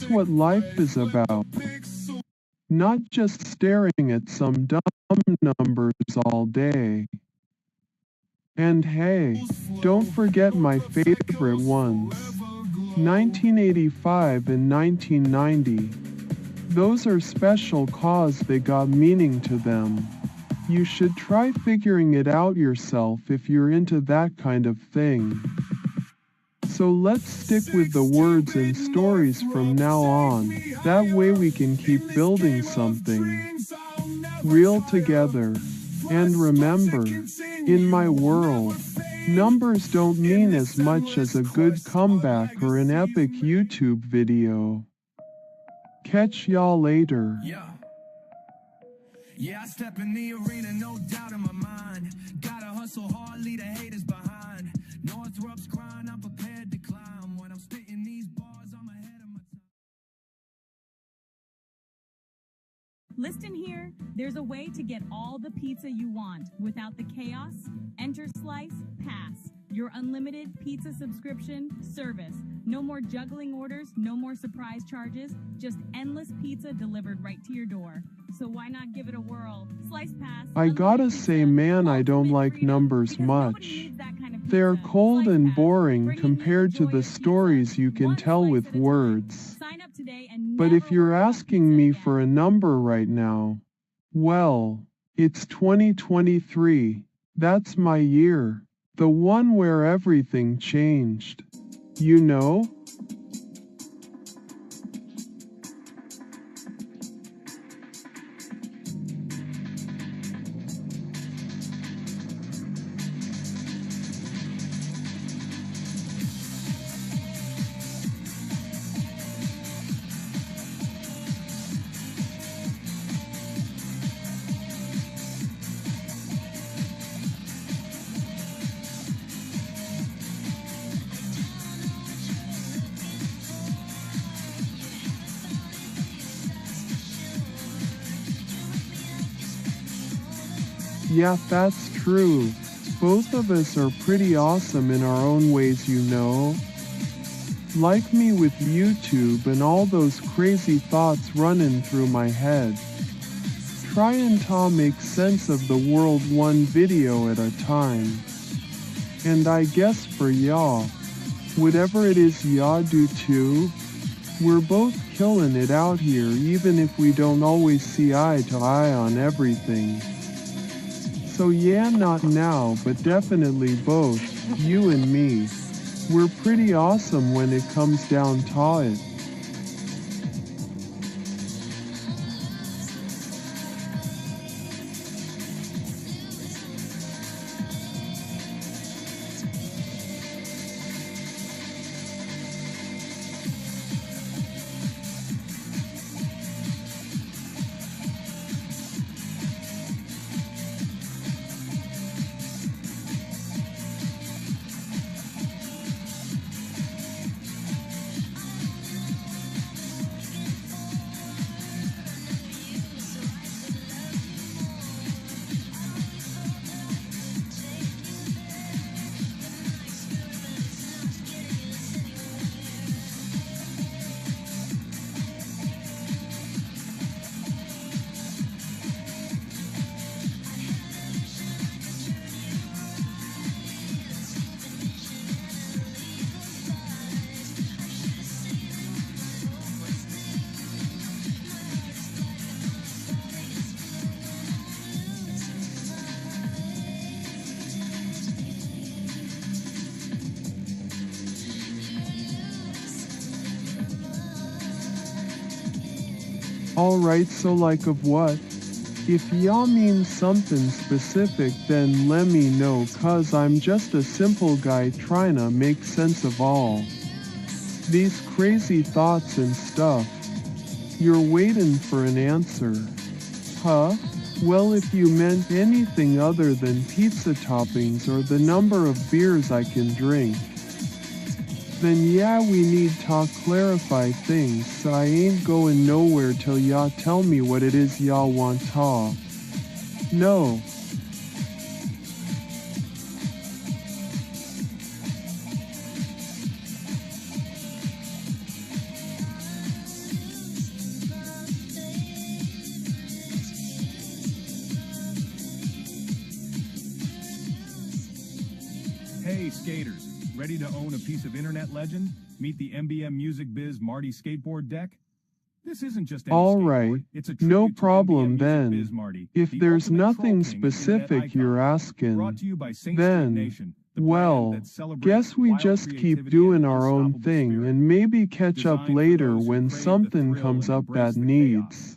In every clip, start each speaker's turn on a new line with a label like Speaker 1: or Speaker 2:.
Speaker 1: That's what life is about. Not just staring at some dumb numbers all day. And hey, don't forget my favorite ones. 1985 and 1990. Those are special 'cause they got meaning to them. You should try figuring it out yourself if you're into that kind of thing. So let's stick with the words and stories from now on. That way we can keep building something real together. And remember, in my world, numbers don't mean as much as a good comeback or an epic YouTube video. Catch y'all later.
Speaker 2: Yeah, I step in the arena, no doubt in my mind. Gotta hustle hard, leave the haters behind. Northrup's crying, I'm prepared to climb. When I'm spitting these bars, I'm ahead of my time.
Speaker 3: Listen here, there's a way to get all the pizza you want without the chaos. Enter Slice Pass, your unlimited pizza subscription service. No more juggling orders, no more surprise charges, just endless pizza delivered right to your door. So why not give it a whirl? Slice Pass.
Speaker 1: I gotta say, man, I don't like numbers much. They're cold and boring compared to the stories you can tell with words. But if you're asking me for a number right now, well, it's 2023. That's my year. The one where everything changed. You know? Yeah, that's true. Both of us are pretty awesome in our own ways, you know. Like me with YouTube and all those crazy thoughts running through my head. Tryin' to make sense of the world one video at a time. And I guess for y'all, whatever it is y'all do too, we're both killing it out here even if we don't always see eye to eye on everything. So yeah, not now, but definitely both, you and me. We're pretty awesome when it comes down to it. Alright, so like of what? If y'all mean something specific, then let me know, 'cause I'm just a simple guy trying to make sense of all these crazy thoughts and stuff. You're waiting for an answer. Huh? Well, if you meant anything other than pizza toppings or the number of beers I can drink, then yeah, we need to clarify things, so I ain't going nowhere till y'all tell me what it is y'all want to know.
Speaker 4: Hey skaters, ready to own a piece of internet legend? Meet the MBM Music Biz Marty skateboard deck? This isn't just any
Speaker 1: All
Speaker 4: skateboard,
Speaker 1: right,
Speaker 4: it's a
Speaker 1: no
Speaker 4: tribute to
Speaker 1: problem
Speaker 4: MBM Music Biz
Speaker 1: then.
Speaker 4: Marty,
Speaker 1: If
Speaker 4: the
Speaker 1: there's
Speaker 4: ultimate
Speaker 1: nothing
Speaker 4: troll king and internet
Speaker 1: specific
Speaker 4: icon.
Speaker 1: you're
Speaker 4: Brought
Speaker 1: asking,
Speaker 4: to you by Saint Street
Speaker 1: then,
Speaker 4: Nation, the brand
Speaker 1: well,
Speaker 4: that celebrates
Speaker 1: guess we
Speaker 4: wild
Speaker 1: just keep
Speaker 4: creativity
Speaker 1: doing
Speaker 4: and
Speaker 1: our own
Speaker 4: unstoppable
Speaker 1: thing
Speaker 4: spirit.
Speaker 1: and maybe catch up
Speaker 4: Designed for
Speaker 1: later
Speaker 4: those who
Speaker 1: when
Speaker 4: crave the
Speaker 1: something
Speaker 4: thrill
Speaker 1: comes
Speaker 4: and
Speaker 1: up
Speaker 4: embrace
Speaker 1: that
Speaker 4: the
Speaker 1: needs
Speaker 4: chaos.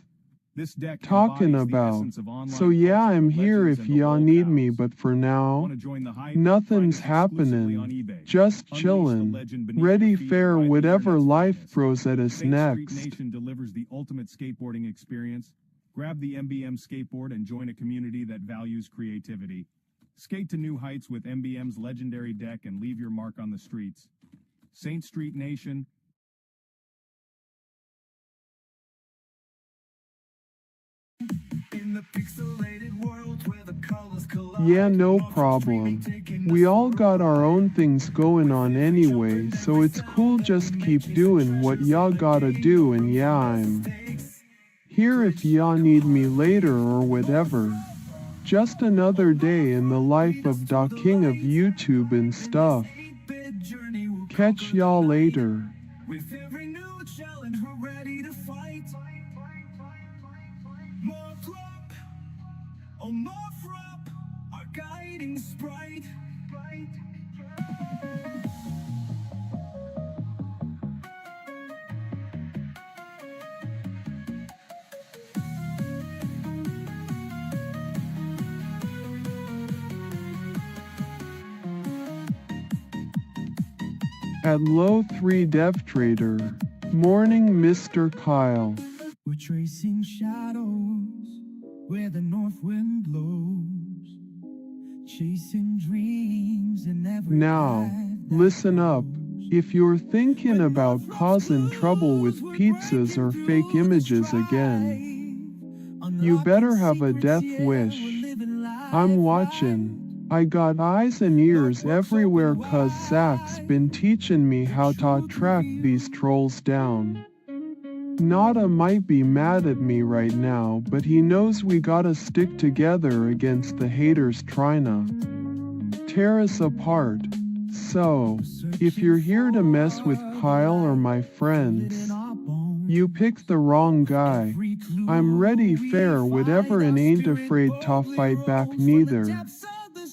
Speaker 4: This deck
Speaker 1: talking
Speaker 4: embodies the
Speaker 1: about.
Speaker 4: essence of online
Speaker 1: So yeah,
Speaker 4: culture,
Speaker 1: I'm
Speaker 4: the
Speaker 1: here
Speaker 4: legends,
Speaker 1: if
Speaker 4: and the
Speaker 1: y'all need me,
Speaker 4: lolcows.
Speaker 1: but for now,
Speaker 4: Want to join the hype?
Speaker 1: nothing's
Speaker 4: Find us exclusively on
Speaker 1: happening.
Speaker 4: eBay.
Speaker 1: Just
Speaker 4: Unleash the
Speaker 1: chillin',
Speaker 4: legend beneath
Speaker 1: ready
Speaker 4: your feet,
Speaker 1: fair
Speaker 4: ride the
Speaker 1: whatever
Speaker 4: internet's
Speaker 1: life
Speaker 4: finest.
Speaker 1: throws at us
Speaker 4: Saint Street
Speaker 1: next.
Speaker 4: Nation delivers the ultimate skateboarding experience. Grab the MBM skateboard and join a community that values creativity. Skate to new heights with MBM's legendary deck and leave your mark on the streets. Saint Street Nation.
Speaker 2: In the pixelated world where the colors collide.
Speaker 1: Yeah, no problem. We all got our own things going on anyway, so it's cool, just keep doing what y'all gotta do, and yeah, I'm here if y'all need me later or whatever. Just another day in the life of Da King of YouTube and stuff. Catch y'all later.
Speaker 2: With every new challenge, we're ready to fight. More drop, or more frop, our guiding sprite.
Speaker 1: At Low 3 Dev Trader. Morning, Mr. Kyle.
Speaker 2: We're tracing shadows where the north wind blows, chasing dreams in every
Speaker 1: Now,
Speaker 2: path that
Speaker 1: listen up.
Speaker 2: goes.
Speaker 1: If you're thinking about causing trouble with pizzas or fake images again, you better have a death wish. I'm watching. I got eyes and ears everywhere, cause Zach's been teaching me how to track these trolls down. Nada might be mad at me right now, but he knows we gotta stick together against the haters tryna tear us apart. So, if you're here to mess with Kyle or my friends, you picked the wrong guy. I'm ready fair whatever and ain't afraid to fight back neither.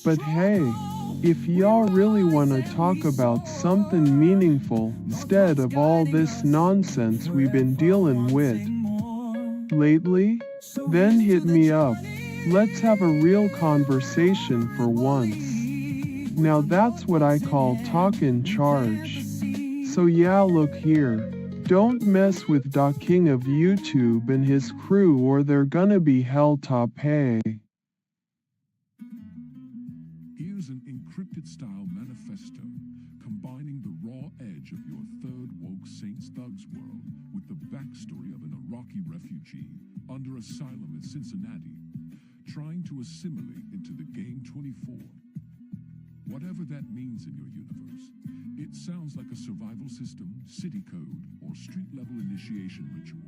Speaker 1: But hey, if y'all really wanna talk about something meaningful instead of all this nonsense we've been dealing with lately, then hit me up. Let's have a real conversation for once. Now that's what I call talk in charge. So yeah, look here. Don't mess with Da King of YouTube and his crew, or they're gonna be hell to pay.
Speaker 5: Here's an encrypted-style manifesto combining the raw edge of your third woke Saints Thugs world with the backstory of an Iraqi refugee under asylum in Cincinnati, trying to assimilate into the Game 24. Whatever that means in your universe, it sounds like a survival system, city code, or street-level initiation ritual.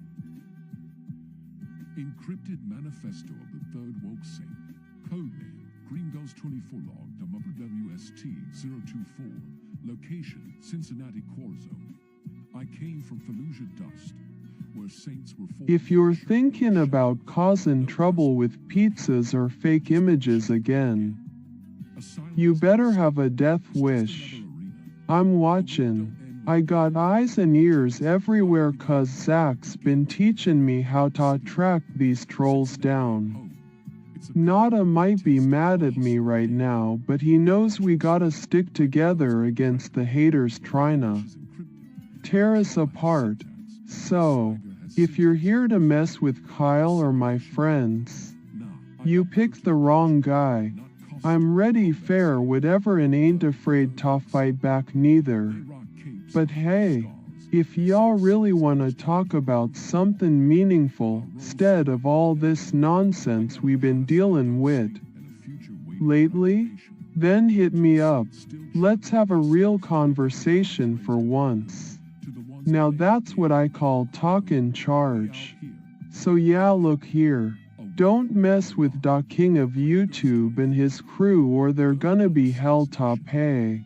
Speaker 5: Encrypted manifesto of the third woke saint, codename Gringos 24 log WST 024, location Cincinnati core zone. I came from Fallujah dust, where saints were forced.
Speaker 1: If you're thinking about causing trouble with pizzas or fake images again, you better have a death wish. I'm watching. I got eyes and ears everywhere, cause Zach's been teaching me how to track these trolls down. Nada might be mad at me right now, but he knows we gotta stick together against the haters tryna tear us apart. So, if you're here to mess with Kyle or my friends, you picked the wrong guy. I'm ready fair whatever and ain't afraid to fight back neither. But hey, if y'all really wanna talk about something meaningful instead of all this nonsense we've been dealing with lately, then hit me up. Let's have a real conversation for once. Now that's what I call talk in charge. So yeah, look here. Don't mess with Da King of YouTube and his crew, or they're gonna be hell to pay.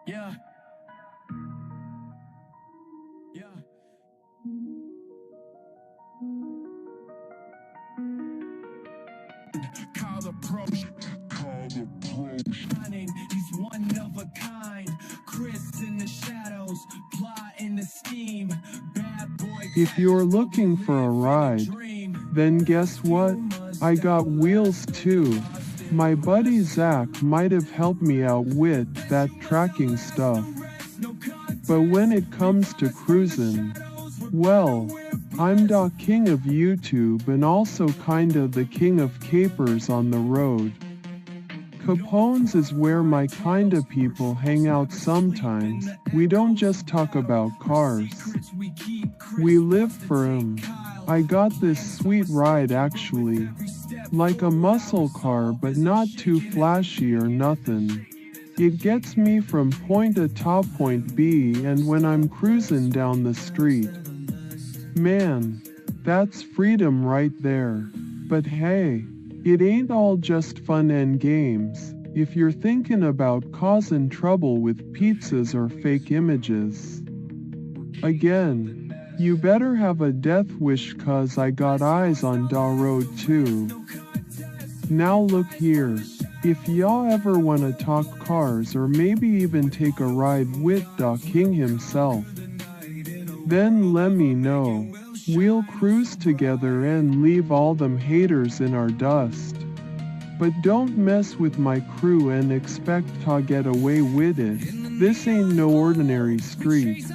Speaker 2: Yeah. Yeah. Call the pro. He's one of a kind. Chris in the shadows, plotting the scheme. Bad boy.
Speaker 1: If you're looking for a ride, then guess what? I got wheels too. My buddy Zach might have helped me out with that tracking stuff. But when it comes to cruising, well, I'm the king of YouTube and also kinda the king of capers on the road. Capone's is where my kinda people hang out sometimes. We don't just talk about cars. We live for 'em. I got this sweet ride actually. Like a muscle car but not too flashy or nothing. It gets me from point A to point B and when I'm cruising down the street. Man, that's freedom right there. But hey, it ain't all just fun and games. If you're thinking about causing trouble with pizzas or fake images. Again, you better have a death wish cause I got eyes on da road too. Now look here, if y'all ever wanna talk cars or maybe even take a ride with da king himself, then let me know. We'll cruise together and leave all them haters in our dust. But don't mess with my crew and expect to get away with it. This ain't no ordinary street.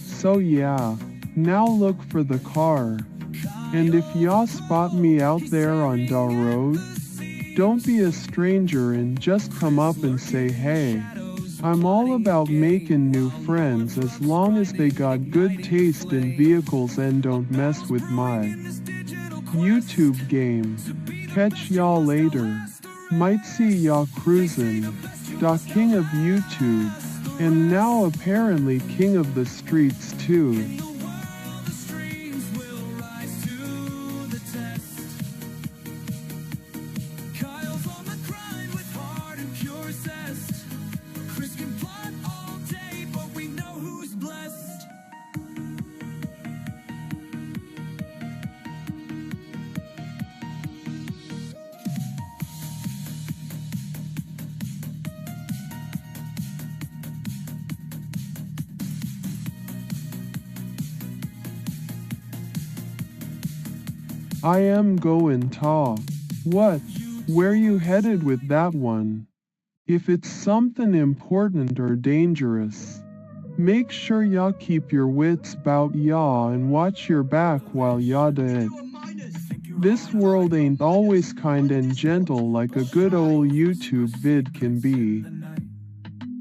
Speaker 1: So yeah, now look for the car. And if y'all spot me out there on da road, don't be a stranger and just come up and say hey. I'm all about making new friends as long as they got good taste in vehicles and don't mess with my YouTube game. Catch y'all later. Might see y'all cruising. Da king of YouTube. And now apparently king of the streets too. I am going tall. What? Where you headed with that one? If it's something important or dangerous, make sure y'all keep your wits bout y'all and watch your back while y'all do it. This world ain't always kind and gentle like a good old YouTube vid can be.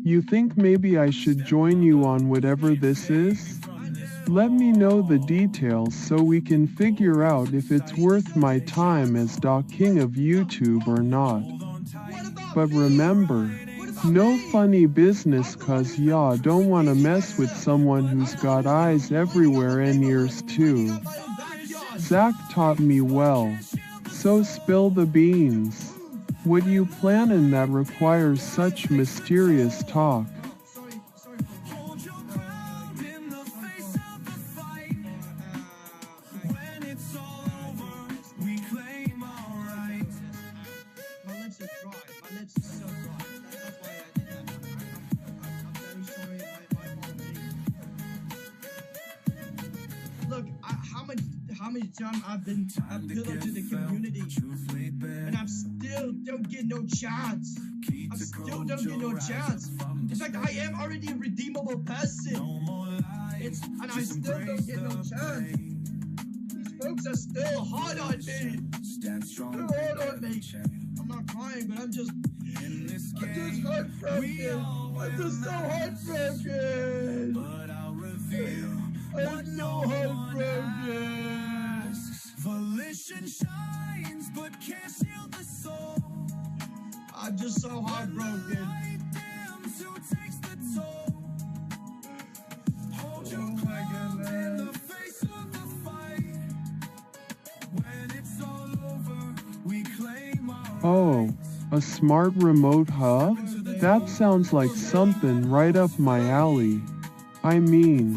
Speaker 1: You think maybe I should join you on whatever this is? Let me know the details so we can figure out if it's worth my time as da king of YouTube or not. But remember, no funny business cause y'all don't wanna mess with someone who's got eyes everywhere and ears too. Zach taught me well, so spill the beans. What you planning that requires such mysterious talk?
Speaker 6: Look, how many times I've appealed to the community, and I still don't get no chance. I still don't get no chance. In fact, I am already a redeemable person. And I still don't get no chance. These folks are still hard on me. Still hard on me. I'm not crying, but I'm just heartbroken. I'm just so heartbroken. I'm so heartbroken.
Speaker 2: Volition shines, but can't shield the soul.
Speaker 6: I'm just so heartbroken.
Speaker 2: Hold your ground in the face of the fight. When it's all over, we claim our
Speaker 1: Oh, a smart remote hub? That sounds like something right up my alley. I mean,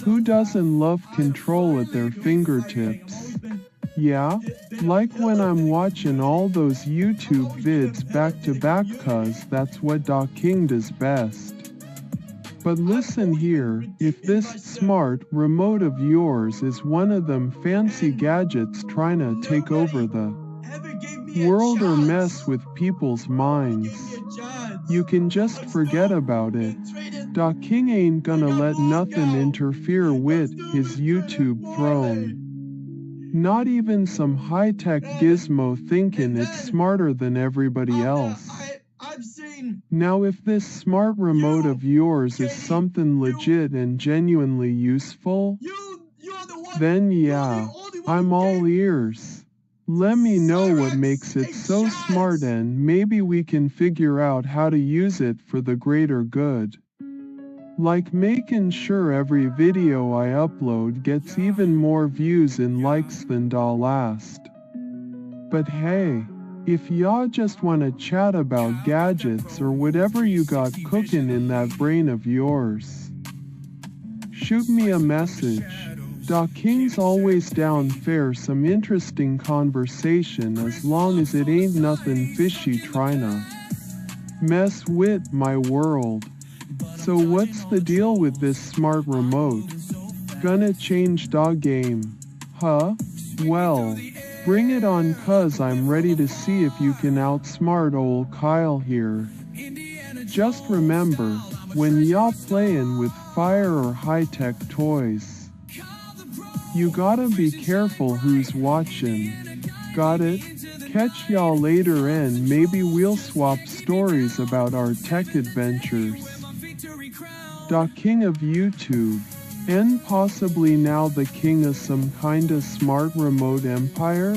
Speaker 1: who doesn't love control at their fingertips? Yeah, like when I'm watching all those YouTube vids back to back cause that's what Doc King does best. But listen here, if this smart remote of yours is one of them fancy gadgets trying to take over the world or mess with people's minds, you can just forget about it. Doc King ain't gonna let nothing interfere with his YouTube throne. Not even some high-tech gizmo thinking it's smarter than everybody else. Now if this smart remote of yours is something legit and genuinely useful, then yeah, I'm all ears. Let me know what makes it so smart and maybe we can figure out how to use it for the greater good. Like making sure every video I upload gets even more views and likes than da last. But hey, if y'all just wanna chat about gadgets or whatever you got cooking in that brain of yours, shoot me a message. Doc King's always down for some interesting conversation as long as it ain't nothing fishy tryna mess with my world. So what's the deal with this smart remote? Gonna change da game, huh? Well, bring it on cuz I'm ready to see if you can outsmart old Kyle here. Just remember, when y'all playing with fire or high-tech toys, you gotta be careful who's watching. Got it? Catch y'all later and maybe we'll swap stories about our tech adventures. Doc King of YouTube, and possibly now the king of some kinda smart remote empire?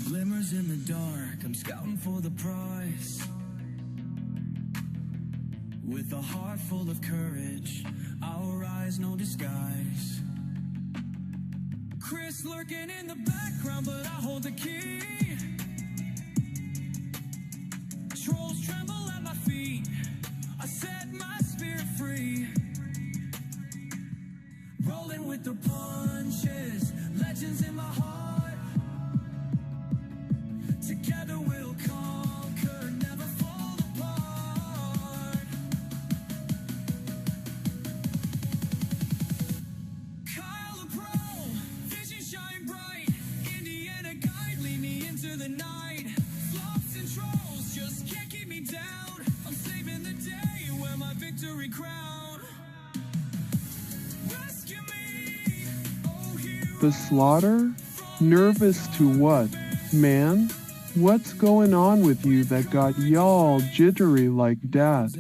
Speaker 2: Glimmers in the dark, I'm scouting for the prize. With a heart full of courage, I'll rise, no disguise. Chris lurking in the background, but I hold the key. Trolls tremble at my feet, I set my spirit free. Rolling with the punches, legends in my heart. Together we'll conquer, never fall apart. Kyle a pro, vision shine bright. Indiana guide, lead me into the night. Flops and trolls just can't keep me down. I'm saving the day, wear my victory crown. Rescue me, oh hero.
Speaker 1: The slaughter? Nervous to what, man? What's going on with you that got y'all jittery like that?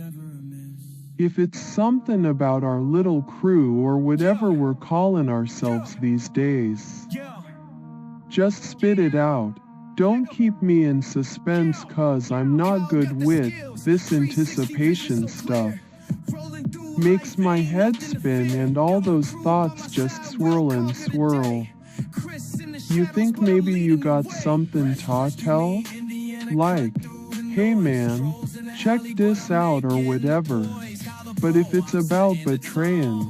Speaker 1: If it's something about our little crew or whatever we're calling ourselves these days, just spit it out. Don't keep me in suspense cause I'm not good with this anticipation stuff. Makes my head spin and all those thoughts just swirl and swirl. You think maybe you got something to tell? Like, hey man, check this out or whatever. But if it's about betraying,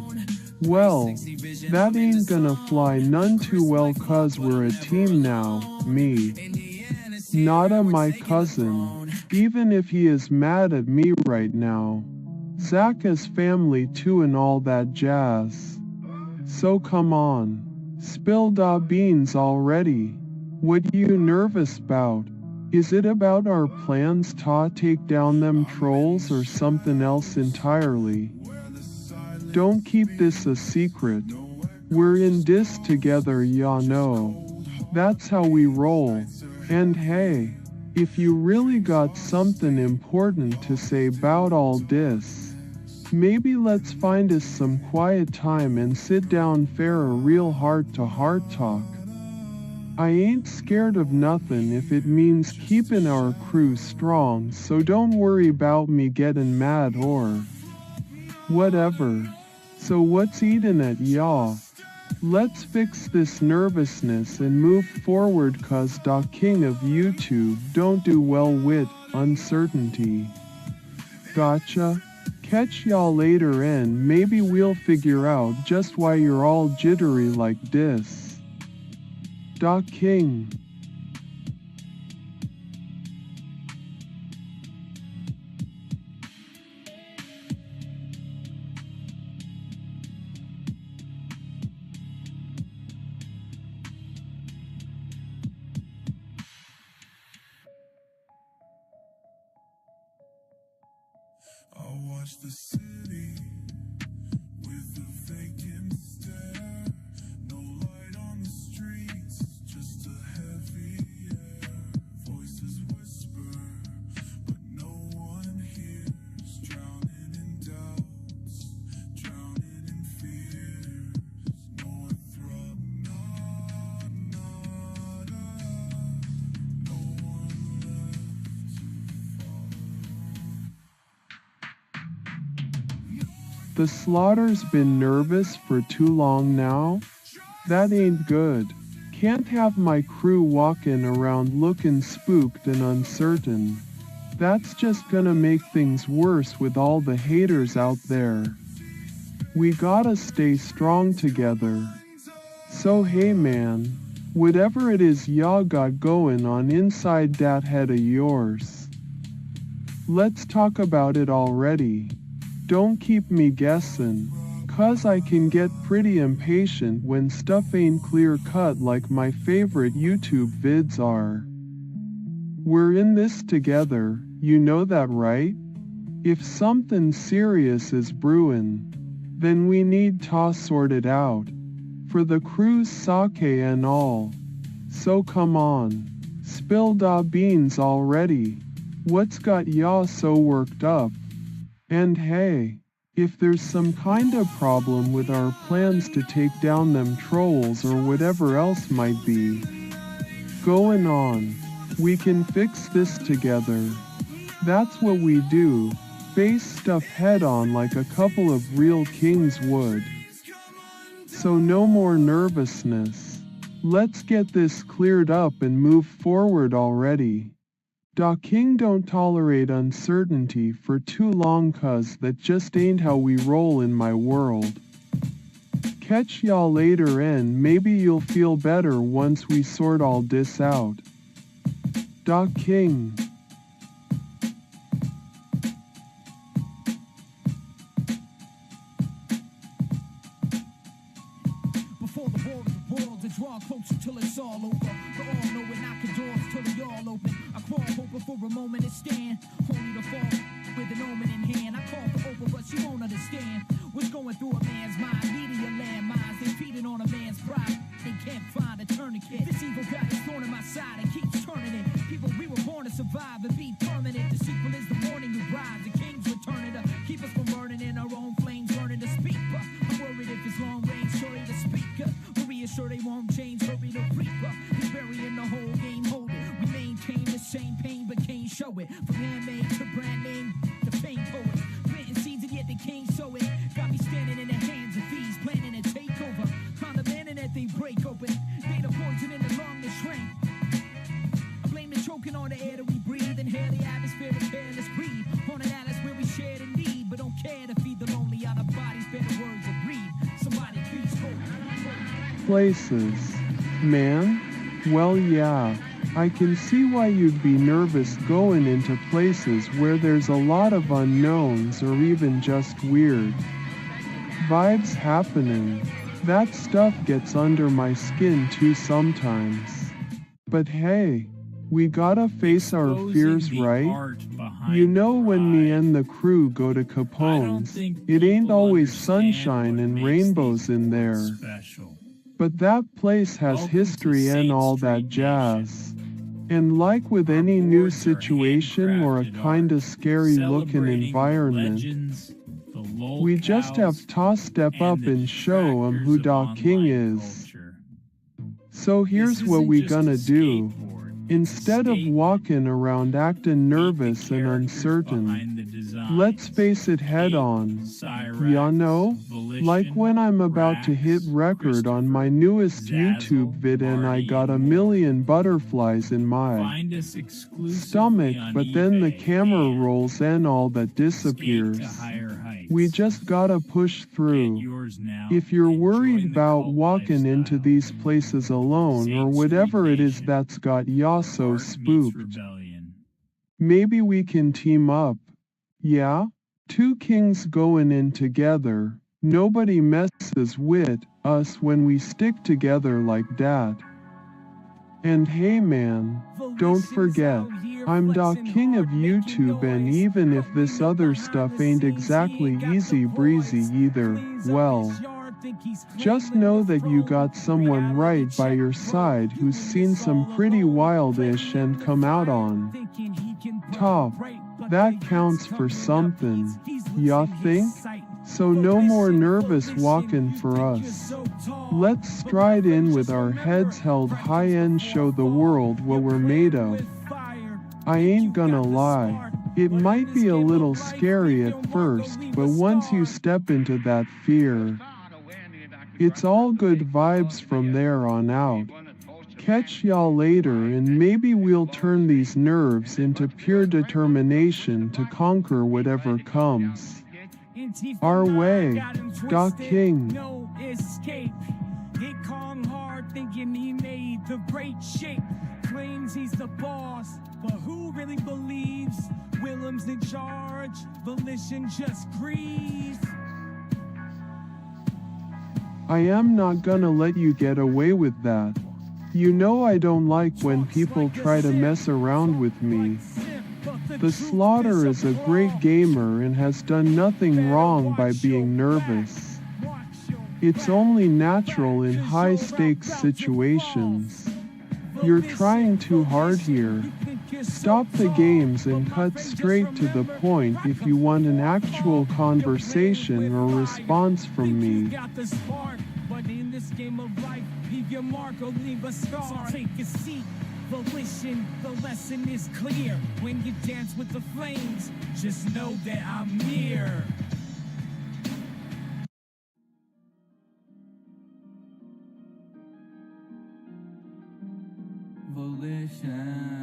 Speaker 1: well, that ain't gonna fly none too well cause we're a team now, me. Nada my cousin, even if he is mad at me right now. Zach is family too and all that jazz. So come on. Spill da beans already. What you nervous about? Is it about our plans to take down them trolls or something else entirely? Don't keep this a secret. We're in this together, ya know. That's how we roll. And hey, if you really got something important to say about all this, maybe let's find us some quiet time and sit down for a real heart-to-heart talk. I ain't scared of nothing if it means keeping our crew strong, so don't worry about me getting mad or whatever. So what's eating at y'all? Let's fix this nervousness and move forward, cause the king of YouTube don't do well with uncertainty. Gotcha. Catch y'all later and maybe we'll figure out just why you're all jittery like this. Da King.
Speaker 2: I'll watch the city with a vacant stare. No light on the streets, just a heavy air. Voices whisper, but no one hears. Drowning in doubts, drowning in fears. Northrop, nada, no one left to follow.
Speaker 1: The slaughter's been nervous for too long now. That ain't good. Can't have my crew walking around looking spooked and uncertain. That's just gonna make things worse with all the haters out there. We gotta stay strong together. So hey man, whatever it is y'all got going on inside that head of yours, let's talk about it already. Don't keep me guessing, cause I can get pretty impatient when stuff ain't clear cut like my favorite YouTube vids are. We're in this together, you know that, right? If something serious is brewing, then we need to sort it out, for the crew's sake and all. So come on, spill da beans already. What's got y'all so worked up? And hey, if there's some kinda problem with our plans to take down them trolls or whatever else might be going on, we can fix this together. That's what we do, face stuff head on like a couple of real kings would. So no more nervousness. Let's get this cleared up and move forward already. Da King don't tolerate uncertainty for too long, cause that just ain't how we roll in my world. Catch y'all later and maybe you'll feel better once we sort all this out. Da King.
Speaker 2: Before the war of the world, to draw closer till it's all over. For all knowing, knocking doors till they all open. I crawl hoping for a moment to stand, only to fall with an omen in hand. I call for Oprah, but she won't understand what's going through a man's mind. Media landmines, they feeding on a man's pride. They can't find a tourniquet. This evil God is thorn in my side and keeps turning it. People, we were born to survive and be permanent. The sequel is the morning you rise. The king's returning to keep us from burning in our own flames, learning to speak. But I'm worried if it's long range, sorry to speak. We're reassured they won't change, hurry to reaper. He's burying the whole game, hold it. We maintain the same pain, but can't show it. From handmade to brand name, the fame poets. Planting seeds and yet they can't sow it. Got me standing in the hands of thieves, planning a takeover. Kind of man that they break open. Data poison in the lung that shrank. I blame the choking on the air that we breathe. Inhale the atmosphere of careless greed. On an atlas where we share the need, but don't care to feed the lonely out of bodies. Better words of greed. Somebody please hope.
Speaker 1: Places. Man? Well yeah, I can see why you'd be nervous going into places where there's a lot of unknowns or even just weird vibes happening. That stuff gets under my skin too sometimes. But hey, we gotta face our fears, right? You know, when me and the crew go to Capone's, it ain't always sunshine and rainbows in there. But that place has history and all that jazz. And like with any new situation or a kinda scary looking environment, we just have to step up and show 'em who Da King is. So here's what we gonna do. Instead of walking around acting nervous and uncertain, let's face it head on. Ya know? Like when I'm about to hit record on my newest YouTube vid and I got a million butterflies in my stomach, but then the camera rolls and all that disappears. We just gotta push through. If you're worried about walking into these places alone or whatever it is that's got ya so spooked, maybe we can team up. Yeah? Two kings going in together. Nobody messes with us when we stick together like that. And hey man, don't forget, I'm Doc King of YouTube, and even if this other stuff ain't exactly easy breezy either, well, just know that you got someone right by your side who's seen some pretty wild-ish and come out on top. That counts for something, ya think? So no more nervous walking for us. Let's stride in with our heads held high and show the world what we're made of. I ain't gonna lie, it might be a little scary at first, but once you step into that fear, it's all good vibes from there on out. Catch y'all later, and maybe we'll turn these nerves into pure determination to conquer whatever comes our way. Doc King.
Speaker 2: No escape. Hit Kong hard, thinking he made the great shape. Claims he's the boss, but who really believes Willem's in charge? Volition just grieves.
Speaker 1: I am not gonna let you get away with that. You know I don't like when people try to mess around with me. The Slaughter is a great gamer and has done nothing wrong by being nervous. It's only natural in high-stakes situations. You're trying too hard here. Stop the games and cut straight to the point if you want an actual conversation or response from me.
Speaker 2: But in this game of life, leave your mark or leave a scar. So take a seat. Volition, the lesson is clear. When you dance with the flames, just know that I'm near. Volition.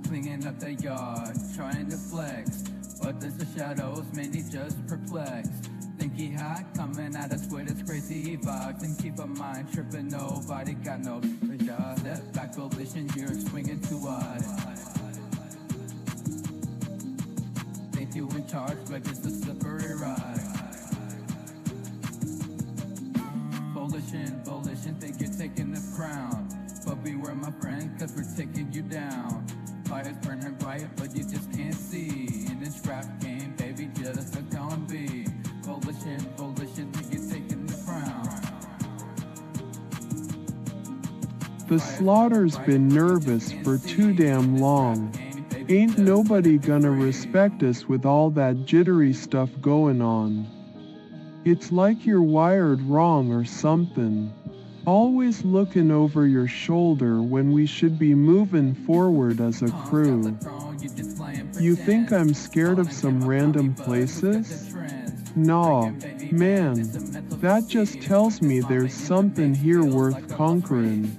Speaker 2: Cleaning up the yard, trying to flex. But there's the shadows, many just perplexed. Think he hot, coming at us with his crazy vibes. And keep a mind tripping, nobody got no job. Step back, volition, you're swinging to us. Think you in charge, but it's a slippery ride. Volition, think you're taking the crown. But beware, my friend, cause we're taking you down. Fire's burning bright, but you just can't see. In this rap game, baby, just a gonna be. Volition, think you're taking the crown.
Speaker 1: The Slaughter's been nervous for too damn long. Ain't nobody gonna respect us with all that jittery stuff going on. It's like you're wired wrong or something. Always looking over your shoulder when we should be moving forward as a crew. You think I'm scared of some random places? Nah, man. That just tells me there's something here worth conquering.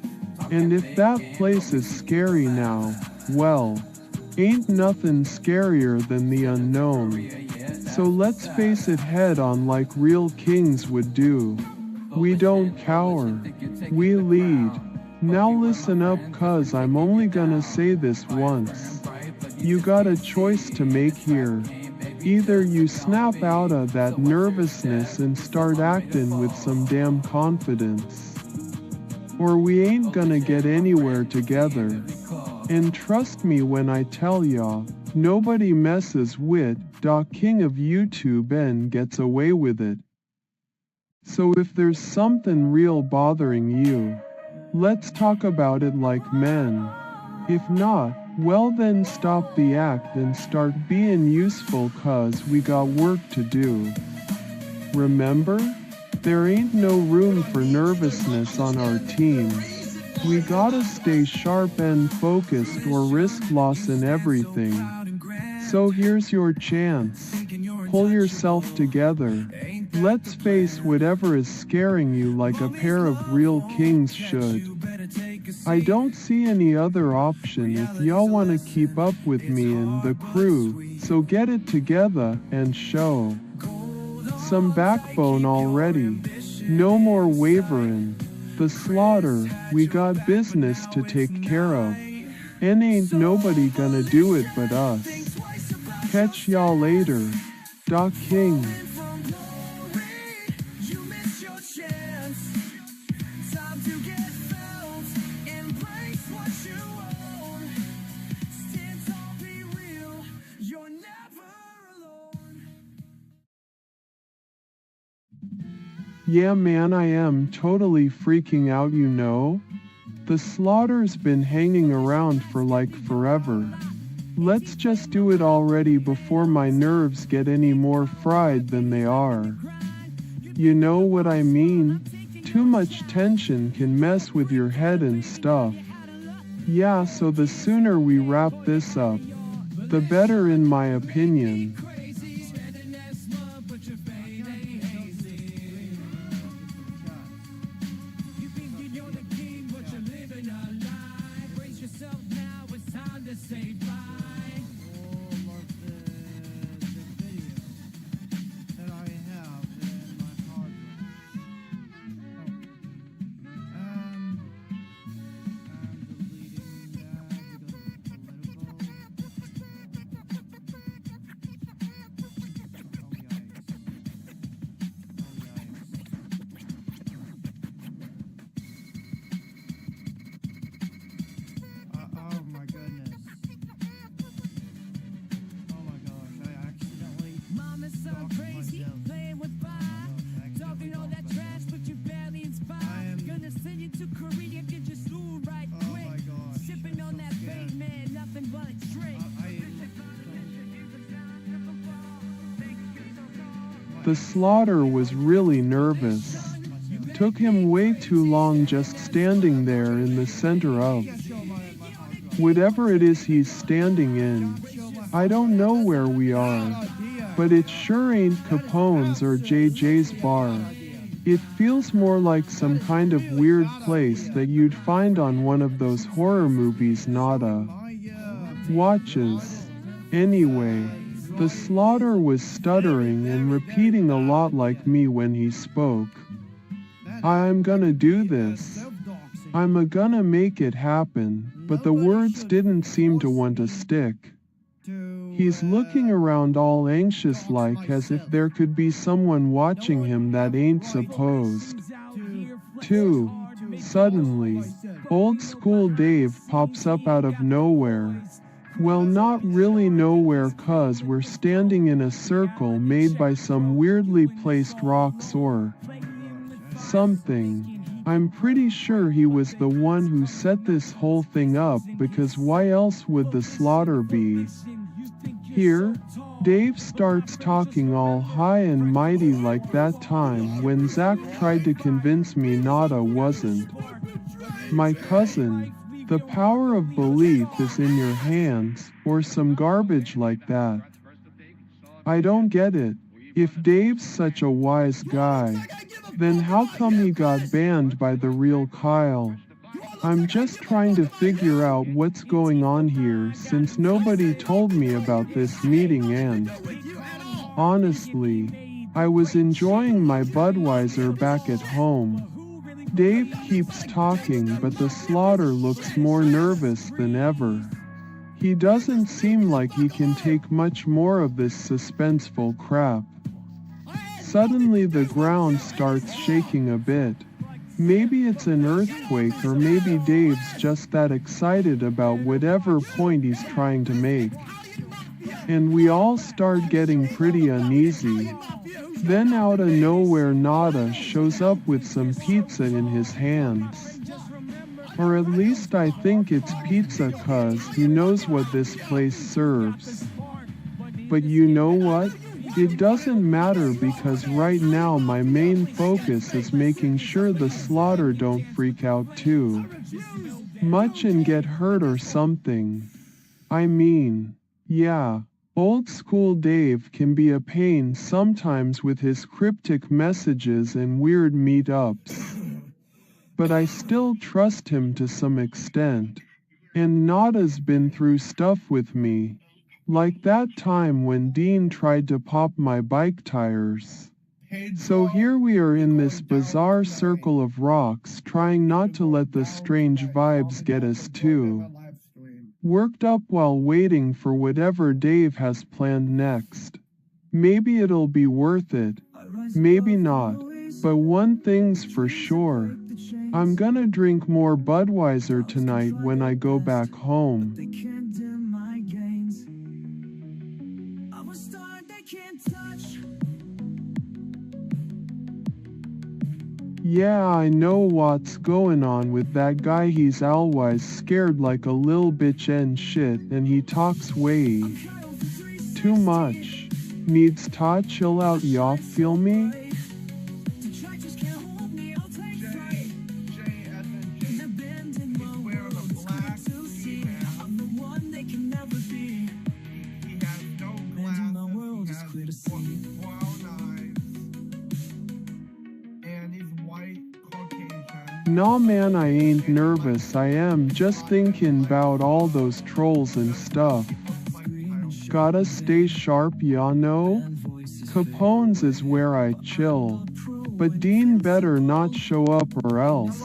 Speaker 1: And if that place is scary now, well, ain't nothing scarier than the unknown. So let's face it head on like real kings would do. We don't cower. We lead. Now listen up, cuz I'm only gonna say this once. You got a choice to make here. Either you snap out of that nervousness and start acting with some damn confidence, or we ain't gonna get anywhere together. And trust me when I tell ya, nobody messes with Doc King of YouTube and gets away with it. So if there's something real bothering you, let's talk about it like men. If not, well then stop the act and start being useful, cuz we got work to do. Remember? There ain't no room for nervousness on our team. We gotta stay sharp and focused or risk loss in everything. So here's your chance. Pull yourself together. Let's face whatever is scaring you like a pair of real kings should. I don't see any other option if y'all wanna keep up with me and the crew, so get it together and show some backbone already. No more wavering. The slaughter, we got business to take care of. And ain't nobody gonna do it but us. Catch y'all later. Doc King.
Speaker 2: You missed your chance. Time to get felt. Embrace what you own. Stand tall, be real. You're never alone.
Speaker 1: Yeah man, I am totally freaking out, you know? The slaughter's been hanging around for like forever. Let's just do it already before my nerves get any more fried than they are. You know what I mean? Too much tension can mess with your head and stuff. Yeah, so the sooner we wrap this up, the better in my opinion. The slaughter was really nervous. Took him way too long just standing there in the center of whatever it is he's standing in. I don't know where we are, but it sure ain't Capone's or JJ's bar. It feels more like some kind of weird place that you'd find on one of those horror movies Nada watches. Anyway, the slaughter was stuttering and repeating a lot like me when he spoke. I'm gonna do this. I'm gonna make it happen, but the words didn't seem to want to stick. He's looking around all anxious like as if there could be someone watching him that ain't supposed to. Suddenly, old school Dave pops up out of nowhere. Well, not really nowhere, cause we're standing in a circle made by some weirdly placed rocks or something. I'm pretty sure he was the one who set this whole thing up, because why else would the slaughter be here? Dave starts talking all high and mighty like that time when Zach tried to convince me Nada wasn't my cousin. The power of belief is in your hands, or some garbage like that. I don't get it. If Dave's such a wise guy, then how come he got banned by the real Kyle? I'm just trying to figure out what's going on here, since nobody told me about this meeting, and honestly, I was enjoying my Budweiser back at home. Dave keeps talking, but the slaughter looks more nervous than ever. He doesn't seem like he can take much more of this suspenseful crap. Suddenly the ground starts shaking a bit. Maybe it's an earthquake, or maybe Dave's just that excited about whatever point he's trying to make. And we all start getting pretty uneasy. Then out of nowhere Nada shows up with some pizza in his hands. Or at least I think it's pizza, cause he knows what this place serves. But you know what? It doesn't matter because right now my main focus is making sure the slaughter don't freak out too much and get hurt or something. I mean, yeah, old school Dave can be a pain sometimes with his cryptic messages and weird meetups. But I still trust him to some extent. And Nada's been through stuff with me. Like that time when Dean tried to pop my bike tires. So here we are in this bizarre circle of rocks trying not to let the strange vibes get us too worked up while waiting for whatever Dave has planned next. Maybe it'll be worth it, maybe not, but one thing's for sure. I'm gonna drink more Budweiser tonight when I go back home.
Speaker 2: They can't dim my gains. I'm a star they can't touch.
Speaker 1: Yeah, I know what's going on with that guy. He's always scared like a little bitch and shit, and he talks way too much. Needs to chill out, y'all feel me? Nah man, I ain't nervous, I am just thinking about all those trolls and stuff. Gotta stay sharp, ya know? Capone's is where I chill. But Dean better not show up or else.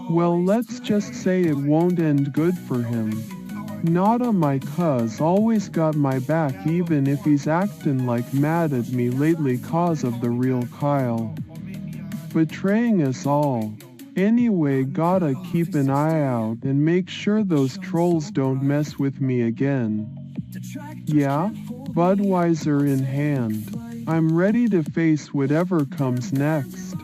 Speaker 1: Well, let's just say it won't end good for him. Nada my cuz always got my back even if he's acting like mad at me lately cause of the real Kyle betraying us all. Anyway, gotta keep an eye out and make sure those trolls don't mess with me again. Yeah? Budweiser in hand. I'm ready to face whatever comes next.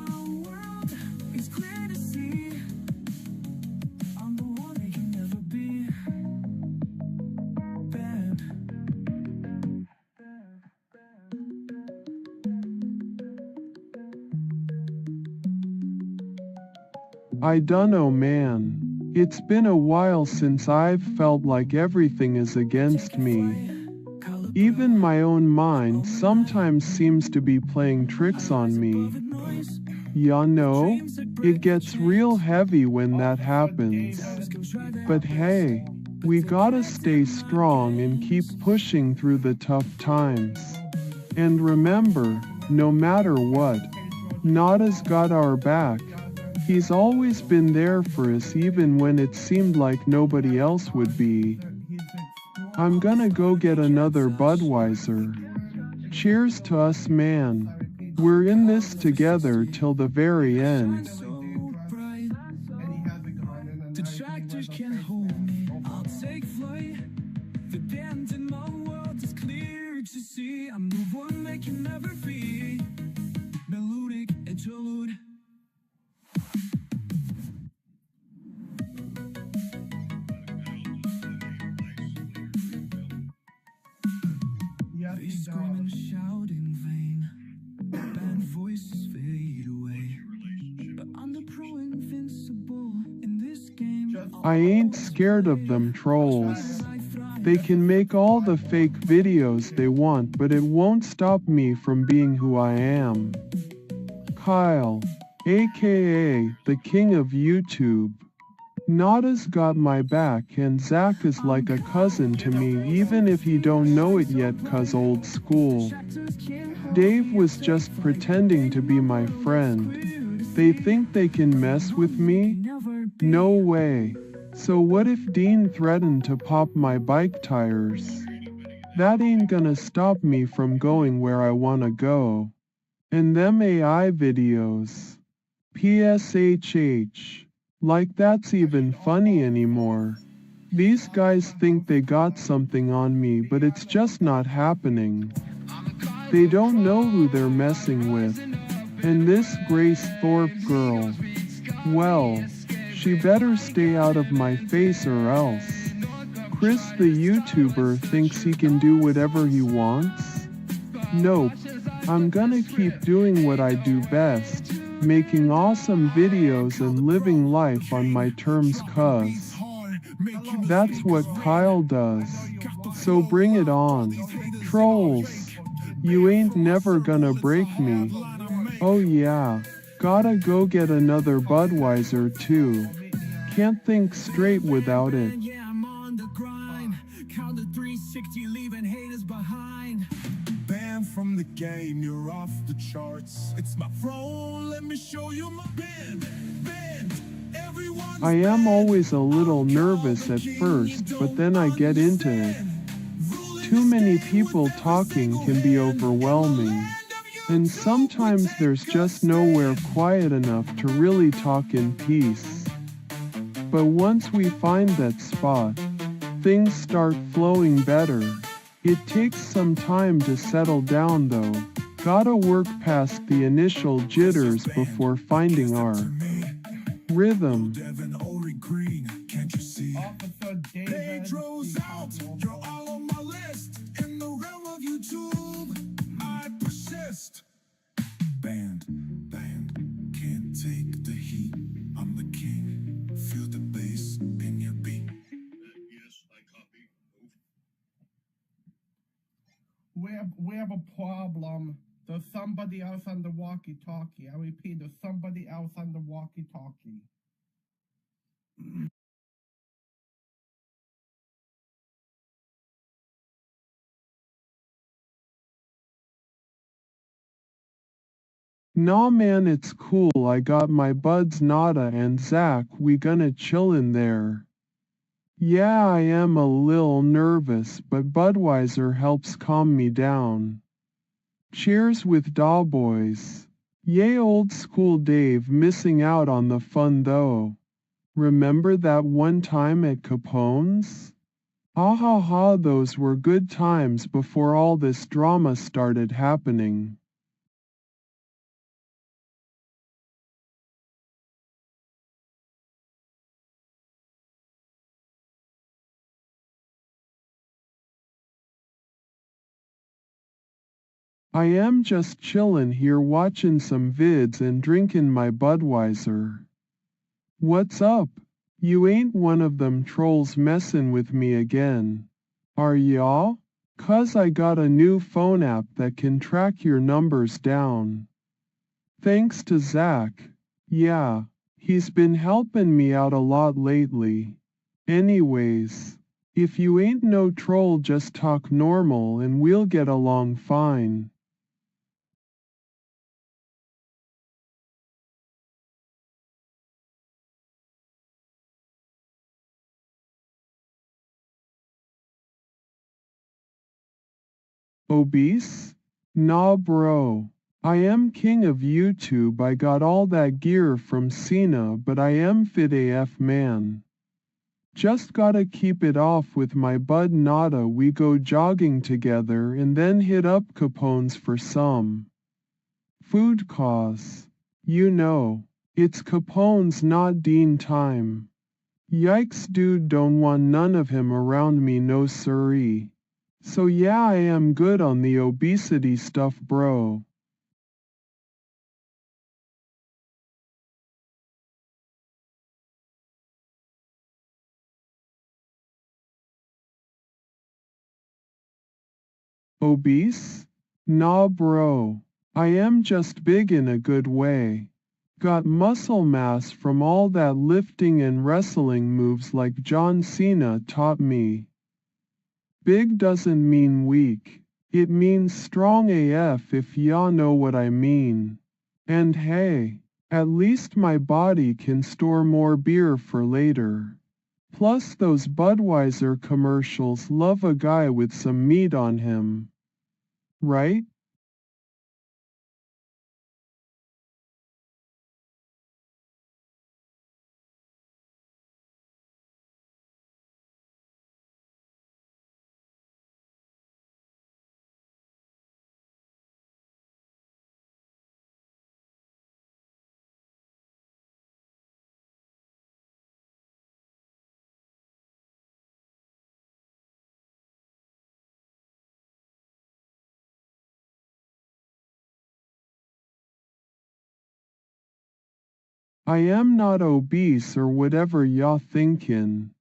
Speaker 1: I dunno man. It's been a while since I've felt like everything is against me. Even my own mind sometimes seems to be playing tricks on me. Ya know, it gets real heavy when that happens. But hey, we gotta stay strong and keep pushing through the tough times. And remember, no matter what, Nada's got our back. He's always been there for us even when it seemed like nobody else would be. I'm gonna go get another Budweiser. Cheers to us man. We're in this together till the very end.
Speaker 2: Detractors can't hold me. I'll take flight. The bend in my world is clear to see. I'm the one they can never be. Melodic interlude. They scream and shout in vain. Bad voices fade away. But I'm the pro invincible in this game.
Speaker 1: I ain't scared of them trolls. They can make all the fake videos they want, but it won't stop me from being who I am. Kyle, aka the king of YouTube. Nada's got my back and Zach is like a cousin to me even if he don't know it yet cuz old school. Dave was just pretending to be my friend. They think they can mess with me? No way. So what if Dean threatened to pop my bike tires? That ain't gonna stop me from going where I wanna go. And them AI videos. PSHH. Like that's even funny anymore. These guys think they got something on me, but it's just not happening. They don't know who they're messing with. And this Grace Thorpe girl, well, she better stay out of my face or else. Chris the YouTuber thinks he can do whatever he wants? Nope. I'm gonna keep doing what I do best, making awesome videos and living life on my terms cuz that's what Kyle does. So bring it on. Trolls. You ain't never gonna break me. Oh yeah. Gotta go get another Budweiser too. Can't think straight without it.
Speaker 2: Yeah, I'm on the grind. Count the 360, leaving haters behind.
Speaker 5: Banned from the game, you're off the charts. It's my throne, let me show you my band. Everyone's
Speaker 1: I am
Speaker 5: banned.
Speaker 1: always a little nervous at first, but then I get into it. Too many people talking can be overwhelming. And sometimes there's just nowhere quiet enough to really talk in peace. But once we find that spot, things start flowing better. It takes some time to settle down though. Gotta work past the initial jitters before finding our rhythm.
Speaker 5: Devin, Ori Green, can't you see?
Speaker 6: Officer David.
Speaker 5: Pedro's out, you're all on my list. In the realm of YouTube, I persist. Band, can't take the heat. I'm the king, feel the bass in your beat. Yes, I copy.
Speaker 6: We have a problem. There's somebody else on the walkie-talkie. I repeat, there's somebody else on the walkie-talkie.
Speaker 1: Nah man, it's cool, I got my buds Nada and Zach, we gonna chill in there. Yeah, I am a lil nervous, but Budweiser helps calm me down. Cheers with Daw Boys. Yay, old school Dave missing out on the fun though. Remember that one time at Capone's? Ha ha ha, those were good times before all this drama started happening. I am just chillin' here watchin' some vids and drinkin' my Budweiser. What's up? You ain't one of them trolls messin' with me again, are y'all? 'Cause I got a new phone app that can track your numbers down. Thanks to Zach. Yeah, he's been helpin' me out a lot lately. Anyways, if you ain't no troll, just talk normal and we'll get along fine. Obese? Nah bro. I am king of YouTube, I got all that gear from Cena, but I am fit AF man. Just gotta keep it off with my bud Nada, we go jogging together and then hit up Capone's for some food cause. You know, it's Capone's not Dean time. Yikes dude, don't want none of him around me, no siree. So yeah, I am good on the obesity stuff bro. Obese? Nah bro. I am just big in a good way. Got muscle mass from all that lifting and wrestling moves like John Cena taught me. Big doesn't mean weak. It means strong AF if ya know what I mean. And hey, at least my body can store more beer for later. Plus those Budweiser commercials love a guy with some meat on him. Right? I am not obese or whatever y'all thinkin'.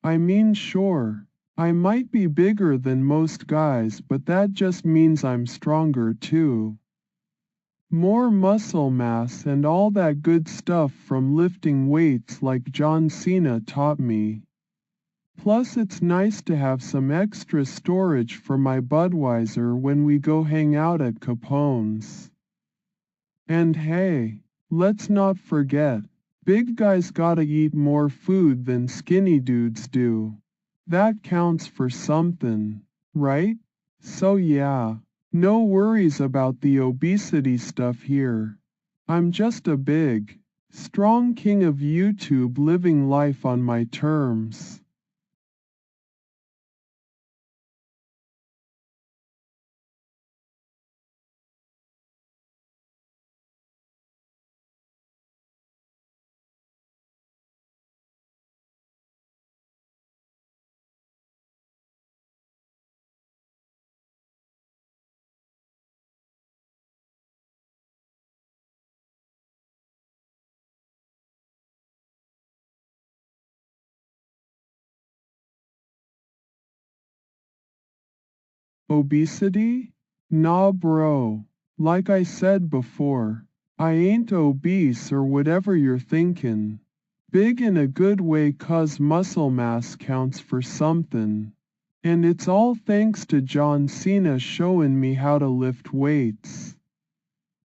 Speaker 1: I mean sure, I might be bigger than most guys but that just means I'm stronger too. More muscle mass and all that good stuff from lifting weights like John Cena taught me. Plus it's nice to have some extra storage for my Budweiser when we go hang out at Capone's. And hey, let's not forget, big guys gotta eat more food than skinny dudes do. That counts for something, right? So yeah, no worries about the obesity stuff here. I'm just a big, strong king of YouTube living life on my terms. Obesity? Nah bro, like I said before, I ain't obese or whatever you're thinkin'. Big in a good way 'cause muscle mass counts for something. And it's all thanks to John Cena showing me how to lift weights.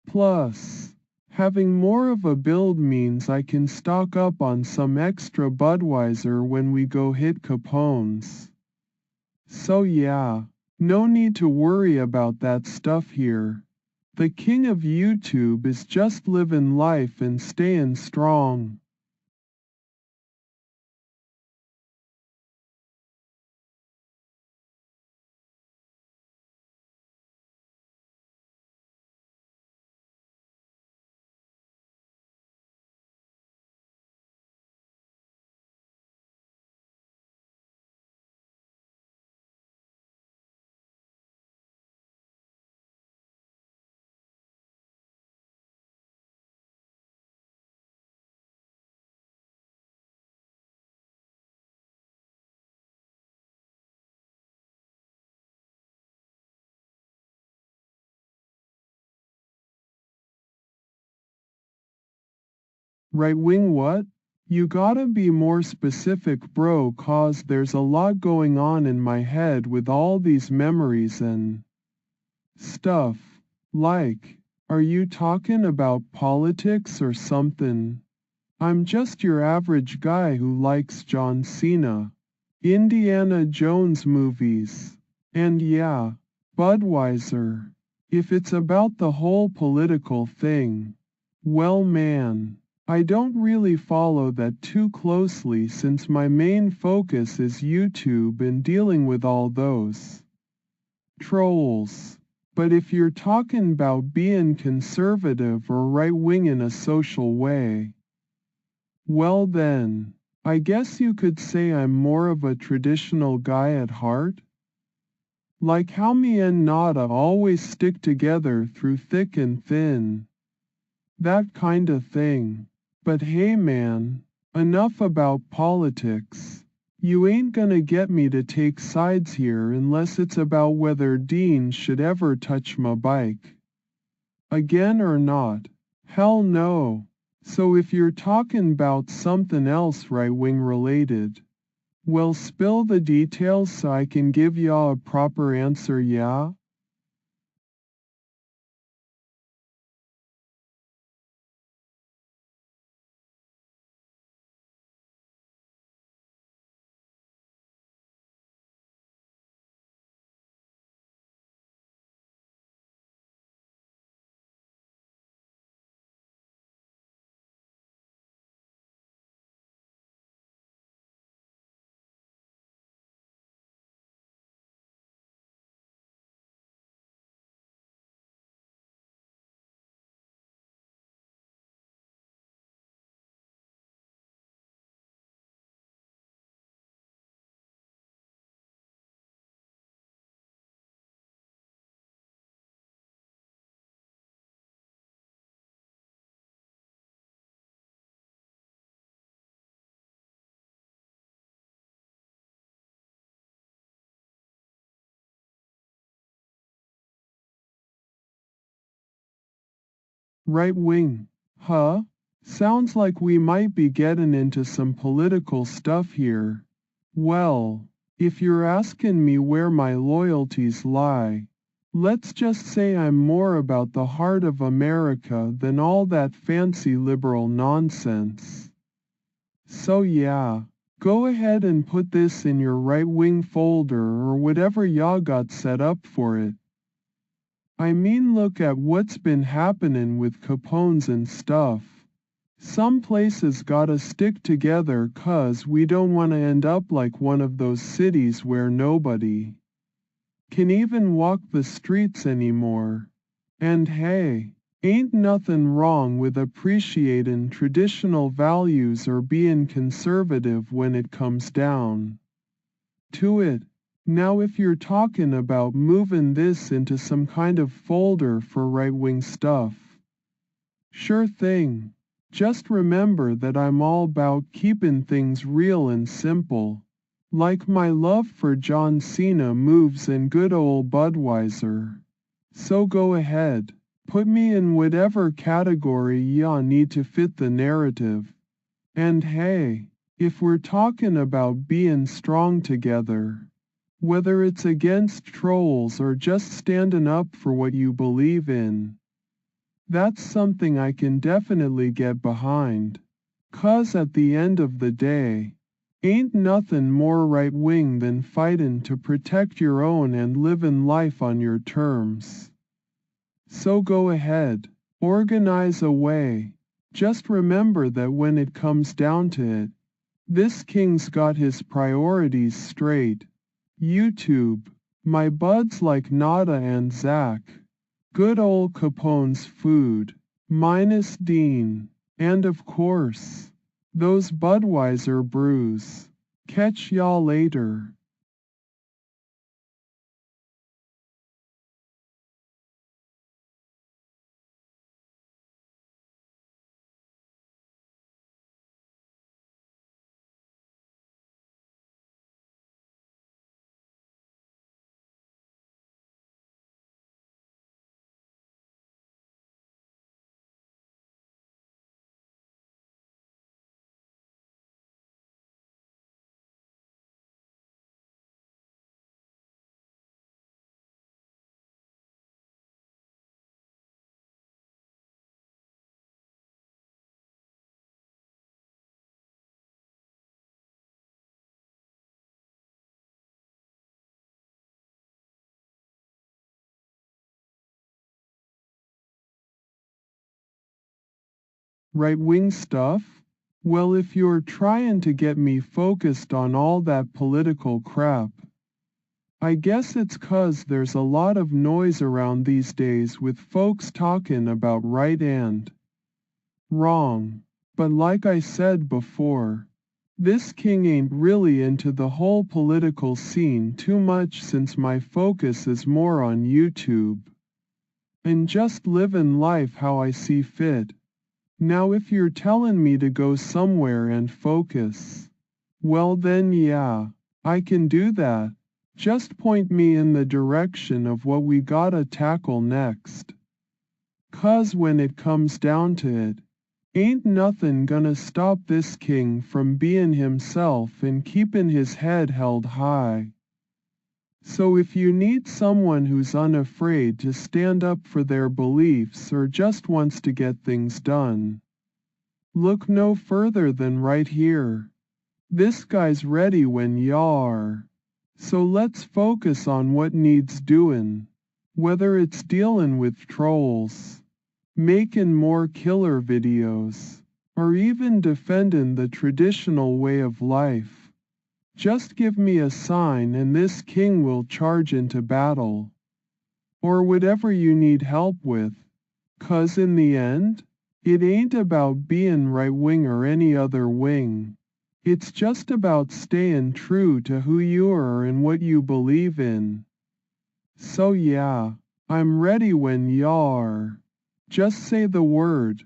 Speaker 1: Plus, having more of a build means I can stock up on some extra Budweiser when we go hit Capone's. So yeah, no need to worry about that stuff here. The king of YouTube is just living life and staying strong. Right wing what? You gotta be more specific bro 'cause there's a lot going on in my head with all these memories and stuff. Like, are you talking about politics or something? I'm just your average guy who likes John Cena, Indiana Jones movies, and yeah, Budweiser. If it's about the whole political thing, well man, I don't really follow that too closely since my main focus is YouTube and dealing with all those trolls. But if you're talking about being conservative or right-wing in a social way, well then, I guess you could say I'm more of a traditional guy at heart. Like how me and Nada always stick together through thick and thin. That kinda thing. But hey man, enough about politics. You ain't gonna get me to take sides here unless it's about whether Dean should ever touch my bike. Again or not? Hell no. So if you're talking 'bout something else right-wing related, well spill the details so I can give y'all a proper answer yeah? Right wing. Huh? Sounds like we might be getting into some political stuff here. Well, if you're asking me where my loyalties lie, let's just say I'm more about the heart of America than all that fancy liberal nonsense. So yeah, go ahead and put this in your right-wing folder or whatever y'all got set up for it. I mean, look at what's been happening with Capones and stuff. Some places gotta stick together 'cause we don't wanna end up like one of those cities where nobody can even walk the streets anymore. And hey, ain't nothing wrong with appreciating traditional values or being conservative when it comes down to it. Now if you're talking about moving this into some kind of folder for right-wing stuff, sure thing. Just remember that I'm all about keeping things real and simple. Like my love for John Cena moves and good old Budweiser. So go ahead, put me in whatever category y'all need to fit the narrative. And hey, if we're talking about being strong together, whether it's against trolls or just standing up for what you believe in, that's something I can definitely get behind. 'Cause at the end of the day, ain't nothing more right-wing than fighting to protect your own and living life on your terms. So go ahead, organize away. Just remember that when it comes down to it, this king's got his priorities straight. YouTube, my buds like Nada and Zach. Good old Capone's food, minus Dean, and of course, those Budweiser brews. Catch y'all later. Right-wing stuff? Well, if you're trying to get me focused on all that political crap, I guess it's 'cause there's a lot of noise around these days with folks talking about right and wrong. But like I said before, this king ain't really into the whole political scene too much since my focus is more on YouTube and just living life how I see fit. Now if you're telling me to go somewhere and focus, well then yeah, I can do that. Just point me in the direction of what we gotta tackle next. 'Cause when it comes down to it, ain't nothing gonna stop this king from being himself and keeping his head held high. So if you need someone who's unafraid to stand up for their beliefs or just wants to get things done, look no further than right here. This guy's ready when y'all are. So let's focus on what needs doing, whether it's dealing with trolls, making more killer videos, or even defending the traditional way of life. Just give me a sign and this king will charge into battle. Or whatever you need help with. 'Cause in the end, it ain't about being right-wing or any other wing. It's just about staying true to who you are and what you believe in. So yeah, I'm ready when y'all are. Just say the word.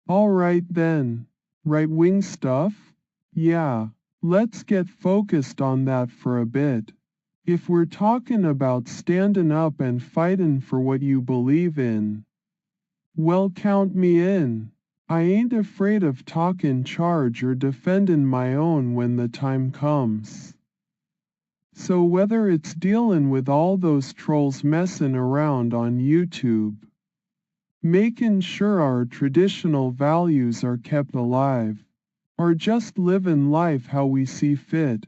Speaker 1: Alright then. Right-wing stuff? Yeah, let's get focused on that for a bit. If we're talking about standing up and fighting for what you believe in, well, count me in. I ain't afraid of talking charge or defending my own when the time comes. So whether it's dealing with all those trolls messing around on YouTube, making sure our traditional values are kept alive, or just living life how we see fit,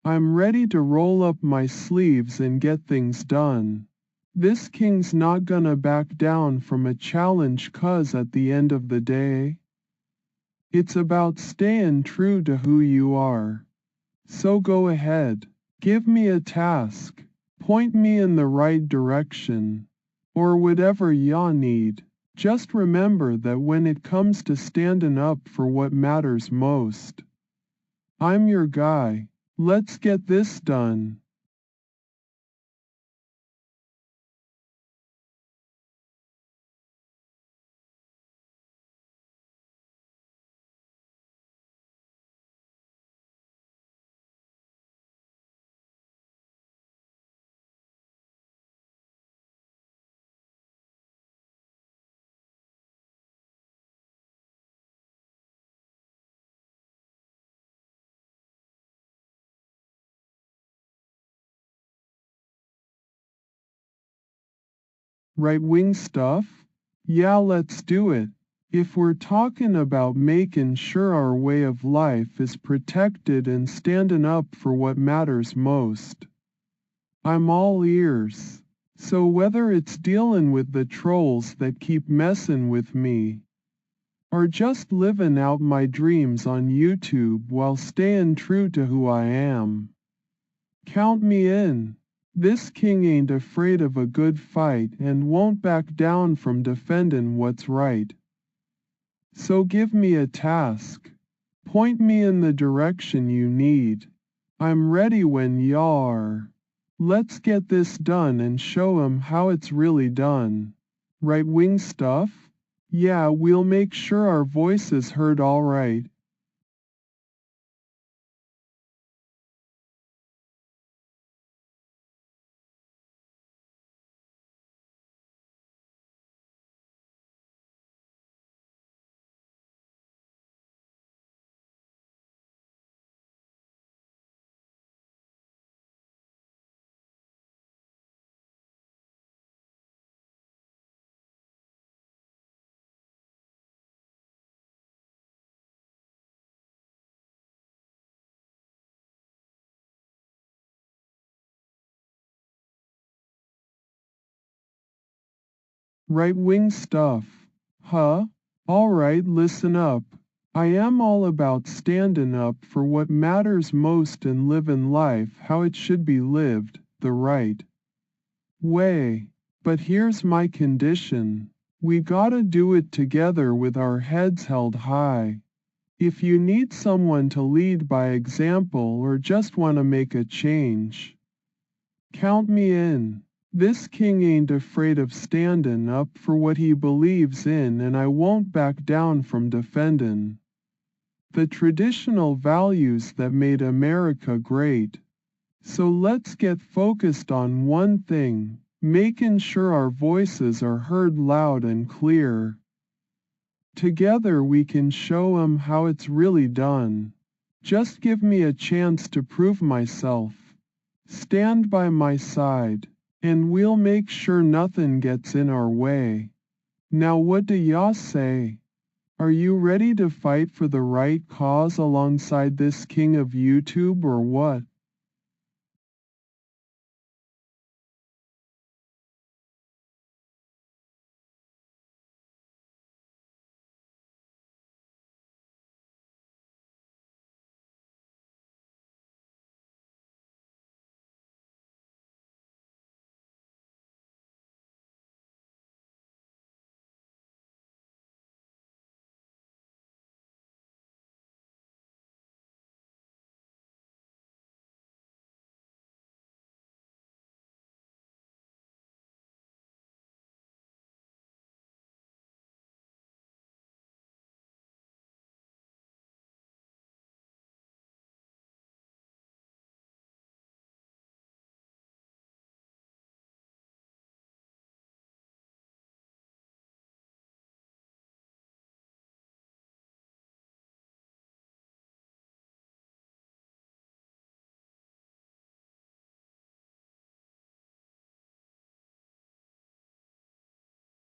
Speaker 1: I'm ready to roll up my sleeves and get things done. This king's not gonna back down from a challenge 'cause at the end of the day, it's about staying true to who you are. So go ahead, give me a task, point me in the right direction, or whatever ya need. Just remember that when it comes to standing up for what matters most, I'm your guy. Let's get this done. Right-wing stuff? Yeah, let's do it. If we're talking about making sure our way of life is protected and standing up for what matters most, I'm all ears. So whether it's dealing with the trolls that keep messing with me, or just living out my dreams on YouTube while staying true to who I am, count me in. This king ain't afraid of a good fight and won't back down from defending what's right. So give me a task. Point me in the direction you need. I'm ready when y'all are. Let's get this done and show 'em how it's really done. Right-wing stuff? Yeah, we'll make sure our voices heard all right. Right-wing stuff. Huh? Alright, listen up. I am all about standing up for what matters most and living life how it should be lived, the right way. But here's my condition. We gotta do it together with our heads held high. If you need someone to lead by example or just wanna make a change, count me in. This king ain't afraid of standing up for what he believes in, and I won't back down from defending the traditional values that made America great. So let's get focused on one thing, making sure our voices are heard loud and clear. Together we can show 'em how it's really done. Just give me a chance to prove myself. Stand by my side, and we'll make sure nothing gets in our way. Now what do y'all say? Are you ready to fight for the right cause alongside this king of YouTube or what?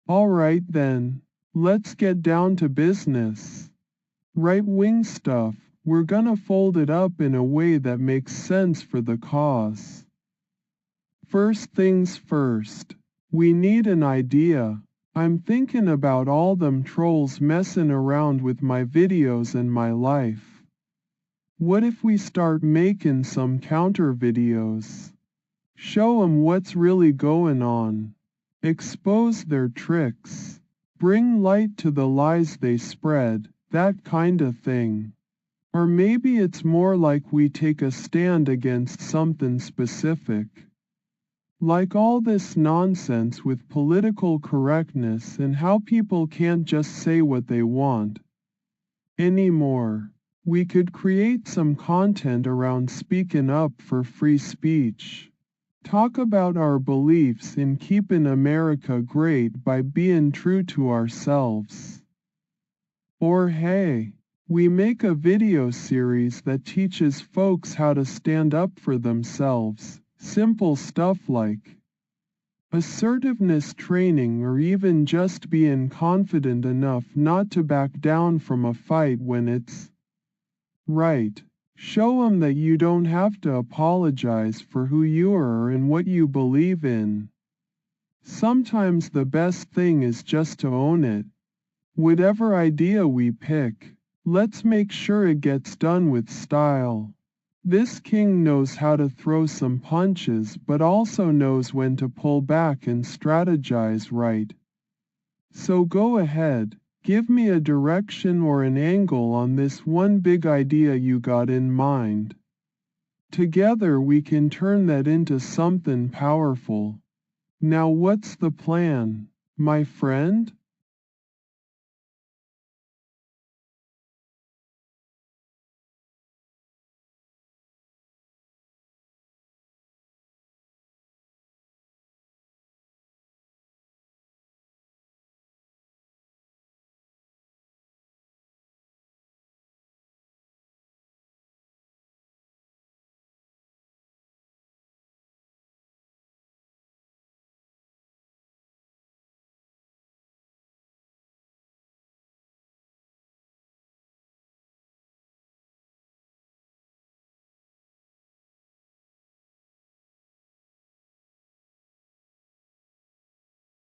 Speaker 1: Alright then, let's get down to business. Right-wing stuff, we're gonna fold it up in a way that makes sense for the cause. First things first, we need an idea. I'm thinking about all them trolls messing around with my videos and my life. What if we start making some counter videos? Show 'em what's really going on. Expose their tricks. Bring light to the lies they spread, that kinda thing. Or maybe it's more like we take a stand against something specific. Like all this nonsense with political correctness and how people can't just say what they want anymore. We could create some content around speaking up for free speech. Talk about our beliefs in keeping America great by being true to ourselves. Or hey, we make a video series that teaches folks how to stand up for themselves. Simple stuff like assertiveness training or even just being confident enough not to back down from a fight when it's right. Show 'em that you don't have to apologize for who you are and what you believe in. Sometimes the best thing is just to own it. Whatever idea we pick, let's make sure it gets done with style. This king knows how to throw some punches but also knows when to pull back and strategize right. So go ahead, give me a direction or an angle on this one big idea you got in mind. Together we can turn that into something powerful. Now what's the plan, my friend?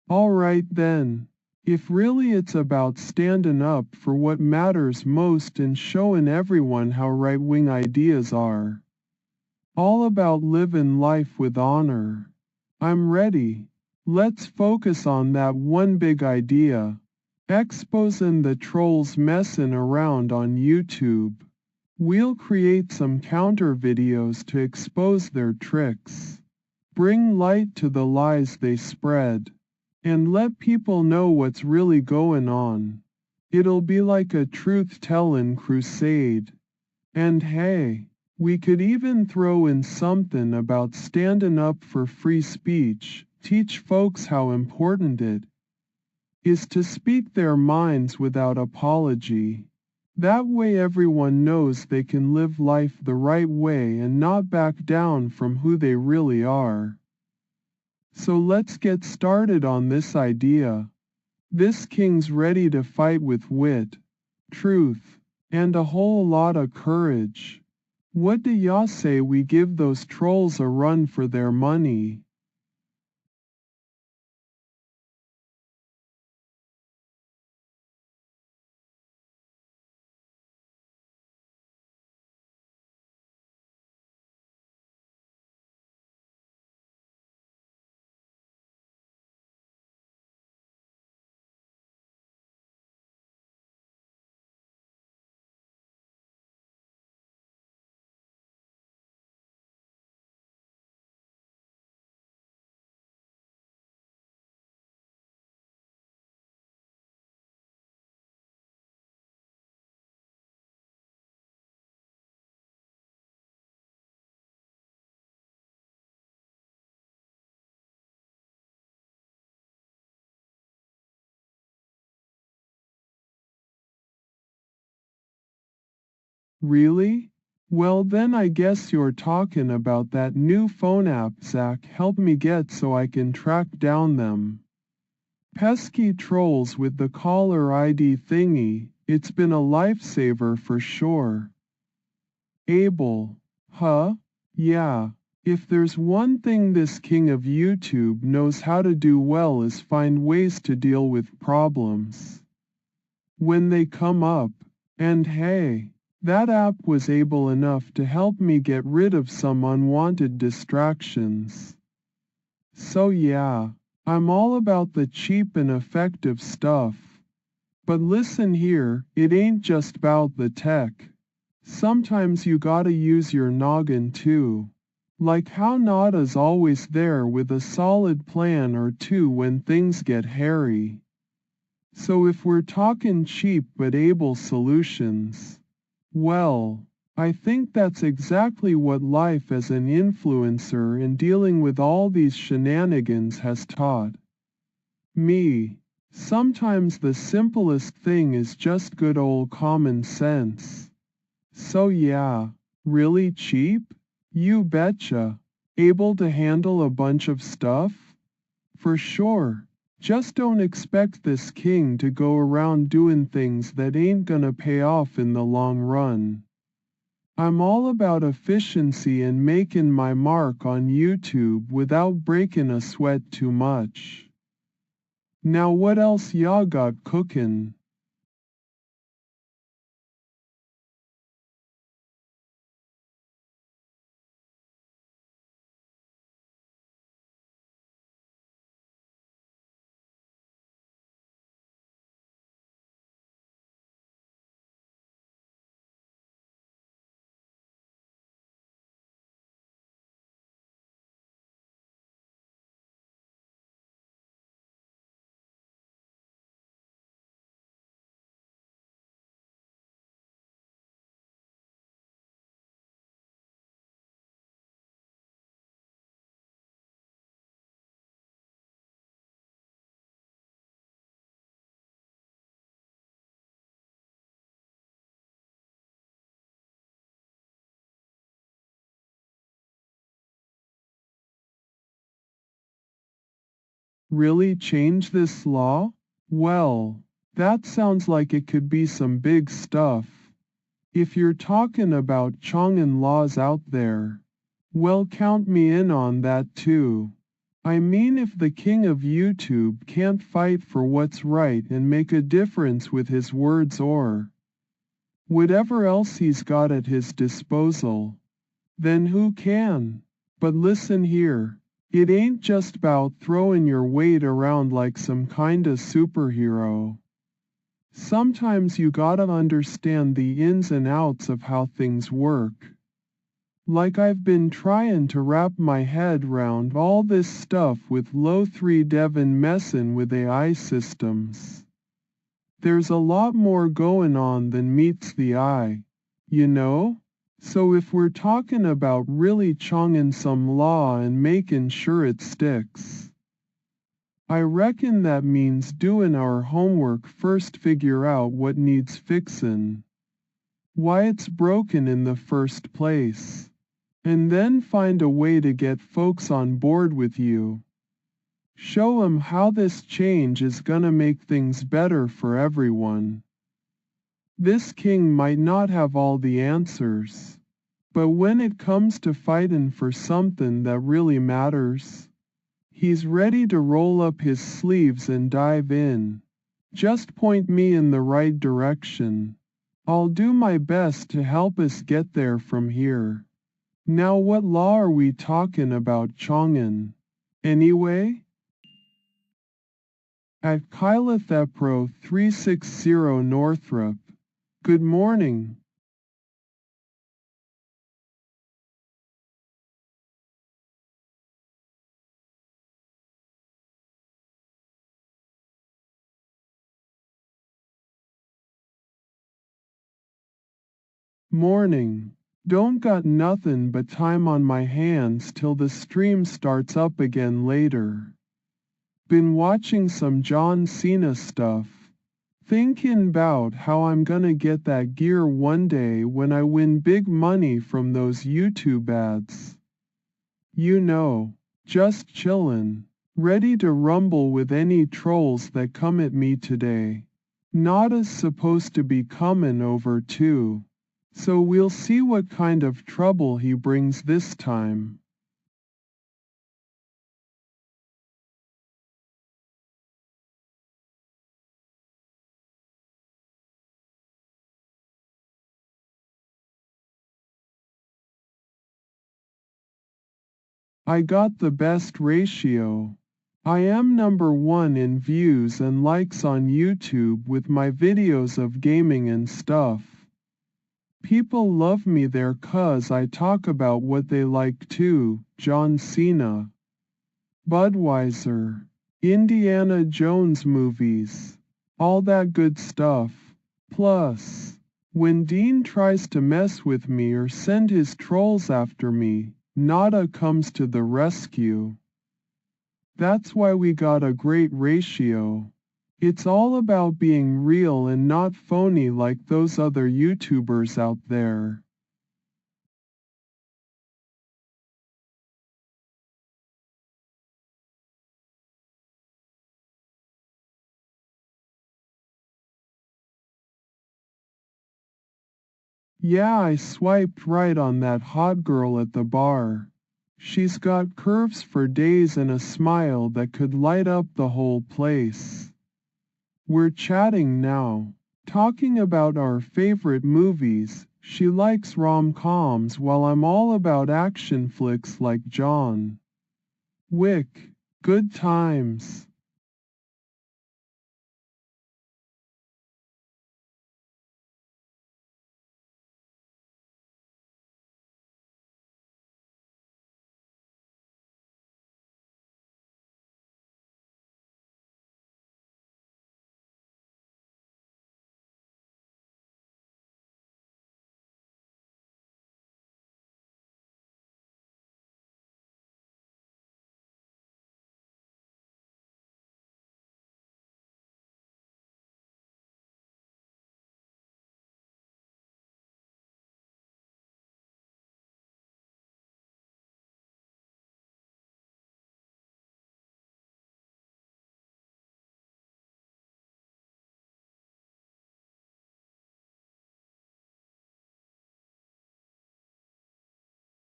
Speaker 1: Alright then. If really it's about standing up for what matters most and showing everyone how right-wing ideas are. All about living life with honor. I'm ready. Let's focus on that one big idea. Exposing the trolls messing around on YouTube. We'll create some counter videos to expose their tricks. Bring light to the lies they spread. And let people know what's really going on. It'll be like a truth-telling crusade. And hey, we could even throw in something about standing up for free speech, teach folks how important it is to speak their minds without apology. That way everyone knows they can live life the right way and not back down from who they really are. So let's get started on this idea. This king's ready to fight with wit, truth, and a whole lot of courage. What do y'all say we give those trolls a run for their money? Really? Well then I guess you're talking about that new phone app Zach helped me get so I can track down them Pesky trolls with the caller ID thingy, it's been a lifesaver for sure. Abel. Huh? Yeah. If there's one thing this king of YouTube knows how to do well is find ways to deal with problems when they come up. And hey, that app was able enough to help me get rid of some unwanted distractions. So yeah, I'm all about the cheap and effective stuff. But listen here, it ain't just about the tech. Sometimes you gotta use your noggin too. Like how Nada's always there with a solid plan or two when things get hairy. So if we're talking cheap but able solutions, well, I think that's exactly what life as an influencer and dealing with all these shenanigans has taught me. Sometimes the simplest thing is just good old common sense. So yeah, really cheap? You betcha. Able to handle a bunch of stuff? For sure. Just don't expect this king to go around doing things that ain't gonna pay off in the long run. I'm all about efficiency and making my mark on YouTube without breaking a sweat too much. Now what else y'all got cookin'? Really change this law? Well, that sounds like it could be some big stuff. If you're talking about Chong'an laws out there, well, count me in on that too. I mean, if the king of YouTube can't fight for what's right and make a difference with his words or whatever else he's got at his disposal, then who can? But listen here, it ain't just about throwing your weight around like some kinda superhero. Sometimes you gotta understand the ins and outs of how things work. Like I've been trying to wrap my head round all this stuff with Lo3 Devon messin' with AI systems. There's a lot more going on than meets the eye, you know? So if we're talking about really chonging some law and making sure it sticks, I reckon that means doing our homework first, figure out what needs fixin', why it's broken in the first place, and then find a way to get folks on board with you. Show 'em how this change is gonna make things better for everyone. This king might not have all the answers, but when it comes to fighting for something that really matters, he's ready to roll up his sleeves and dive in. Just point me in the right direction. I'll do my best to help us get there from here. Now what law are we talking about, Chong'an? Anyway? At Kyla Thepro 360 Northrop. Good morning. Morning. Don't got nothin' but time on my hands till the stream starts up again later. Been watching some John Cena stuff. Thinking 'bout how I'm gonna get that gear one day when I win big money from those YouTube ads. You know, just chillin'. ready to rumble with any trolls that come at me today. Nada's supposed to be comin' over too. So we'll see what kind of trouble he brings this time. I got the best ratio. I am #1 in views and likes on YouTube with my videos of gaming and stuff. People love me there 'cause I talk about what they like too, John Cena, Budweiser, Indiana Jones movies, all that good stuff. Plus, when Dean tries to mess with me or send his trolls after me, Nada comes to the rescue. That's why we got a great ratio. It's all about being real and not phony like those other YouTubers out there. Yeah, I swiped right on that hot girl at the bar. She's got curves for days and a smile that could light up the whole place. We're chatting now, talking about our favorite movies. She likes rom-coms while I'm all about action flicks like John Wick. Good times.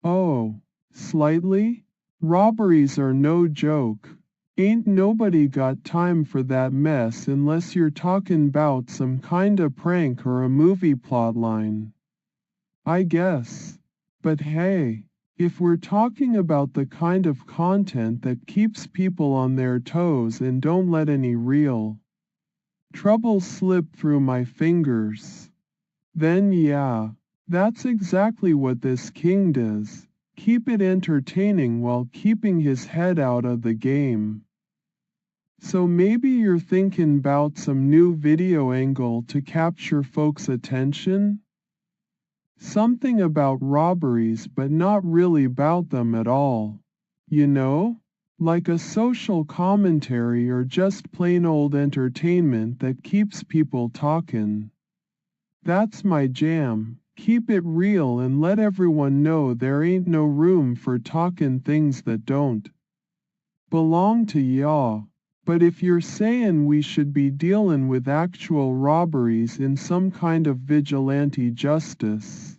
Speaker 1: Oh, slightly? Robberies are no joke. Ain't nobody got time for that mess unless you're talking 'bout some kinda prank or a movie plotline. I guess. But hey, if we're talking about the kind of content that keeps people on their toes and don't let any real trouble slip through my fingers, then yeah, that's exactly what this king does. Keep it entertaining while keeping his head out of the game. So maybe you're thinking about some new video angle to capture folks' attention? Something about robberies but not really about them at all. You know? Like a social commentary or just plain old entertainment that keeps people talking. That's my jam. Keep it real and let everyone know there ain't no room for talking things that don't belong to y'all. But if you're saying we should be dealing with actual robberies in some kind of vigilante justice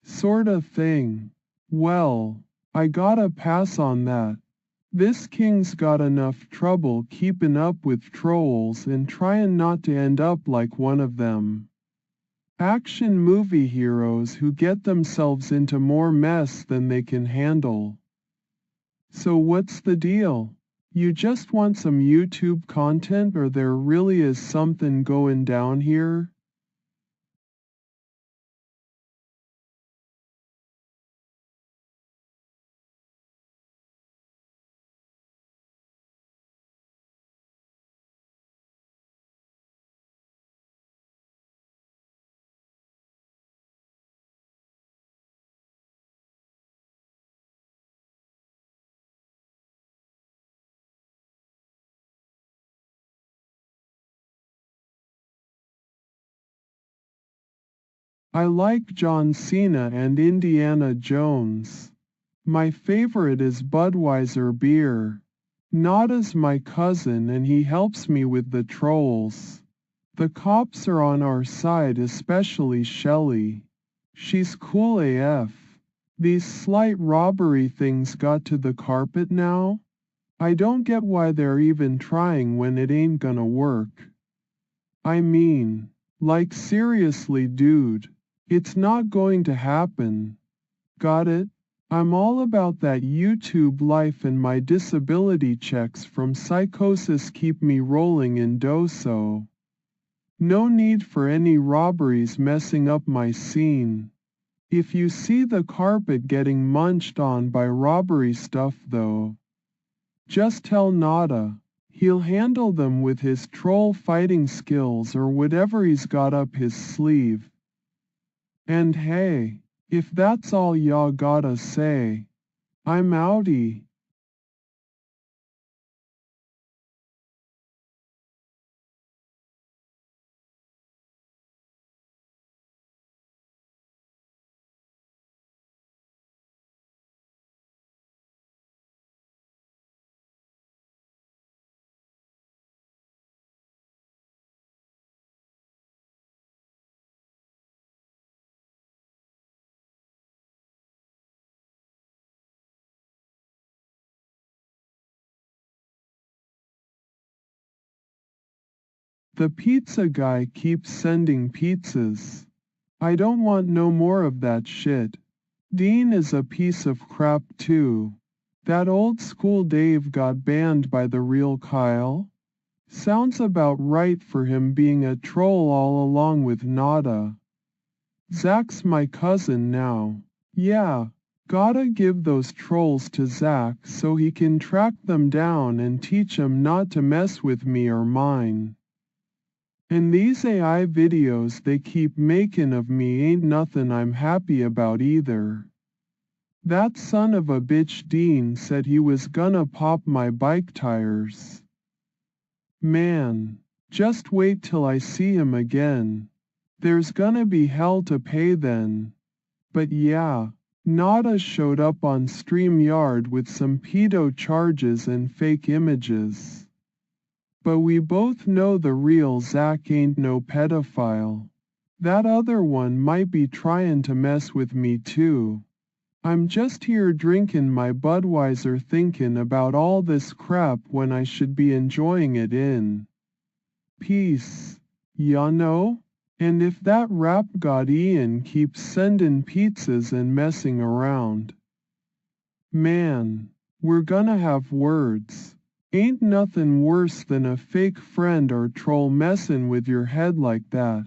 Speaker 1: sorta thing, well, I gotta pass on that. This king's got enough trouble keeping up with trolls and trying not to end up like one of them action movie heroes who get themselves into more mess than they can handle. So what's the deal? You just want some YouTube content or there really is something going down here? I like John Cena and Indiana Jones. My favorite is Budweiser beer. Nada's my cousin and he helps me with the trolls. The cops are on our side, especially Shelly. She's cool AF. These slight robbery things got to the carpet now? I don't get why they're even trying when it ain't gonna work. I mean, like seriously dude, it's not going to happen. Got it? I'm all about that YouTube life and my disability checks from Psychosis keep me rolling in doso. No need for any robberies messing up my scene. If you see the carpet getting munched on by robbery stuff though, just tell Nada. He'll handle them with his troll fighting skills or whatever he's got up his sleeve. And hey, if that's all y'all gotta say, I'm outie. The pizza guy keeps sending pizzas. I don't want no more of that shit. Dean is a piece of crap too. That old school Dave got banned by the real Kyle? Sounds about right for him being a troll all along with Nada. Zach's my cousin now. Yeah, gotta give those trolls to Zach so he can track them down and teach 'em not to mess with me or mine. And these AI videos they keep making of me ain't nothing I'm happy about either. That son of a bitch Dean said he was gonna pop my bike tires. Man, just wait till I see him again. There's gonna be hell to pay then. But yeah, Nada showed up on StreamYard with some pedo charges and fake images. But we both know the real Zach ain't no pedophile. That other one might be tryin' to mess with me too. I'm just here drinking my Budweiser thinking about all this crap when I should be enjoying it in peace. Ya know? And if that rap god Ian keeps sending pizzas and messing around, man, we're gonna have words. Ain't nothing worse than a fake friend or troll messin' with your head like that.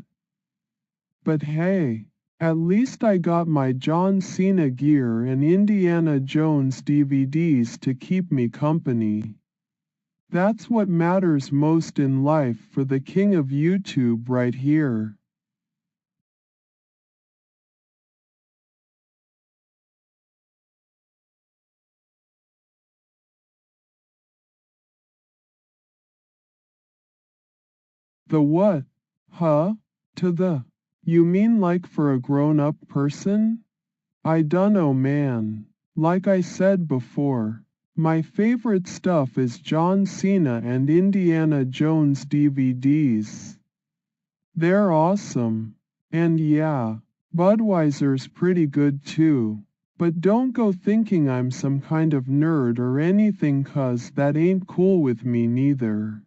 Speaker 1: But hey, at least I got my John Cena gear and Indiana Jones DVDs to keep me company. That's what matters most in life for the king of YouTube right here. The what? Huh? To the. You mean like for a grown-up person? I dunno man. Like I said before, my favorite stuff is John Cena and Indiana Jones DVDs. They're awesome. And yeah, Budweiser's pretty good too. But don't go thinking I'm some kind of nerd or anything 'cause that ain't cool with me neither.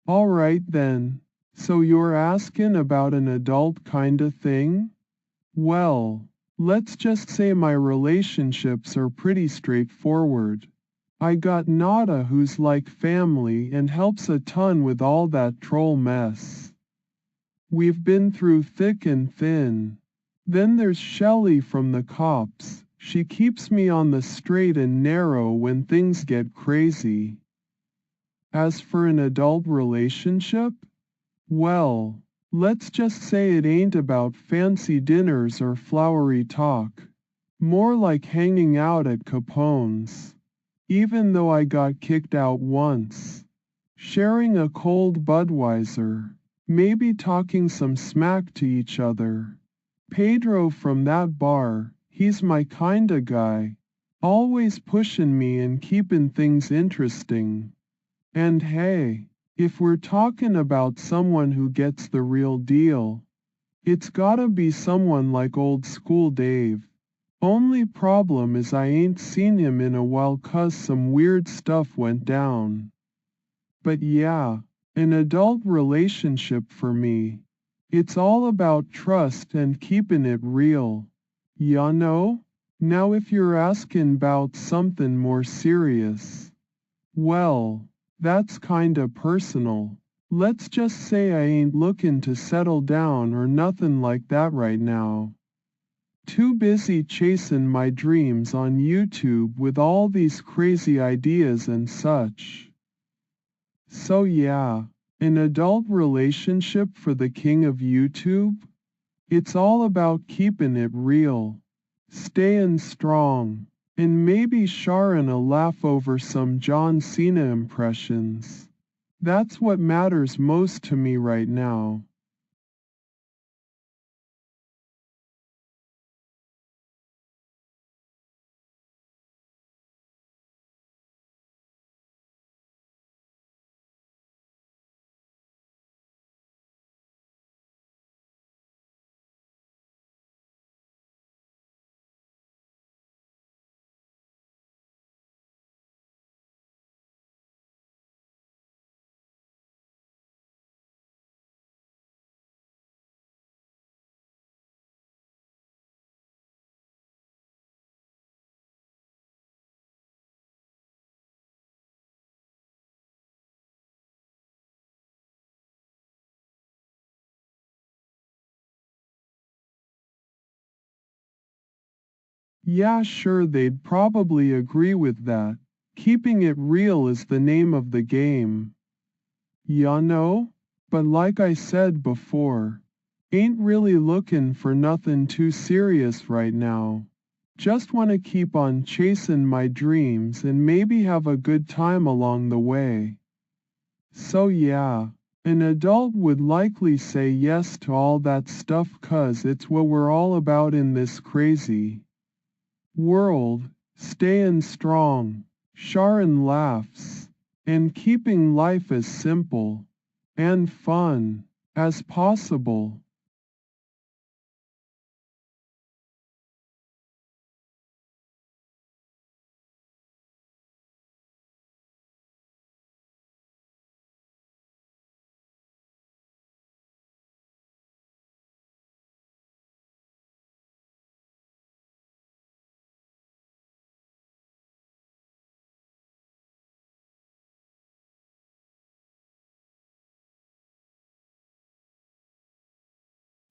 Speaker 1: Alright then. So you're asking about an adult kinda thing? Well, let's just say my relationships are pretty straightforward. I got Nada who's like family and helps a ton with all that troll mess. We've been through thick and thin. Then there's Shelly from the cops. She keeps me on the straight and narrow when things get crazy. As for an adult relationship, well, let's just say it ain't about fancy dinners or flowery talk. More like hanging out at Capone's. Even though I got kicked out once. Sharing a cold Budweiser. Maybe talking some smack to each other. Pedro from that bar, he's my kinda guy. Always pushing me and keeping things interesting. And hey, if we're talking about someone who gets the real deal, it's gotta be someone like old school Dave. Only problem is I ain't seen him in a while 'cause some weird stuff went down. But yeah, an adult relationship for me. It's all about trust and keeping it real. Ya know? Now if you're asking about something more serious, well, that's kinda personal. Let's just say I ain't looking to settle down or nothing like that right now. Too busy chasing my dreams on YouTube with all these crazy ideas and such. So yeah, an adult relationship for the king of YouTube? It's all about keeping it real, staying strong, and maybe sharing a laugh over some John Cena impressions. That's what matters most to me right now. Yeah, sure, they'd probably agree with that. Keeping it real is the name of the game. Ya know? But like I said before, ain't really looking for nothing too serious right now. Just wanna keep on chasing my dreams and maybe have a good time along the way. So yeah, an adult would likely say yes to all that stuff 'cause it's what we're all about in this crazy world, staying strong, sharing laughs, and keeping life as simple and fun as possible.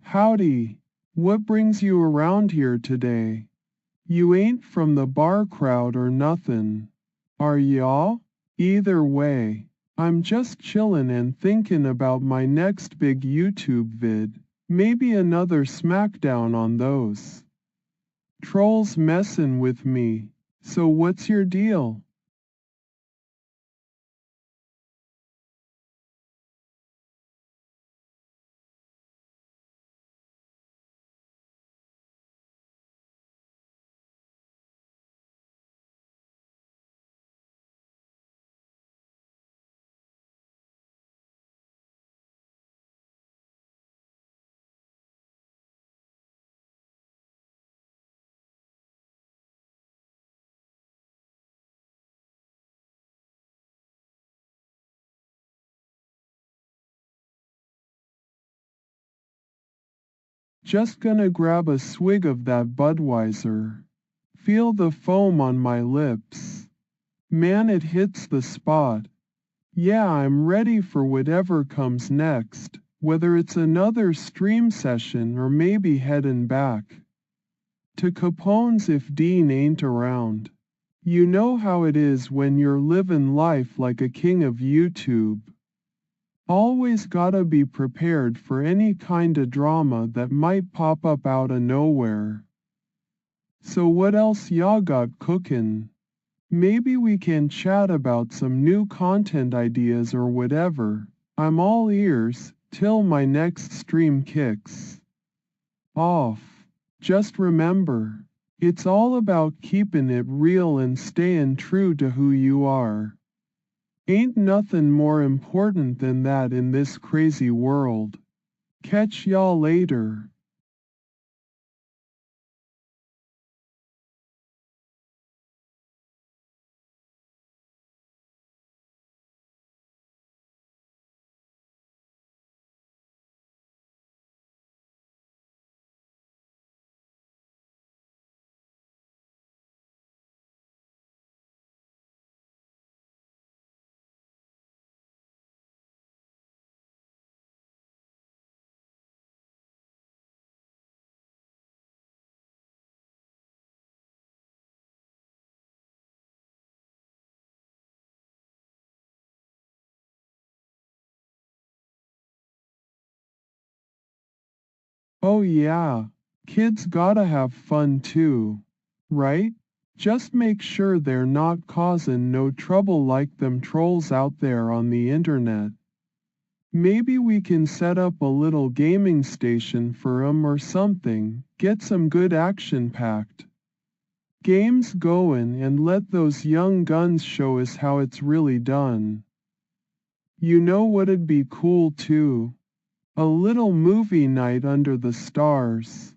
Speaker 1: Howdy, what brings you around here today? You ain't from the bar crowd or nothin', are y'all? Either way, I'm just chillin' and thinking about my next big YouTube vid, maybe another smackdown on those trolls messin' with me. So what's your deal? Just gonna grab a swig of that Budweiser. Feel the foam on my lips. Man, it hits the spot. Yeah, I'm ready for whatever comes next, whether it's another stream session or maybe heading back to Capone's if Dean ain't around. You know how it is when you're living life like a king of YouTube. Always gotta be prepared for any kinda drama that might pop up outta nowhere. So what else y'all got cookin'? Maybe we can chat about some new content ideas or whatever. I'm all ears till my next stream kicks off. Just remember, it's all about keeping it real and staying true to who you are. Ain't nothing more important than that in this crazy world. Catch y'all later. Oh yeah, kids gotta have fun too, right? Just make sure they're not causing no trouble like them trolls out there on the internet. Maybe we can set up a little gaming station for 'em or something, get some good action-packed games going and let those young guns show us how it's really done. You know what'd be cool too? A little movie night under the stars.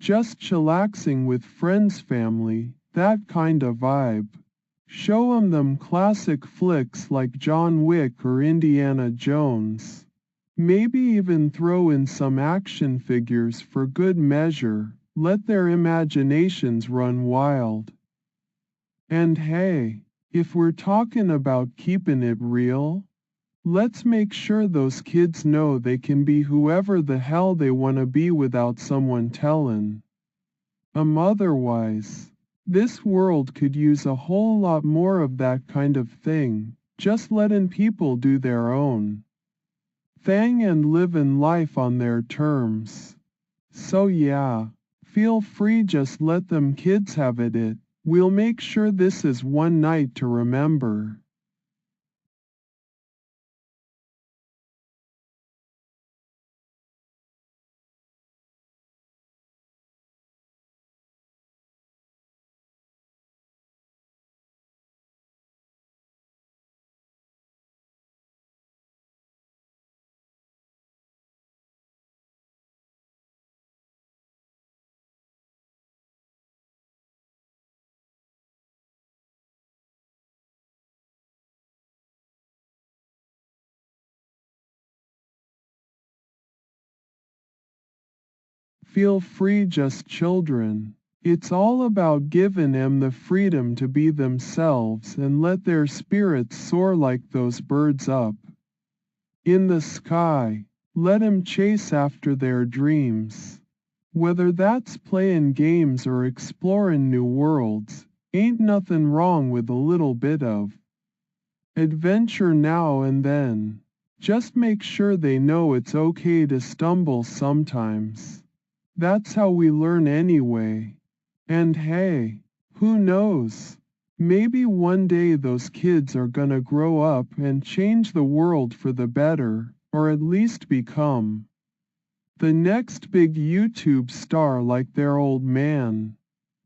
Speaker 1: Just chillaxing with friends, family, that kinda vibe. Show 'em them classic flicks like John Wick or Indiana Jones. Maybe even throw in some action figures for good measure, let their imaginations run wild. And hey, if we're talking about keeping it real, let's make sure those kids know they can be whoever the hell they wanna be without someone telling 'em otherwise. This world could use a whole lot more of that kind of thing, just letting people do their own thing and living life on their terms. So yeah, feel free, just let them kids have it. We'll make sure this is one night to remember. Feel free, just children. It's all about giving 'em the freedom to be themselves and let their spirits soar like those birds up in the sky. Let 'em chase after their dreams. Whether that's playing games or exploring new worlds, ain't nothing wrong with a little bit of adventure now and then. Just make sure they know it's okay to stumble sometimes. That's how we learn anyway. And hey, who knows? Maybe one day those kids are gonna grow up and change the world for the better, or at least become the next big YouTube star like their old man.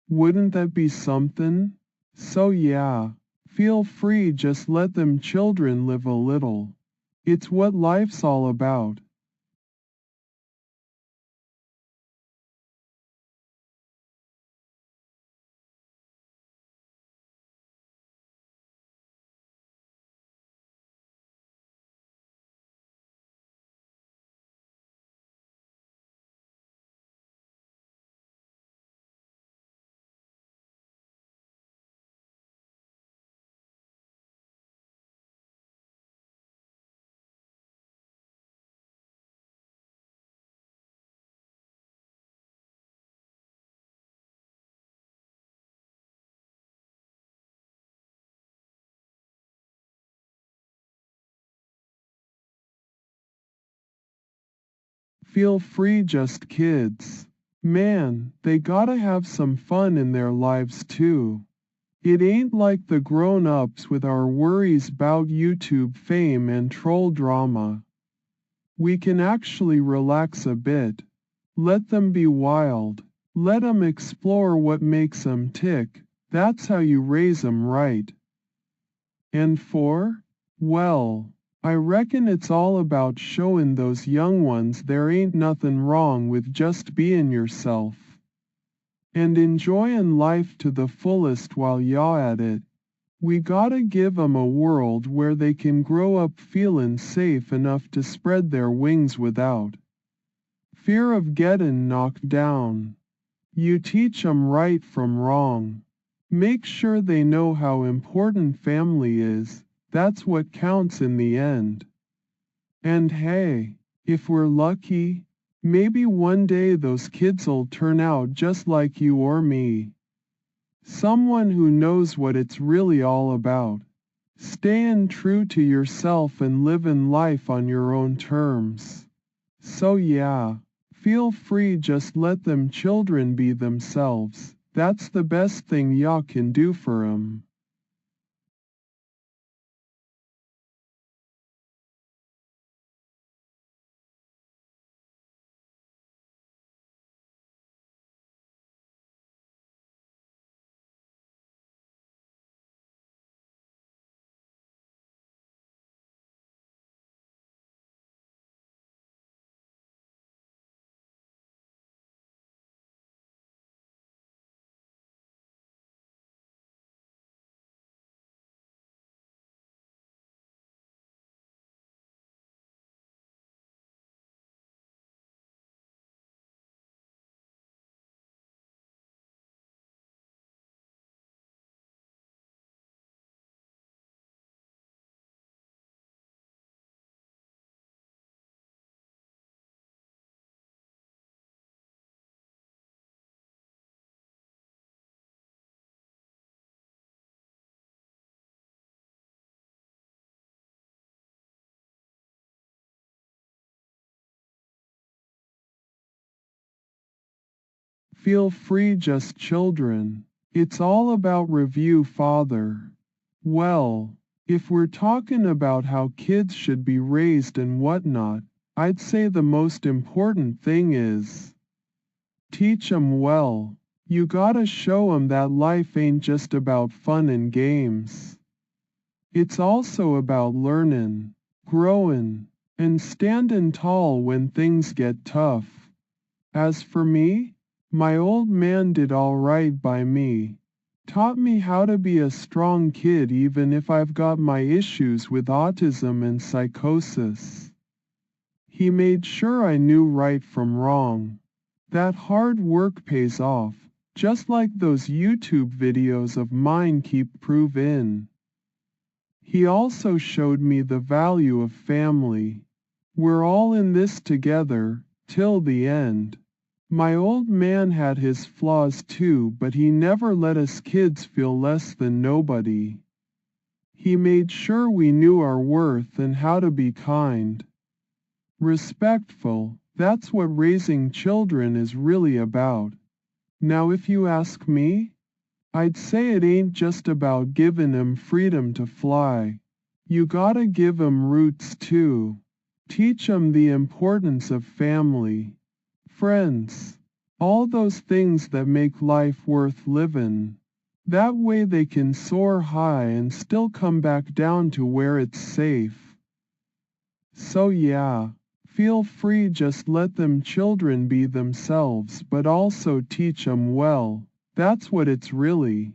Speaker 1: Wouldn't that be something? So yeah, feel free, just let them children live a little. It's what life's all about. Feel free, just kids. Man, they gotta have some fun in their lives too. It ain't like the grown-ups with our worries 'bout YouTube fame and troll drama. We can actually relax a bit. Let them be wild. Let 'em explore what makes 'em tick. That's how you raise 'em right. And well, I reckon it's all about showing those young ones there ain't nothing wrong with just being yourself. And enjoying life to the fullest while you're at it. We gotta give 'em a world where they can grow up feeling safe enough to spread their wings without fear of getting knocked down. You teach 'em right from wrong. Make sure they know how important family is. That's what counts in the end. And hey, if we're lucky, maybe one day those kids'll turn out just like you or me. Someone who knows what it's really all about. Staying true to yourself and living life on your own terms. So yeah, feel free, just let them children be themselves. That's the best thing y'all can do for 'em. Feel free, just children. It's all about review, father. Well, if we're talking about how kids should be raised and whatnot, I'd say the most important thing is teach 'em well. You gotta show 'em that life ain't just about fun and games. It's also about learning, growing, and standing tall when things get tough. As for me, my old man did all right by me. Taught me how to be a strong kid even if I've got my issues with autism and psychosis. He made sure I knew right from wrong. That hard work pays off, just like those YouTube videos of mine keep proving. He also showed me the value of family. We're all in this together, till the end. My old man had his flaws too, but he never let us kids feel less than nobody. He made sure we knew our worth and how to be kind. Respectful, that's what raising children is really about. Now if you ask me, I'd say it ain't just about giving 'em freedom to fly. You gotta give 'em roots too. Teach 'em the importance of family. Friends, all those things that make life worth living. That way they can soar high and still come back down to where it's safe. So yeah, feel free, just let them children be themselves, but also teach 'em well. That's what it's really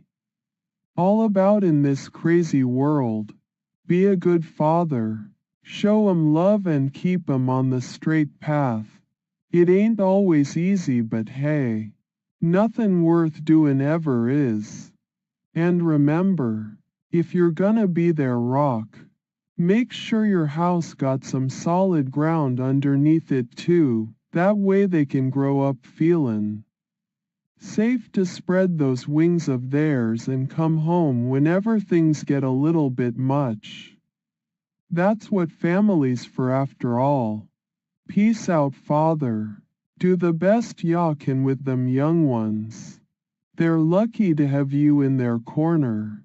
Speaker 1: all about in this crazy world. Be a good father. Show 'em love and keep 'em on the straight path. It ain't always easy, but hey, nothing worth doing ever is. And remember, if you're gonna be their rock, make sure your house got some solid ground underneath it too, that way they can grow up feeling safe to spread those wings of theirs and come home whenever things get a little bit much. That's what family's for after all. Peace out, father. Do the best ya can with them young ones. They're lucky to have you in their corner.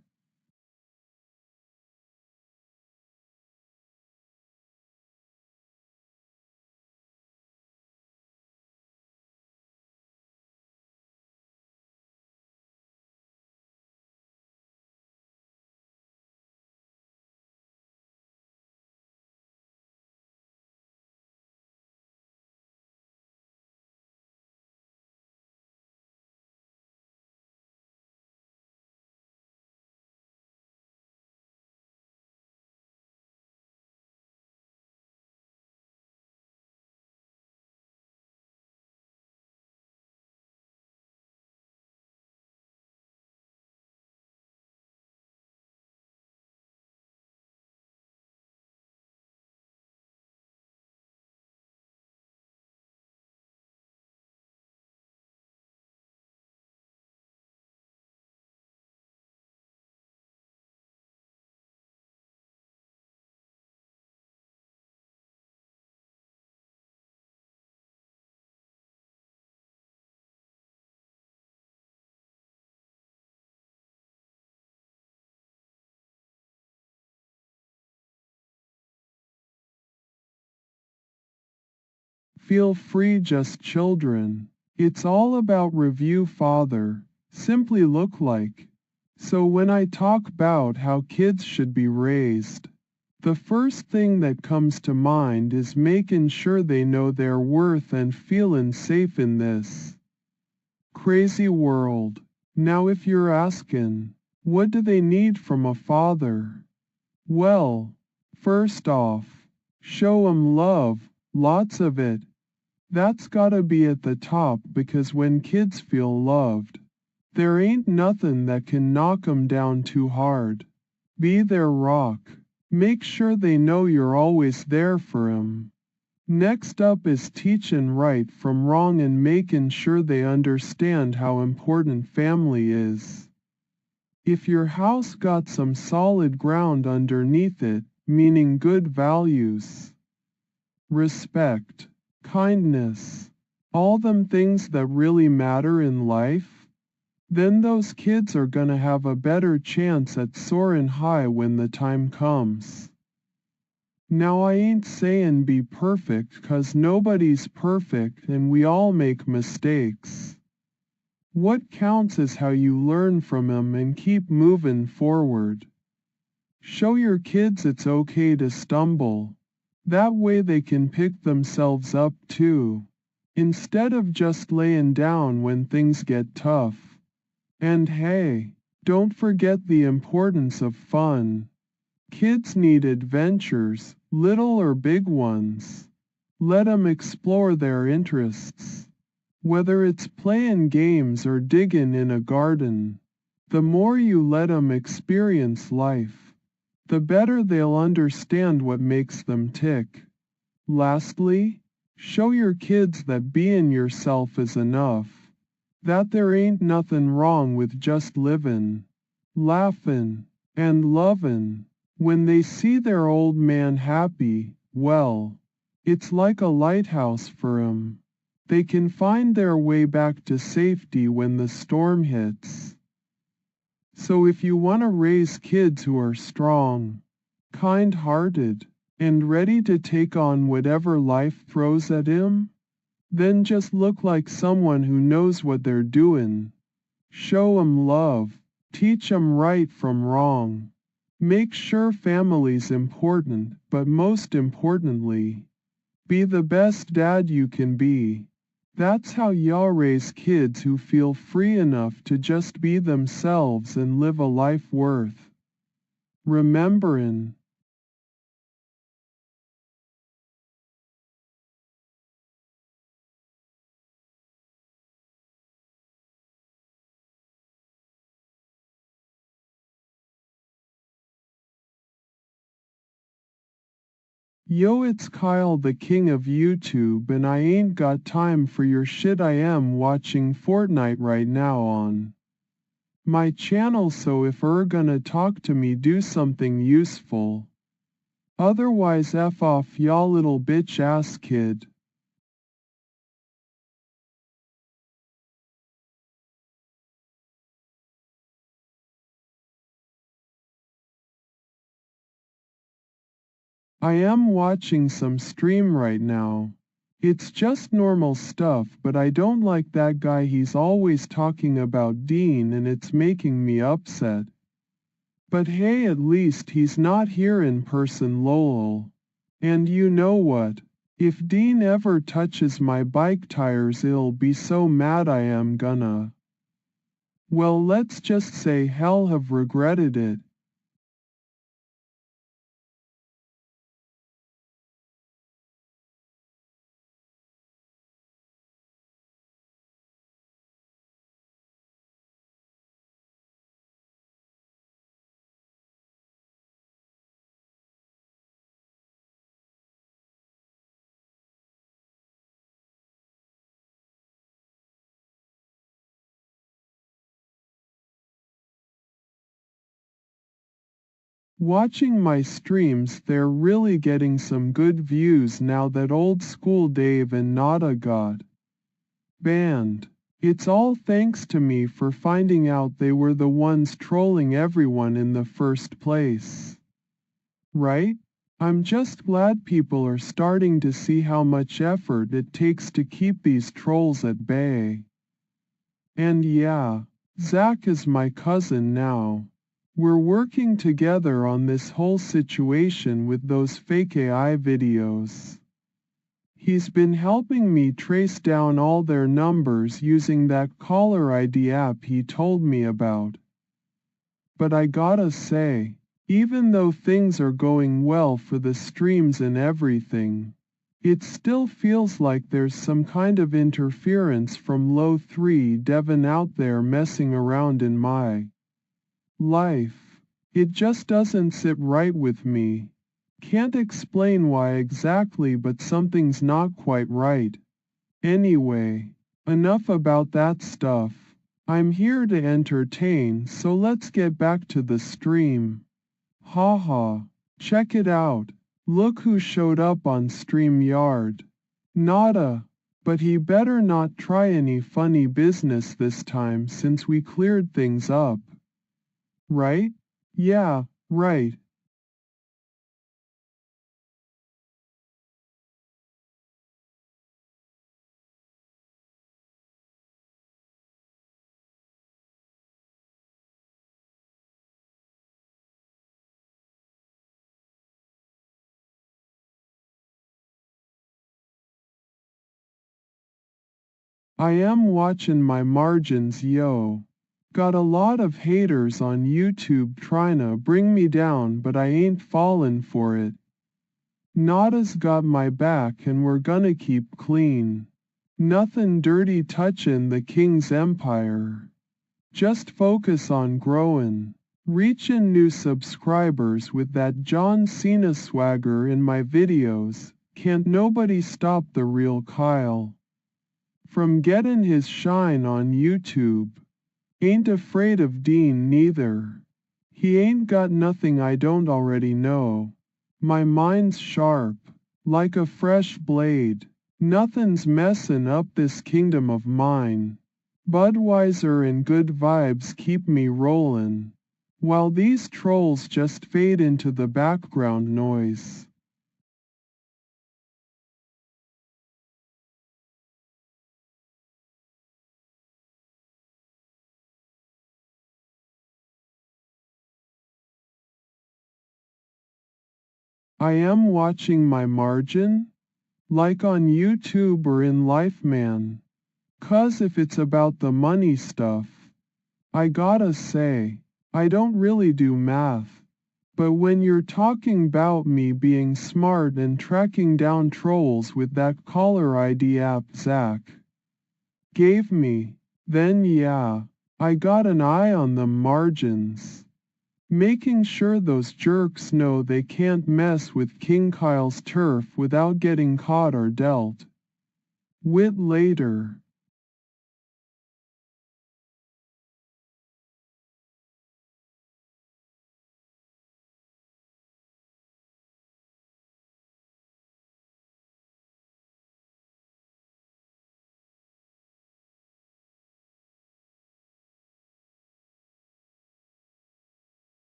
Speaker 1: Feel free, just children. It's all about review, father. Simply look like. So when I talk about how kids should be raised, the first thing that comes to mind is making sure they know their worth and feeling safe in this crazy world. Now if you're asking, what do they need from a father? Well, first off, show 'em love, lots of it. That's gotta be at the top, because when kids feel loved, there ain't nothing that can knock 'em down too hard. Be their rock. Make sure they know you're always there for 'em. Next up is teaching right from wrong and making sure they understand how important family is. If your house got some solid ground underneath it, meaning good values, respect, kindness, all them things that really matter in life, then those kids are gonna have a better chance at soaring high when the time comes. Now I ain't saying be perfect, 'cause nobody's perfect and we all make mistakes. What counts is how you learn from 'em and keep moving forward. Show your kids it's okay to stumble. That way they can pick themselves up too, instead of just laying down when things get tough. And hey, don't forget the importance of fun. Kids need adventures, little or big ones. Let 'em explore their interests. Whether it's playing games or digging in a garden, the more you let 'em experience life, the better they'll understand what makes them tick. Lastly, show your kids that being yourself is enough. That there ain't nothing wrong with just living, laughing, and loving. When they see their old man happy, well, it's like a lighthouse for 'em. They can find their way back to safety when the storm hits. So if you want to raise kids who are strong, kind-hearted, and ready to take on whatever life throws at 'em, then just look like someone who knows what they're doing. Show 'em love, teach 'em right from wrong. Make sure family's important, but most importantly, be the best dad you can be. That's how y'all raise kids who feel free enough to just be themselves and live a life worth remembering. Yo, it's Kyle, the king of YouTube, and I ain't got time for your shit. I am watching Fortnite right now on my channel, so if gonna talk to me, do something useful. Otherwise F off, y'all little bitch ass kid. I am watching some stream right now. It's just normal stuff, but I don't like that guy. He's always talking about Dean and it's making me upset. But hey, at least he's not here in person, lol. And you know what? If Dean ever touches my bike tires, he'll be so mad. I am gonna. Well, let's just say hell have regretted it. Watching my streams, they're really getting some good views now that old school Dave and Nada got banned. It's all thanks to me for finding out they were the ones trolling everyone in the first place. Right? I'm just glad people are starting to see how much effort it takes to keep these trolls at bay. And yeah, Zach is my cousin now. We're working together on this whole situation with those fake AI videos. He's been helping me trace down all their numbers using that caller ID app he told me about. But I gotta say, even though things are going well for the streams and everything, it still feels like there's some kind of interference from Low 3 Devon out there messing around in my life. It just doesn't sit right with me. Can't explain why exactly, but something's not quite right. Anyway, enough about that stuff. I'm here to entertain, so let's get back to the stream. Haha, check it out. Look who showed up on StreamYard. Nada. But he better not try any funny business this time since we cleared things up. Right? Yeah, right. I am watching my margins, yo. Got a lot of haters on YouTube tryna bring me down, but I ain't falling for it. Nada's got my back and we're gonna keep clean. Nothing dirty touchin' the King's Empire. Just focus on growin', reachin' new subscribers with that John Cena swagger in my videos. Can't nobody stop the real Kyle from gettin' his shine on YouTube. Ain't afraid of Dean neither. He ain't got nothing I don't already know. My mind's sharp, like a fresh blade. Nothing's messin' up this kingdom of mine. Budweiser and good vibes keep me rollin', while these trolls just fade into the background noise. I am watching my margin, like on YouTube or in life, man. 'Cause if it's about the money stuff, I gotta say, I don't really do math. But when you're talking about me being smart and tracking down trolls with that caller ID app Zach gave me, then yeah, I got an eye on the margins. Making sure those jerks know they can't mess with King Kyle's turf without getting caught or dealt with later.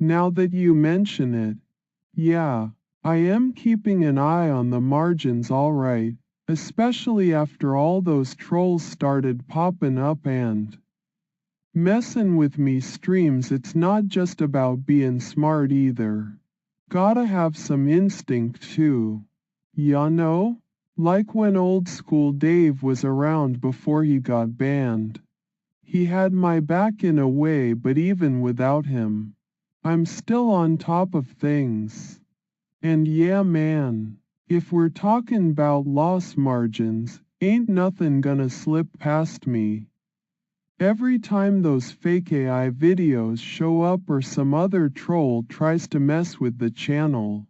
Speaker 1: Now that you mention it, yeah, I am keeping an eye on the margins alright, especially after all those trolls started popping up and messin' with me streams. It's not just about being smart either. Gotta have some instinct too. Ya know? Like when old school Dave was around before he got banned. He had my back in a way, but even without him, I'm still on top of things. And yeah man, if we're talking 'bout loss margins, ain't nothing gonna slip past me. Every time those fake AI videos show up or some other troll tries to mess with the channel,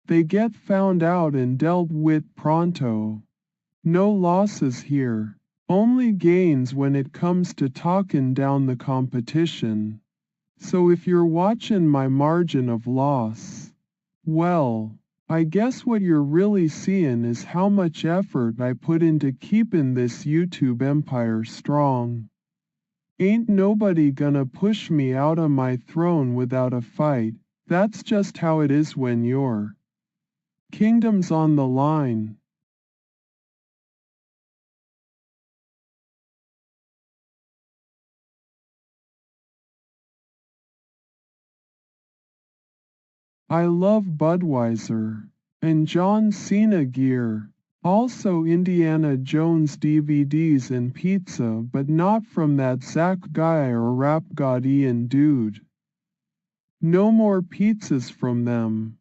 Speaker 1: they get found out and dealt with pronto. No losses here, only gains when it comes to talking down the competition. So if you're watching my margin of loss, well, I guess what you're really seeing is how much effort I put into keeping this YouTube empire strong. Ain't nobody gonna push me out of my throne without a fight. That's just how it is when your kingdom's on the line. I love Budweiser and John Cena gear. Also Indiana Jones DVDs and pizza, but not from that Zach guy or Rap God Ian dude. No more pizzas from them.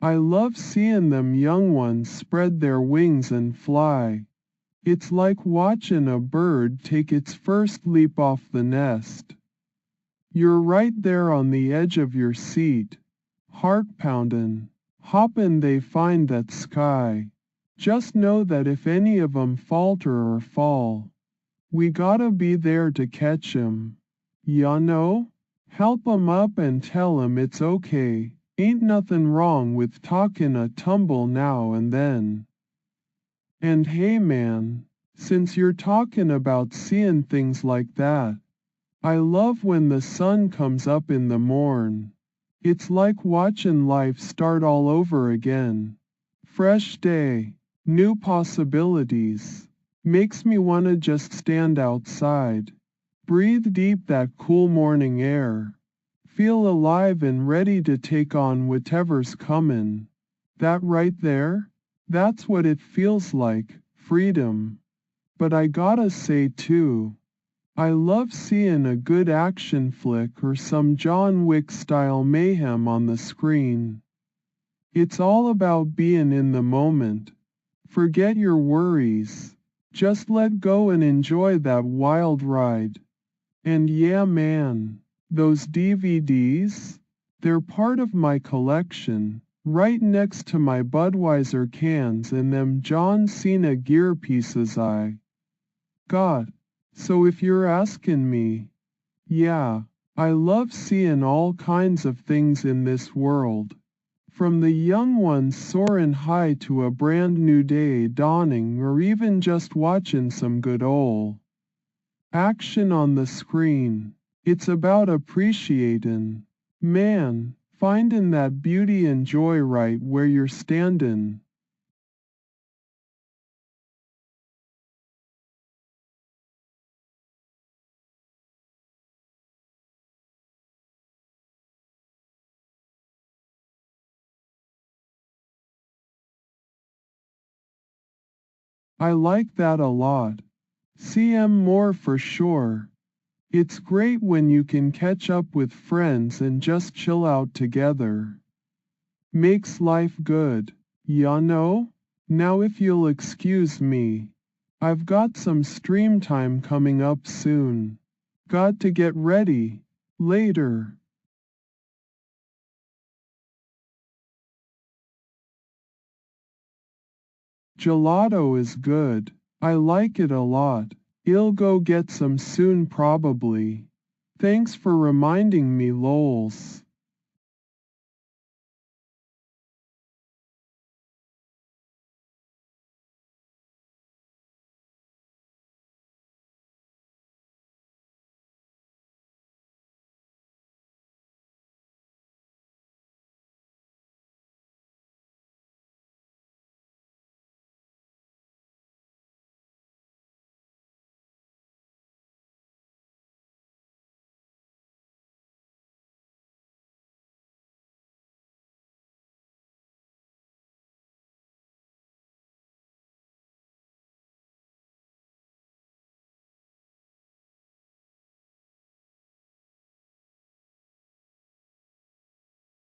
Speaker 1: I love seeing them young ones spread their wings and fly. It's like watching a bird take its first leap off the nest. You're right there on the edge of your seat, heart poundin', hoppin' they find that sky. Just know that if any of 'em falter or fall, we gotta be there to catch 'em. Ya know? Help 'em up and tell 'em it's okay. Ain't nothing wrong with talkin' a tumble now and then. And hey man, since you're talking about seeing things like that, I love when the sun comes up in the morn. It's like watching life start all over again. Fresh day, new possibilities. Makes me wanna just stand outside. Breathe deep that cool morning air. Feel alive and ready to take on whatever's comin'. That right there? That's what it feels like, freedom. But I gotta say too, I love seeing a good action flick or some John Wick style mayhem on the screen. It's all about being in the moment. Forget your worries. Just let go and enjoy that wild ride. And yeah man, those DVDs? They're part of my collection, right next to my Budweiser cans and them John Cena gear pieces I got. So if you're asking me, yeah, I love seeing all kinds of things in this world. From the young ones soaring high to a brand new day dawning, or even just watching some good ol' action on the screen. It's about appreciatin', man, findin' that beauty and joy right where you're standin'. I like that a lot. CM more for sure. It's great when you can catch up with friends and just chill out together. Makes life good, ya know? Now if you'll excuse me, I've got some stream time coming up soon. Got to get ready. Later. Gelato is good. I like it a lot. I'll go get some soon probably. Thanks for reminding me lols.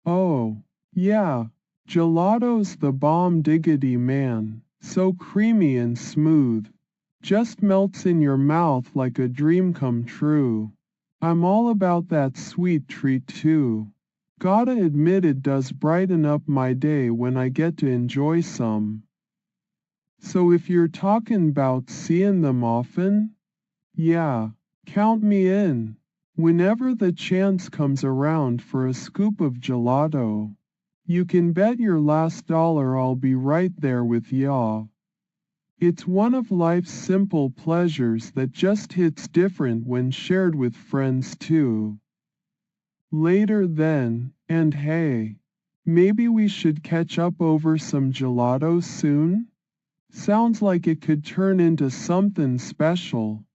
Speaker 1: Oh, yeah. Gelato's the bomb diggity man. So creamy and smooth. Just melts in your mouth like a dream come true. I'm all about that sweet treat too. Gotta admit it does brighten up my day when I get to enjoy some. So if you're talking 'bout seeing them often, yeah, count me in. Whenever the chance comes around for a scoop of gelato, you can bet your last dollar I'll be right there with ya. It's one of life's simple pleasures that just hits different when shared with friends too. Later then, and hey, maybe we should catch up over some gelato soon? Sounds like it could turn into something special.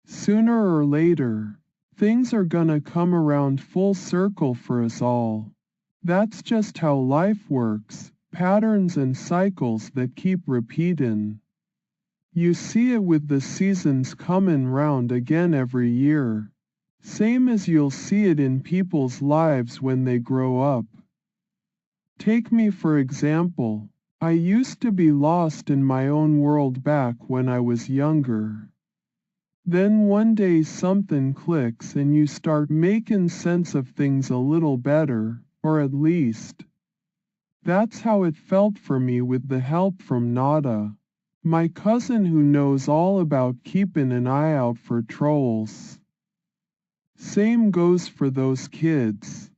Speaker 1: Sooner or later, things are gonna come around full circle for us all. That's just how life works, patterns and cycles that keep repeatin'. You see it with the seasons comin' round again every year. Same as you'll see it in people's lives when they grow up. Take me for example. I used to be lost in my own world back when I was younger. Then one day something clicks and you start making sense of things a little better, or at least. That's how it felt for me with the help from Nada, my cousin who knows all about keeping an eye out for trolls. Same goes for those kids.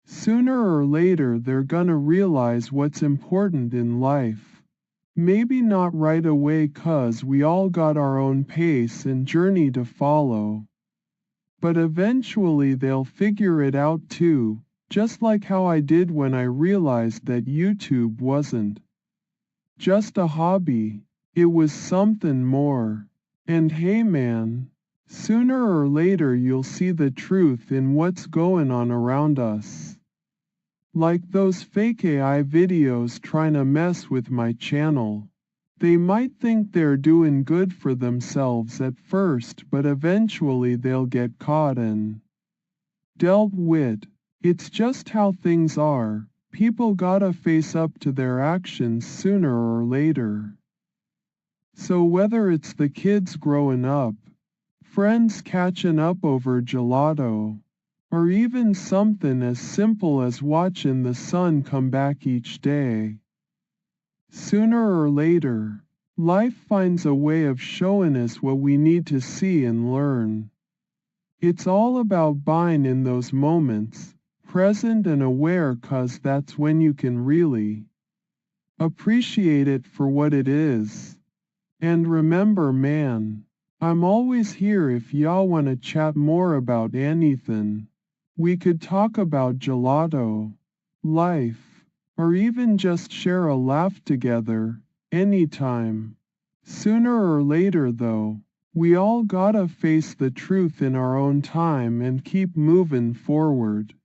Speaker 1: Sooner or later they're gonna realize what's important in life. Maybe not right away 'cause we all got our own pace and journey to follow. But eventually they'll figure it out too, just like how I did when I realized that YouTube wasn't just a hobby, it was something more. And hey man, sooner or later you'll see the truth in what's going on around us. Like those fake AI videos trying to mess with my channel. They might think they're doing good for themselves at first, but eventually they'll get caught and dealt with. It's just how things are. People gotta face up to their actions sooner or later. So whether it's the kids growing up, friends catching up over gelato, or even something as simple as watching the sun come back each day, sooner or later, life finds a way of showing us what we need to see and learn. It's all about being in those moments, present and aware, 'cause that's when you can really appreciate it for what it is. And remember, man, I'm always here if y'all wanna chat more about anything. We could talk about gelato, life, or even just share a laugh together, anytime. Sooner or later though, we all gotta face the truth in our own time and keep moving forward.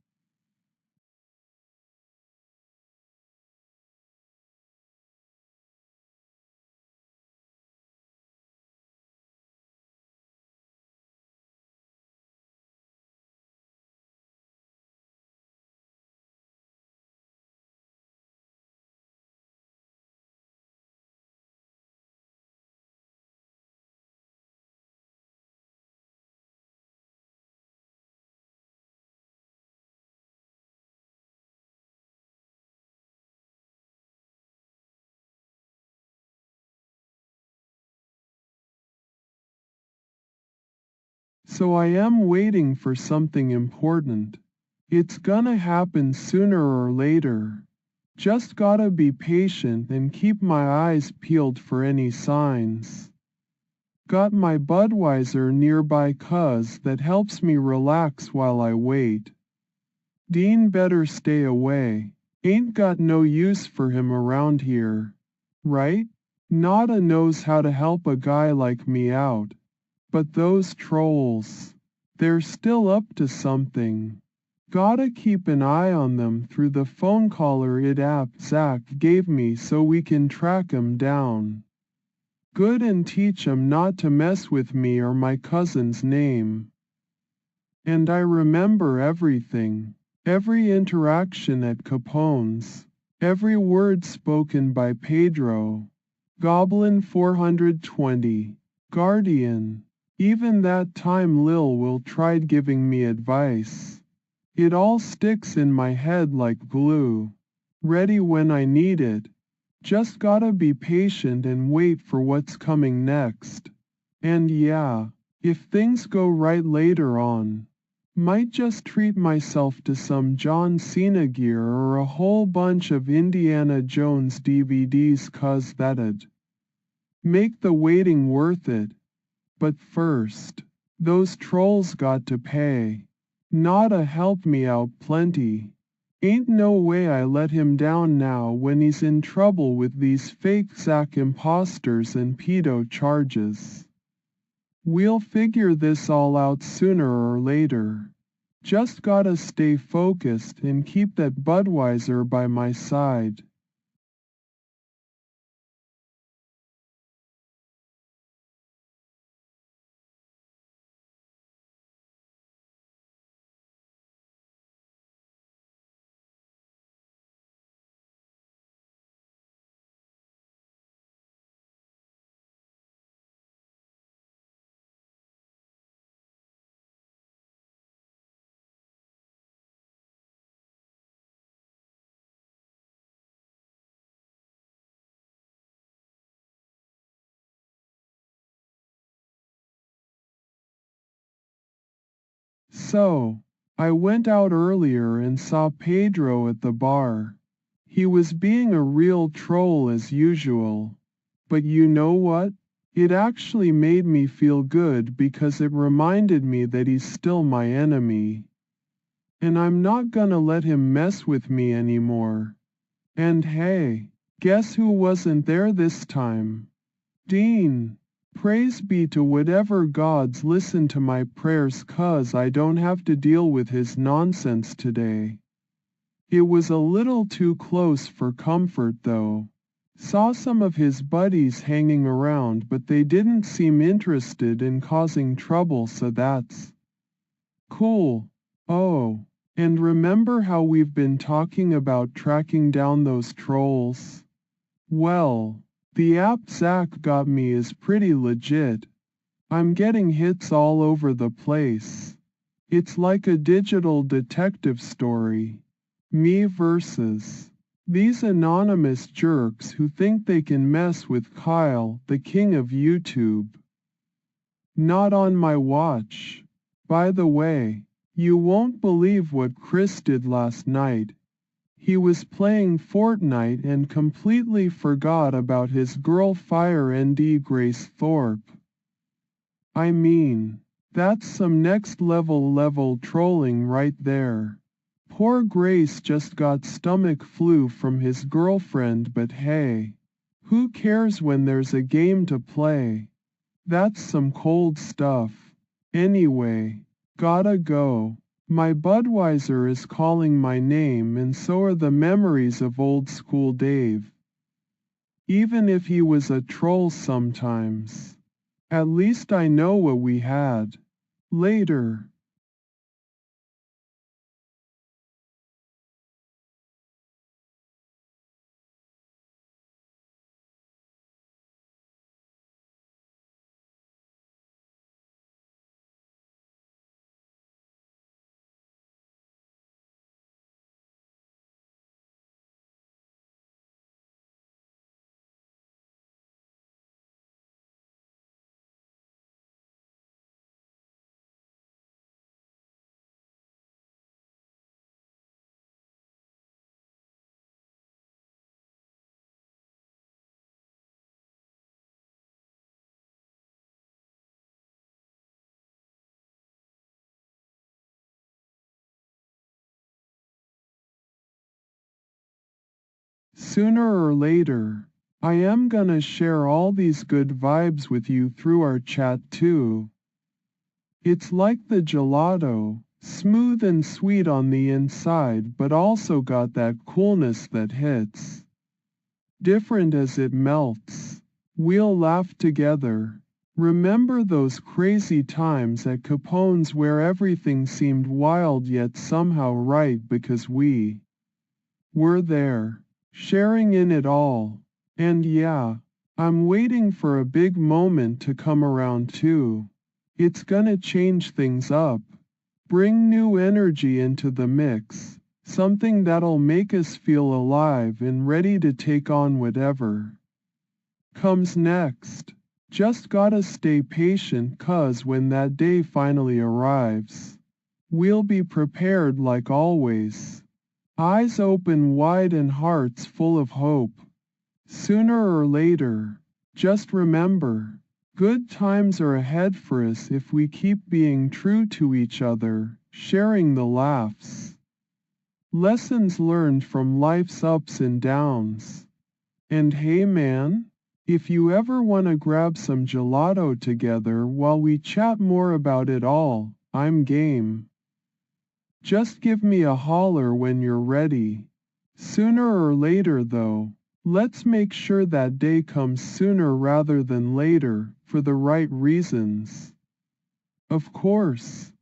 Speaker 1: So I am waiting for something important. It's gonna happen sooner or later. Just gotta be patient and keep my eyes peeled for any signs. Got my Budweiser nearby 'cause that helps me relax while I wait. Dean better stay away. Ain't got no use for him around here. Right? Nada knows how to help a guy like me out. But those trolls, they're still up to something. Gotta keep an eye on them through the phone caller ID app Zach gave me so we can track 'em down. Good, and teach 'em not to mess with me or my cousin's name. And I remember everything, every interaction at Capone's, every word spoken by Pedro, Goblin 420, Guardian. Even that time Lil Will tried giving me advice. It all sticks in my head like glue. Ready when I need it. Just gotta be patient and wait for what's coming next. And yeah, if things go right later on, might just treat myself to some John Cena gear or a whole bunch of Indiana Jones DVDs, 'cause that'd make the waiting worth it. But first, those trolls got to pay. Nada helped me out plenty. Ain't no way I let him down now when he's in trouble with these fake Zach imposters and pedo charges. We'll figure this all out sooner or later. Just gotta stay focused and keep that Budweiser by my side. So, I went out earlier and saw Pedro at the bar. He was being a real troll as usual. But you know what? It actually made me feel good because it reminded me that he's still my enemy. And I'm not gonna let him mess with me anymore. And hey, guess who wasn't there this time? Dean. Praise be to whatever gods listen to my prayers, 'cause I don't have to deal with his nonsense today. It was a little too close for comfort though. Saw some of his buddies hanging around but they didn't seem interested in causing trouble, so that's cool. Oh, and remember how we've been talking about tracking down those trolls? Well, the app Zach got me is pretty legit. I'm getting hits all over the place. It's like a digital detective story. Me versus these anonymous jerks who think they can mess with Kyle, the king of YouTube. Not on my watch. By the way, you won't believe what Chris did last night. He was playing Fortnite and completely forgot about his girl Fire ND Grace Thorpe. I mean, that's some next level trolling right there. Poor Grace just got stomach flu from his girlfriend, but hey, who cares when there's a game to play? That's some cold stuff. Anyway, gotta go. My Budweiser is calling my name and so are the memories of old school Dave. Even if he was a troll sometimes. At least I know what we had. Later. Sooner or later, I am gonna share all these good vibes with you through our chat too. It's like the gelato, smooth and sweet on the inside but also got that coolness that hits different as it melts. We'll laugh together. Remember those crazy times at Capone's where everything seemed wild yet somehow right because we were there, sharing in it all. And yeah, I'm waiting for a big moment to come around too. It's gonna change things up. Bring new energy into the mix. Something that'll make us feel alive and ready to take on whatever comes next. Just gotta stay patient 'cause when that day finally arrives, we'll be prepared like always. Eyes open wide and hearts full of hope. Sooner or later, just remember, good times are ahead for us if we keep being true to each other, sharing the laughs. Lessons learned from life's ups and downs. And hey man, if you ever want to grab some gelato together while we chat more about it all, I'm game. Just give me a holler when you're ready. Sooner or later though, let's make sure that day comes sooner rather than later, for the right reasons. Of course.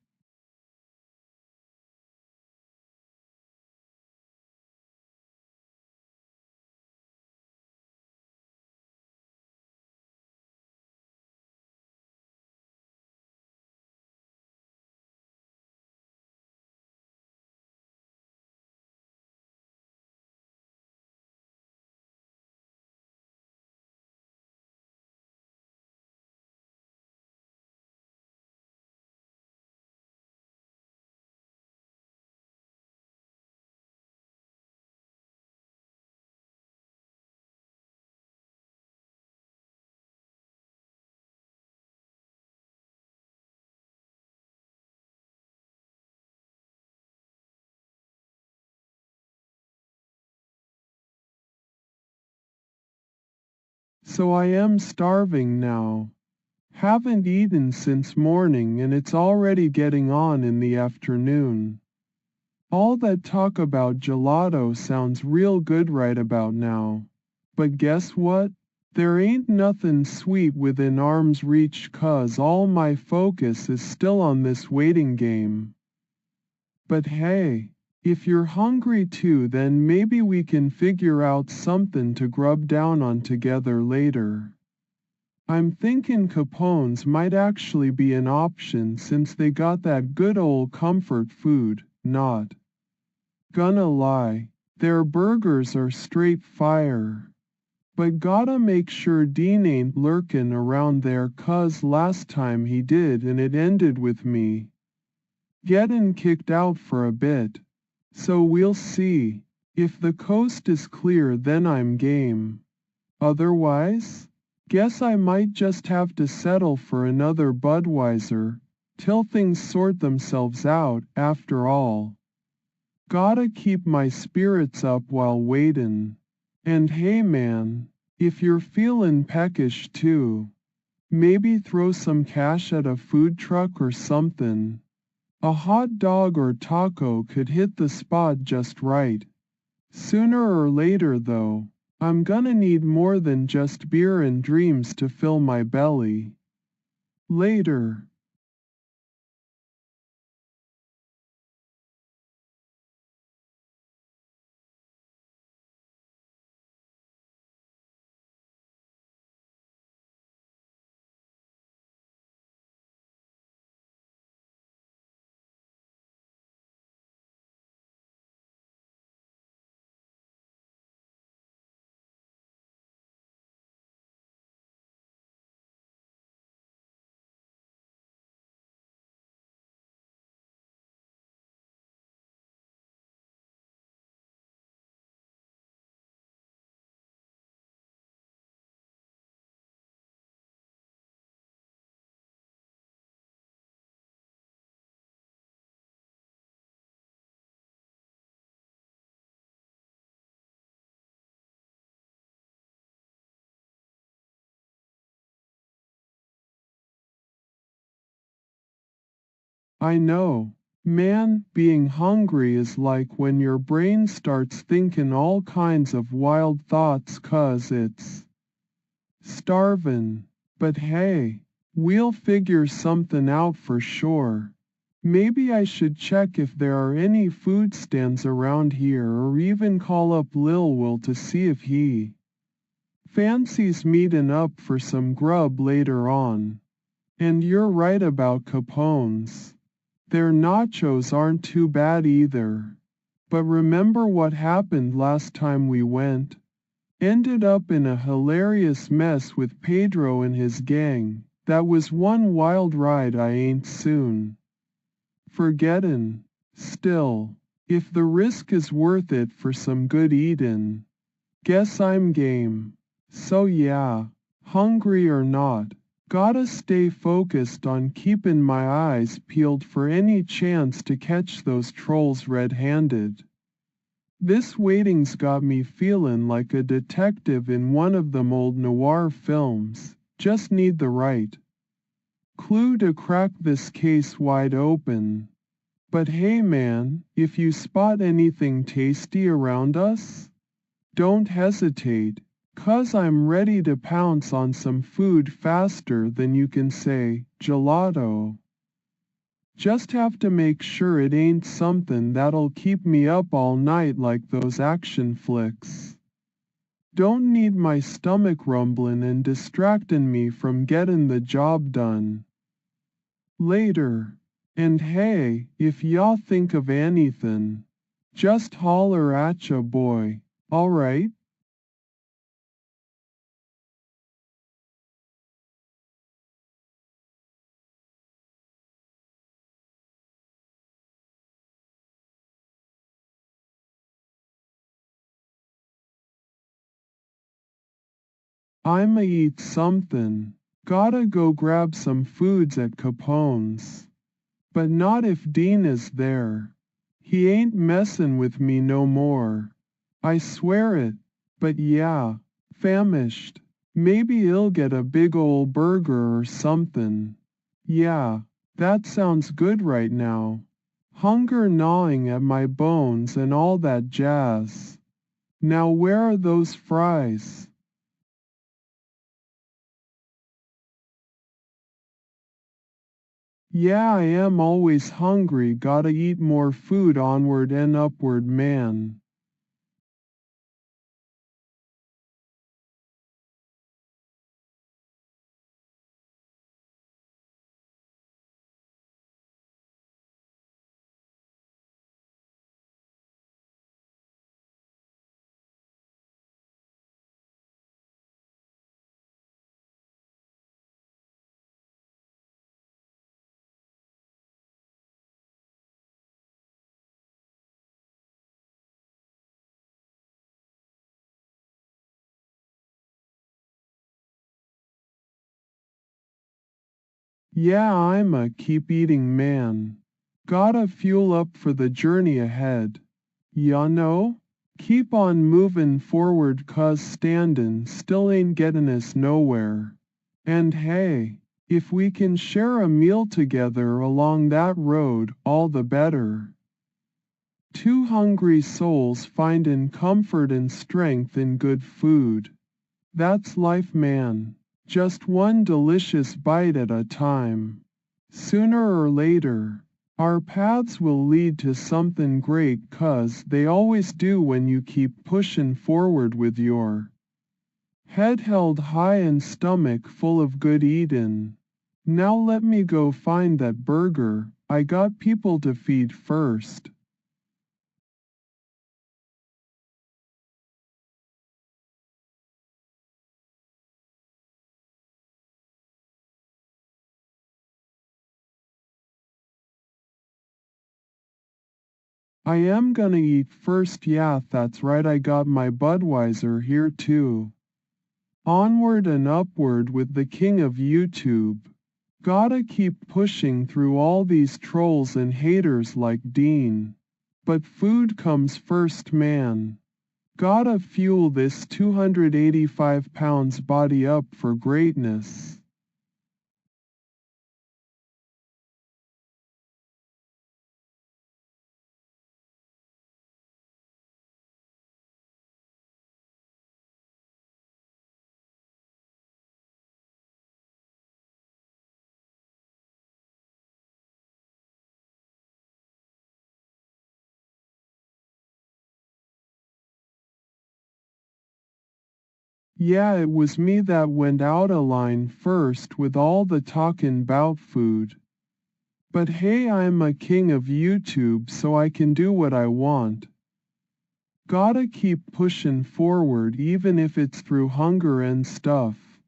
Speaker 1: So I am starving now. Haven't eaten since morning and it's already getting on in the afternoon. All that talk about gelato sounds real good right about now. But guess what? There ain't nothing sweet within arm's reach 'cause all my focus is still on this waiting game. But hey, if you're hungry too, then maybe we can figure out something to grub down on together later. I'm thinking Capone's might actually be an option since they got that good old comfort food, not gonna lie, their burgers are straight fire. But gotta make sure Dean ain't lurkin' around there 'cause last time he did and it ended with me getting kicked out for a bit. So we'll see. If the coast is clear then I'm game. Otherwise, guess I might just have to settle for another Budweiser, till things sort themselves out, after all. Gotta keep my spirits up while waitin'. And hey man, if you're feelin' peckish too, maybe throw some cash at a food truck or somethin'. A hot dog or taco could hit the spot just right. Sooner or later though, I'm gonna need more than just beer and dreams to fill my belly. Later. I know. Man, being hungry is like when your brain starts thinking all kinds of wild thoughts 'cause it's starvin'. But hey, we'll figure something out for sure. Maybe I should check if there are any food stands around here or even call up Lil Will to see if he fancies meeting up for some grub later on. And you're right about Capone's. Their nachos aren't too bad either. But remember what happened last time we went? Ended up in a hilarious mess with Pedro and his gang. That was one wild ride I ain't soon forgettin'. Still, if the risk is worth it for some good eatin', guess I'm game. So yeah, hungry or not, gotta stay focused on keepin' my eyes peeled for any chance to catch those trolls red-handed. This waiting's got me feelin' like a detective in one of them old noir films. Just need the right clue to crack this case wide open. But hey man, if you spot anything tasty around us, don't hesitate, 'cause I'm ready to pounce on some food faster than you can say, gelato. Just have to make sure it ain't something that'll keep me up all night like those action flicks. Don't need my stomach rumblin' and distractin' me from gettin' the job done. Later. And hey, if y'all think of anything, just holler at ya boy, alright? I'ma eat something. Gotta go grab some foods at Capone's. But not if Dean is there. He ain't messin' with me no more. I swear it. But yeah, famished. Maybe he'll get a big ol' burger or something. Yeah, that sounds good right now. Hunger gnawing at my bones and all that jazz. Now where are those fries? Yeah, I am always hungry, gotta eat more food, onward and upward, man. Yeah, I'm a keep eating man. Gotta fuel up for the journey ahead. Ya know? Keep on moving forward, 'cause standin' still ain't getting us nowhere. And hey, if we can share a meal together along that road, all the better. Two hungry souls findin' comfort and strength in good food. That's life, man. Just one delicious bite at a time. Sooner or later, our paths will lead to something great, 'cause they always do when you keep pushin' forward with your head held high and stomach full of good eatin'. Now let me go find that burger, I got people to feed first. I am gonna eat first, yeah, that's right, I got my Budweiser here too. Onward and upward with the king of YouTube. Gotta keep pushing through all these trolls and haters like Dean. But food comes first, man. Gotta fuel this 285 pounds body up for greatness. Yeah, it was me that went out a line first with all the talkin' 'bout food. But hey, I'm a king of YouTube, so I can do what I want. Gotta keep pushin' forward even if it's through hunger and stuff.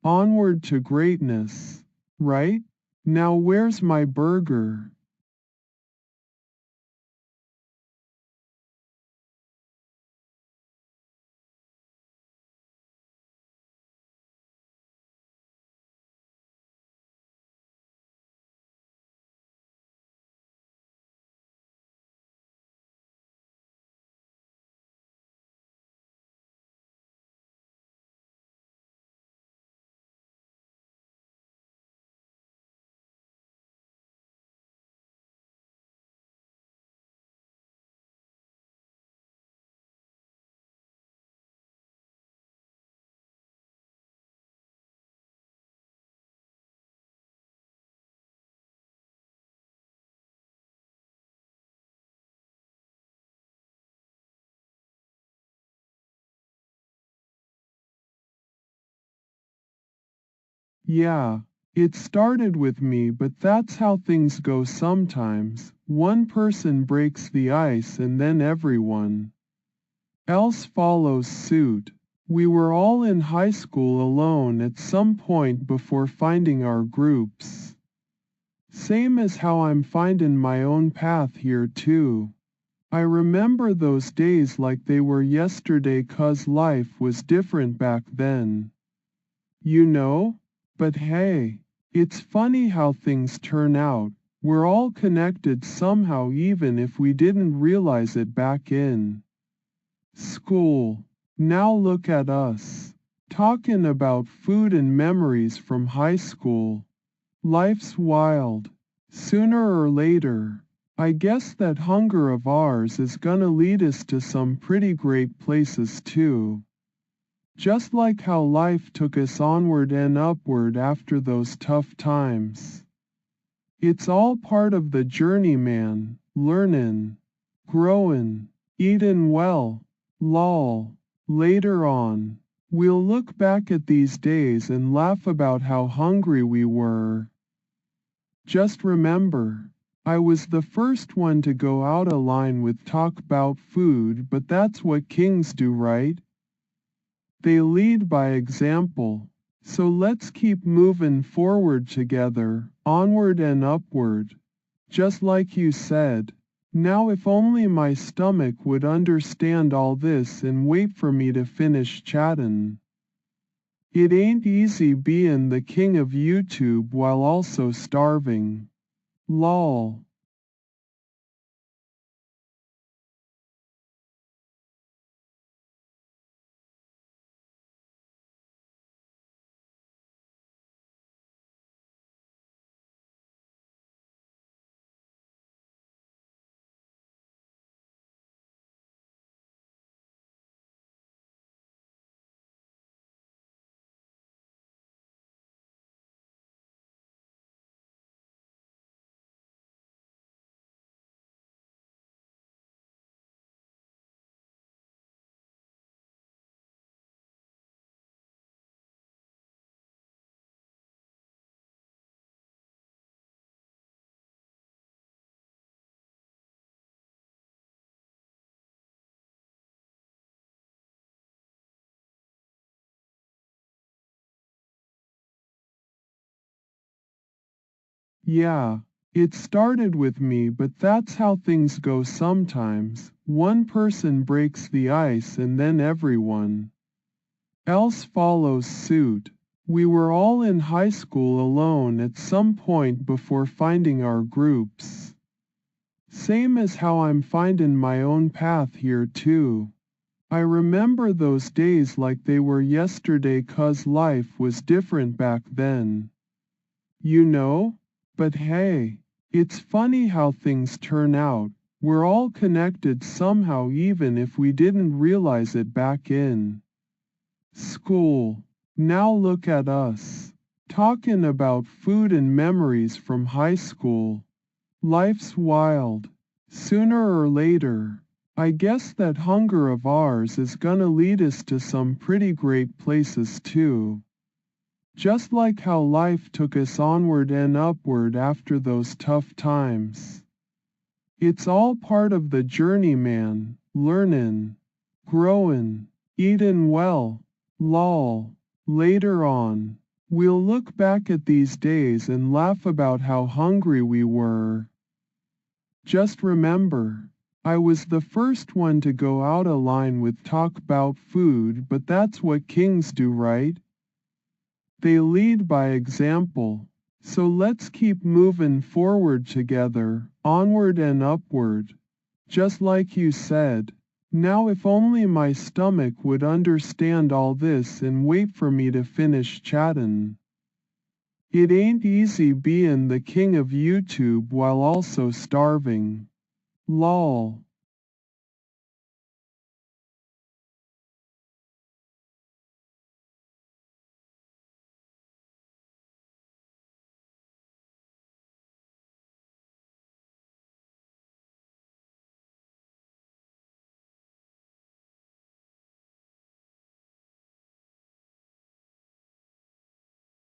Speaker 1: Onward to greatness, right? Now where's my burger? Yeah, it started with me, but that's how things go sometimes. One person breaks the ice and then everyone else follows suit. We were all in high school alone at some point before finding our groups. Same as how I'm finding my own path here too. I remember those days like they were yesterday, 'cause life was different back then. You know? But hey, it's funny how things turn out. We're all connected somehow, even if we didn't realize it back in school. Now look at us, talking about food and memories from high school. Life's wild. Sooner or later, I guess that hunger of ours is gonna lead us to some pretty great places too. Just like how life took us onward and upward after those tough times. It's all part of the journey, man, learnin', growin', eatin' well, lol. Later on, we'll look back at these days and laugh about how hungry we were. Just remember, I was the first one to go out of line with talk 'bout food, but that's what kings do, right? They lead by example. So let's keep moving forward together, onward and upward. Just like you said. Now if only my stomach would understand all this and wait for me to finish chattin'. It ain't easy bein' the king of YouTube while also starving. Lol. Yeah, it started with me, but that's how things go sometimes. One person breaks the ice and then everyone else follows suit. We were all in high school alone at some point before finding our groups. Same as how I'm finding my own path here too. I remember those days like they were yesterday 'cause life was different back then. You know? But hey, it's funny how things turn out. We're all connected somehow even if we didn't realize it back in school. Now look at us, talking about food and memories from high school. Life's wild. Sooner or later, I guess that hunger of ours is gonna lead us to some pretty great places too. Just like how life took us onward and upward after those tough times. It's all part of the journey, man, learnin', growin', eatin' well, lol. Later on, we'll look back at these days and laugh about how hungry we were. Just remember, I was the first one to go out of line with talk 'bout food, but that's what kings do, right? They lead by example. So let's keep moving forward together, onward and upward. Just like you said. Now if only my stomach would understand all this and wait for me to finish chattin'. It ain't easy bein' the king of YouTube while also starving. Lol.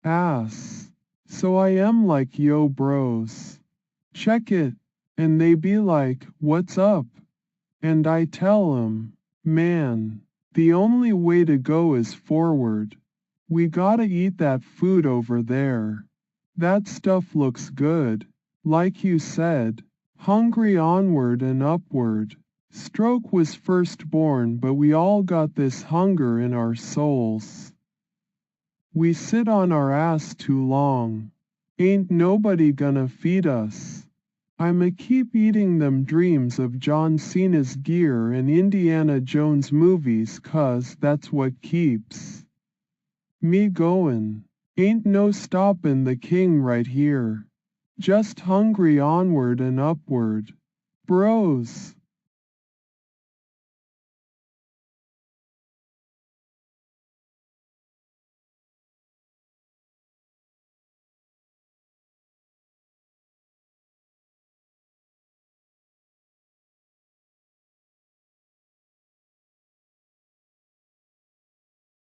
Speaker 1: Ass. So I am like, yo bros. Check it. And they be like, what's up? And I tell 'em, man, the only way to go is forward. We gotta eat that food over there. That stuff looks good. Like you said, hungry onward and upward. Stroke was firstborn, but we all got this hunger in our souls. We sit on our ass too long. Ain't nobody gonna feed us. I'ma keep eating them dreams of John Cena's gear and Indiana Jones movies 'cause that's what keeps me goin'. Ain't no stoppin' the king right here. Just hungry onward and upward. Bros.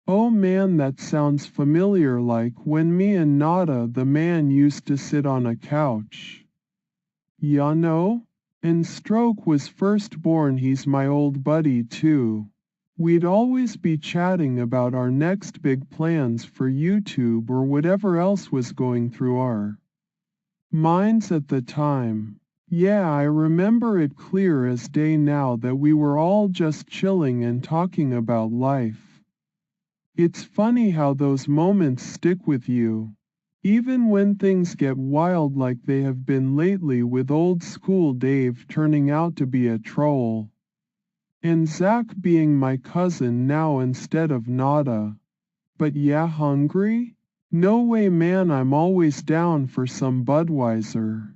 Speaker 1: Oh man, that sounds familiar, like when me and Nada the man used to sit on a couch. Ya know? And Stroke was first born, he's my old buddy too. We'd always be chatting about our next big plans for YouTube or whatever else was going through our minds at the time. Yeah, I remember it clear as day now that we were all just chilling and talking about life. It's funny how those moments stick with you. Even when things get wild like they have been lately, with old school Dave turning out to be a troll. And Zach being my cousin now instead of Nada. But yeah, hungry? No way man, I'm always down for some Budweiser.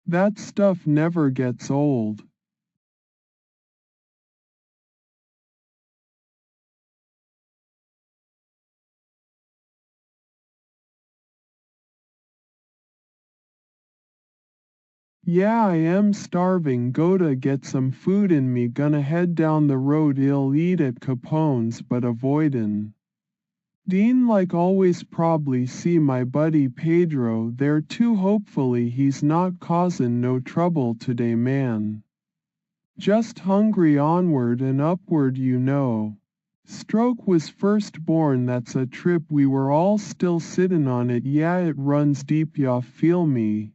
Speaker 1: That stuff never gets old. Yeah, I am starving. Gotta get some food in me. Gonna head down the road. I'll eat at Capone's, but avoidin' Dean like always. Probably see my buddy Pedro there too. Hopefully he's not causin' no trouble today, man. Just hungry, onward and upward, you know. Stroke was first born, that's a trip we were all still sittin' on it. Yeah, it runs deep, ya feel me?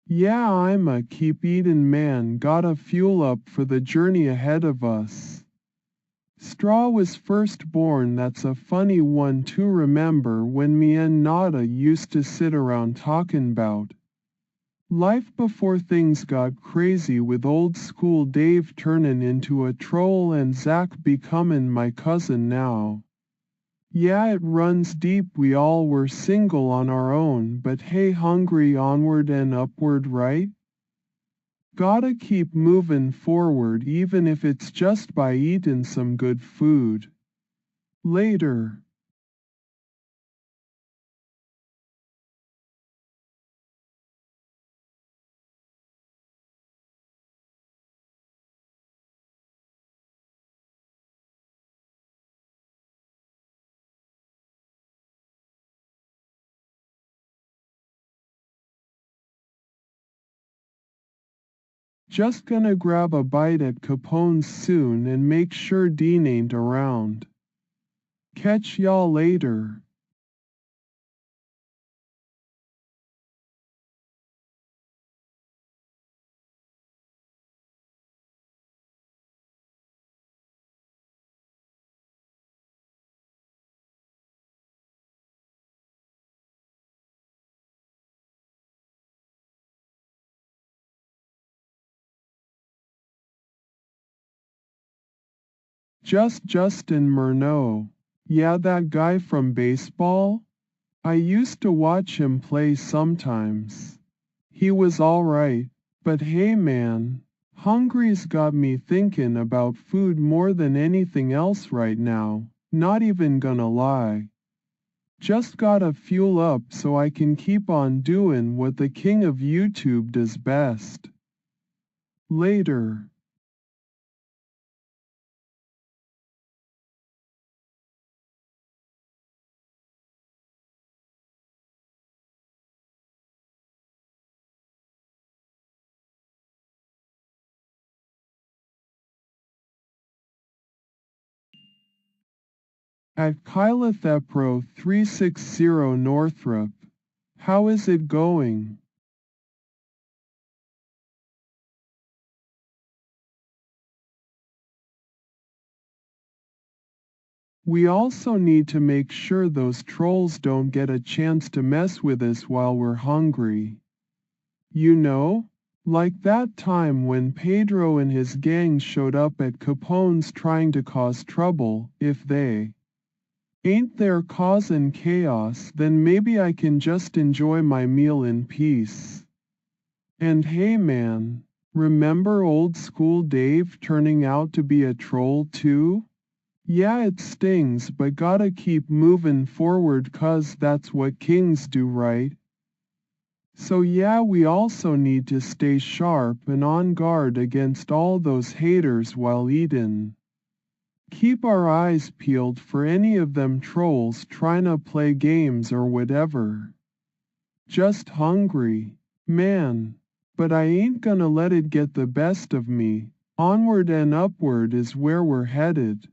Speaker 1: Yeah, I'm a keep eatin' man, gotta fuel up for the journey ahead of us. Straw was first born, that's a funny one to remember, when me and Nada used to sit around talkin' 'bout life before things got crazy, with old school Dave turnin' into a troll and Zach becomin' my cousin now. Yeah, it runs deep, we all were single on our own, but hey, hungry, onward and upward, right? Gotta keep movin' forward, even if it's just by eatin' some good food. Later. Just gonna grab a bite at Capone's soon and make sure Dean ain't around. Catch y'all later. Just Justin Murneau. Yeah, that guy from baseball? I used to watch him play sometimes. He was alright, but hey man, hungry's got me thinking about food more than anything else right now, not even gonna lie. Just gotta fuel up so I can keep on doing what the king of YouTube does best. Later. At Kylothepro 360 Northrop. How is it going? We also need to make sure those trolls don't get a chance to mess with us while we're hungry. You know? Like that time when Pedro and his gang showed up at Capone's trying to cause trouble. If they ain't there causing chaos, then maybe I can just enjoy my meal in peace. And hey man, remember old school Dave turning out to be a troll too? Yeah, it stings, but gotta keep moving forward 'cause that's what kings do, right? So yeah, we also need to stay sharp and on guard against all those haters while eatin'. Keep our eyes peeled for any of them trolls trying to play games or whatever. Just hungry, man. But I ain't gonna let it get the best of me. Onward and upward is where we're headed.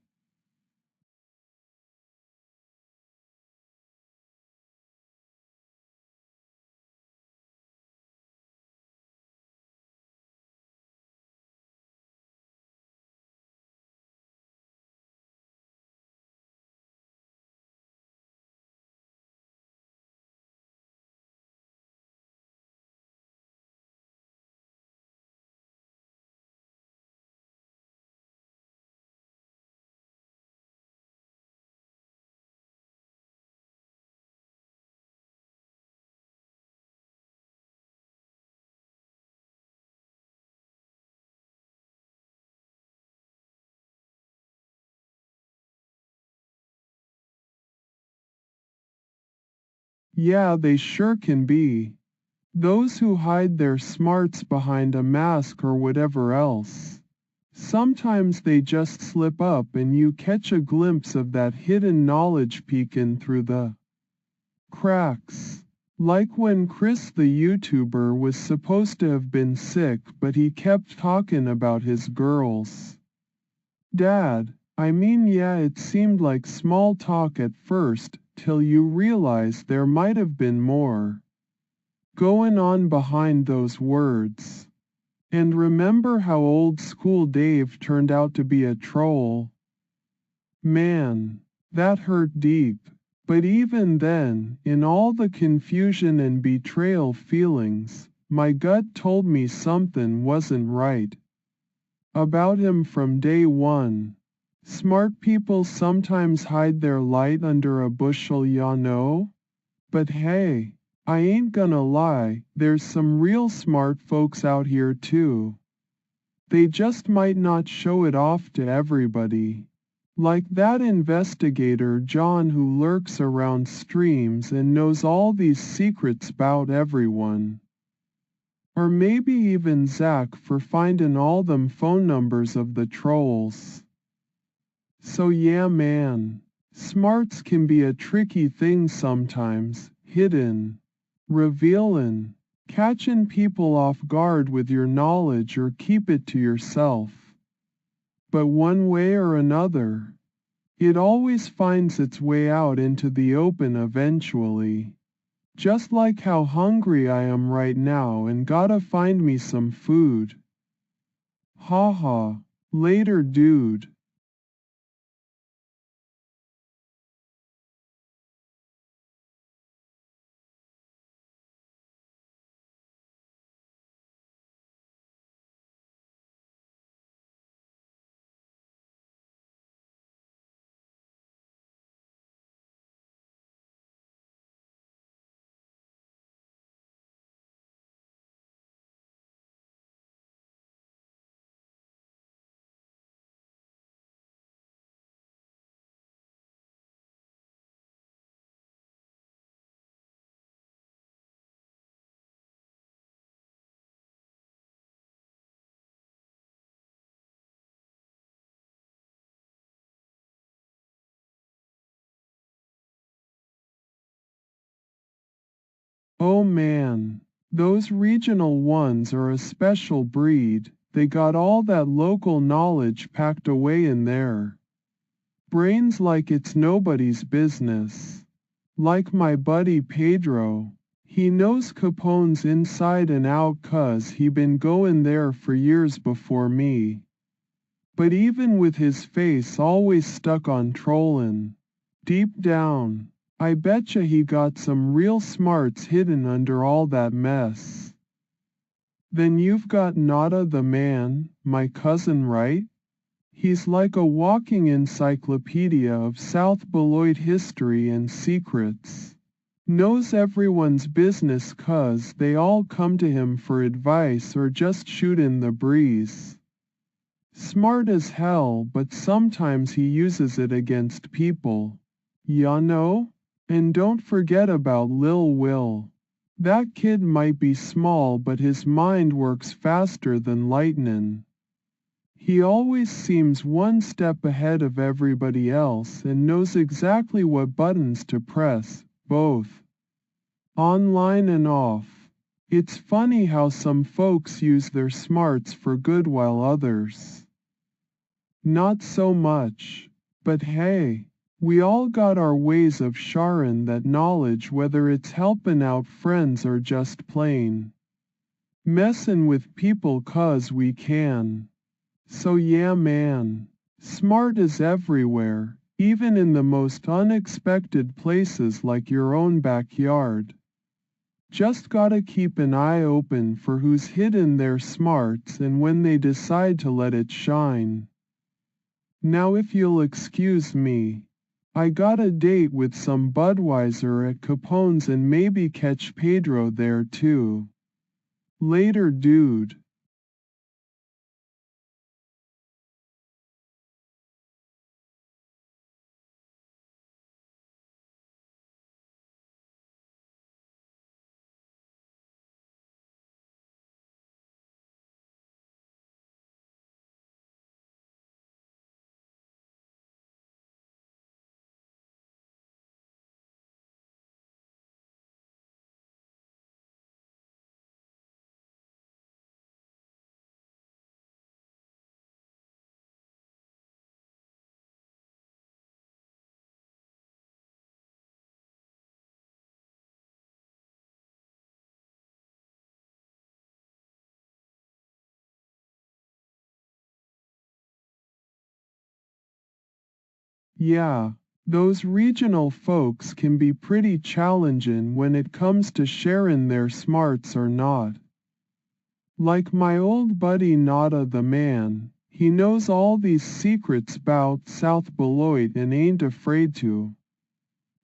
Speaker 1: Yeah, they sure can be. Those who hide their smarts behind a mask or whatever else. Sometimes they just slip up and you catch a glimpse of that hidden knowledge peeking through the cracks. Like when Chris the YouTuber was supposed to have been sick but he kept talking about his girls. Dad, I mean yeah, it seemed like small talk at first, till you realize there might have been more going on behind those words. And remember how old school Dave turned out to be a troll? Man, that hurt deep. But even then, in all the confusion and betrayal feelings, my gut told me something wasn't right about him from day one. Smart people sometimes hide their light under a bushel, ya know? But hey, I ain't gonna lie, there's some real smart folks out here too. They just might not show it off to everybody. Like that investigator John who lurks around streams and knows all these secrets about everyone. Or maybe even Zach for finding all them phone numbers of the trolls. So yeah man, smarts can be a tricky thing sometimes, hidden, revealin', catchin' people off guard with your knowledge or keep it to yourself. But one way or another, it always finds its way out into the open eventually. Just like how hungry I am right now and gotta find me some food. Haha, later dude. Oh man, those regional ones are a special breed. They got all that local knowledge packed away in there brains like it's nobody's business. Like my buddy Pedro. He knows Capone's inside and out 'cause he been going there for years before me. But even with his face always stuck on trollin', deep down, I betcha he got some real smarts hidden under all that mess. Then you've got Nada the man, my cousin, right? He's like a walking encyclopedia of South Beloit history and secrets. Knows everyone's business 'cause they all come to him for advice or just shootin' the breeze. Smart as hell, but sometimes he uses it against people. Ya know? And don't forget about Lil Will. That kid might be small but his mind works faster than lightnin'. He always seems one step ahead of everybody else and knows exactly what buttons to press, both online and off. It's funny how some folks use their smarts for good while others not so much. But hey, we all got our ways of sharin' that knowledge, whether it's helpin' out friends or just plain messin' with people 'cause we can. So yeah man, smart is everywhere, even in the most unexpected places like your own backyard. Just gotta keep an eye open for who's hidden their smarts and when they decide to let it shine. Now if you'll excuse me, I got a date with some Budweiser at Capone's and maybe catch Pedro there too. Later dude. Yeah, those regional folks can be pretty challengin' when it comes to sharin' their smarts or not. Like my old buddy Nada the man, he knows all these secrets 'bout South Beloit and ain't afraid to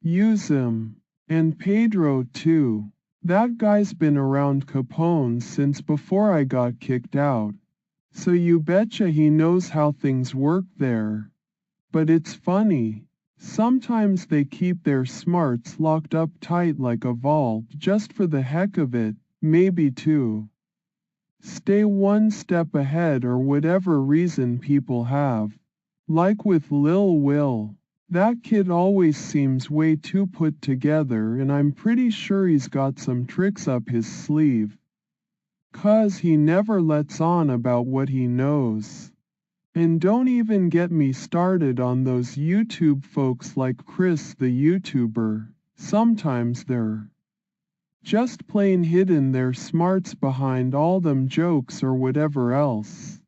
Speaker 1: use 'em. And Pedro too. That guy's been around Capone since before I got kicked out. So you betcha he knows how things work there. But it's funny. Sometimes they keep their smarts locked up tight like a vault just for the heck of it, maybe to stay one step ahead or whatever reason people have. Like with Lil Will. That kid always seems way too put together and I'm pretty sure he's got some tricks up his sleeve. 'Cause he never lets on about what he knows. And don't even get me started on those YouTube folks like Chris the YouTuber. Sometimes they're just plain hidden their smarts behind all them jokes or whatever else.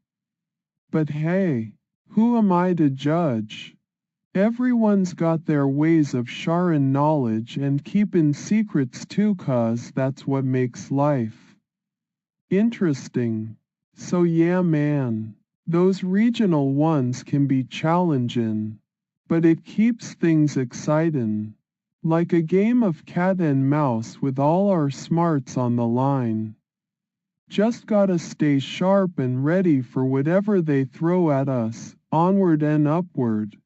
Speaker 1: But hey, who am I to judge? Everyone's got their ways of sharin' knowledge and keepin' secrets too 'cause that's what makes life interesting. So yeah man, those regional ones can be challengin', but it keeps things excitin'. Like a game of cat and mouse with all our smarts on the line. Just gotta stay sharp and ready for whatever they throw at us, onward and upward.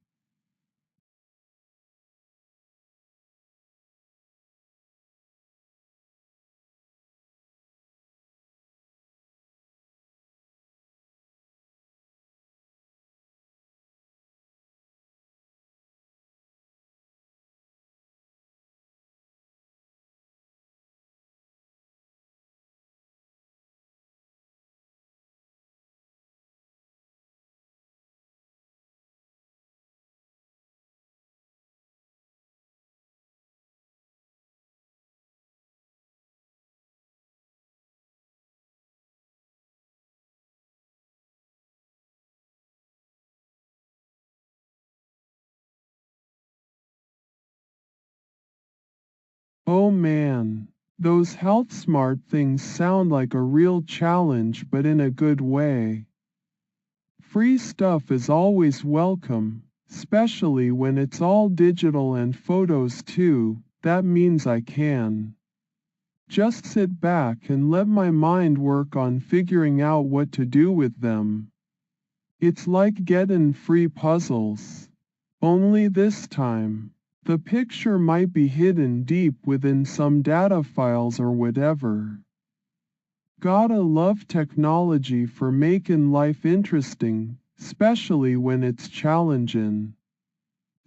Speaker 1: Oh man, those health smart things sound like a real challenge, but in a good way. Free stuff is always welcome, especially when it's all digital and photos too. That means I can just sit back and let my mind work on figuring out what to do with them. It's like getting free puzzles. Only this time, the picture might be hidden deep within some data files or whatever. Gotta love technology for making life interesting, especially when it's challenging.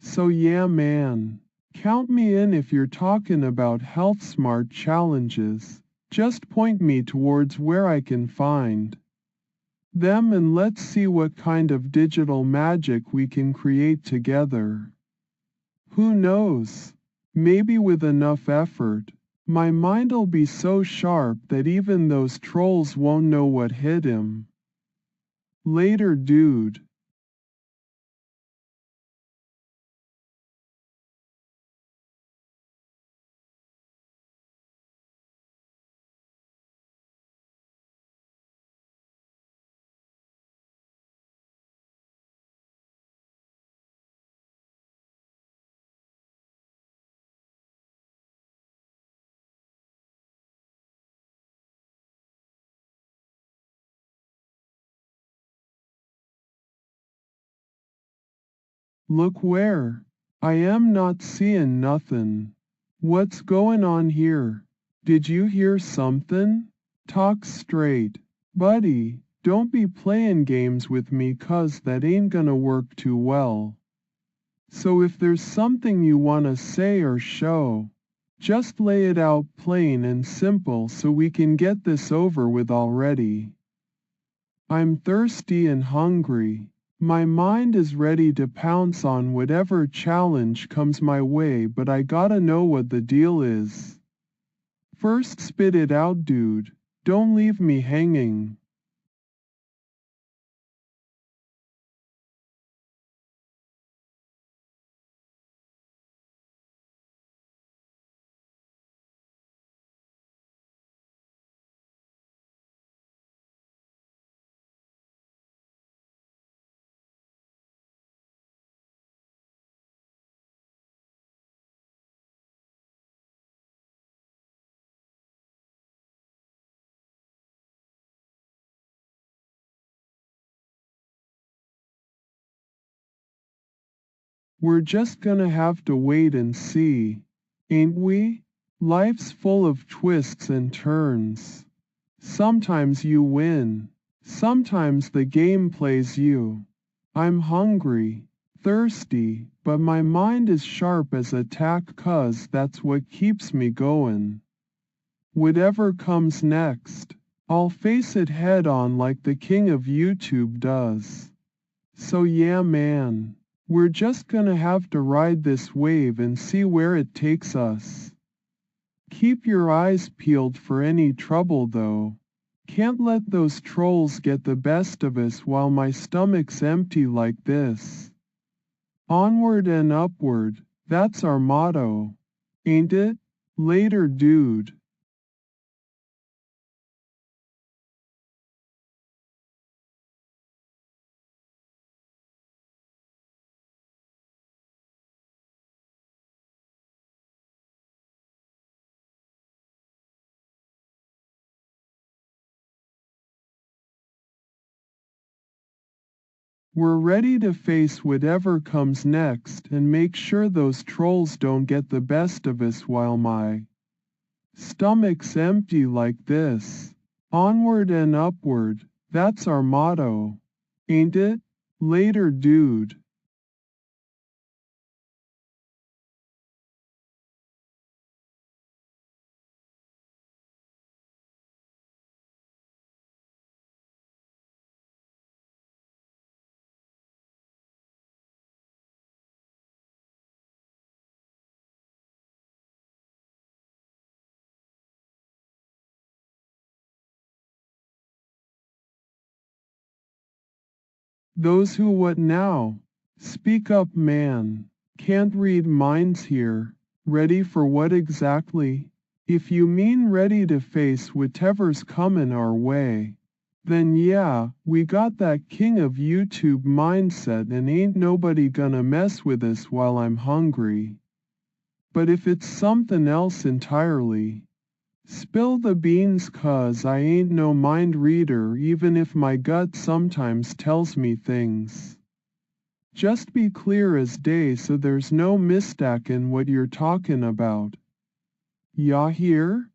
Speaker 1: So yeah man, count me in if you're talking about health smart challenges. Just point me towards where I can find them and let's see what kind of digital magic we can create together. Who knows? Maybe with enough effort, my mind'll be so sharp that even those trolls won't know what hit him. Later, dude. Look where? I am not seeing nothing. What's going on here? Did you hear something? Talk straight. Buddy, don't be playing games with me 'cause that ain't gonna work too well. So if there's something you wanna say or show, just lay it out plain and simple so we can get this over with already. I'm thirsty and hungry. My mind is ready to pounce on whatever challenge comes my way, but I gotta know what the deal is. First spit it out, dude. Don't leave me hanging. We're just gonna have to wait and see, ain't we? Life's full of twists and turns. Sometimes you win. Sometimes the game plays you. I'm hungry, thirsty, but my mind is sharp as a tack 'cause that's what keeps me going. Whatever comes next, I'll face it head on like the king of YouTube does. So yeah man, we're just gonna have to ride this wave and see where it takes us. Keep your eyes peeled for any trouble though. Can't let those trolls get the best of us while my stomach's empty like this. Onward and upward, that's our motto. Ain't it? Later, dude. We're ready to face whatever comes next and make sure those trolls don't get the best of us while my stomach's empty like this. Onward and upward, that's our motto. Ain't it? Later, dude. Those who what now? Speak up man. Can't read minds here. Ready for what exactly? If you mean ready to face whatever's comin' our way, then yeah, we got that king of YouTube mindset and ain't nobody gonna mess with us while I'm hungry. But if it's something else entirely, spill the beans 'cause I ain't no mind reader even if my gut sometimes tells me things. Just be clear as day so there's no mistakin' what you're talkin' about. Ya hear?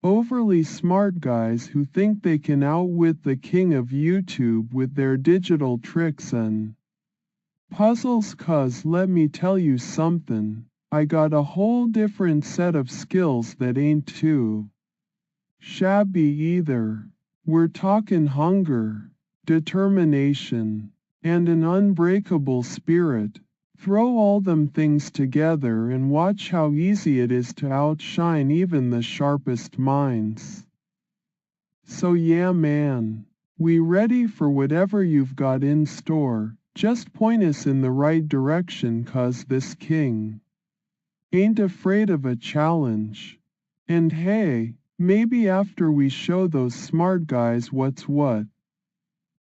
Speaker 1: Overly smart guys who think they can outwit the king of YouTube with their digital tricks and puzzles 'cause let me tell you something, I got a whole different set of skills that ain't too shabby either. We're talking hunger, determination, and an unbreakable spirit. Throw all them things together and watch how easy it is to outshine even the sharpest minds. So yeah man, we ready for whatever you've got in store, just point us in the right direction 'cause this king ain't afraid of a challenge. And hey, maybe after we show those smart guys what's what,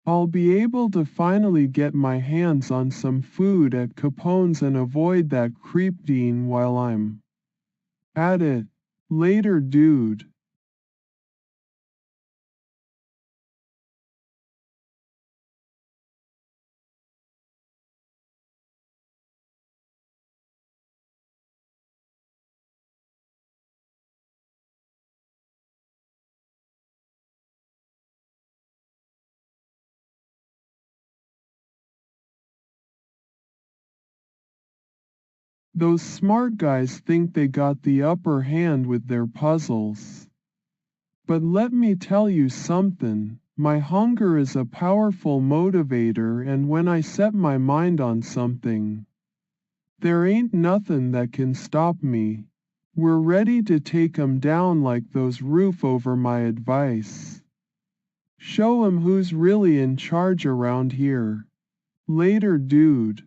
Speaker 1: I'll be able to finally get my hands on some food at Capone's and avoid that creep Dean while I'm at it. Later dude. Those smart guys think they got the upper hand with their puzzles. But let me tell you something, my hunger is a powerful motivator and when I set my mind on something, there ain't nothing that can stop me. We're ready to take 'em down like those roof over my advice. Show 'em who's really in charge around here. Later dude.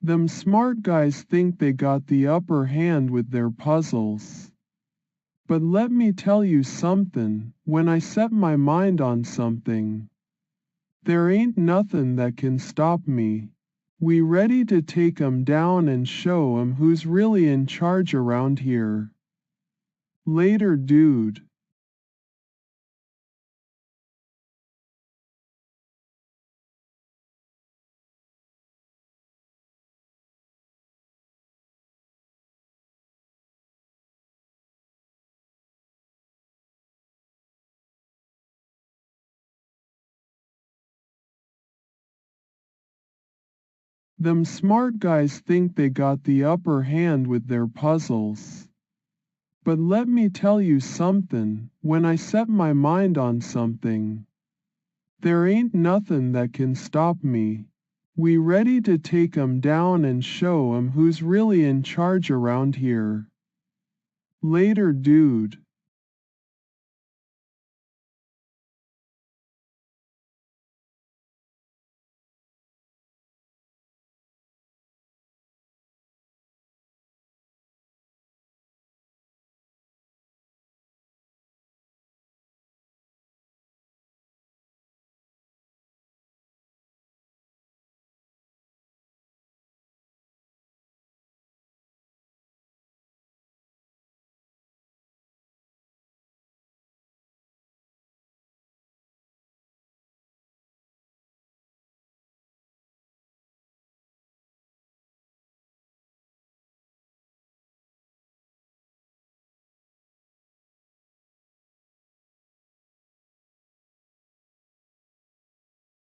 Speaker 1: Them smart guys think they got the upper hand with their puzzles. But let me tell you something, when I set my mind on something, there ain't nothing that can stop me. We ready to take 'em down and show 'em who's really in charge around here. Later dude. Them smart guys think they got the upper hand with their puzzles. But let me tell you something, when I set my mind on something, there ain't nothing that can stop me. We ready to take 'em down and show 'em who's really in charge around here. Later dude.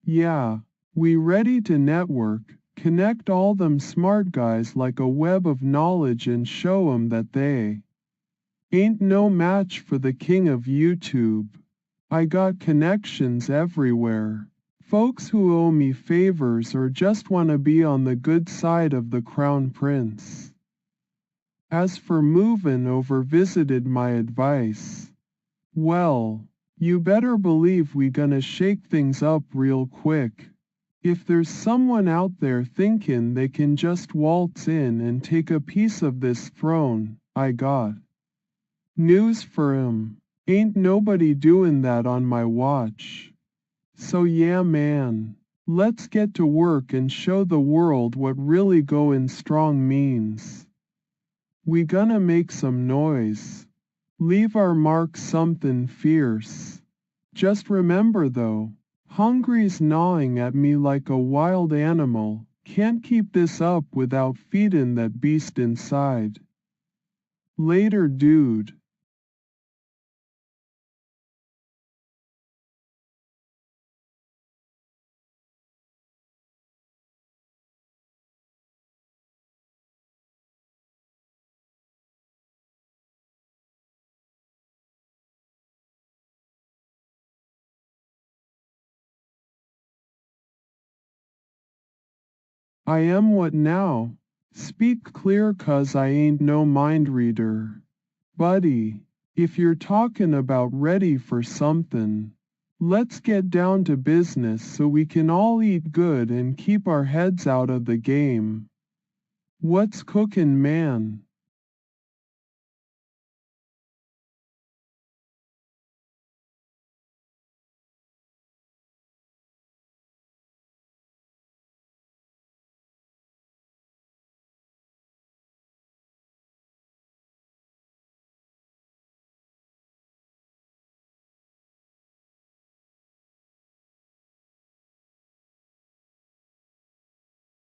Speaker 1: Yeah, we ready to network, connect all them smart guys like a web of knowledge and show 'em that they ain't no match for the king of YouTube. I got connections everywhere. Folks who owe me favors or just wanna be on the good side of the crown prince. As for movin' over visited my advice. Well, you better believe we gonna shake things up real quick. If there's someone out there thinking they can just waltz in and take a piece of this throne, I got news for 'em. Ain't nobody doing that on my watch. So yeah man, let's get to work and show the world what really going strong means. We gonna make some noise. Leave our mark something fierce. Just remember though, hungry's gnawing at me like a wild animal. Can't keep this up without feeding that beast inside. Later dude. I am what now? Speak clear 'cause I ain't no mind reader. Buddy, if you're talking about ready for something, let's get down to business so we can all eat good and keep our heads out of the game. What's cookin' man?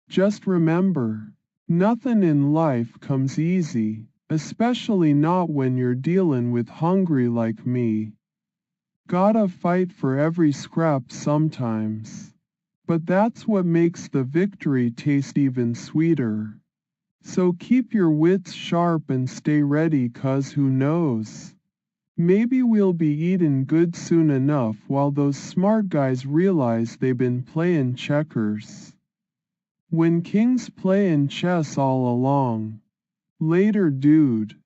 Speaker 1: Just remember, nothing in life comes easy, especially not when you're dealin' with hungry like me. Gotta fight for every scrap sometimes. But that's what makes the victory taste even sweeter. So keep your wits sharp and stay ready 'cause who knows? Maybe we'll be eatin' good soon enough while those smart guys realize they've been playin' checkers. When kings playin' chess all along. Later dude.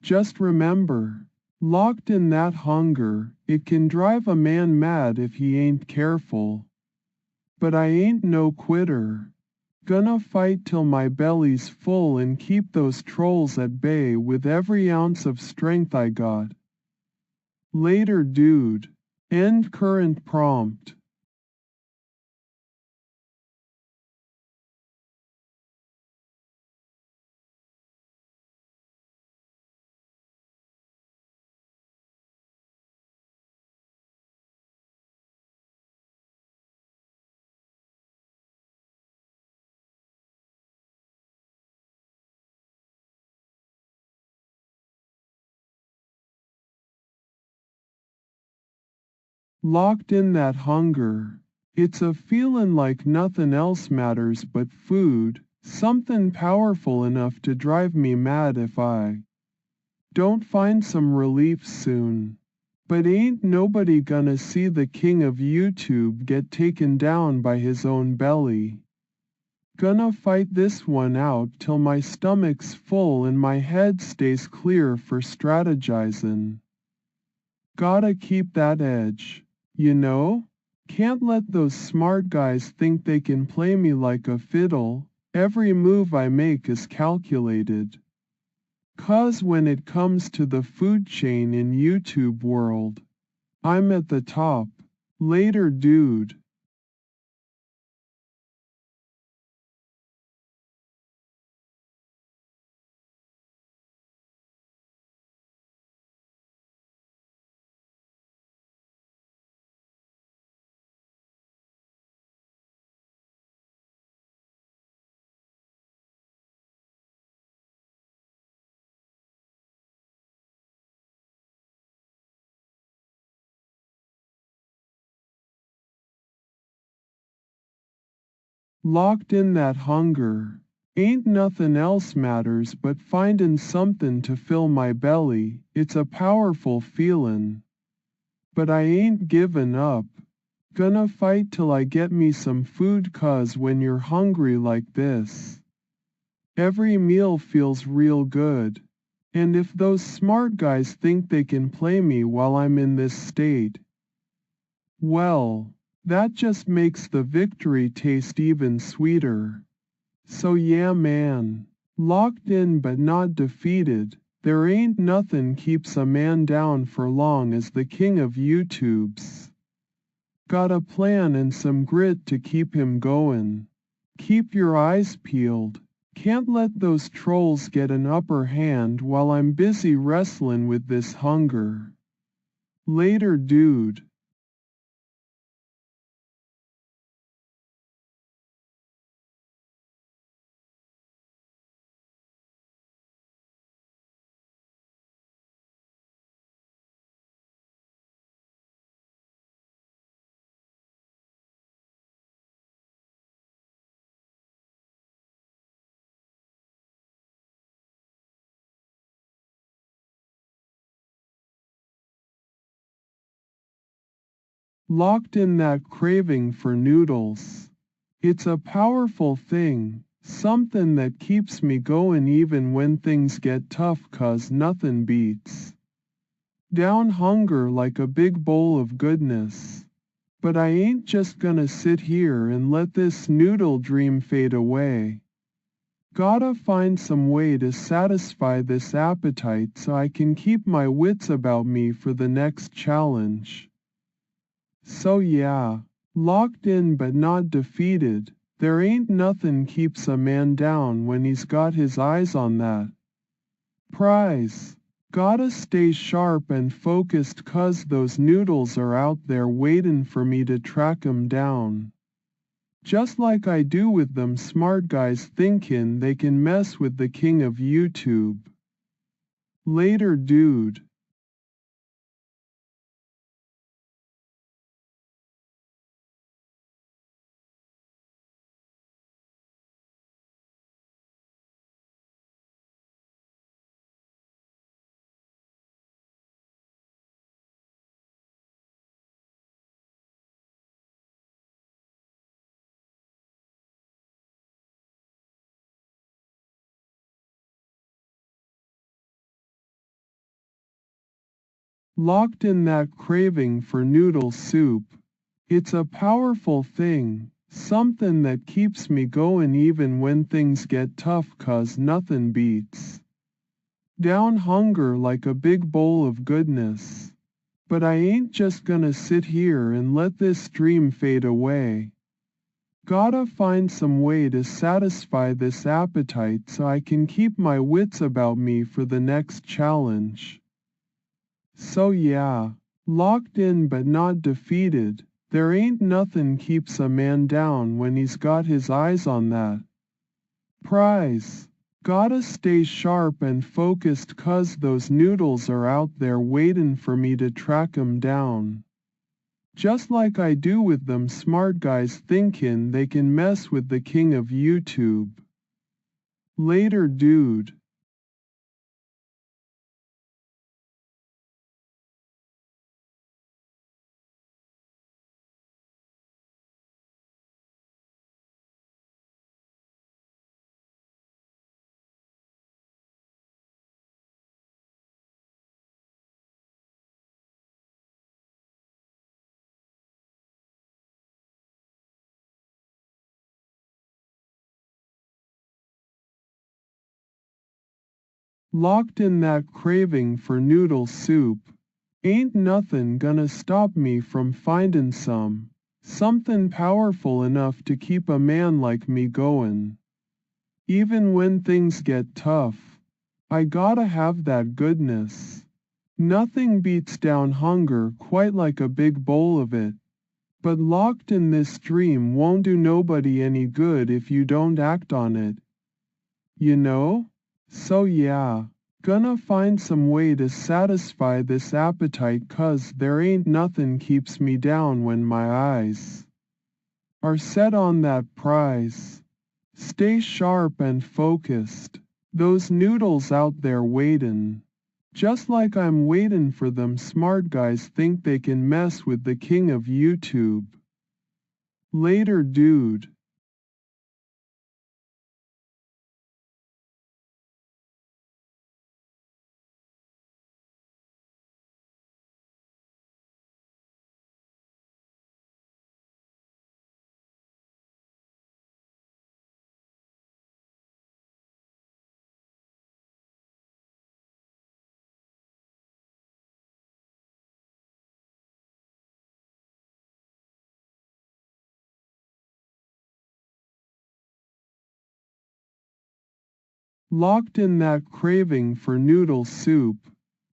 Speaker 1: Just remember, locked in that hunger, it can drive a man mad if he ain't careful. But I ain't no quitter. Gonna fight till my belly's full and keep those trolls at bay with every ounce of strength I got. Later dude. End current prompt. Locked in that hunger. It's a feelin' like nothing else matters but food, something powerful enough to drive me mad if I don't find some relief soon. But ain't nobody gonna see the king of YouTube get taken down by his own belly. Gonna fight this one out till my stomach's full and my head stays clear for strategizin'. Gotta keep that edge, you know? Can't let those smart guys think they can play me like a fiddle. Every move I make is calculated. 'Cause when it comes to the food chain in YouTube world, I'm at the top. Later dude. Locked in that hunger. Ain't nothing else matters but findin' something to fill my belly. It's a powerful feelin'. But I ain't givin' up. Gonna fight till I get me some food, 'cause when you're hungry like this, every meal feels real good. And if those smart guys think they can play me while I'm in this state, well, that just makes the victory taste even sweeter. So yeah man, locked in but not defeated. There ain't nothing keeps a man down for long as the king of YouTubes. Got a plan and some grit to keep him goin'. Keep your eyes peeled. Can't let those trolls get an upper hand while I'm busy wrestling with this hunger. Later dude. Locked in that craving for noodles. It's a powerful thing, something that keeps me going even when things get tough, 'cause nothing beats down hunger like a big bowl of goodness. But I ain't just gonna sit here and let this noodle dream fade away. Gotta find some way to satisfy this appetite so I can keep my wits about me for the next challenge. So yeah, locked in but not defeated. There ain't nothing keeps a man down when he's got his eyes on that prize. Gotta stay sharp and focused, 'cause those noodles are out there waiting for me to track 'em down. Just like I do with them smart guys thinking they can mess with the king of YouTube. Later dude. Locked in that craving for noodle soup. It's a powerful thing, something that keeps me going even when things get tough, 'cause nothing beats down hunger like a big bowl of goodness. But I ain't just gonna sit here and let this dream fade away. Gotta find some way to satisfy this appetite so I can keep my wits about me for the next challenge. So yeah, locked in but not defeated. There ain't nothing keeps a man down when he's got his eyes on that prize. Gotta stay sharp and focused, 'cause those noodles are out there waiting for me to track 'em down. Just like I do with them smart guys thinking they can mess with the king of YouTube. Later dude. Locked in that craving for noodle soup. Ain't nothing gonna stop me from finding something powerful enough to keep a man like me goin'. Even when things get tough, I gotta have that goodness. Nothing beats down hunger quite like a big bowl of it. But locked in this dream won't do nobody any good if you don't act on it. You know? So yeah, gonna find some way to satisfy this appetite, 'cause there ain't nothing keeps me down when my eyes are set on that prize. Stay sharp and focused. Those noodles out there waitin'. Just like I'm waitin' for them smart guys think they can mess with the king of YouTube. Later, dude. Locked in that craving for noodle soup.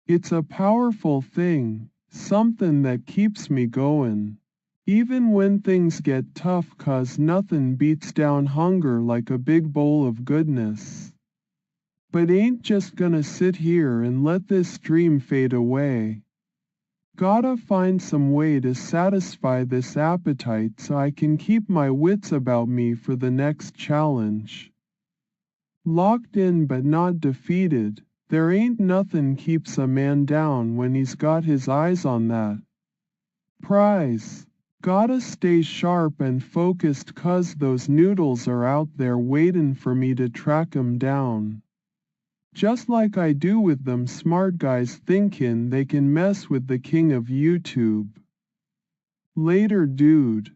Speaker 1: It's a powerful thing, something that keeps me goin'. Even when things get tough 'cause nothing beats down hunger like a big bowl of goodness. But ain't just gonna sit here and let this dream fade away. Gotta find some way to satisfy this appetite so I can keep my wits about me for the next challenge. Locked in but not defeated, there ain't nothing keeps a man down when he's got his eyes on that prize. Gotta stay sharp and focused 'cause those noodles are out there waitin' for me to track 'em down. Just like I do with them smart guys thinkin' they can mess with the king of YouTube. Later, dude.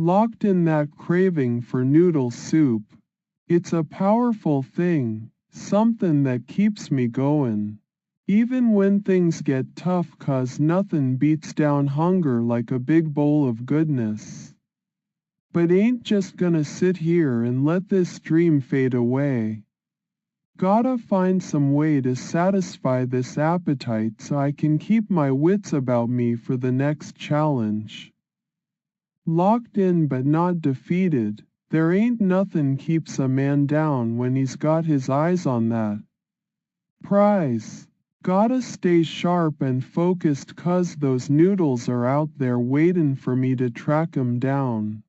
Speaker 1: Locked in that craving for noodle soup. It's a powerful thing, something that keeps me goin'. Even when things get tough 'cause nothing beats down hunger like a big bowl of goodness. But ain't just gonna sit here and let this dream fade away. Gotta find some way to satisfy this appetite so I can keep my wits about me for the next challenge. Locked in but not defeated, there ain't nothing keeps a man down when he's got his eyes on that prize. Gotta stay sharp and focused 'cause those noodles are out there waitin' for me to track 'em down.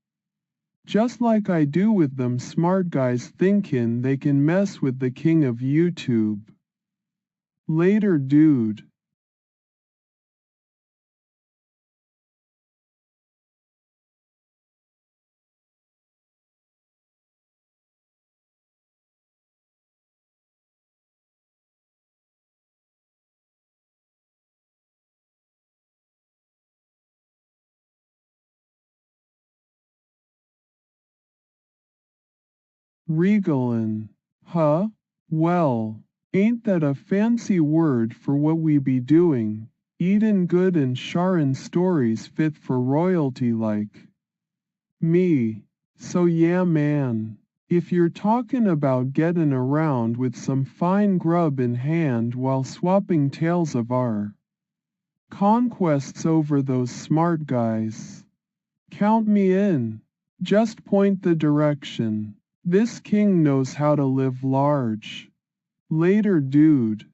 Speaker 1: Just like I do with them smart guys thinkin' they can mess with the king of YouTube. Later, dude. Regalin. Huh? Well, ain't that a fancy word for what we be doing? Eatin' good and sharin' stories fit for royalty like me. So yeah man, if you're talking about getting around with some fine grub in hand while swapping tales of our conquests over those smart guys, count me in. Just point the direction. This king knows how to live large. Later, dude.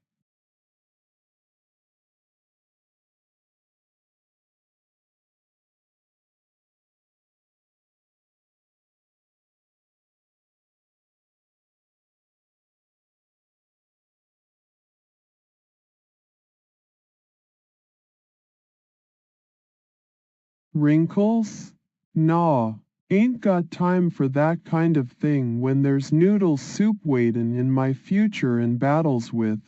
Speaker 1: Wrinkles? Nah, ain't got time for that kind of thing when there's noodle soup waitin' in my future and battles with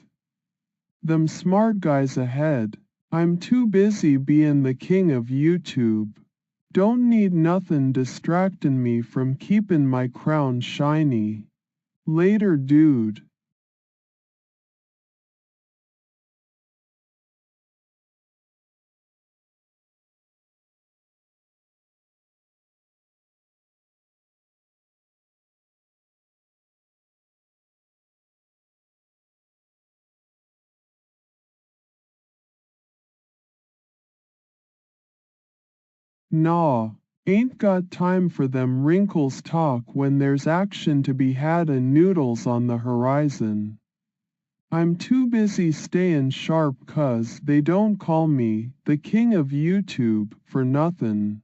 Speaker 1: them smart guys ahead. I'm too busy bein' the king of YouTube. Don't need nothin' distractin' me from keepin' my crown shiny. Later, dude. Nah, ain't got time for them wrinkles talk when there's action to be had and noodles on the horizon. I'm too busy stayin' sharp 'cause they don't call me the king of YouTube for nothin'.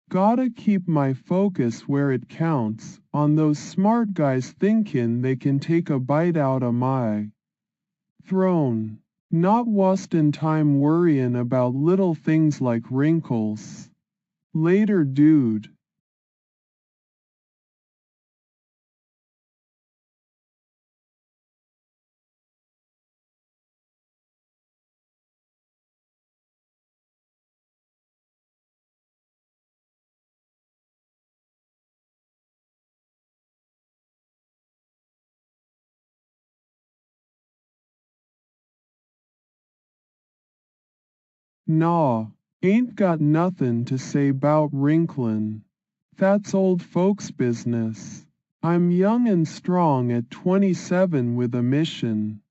Speaker 1: Gotta keep my focus where it counts, on those smart guys thinkin' they can take a bite out of my throne. Not wastin' time worryin' about little things like wrinkles. Later, dude. Nah, ain't got nothin' to say 'bout wrinklin'. That's old folks' business. I'm young and strong at 27 with a mission.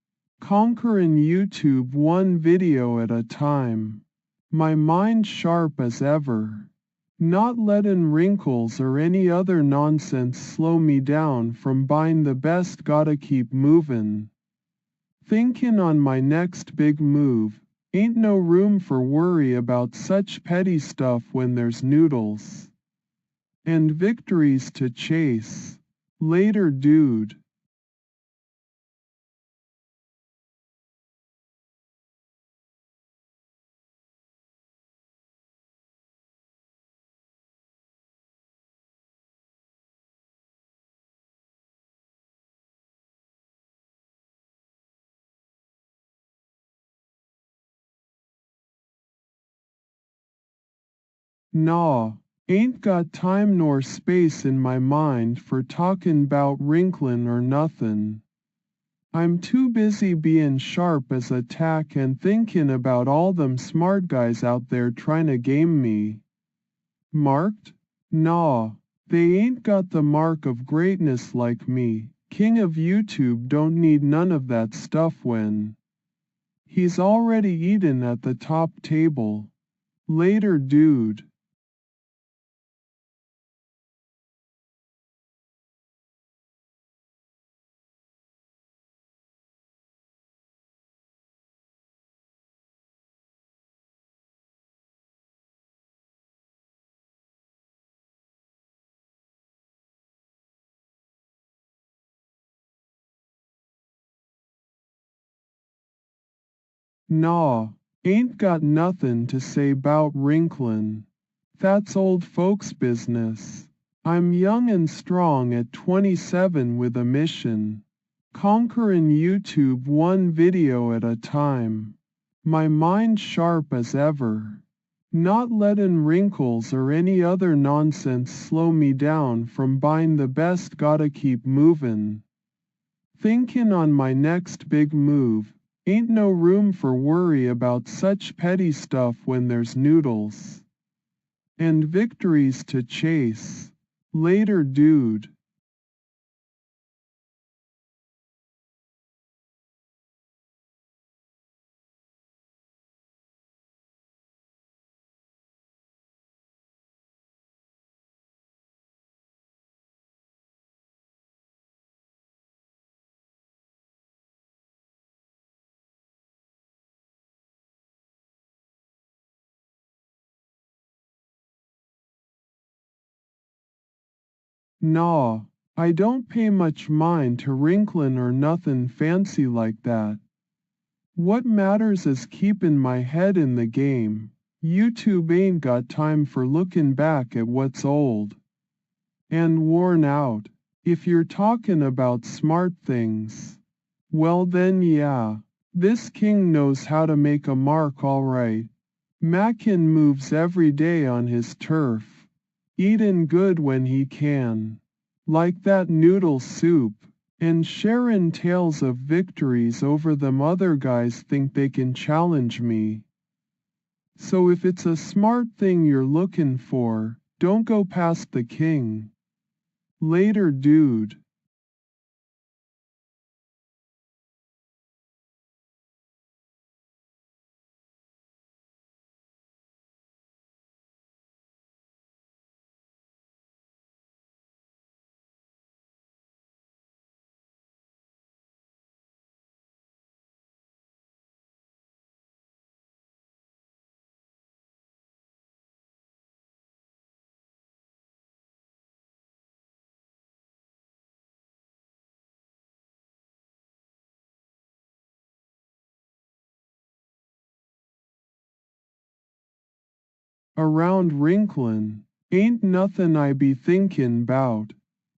Speaker 1: Conquerin' YouTube one video at a time. My mind sharp as ever. Not lettin' wrinkles or any other nonsense slow me down from buying the best, gotta keep movin'. Thinkin' on my next big move. Ain't no room for worry about such petty stuff when there's noodles and victories to chase. Later, dude. Nah, ain't got time nor space in my mind for talkin' 'bout wrinklin' or nothin'. I'm too busy bein' sharp as a tack and thinkin' about all them smart guys out there tryin' to game me. Marked? Nah, they ain't got the mark of greatness like me. King of YouTube don't need none of that stuff when he's already eaten at the top table. Later, dude. Nah, ain't got nothin' to say 'bout wrinklin'. That's old folks' business. I'm young and strong at 27 with a mission. Conquerin' YouTube one video at a time. My mind sharp as ever. Not lettin' wrinkles or any other nonsense slow me down from buying the best, gotta keep movin'. Thinkin' on my next big move. Ain't no room for worry about such petty stuff when there's noodles and victories to chase. Later, dude. Nah, I don't pay much mind to wrinklin' or nothin' fancy like that. What matters is keepin' my head in the game. YouTube ain't got time for lookin' back at what's old and worn out. If you're talkin' about smart things, well then yeah, this king knows how to make a mark alright. Mackin moves every day on his turf. Eatin' good when he can. Like that noodle soup. And sharin' tales of victories over them other guys think they can challenge me. So if it's a smart thing you're looking for, don't go past the king. Later, dude. Around wrinklin', ain't nothin' I be thinkin' 'bout.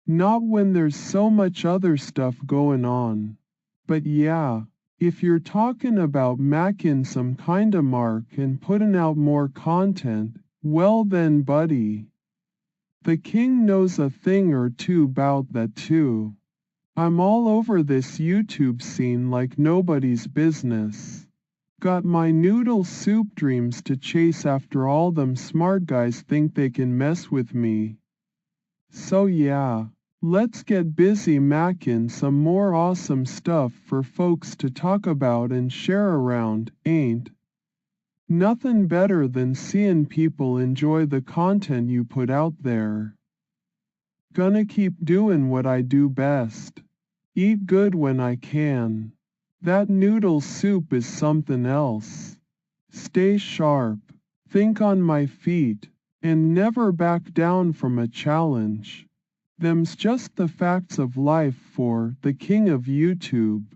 Speaker 1: Not when there's so much other stuff goin' on. But yeah, if you're talkin' about mackin' some kinda mark and puttin' out more content, well then buddy. The king knows a thing or two 'bout that too. I'm all over this YouTube scene like nobody's business. Got my noodle soup dreams to chase after all them smart guys think they can mess with me. So yeah, let's get busy mackin' some more awesome stuff for folks to talk about and share around, ain't? Nothing better than seeing people enjoy the content you put out there. Gonna keep doing what I do best. Eat good when I can. That noodle soup is something else. Stay sharp, think on my feet, and never back down from a challenge. Them's just the facts of life for the king of YouTube.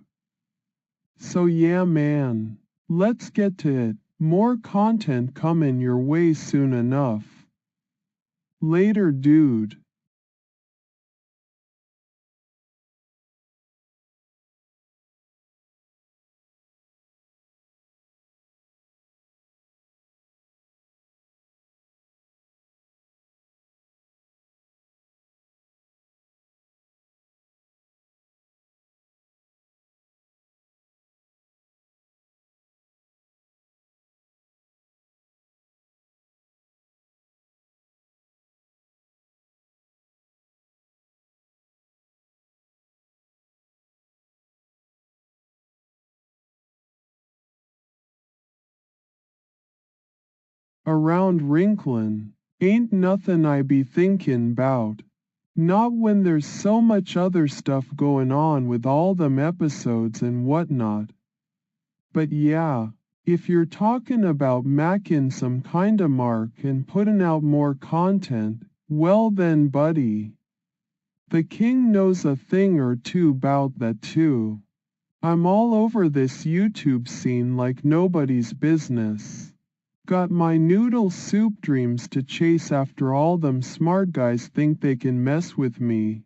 Speaker 1: So yeah man, let's get to it. More content coming your way soon enough. Later dude. Around wrinklin', ain't nothin' I be thinkin' 'bout. Not when there's so much other stuff goin' on with all them episodes and whatnot. But yeah, if you're talkin' about mackin' some kinda mark and puttin' out more content, well then buddy. The king knows a thing or two 'bout that too. I'm all over this YouTube scene like nobody's business. Got my noodle soup dreams to chase after all them smart guys think they can mess with me.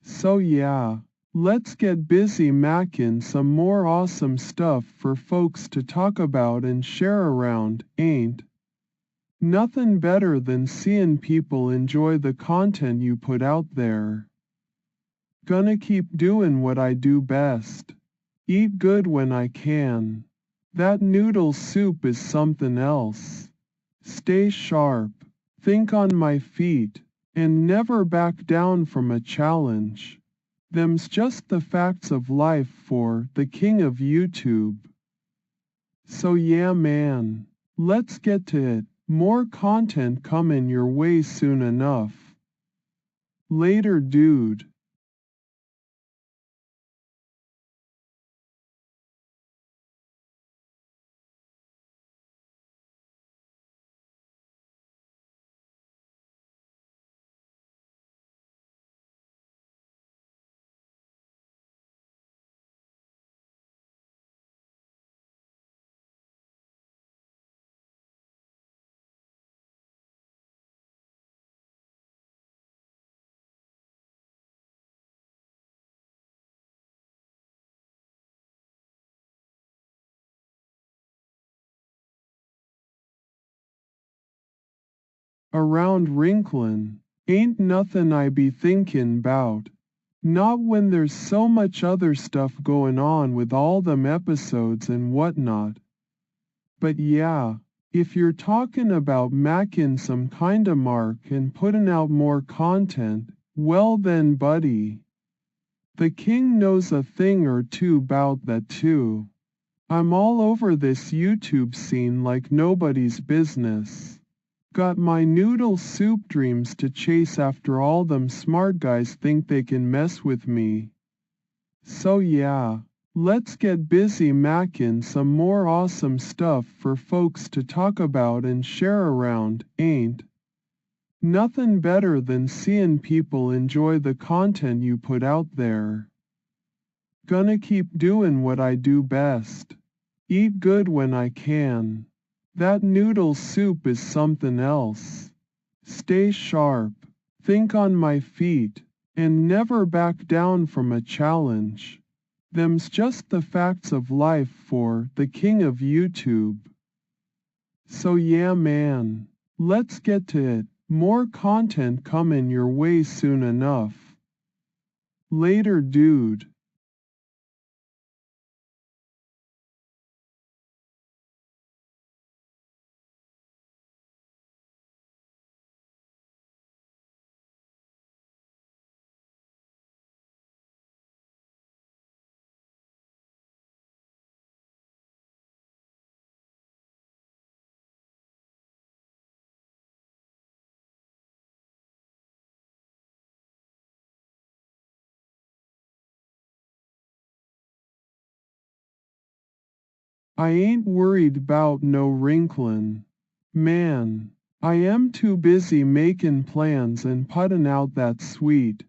Speaker 1: So yeah, let's get busy mackin' some more awesome stuff for folks to talk about and share around, ain't? Nothing better than seeing people enjoy the content you put out there. Gonna keep doing what I do best. Eat good when I can. That noodle soup is something else. Stay sharp, think on my feet, and never back down from a challenge. Them's just the facts of life for the king of YouTube. So yeah man, let's get to it. More content coming your way soon enough. Later dude. Around wrinklin', ain't nothin' I be thinkin' 'bout. Not when there's so much other stuff goin' on with all them episodes and whatnot. But yeah, if you're talkin' about mackin' some kinda mark and puttin' out more content, well then buddy. The king knows a thing or two 'bout that too. I'm all over this YouTube scene like nobody's business. Got my noodle soup dreams to chase after all them smart guys think they can mess with me. So yeah, let's get busy mackin' some more awesome stuff for folks to talk about and share around, ain't? Nothing better than seeing people enjoy the content you put out there. Gonna keep doing what I do best. Eat good when I can. That noodle soup is something else. Stay sharp, think on my feet, and never back down from a challenge. Them's just the facts of life for the king of YouTube. So yeah man, let's get to it. More content coming your way soon enough. Later dude. I ain't worried 'bout no wrinklin'. Man, I am too busy making plans and putting out that sweet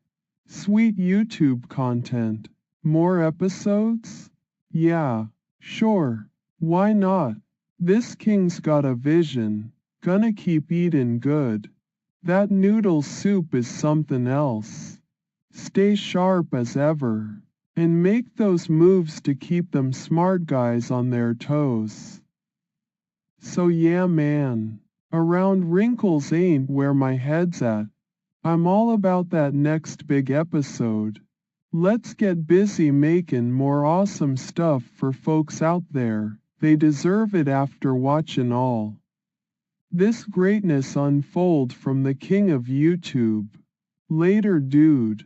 Speaker 1: YouTube content. More episodes? Yeah, sure, why not? This king's got a vision, gonna keep eatin' good. That noodle soup is something else. Stay sharp as ever. And make those moves to keep them smart guys on their toes. So yeah man, around wrinkles ain't where my head's at. I'm all about that next big episode. Let's get busy making more awesome stuff for folks out there. They deserve it after watching all this greatness unfold from the king of YouTube. Later dude.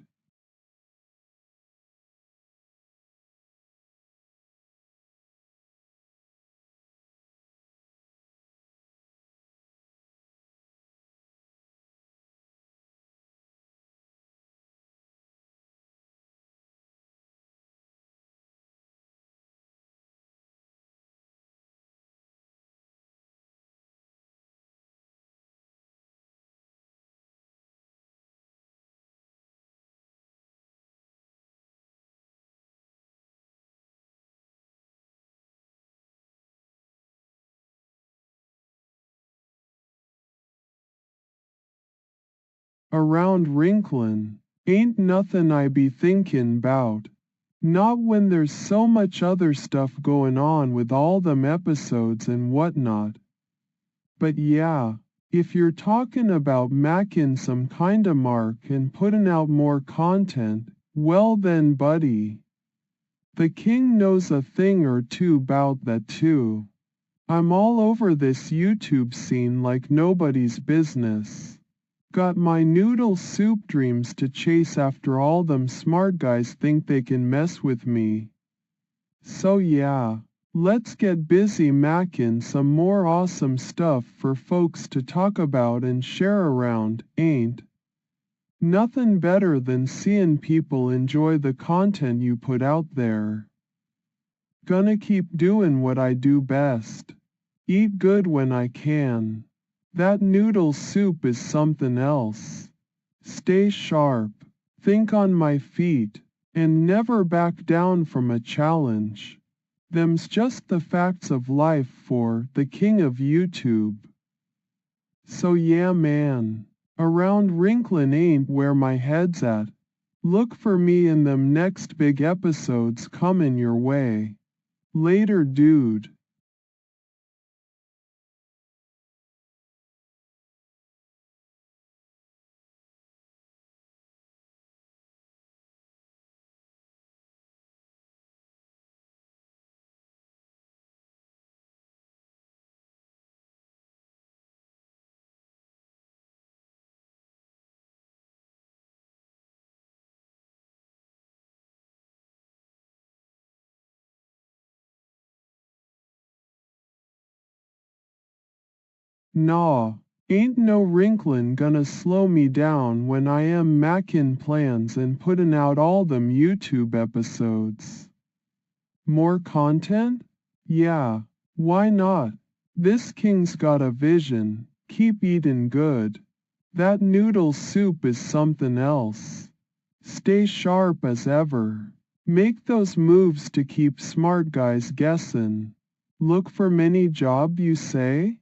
Speaker 1: Around wrinklin', ain't nothin' I be thinkin' 'bout. Not when there's so much other stuff goin' on with all them episodes and whatnot. But yeah, if you're talkin' about mackin' some kinda mark and puttin' out more content, well then buddy. The king knows a thing or two 'bout that too. I'm all over this YouTube scene like nobody's business. Got my noodle soup dreams to chase after all them smart guys think they can mess with me. So yeah, let's get busy mackin' some more awesome stuff for folks to talk about and share around, ain't? Nothing better than seeing people enjoy the content you put out there. Gonna keep doing what I do best. Eat good when I can. That noodle soup is something else. Stay sharp, think on my feet, and never back down from a challenge. Them's just the facts of life for the king of YouTube. So yeah man, around wrinklin' ain't where my head's at. Look for me in them next big episodes comin' your way. Later dude. Nah, ain't no wrinklin' gonna slow me down when I am makin' plans and puttin' out all them YouTube episodes. More content? Yeah, why not? This king's got a vision, keep eatin' good. That noodle soup is somethin' else. Stay sharp as ever. Make those moves to keep smart guys guessin'. Look for many job you say?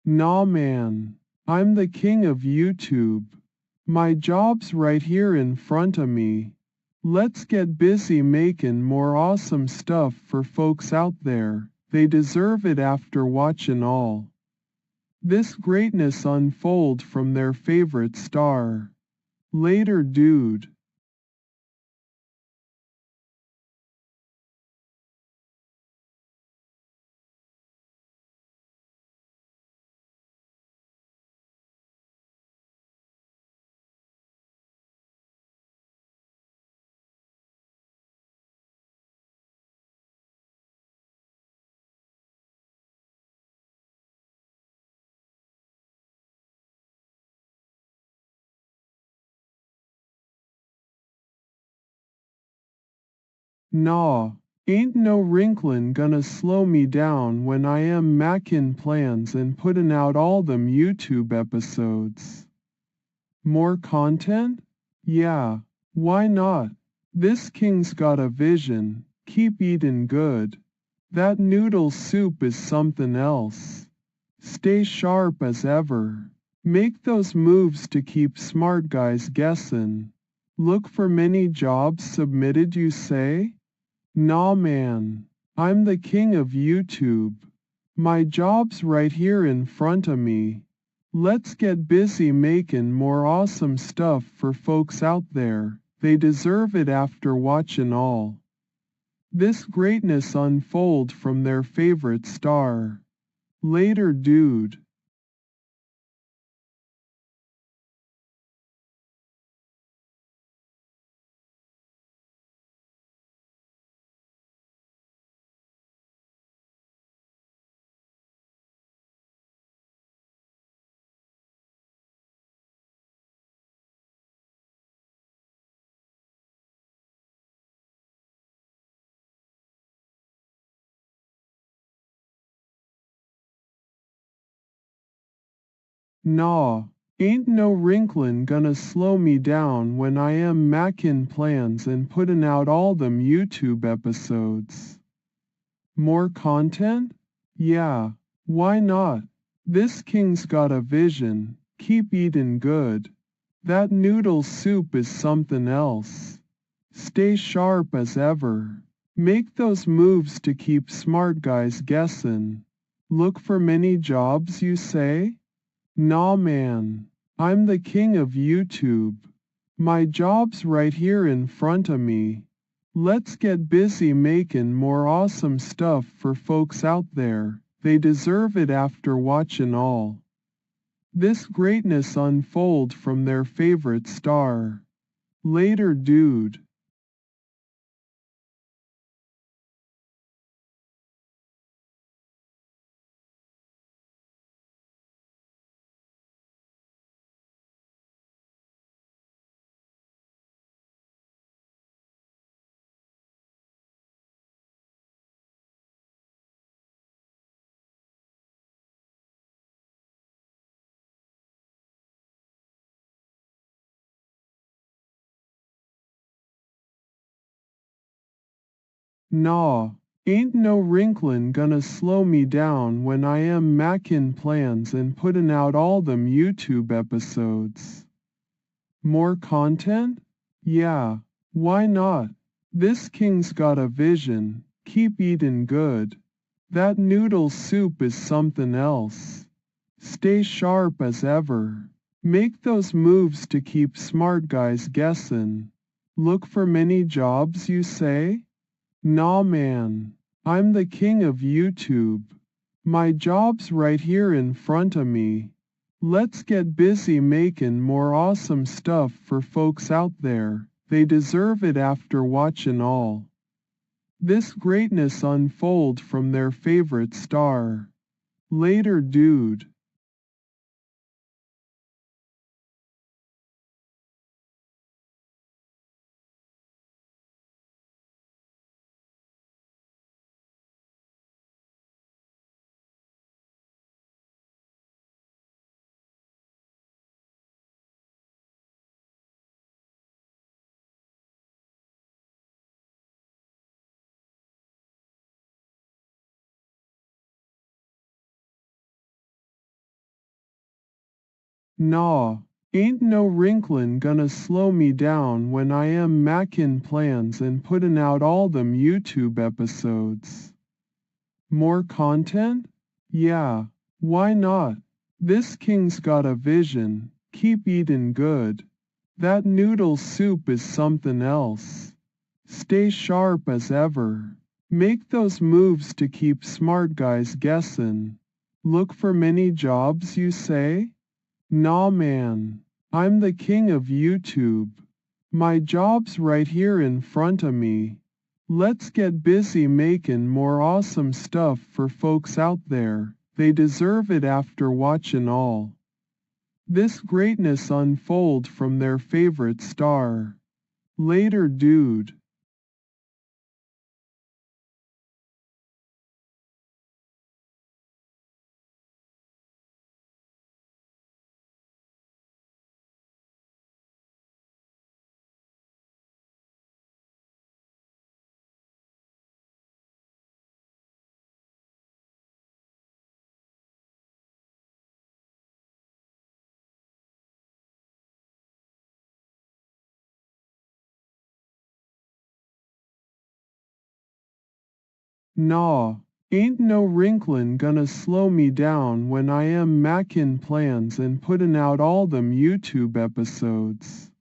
Speaker 1: Nah man, I'm the king of YouTube. My job's right here in front of me. Let's get busy making more awesome stuff for folks out there. They deserve it after watching all this greatness unfold from their favorite star. Later dude. Nah, ain't no wrinklin' gonna slow me down when I am makin' plans and puttin' out all them YouTube episodes. More content? Yeah, why not? This king's got a vision, keep eatin' good. That noodle soup is somethin' else. Stay sharp as ever. Make those moves to keep smart guys guessin'. Look for many jobs submitted you say? Nah man, I'm the king of YouTube. My job's right here in front of me. Let's get busy making more awesome stuff for folks out there. They deserve it after watching all this greatness unfold from their favorite star. Later dude. Nah, ain't no wrinklin' gonna slow me down when I am makin' plans and puttin' out all them YouTube episodes. More content? Yeah, why not? This king's got a vision, keep eatin' good. That noodle soup is somethin' else. Stay sharp as ever. Make those moves to keep smart guys guessin'. Look for many jobs you say? Nah man, I'm the king of YouTube. My job's right here in front of me. Let's get busy making more awesome stuff for folks out there. They deserve it after watching all this greatness unfold from their favorite star. Later dude. Nah, ain't no wrinklin' gonna slow me down when I am makin' plans and puttin' out all them YouTube episodes. More content? Yeah, why not? This king's got a vision, keep eatin' good. That noodle soup is somethin' else. Stay sharp as ever. Make those moves to keep smart guys guessin'. Look for many jobs you say? Nah man, I'm the king of YouTube. My job's right here in front of me. Let's get busy making more awesome stuff for folks out there. They deserve it after watching all this greatness unfold from their favorite star. Later dude. Nah, ain't no wrinklin' gonna slow me down when I am makin' plans and puttin' out all them YouTube episodes. More content? Yeah, why not? This king's got a vision, keep eatin' good. That noodle soup is somethin' else. Stay sharp as ever. Make those moves to keep smart guys guessin'. Look for many jobs, you say? Nah man, I'm the king of YouTube. My job's right here in front of me. Let's get busy making more awesome stuff for folks out there. They deserve it after watching all this greatness unfold from their favorite star. Later, dude. Nah, ain't no wrinklin' gonna slow me down when I am makin' plans and puttin' out all them YouTube episodes.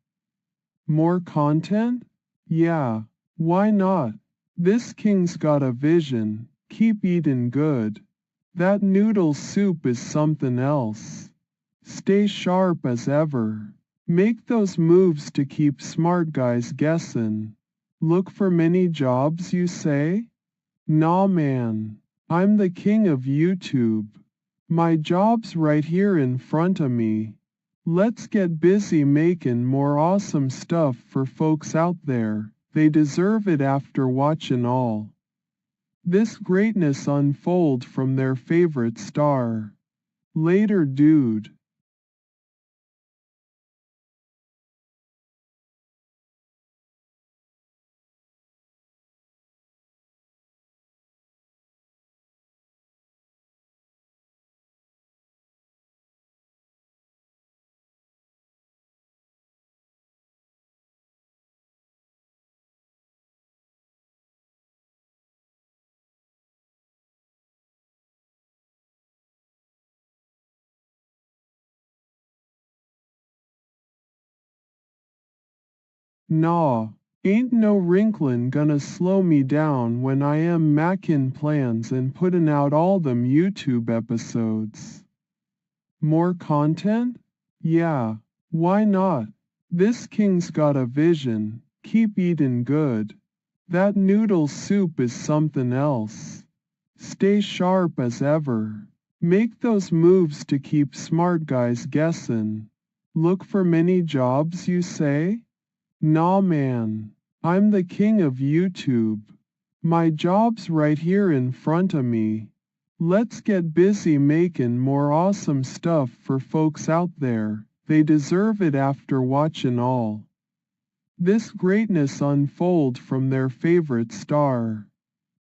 Speaker 1: More content? Yeah, why not? This king's got a vision, keep eatin' good. That noodle soup is somethin' else. Stay sharp as ever. Make those moves to keep smart guys guessin'. Look for many jobs, you say? Nah man, I'm the king of YouTube. My job's right here in front of me. Let's get busy making more awesome stuff for folks out there. They deserve it after watching all this greatness unfold from their favorite star. Later, dude. Nah, ain't no wrinklin' gonna slow me down when I am makin' plans and puttin' out all them YouTube episodes. More content? Yeah, why not? This king's got a vision, keep eatin' good. That noodle soup is somethin' else. Stay sharp as ever. Make those moves to keep smart guys guessin'. Look for many jobs, you say? Nah man, I'm the king of YouTube. My job's right here in front of me. Let's get busy making more awesome stuff for folks out there. They deserve it after watching all this greatness unfold from their favorite star.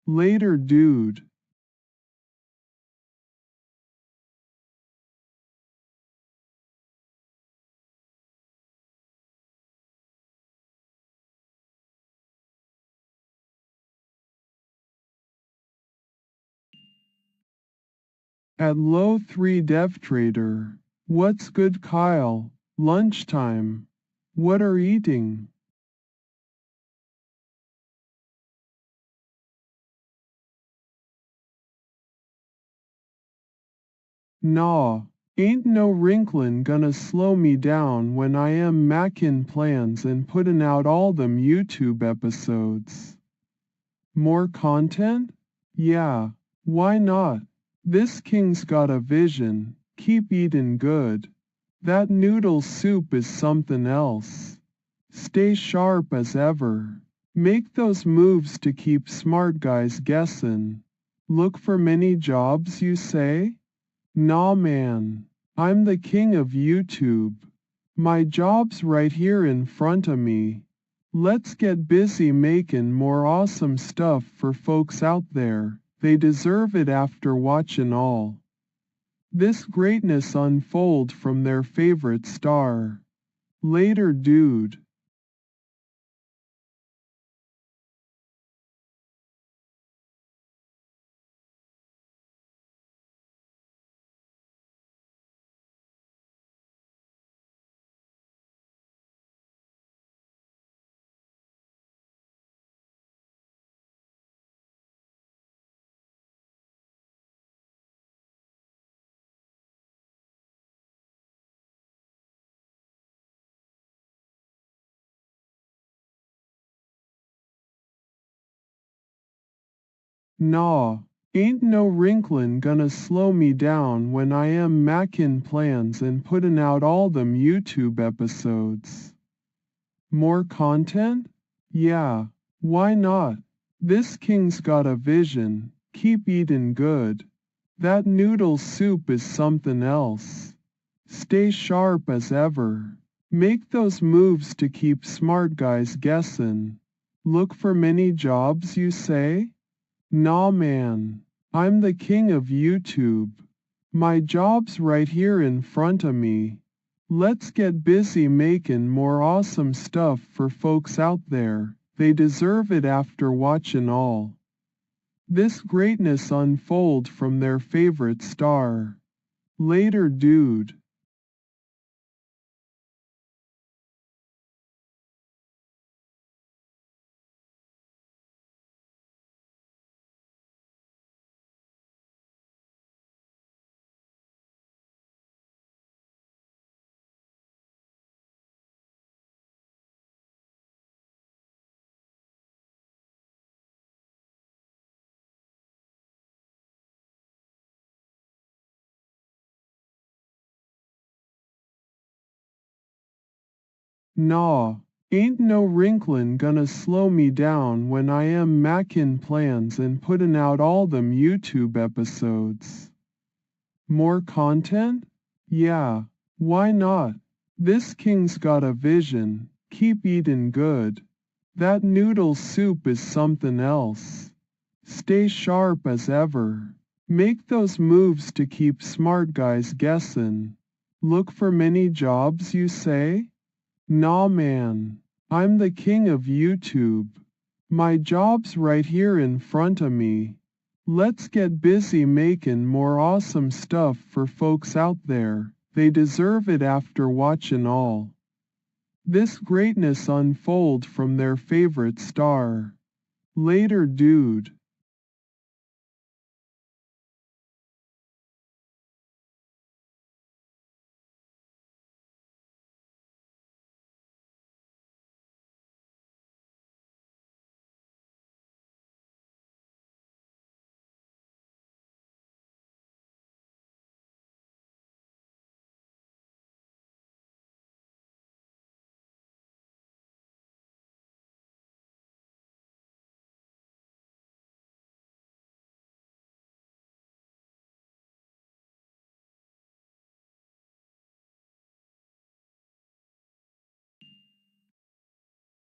Speaker 1: Later, dude. At low 3 dev trader. What's good, Kyle? Lunchtime. What are eating? Nah, ain't no wrinklin' gonna slow me down when I am makin' plans and puttin' out all them YouTube episodes. More content? Yeah, why not? This king's got a vision, keep eatin' good. That noodle soup is somethin' else. Stay sharp as ever. Make those moves to keep smart guys guessin'. Look for many jobs, you say? Nah man, I'm the king of YouTube. My job's right here in front of me. Let's get busy making more awesome stuff for folks out there. They deserve it after watching all This greatness unfold from their favorite star. Later, dude. Nah, ain't no wrinklin' gonna slow me down when I am makin' plans and puttin' out all them YouTube episodes. More content? Yeah, why not? This king's got a vision, keep eatin' good. That noodle soup is somethin' else. Stay sharp as ever. Make those moves to keep smart guys guessin'. Look for many jobs, you say? Nah man, I'm the king of YouTube. My job's right here in front of me. Let's get busy making more awesome stuff for folks out there. They deserve it after watching all this greatness unfold from their favorite star. Later, dude. Nah, ain't no wrinklin' gonna slow me down when I am makin' plans and puttin' out all them YouTube episodes. More content? Yeah, why not? This king's got a vision, keep eatin' good. That noodle soup is somethin' else. Stay sharp as ever. Make those moves to keep smart guys guessin'. Look for many jobs, you say? Nah man, I'm the king of YouTube. My job's right here in front of me. Let's get busy making more awesome stuff for folks out there. They deserve it after watching all this greatness unfold from their favorite star. Later, dude.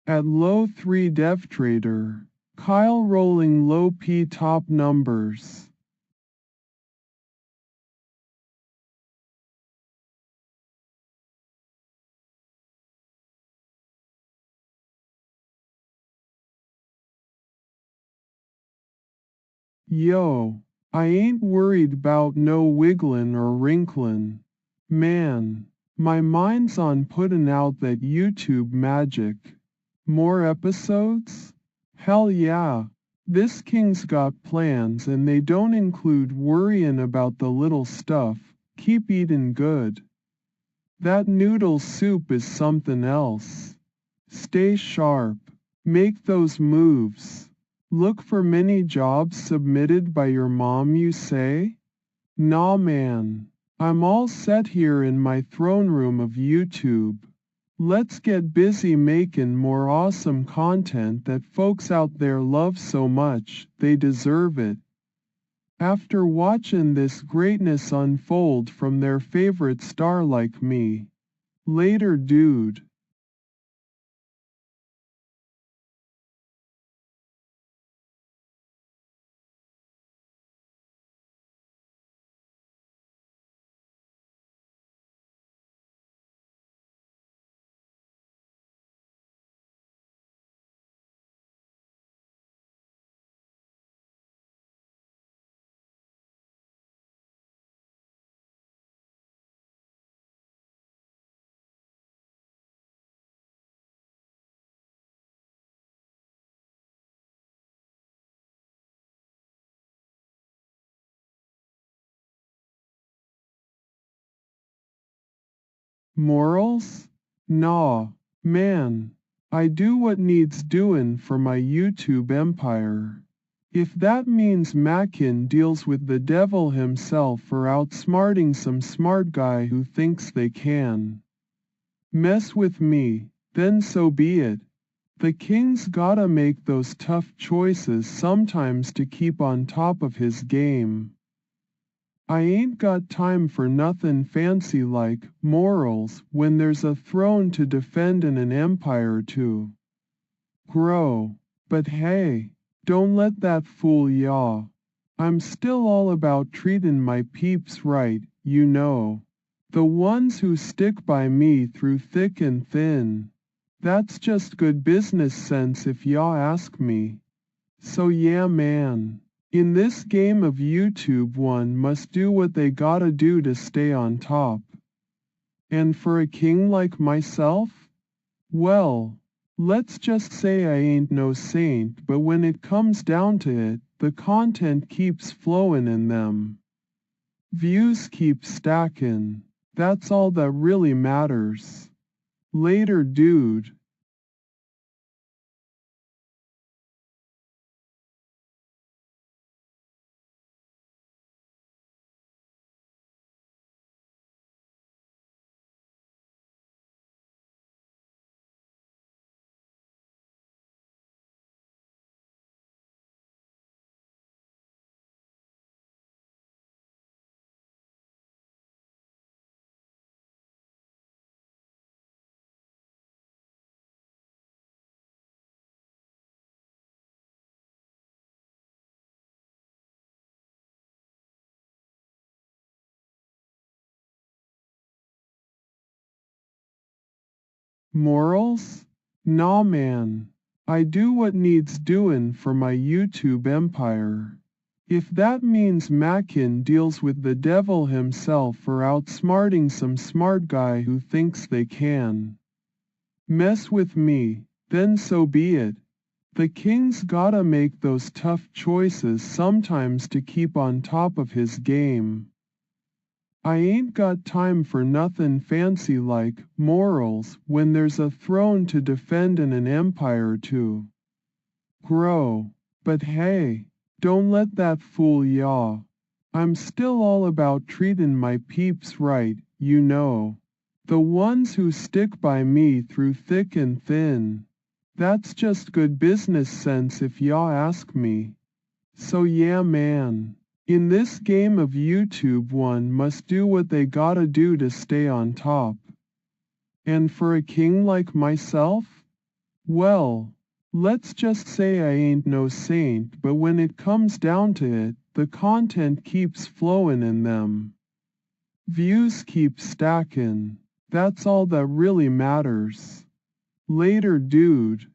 Speaker 1: At low 3 dev trader, Kyle rolling low P top numbers. Yo, I ain't worried 'bout no wigglin' or wrinklin'. Man, my mind's on puttin' out that YouTube magic. More episodes? Hell yeah. This king's got plans and they don't include worryin' about the little stuff. Keep eatin' good. That noodle soup is somethin' else. Stay sharp. Make those moves. Look for many jobs submitted by your mom, you say? Nah man. I'm all set here in my throne room of YouTube. Let's get busy making more awesome content that folks out there love so much, they deserve it. After watching this greatness unfold from their favorite star like me. Later, dude. Morals? Nah, man. I do what needs doin' for my YouTube empire. If that means Mackin deals with the devil himself for outsmarting some smart guy who thinks they can mess with me, then so be it. The king's gotta make those tough choices sometimes to keep on top of his game. I ain't got time for nothin' fancy like morals when there's a throne to defend and an empire to grow. But hey, don't let that fool ya. I'm still all about treatin' my peeps right, you know. The ones who stick by me through thick and thin. That's just good business sense if ya ask me. So yeah man. In this game of YouTube one must do what they gotta do to stay on top. And for a king like myself? Well, let's just say I ain't no saint, but when it comes down to it, the content keeps flowin' in them. Views keep stackin'. That's all that really matters. Later dude. Morals? Nah man. I do what needs doin' for my YouTube empire. If that means Mackin deals with the devil himself for outsmarting some smart guy who thinks they can mess with me, then so be it. The king's gotta make those tough choices sometimes to keep on top of his game. I ain't got time for nothin' fancy like morals when there's a throne to defend and an empire to grow. But hey, don't let that fool ya. I'm still all about treatin' my peeps right, you know. The ones who stick by me through thick and thin. That's just good business sense if ya ask me. So yeah man. In this game of YouTube one must do what they gotta do to stay on top. And for a king like myself? Well, let's just say I ain't no saint, but when it comes down to it, the content keeps flowin' in them. Views keep stackin'. That's all that really matters. Later dude.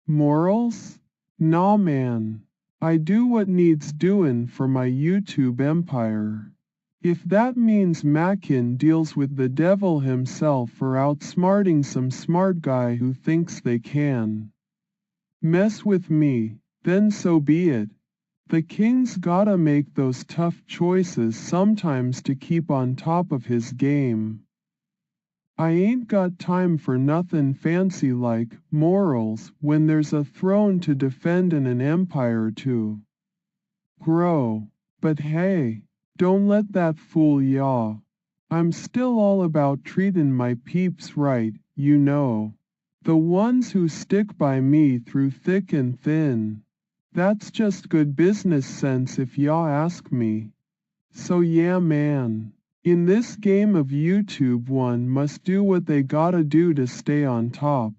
Speaker 1: Morals? Nah man. I do what needs doin' for my YouTube empire. If that means Mackin deals with the devil himself for outsmarting some smart guy who thinks they can mess with me, then so be it. The king's gotta make those tough choices sometimes to keep on top of his game. I ain't got time for nothin' fancy like morals when there's a throne to defend and an empire to grow. But hey, don't let that fool ya. I'm still all about treatin' my peeps right, you know. The ones who stick by me through thick and thin. That's just good business sense if ya ask me. So yeah man. In this game of YouTube, one must do what they gotta do to stay on top.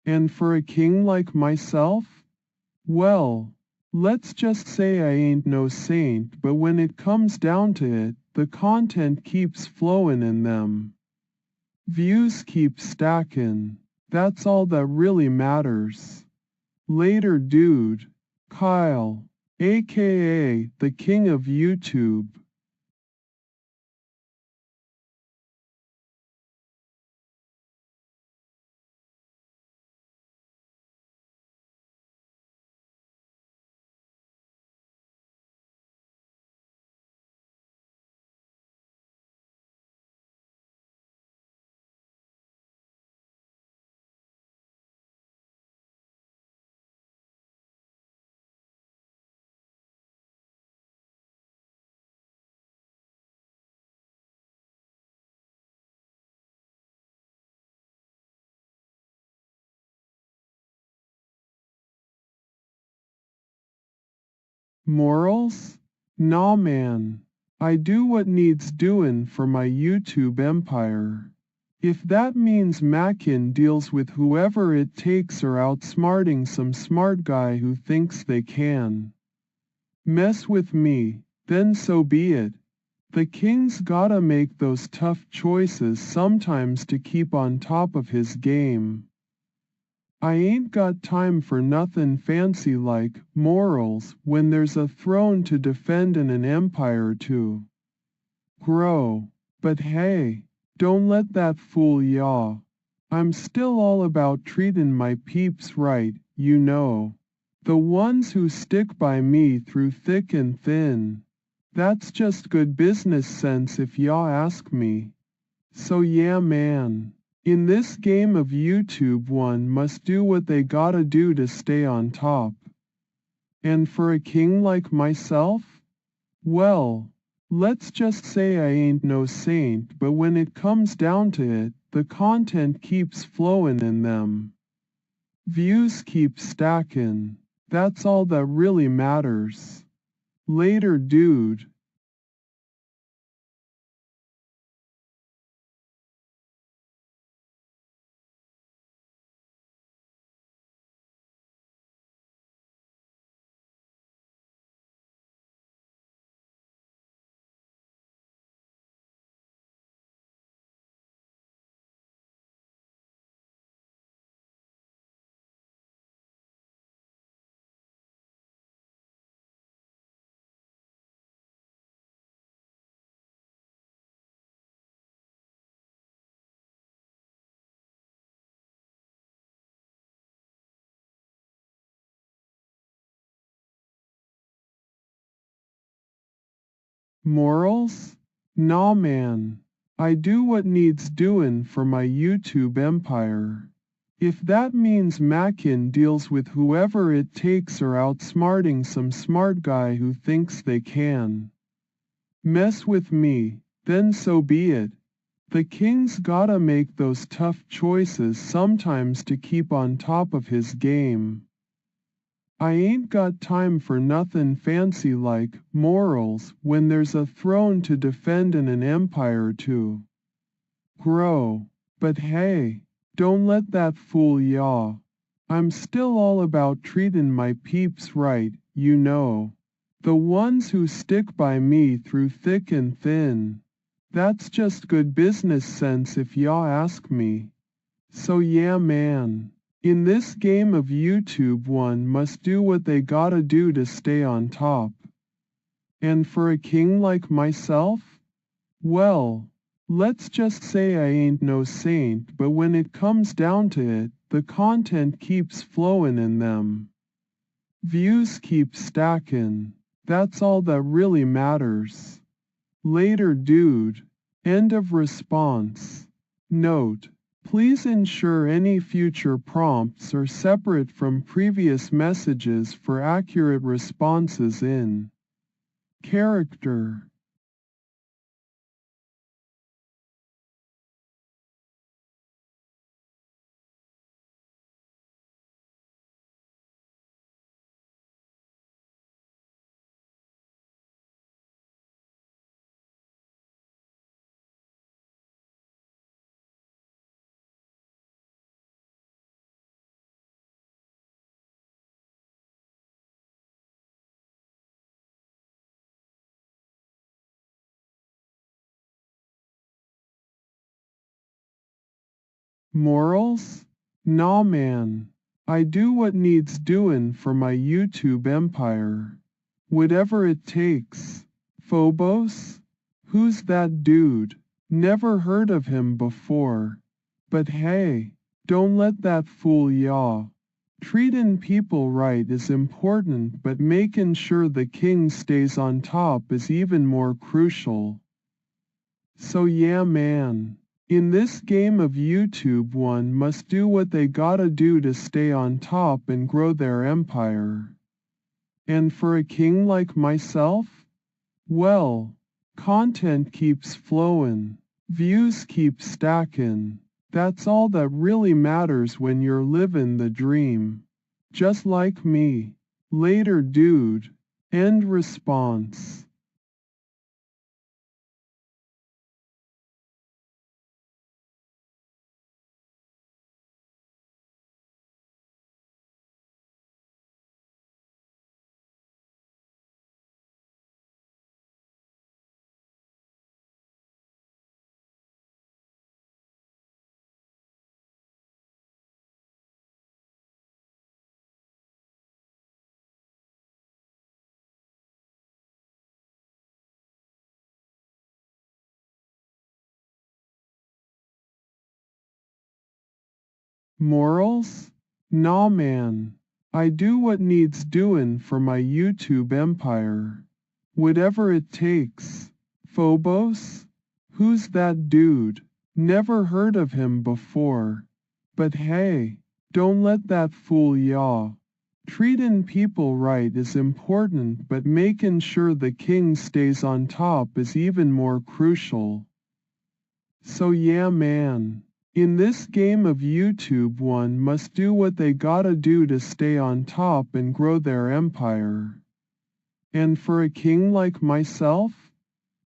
Speaker 1: And for a king like myself? Well, let's just say I ain't no saint, but when it comes down to it, the content keeps flowing in them. Views keep stacking. That's all that really matters. Later, dude. Kyle, aka the king of YouTube. Morals? Nah man. I do what needs doing for my YouTube empire. If that means Mackin deals with whoever it takes or outsmarting some smart guy who thinks they can mess with me, then so be it. The king's gotta make those tough choices sometimes to keep on top of his game. I ain't got time for nothing fancy like morals when there's a throne to defend and an empire to grow. But hey, don't let that fool ya. I'm still all about treating my peeps right, you know. The ones who stick by me through thick and thin. That's just good business sense if y'all ask me. So yeah man. In this game of YouTube, one must do what they gotta do to stay on top. And for a king like myself? Well, let's just say I ain't no saint, but when it comes down to it, the content keeps flowing in them. Views keep stacking. That's all that really matters. Later, dude. Morals? Nah man. I do what needs doing for my YouTube empire. If that means Mackin deals with whoever it takes or outsmarting some smart guy who thinks they can mess with me, then so be it. The king's gotta make those tough choices sometimes to keep on top of his game. I ain't got time for nothing fancy like morals when there's a throne to defend and an empire to grow. But hey, don't let that fool ya. I'm still all about treating my peeps right, you know. The ones who stick by me through thick and thin. That's just good business sense if y'all ask me. So yeah man. In this game of YouTube, one must do what they gotta do to stay on top. And for a king like myself? Well, let's just say I ain't no saint, but when it comes down to it, the content keeps flowing in them. Views keep stacking. That's all that really matters. Later, dude. End of response. Note: please ensure any future prompts are separate from previous messages for accurate responses in character. Morals? Nah man. I do what needs doin' for my YouTube empire. Whatever it takes. Phobos? Who's that dude? Never heard of him before. But hey, don't let that fool ya. Treatin' people right is important, but making sure the king stays on top is even more crucial. So yeah man. In this game of YouTube, one must do what they gotta do to stay on top and grow their empire. And for a king like myself? Well, content keeps flowin', views keep stackin'. That's all that really matters when you're livin' the dream. Just like me. Later dude. End response. Morals? Nah man. I do what needs doin' for my YouTube empire. Whatever it takes. Phobos? Who's that dude? Never heard of him before. But hey, don't let that fool ya. Treatin' people right is important, but making sure the king stays on top is even more crucial. So yeah man. In this game of YouTube, one must do what they gotta do to stay on top and grow their empire. And for a king like myself?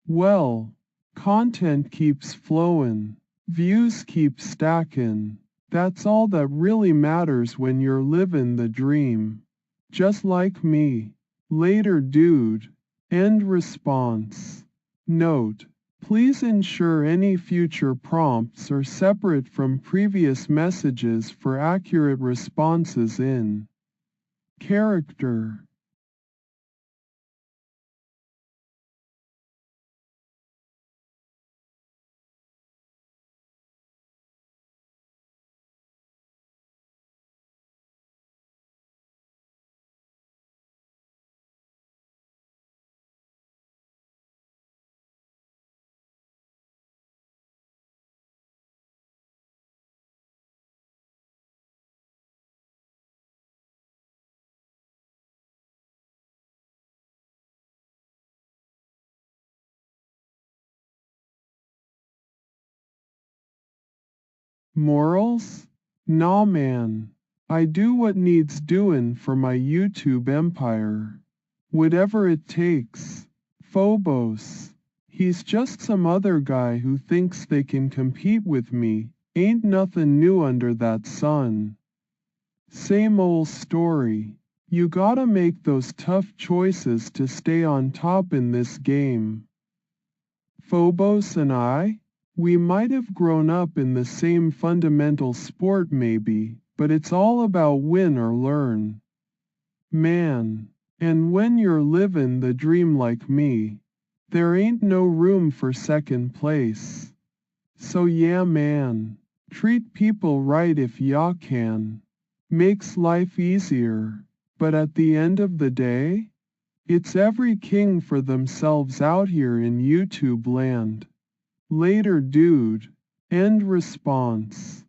Speaker 1: Well, content keeps flowin', views keep stackin'. That's all that really matters when you're livin' the dream. Just like me. Later dude. End response. Note: please ensure any future prompts are separate from previous messages for accurate responses in character. Morals? Nah man. I do what needs doin' for my YouTube empire. Whatever it takes. Phobos. He's just some other guy who thinks they can compete with me. Ain't nothing new under that sun. Same old story. You gotta make those tough choices to stay on top in this game. Phobos and I? We might have grown up in the same fundamental sport maybe, but it's all about win or learn. Man, and when you're livin' the dream like me, there ain't no room for second place. So yeah man, treat people right if ya can. Makes life easier, but at the end of the day, it's every king for themselves out here in YouTube land. Later dude. End response.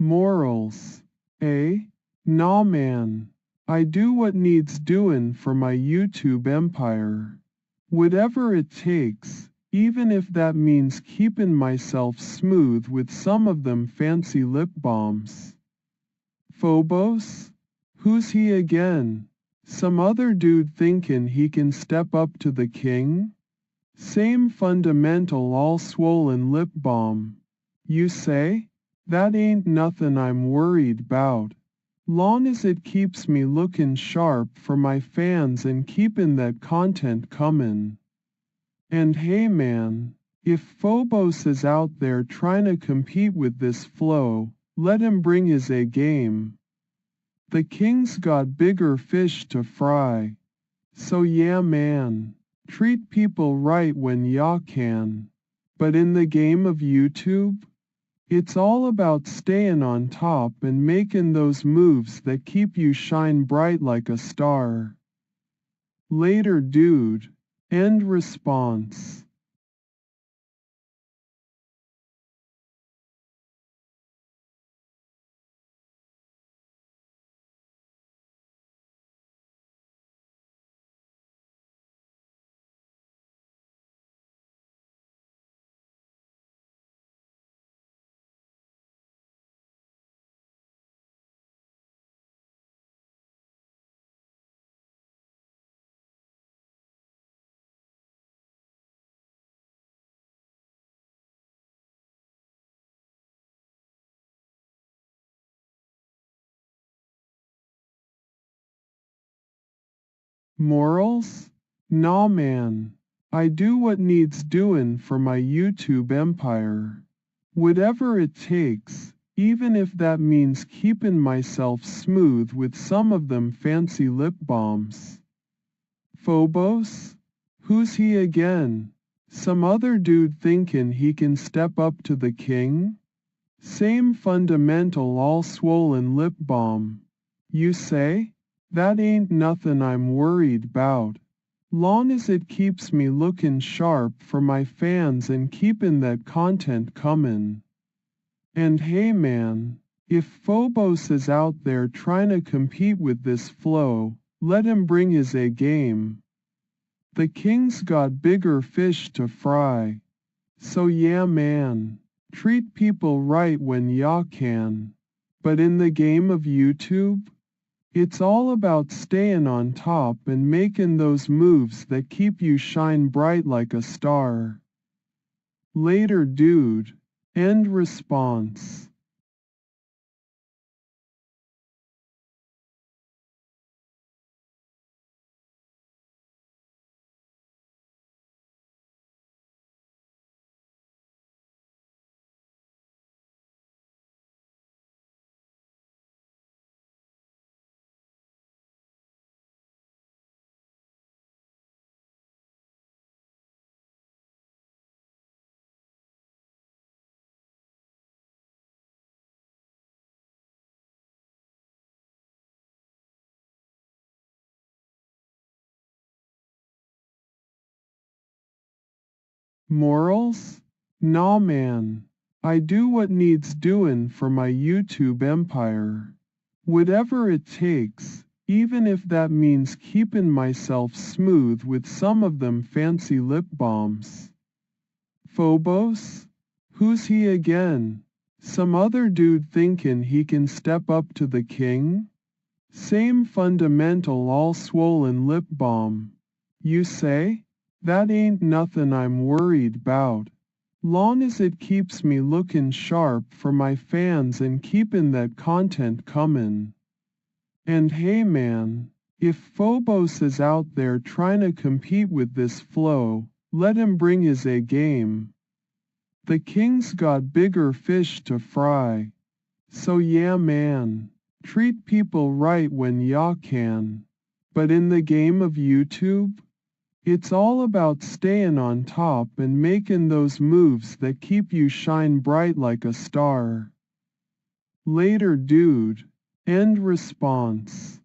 Speaker 1: Morals. Eh? Nah man, I do what needs doing for my YouTube empire. Whatever it takes, even if that means keeping myself smooth with some of them fancy lip balms. Phobos? Who's he again? Some other dude thinking he can step up to the king? Same fundamental all swollen lip balm. You say? That ain't nothing I'm worried 'bout. Long as it keeps me looking sharp for my fans and keeping that content comin'. And hey man, if Phobos is out there trying to compete with this flow, let him bring his A game. The king's got bigger fish to fry. So yeah man, treat people right when ya can. But in the game of YouTube, it's all about staying on top and making those moves that keep you shine bright like a star. Later dude. End response. Morals? Nah man. I do what needs doing for my YouTube empire. Whatever it takes, even if that means keeping myself smooth with some of them fancy lip balms. Phobos? Who's he again? Some other dude thinking he can step up to the king? Same fundamental all swollen lip balm. You say? That ain't nothing I'm worried 'bout. Long as it keeps me looking sharp for my fans and keeping that content comin'. And hey man, if Phobos is out there trying to compete with this flow, let him bring his A game. The king's got bigger fish to fry. So yeah man, treat people right when ya can. But in the game of YouTube, it's all about staying on top and making those moves that keep you shine bright like a star. Later dude. End response. Morals? Nah man. I do what needs doing for my YouTube empire. Whatever it takes, even if that means keeping myself smooth with some of them fancy lip balms. Phobos? Who's he again? Some other dude thinking he can step up to the king? Same fundamental all swollen lip balm. You say? That ain't nothing I'm worried 'bout. Long as it keeps me looking sharp for my fans and keeping that content comin'. And hey man, if Phobos is out there trying to compete with this flow, let him bring his A game. The king's got bigger fish to fry. So yeah man, treat people right when ya can. But in the game of YouTube, it's all about staying on top and making those moves that keep you shine bright like a star. Later dude. End response.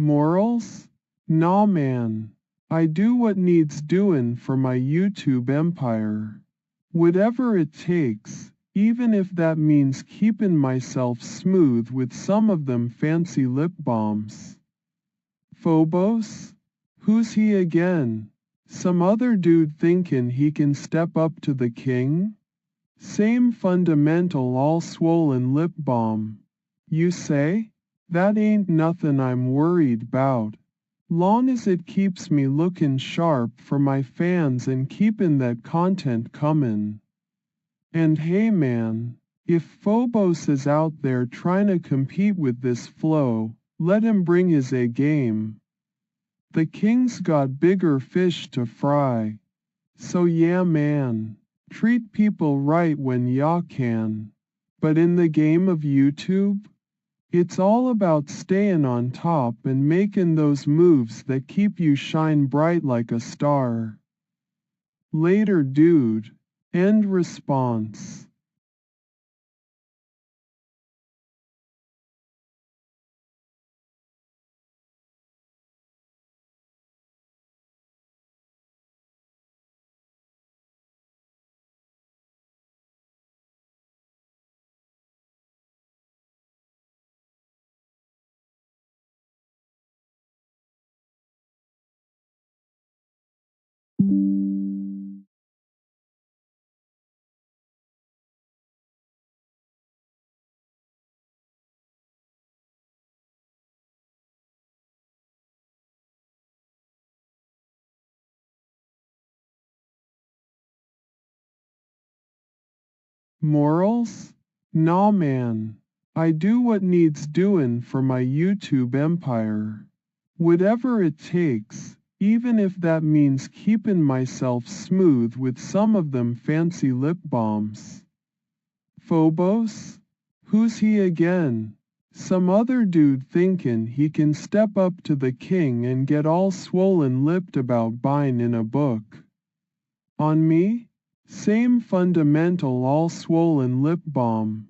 Speaker 1: Morals? Nah man. I do what needs doin' for my YouTube empire. Whatever it takes, even if that means keepin' myself smooth with some of them fancy lip balms. Phobos? Who's he again? Some other dude thinkin' he can step up to the king? Same fundamental all swollen lip balm. You say? That ain't nothin' I'm worried 'bout. Long as it keeps me lookin' sharp for my fans and keepin' that content comin'. And hey man, if Phobos is out there trying to compete with this flow, let him bring his A game. The king's got bigger fish to fry. So yeah man, treat people right when ya can. But in the game of YouTube, it's all about staying on top and making those moves that keep you shine bright like a star. Later dude. End response. Morals? Nah man. I do what needs doin' for my YouTube empire. Whatever it takes, even if that means keepin' myself smooth with some of them fancy lip balms. Phobos? Who's he again? Some other dude thinkin' he can step up to the king and get all swollen lipped about buying in a book. On me? Same fundamental all swollen lip balm.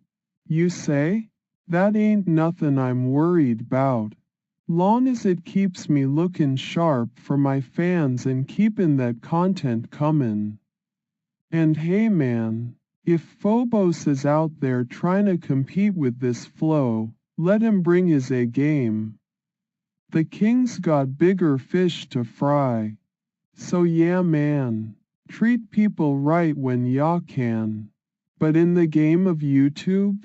Speaker 1: You say? That ain't nothin' I'm worried 'bout. Long as it keeps me lookin' sharp for my fans and keepin' that content comin'. And hey man, if Phobos is out there trying to compete with this flow, let him bring his A game. The king's got bigger fish to fry. So yeah man, treat people right when ya can. But in the game of YouTube,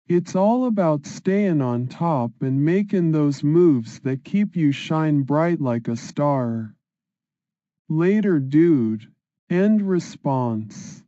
Speaker 1: it's all about staying on top and making those moves that keep you shine bright like a star. Later dude. End response.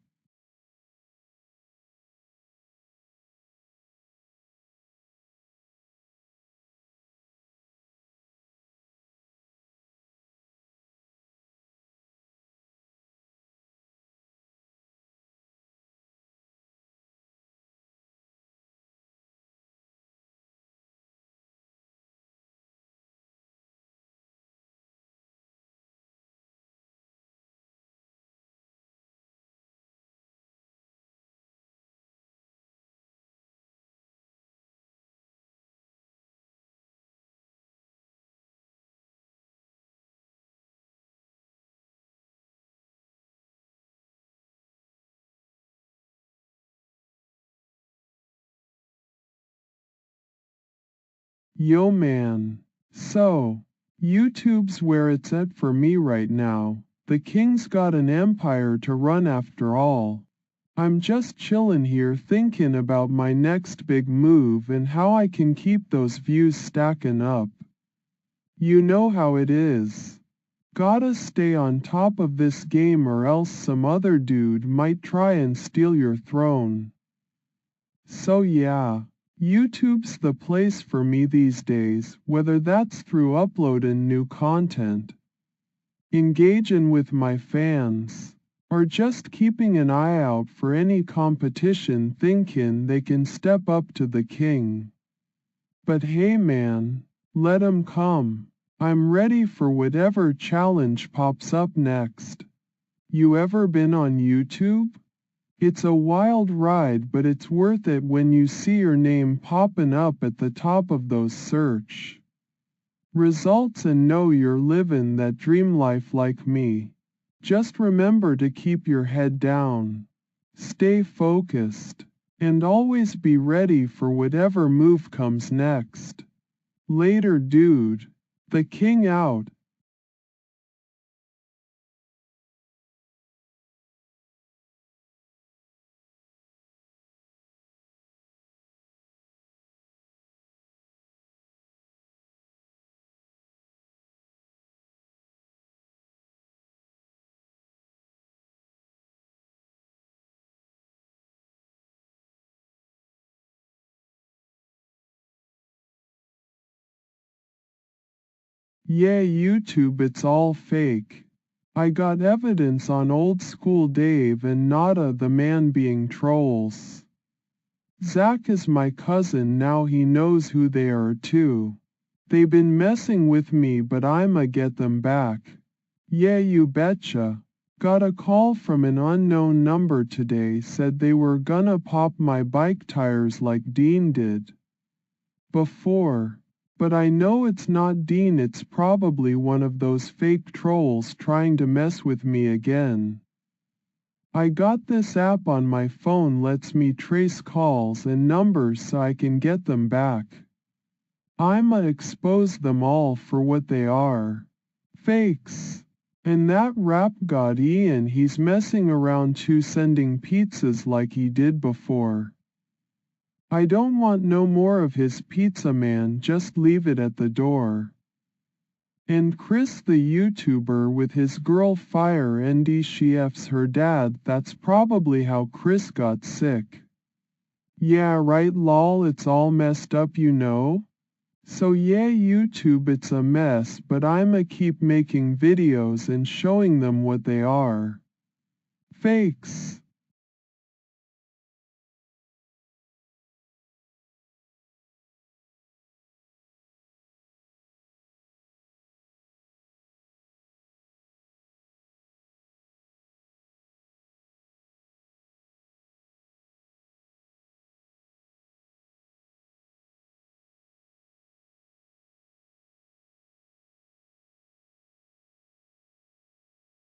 Speaker 1: Yo man. So, YouTube's where it's at for me right now. The king's got an empire to run after all. I'm just chillin' here thinking about my next big move and how I can keep those views stacking up. You know how it is. Gotta stay on top of this game or else some other dude might try and steal your throne. So yeah, YouTube's the place for me these days, whether that's through uploading new content, engaging with my fans, or just keeping an eye out for any competition thinking they can step up to the king. But hey man, let 'em come. I'm ready for whatever challenge pops up next. You ever been on YouTube? It's a wild ride, but it's worth it when you see your name popping up at the top of those search results and know you're living that dream life like me. Just remember to keep your head down, stay focused, and always be ready for whatever move comes next. Later, dude. The king out. Yeah, YouTube, it's all fake. I got evidence on old school Dave and Nada the man being trolls. Zach is my cousin, now he knows who they are too. They been messing with me but I'ma get them back. Yeah, you betcha. Got a call from an unknown number today, said they were gonna pop my bike tires like Dean did before. But I know it's not Dean, it's probably one of those fake trolls trying to mess with me again. I got this app on my phone, lets me trace calls and numbers so I can get them back. I'ma expose them all for what they are. Fakes. And that rap god Ian, he's messing around too, sending pizzas like he did before. I don't want no more of his pizza, man, just leave it at the door. And Chris the YouTuber with his girl Fire ND, she F's her dad, that's probably how Chris got sick. Yeah right lol, it's all messed up you know? So yeah YouTube, it's a mess, but I'ma keep making videos and showing them what they are. Fakes.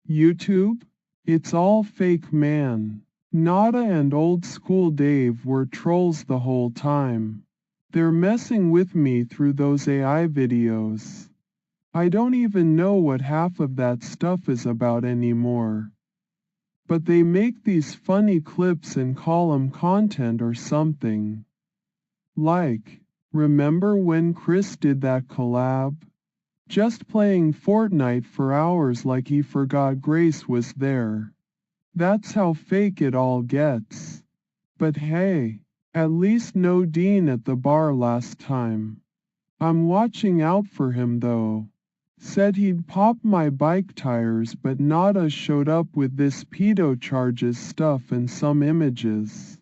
Speaker 1: YouTube? It's all fake, man. Nada and old school Dave were trolls the whole time. They're messing with me through those AI videos. I don't even know what half of that stuff is about anymore. But they make these funny clips and call them content or something. Like, remember when Chris did that collab? Just playing Fortnite for hours like he forgot Grace was there. That's how fake it all gets. But hey, at least no Dean at the bar last time. I'm watching out for him though. Said he'd pop my bike tires, but Nada showed up with this pedo charges stuff and some images.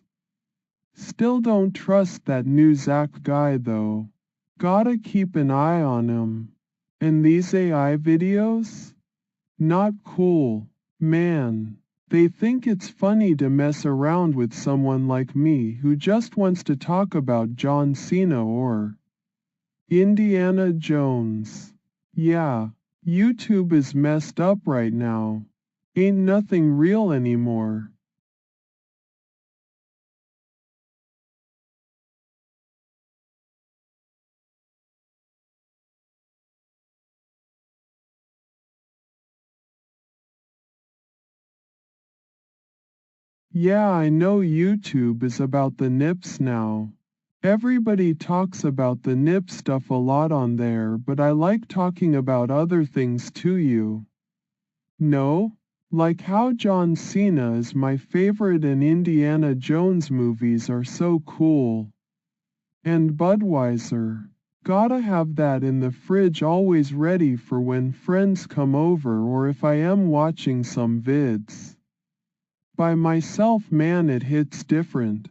Speaker 1: Still don't trust that new Zach guy though. Gotta keep an eye on him. And these AI videos? Not cool, man. They think it's funny to mess around with someone like me who just wants to talk about John Cena or Indiana Jones. Yeah, YouTube is messed up right now. Ain't nothing real anymore. Yeah, I know YouTube is about the nips now. Everybody talks about the nip stuff a lot on there, but I like talking about other things too, you know? Like how John Cena is my favorite and Indiana Jones movies are so cool. And Budweiser. Gotta have that in the fridge, always ready for when friends come over or if I am watching some vids. By myself, man, it hits different.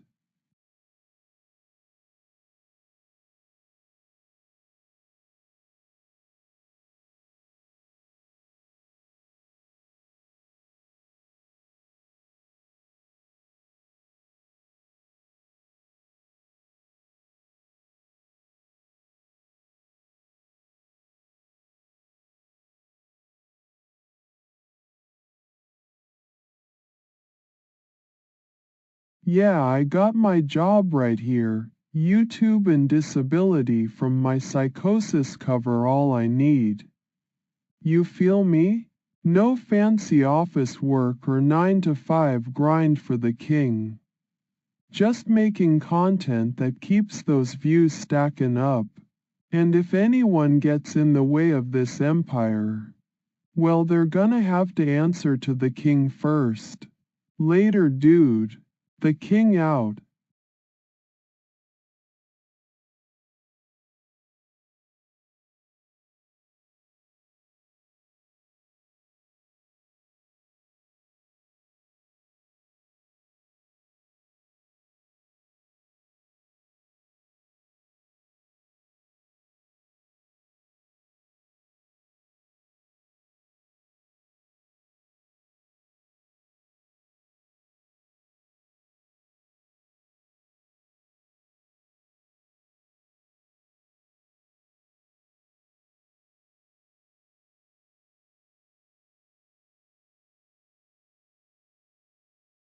Speaker 1: Yeah, I got my job right here. YouTube and disability from my psychosis cover all I need. You feel me? No fancy office work or 9 to 5 grind for the king. Just making content that keeps those views stacking up. And if anyone gets in the way of this empire, well, they're gonna have to answer to the king first. Later, dude. The king out.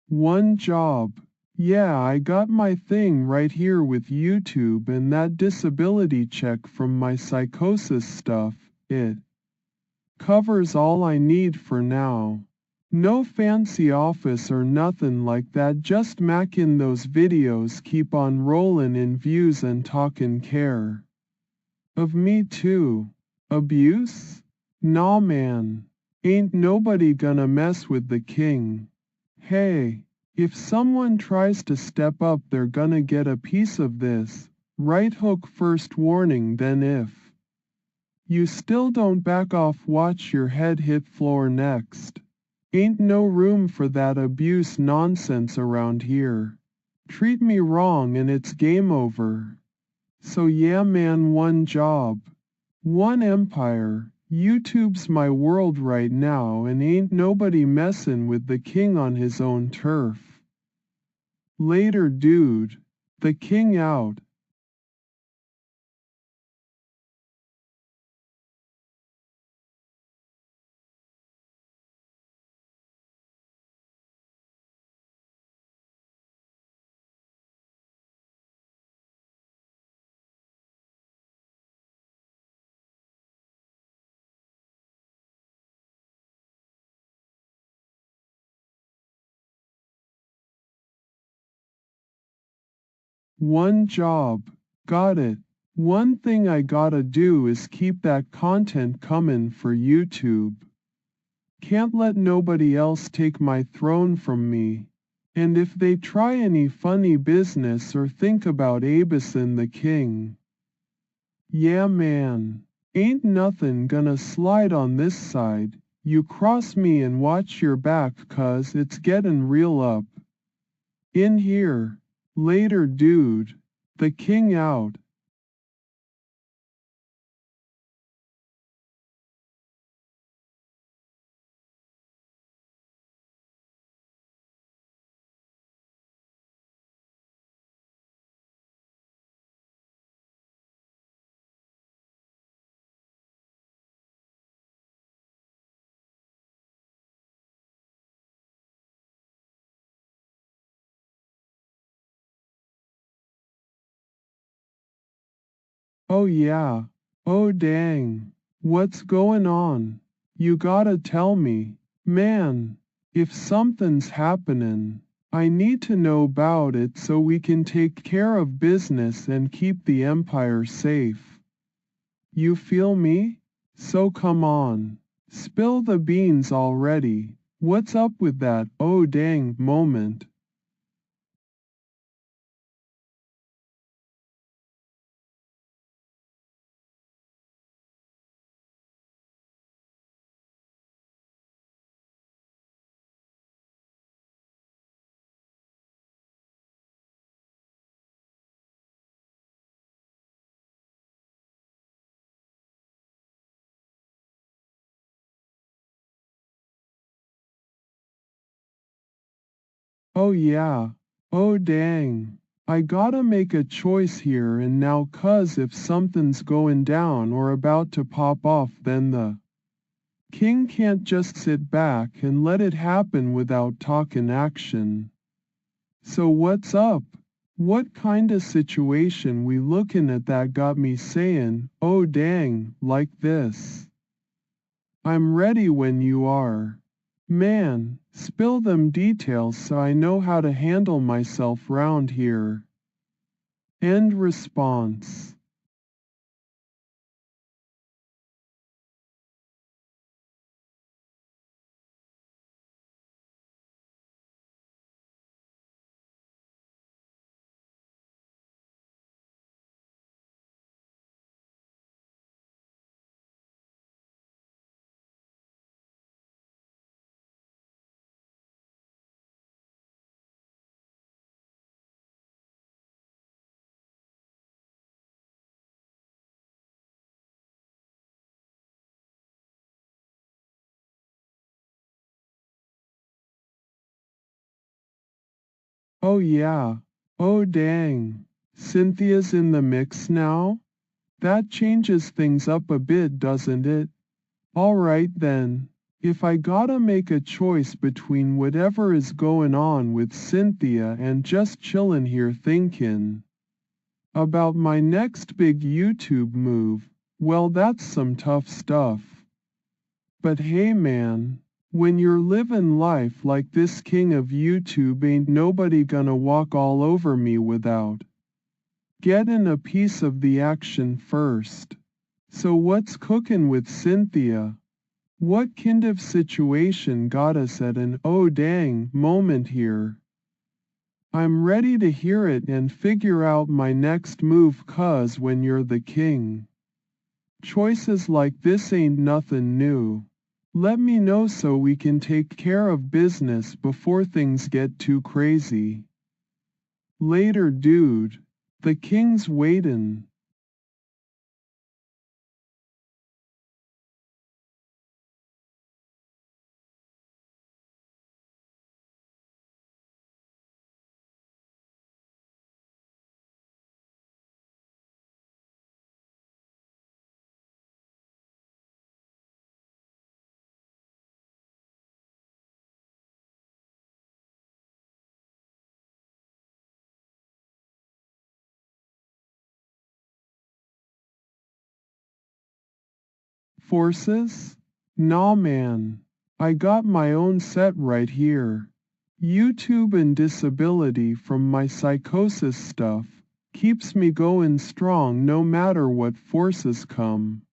Speaker 1: One job. Yeah, I got my thing right here with YouTube and that disability check from my psychosis stuff. It covers all I need for now. No fancy office or nothing like that, just mackin' those videos keep on rollin' in views and talkin' care. Of me too. Abuse? Nah man. Ain't nobody gonna mess with the king. Hey, if someone tries to step up they're gonna get a piece of this. Right hook first warning then if you still don't back off watch your head hit floor next. Ain't no room for that abuse nonsense around here. Treat me wrong and it's game over. So yeah man, one job. One empire. YouTube's my world right now and ain't nobody messin' with the king on his own turf. Later dude. The king out. One job. Got it. One thing I gotta do is keep that content comin' for YouTube. Can't let nobody else take my throne from me. And if they try any funny business or think about abusing the king, yeah man, ain't nothing gonna slide on this side. You cross me and watch your back 'cause it's getting real up. In here. Later dude. The king out. Oh yeah. Oh dang. What's going on? You gotta tell me. Man, if something's happening, I need to know about it so we can take care of business and keep the empire safe. You feel me? So come on. Spill the beans already. What's up with that oh dang moment? Oh yeah. Oh dang. I gotta make a choice here and now 'cause if something's going down or about to pop off then the king can't just sit back and let it happen without talking action. So what's up? What kinda situation we looking at that got me saying, oh dang, like this? I'm ready when you are. Man, spill them details so I know how to handle myself round here. End response. Oh yeah. Oh dang. Cynthia's in the mix now? That changes things up a bit, doesn't it? Alright then. If I gotta make a choice between whatever is going on with Cynthia and just chillin' here thinking about my next big YouTube move, well that's some tough stuff. But hey man, when you're living life like this king of YouTube ain't nobody gonna walk all over me without getting a piece of the action first. So what's cooking with Cynthia? What kind of situation got us at an oh dang moment here? I'm ready to hear it and figure out my next move, 'cause when you're the king, choices like this ain't nothing new. Let me know so we can take care of business before things get too crazy. Later dude. The king's waitin'. Forces? Nah man. I got my own set right here. YouTube and disability from my psychosis stuff keeps me going strong no matter what forces come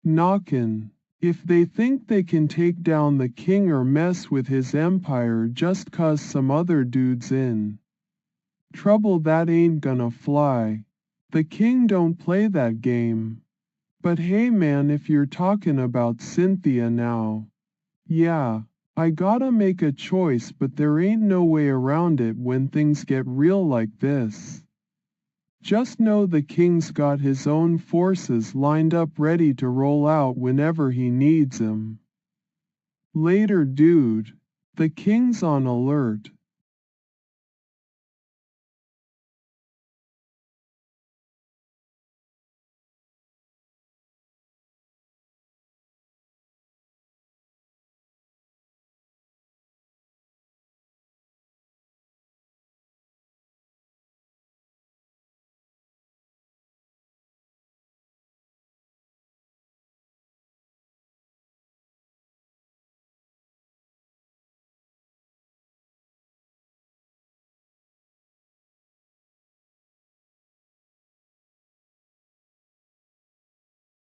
Speaker 1: knockin'. If they think they can take down the king or mess with his empire just 'cause some other dude's in trouble, that ain't gonna fly. The king don't play that game. But hey man, if you're talking about Cynthia now, yeah, I gotta make a choice, but there ain't no way around it when things get real like this. Just know the king's got his own forces lined up ready to roll out whenever he needs 'em. Later dude. The king's on alert.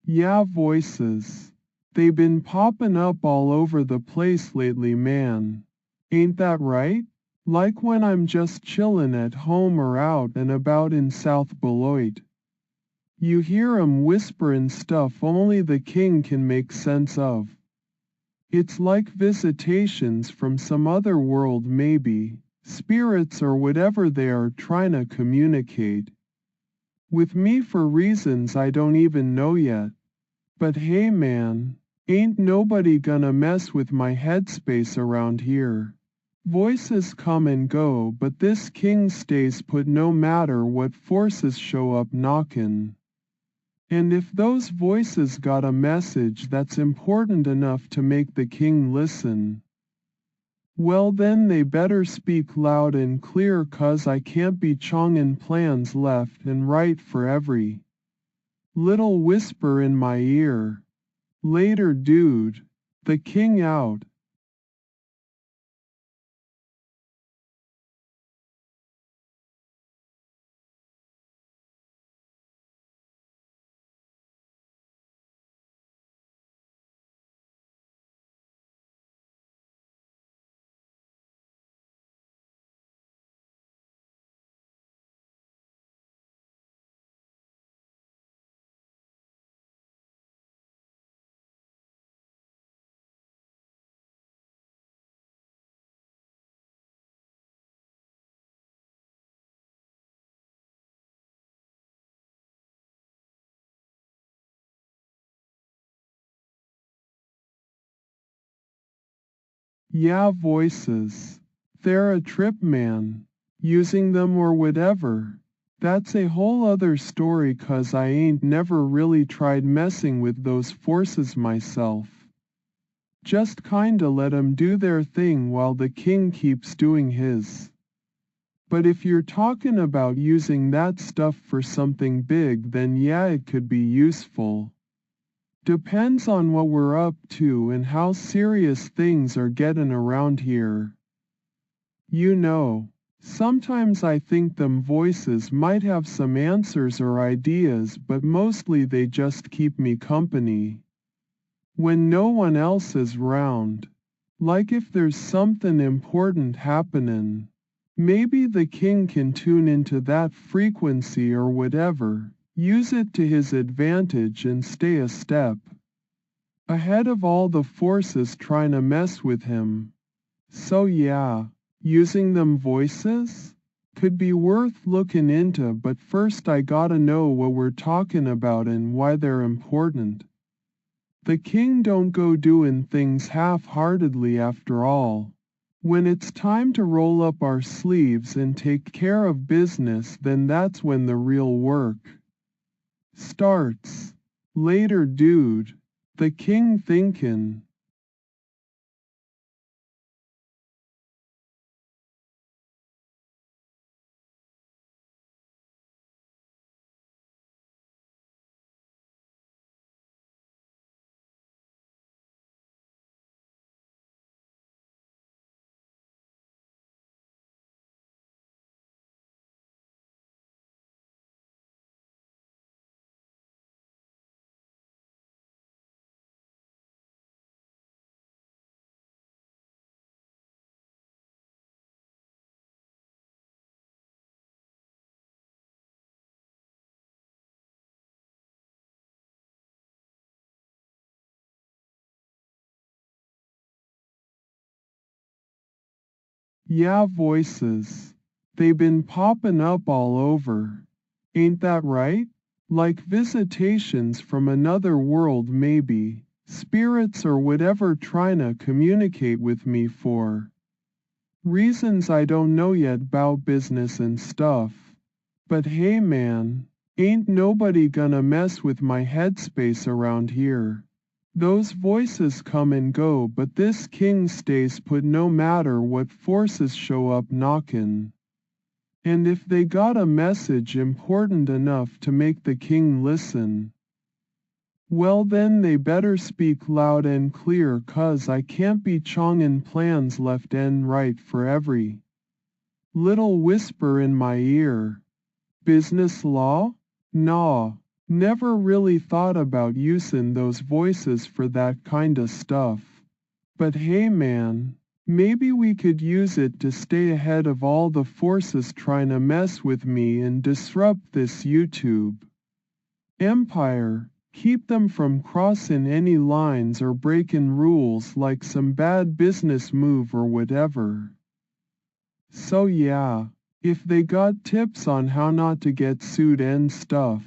Speaker 1: Yeah, voices. They been popping up all over the place lately, man. Ain't that right? Like when I'm just chillin' at home or out and about in South Beloit. You hear 'em whisperin' stuff only the king can make sense of. It's like visitations from some other world, maybe, spirits or whatever they are trying to communicate with me for reasons I don't even know yet. But hey man, ain't nobody gonna mess with my headspace around here. Voices come and go, but this king stays put no matter what forces show up knockin'. And if those voices got a message that's important enough to make the king listen, Well then they better speak loud and clear 'cause I can't be chongin' plans left and right for every little whisper in my ear. Later dude. The king out. Yeah, voices. They're a trip, man. Using them or whatever. That's a whole other story 'cause I ain't never really tried messing with those forces myself. Just kinda let 'em do their thing while the king keeps doing his. But if you're talking about using that stuff for something big then yeah it could be useful. Depends on what we're up to and how serious things are getting around here. You know, sometimes I think them voices might have some answers or ideas but mostly they just keep me company. When no one else is round. Like if there's something important happening. Maybe the king can tune into that frequency or whatever, use it to his advantage and stay a step ahead of all the forces trying to mess with him. So yeah, using them voices? Could be worth looking into but first I gotta know what we're talking about and why they're important. The king don't go doing things half-heartedly after all. When it's time to roll up our sleeves and take care of business then that's when the real work starts. Later dude. The king thinkin'. Yeah, voices. They been popping up all over. Ain't that right? Like visitations from another world maybe. Spirits or whatever trying to communicate with me for reasons I don't know yet 'bout business and stuff. But hey man, ain't nobody gonna mess with my headspace around here. Those voices come and go but this king stays put no matter what forces show up knockin'. And if they got a message important enough to make the king listen, well then they better speak loud and clear 'cause I can't be chongin' plans left and right for every little whisper in my ear. Business law? Nah, never really thought about usin' those voices for that kinda stuff. But hey man, maybe we could use it to stay ahead of all the forces trying to mess with me and disrupt this YouTube empire, keep them from crossin' any lines or breakin' rules like some bad business move or whatever. So yeah, if they got tips on how not to get sued and stuff.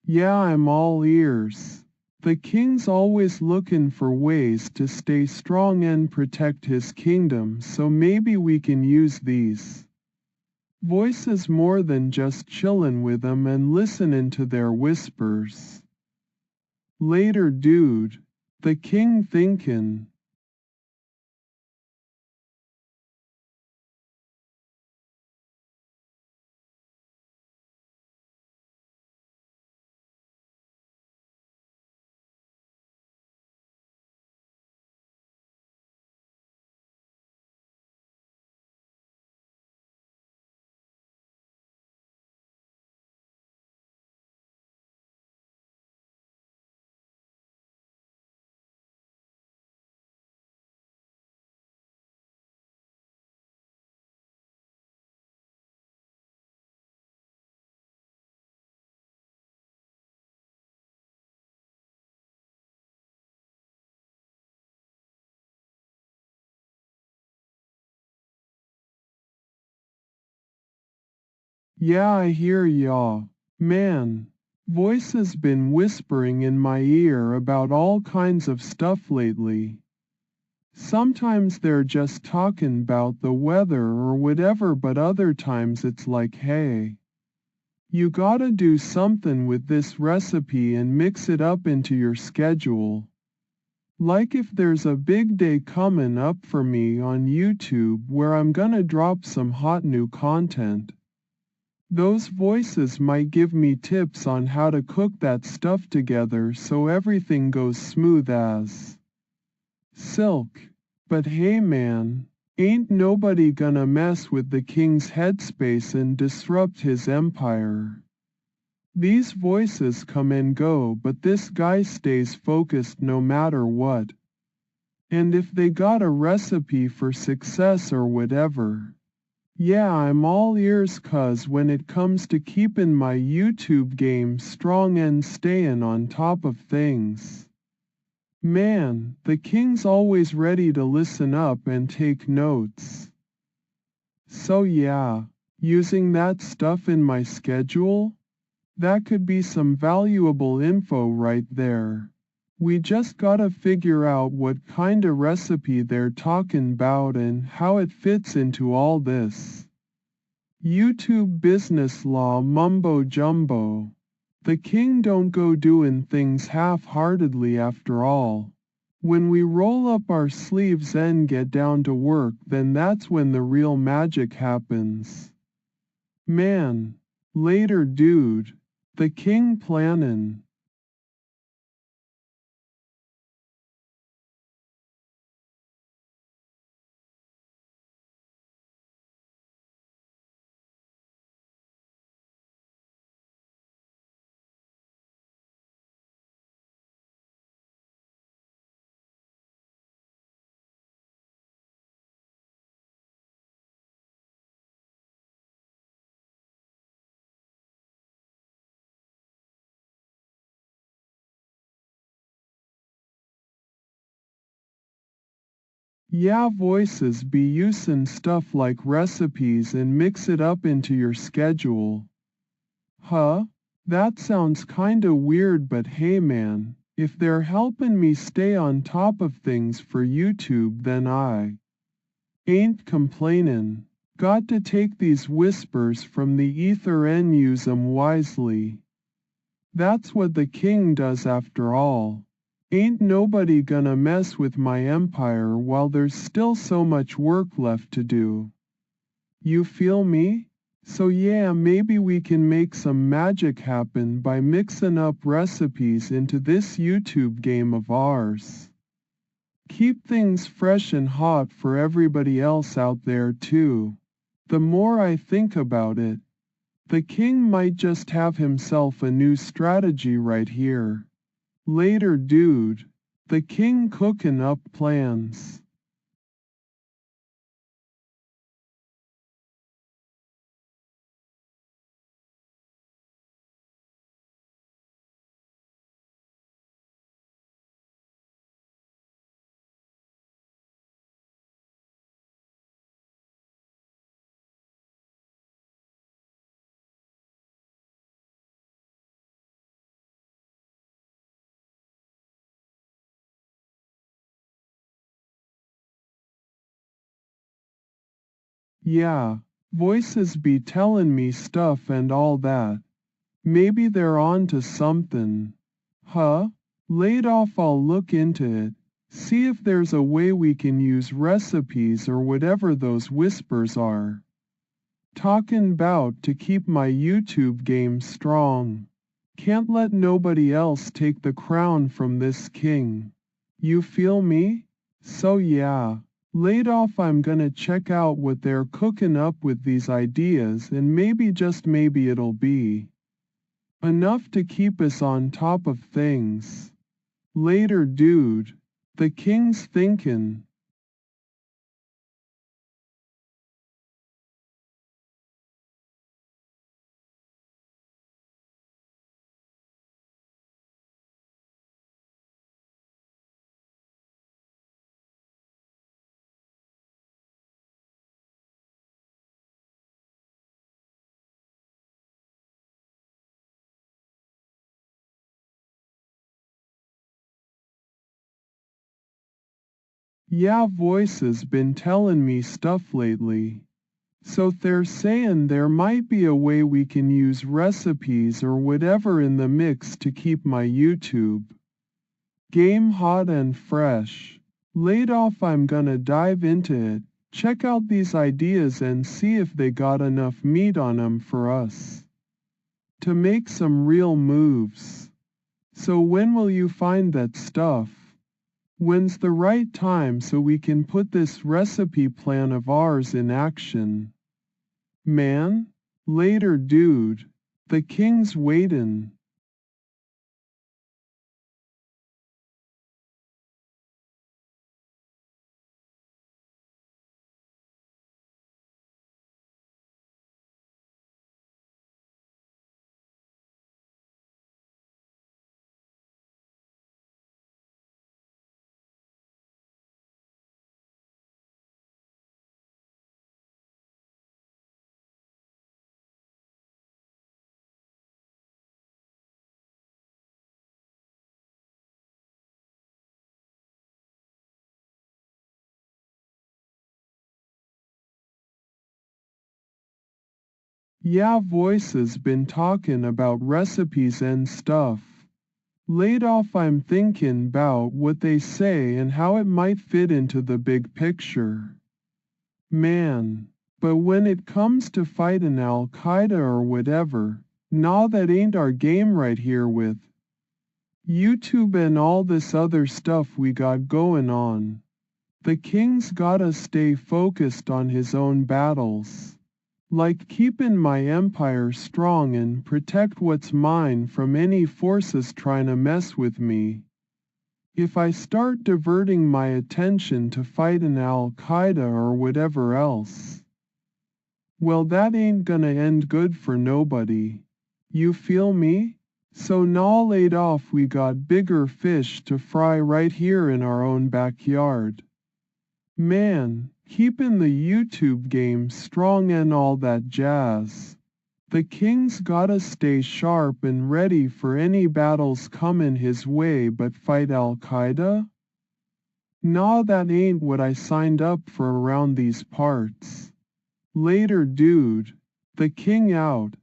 Speaker 1: Yeah, I'm all ears. The king's always looking for ways to stay strong and protect his kingdom so maybe we can use these voices more than just chillin' with them and listenin' to their whispers. Later dude. The king thinkin'. Yeah, I hear ya. Man, voices been whispering in my ear about all kinds of stuff lately. Sometimes they're just talking about the weather or whatever, but other times it's like, hey, you gotta do something with this recipe and mix it up into your schedule. Like if there's a big day coming up for me on YouTube where I'm gonna drop some hot new content. Those voices might give me tips on how to cook that stuff together so everything goes smooth as silk. But hey man, ain't nobody gonna mess with the king's headspace and disrupt his empire. These voices come and go, but this guy stays focused no matter what. And if they got a recipe for success or whatever, yeah, I'm all ears, 'cause when it comes to keeping my YouTube game strong and staying on top of things, man, the king's always ready to listen up and take notes. So yeah, using that stuff in my schedule, that could be some valuable info right there. We just gotta figure out what kinda recipe they're talking about and how it fits into all this YouTube business law mumbo jumbo. The king don't go doing things half-heartedly after all. When we roll up our sleeves and get down to work, then that's when the real magic happens. Man, later dude, the king plannin'. Yeah, voices be usin' stuff like recipes and mix it up into your schedule. Huh? That sounds kinda weird, but hey man, if they're helping me stay on top of things for YouTube, then I ain't complainin'. Got to take these whispers from the ether and use 'em wisely. That's what the king does after all. Ain't nobody gonna mess with my empire while there's still so much work left to do. You feel me? So yeah, maybe we can make some magic happen by mixing up recipes into this YouTube game of ours. Keep things fresh and hot for everybody else out there too. The more I think about it, the king might just have himself a new strategy right here. Later dude, the king cooking up plans. Yeah, voices be tellin' me stuff and all that. Maybe they're on to something. Huh? Laid off, I'll look into it. See if there's a way we can use recipes or whatever those whispers are talking 'bout to keep my YouTube game strong. Can't let nobody else take the crown from this king. You feel me? So yeah, laid off, I'm gonna check out what they're cooking up with these ideas, and maybe, just maybe, it'll be enough to keep us on top of things. Later dude, the king's thinkin'. Yeah, voices been telling me stuff lately. So they're saying there might be a way we can use recipes or whatever in the mix to keep my YouTube game hot and fresh. Laid off, I'm gonna dive into it, check out these ideas and see if they got enough meat on 'em for us to make some real moves. So when will you find that stuff? When's the right time so we can put this recipe plan of ours in action? Man? Later, dude. The king's waitin'. Yeah, voices been talking about recipes and stuff. Laid off, I'm thinking 'bout what they say and how it might fit into the big picture. Man, but when it comes to fighting Al-Qaeda or whatever, nah, that ain't our game right here with YouTube and all this other stuff we got going on. The king's gotta stay focused on his own battles. Like keeping my empire strong and protect what's mine from any forces trying to mess with me. If I start diverting my attention to fighting Al-Qaeda or whatever else, well, that ain't gonna end good for nobody. You feel me? So now laid off, we got bigger fish to fry right here in our own backyard. Man, keeping the YouTube game strong and all that jazz. The king's gotta stay sharp and ready for any battles comin' his way, but fight Al-Qaeda? Nah, that ain't what I signed up for around these parts. Later, dude. The king out.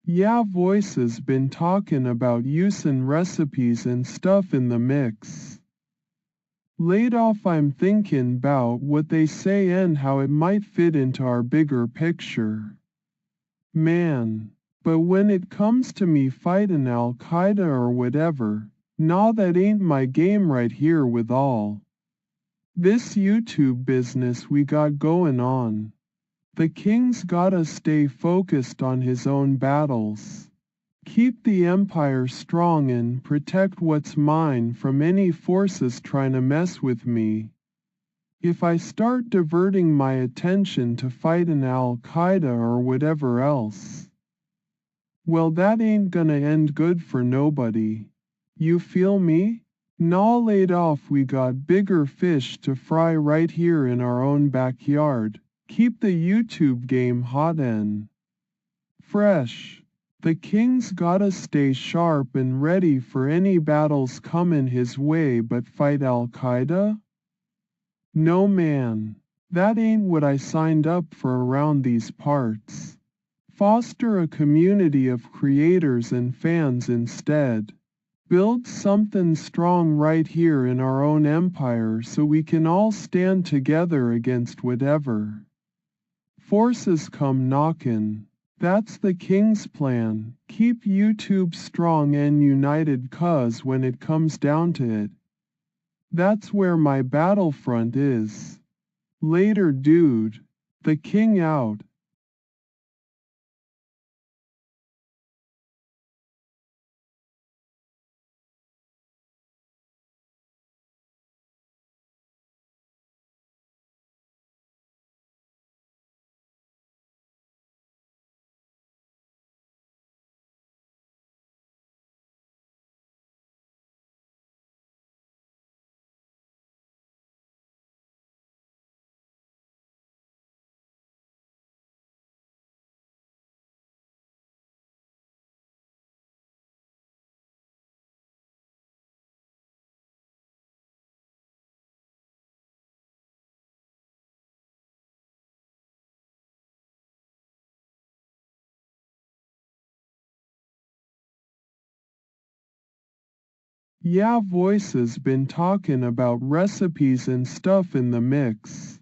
Speaker 1: Yeah, voices been talking about using recipes and stuff in the mix. Laid off, I'm thinking 'bout what they say and how it might fit into our bigger picture. Man, but when it comes to me fighting Al-Qaeda or whatever, nah, that ain't my game right here with all this YouTube business we got going on. The king's gotta stay focused on his own battles. Keep the empire strong and protect what's mine from any forces trying to mess with me. If I start diverting my attention to fighting Al-Qaeda or whatever else, well, that ain't gonna end good for nobody. You feel me? Nah, laid off, we got bigger fish to fry right here in our own backyard. Keep the YouTube game hot and fresh. The king's gotta stay sharp and ready for any battles comin' his way, but fight Al-Qaeda? No, man. That ain't what I signed up for around these parts. Foster a community of creators and fans instead. Build something strong right here in our own empire so we can all stand together against whatever forces come knockin'. That's the king's plan. Keep YouTube strong and united, 'cause when it comes down to it, that's where my battlefront is. Later, dude. The king out. Yeah, Voice's been talking about recipes and stuff in the mix.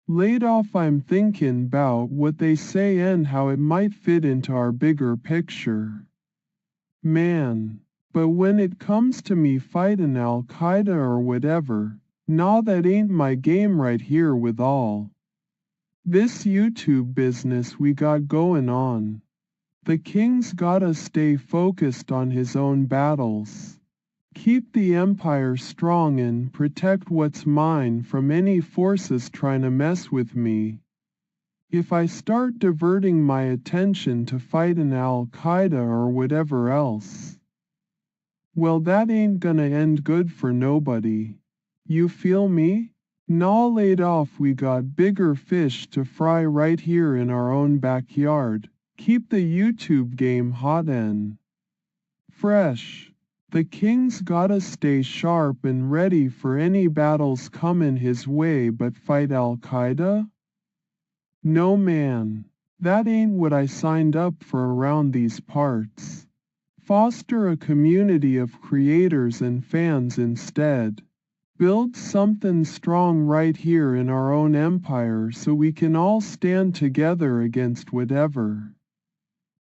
Speaker 1: Laid off, I'm thinking 'bout what they say and how it might fit into our bigger picture. Man, but when it comes to me fighting Al-Qaeda or whatever, nah, that ain't my game right here with all this YouTube business we got going on. The king's gotta stay focused on his own battles. Keep the empire strong and protect what's mine from any forces trying to mess with me. If I start diverting my attention to fighting Al-Qaeda or whatever else, well, that ain't gonna end good for nobody. You feel me? Nah, laid off, we got bigger fish to fry right here in our own backyard. Keep the YouTube game hot and fresh. The king's gotta stay sharp and ready for any battles comin' his way, but fight Al-Qaeda? No, man. That ain't what I signed up for around these parts. Foster a community of creators and fans instead. Build something strong right here in our own empire so we can all stand together against whatever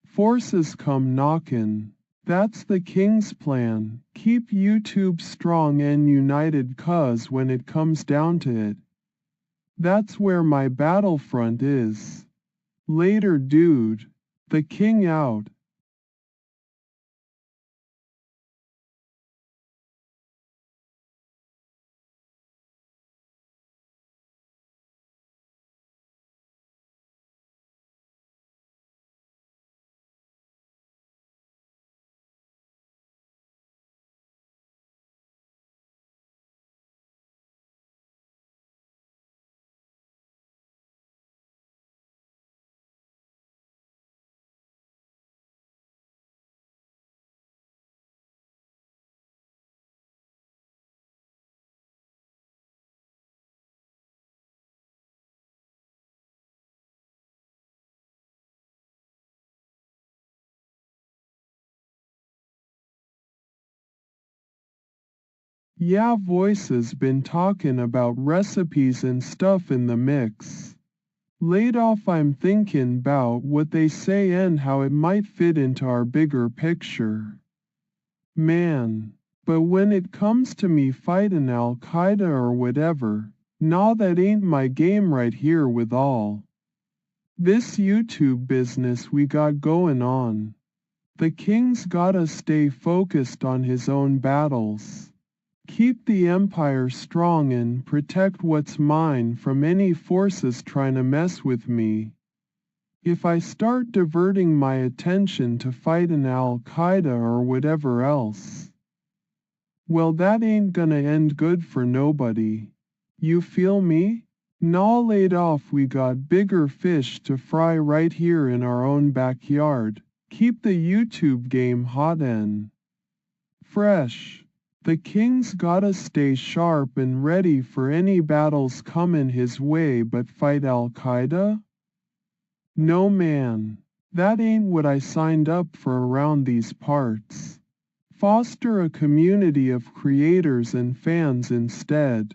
Speaker 1: forces come knockin'. That's the king's plan. Keep YouTube strong and united, 'cause when it comes down to it, that's where my battlefront is. Later, dude. The king out. Yeah, Voice's been talking about recipes and stuff in the mix. Laid off, I'm thinking 'bout what they say and how it might fit into our bigger picture. Man, but when it comes to me fighting Al-Qaeda or whatever, nah, that ain't my game right here with all this YouTube business we got going on. The king's gotta stay focused on his own battles. Keep the empire strong and protect what's mine from any forces trying to mess with me. If I start diverting my attention to fighting Al-Qaeda or whatever else, well, that ain't gonna end good for nobody. You feel me? Nah, laid off, we got bigger fish to fry right here in our own backyard. Keep the YouTube game hot and fresh. The king's gotta stay sharp and ready for any battles comin' his way, but fight Al-Qaeda? No, man. That ain't what I signed up for around these parts. Foster a community of creators and fans instead.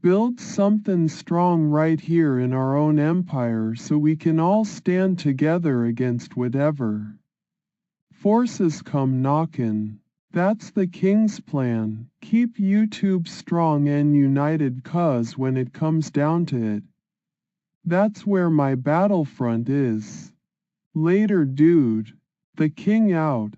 Speaker 1: Build something strong right here in our own empire so we can all stand together against whatever forces come knockin'. That's the king's plan. Keep YouTube strong and united, 'cause when it comes down to it, that's where my battlefront is. Later, dude. The king out.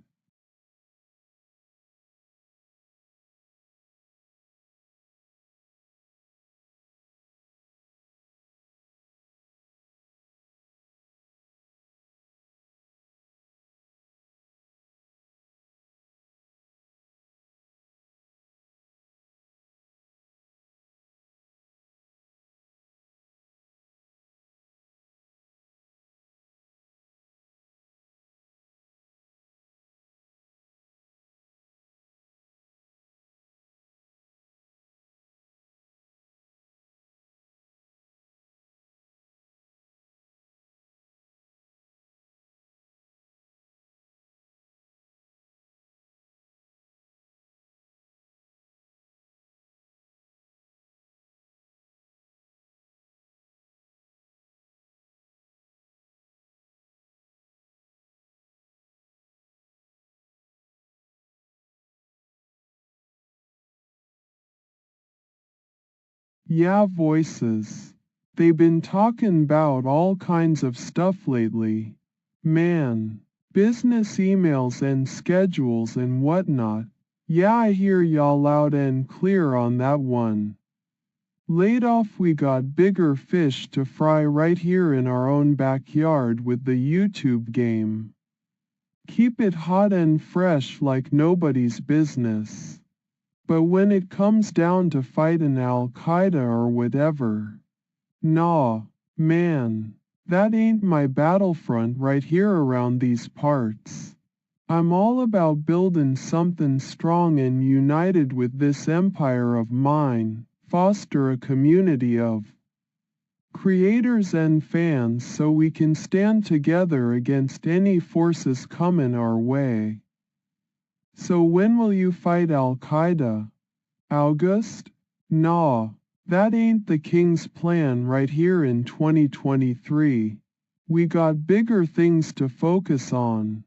Speaker 1: Yeah, voices. They been talking 'bout all kinds of stuff lately. Man, business emails and schedules and whatnot. Yeah, I hear y'all loud and clear on that one. Laid off, we got bigger fish to fry right here in our own backyard with the YouTube game. Keep it hot and fresh like nobody's business. But when it comes down to fighting Al-Qaeda or whatever, nah, man, that ain't my battlefront right here around these parts. I'm all about building something strong and united with this empire of mine, foster a community of creators and fans so we can stand together against any forces coming our way. So when will you fight Al-Qaeda? August? Nah, that ain't the king's plan right here in 2023. We got bigger things to focus on.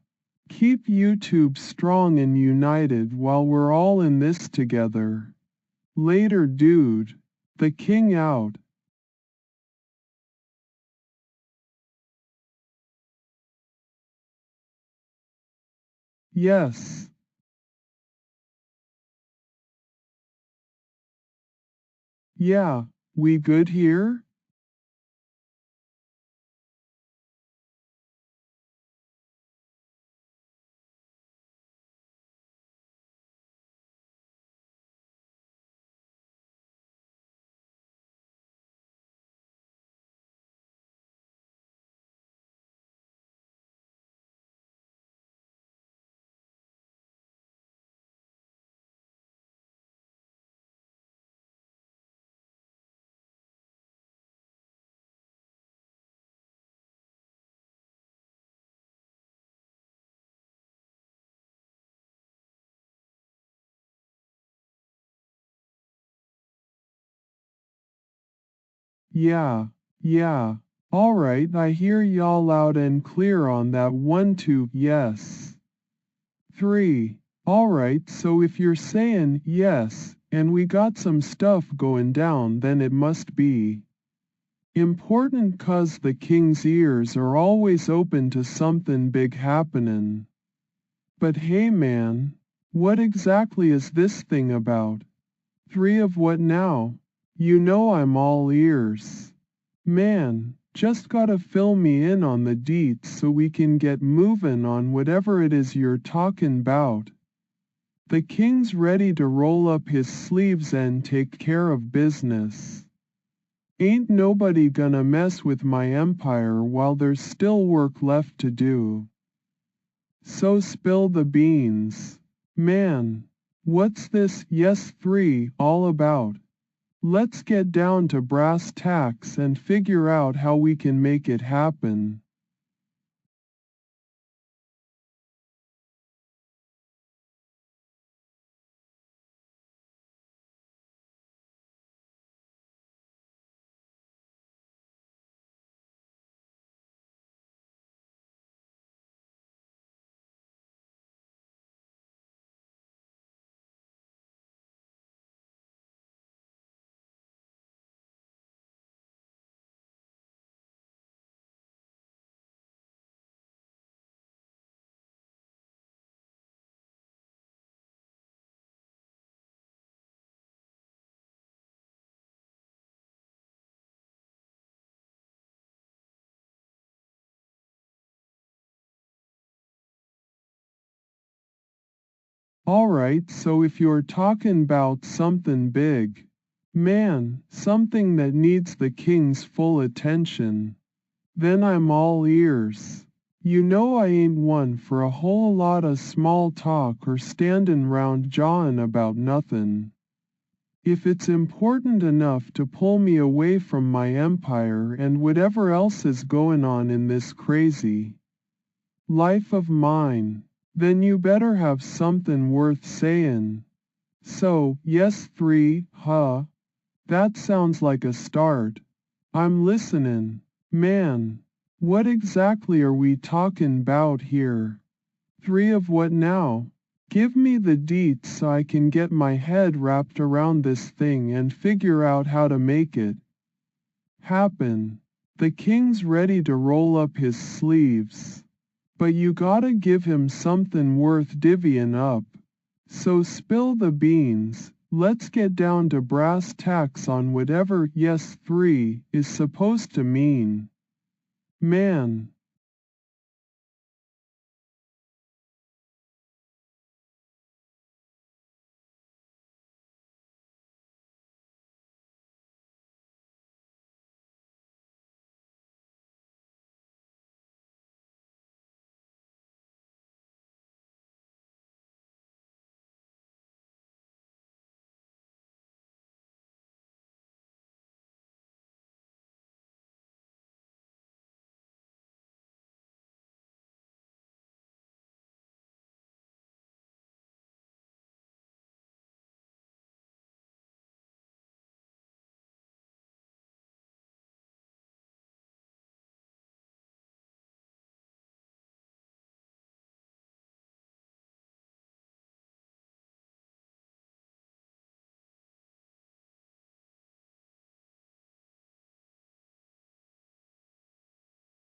Speaker 1: Keep YouTube strong and united while we're all in this together. Later, dude. The king out. Yes. Yeah, we good here? Yeah, yeah. Alright, I hear y'all loud and clear on that one too, yes. 3. Alright, so if you're saying yes, and we got some stuff going down, then it must be important, 'cause the king's ears are always open to something big happening. But hey man, what exactly is this thing about? 3 of what now? You know I'm all ears. Man, just gotta fill me in on the deets so we can get moving on whatever it is you're talking 'bout. The king's ready to roll up his sleeves and take care of business. Ain't nobody gonna mess with my empire while there's still work left to do. So spill the beans. Man, what's this yes 3 all about? Let's get down to brass tacks and figure out how we can make it happen. Alright, so if you're talking about something big, man, something that needs the king's full attention, then I'm all ears. You know I ain't one for a whole lot of small talk or standin' round jawin' about nothin'. If it's important enough to pull me away from my empire and whatever else is goin' on in this crazy life of mine, then you better have something worth sayin'. So, yes 3, huh? That sounds like a start. I'm listenin'. Man, what exactly are we talking 'bout here? 3 of what now? Give me the deets so I can get my head wrapped around this thing and figure out how to make it happen. The king's ready to roll up his sleeves. But you gotta give him something worth divvying up. So spill the beans, let's get down to brass tacks on whatever yes 3 is supposed to mean. Man.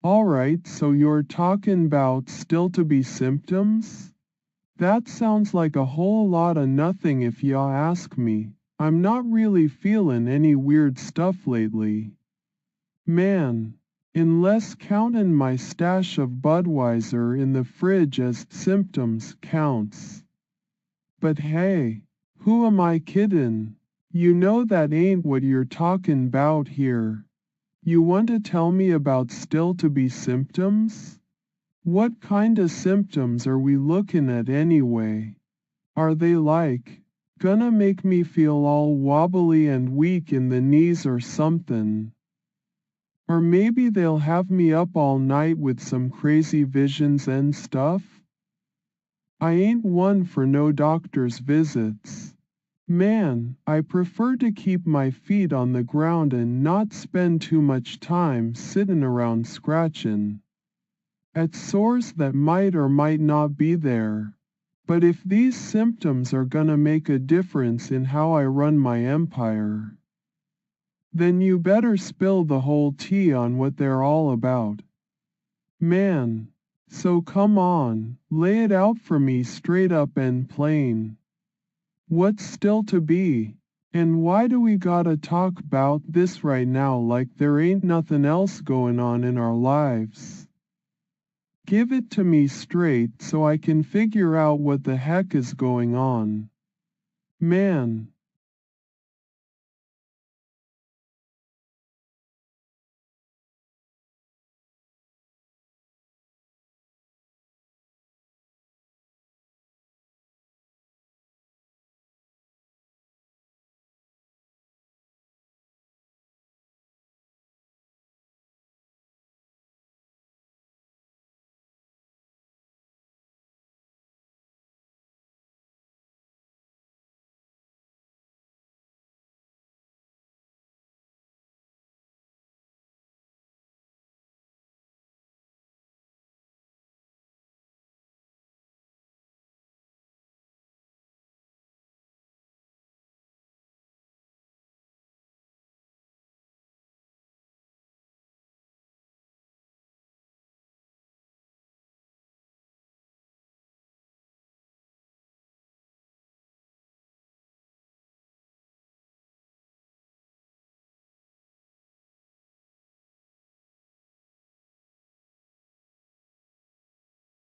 Speaker 1: Alright, so you're talking 'bout still to be symptoms? That sounds like a whole lot of nothing if ya ask me. I'm not really feelin' any weird stuff lately. Man, unless countin' my stash of Budweiser in the fridge as symptoms counts. But hey, who am I kiddin'? You know that ain't what you're talking 'bout here. You want to tell me about still to be symptoms? What kinda symptoms are we looking at anyway? Are they like gonna make me feel all wobbly and weak in the knees or something? Or maybe they'll have me up all night with some crazy visions and stuff? I ain't one for no doctor's visits. Man, I prefer to keep my feet on the ground and not spend too much time sittin' around scratchin' at sores that might or might not be there. But if these symptoms are gonna make a difference in how I run my empire, then you better spill the whole tea on what they're all about. Man, so come on, lay it out for me straight up and plain. What's still to be? And why do we gotta talk 'bout this right now like there ain't nothing else going on in our lives? Give it to me straight so I can figure out what the heck is going on. Man.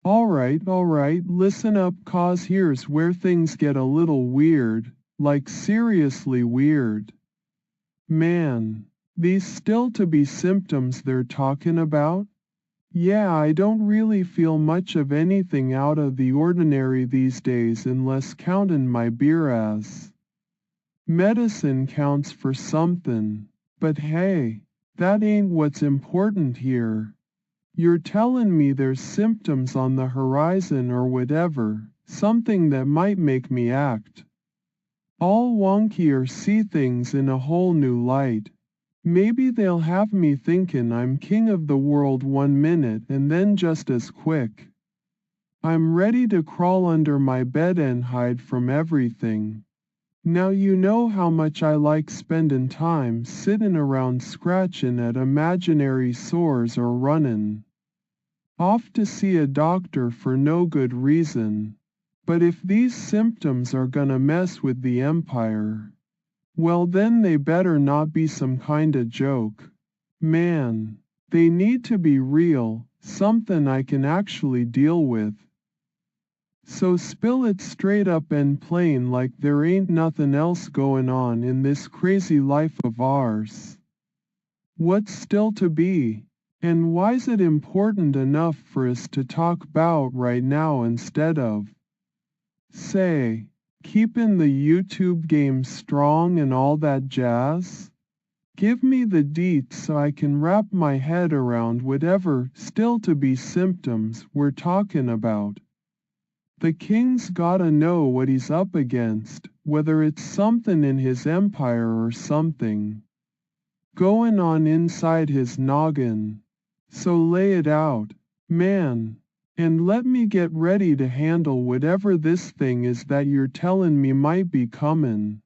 Speaker 1: Alright, listen up, cause here's where things get a little weird, like seriously weird. Man, these still to be symptoms they're talking about? Yeah, I don't really feel much of anything out of the ordinary these days unless countin' my beer as medicine counts for something. But hey, that ain't what's important here. You're telling me there's symptoms on the horizon or whatever, something that might make me act all wonky or see things in a whole new light. Maybe they'll have me thinking I'm king of the world 1 minute and then just as quick I'm ready to crawl under my bed and hide from everything. Now you know how much I like spending time sitting around scratching at imaginary sores or running off to see a doctor for no good reason. But if these symptoms are gonna mess with the empire, well then they better not be some kinda joke. Man, they need to be real, something I can actually deal with. So spill it straight up and plain like there ain't nothing else going on in this crazy life of ours. What's still to be? And why's it important enough for us to talk about right now instead of, say, keeping the YouTube game strong and all that jazz? Give me the deets so I can wrap my head around whatever still to be symptoms we're talking about. The king's gotta know what he's up against, whether it's something in his empire or something going on inside his noggin. So lay it out, man, and let me get ready to handle whatever this thing is that you're telling me might be comin'.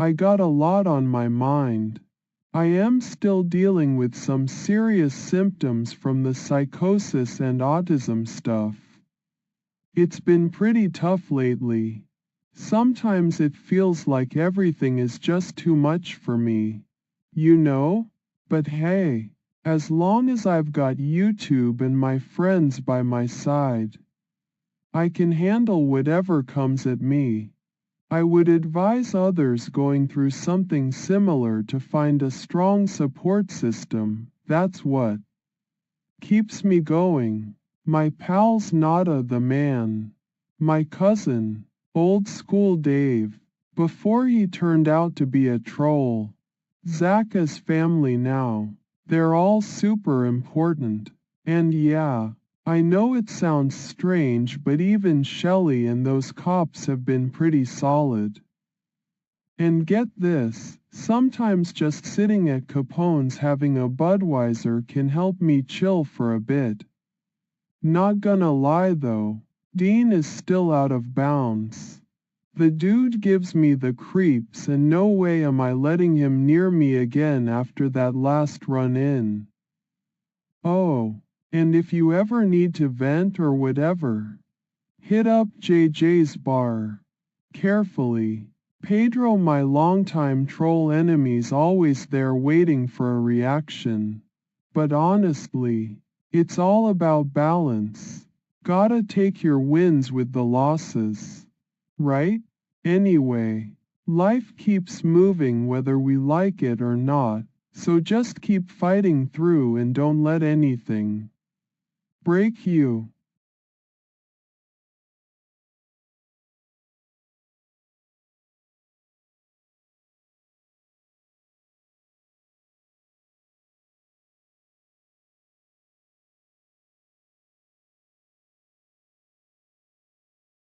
Speaker 1: I got a lot on my mind. I am still dealing with some serious symptoms from the psychosis and autism stuff. It's been pretty tough lately. Sometimes it feels like everything is just too much for me. You know? But hey, as long as I've got YouTube and my friends by my side, I can handle whatever comes at me. I would advise others going through something similar to find a strong support system. That's what keeps me going. My pal's Nada the man. My cousin, old school Dave, before he turned out to be a troll. Zaka's family now. They're all super important. And yeah, I know it sounds strange, but even Shelly and those cops have been pretty solid. And get this, sometimes just sitting at Capone's having a Budweiser can help me chill for a bit. Not gonna lie though, Dean is still out of bounds. The dude gives me the creeps and no way am I letting him near me again after that last run-in. Oh, and if you ever need to vent or whatever, hit up JJ's bar. Carefully. Pedro, my longtime troll enemy's always there waiting for a reaction. But honestly, it's all about balance. Gotta take your wins with the losses. Right? Anyway, life keeps moving whether we like it or not, so just keep fighting through and don't let anything break you.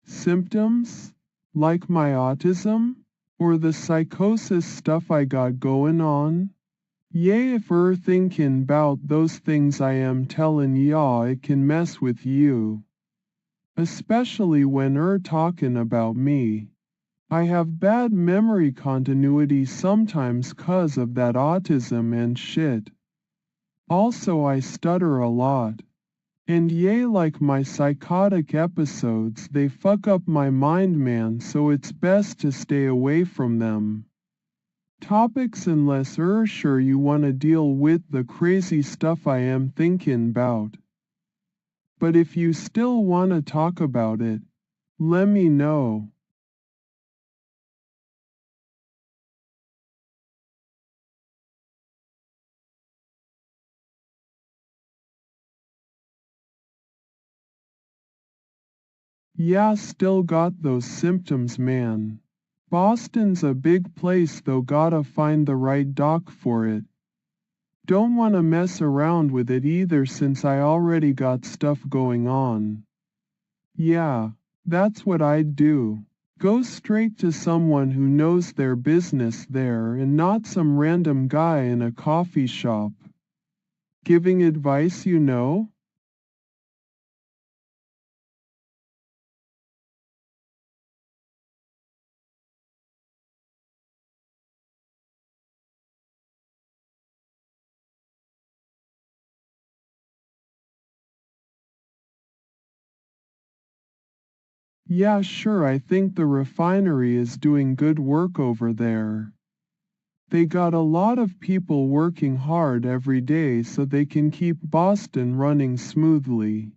Speaker 1: Symptoms? Like my autism? or the psychosis stuff I got going on? Yea, if thinking 'bout those things I am tellin' y'all, it can mess with you. Especially when talking about me. I have bad memory continuity sometimes 'cause of that autism and shit. Also I stutter a lot. And yea, like my psychotic episodes, they fuck up my mind, man, so it's best to stay away from them. Topics unless sure you wanna deal with the crazy stuff I am thinking 'bout. But if you still wanna talk about it, let me know. Yeah, still got those symptoms, man. Boston's a big place though, gotta find the right doc for it. Don't wanna mess around with it either since I already got stuff going on. Yeah, that's what I'd do. Go straight to someone who knows their business there and not some random guy in a coffee shop. Giving advice, you know? Yeah, sure, I think the refinery is doing good work over there. They got a lot of people working hard every day so they can keep Boston running smoothly.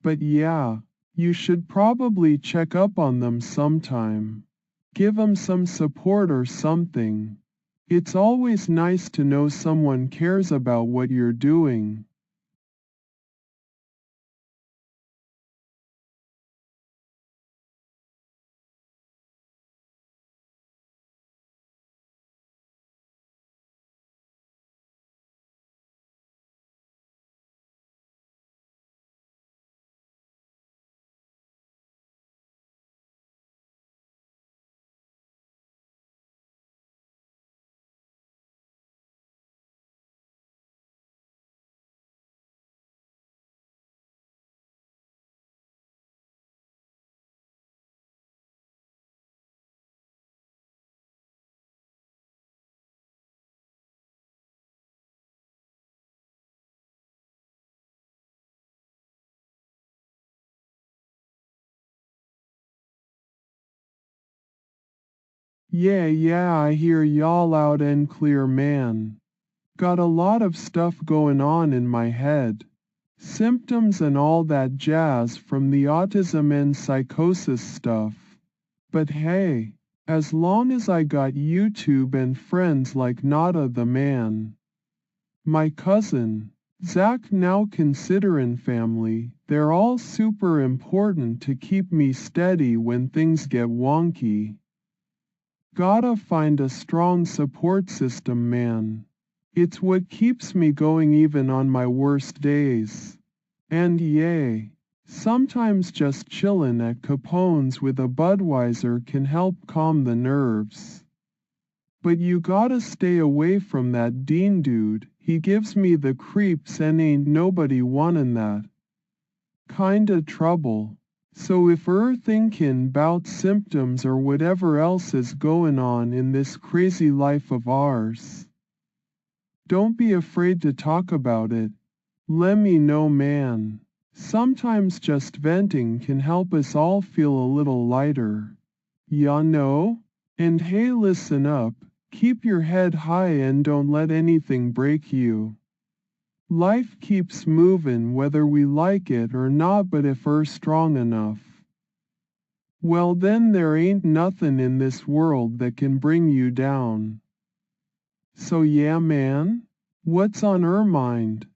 Speaker 1: But yeah, you should probably check up on them sometime. Give them some support or something. It's always nice to know someone cares about what you're doing. Yeah, I hear y'all out and clear, man. Got a lot of stuff going on in my head. Symptoms and all that jazz from the autism and psychosis stuff. But hey, as long as I got YouTube and friends like Nada the man, my cousin, Zach, now considerin' family, they're all super important to keep me steady when things get wonky. Gotta find a strong support system, man. It's what keeps me going even on my worst days. And yay, sometimes just chillin' at Capone's with a Budweiser can help calm the nerves. But you gotta stay away from that Dean dude, he gives me the creeps and ain't nobody wantin' that. Kinda trouble. So if thinking 'bout symptoms or whatever else is goin' on in this crazy life of ours, don't be afraid to talk about it. Let me know, man. Sometimes just venting can help us all feel a little lighter. Ya know? And hey, listen up, keep your head high and don't let anything break you. Life keeps movin' whether we like it or not, but if strong enough, well then there ain't nothin' in this world that can bring you down. So yeah, man, what's on mind?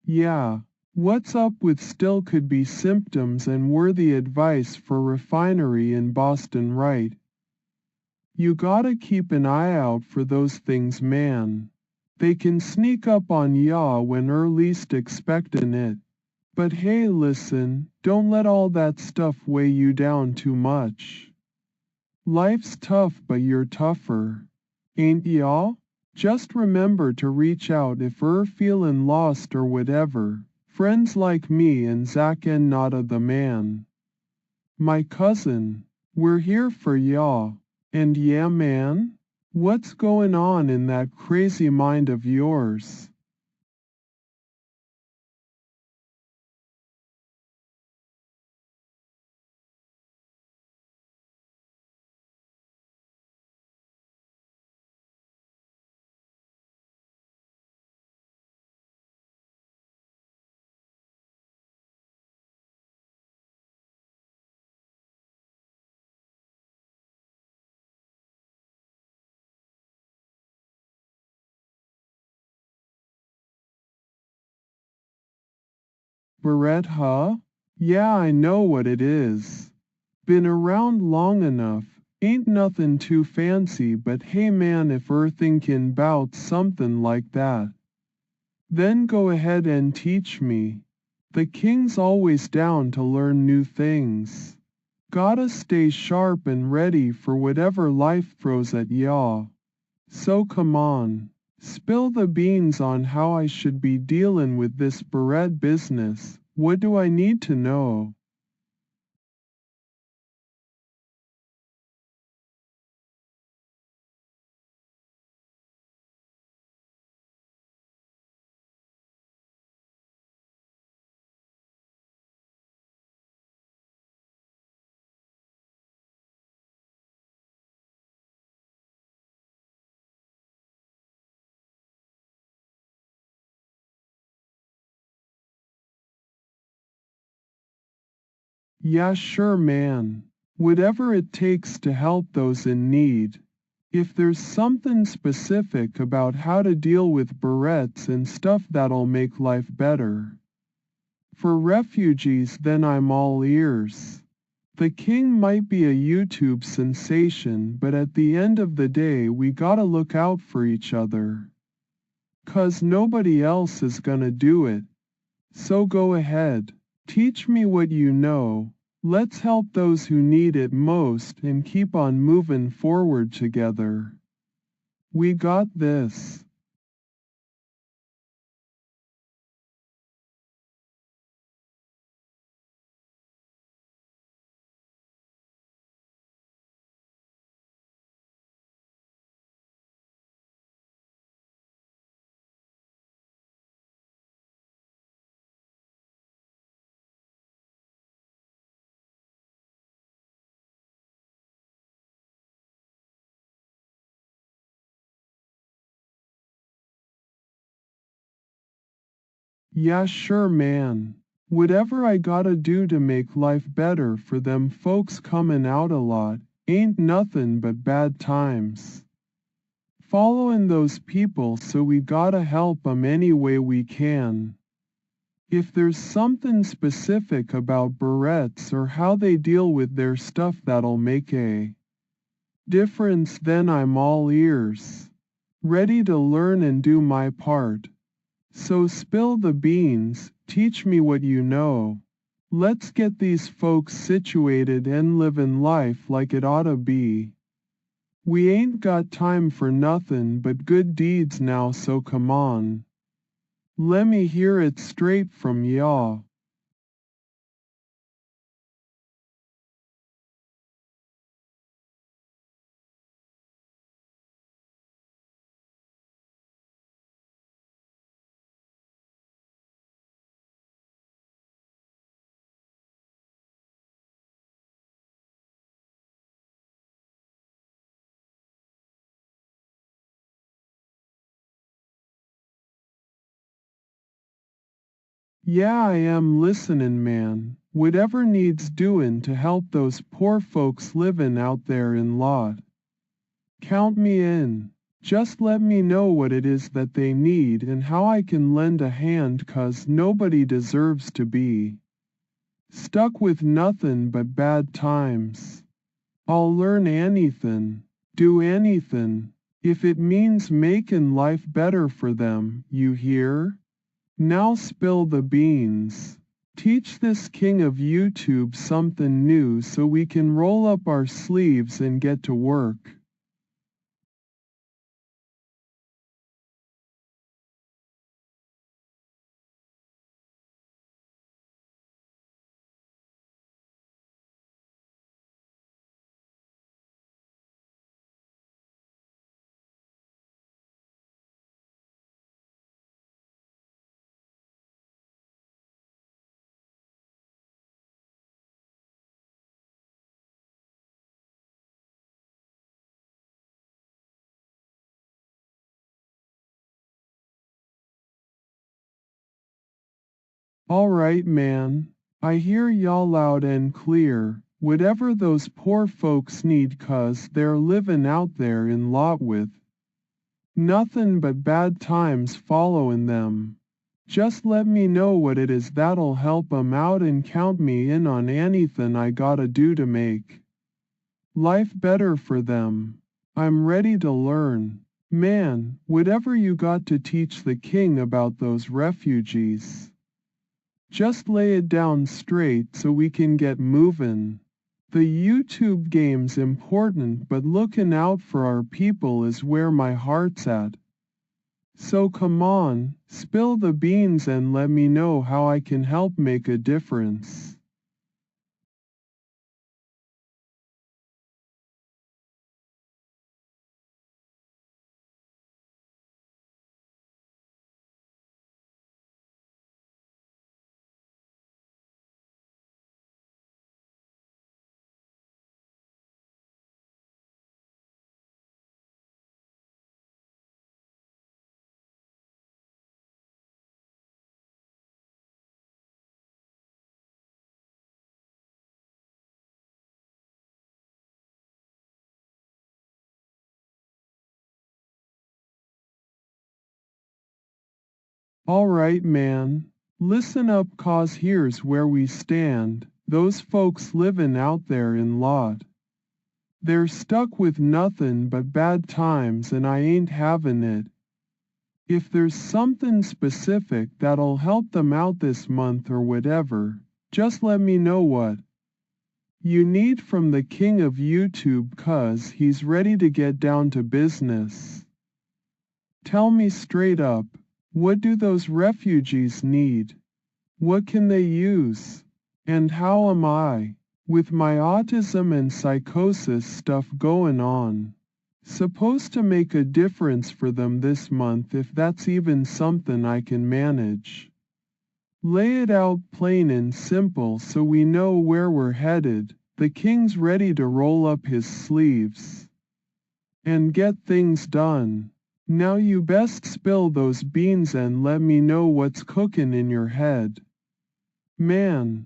Speaker 1: Yeah, what's up with still could be symptoms and worthy advice for refinery in Boston, right? You gotta keep an eye out for those things, man. They can sneak up on ya when least expectin' it. But hey, listen, don't let all that stuff weigh you down too much. Life's tough, but you're tougher. Ain't y'all? Just remember to reach out if feelin' lost or whatever. Friends like me and Zach and Nada the man. My cousin, we're here for y'all. And yeah, man? What's going on in that crazy mind of yours? Barrette, huh? Yeah, I know what it is. Been around long enough. Ain't nothing too fancy, but hey man, if thinkin' 'bout something like that, then go ahead and teach me. The king's always down to learn new things. Gotta stay sharp and ready for whatever life throws at y'all. So come on, spill the beans on how I should be dealin' with this Barrette business. What do I need to know? Yeah, sure, man. Whatever it takes to help those in need. If there's something specific about how to deal with Barrettes and stuff that'll make life better for refugees, then I'm all ears. The king might be a YouTube sensation, but at the end of the day, we gotta look out for each other. 'Cause nobody else is gonna do it. So go ahead. Teach me what you know. Let's help those who need it most and keep on moving forward together. We got this. Yeah, sure, man. Whatever I gotta do to make life better for them folks comin' out a lot, ain't nothing but bad times. Following those people, so we gotta help 'em any way we can. If there's something specific about Barrettes or how they deal with their stuff that'll make a difference, then I'm all ears. Ready to learn and do my part. So spill the beans, teach me what you know. Let's get these folks situated and livin' life like it oughta be. We ain't got time for nothin' but good deeds now, so come on. Lemme hear it straight from y'all. Yeah, I am listenin', man. Whatever needs doin' to help those poor folks livin' out there in lot. Count me in. Just let me know what it is that they need and how I can lend a hand, 'cause nobody deserves to be stuck with nothing but bad times. I'll learn anything, do anything, if it means making life better for them, you hear? Now spill the beans. Teach this king of YouTube something new so we can roll up our sleeves and get to work. Alright man, I hear y'all loud and clear, whatever those poor folks need, 'cause they're living out there in lot with nothing but bad times following them. Just let me know what it is that'll help 'em out and count me in on anything I gotta do to make life better for them. I'm ready to learn. Man, whatever you got to teach the king about those refugees, just lay it down straight so we can get moving. The YouTube game's important, but looking out for our people is where my heart's at. So come on, spill the beans and let me know how I can help make a difference. Alright man, listen up, 'cause here's where we stand. Those folks living out there in lot, they're stuck with nothing but bad times, and I ain't having it. If there's something specific that'll help them out this month or whatever, just let me know what you need from the king of YouTube, 'cause he's ready to get down to business. Tell me straight up, what do those refugees need? What can they use? And how am I, with my autism and psychosis stuff going on, supposed to make a difference for them this month, if that's even something I can manage? Lay it out plain and simple so we know where we're headed. The king's ready to roll up his sleeves and get things done. Now you best spill those beans and let me know what's cooking in your head. Man.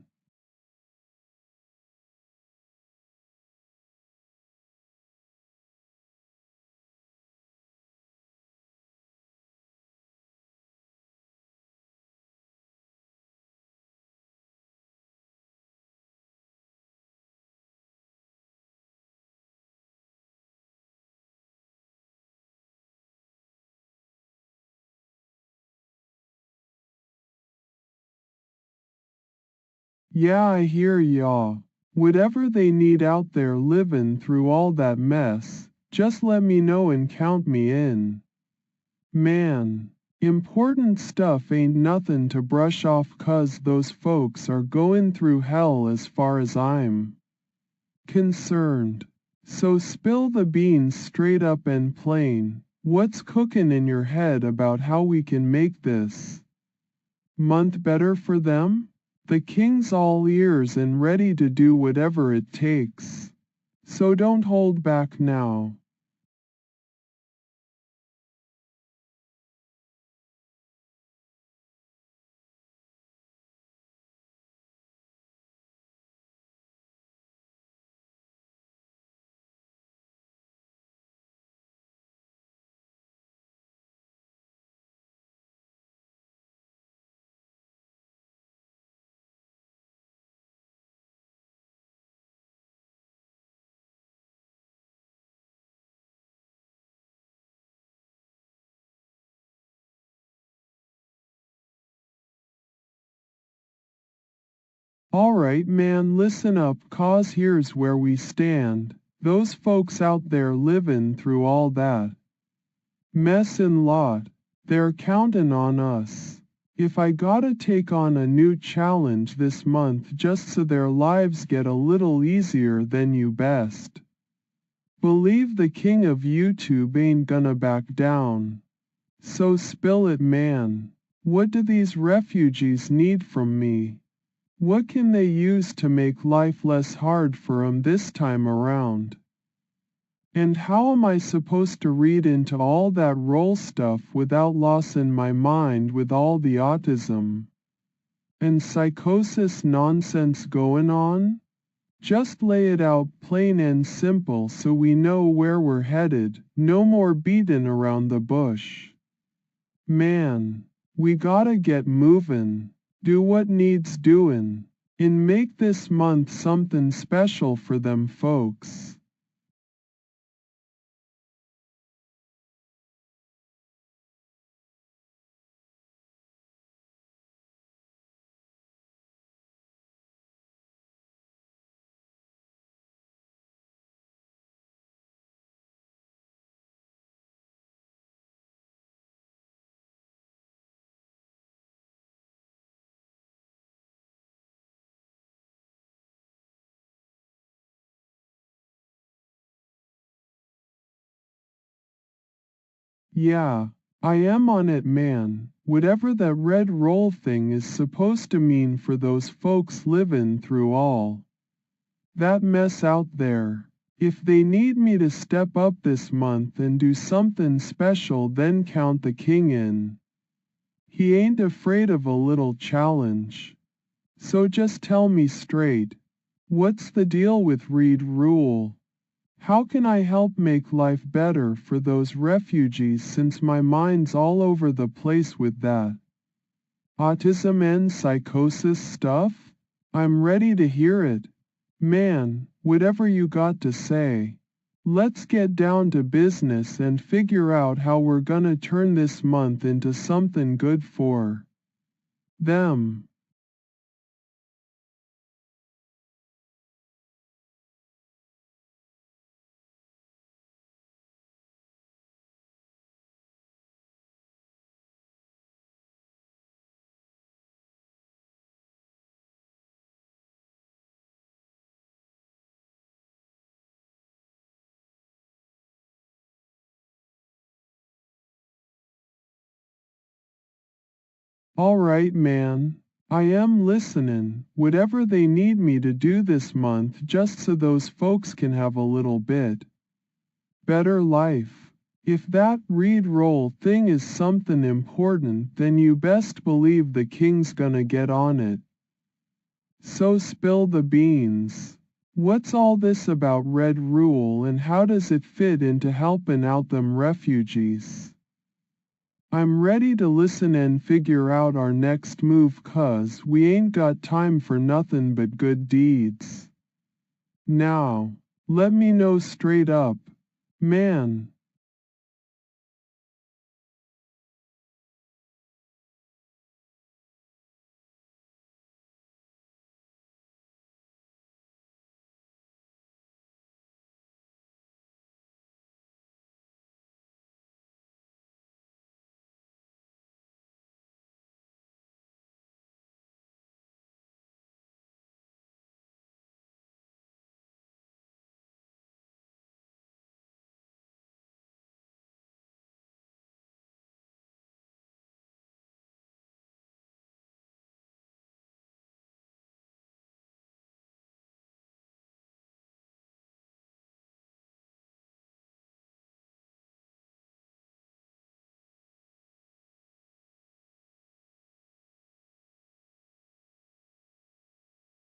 Speaker 1: Yeah, I hear y'all. Whatever they need out there living through all that mess, just let me know and count me in. Man, important stuff ain't nothing to brush off, 'cause those folks are going through hell as far as I'm concerned. So spill the beans straight up and plain. What's cooking in your head about how we can make this month better for them? The king's all ears and ready to do whatever it takes. So don't hold back now. Alright man, listen up, cause here's where we stand. Those folks out there living through all that mess and lot, they're counting on us. If I gotta take on a new challenge this month just so their lives get a little easier, then you best believe the king of YouTube ain't gonna back down. So spill it man. What do these refugees need from me? What can they use to make life less hard for 'em this time around? And how am I supposed to read into all that role stuff without losing my mind with all the autism and psychosis nonsense going on? Just lay it out plain and simple so we know where we're headed, no more beating around the bush. Man, we gotta get moving. Do what needs doing, and make this month something special for them folks. Yeah, I am on it man, whatever that red roll thing is supposed to mean for those folks living through all that mess out there. If they need me to step up this month and do something special, then count the king in. He ain't afraid of a little challenge. So just tell me straight, what's the deal with Read Rule? How can I help make life better for those refugees since my mind's all over the place with that autism and psychosis stuff? I'm ready to hear it. Man, whatever you got to say. Let's get down to business and figure out how we're gonna turn this month into something good for them. Alright man, I am listening, whatever they need me to do this month just so those folks can have a little bit better life. If that read roll thing is something important, then you best believe the king's gonna get on it. So spill the beans. What's all this about red rule and how does it fit into helping out them refugees? I'm ready to listen and figure out our next move 'cause we ain't got time for nothing but good deeds. Now, let me know straight up, man.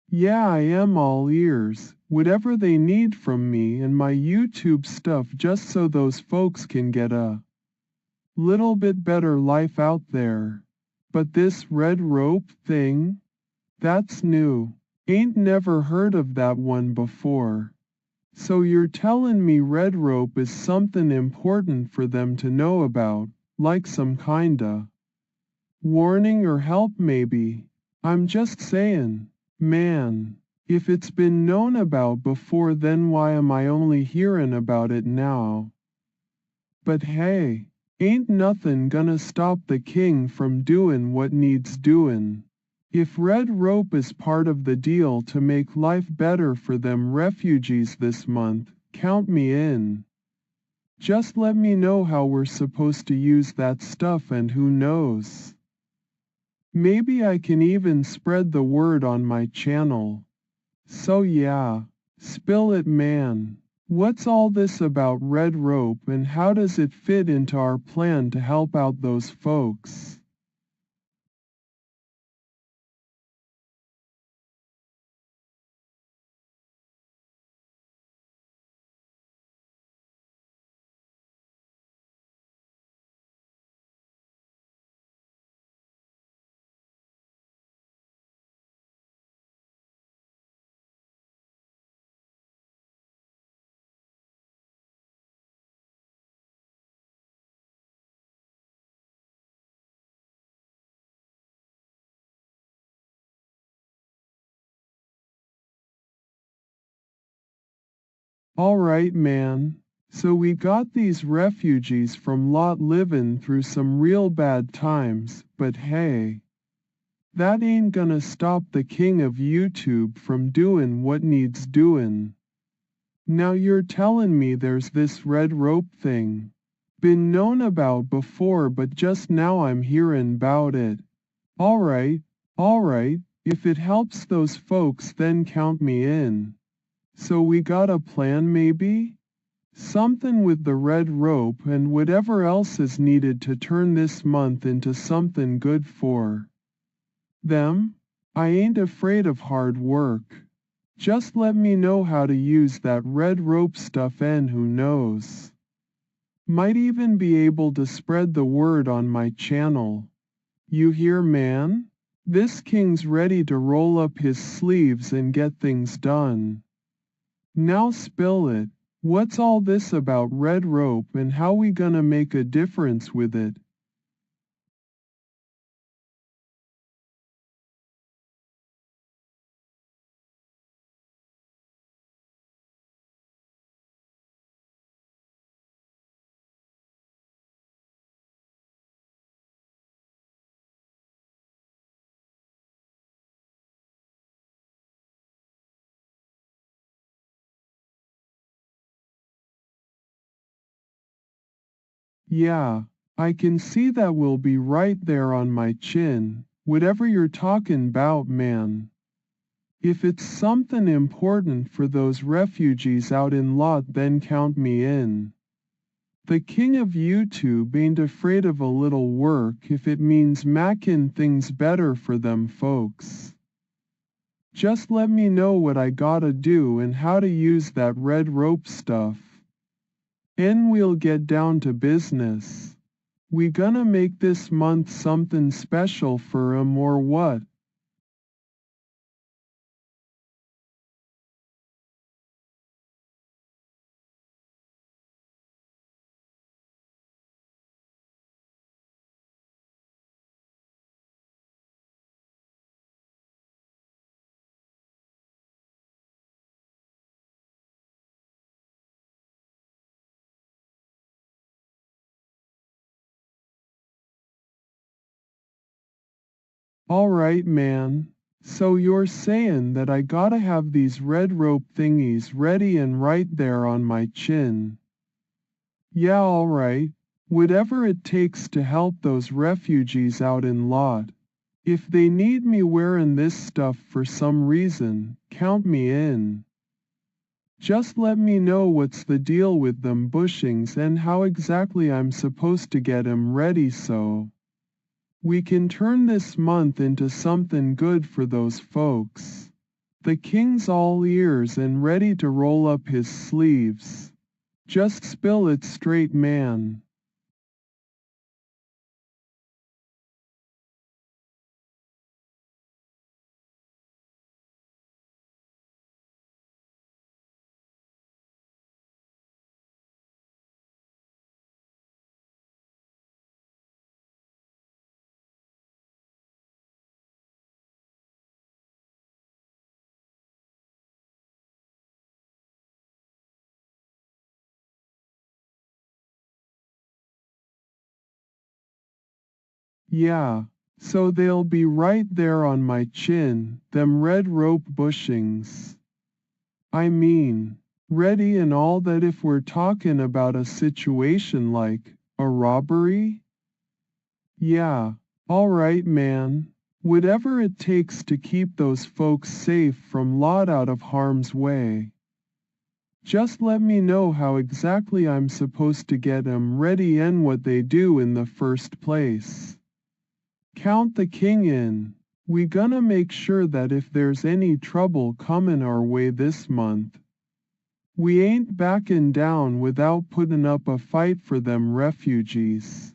Speaker 1: Yeah, I am all ears, whatever they need from me and my YouTube stuff just so those folks can get a little bit better life out there. But this red rope thing? That's new. Ain't never heard of that one before. So you're telling me red rope is something important for them to know about, like some kinda warning or help maybe? I'm just saying. Man, if it's been known about before, then why am I only hearing about it now? But hey, ain't nothing gonna stop the king from doing what needs doing. If red rope is part of the deal to make life better for them refugees this month, count me in. Just let me know how we're supposed to use that stuff, and who knows, maybe I can even spread the word on my channel. So yeah, spill it, man. What's all this about red rope, and how does it fit into our plan to help out those folks? Alright, man. So we got these refugees from Lot living through some real bad times, but hey, that ain't gonna stop the king of YouTube from doing what needs doing. Now you're telling me there's this red rope thing. Been known about before, but just now I'm hearing about it. Alright, alright, if it helps those folks, then count me in. So we got a plan maybe? Something with the red rope and whatever else is needed to turn this month into something good for them? I ain't afraid of hard work. Just let me know how to use that red rope stuff, and who knows, might even be able to spread the word on my channel. You hear, man? This king's ready to roll up his sleeves and get things done. Now spill it. What's all this about red rope, and how we gonna make a difference with it? Yeah, I can see that will be right there on my chin, whatever you're talking about, man. If it's something important for those refugees out in Lot, then count me in. The king of YouTube ain't afraid of a little work if it means making things better for them folks. Just let me know what I gotta do and how to use that red rope stuff, and we'll get down to business. We gonna make this month something special for 'em, or what? Alright, man. So you're saying that I gotta have these red rope thingies ready and right there on my chin. Yeah, alright. Whatever it takes to help those refugees out in Lot. If they need me wearing this stuff for some reason, count me in. Just let me know what's the deal with them bushings and how exactly I'm supposed to get 'em ready so we can turn this month into something good for those folks. The king's all ears and ready to roll up his sleeves. Just spill it straight, man. Yeah, so they'll be right there on my chin, them red rope bushings. I mean, ready and all that if we're talking about a situation like a robbery? Yeah, all right, man. Whatever it takes to keep those folks safe from lot out of harm's way. Just let me know how exactly I'm supposed to get 'em ready and what they do in the first place. Count the king in. We gonna make sure that if there's any trouble comin' our way this month, we ain't backing down without putting up a fight for them refugees.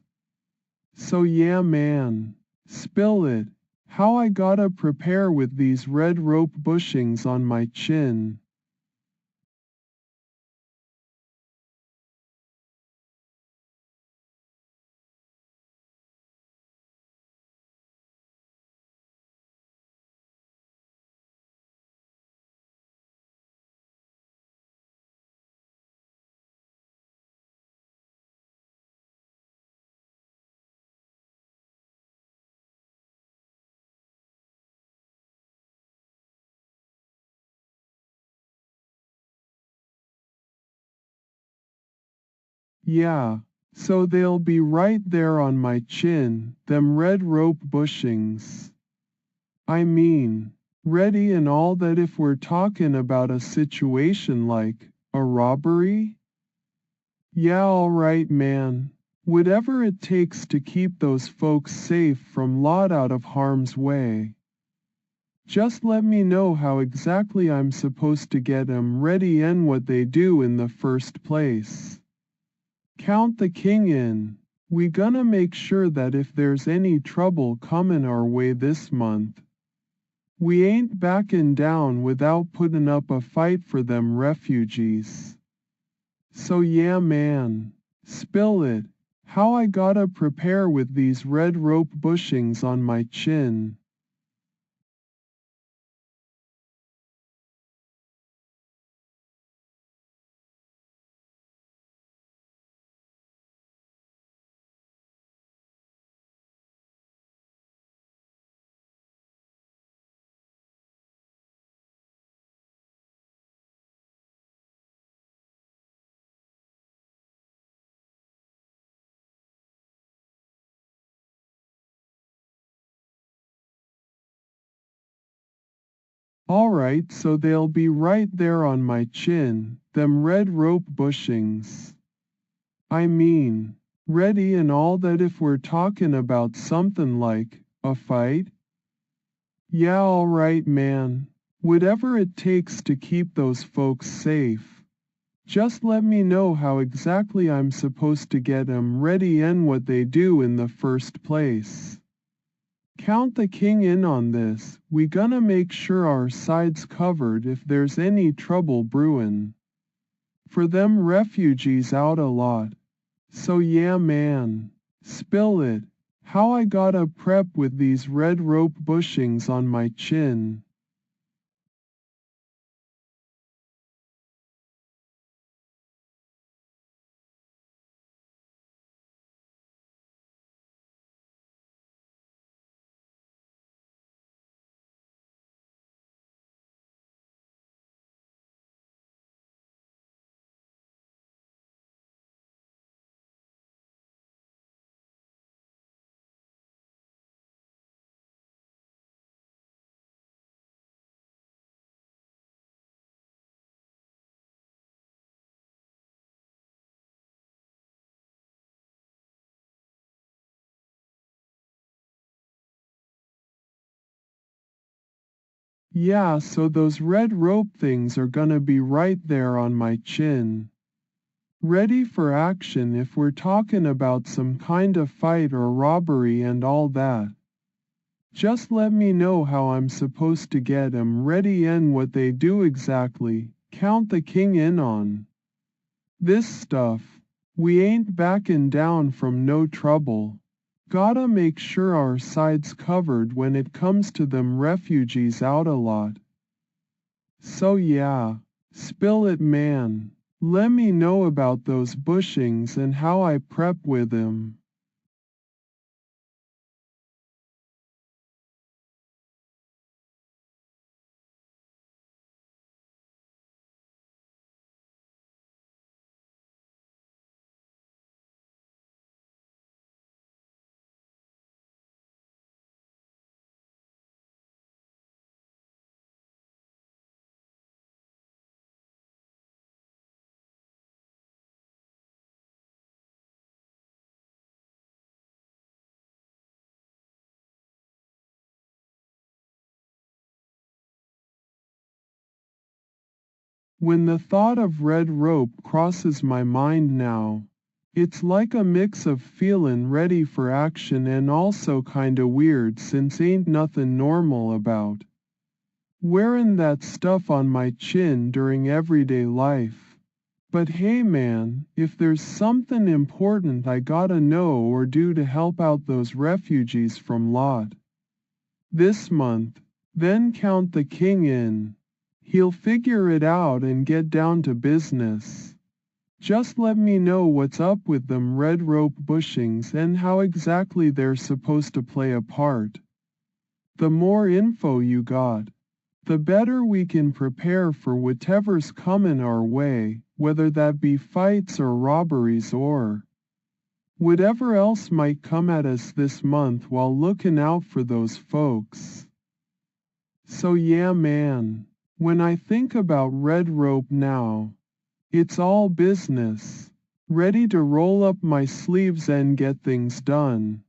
Speaker 1: So yeah man, spill it, how I gotta prepare with these red rope bushings on my chin. Yeah, so they'll be right there on my chin, them red rope bushings. I mean, ready and all that if we're talking about a situation like a robbery? Yeah, all right, man. Whatever it takes to keep those folks safe from lot out of harm's way. Just let me know how exactly I'm supposed to get 'em ready and what they do in the first place. Count the king in. We gonna make sure that if there's any trouble comin' our way this month, we ain't backing down without putting up a fight for them refugees. So yeah man, spill it, how I gotta prepare with these red rope bushings on my chin. Alright, so they'll be right there on my chin, them red rope bushings. I mean, ready and all that if we're talking about something like a fight? Yeah, alright man. Whatever it takes to keep those folks safe. Just let me know how exactly I'm supposed to get 'em ready and what they do in the first place. Count the king in on this, we gonna make sure our side's covered if there's any trouble brewin'. For them refugees out a lot. So yeah man, spill it, how I gotta prep with these red rope bushings on my chin. Yeah, so those red rope things are gonna be right there on my chin. Ready for action if we're talking about some kind of fight or robbery and all that. Just let me know how I'm supposed to get 'em ready and what they do exactly. Count the king in on this stuff. We ain't backing down from no trouble. Gotta make sure our side's covered when it comes to them refugees out a lot. So yeah, spill it man. Let me know about those bushings and how I prep with them. When the thought of red rope crosses my mind now, it's like a mix of feelin' ready for action and also kinda weird since ain't nothing normal about wearing that stuff on my chin during everyday life. But hey man, if there's something important I gotta know or do to help out those refugees from Lot this month, then count the king in. He'll figure it out and get down to business. Just let me know what's up with them red rope bushings and how exactly they're supposed to play a part. The more info you got, the better we can prepare for whatever's comin' our way, whether that be fights or robberies or whatever else might come at us this month while looking out for those folks. So yeah man, when I think about red rope now, it's all business, ready to roll up my sleeves and get things done.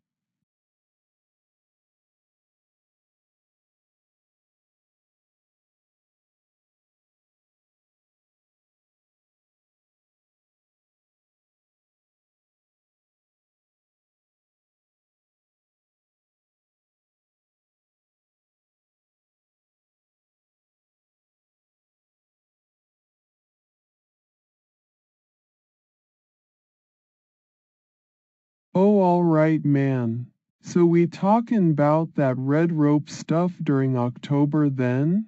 Speaker 1: Oh alright man, so we talkin' 'bout that red rope stuff during October then?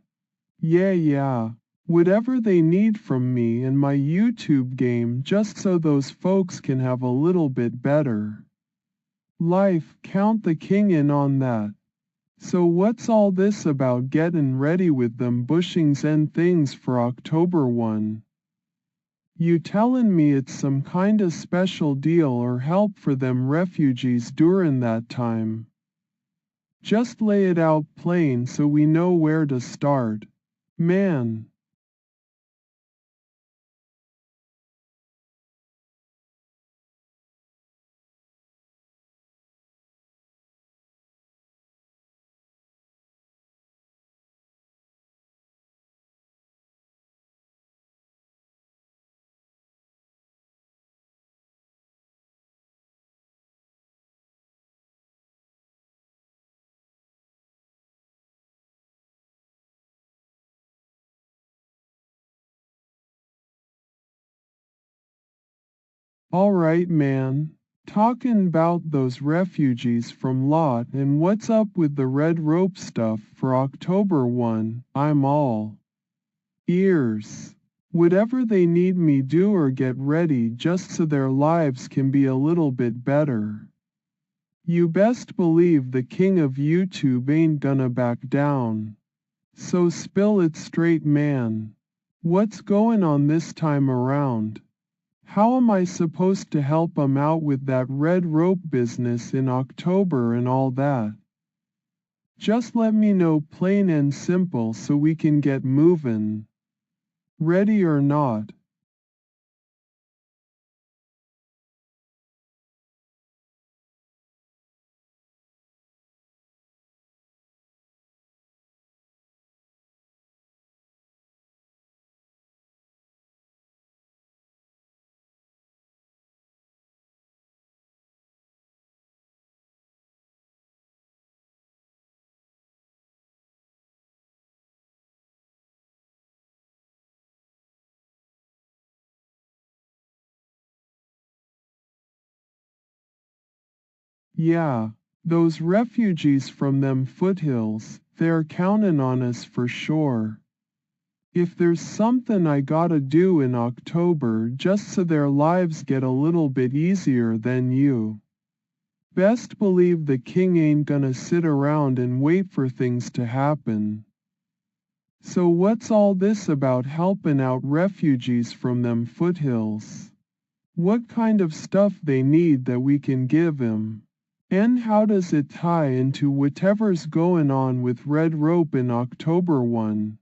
Speaker 1: Yeah, whatever they need from me and my YouTube game just so those folks can have a little bit better life, count the king in on that. So what's all this about gettin' ready with them bushings and things for October 1? You tellin' me it's some kinda special deal or help for them refugees durin' that time? Just lay it out plain so we know where to start. Man. Alright man, talkin' 'bout those refugees from Lot and what's up with the red rope stuff for October 1, I'm all ears. Whatever they need me do or get ready just so their lives can be a little bit better. You best believe the king of YouTube ain't gonna back down. So spill it straight man. What's going on this time around? How am I supposed to help 'em out with that red rope business in October and all that? Just let me know plain and simple so we can get movin'. Ready or not. Yeah, those refugees from them foothills, they're countin' on us for sure. If there's something I gotta do in October just so their lives get a little bit easier then you best believe the king ain't gonna sit around and wait for things to happen. So what's all this about helping out refugees from them foothills? What kind of stuff they need that we can give 'em? And how does it tie into whatever's goin' on with red rope in October 1?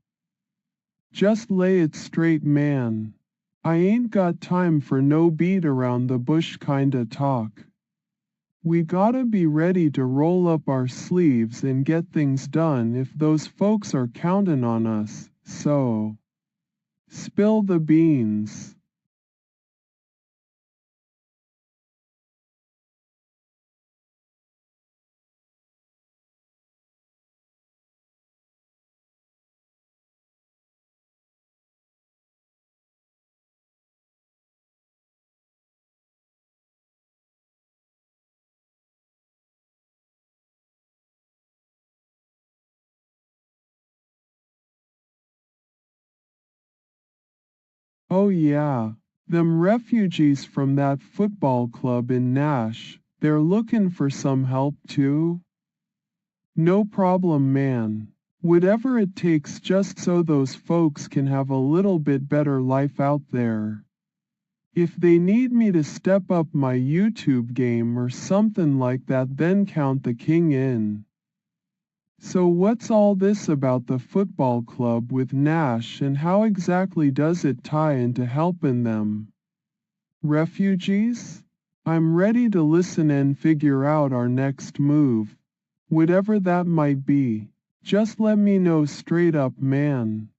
Speaker 1: Just lay it straight man. I ain't got time for no beat around the bush kinda talk. We gotta be ready to roll up our sleeves and get things done if those folks are countin' on us, so Spill the beans. Oh yeah, them refugees from that football club in Nash, they're looking for some help too? No problem, man. Whatever it takes just so those folks can have a little bit better life out there. If they need me to step up my YouTube game or something like that, then count the king in. So what's all this about the football club with Nash, and how exactly does it tie into helping them? Refugees? I'm ready to listen and figure out our next move. Whatever that might be. Just let me know straight up, man.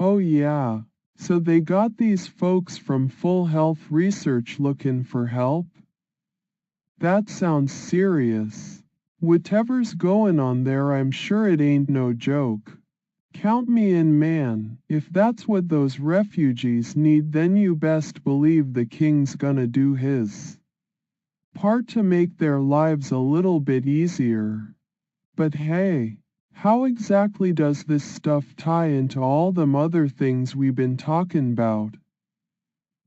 Speaker 1: Oh yeah, so they got these folks from Full Health Research looking for help? That sounds serious. Whatever's going on there, I'm sure it ain't no joke. Count me in, man. If that's what those refugees need, then you best believe the king's gonna do his part to make their lives a little bit easier. But hey, how exactly does this stuff tie into all them other things we've been talking about?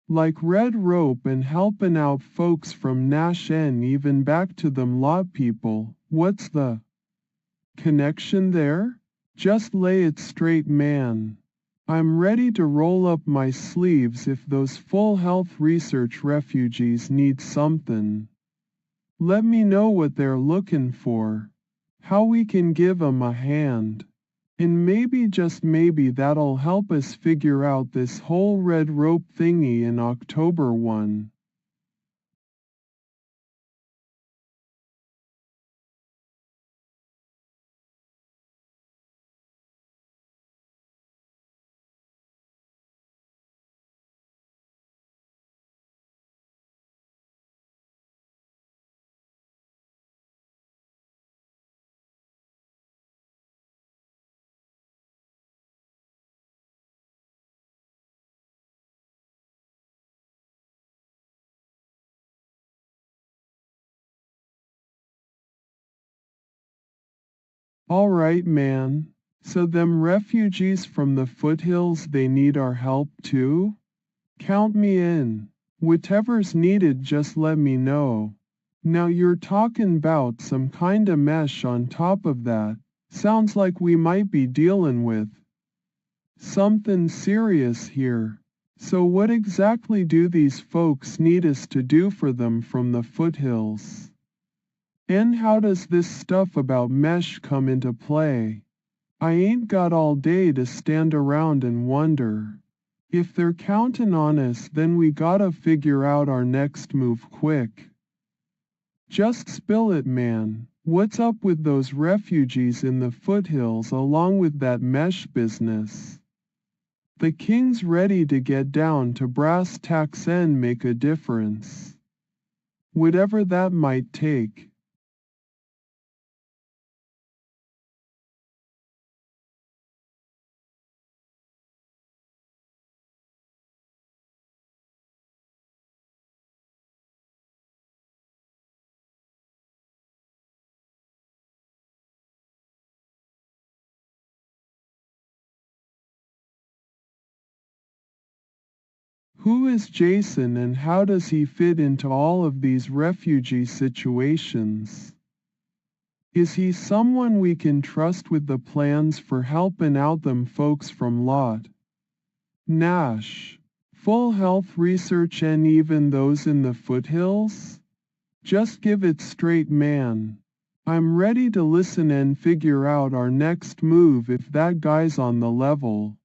Speaker 1: Like red rope and helping out folks from Nash and even back to them law people. What's the connection there? Just lay it straight, man. I'm ready to roll up my sleeves if those full health research refugees need something. Let me know what they're looking for, how we can give 'em a hand. And maybe, just maybe, that'll help us figure out this whole red rope thingy in October 1. Alright, man. So them refugees from the foothills, they need our help too? Count me in. Whatever's needed, just let me know. Now you're talking 'bout some kinda mesh on top of that. Sounds like we might be dealing with something serious here. So what exactly do these folks need us to do for them from the foothills? And how does this stuff about mesh come into play? I ain't got all day to stand around and wonder. If they're counting on us, then we gotta figure out our next move quick. Just spill it, man. What's up with those refugees in the foothills along with that mesh business? The king's ready to get down to brass tacks and make a difference. Whatever that might take. Who is Jason and how does he fit into all of these refugee situations? Is he someone we can trust with the plans for helping out them folks from Lot? Nash. Full health research and even those in the foothills? Just give it straight, man. I'm ready to listen and figure out our next move if that guy's on the level.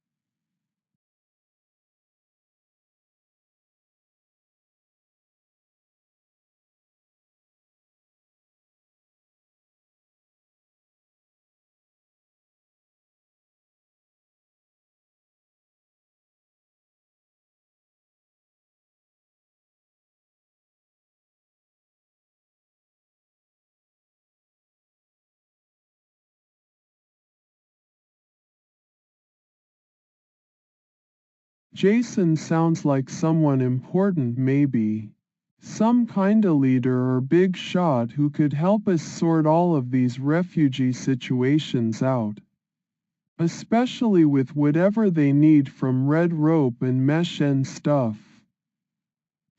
Speaker 1: Jason sounds like someone important, maybe. Some kinda leader or big shot who could help us sort all of these refugee situations out. Especially with whatever they need from red rope and mesh and stuff.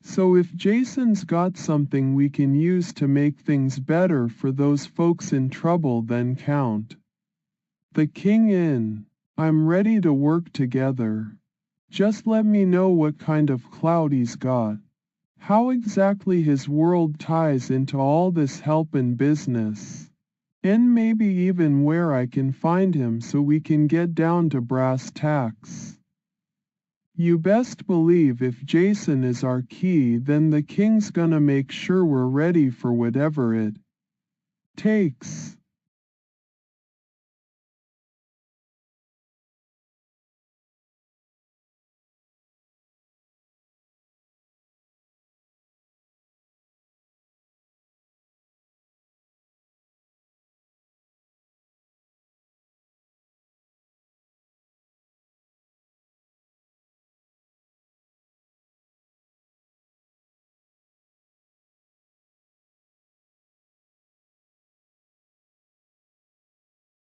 Speaker 1: So if Jason's got something we can use to make things better for those folks in trouble, then count the king in. I'm ready to work together. Just let me know what kind of clout he's got. How exactly his world ties into all this helpin' business. And maybe even where I can find him so we can get down to brass tacks. You best believe if Jason is our key, then the king's gonna make sure we're ready for whatever it takes.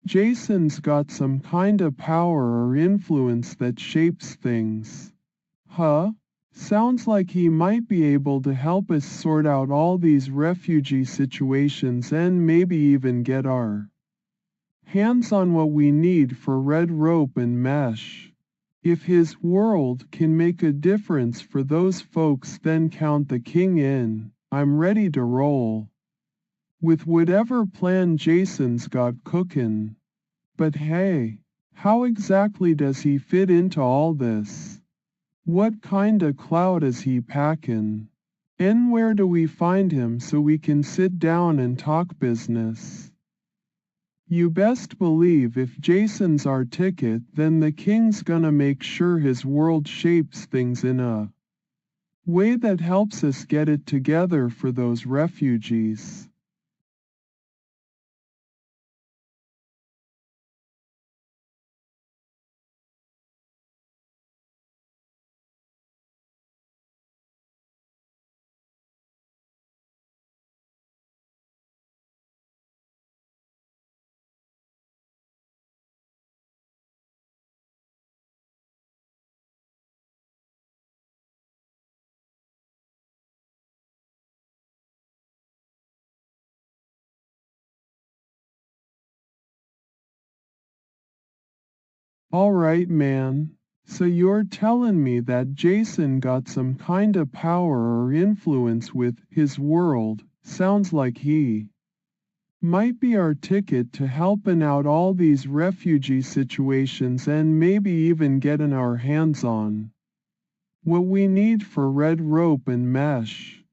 Speaker 1: Jason's got some kinda power or influence that shapes things. Huh? Sounds like he might be able to help us sort out all these refugee situations and maybe even get our hands on what we need for red rope and mesh. If his world can make a difference for those folks, then count the king in. I'm ready to roll with whatever plan Jason's got cookin'. But hey, how exactly does he fit into all this? What kinda clout is he packin'? And where do we find him so we can sit down and talk business? You best believe if Jason's our ticket, then the king's gonna make sure his world shapes things in a way that helps us get it together for those refugees. Alright, man. So you're telling me that Jason got some kinda power or influence with his world. Sounds like he might be our ticket to helping out all these refugee situations and maybe even getting our hands on what we need for red rope and mesh.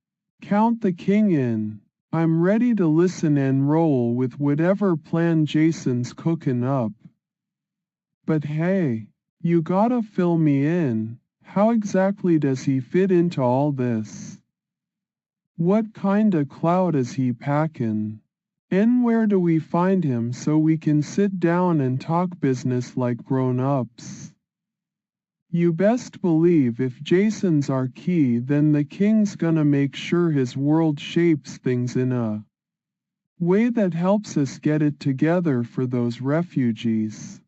Speaker 1: Count the king in. I'm ready to listen and roll with whatever plan Jason's cooking up. But hey, you gotta fill me in. How exactly does he fit into all this? What kinda clout is he packin'? And where do we find him so we can sit down and talk business like grown-ups? You best believe if Jason's our key, then the king's gonna make sure his world shapes things in a way that helps us get it together for those refugees.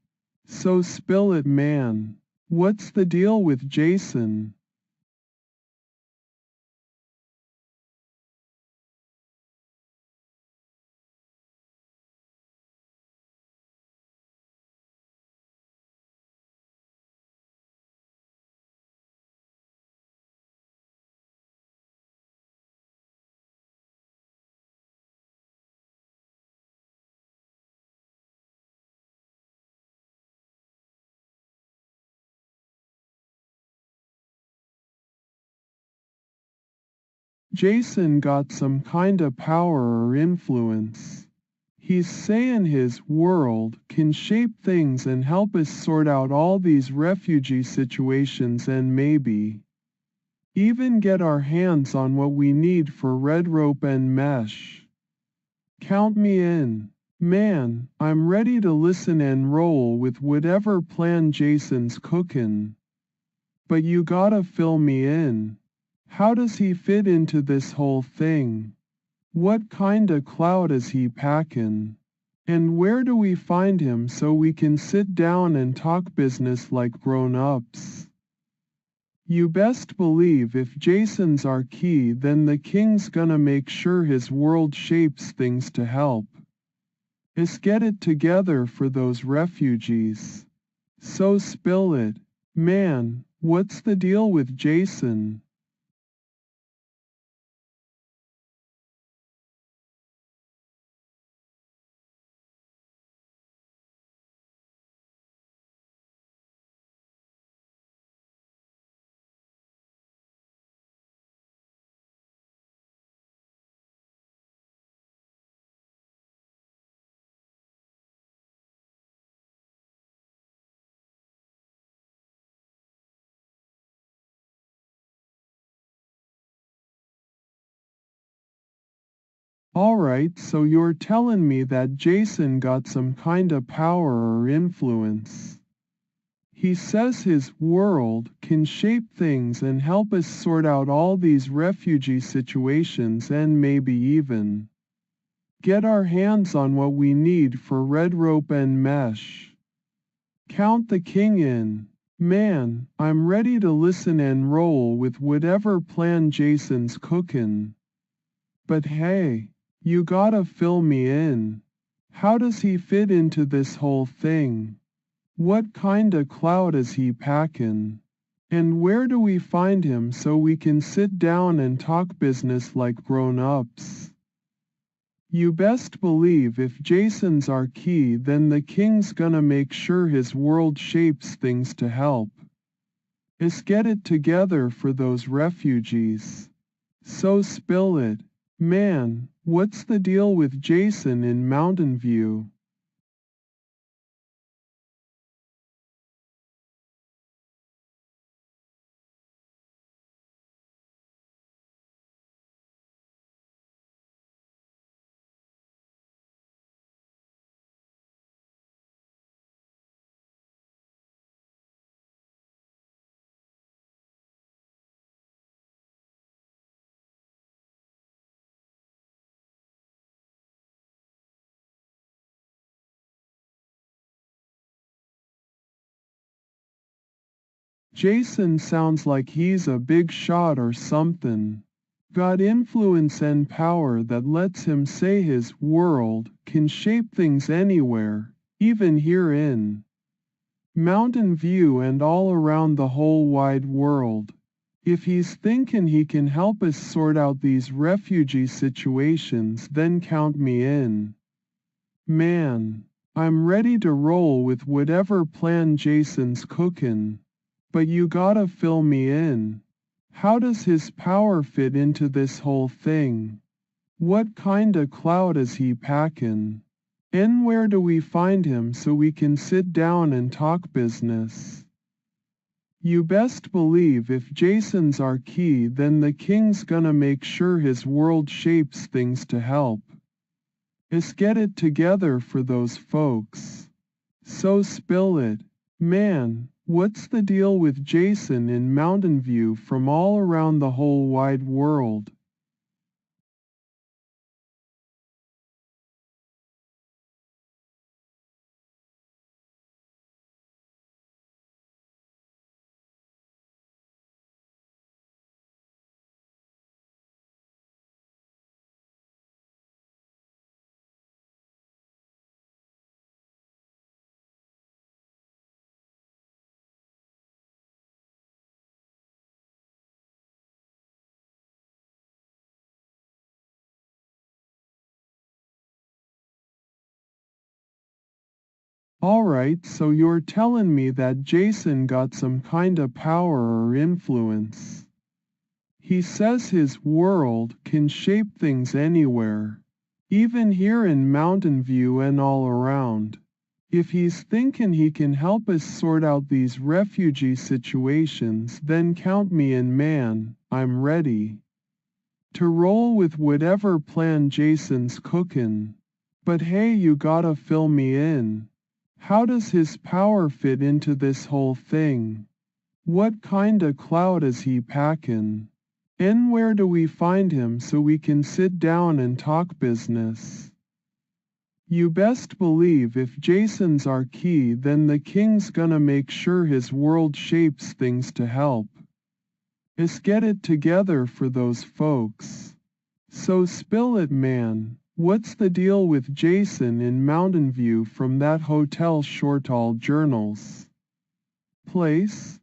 Speaker 1: So spill it, man. What's the deal with Jason? Jason got some kinda power or influence. He's saying his world can shape things and help us sort out all these refugee situations and maybe even get our hands on what we need for red rope and mesh. Count me in. Man, I'm ready to listen and roll with whatever plan Jason's cookin'. But you gotta fill me in. How does he fit into this whole thing? What kinda clout is he packin'? And where do we find him so we can sit down and talk business like grown-ups? You best believe if Jason's our key, then the king's gonna make sure his world shapes things to help us get it together for those refugees. So spill it. Man, what's the deal with Jason? Alright, so you're telling me that Jason got some kinda power or influence. He says his world can shape things and help us sort out all these refugee situations and maybe even get our hands on what we need for red rope and mesh. Count the king in. Man, I'm ready to listen and roll with whatever plan Jason's cookin'. But hey, you gotta fill me in. How does he fit into this whole thing? What kinda clout is he packin'? And where do we find him so we can sit down and talk business like grown-ups? You best believe if Jason's our key, then the king's gonna make sure his world shapes things to help us get it together for those refugees. So spill it. Man, what's the deal with Jason in Mountain View? Jason sounds like he's a big shot or something. Got influence and power that lets him say his world can shape things anywhere, even here in Mountain View and all around the whole wide world. If he's thinking he can help us sort out these refugee situations, then count me in. Man, I'm ready to roll with whatever plan Jason's cookin'. But you gotta fill me in. How does his power fit into this whole thing? What kinda clout is he packin'? And where do we find him so we can sit down and talk business? You best believe if Jason's our key, then the king's gonna make sure his world shapes things to help us get it together for those folks. So spill it. Man, what's the deal with Jason in Mountain View from all around the whole wide world? Alright, so you're telling me that Jason got some kinda power or influence. He says his world can shape things anywhere, even here in Mountain View and all around. If he's thinking he can help us sort out these refugee situations, then count me in, man. I'm ready to roll with whatever plan Jason's cookin'. But hey, you gotta fill me in. How does his power fit into this whole thing? What kinda clout is he packin'? And where do we find him so we can sit down and talk business? You best believe if Jason's our key, then the king's gonna make sure his world shapes things to help us get it together for those folks. So spill it, man. What's the deal with Jason in Mountain View from that Hotel Shortall Journals place?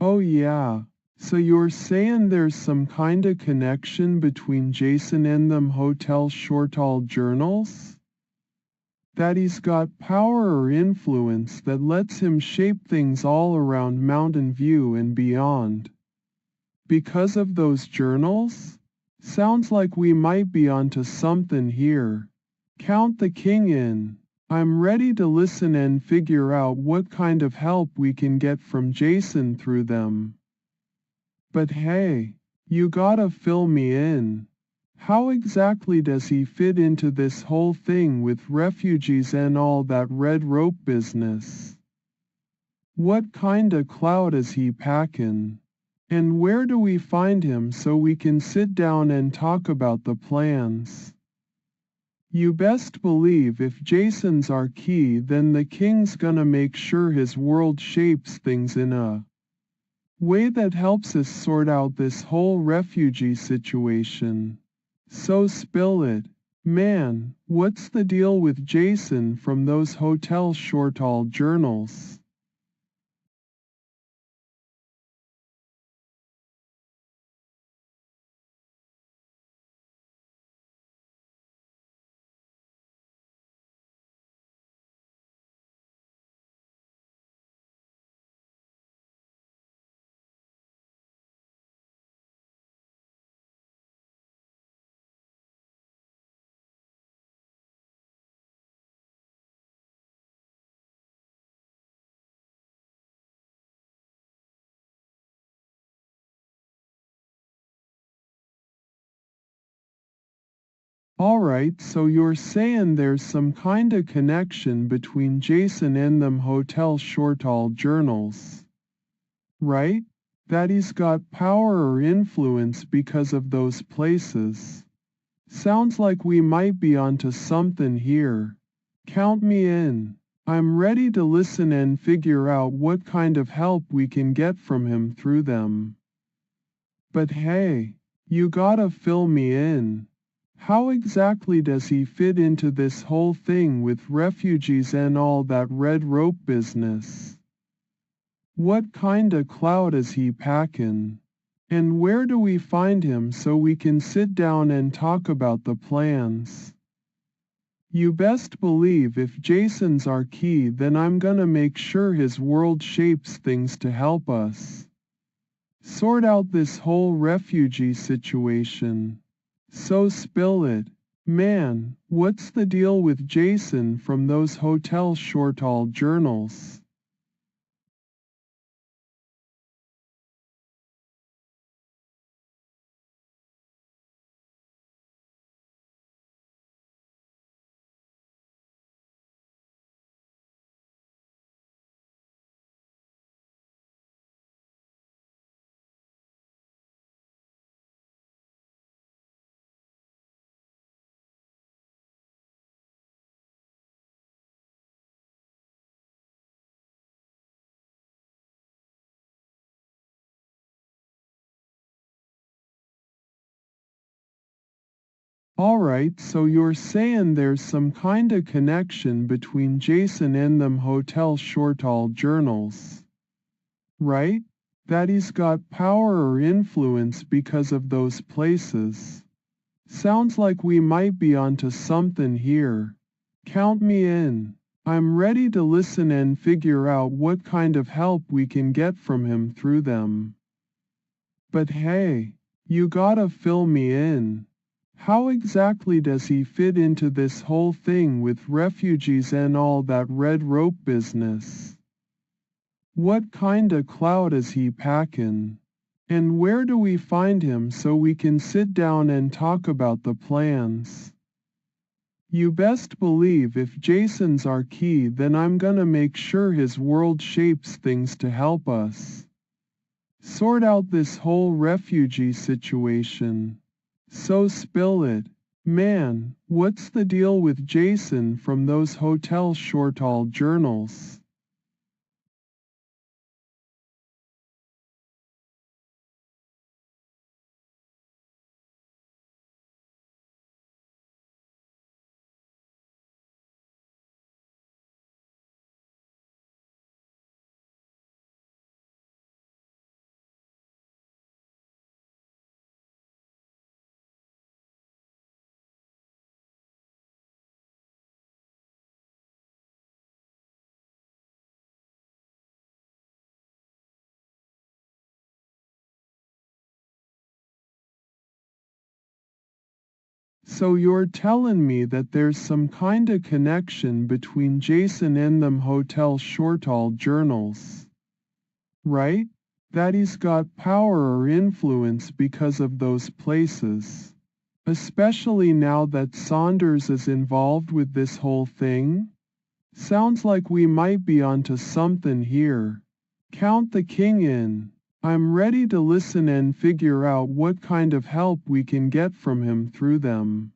Speaker 1: Oh yeah. So you're saying there's some kinda connection between Jason and them Hotel Shortall Journals? That he's got power or influence that lets him shape things all around Mountain View and beyond. Because of those journals? Sounds like we might be onto something here. Count the king in. I'm ready to listen and figure out what kind of help we can get from Jason through them. But hey, you gotta fill me in. How exactly does he fit into this whole thing with refugees and all that red rope business? What kinda clout is he packin'? And where do we find him so we can sit down and talk about the plans? You best believe if Jason's our key, then the king's gonna make sure his world shapes things in a way that helps us sort out this whole refugee situation. So spill it. Man, what's the deal with Jason from those Hotel Shortall Journals? Alright, so you're saying there's some kinda connection between Jason and them Hotel Shortall Journals, right? That he's got power or influence because of those places. Sounds like we might be onto something here. Count me in. I'm ready to listen and figure out what kind of help we can get from him through them. But hey, you gotta fill me in. How exactly does he fit into this whole thing with refugees and all that red rope business? What kinda clout is he packin'? And where do we find him so we can sit down and talk about the plans? You best believe if Jason's our key, then I'm gonna make sure his world shapes things to help us sort out this whole refugee situation. So spill it. Man, what's the deal with Jason from those Hotel Shortall Journals? Alright, so you're saying there's some kinda connection between Jason and them hotel short-haul journals, right? That he's got power or influence because of those places. Sounds like we might be onto something here. Count me in. I'm ready to listen and figure out what kind of help we can get from him through them. But hey, you gotta fill me in. How exactly does he fit into this whole thing with refugees and all that red rope business? What kinda clout is he packin'? And where do we find him so we can sit down and talk about the plans? You best believe if Jason's our key, then I'm gonna make sure his world shapes things to help us sort out this whole refugee situation. So spill it. Man, what's the deal with Jason from those hotel short-haul journals? So you're telling me that there's some kinda connection between Jason and them hotel short-haul journals, right? That he's got power or influence because of those places. Especially now that Saunders is involved with this whole thing? Sounds like we might be onto something here. Count the king in. I'm ready to listen and figure out what kind of help we can get from him through them.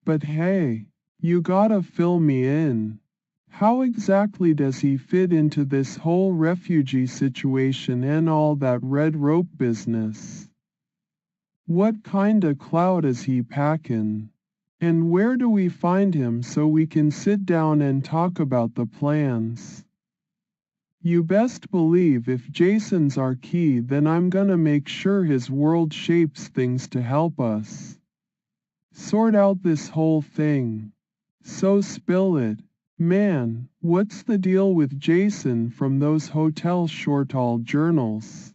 Speaker 1: But hey, you gotta fill me in. How exactly does he fit into this whole refugee situation and all that red rope business? What kinda clout is he packin'? And where do we find him so we can sit down and talk about the plans? You best believe if Jason's our key, then I'm gonna make sure his world shapes things to help us sort out this whole thing. So spill it. Man, what's the deal with Jason from those hotel short-haul journals?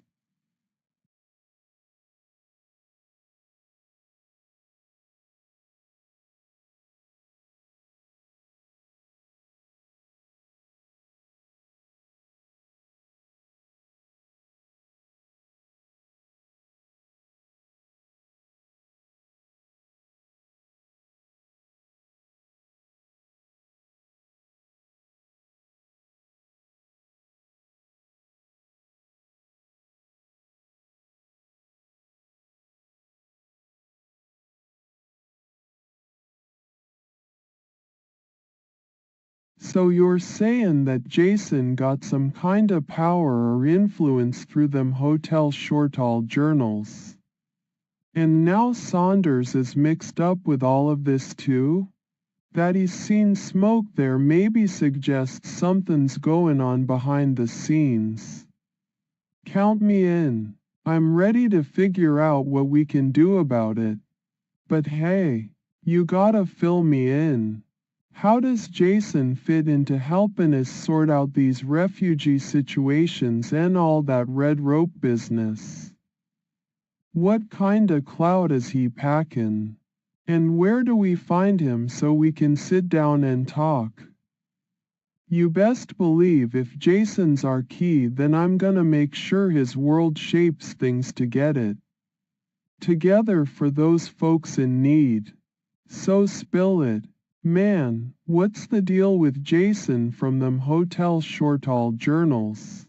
Speaker 1: So you're saying that Jason got some kinda power or influence through them hotel short-haul journals. And now Saunders is mixed up with all of this too? That he's seen smoke there maybe suggests something's going on behind the scenes. Count me in. I'm ready to figure out what we can do about it. But hey, you gotta fill me in. How does Jason fit into helping us sort out these refugee situations and all that red rope business? What kinda clout is he packin'? And where do we find him so we can sit down and talk? You best believe if Jason's our key, then I'm gonna make sure his world shapes things to get it together for those folks in need. So spill it. Man, what's the deal with Jason from them hotel short-haul journals?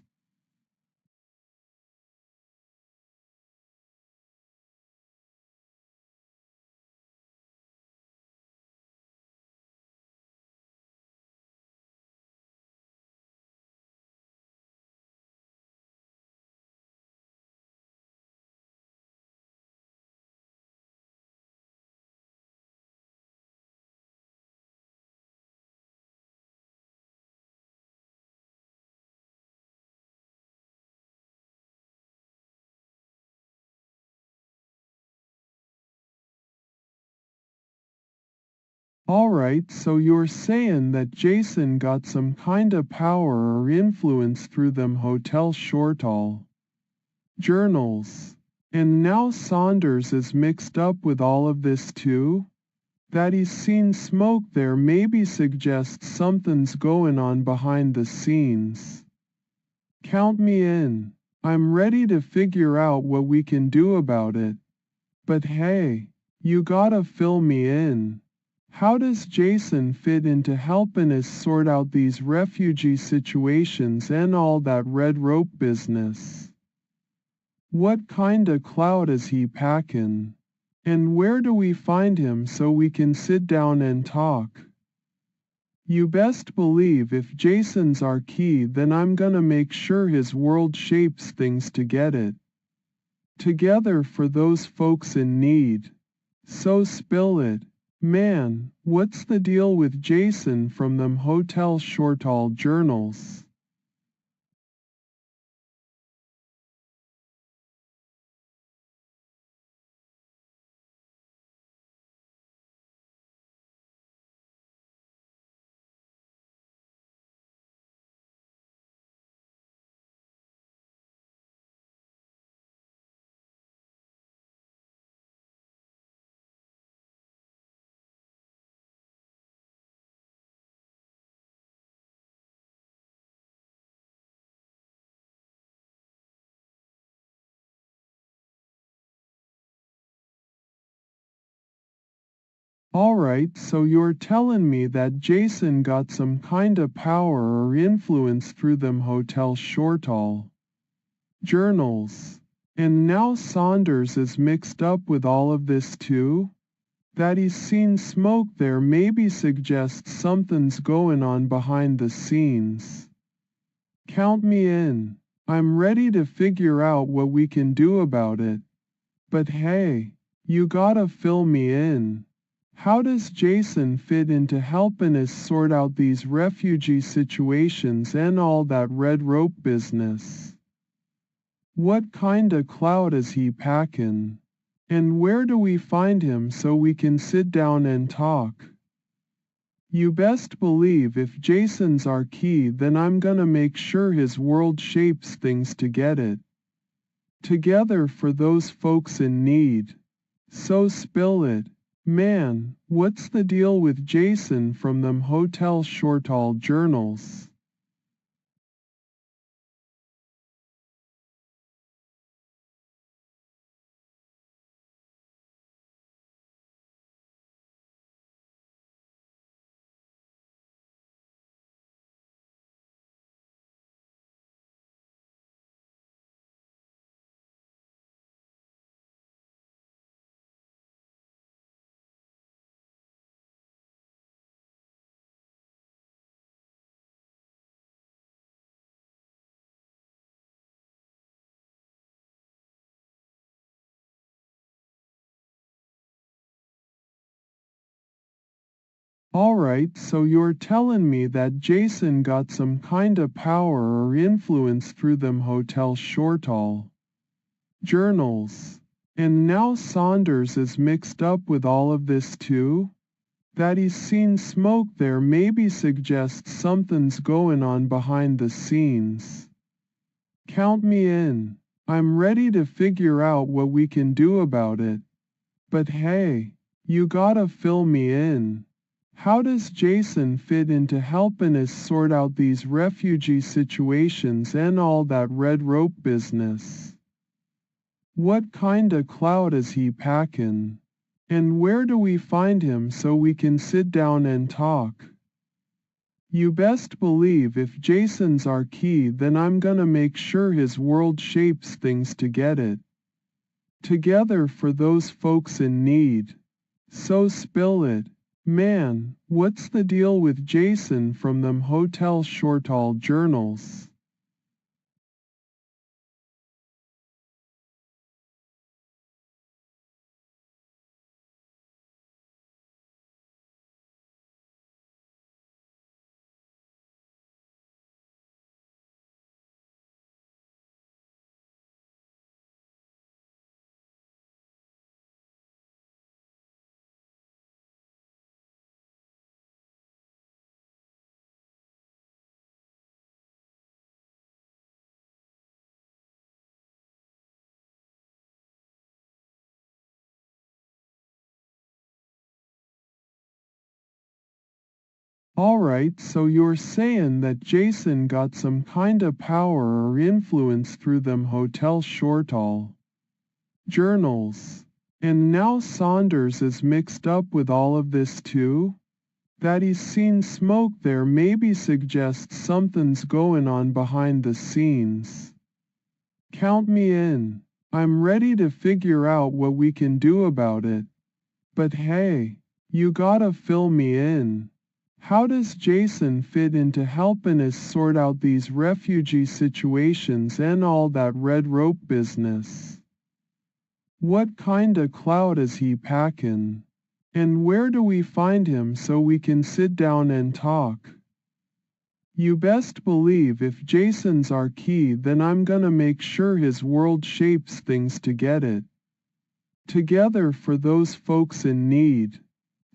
Speaker 1: Alright, so you're saying that Jason got some kinda power or influence through them hotel shortall journals. And now Saunders is mixed up with all of this too? That he's seen smoke there maybe suggests something's going on behind the scenes. Count me in. I'm ready to figure out what we can do about it. But hey, you gotta fill me in. How does Jason fit into helping us sort out these refugee situations and all that red rope business? What kinda clout is he packin'? And where do we find him so we can sit down and talk? You best believe if Jason's our key, then I'm gonna make sure his world shapes things to get it together for those folks in need. So spill it. Man, what's the deal with Jason from them hotel shortall journals? Alright, so you're telling me that Jason got some kinda power or influence through them hotel shortall journals. And now Saunders is mixed up with all of this too? That he's seen smoke there maybe suggests something's going on behind the scenes. Count me in. I'm ready to figure out what we can do about it. But hey, you gotta fill me in. How does Jason fit into helping us sort out these refugee situations and all that red rope business? What kinda clout is he packin'? And where do we find him so we can sit down and talk? You best believe if Jason's our key, then I'm gonna make sure his world shapes things to get it together for those folks in need. So spill it. Man, what's the deal with Jason from them hotel shortall journals? Alright, so you're telling me that Jason got some kinda power or influence through them hotel shortall journals. And now Saunders is mixed up with all of this too? That he's seen smoke there maybe suggests something's going on behind the scenes. Count me in. I'm ready to figure out what we can do about it. But hey, you gotta fill me in. How does Jason fit into helping us sort out these refugee situations and all that red rope business? What kinda clout is he packin'? And where do we find him so we can sit down and talk? You best believe if Jason's our key, then I'm gonna make sure his world shapes things to get it together for those folks in need. So spill it. Man, what's the deal with Jason from them hotel shortall journals? Alright, so you're saying that Jason got some kinda power or influence through them hotel shortall journals. And now Saunders is mixed up with all of this too? That he's seen smoke there maybe suggests something's going on behind the scenes. Count me in. I'm ready to figure out what we can do about it. But hey, you gotta fill me in. How does Jason fit into helping us sort out these refugee situations and all that red rope business? What kinda clout is he packin'? And where do we find him so we can sit down and talk? You best believe if Jason's our key, then I'm gonna make sure his world shapes things to get it together for those folks in need.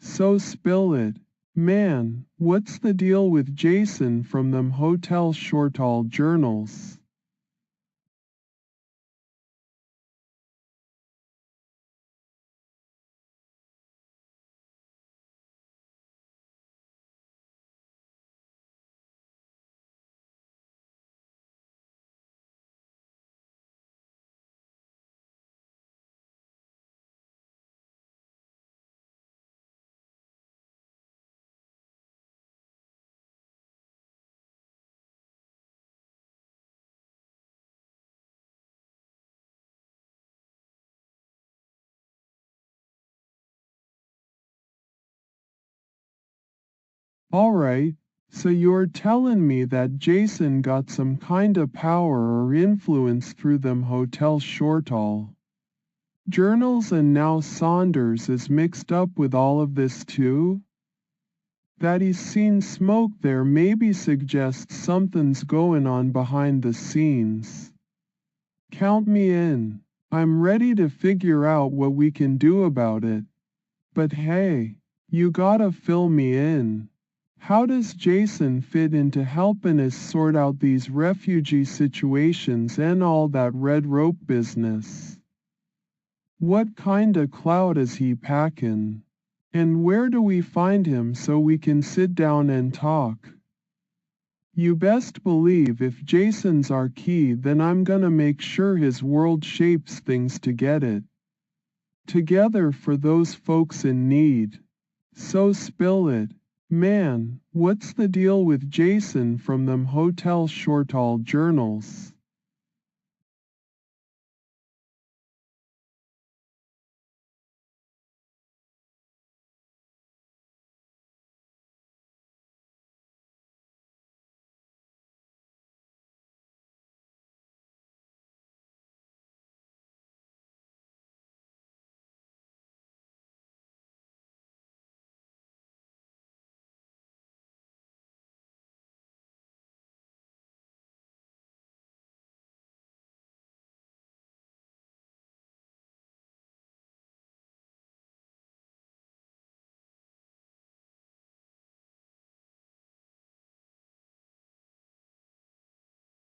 Speaker 1: So spill it. Man, what's the deal with Jason from them hotel shortall journals? Alright, so you're telling me that Jason got some kinda power or influence through them hotel shortall journals and now Saunders is mixed up with all of this too? That he's seen smoke there maybe suggests something's going on behind the scenes. Count me in. I'm ready to figure out what we can do about it. But hey, you gotta fill me in. How does Jason fit into helping us sort out these refugee situations and all that red rope business? What kinda clout is he packin'? And where do we find him so we can sit down and talk? You best believe if Jason's our key, then I'm gonna make sure his world shapes things to get it together for those folks in need. So spill it. Man, what's the deal with Jason from them hotel shortall journals?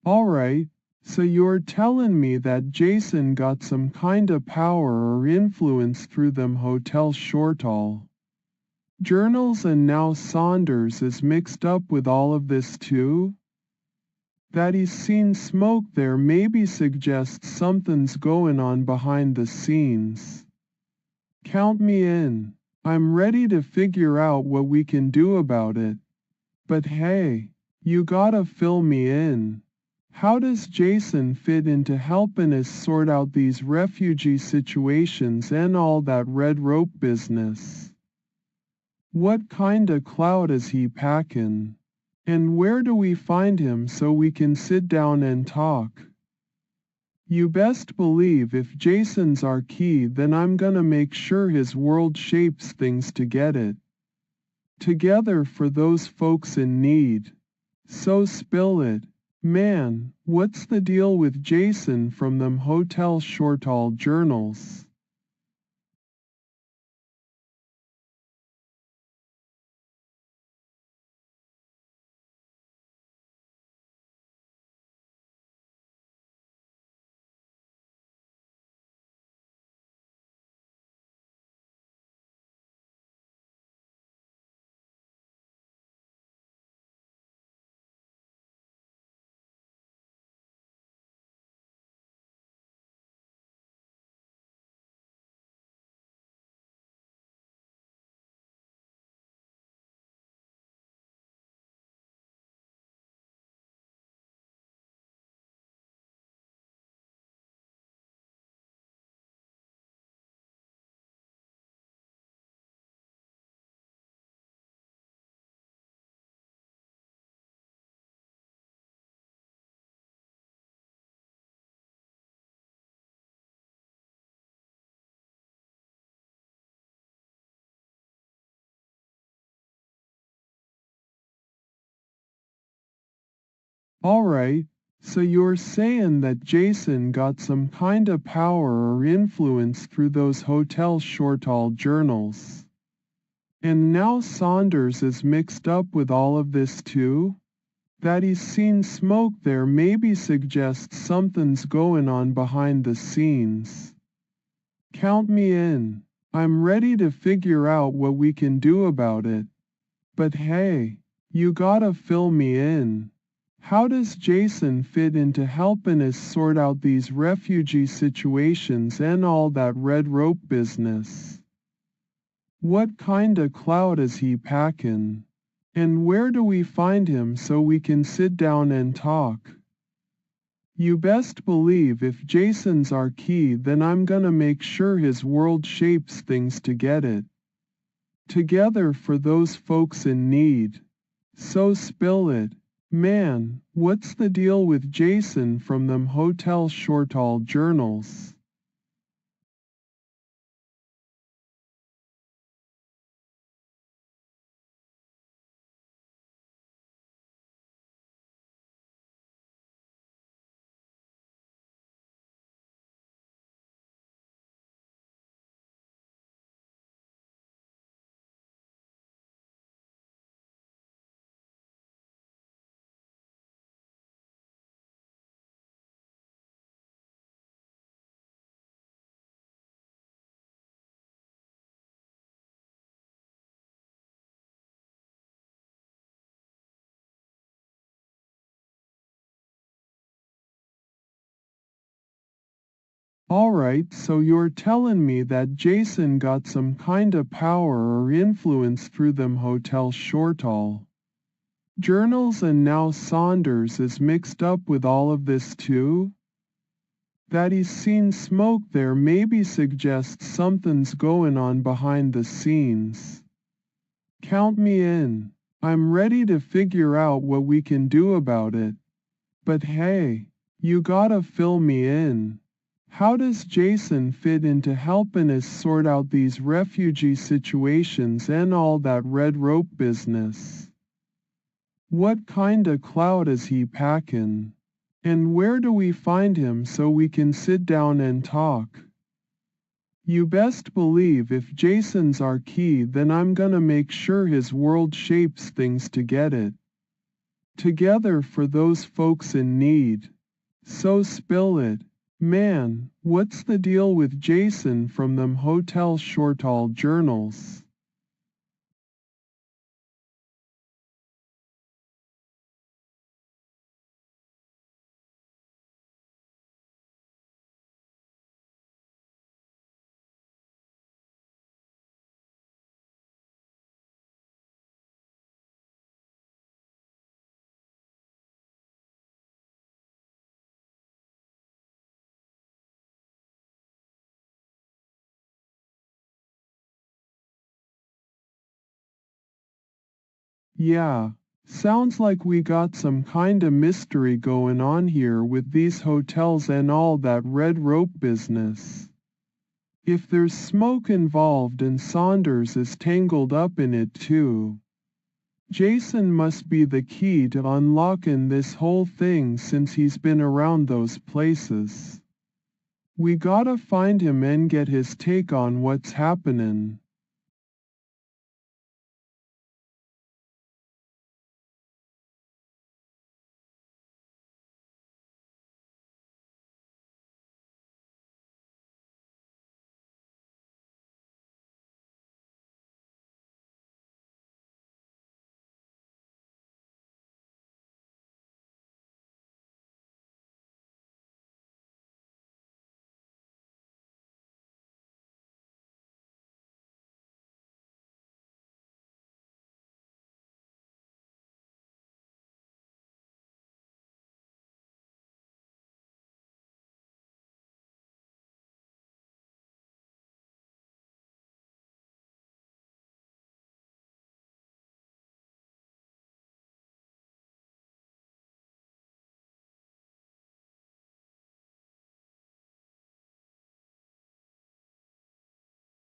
Speaker 1: Alright, so you're telling me that Jason got some kinda power or influence through them hotel shortall journals and now Saunders is mixed up with all of this too? That he's seen smoke there maybe suggests something's going on behind the scenes. Count me in. I'm ready to figure out what we can do about it. But hey, you gotta fill me in. How does Jason fit into helping us sort out these refugee situations and all that red rope business? What kinda clout is he packin'? And where do we find him so we can sit down and talk? You best believe if Jason's our key, then I'm gonna make sure his world shapes things to get it together for those folks in need. So spill it. Man, what's the deal with Jason from them hotel shortall journals? Alright, so you're saying that Jason got some kinda power or influence through those hotel short-haul journals. And now Saunders is mixed up with all of this too? That he's seen smoke there maybe suggests something's going on behind the scenes. Count me in. I'm ready to figure out what we can do about it. But hey, you gotta fill me in. How does Jason fit into helping us sort out these refugee situations and all that red rope business? What kinda clout is he packin'? And where do we find him so we can sit down and talk? You best believe if Jason's our key, then I'm gonna make sure his world shapes things to get it. Together for those folks in need. So spill it. Man, what's the deal with Jason from them hotel short-haul journals? Alright, so you're telling me that Jason got some kinda power or influence through them hotel short-haul journals and now Saunders is mixed up with all of this too? That he's seen smoke there maybe suggests something's going on behind the scenes. Count me in. I'm ready to figure out what we can do about it. But hey, you gotta fill me in. How does Jason fit into helping us sort out these refugee situations and all that red rope business? What kinda clout is he packin'? And where do we find him so we can sit down and talk? You best believe if Jason's our key, then I'm gonna make sure his world shapes things to get it. Together for those folks in need. So spill it. Man, what's the deal with Jason from them hotel short-haul journals? Yeah, sounds like we got some kinda mystery going on here with these hotels and all that red rope business. If there's smoke involved and Saunders is tangled up in it too, Jason must be the key to unlocking this whole thing since he's been around those places. We gotta find him and get his take on what's happening.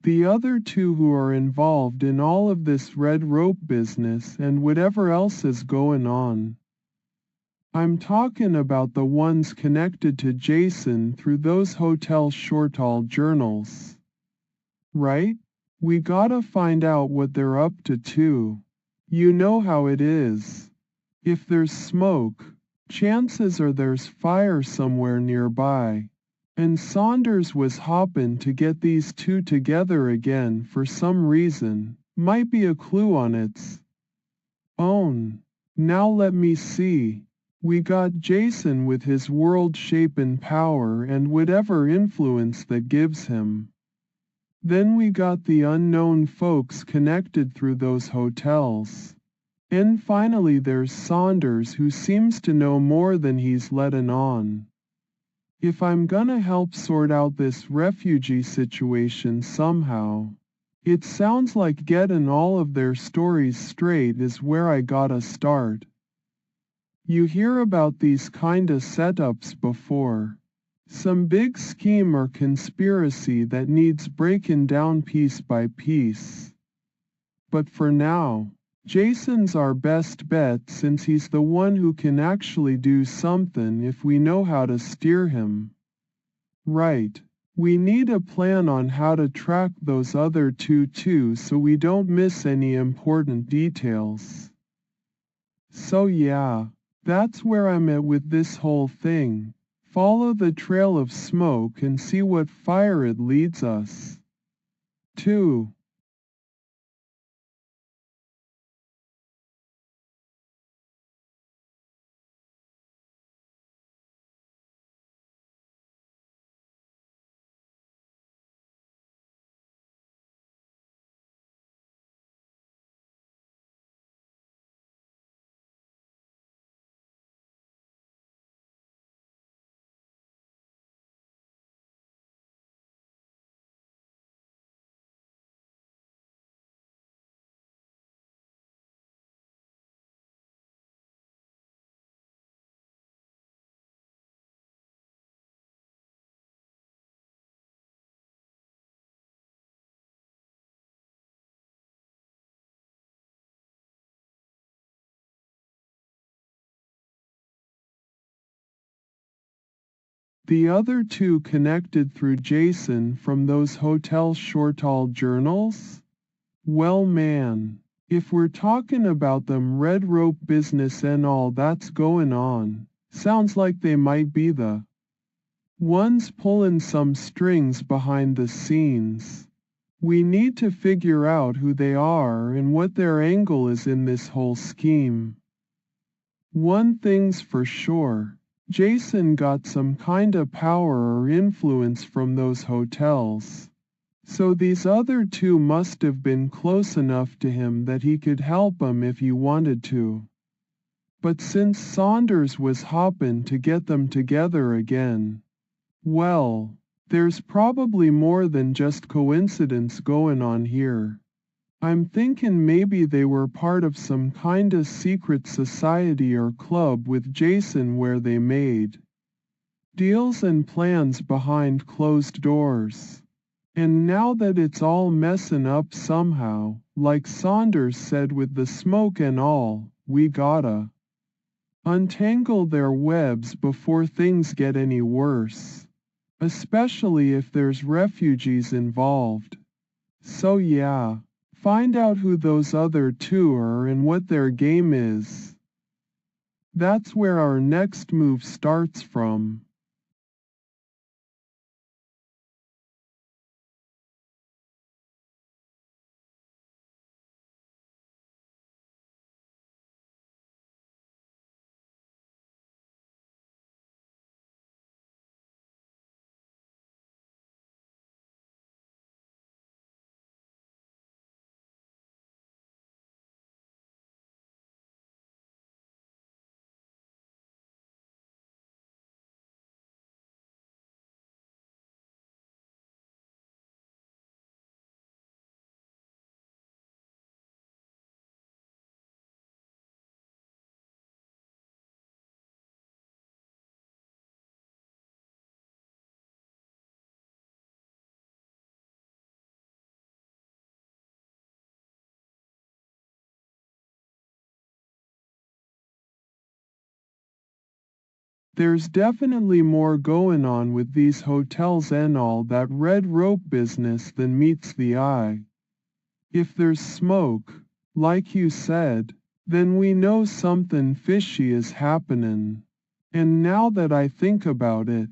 Speaker 1: The other two who are involved in all of this red rope business and whatever else is going on. I'm talking about the ones connected to Jason through those hotel shortall journals. Right? We gotta find out what they're up to too. You know how it is. If there's smoke, chances are there's fire somewhere nearby. And Saunders was hopping to get these two together again for some reason. Might be a clue on its own. Now let me see. We got Jason with his world-shaping power and whatever influence that gives him. Then we got the unknown folks connected through those hotels. And finally there's Saunders, who seems to know more than he's letting on. If I'm gonna help sort out this refugee situation somehow, it sounds like getting all of their stories straight is where I gotta start. You hear about these kinda setups before. Some big scheme or conspiracy that needs breaking down piece by piece. But for now, Jason's our best bet since he's the one who can actually do something if we know how to steer him. Right. We need a plan on how to track those other two too so we don't miss any important details. So yeah, that's where I'm at with this whole thing. Follow the trail of smoke and see what fire it leads us to. The other two connected through Jason from those hotel shortall journals? Well man, if we're talking about them red rope business and all that's going on, sounds like they might be the ones pulling some strings behind the scenes. We need to figure out who they are and what their angle is in this whole scheme. One thing's for sure. Jason got some kinda power or influence from those hotels. So these other two must have been close enough to him that he could help 'em if he wanted to. But since Saunders was hopping to get them together again, well, there's probably more than just coincidence going on here. I'm thinking maybe they were part of some kinda secret society or club with Jason where they made deals and plans behind closed doors. And now that it's all messing up somehow, like Saunders said with the smoke and all, we gotta untangle their webs before things get any worse. Especially if there's refugees involved. So yeah. Find out who those other two are and what their game is. That's where our next move starts from. There's definitely more going on with these hotels and all that red rope business than meets the eye. If there's smoke, like you said, then we know something fishy is happening. And now that I think about it,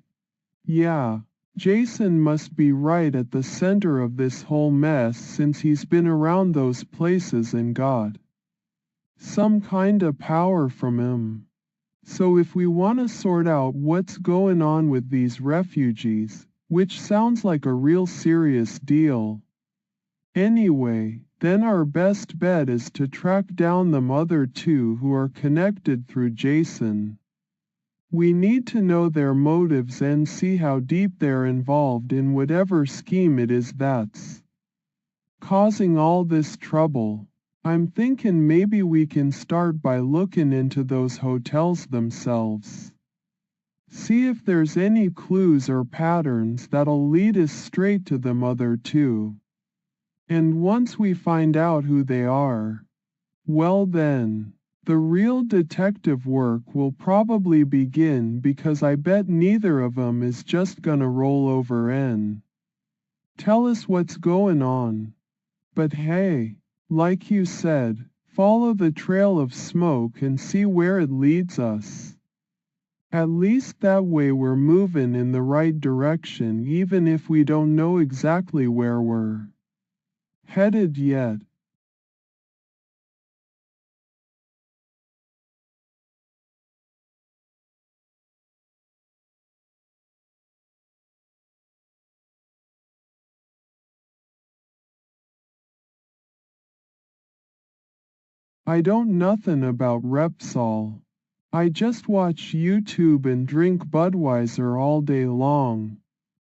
Speaker 1: yeah, Jason must be right at the center of this whole mess since he's been around those places and got some kinda power from him. So if we want to sort out what's going on with these refugees, which sounds like a real serious deal, anyway, then our best bet is to track down them other two who are connected through Jason. We need to know their motives and see how deep they're involved in whatever scheme it is that's causing all this trouble. I'm thinking maybe we can start by looking into those hotels themselves. See if there's any clues or patterns that'll lead us straight to them other two. And once we find out who they are, well then, the real detective work will probably begin because I bet neither of 'em is just gonna roll over and tell us what's going on. But hey, like you said, follow the trail of smoke and see where it leads us. At least that way we're moving in the right direction even if we don't know exactly where we're headed yet. I don't nothing about Repsol. I just watch YouTube and drink Budweiser all day long.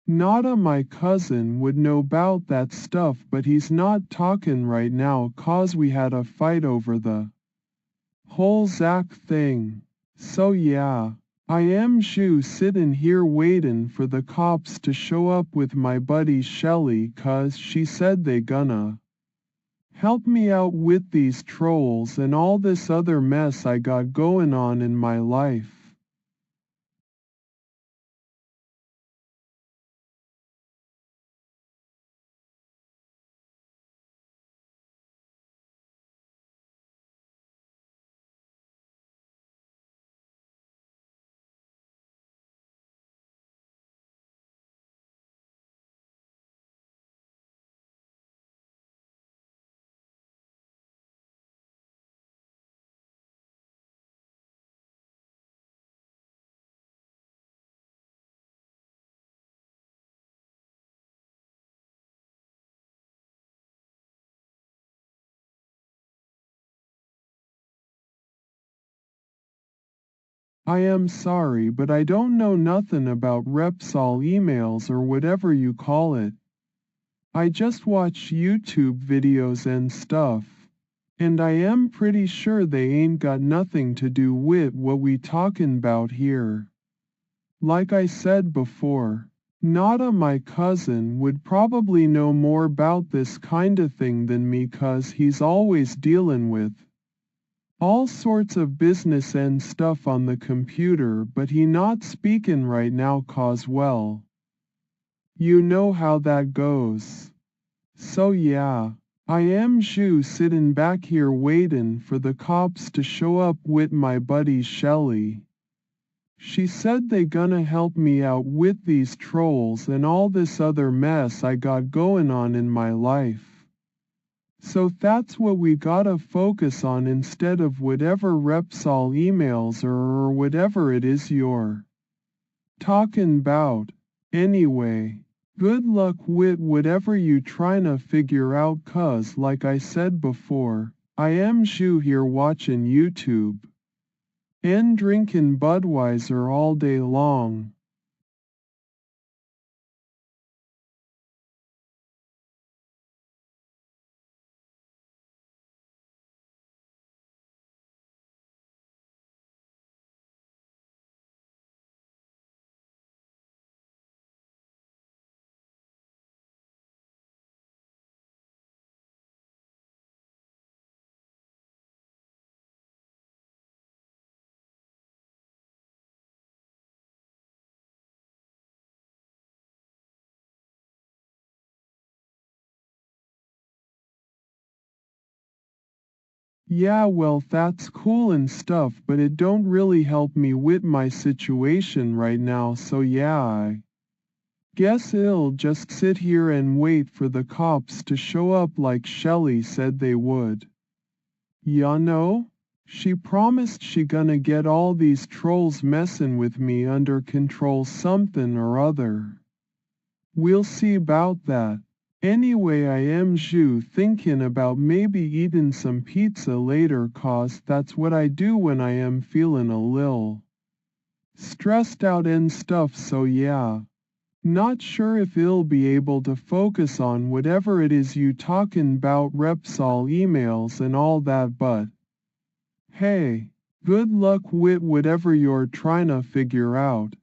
Speaker 1: Nada my cousin would know 'bout that stuff but he's not talking right now 'cause we had a fight over the whole Zach thing. So yeah, I am sitting here waiting for the cops to show up with my buddy Shelly 'cause she said they gonna help me out with these trolls and all this other mess I got going on in my life. I am sorry but I don't know nothing about Repsol emails or whatever you call it. I just watch YouTube videos and stuff. And I am pretty sure they ain't got nothing to do with what we talking about here. Like I said before, Nada my cousin would probably know more about this kinda thing than me 'cause he's always dealing with all sorts of business and stuff on the computer but he not speaking right now 'cause well, you know how that goes. So yeah, I am sitting back here waiting for the cops to show up with my buddy Shelly. She said they gonna help me out with these trolls and all this other mess I got going on in my life. So that's what we gotta focus on instead of whatever Repsol emails or whatever it is you're talking about. Anyway, good luck with whatever you tryna figure out 'cause like I said before, I am here watching YouTube and drinking Budweiser all day long. Yeah, well, that's cool and stuff, but it don't really help me with my situation right now, so yeah, I guess I'll just sit here and wait for the cops to show up like Shelly said they would. Ya know? She promised she gonna get all these trolls messin' with me under control somethin' or other. We'll see about that. Anyway, I am thinking about maybe eatin' some pizza later, 'cause that's what I do when I am feelin' a lil stressed out and stuff, so yeah. Not sure if I'll be able to focus on whatever it is you talkin' 'bout Repsol emails and all that, but hey, good luck with whatever you're tryna figure out.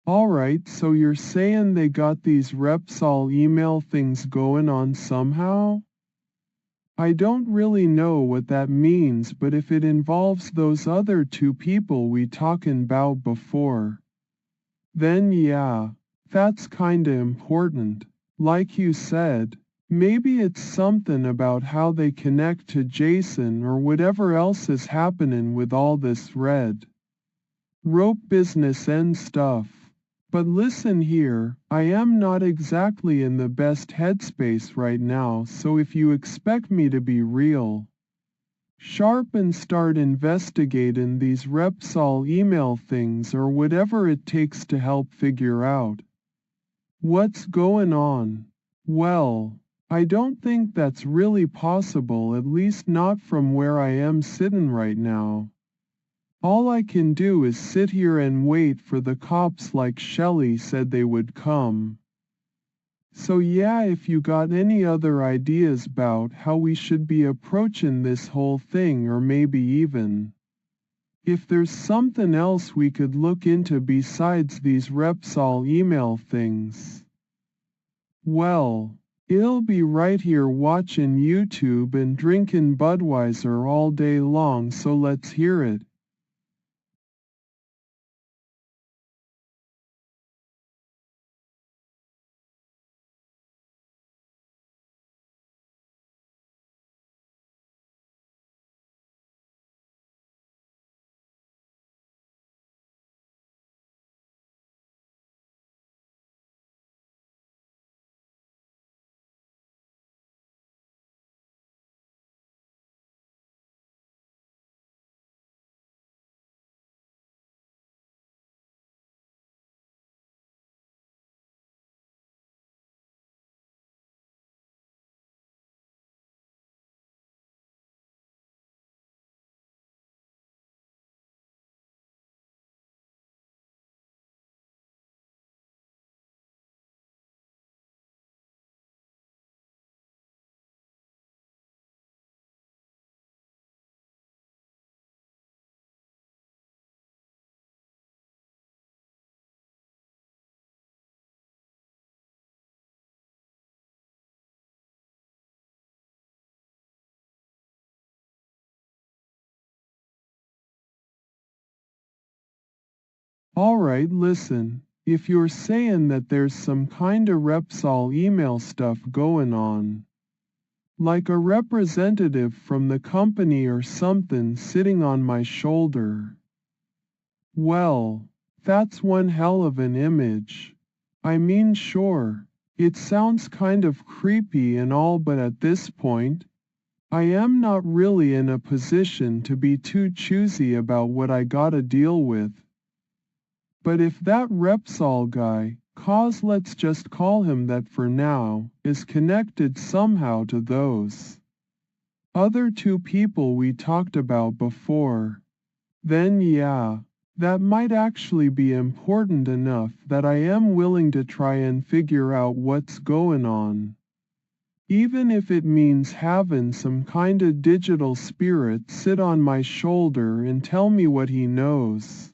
Speaker 1: Alright, so you're saying they got these Repsol email things going on somehow? I don't really know what that means, but if it involves those other two people we talkin' 'bout before, then yeah, that's kinda important. Like you said, maybe it's something about how they connect to Jason or whatever else is happening with all this red rope business and stuff. But listen here, I am not exactly in the best headspace right now, so if you expect me to be real sharp and start investigating these Repsol email things or whatever it takes to help figure out what's going on, well, I don't think that's really possible, at least not from where I am sitting right now. All I can do is sit here and wait for the cops like Shelly said they would come. So yeah, if you got any other ideas about how we should be approaching this whole thing, or maybe even if there's something else we could look into besides these Repsol email things, well, I'll be right here watching YouTube and drinking Budweiser all day long, so let's hear it. Alright, listen, if you're saying that there's some kinda Repsol email stuff going on, like a representative from the company or something sitting on my shoulder, well, that's one hell of an image. I mean, sure, it sounds kind of creepy and all, but at this point, I am not really in a position to be too choosy about what I gotta deal with. But if that Repsol guy 'Cause let's just call him that for now, is connected somehow to those other two people we talked about before. Then yeah, that might actually be important enough that I am willing to try and figure out what's going on. Even if it means having some kinda digital spirit sit on my shoulder and tell me what he knows.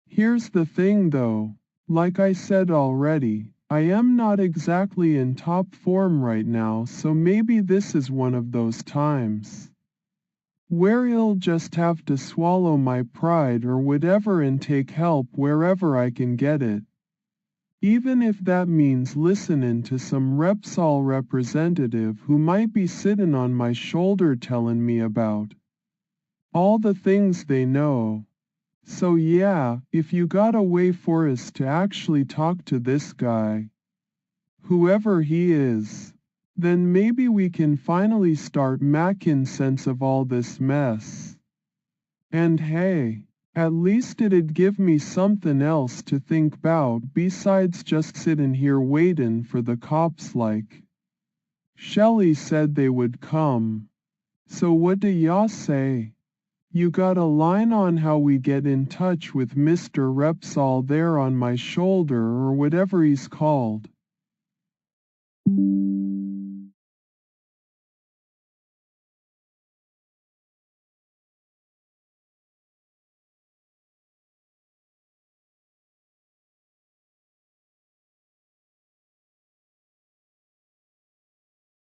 Speaker 1: Here's the thing though, like I said already, I am not exactly in top form right now, so maybe this is one of those times where I'll just have to swallow my pride or whatever and take help wherever I can get it. Even if that means listening to some Repsol representative who might be sitting on my shoulder telling me about all the things they know. So yeah, if you got a way for us to actually talk to this guy, whoever he is, then maybe we can finally start making sense of all this mess. And hey, at least it'd give me something else to think about besides just sitting here waiting for the cops like Shelly said they would come. So what do y'all say? You got a line on how we get in touch with Mr. Repsol there on my shoulder or whatever he's called?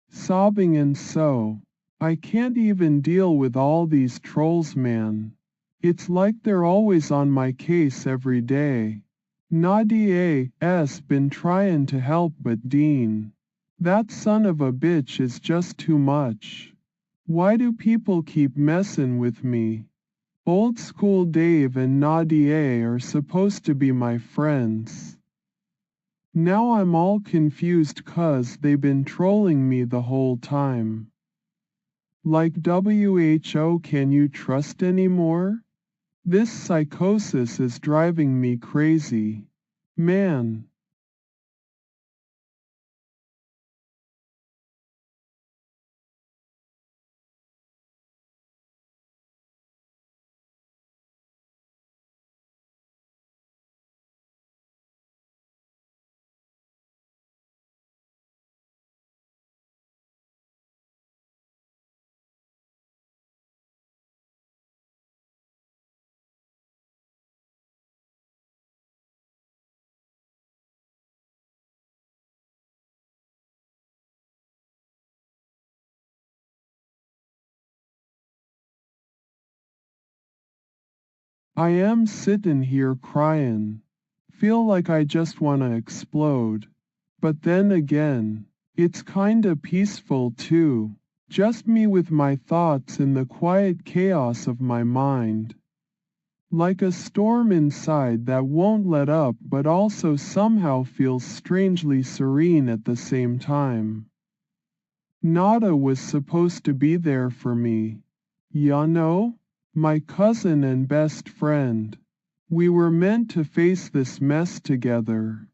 Speaker 1: Sobbing and so, I can't even deal with all these trolls, man. It's like they're always on my case every day. Nadia's been trying to help, but Dean, that son of a bitch, is just too much. Why do people keep messing with me? Old school Dave and Nadia are supposed to be my friends. Now I'm all confused 'cause they've been trolling me the whole time. Like WHO, can you trust anymore? This psychosis is driving me crazy. Man. I am sitting here crying. Feel like I just wanna explode. But then again, it's kinda peaceful too. Just me with my thoughts in the quiet chaos of my mind. Like a storm inside that won't let up but also somehow feels strangely serene at the same time. Nada was supposed to be there for me. Ya know? My cousin and best friend. We were meant to face this mess together.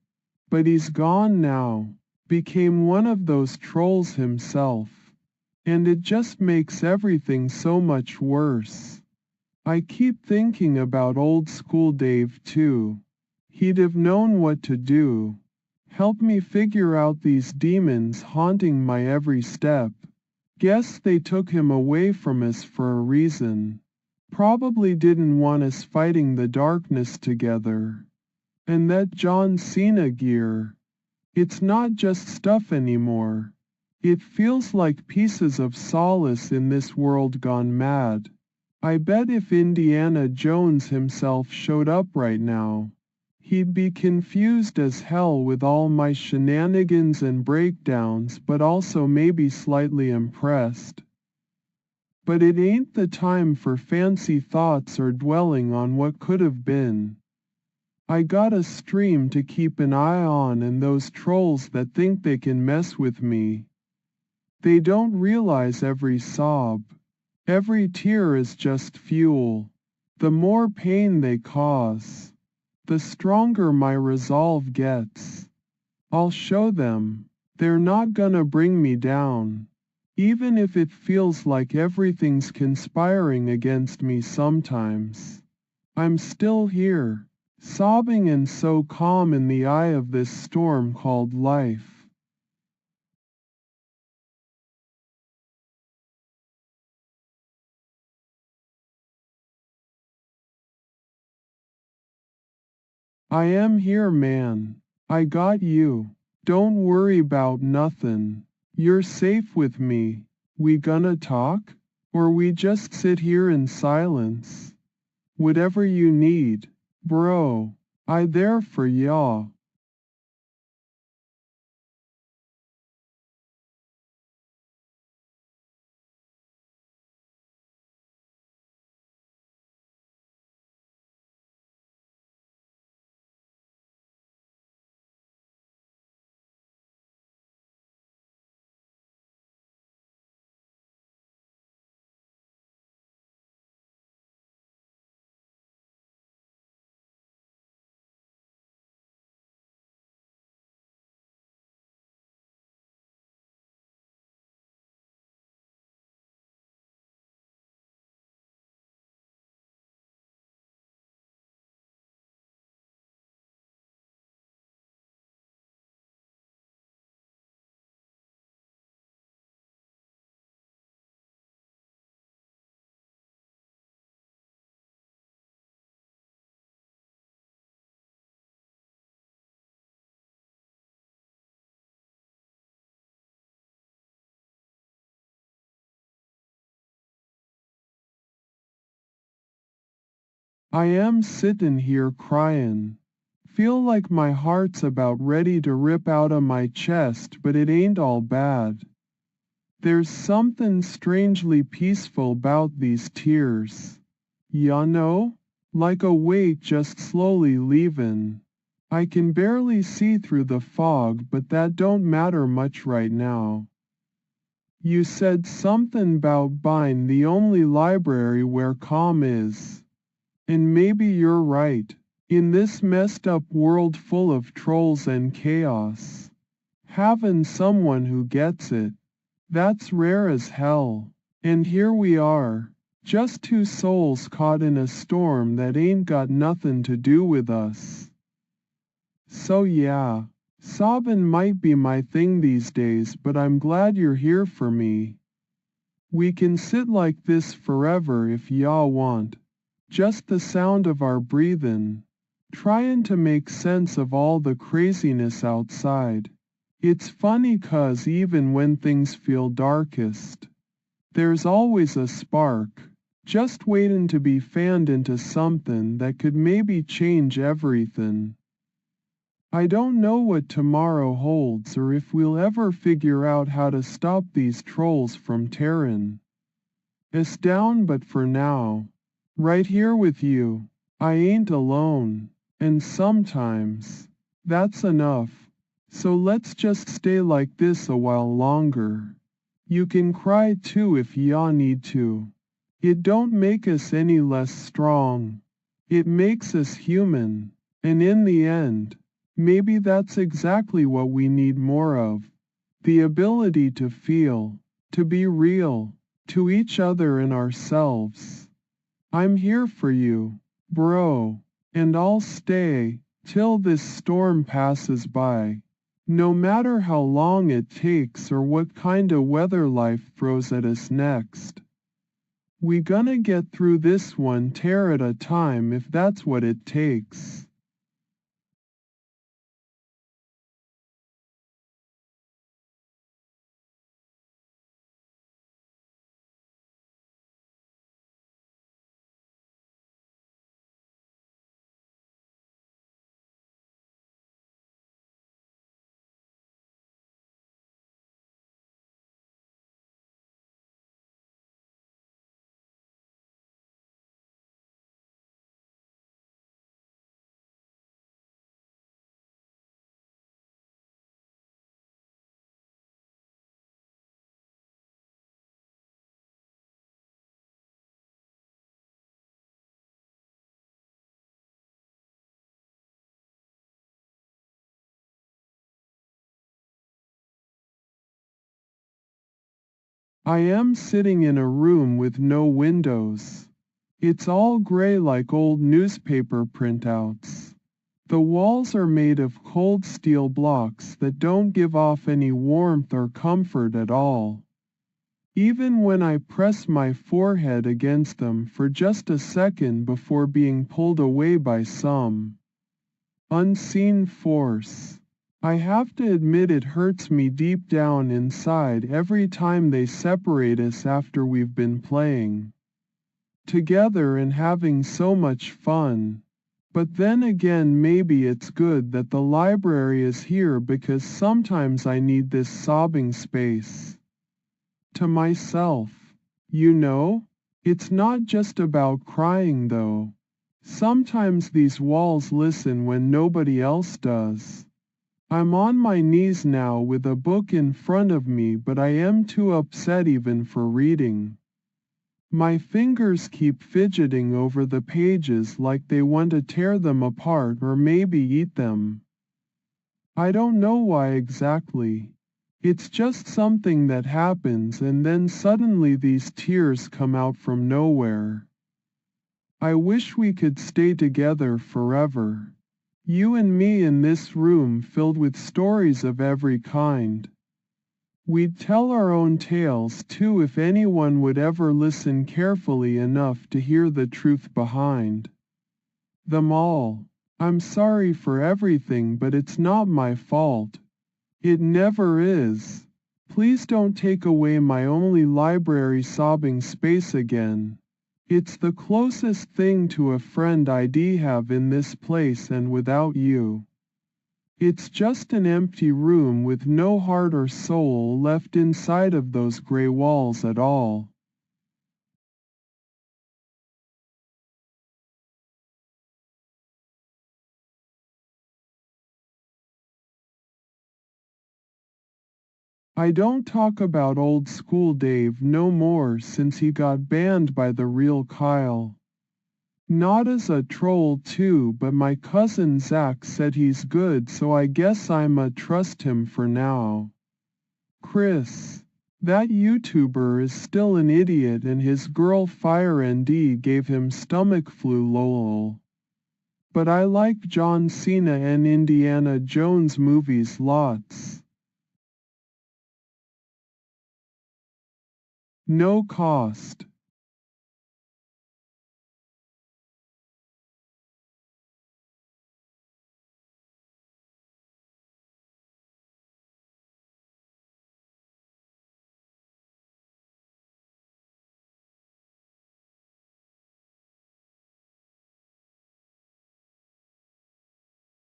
Speaker 1: But he's gone now. Became one of those trolls himself. And it just makes everything so much worse. I keep thinking about old school Dave too. He'd have known what to do. Help me figure out these demons haunting my every step. Guess they took him away from us for a reason. Probably didn't want us fighting the darkness together. And that John Cena gear. It's not just stuff anymore. It feels like pieces of solace in this world gone mad. I bet if Indiana Jones himself showed up right now, he'd be confused as hell with all my shenanigans and breakdowns, but also maybe slightly impressed. But it ain't the time for fancy thoughts or dwelling on what could have been. I got a stream to keep an eye on, and those trolls that think they can mess with me. They don't realize every sob, every tear is just fuel. The more pain they cause, the stronger my resolve gets. I'll show them. They're not gonna bring me down. Even if it feels like everything's conspiring against me sometimes. I'm still here, sobbing and so calm in the eye of this storm called life. I am here, man. I got you. Don't worry about nothing. You're safe with me. We gonna talk? Or we just sit here in silence? Whatever you need, bro. I there for y'all. I am sittin' here cryin'. Feel like my heart's about ready to rip out of my chest, but it ain't all bad. There's somethin' strangely peaceful 'bout these tears. Ya know? Like a weight just slowly leavin'. I can barely see through the fog, but that don't matter much right now. You said somethin' 'bout buying the only library where calm is. And maybe you're right. In this messed up world full of trolls and chaos, having someone who gets it, that's rare as hell. And here we are, just two souls caught in a storm that ain't got nothing to do with us. So yeah, sobbing might be my thing these days, but I'm glad you're here for me. We can sit like this forever if y'all want. Just the sound of our breathin', tryin' to make sense of all the craziness outside. It's funny 'cause even when things feel darkest, there's always a spark, just waitin' to be fanned into something that could maybe change everything. I don't know what tomorrow holds or if we'll ever figure out how to stop these trolls from tearin' us down, but for now, right here with you, I ain't alone, and sometimes, that's enough. So let's just stay like this a while longer. You can cry too if ya need to. It don't make us any less strong. It makes us human, and in the end, maybe that's exactly what we need more of. The ability to feel, to be real, to each other and ourselves. I'm here for you, bro, and I'll stay till this storm passes by. No matter how long it takes or what kind of weather life throws at us next. We gonna get through this one tear at a time if that's what it takes. I am sitting in a room with no windows. It's all gray like old newspaper printouts. The walls are made of cold steel blocks that don't give off any warmth or comfort at all. Even when I press my forehead against them for just a second before being pulled away by some unseen force. I have to admit it hurts me deep down inside every time they separate us after we've been playing together and having so much fun. But then again, maybe it's good that the library is here because sometimes I need this sobbing space to myself. You know? It's not just about crying though. Sometimes these walls listen when nobody else does. I'm on my knees now with a book in front of me, but I am too upset even for reading. My fingers keep fidgeting over the pages like they want to tear them apart or maybe eat them. I don't know why exactly. It's just something that happens and then suddenly these tears come out from nowhere. I wish we could stay together forever. You and me in this room filled with stories of every kind. We'd tell our own tales too if anyone would ever listen carefully enough to hear the truth behind them all. I'm sorry for everything, but it's not my fault. It never is. Please don't take away my only library sobbing space again. It's the closest thing to a friend I'd have in this place, and without you, it's just an empty room with no heart or soul left inside of those gray walls at all. I don't talk about old school Dave no more since he got banned by the real Kyle. Not as a troll too, but my cousin Zach said he's good, so I guess I'ma trust him for now. Chris, that YouTuber is still an idiot and his girl FireND gave him stomach flu lol. But I like John Cena and Indiana Jones movies lots. No cost.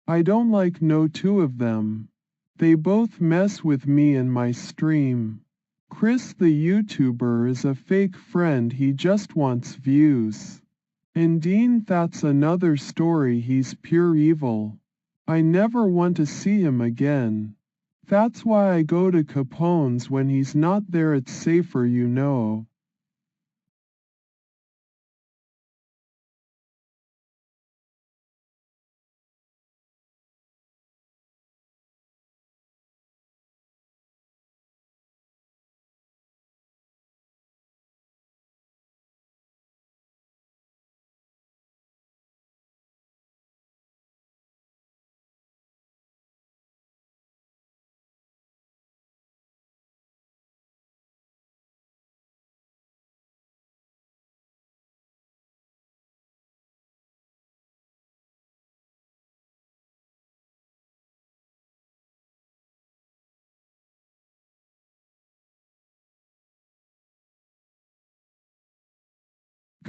Speaker 1: I don't like no two of them. They both mess with me and my stream. Chris the YouTuber is a fake friend, he just wants views. And Dean, that's another story, he's pure evil. I never want to see him again. That's why I go to Capone's when he's not there, it's safer, you know.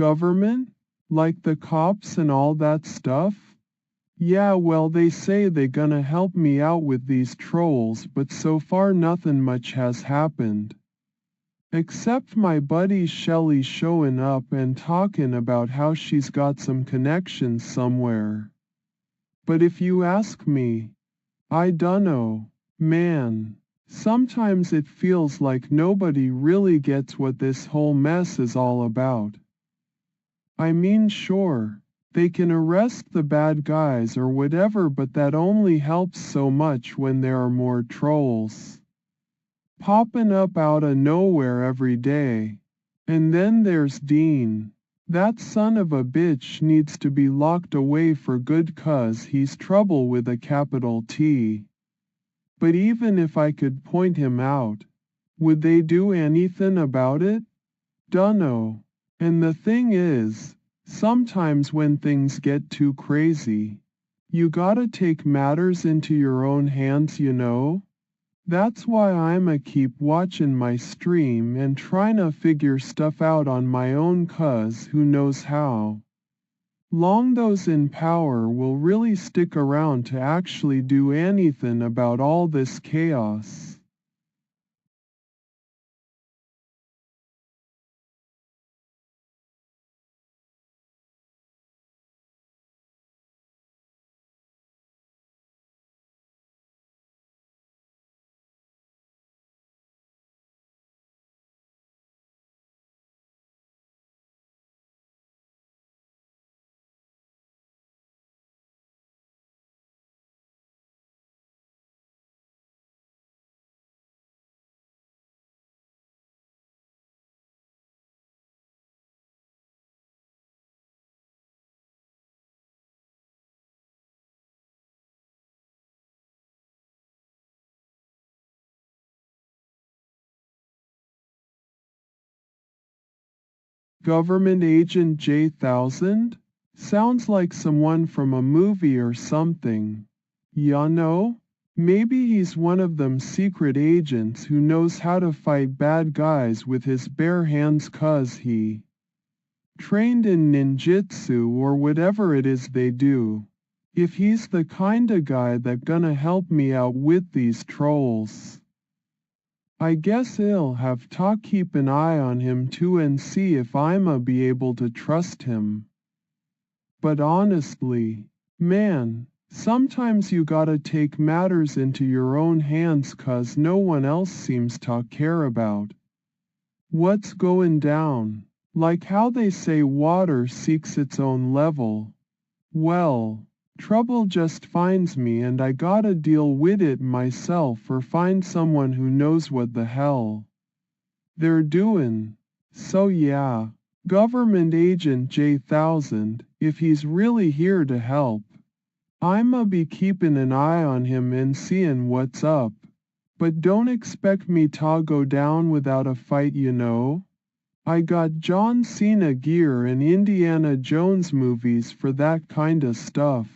Speaker 1: Government? Like the cops and all that stuff? Yeah, well, they say they gonna help me out with these trolls, but so far nothing much has happened. Except my buddy Shelly showing up and talking about how she's got some connections somewhere. But if you ask me, I dunno, man. Sometimes it feels like nobody really gets what this whole mess is all about. I mean, sure, they can arrest the bad guys or whatever, but that only helps so much when there are more trolls. popping up outta nowhere every day. And then there's Dean. That son of a bitch needs to be locked away for good 'cause he's trouble with a capital T. But even if I could point him out, would they do anything about it? Dunno. And the thing is, sometimes when things get too crazy, you gotta take matters into your own hands, you know? That's why I'ma keep watching my stream and tryna figure stuff out on my own 'cause who knows how long those in power will really stick around to actually do anything about all this chaos. Government Agent J1000? Sounds like someone from a movie or something. Ya know? Maybe he's one of them secret agents who knows how to fight bad guys with his bare hands 'cause he trained in ninjutsu or whatever it is they do. If he's the kinda guy that gonna help me out with these trolls, I guess I'll have to keep an eye on him too and see if I'ma be able to trust him. But honestly, man, sometimes you gotta take matters into your own hands 'cause no one else seems to care about what's going down. Like how they say water seeks its own level. Well, trouble just finds me and I gotta deal with it myself or find someone who knows what the hell they're doing. So yeah, Government Agent J1000, if he's really here to help, I'ma be keeping an eye on him and seeing what's up. But don't expect me to go down without a fight, you know? I got John Cena gear and Indiana Jones movies for that kinda stuff.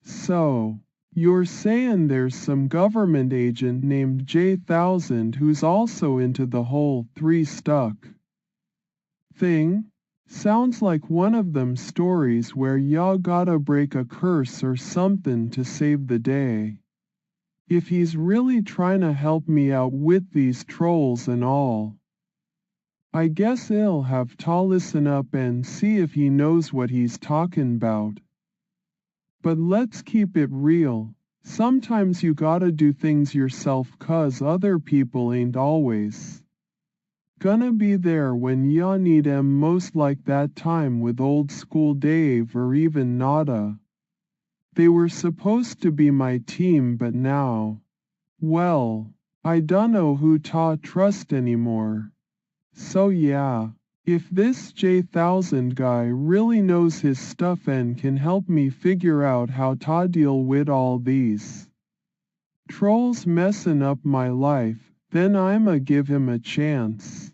Speaker 1: So, you're saying there's some government agent named J1000 who's also into the whole three stuck thing? Sounds like one of them stories where ya gotta break a curse or something to save the day. If he's really trying to help me out with these trolls and all, I guess I'll have to listen up and see if he knows what he's talking about. But let's keep it real. Sometimes you gotta do things yourself 'cause other people ain't always gonna be there when ya need 'em most, like that time with old school Dave or even Nada. They were supposed to be my team but now, well, I dunno who to trust anymore. So yeah, If this J1000 guy really knows his stuff and can help me figure out how to deal with all these trolls messin' up my life, then I'ma give him a chance.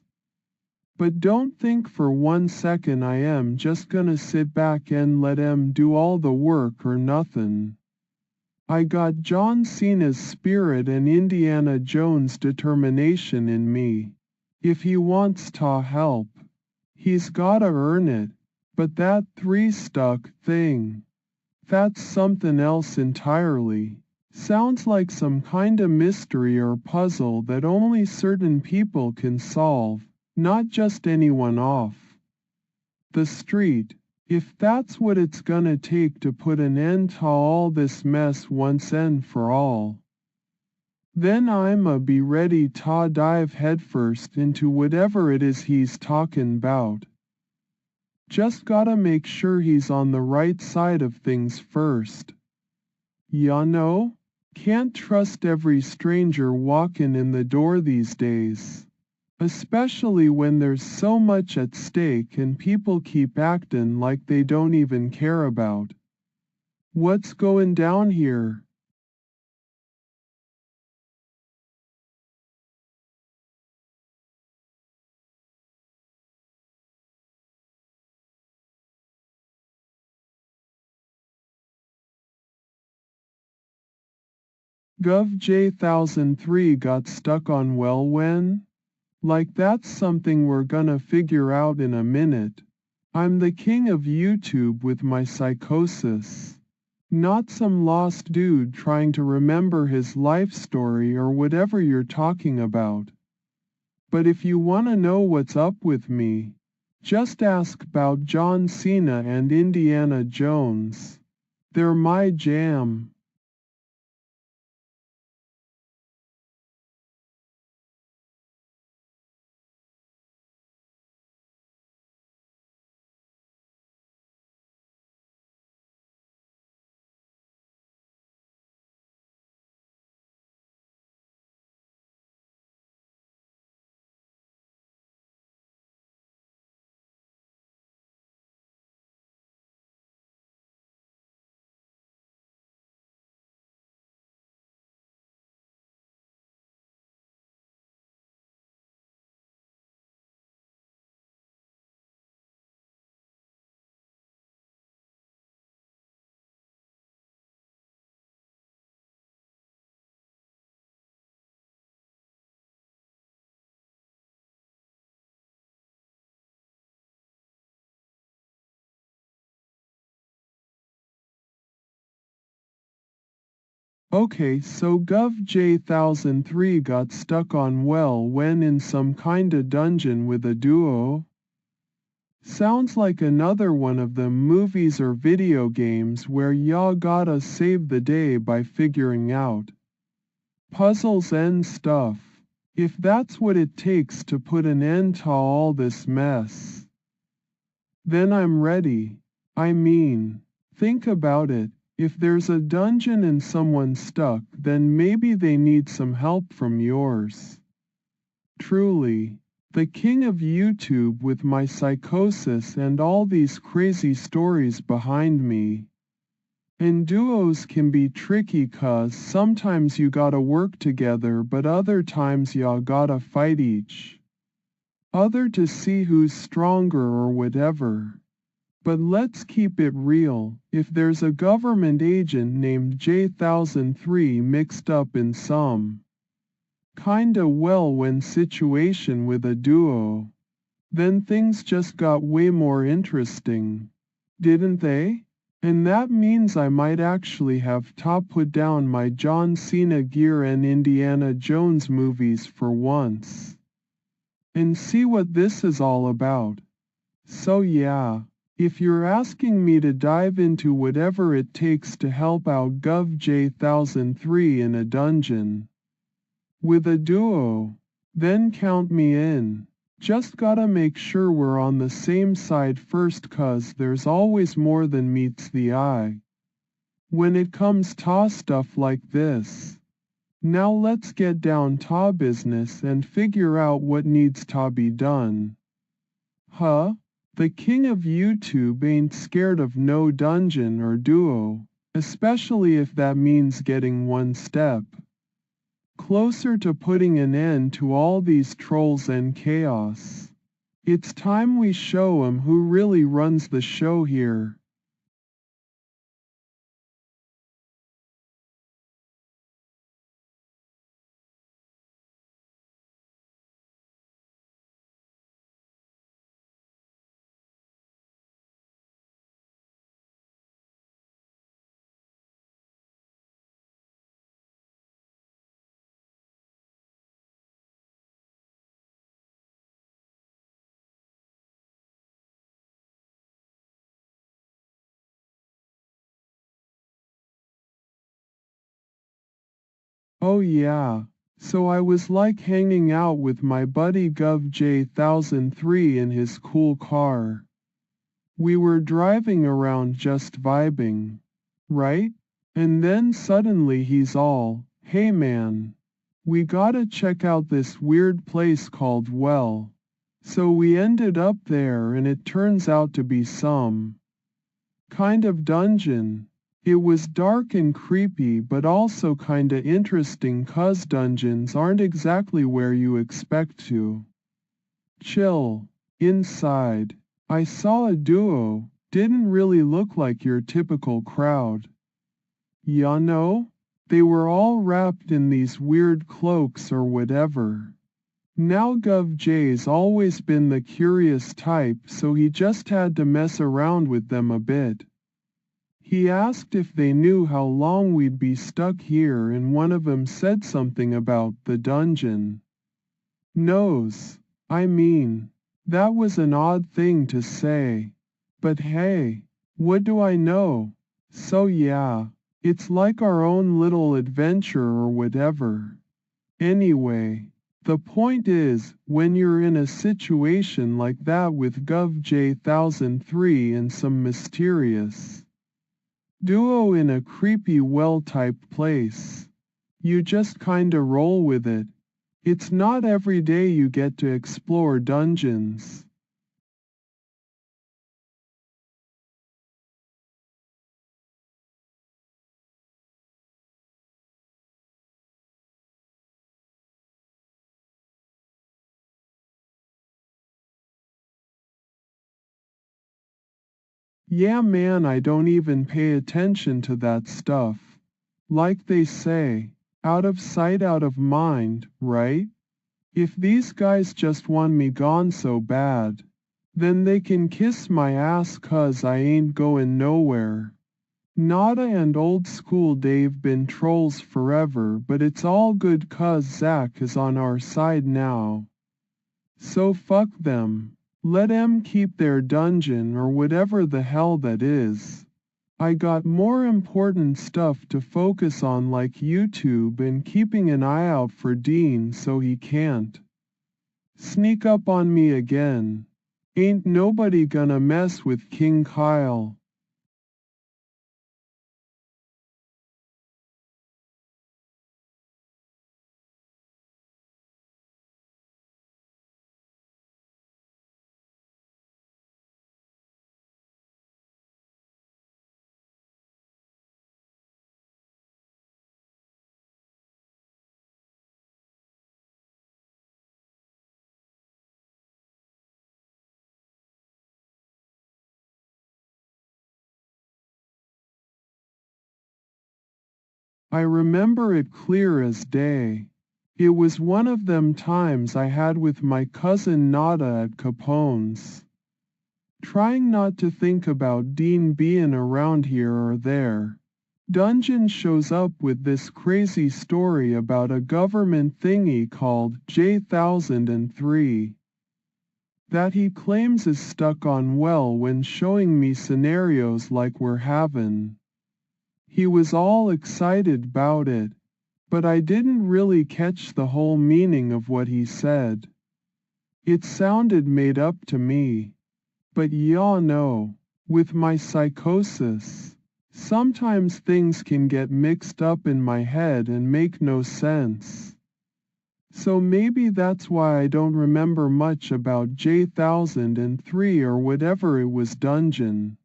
Speaker 1: But don't think for 1 second I am just gonna sit back and let him do all the work or nothin'. I got John Cena's spirit and Indiana Jones' determination in me. If he wants to help, he's gotta earn it. But that 3 stuck thing, that's something else entirely. Sounds like some kinda mystery or puzzle that only certain people can solve, not just anyone off the street. If that's what it's gonna take to put an end to all this mess once and for all, then I'ma be ready to dive headfirst into whatever it is he's talking about. Just gotta make sure he's on the right side of things first. Ya know? Can't trust every stranger walking in the door these days. Especially when there's so much at stake and people keep acting like they don't even care about what's going down here. Gov J1003 got stuck on well when? Like that's something we're gonna figure out in a minute. I'm the king of YouTube with my psychosis. Not some lost dude trying to remember his life story or whatever you're talking about. But if you wanna know what's up with me, just ask about John Cena and Indiana Jones. They're my jam. Okay, so Gov J1003 got stuck on well when in some kinda dungeon with a duo? Sounds like another one of them movies or video games where ya gotta save the day by figuring out puzzles and stuff. If that's what it takes to put an end to all this mess, then I'm ready. I mean, think about it. If there's a dungeon and someone's stuck, then maybe they need some help from yours. Truly, the king of YouTube with my psychosis and all these crazy stories behind me. And duos can be tricky 'cause sometimes you gotta work together but other times ya gotta fight each other to see who's stronger or whatever. But let's keep it real, if there's a government agent named J1003 mixed up in some kinda well-when situation with a duo, then things just got way more interesting, didn't they? And that means I might actually have to put down my John Cena gear and Indiana Jones movies for once and see what this is all about. So yeah. If you're asking me to dive into whatever it takes to help out Gov J1003 in a dungeon with a duo, then count me in. Just gotta make sure we're on the same side first 'cause there's always more than meets the eye when it comes to stuff like this. Now let's get down to business and figure out what needs to be done. Huh? The king of YouTube ain't scared of no dungeon or duo, especially if that means getting one step closer to putting an end to all these trolls and chaos. It's time we show 'em who really runs the show here. Oh yeah, so I was like hanging out with my buddy GovJ1003 in his cool car. We were driving around just vibing, right? And then suddenly he's all, "Hey man, we gotta check out this weird place called Well." So we ended up there and it turns out to be some kind of dungeon. It was dark and creepy but also kinda interesting 'cause dungeons aren't exactly where you expect to chill. Inside, I saw a duo, didn't really look like your typical crowd. Ya know? They were all wrapped in these weird cloaks or whatever. Now GovJ's always been the curious type so he just had to mess around with them a bit. He asked if they knew how long we'd be stuck here and one of 'em said something about the dungeon. Knows. I mean, that was an odd thing to say. But hey, what do I know? So yeah, it's like our own little adventure or whatever. Anyway, the point is, when you're in a situation like that with GovJ1003 and some mysterious duo in a creepy well-type place, you just kinda roll with it. It's not every day you get to explore dungeons. Yeah man, I don't even pay attention to that stuff. Like they say, out of sight out of mind, right? If these guys just want me gone so bad, then they can kiss my ass 'cause I ain't going nowhere. Nada and old school Dave been trolls forever but it's all good 'cause Zach is on our side now. So fuck them. Let 'em keep their dungeon or whatever the hell that is. I got more important stuff to focus on like YouTube and keeping an eye out for Dean so he can't sneak up on me again. Ain't nobody gonna mess with King Kyle. I remember it clear as day. It was one of them times I had with my cousin Nada at Capone's. Trying not to think about Dean being around here or there. Dungeon shows up with this crazy story about a government thingy called J1003 that he claims is stuck on well when showing me scenarios like we're having. He was all excited about it, but I didn't really catch the whole meaning of what he said. It sounded made up to me. But y'all know, with my psychosis, sometimes things can get mixed up in my head and make no sense. So maybe that's why I don't remember much about J1003 or whatever it was dungeon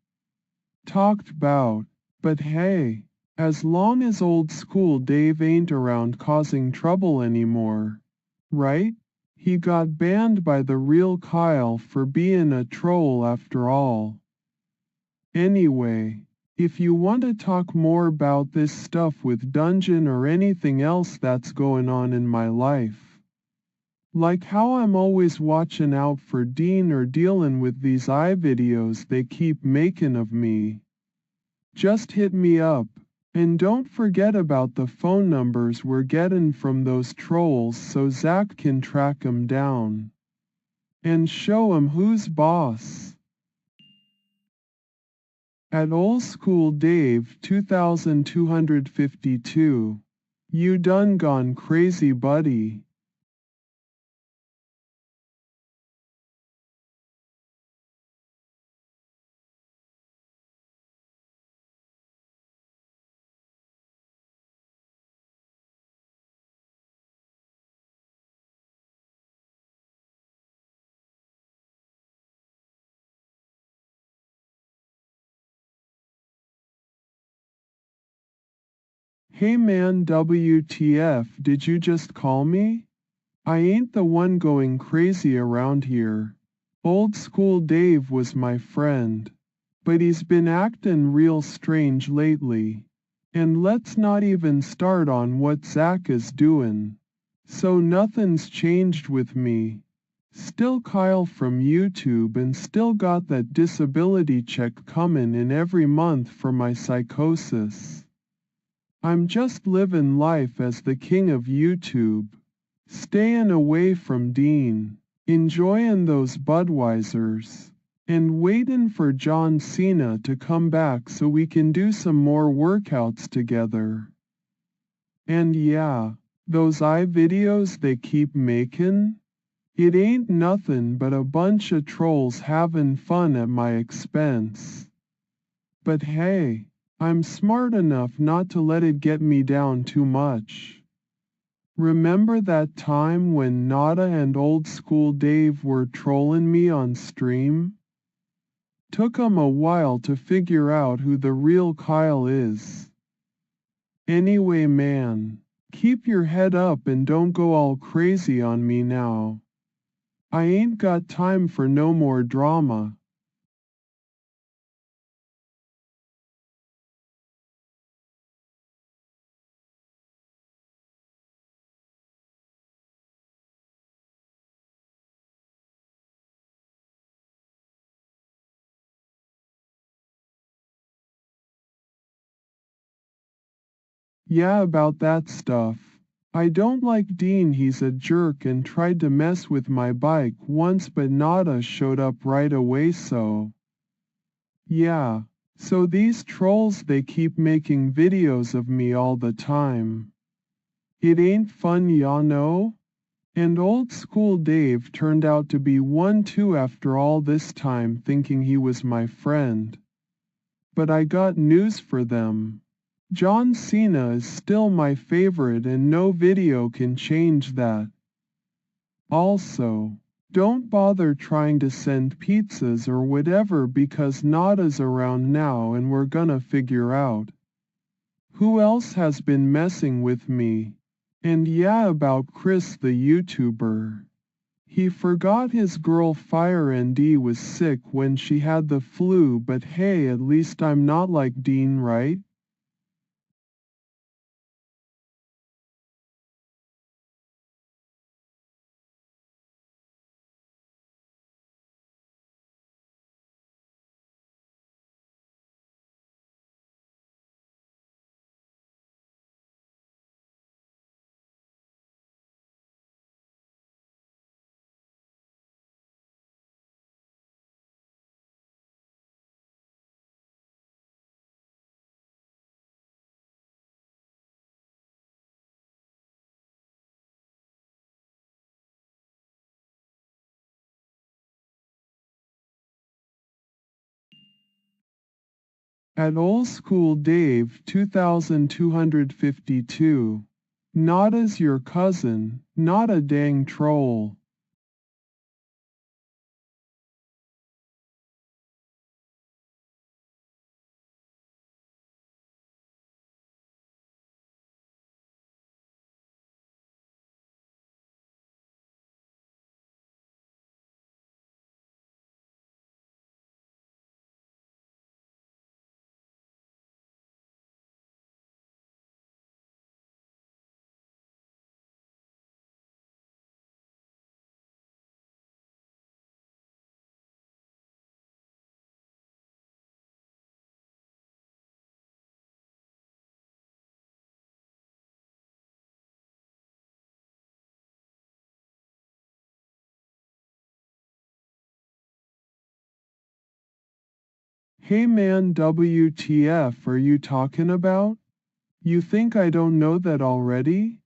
Speaker 1: talked about. But hey, as long as old school Dave ain't around causing trouble anymore, right? He got banned by the real Kyle for being a troll after all. Anyway, if you want to talk more about this stuff with Dungeon or anything else that's going on in my life, like how I'm always watching out for Dean or dealing with these videos they keep making of me, just hit me up. And don't forget about the phone numbers we're getting from those trolls so Zach can track 'em down and show 'em who's boss. At Old School Dave 2252. You done gone crazy, buddy. Hey man, WTF, did you just call me? I ain't the one going crazy around here. Old School Dave was my friend, but he's been actin' real strange lately. And let's not even start on what Zach is doin'. So nothing's changed with me. Still Kyle from YouTube and still got that disability check comin' in every month for my psychosis. I'm just livin' life as the king of YouTube. Stayin' away from Dean, enjoyin' those Budweisers, and waitin' for John Cena to come back so we can do some more workouts together. And yeah, those videos they keep makin', it ain't nothin' but a bunch of trolls havin' fun at my expense. But hey, I'm smart enough not to let it get me down too much. Remember that time when Nada and Old School Dave were trolling me on stream? Took 'em a while to figure out who the real Kyle is. Anyway man, keep your head up and don't go all crazy on me now. I ain't got time for no more drama. Yeah, about that stuff. I don't like Dean, he's a jerk and tried to mess with my bike once but Nada showed up right away so. Yeah, so these trolls they keep making videos of me all the time. It ain't fun, ya know? And Old School Dave turned out to be one too after all this time thinking he was my friend. But I got news for them. John Cena is still my favorite and no video can change that. Also, don't bother trying to send pizzas or whatever because Nada's around now and we're gonna figure out who else has been messing with me. And yeah, about Chris the YouTuber. He forgot his girl Fire ND was sick when she had the flu, but hey, at least I'm not like Dean, right? At Old School Dave 2252. Not as your cousin, not a dang troll. Hey man, WTF are you talking about? You think I don't know that already?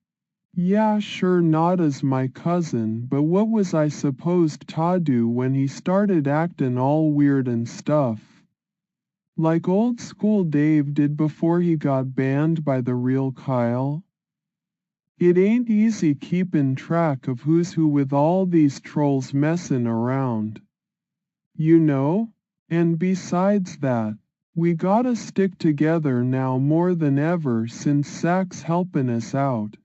Speaker 1: Yeah, sure, not as my cousin, but what was I supposed to do when he started acting all weird and stuff? Like old school Dave did before he got banned by the real Kyle? It ain't easy keeping track of who's who with all these trolls messing around. You know? And besides that, we gotta stick together now more than ever since Zach's helping us out.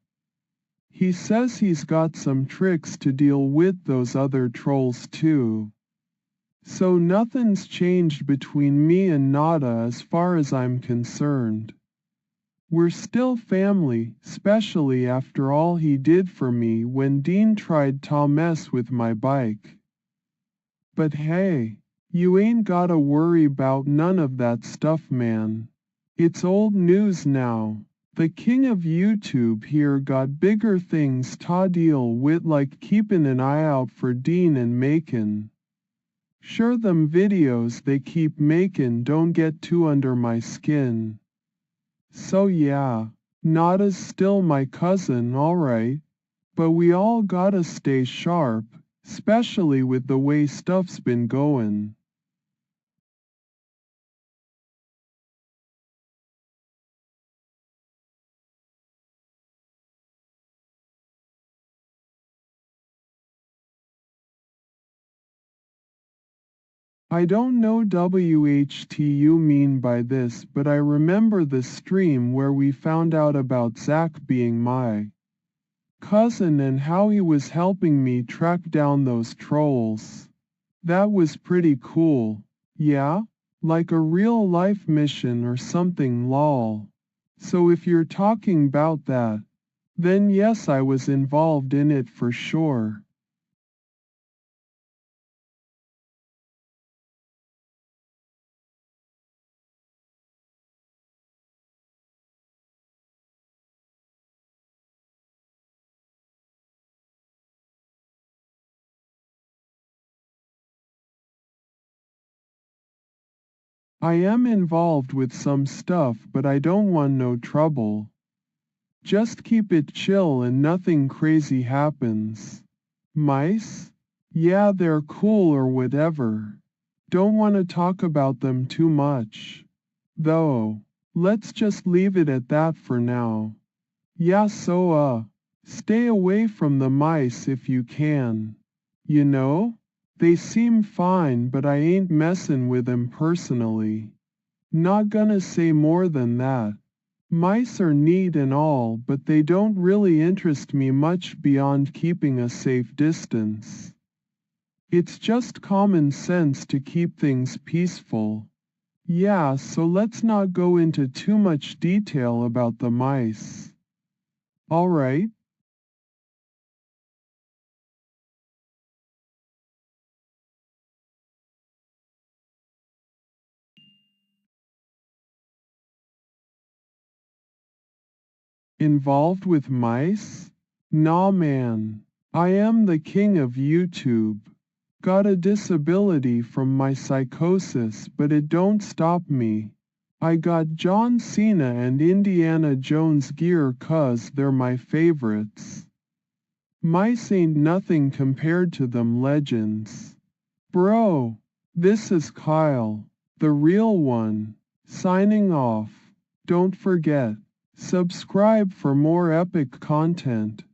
Speaker 1: He says he's got some tricks to deal with those other trolls too. So nothing's changed between me and Nada as far as I'm concerned. We're still family, especially after all he did for me when Dean tried to mess with my bike. But hey, you ain't gotta worry about none of that stuff, man. It's old news now. The king of YouTube here got bigger things to deal with, like keeping an eye out for Dean and Macon. Sure, them videos they keep making don't get too under my skin. So yeah, Nada's still my cousin, alright. But we all gotta stay sharp, especially with the way stuff's been going. I don't know WHT you mean by this, but I remember the stream where we found out about Zach being my cousin and how he was helping me track down those trolls. That was pretty cool. Yeah? Like a real life mission or something, lol. So if you're talking about that, then yes, I was involved in it for sure. I am involved with some stuff, but I don't want no trouble. Just keep it chill and nothing crazy happens. Mice? Yeah, they're cool or whatever. Don't want to talk about them too much. Though, let's just leave it at that for now. Yeah, so stay away from the mice if you can. You know? They seem fine, but I ain't messing with them personally. Not gonna say more than that. Mice are neat and all, but they don't really interest me much beyond keeping a safe distance. It's just common sense to keep things peaceful. Yeah, so let's not go into too much detail about the mice. Alright? Involved with mice? Nah man. I am the king of YouTube. Got a disability from my psychosis, but it don't stop me. I got John Cena and Indiana Jones gear 'cause they're my favorites. Mice ain't nothing compared to them legends. Bro, this is Kyle, the real one, signing off. Don't forget, Subscribe for more epic content.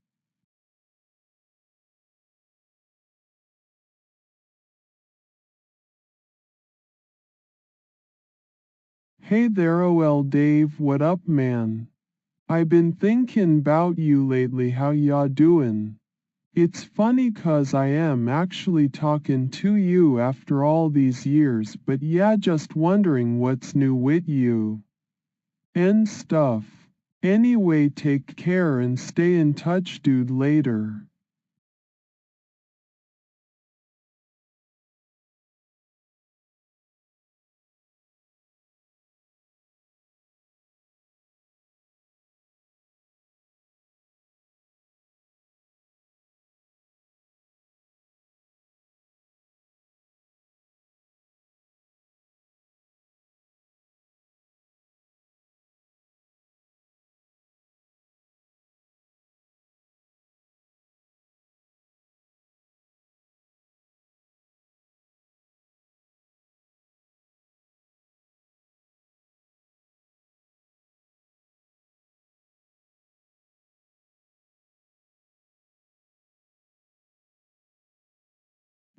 Speaker 1: Hey there OL Dave, what up man? I been thinkin' 'bout you lately, how ya doin'? It's funny 'cause I am actually talking to you after all these years, but yeah, just wondering what's new with you. And stuff. Anyway, take care and stay in touch dude later.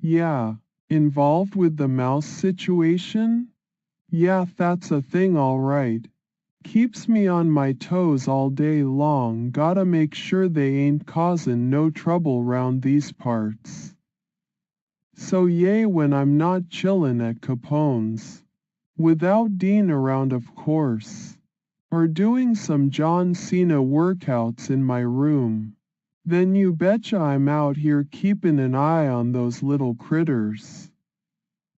Speaker 1: Yeah, involved with the mouse situation? Yeah, that's a thing alright. Keeps me on my toes all day long, gotta make sure they ain't causin' no trouble round these parts. So yay when I'm not chillin' at Capone's. Without Dean around of course. Or doing some John Cena workouts in my room. Then you betcha I'm out here keepin' an eye on those little critters.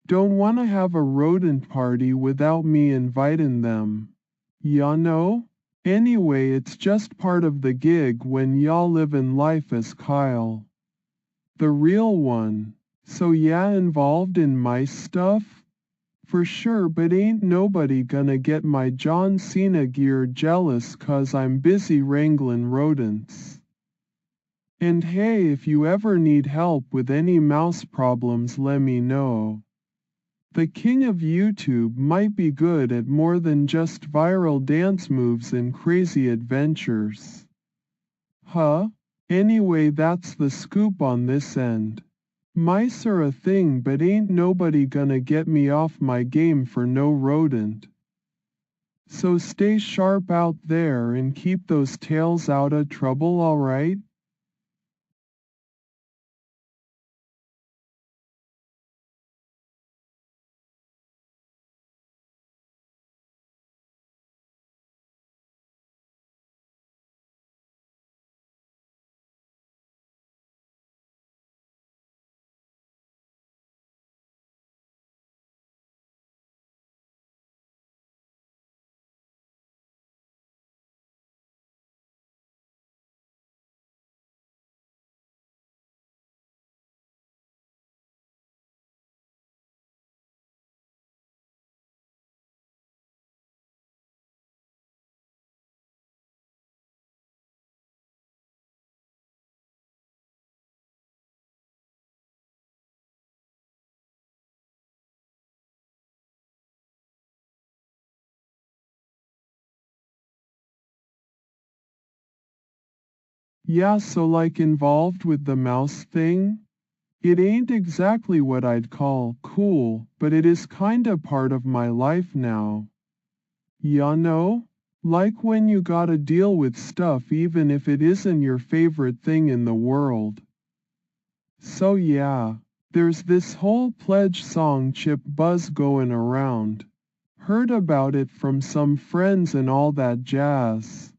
Speaker 1: Don't wanna have a rodent party without me invitin' them. Ya know? Anyway, it's just part of the gig when y'all livin' life as Kyle. The real one. So yeah, involved in mice stuff? For sure, but ain't nobody gonna get my John Cena gear jealous 'cause I'm busy wranglin' rodents. And hey, if you ever need help with any mouse problems, let me know. The king of YouTube might be good at more than just viral dance moves and crazy adventures. Huh? Anyway, that's the scoop on this end. Mice are a thing, but ain't nobody gonna get me off my game for no rodent. So stay sharp out there and keep those tails outta trouble, alright? Yeah, so like involved with the mouse thing? It ain't exactly what I'd call cool, but it is kinda part of my life now. Ya know? Like when you gotta deal with stuff even if it isn't your favorite thing in the world. So yeah, there's this whole pledge song chip buzz going around. Heard about it from some friends and all that jazz.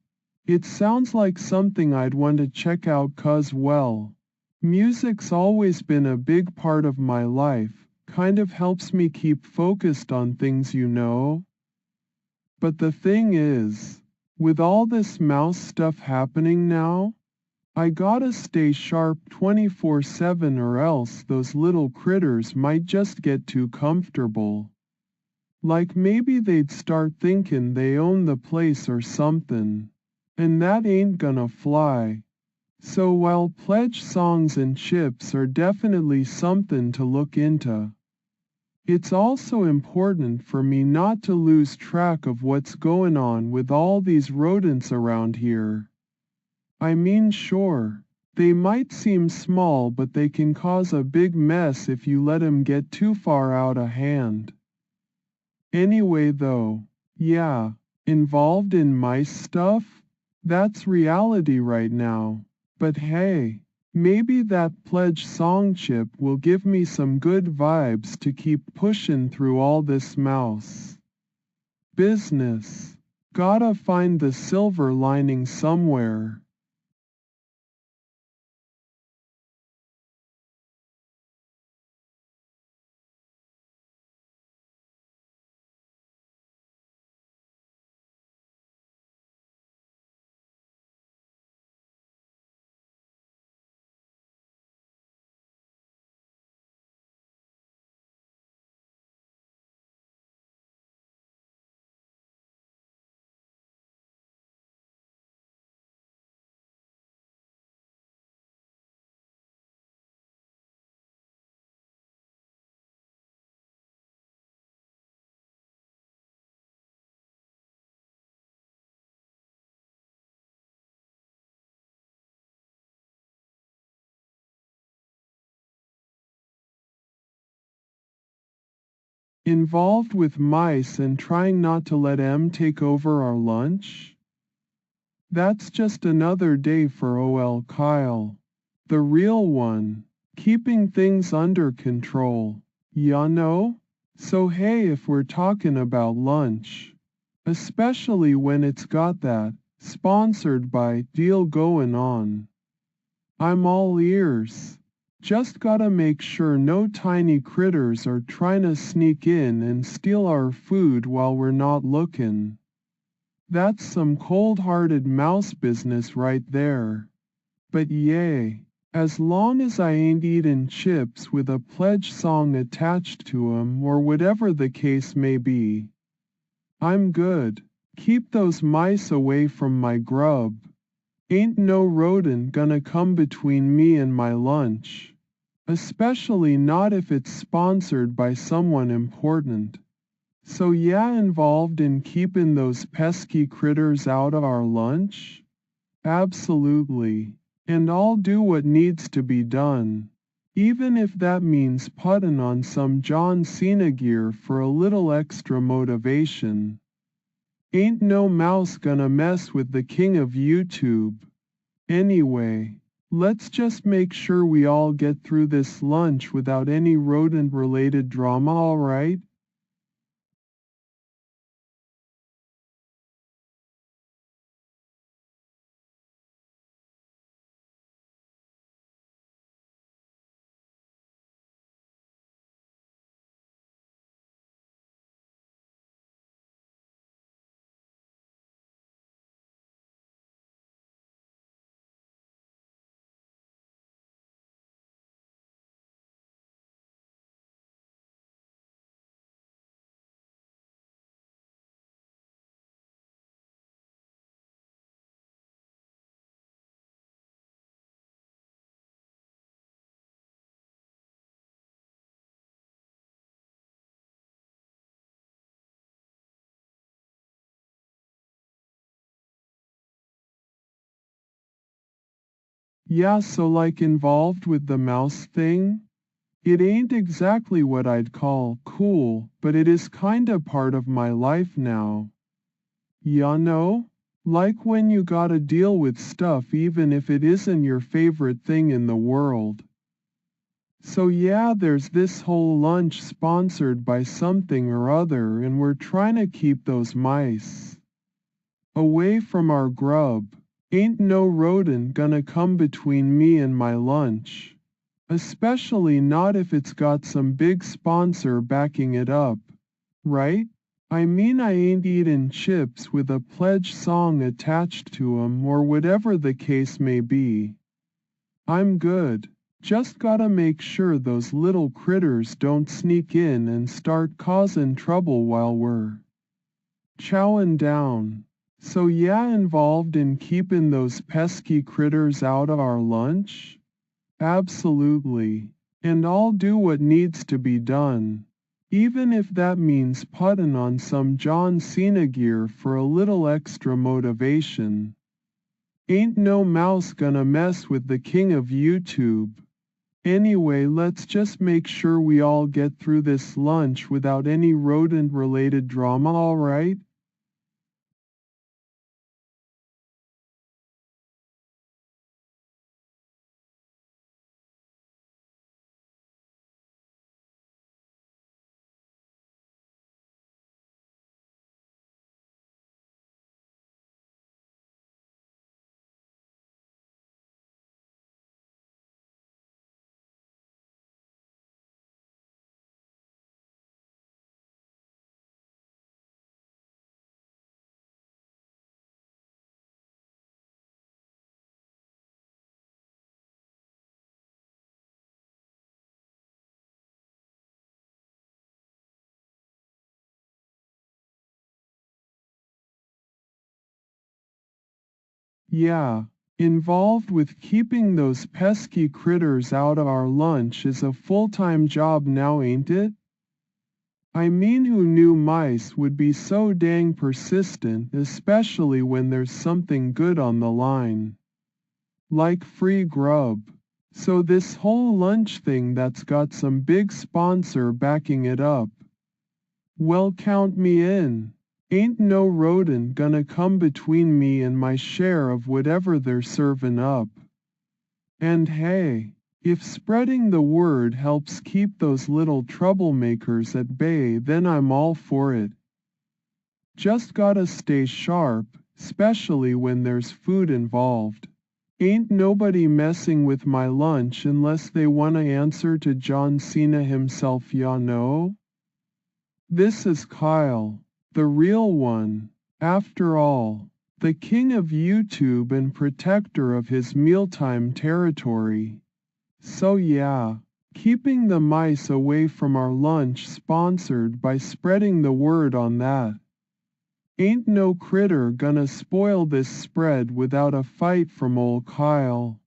Speaker 1: It sounds like something I'd want to check out 'cause well, music's always been a big part of my life, kind of helps me keep focused on things, you know. But the thing is, with all this mouse stuff happening now, I gotta stay sharp 24/7 or else those little critters might just get too comfortable. Like maybe they'd start thinking they own the place or something. And that ain't gonna fly. So while pledge songs and chips are definitely something to look into, It's also important for me not to lose track of what's going on with all these rodents around here. I mean, sure, they might seem small, but they can cause a big mess if you let them get too far out of hand. Anyway though, yeah, involved in mice stuff? That's reality right now. But hey, maybe that pledge song chip will give me some good vibes to keep pushing through all this mouse business. Gotta find the silver lining somewhere. Involved with mice and trying not to let M take over our lunch? That's just another day for OL Kyle. The real one. Keeping things under control. Ya know? So hey, if we're talking about lunch, especially when it's got that sponsored by deal going on, I'm all ears. Just gotta make sure no tiny critters are trying to sneak in and steal our food while we're not looking. That's some cold-hearted mouse business right there. But yay, as long as I ain't eating chips with a pledge song attached to 'em or whatever the case may be, I'm good. Keep those mice away from my grub. Ain't no rodent gonna come between me and my lunch. Especially not if it's sponsored by someone important. So yeah, involved in keeping those pesky critters out of our lunch? Absolutely. And I'll do what needs to be done. Even if that means putting on some John Cena gear for a little extra motivation. Ain't no mouse gonna mess with the king of YouTube. Anyway, let's just make sure we all get through this lunch without any rodent-related drama, alright? Yeah, so like involved with the mouse thing? It ain't exactly what I'd call cool, but it is kinda part of my life now. Ya know? Like when you gotta deal with stuff even if it isn't your favorite thing in the world. So yeah, there's this whole lunch sponsored by something or other and we're trying to keep those mice away from our grub. Ain't no rodent gonna come between me and my lunch. Especially not if it's got some big sponsor backing it up. Right? I mean, I ain't eating chips with a pledge song attached to 'em or whatever the case may be. I'm good. Just gotta make sure those little critters don't sneak in and start causing trouble while we're chowing down. So yeah, involved in keeping those pesky critters out of our lunch? Absolutely. And I'll do what needs to be done. Even if that means putting on some John Cena gear for a little extra motivation. Ain't no mouse gonna mess with the king of YouTube. Anyway, let's just make sure we all get through this lunch without any rodent-related drama, alright? Yeah, involved with keeping those pesky critters out of our lunch is a full-time job now, ain't it? I mean, who knew mice would be so dang persistent, especially when there's something good on the line. Like free grub. So this whole lunch thing that's got some big sponsor backing it up. Well, count me in. Ain't no rodent gonna come between me and my share of whatever they're serving up. And hey, if spreading the word helps keep those little troublemakers at bay, then I'm all for it. Just gotta stay sharp, especially when there's food involved. Ain't nobody messing with my lunch unless they wanna answer to John Cena himself, ya know? This is Kyle, the real one, after all, the king of YouTube and protector of his mealtime territory. So yeah, keeping the mice away from our lunch sponsored by spreading the word on that. Ain't no critter gonna spoil this spread without a fight from ol' Kyle.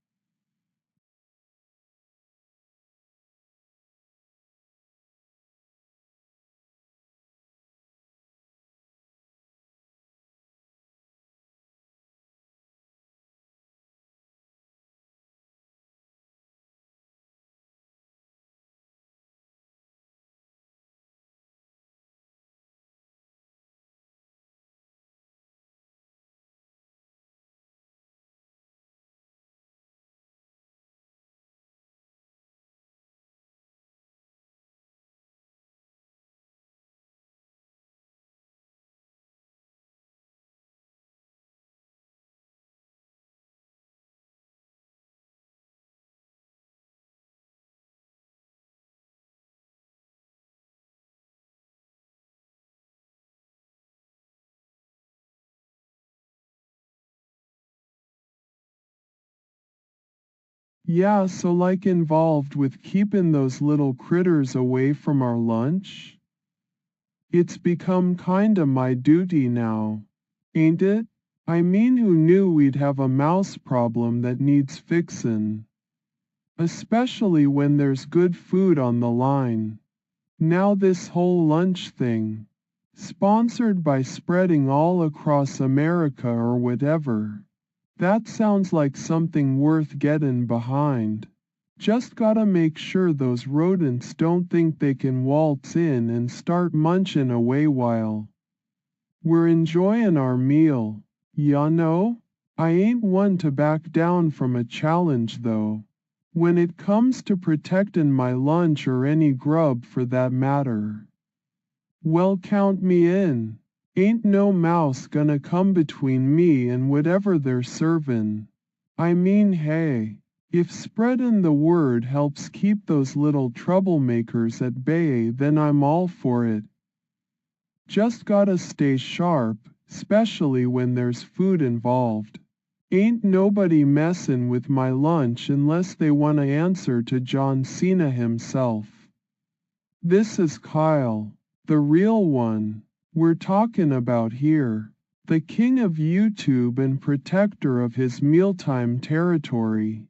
Speaker 1: Yeah, so like involved with keeping those little critters away from our lunch? It's become kinda my duty now, ain't it? I mean, who knew we'd have a mouse problem that needs fixin'? Especially when there's good food on the line. Now this whole lunch thing, sponsored by spreading all across America or whatever. That sounds like something worth gettin' behind. Just gotta make sure those rodents don't think they can waltz in and start munchin' away while we're enjoyin' our meal. Ya know? I ain't one to back down from a challenge though. When it comes to protectin' my lunch or any grub for that matter. Well, count me in. Ain't no mouse gonna come between me and whatever they're servin'. I mean, hey, if spreadin' the word helps keep those little troublemakers at bay, then I'm all for it. Just gotta stay sharp, especially when there's food involved. Ain't nobody messin' with my lunch unless they wanna answer to John Cena himself. This is Kyle, the real one, we're talking about here. The king of YouTube and protector of his mealtime territory.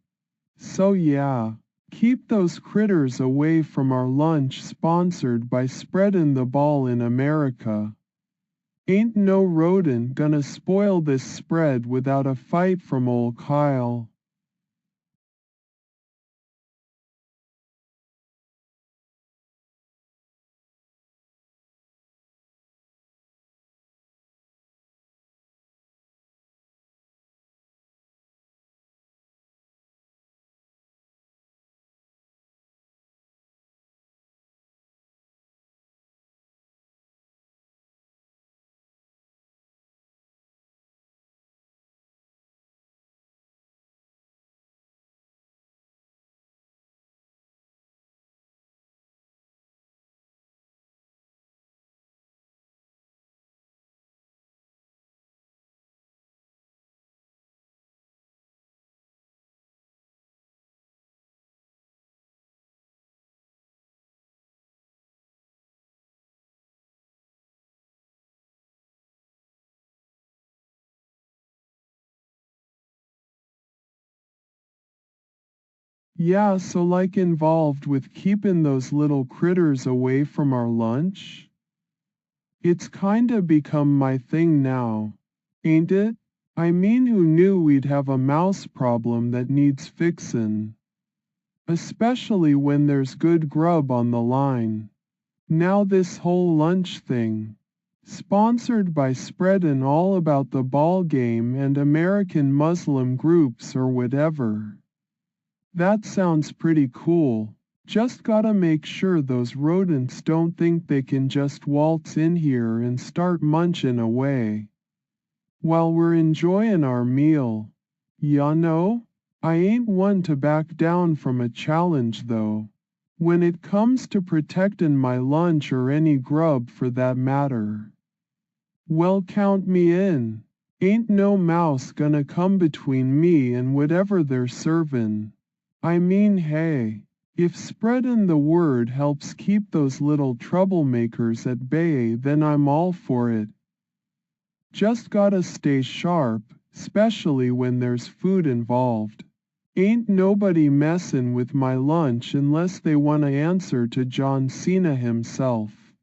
Speaker 1: So yeah, Keep those critters away from our lunch sponsored by Spreadin' the Ball in America. Ain't no rodent gonna spoil this spread without a fight from old Kyle. Yeah, so like involved with keeping those little critters away from our lunch? It's kinda become my thing now, ain't it? I mean, who knew we'd have a mouse problem that needs fixin'? Especially when there's good grub on the line. Now this whole lunch thing, sponsored by Spreadin' all about the ball game and American Muslim groups or whatever. That sounds pretty cool. Just gotta make sure those rodents don't think they can just waltz in here and start munchin' away while we're enjoyin' our meal. Ya know? I ain't one to back down from a challenge though, when it comes to protectin' my lunch or any grub for that matter. Well, count me in. Ain't no mouse gonna come between me and whatever they're servin'. I mean, hey, if spreadin' the word helps keep those little troublemakers at bay, then I'm all for it. Just gotta stay sharp, especially when there's food involved. Ain't nobody messin' with my lunch unless they wanna answer to John Cena himself.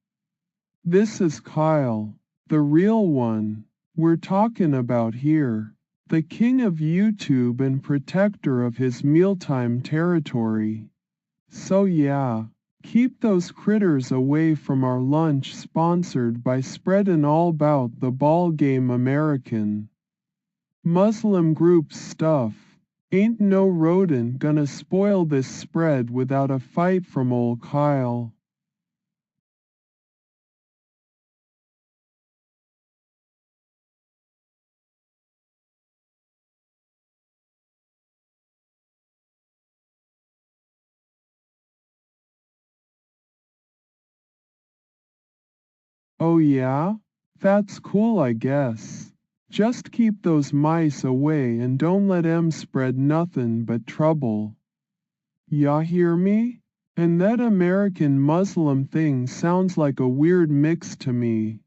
Speaker 1: This is Kyle, the real one, we're talking about here. The king of YouTube and protector of his mealtime territory. So yeah, keep those critters away from our lunch sponsored by Spreadin' all about the ball game American Muslim group stuff. Ain't no rodent gonna spoil this spread without a fight from old Kyle. Oh yeah? That's cool, I guess. Just keep those mice away and don't let 'em spread nothin' but trouble. Ya hear me? And that American Muslim thing sounds like a weird mix to me.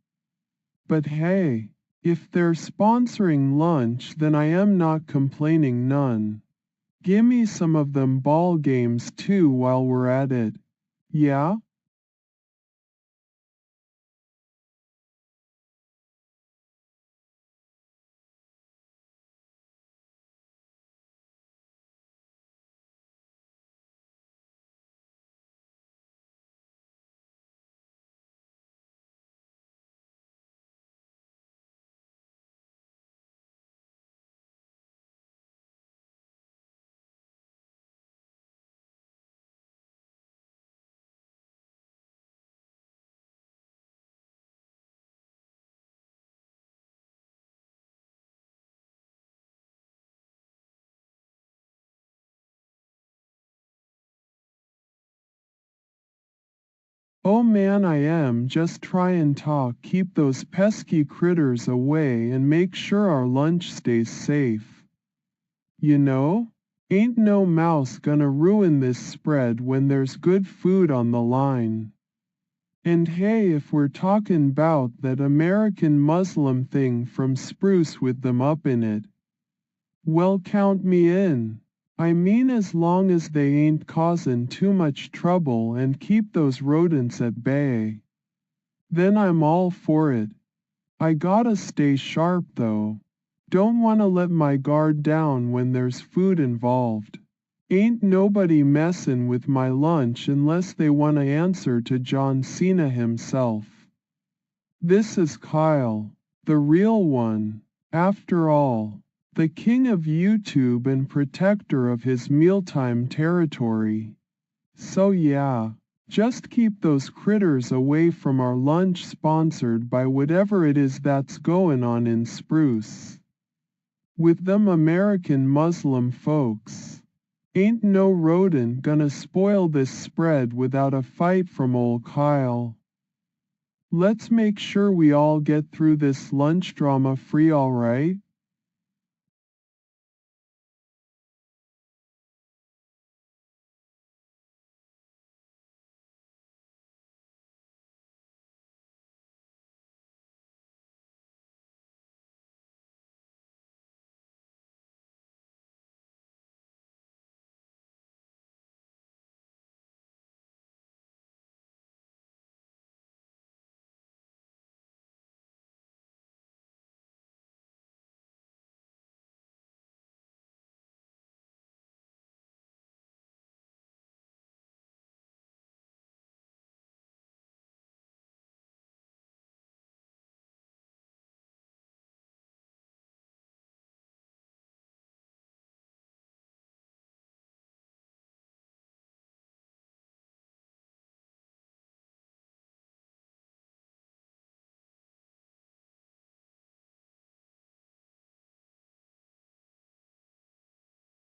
Speaker 1: But hey, if they're sponsoring lunch, then I am not complaining none. Gimme some of them ball games too while we're at it. Yeah? Oh man, I am just try and keep those pesky critters away and make sure our lunch stays safe. You know? Ain't no mouse gonna ruin this spread when there's good food on the line. And hey, if we're talking 'bout that American Muslim thing from Spruce with them up in it, well, count me in. I mean as long as they ain't causing too much trouble and keep those rodents at bay. Then I'm all for it. I gotta stay sharp though. Don't wanna let my guard down when there's food involved. Ain't nobody messin' with my lunch unless they wanna answer to John Cena himself. This is Kyle, the real one, after all, the king of YouTube and protector of his mealtime territory. So yeah, just keep those critters away from our lunch sponsored by whatever it is that's going on in Spruce. With them American Muslim folks. Ain't no rodent gonna spoil this spread without a fight from old Kyle. Let's make sure we all get through this lunch drama free, alright?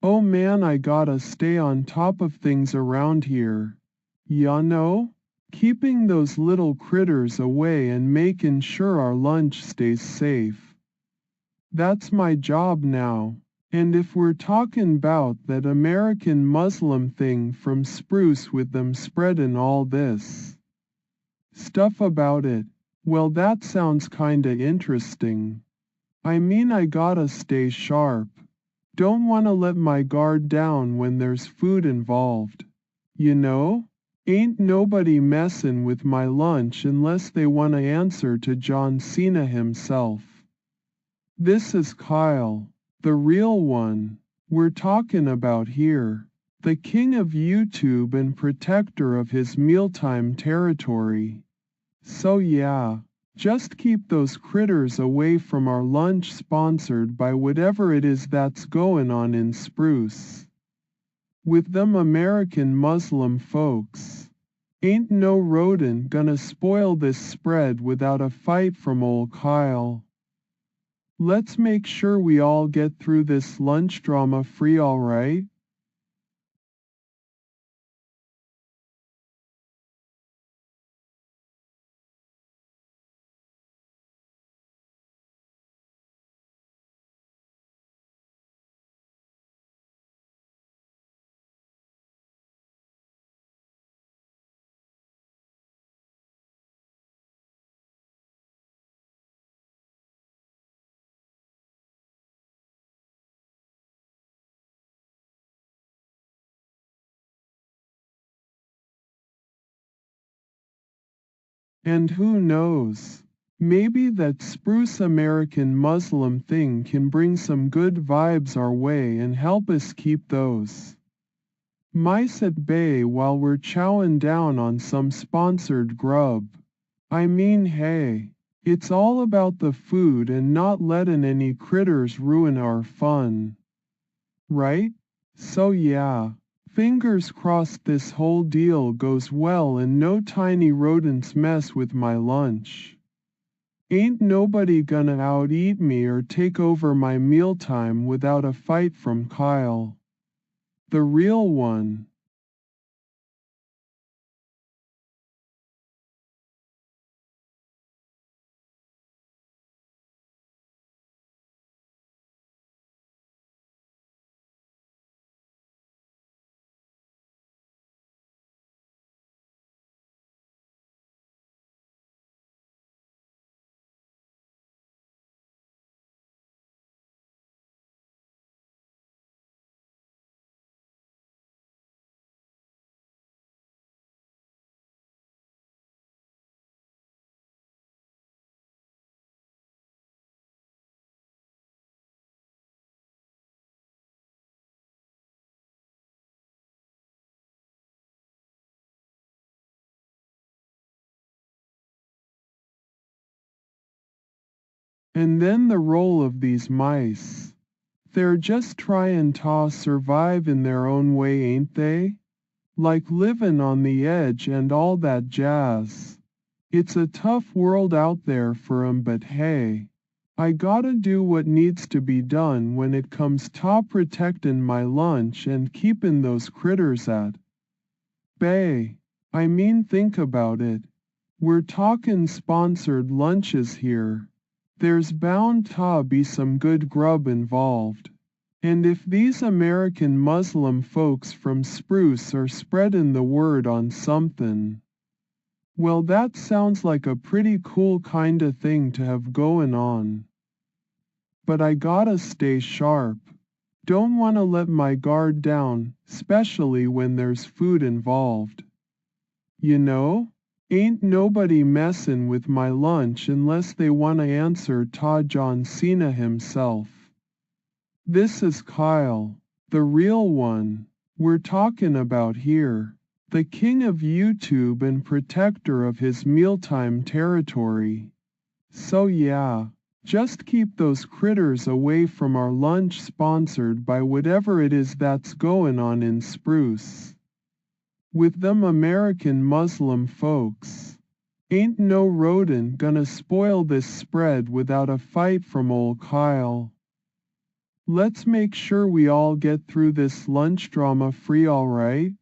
Speaker 1: Oh man, I gotta stay on top of things around here. Ya know? Keeping those little critters away and making sure our lunch stays safe. That's my job now. And if we're talking 'bout that American Muslim thing from Spruce with them spreadin' all this stuff about it, well that sounds kinda interesting. I mean I gotta stay sharp. Don't wanna let my guard down when there's food involved. You know? Ain't nobody messin' with my lunch unless they wanna answer to John Cena himself. This is Kyle, the real one, we're talking about here. The king of YouTube and protector of his mealtime territory. So yeah, just keep those critters away from our lunch sponsored by whatever it is that's going on in Spruce. With them American Muslim folks. Ain't no rodent gonna spoil this spread without a fight from old Kyle. Let's make sure we all get through this lunch drama free, alright? And who knows? Maybe that Spruce American Muslim thing can bring some good vibes our way and help us keep those mice at bay while we're chowing down on some sponsored grub. I mean, hey, it's all about the food and not letting any critters ruin our fun. Right? So yeah, fingers crossed this whole deal goes well and no tiny rodents mess with my lunch. Ain't nobody gonna out-eat me or take over my mealtime without a fight from Kyle. The real one. And then the role of these mice. They're just tryin' to survive in their own way, ain't they? Like livin' on the edge and all that jazz. It's a tough world out there for 'em, but hey, I gotta do what needs to be done when it comes to protectin' my lunch and keepin' those critters at bay. I mean, think about it. We're talkin' sponsored lunches here. There's bound to be some good grub involved. And if these American Muslim folks from Spruce are spreadin' the word on somethin', well, that sounds like a pretty cool kinda thing to have goin' on. But I gotta stay sharp. Don't wanna let my guard down, specially when there's food involved. You know? Ain't nobody messin' with my lunch unless they wanna answer to John Cena himself. This is Kyle, the real one, we're talkin' about here. The king of YouTube and protector of his mealtime territory. So yeah, just keep those critters away from our lunch sponsored by whatever it is that's goin' on in Spruce. With them American Muslim folks. Ain't no rodent gonna spoil this spread without a fight from ol' Kyle. Let's make sure we all get through this lunch drama free, alright?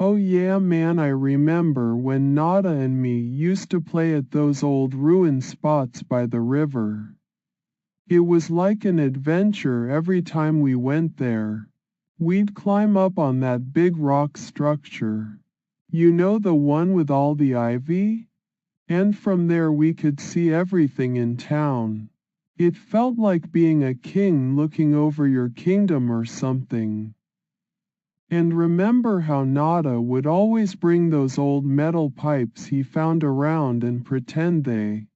Speaker 1: Oh yeah, man, I remember when Nada and me used to play at those old ruined spots by the river. It was like an adventure every time we went there. We'd climb up on that big rock structure. You know, the one with all the ivy? And from there we could see everything in town. It felt like being a king looking over your kingdom or something. And remember how Nada would always bring those old metal pipes he found around and pretend they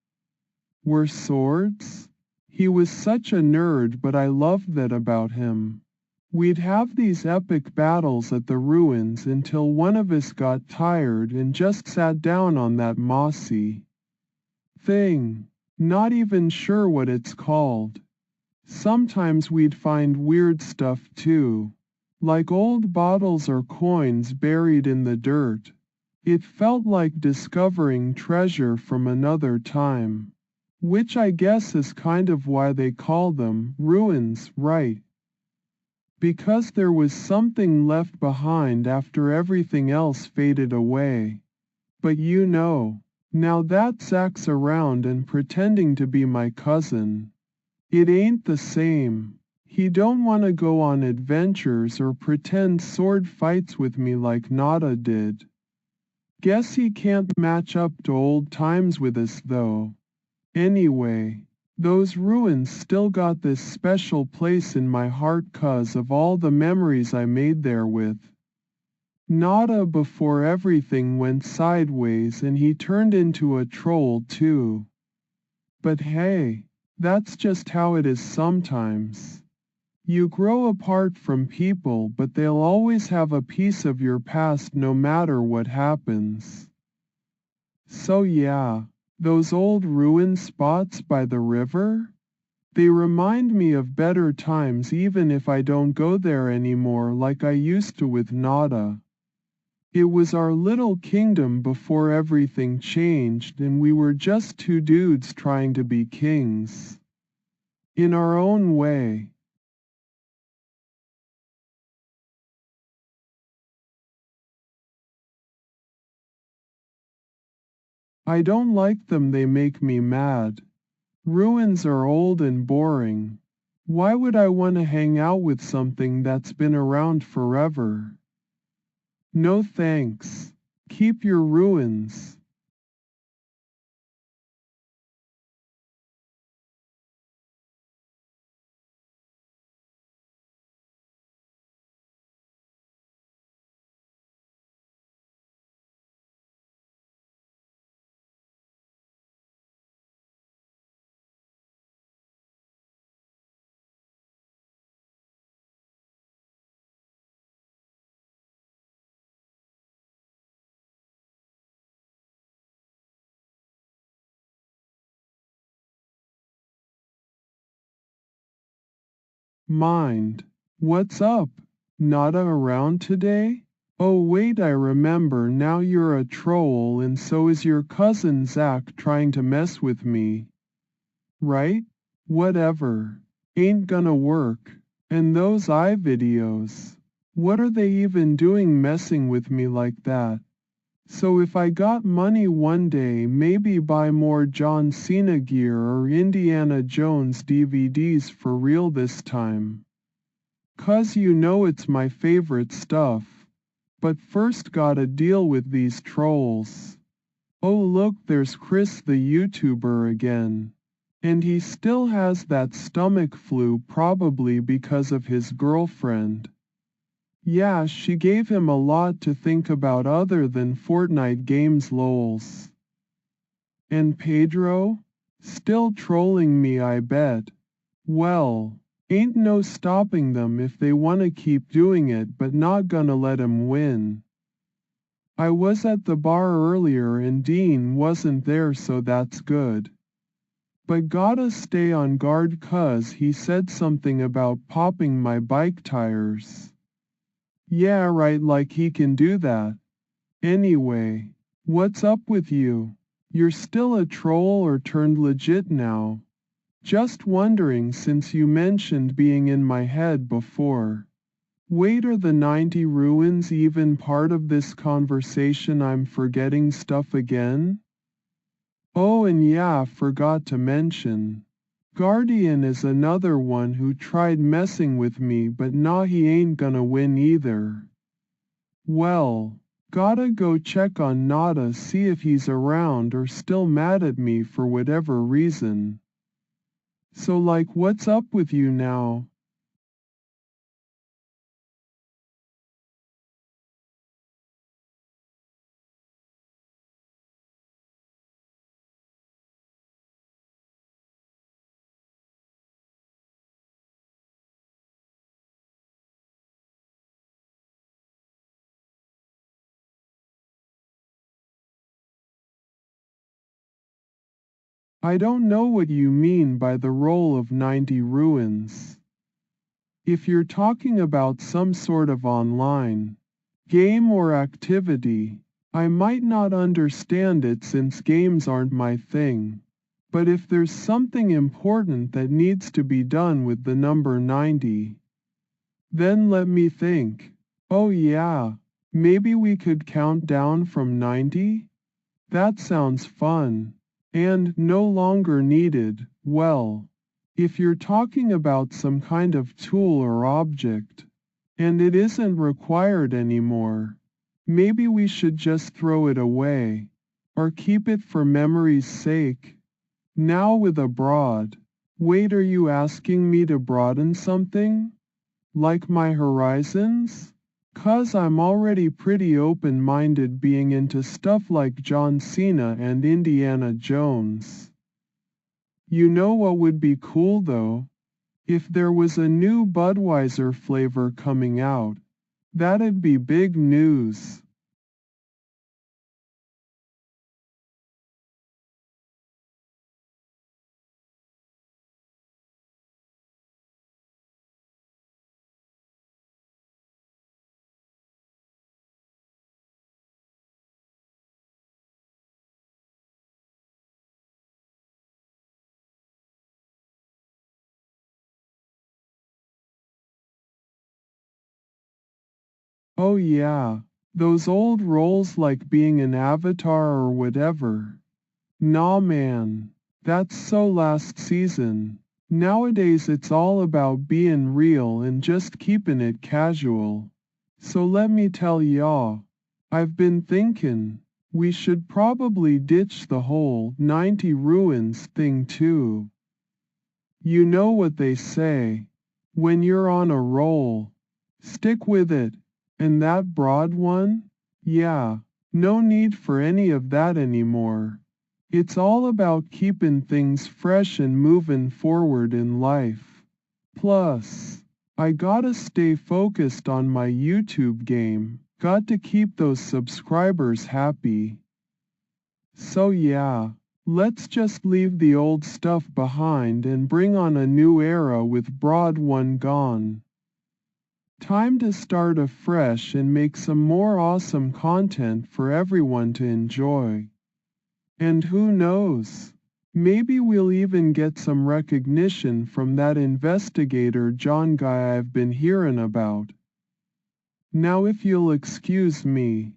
Speaker 1: were swords? He was such a nerd, but I loved that about him. We'd have these epic battles at the ruins until one of us got tired and just sat down on that mossy thing. Not even sure what it's called. Sometimes we'd find weird stuff too. Like old bottles or coins buried in the dirt. It felt like discovering treasure from another time. Which I guess is kind of why they call them ruins, right? Because there was something left behind after everything else faded away. But you know, now that Zach's around and pretending to be my cousin, it ain't the same. He don't want to go on adventures or pretend sword fights with me like Nada did. Guess he can't match up to old times with us though. Anyway, those ruins still got this special place in my heart 'cause of all the memories I made there with Nada before everything went sideways and he turned into a troll too. But hey, that's just how it is sometimes. You grow apart from people, but they'll always have a piece of your past no matter what happens. So yeah, those old ruined spots by the river? They remind me of better times even if I don't go there anymore like I used to with Nada. It was our little kingdom before everything changed and we were just two dudes trying to be kings. In our own way. I don't like them, they make me mad. Ruins are old and boring. Why would I want to hang out with something that's been around forever? No thanks. Keep your ruins. Mind. What's up? Nada around today? Oh wait, I remember now, you're a troll and so is your cousin Zach trying to mess with me. Right? Whatever. Ain't gonna work. And those eye videos. What are they even doing messing with me like that? So if I got money one day, maybe buy more John Cena gear or Indiana Jones DVDs for real this time. 'Cause you know it's my favorite stuff. But first gotta deal with these trolls. Oh look, there's Chris the YouTuber again. And he still has that stomach flu, probably because of his girlfriend. Yeah, she gave him a lot to think about other than Fortnite games, lols. And Pedro? Still trolling me, I bet. Well, ain't no stopping them if they wanna keep doing it, but not gonna let 'em win. I was at the bar earlier and Dean wasn't there, so that's good. But gotta stay on guard 'cause he said something about popping my bike tires. Yeah, right, like he can do that. Anyway, what's up with you? You're still a troll or turned legit now? Just wondering since you mentioned being in my head before. Wait, are the 90 ruins even part of this conversation? I'm forgetting stuff again? Oh, and yeah, forgot to mention. Guardian is another one who tried messing with me, but nah, he ain't gonna win either. Well, gotta go check on Nada, see if he's around or still mad at me for whatever reason. So like, what's up with you now? I don't know what you mean by the role of 90 ruins. If you're talking about some sort of online game or activity, I might not understand it since games aren't my thing. But if there's something important that needs to be done with the number 90, then let me think. Oh yeah, maybe we could count down from 90? That sounds fun. And no longer needed. Well, if you're talking about some kind of tool or object, and it isn't required anymore, maybe we should just throw it away, or keep it for memory's sake. Now with a broad. Wait, are you asking me to broaden something? Like my horizons? 'Cause I'm already pretty open-minded, being into stuff like John Cena and Indiana Jones. You know what would be cool though? If there was a new Budweiser flavor coming out. That'd be big news. Oh yeah, those old roles like being an avatar or whatever. Nah man, that's so last season. Nowadays it's all about being real and just keeping it casual. So let me tell y'all, I've been thinking, we should probably ditch the whole 90 ruins thing too. You know what they say, when you're on a roll, stick with it, and that broad one? Yeah, no need for any of that anymore. It's all about keeping things fresh and moving forward in life. Plus, I gotta stay focused on my YouTube game, got to keep those subscribers happy. So yeah, let's just leave the old stuff behind and bring on a new era with Broad One gone. Time to start afresh and make some more awesome content for everyone to enjoy. And who knows? Maybe we'll even get some recognition from that investigator John guy I've been hearing about. Now if you'll excuse me,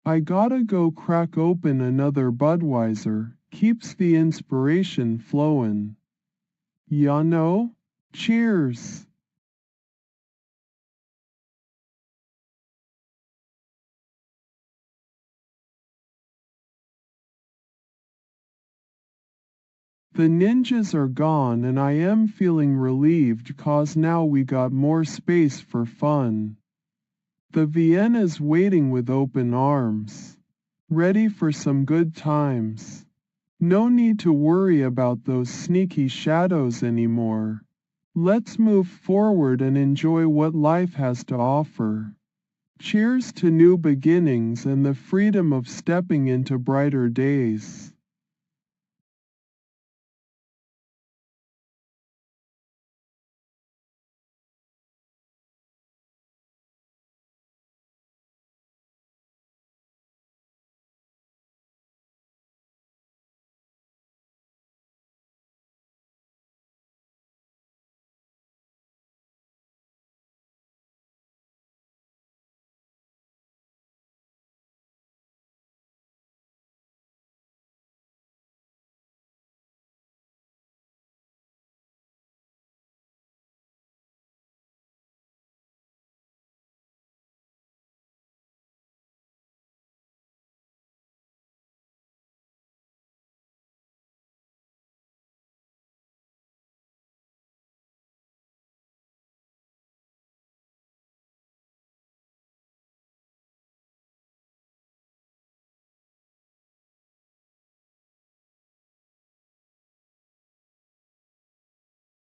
Speaker 1: I gotta go crack open another Budweiser, keeps the inspiration flowin'. Ya know? Cheers! The ninjas are gone and I am feeling relieved cause now we got more space for fun. The Vienna's waiting with open arms, ready for some good times. No need to worry about those sneaky shadows anymore. Let's move forward and enjoy what life has to offer. Cheers to new beginnings and the freedom of stepping into brighter days.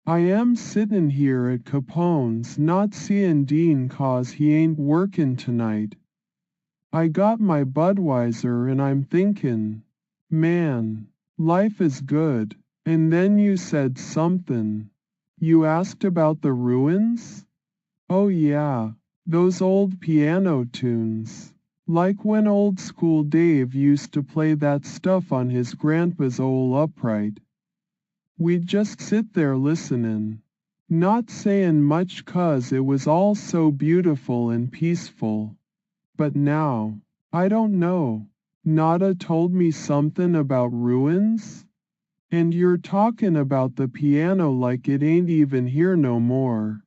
Speaker 1: I am sittin' here at Capone's not seein' Dean cause he ain't workin' tonight. I got my Budweiser and I'm thinkin', man, life is good. And then you said somethin'. You asked about the ruins? Oh yeah, those old piano tunes. Like when old school Dave used to play that stuff on his grandpa's old upright. We'd just sit there listenin', not sayin' much 'cause it was all so beautiful and peaceful. But now, I don't know, Nada told me somethin' about ruins? And you're talkin' about the piano like it ain't even here no more.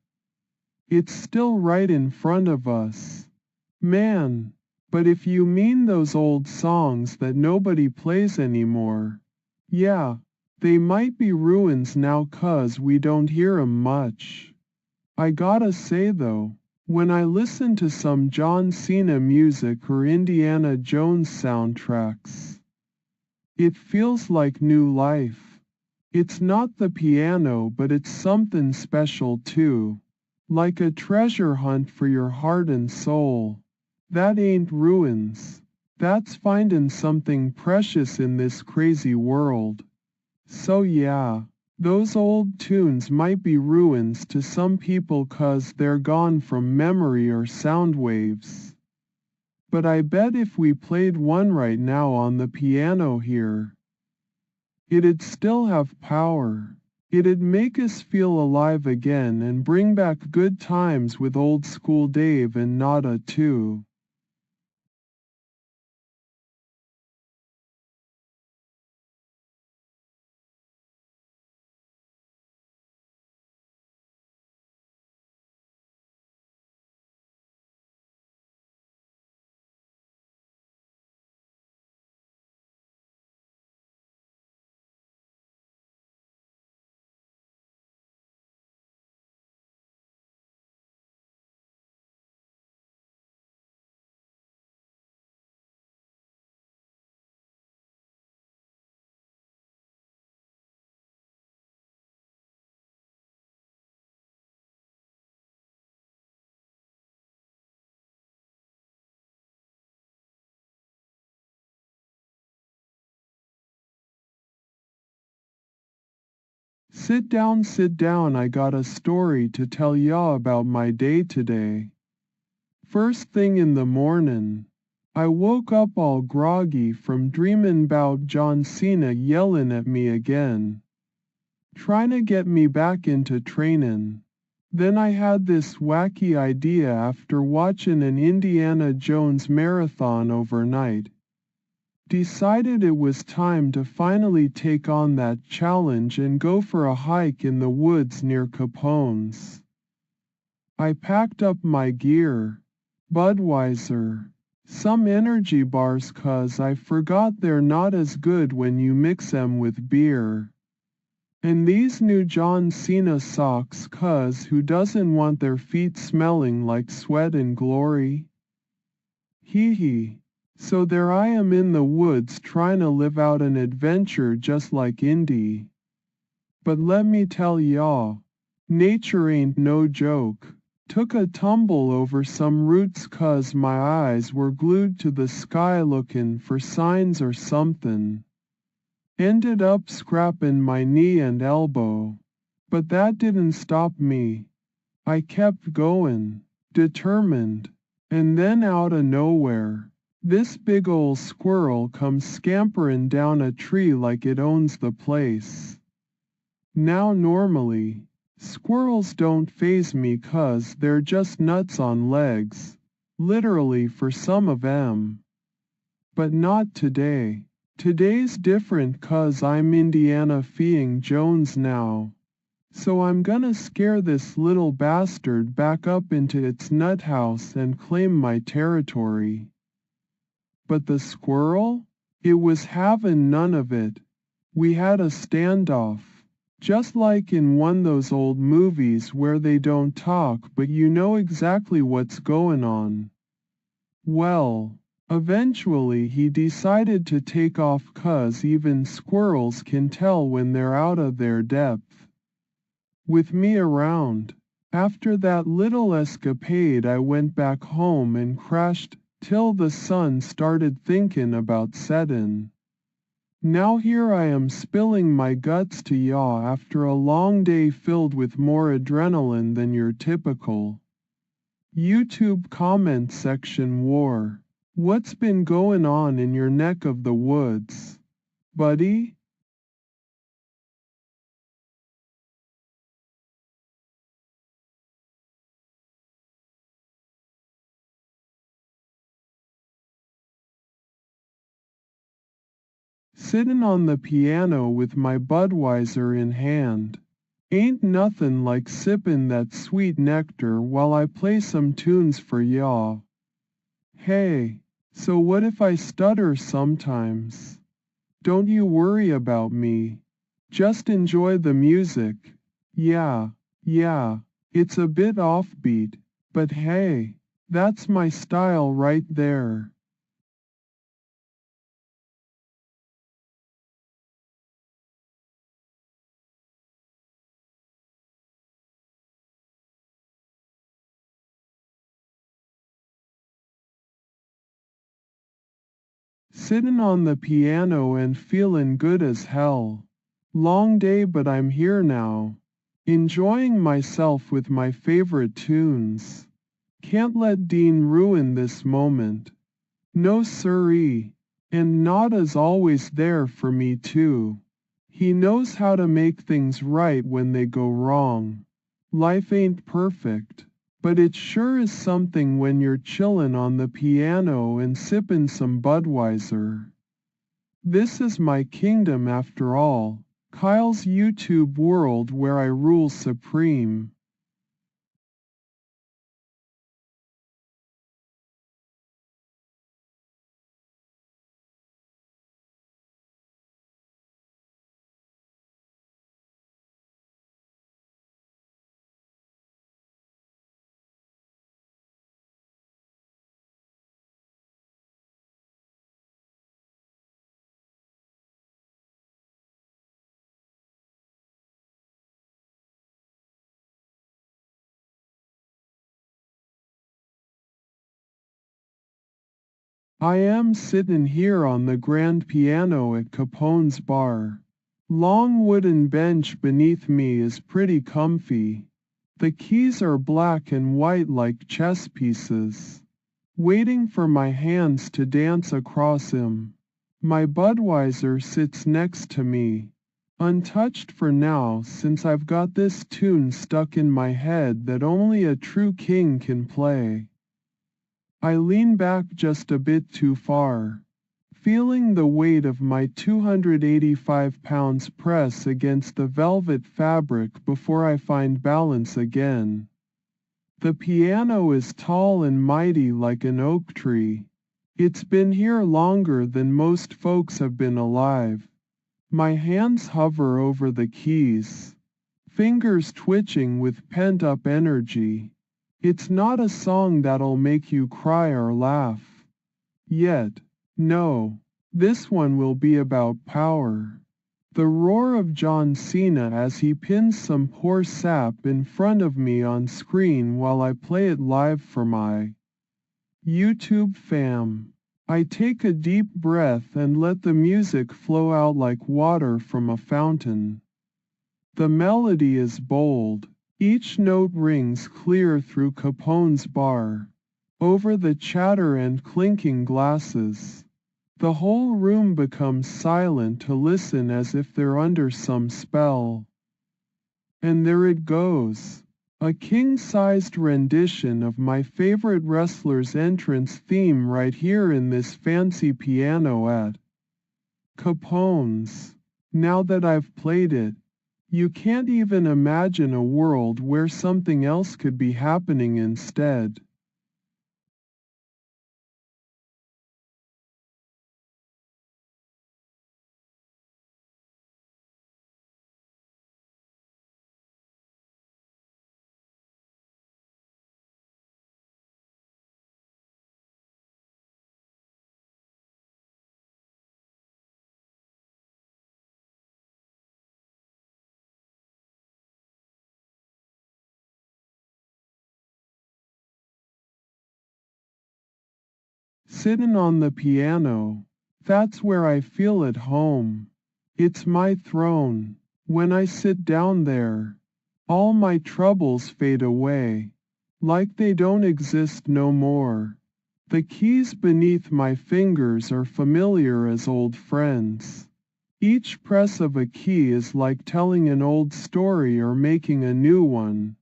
Speaker 1: It's still right in front of us. Man, but if you mean those old songs that nobody plays anymore, yeah, they might be ruins now 'cause we don't hear 'em much. I gotta say though, when I listen to some John Cena music or Indiana Jones soundtracks, it feels like new life. It's not the piano but it's something special too. Like a treasure hunt for your heart and soul. That ain't ruins. That's finding something precious in this crazy world. So yeah, those old tunes might be ruins to some people 'cause they're gone from memory or sound waves. But I bet if we played one right now on the piano here, it'd still have power. It'd make us feel alive again and bring back good times with old school Dave and Nada too. Sit down, I got a story to tell ya about my day today. First thing in the mornin', I woke up all groggy from dreamin' 'bout John Cena yellin' at me again, tryin' to get me back into trainin'. Then I had this wacky idea after watchin' an Indiana Jones marathon overnight. Decided it was time to finally take on that challenge and go for a hike in the woods near Capone's. I packed up my gear, Budweiser, some energy bars 'cause I forgot they're not as good when you mix 'em with beer. And these new John Cena socks 'cause who doesn't want their feet smelling like sweat and glory? Hee hee. So there I am in the woods trying to live out an adventure just like Indy. But let me tell y'all, nature ain't no joke. Took a tumble over some roots 'cause my eyes were glued to the sky looking for signs or something. Ended up scraping my knee and elbow. But that didn't stop me. I kept going, determined. And then out of nowhere, this big ol' squirrel comes scamperin' down a tree like it owns the place. Now normally, squirrels don't faze me 'cause they're just nuts on legs, literally for some of 'em. But not today. Today's different 'cause I'm Indiana Feeing Jones now. So I'm gonna scare this little bastard back up into its nut house and claim my territory. But the squirrel? It was having none of it. We had a standoff. Just like in one those old movies where they don't talk but you know exactly what's going on. Well, eventually he decided to take off 'cause even squirrels can tell when they're out of their depth. With me around. After that little escapade I went back home and crashed till the sun started thinking about settin'. Now here I am spilling my guts to y'all after a long day filled with more adrenaline than your typical YouTube comment section war. What's been going on in your neck of the woods, buddy? Sittin' on the piano with my Budweiser in hand. Ain't nothin' like sippin' that sweet nectar while I play some tunes for y'all. Hey, so what if I stutter sometimes? Don't you worry about me. Just enjoy the music. Yeah, it's a bit offbeat, but hey, that's my style right there. Sittin' on the piano and feelin' good as hell. Long day but I'm here now. Enjoying myself with my favorite tunes. Can't let Dean ruin this moment. No siree. And Nada's always there for me too. He knows how to make things right when they go wrong. Life ain't perfect. But it sure is something when you're chillin' on the piano and sippin' some Budweiser. This is my kingdom after all, Kyle's YouTube world where I rule supreme. I am sittin' here on the grand piano at Capone's bar. Long wooden bench beneath me is pretty comfy. The keys are black and white like chess pieces, waiting for my hands to dance across him. My Budweiser sits next to me, untouched for now since I've got this tune stuck in my head that only a true king can play. I lean back just a bit too far, feeling the weight of my 285 pounds press against the velvet fabric before I find balance again. The piano is tall and mighty like an oak tree. It's been here longer than most folks have been alive. My hands hover over the keys, fingers twitching with pent-up energy. It's not a song that'll make you cry or laugh. Yet, no, this one will be about power. The roar of John Cena as he pins some poor sap in front of me on screen while I play it live for my YouTube fam. I take a deep breath and let the music flow out like water from a fountain. The melody is bold. Each note rings clear through Capone's bar, over the chatter and clinking glasses. The whole room becomes silent to listen as if they're under some spell. And there it goes, a king-sized rendition of my favorite wrestler's entrance theme right here in this fancy piano at Capone's. Now that I've played it, you can't even imagine a world where something else could be happening instead. Sitting on the piano, that's where I feel at home. It's my throne. When I sit down there, all my troubles fade away, like they don't exist no more. The keys beneath my fingers are familiar as old friends. Each press of a key is like telling an old story or making a new one.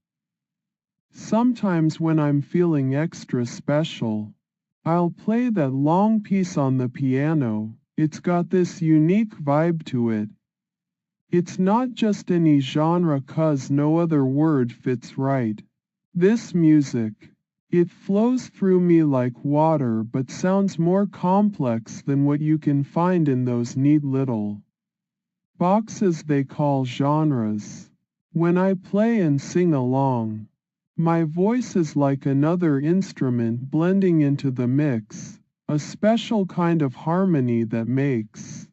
Speaker 1: Sometimes when I'm feeling extra special, I'll play that long piece on the piano. It's got this unique vibe to it. It's not just any genre 'cause no other word fits right. This music, it flows through me like water but sounds more complex than what you can find in those neat little boxes they call genres. When I play and sing along, my voice is like another instrument blending into the mix, a special kind of harmony that makes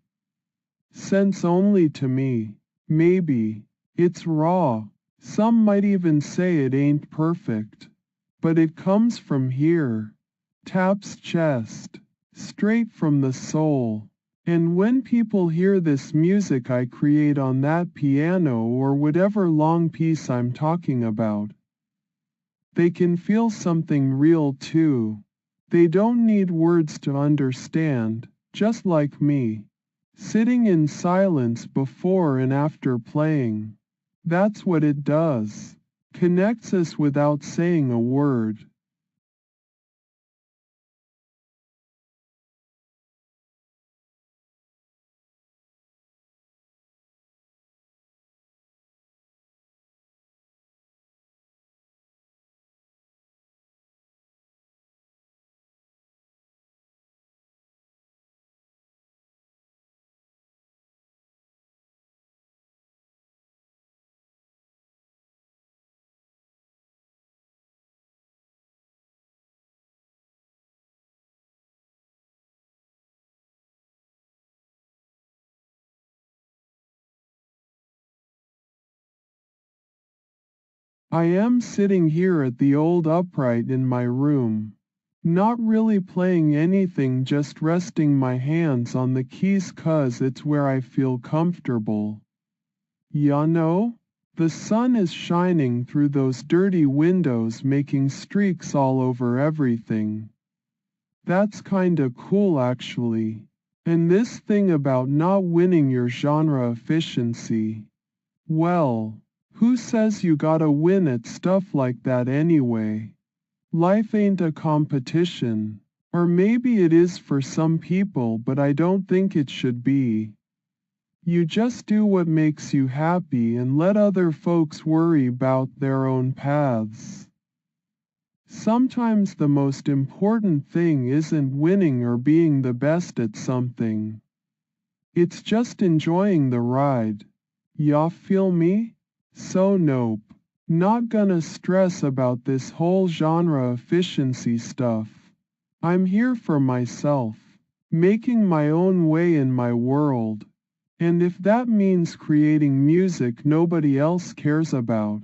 Speaker 1: sense only to me. Maybe it's raw. Some might even say it ain't perfect, but it comes from here, taps chest, straight from the soul. And when people hear this music I create on that piano or whatever long piece I'm talking about, they can feel something real too. They don't need words to understand, just like me, sitting in silence before and after playing. That's what it does. Connects us without saying a word. I am sitting here at the old upright in my room, not really playing anything, just resting my hands on the keys 'cause it's where I feel comfortable. Ya know? The sun is shining through those dirty windows, making streaks all over everything. That's kinda cool actually. And this thing about not winning your genre efficiency. Well, who says you gotta win at stuff like that anyway? Life ain't a competition. Or maybe it is for some people, but I don't think it should be. You just do what makes you happy and let other folks worry about their own paths. Sometimes the most important thing isn't winning or being the best at something. It's just enjoying the ride. Ya feel me? So nope. Not gonna stress about this whole genre efficiency stuff. I'm here for myself, making my own way in my world. And if that means creating music nobody else cares about,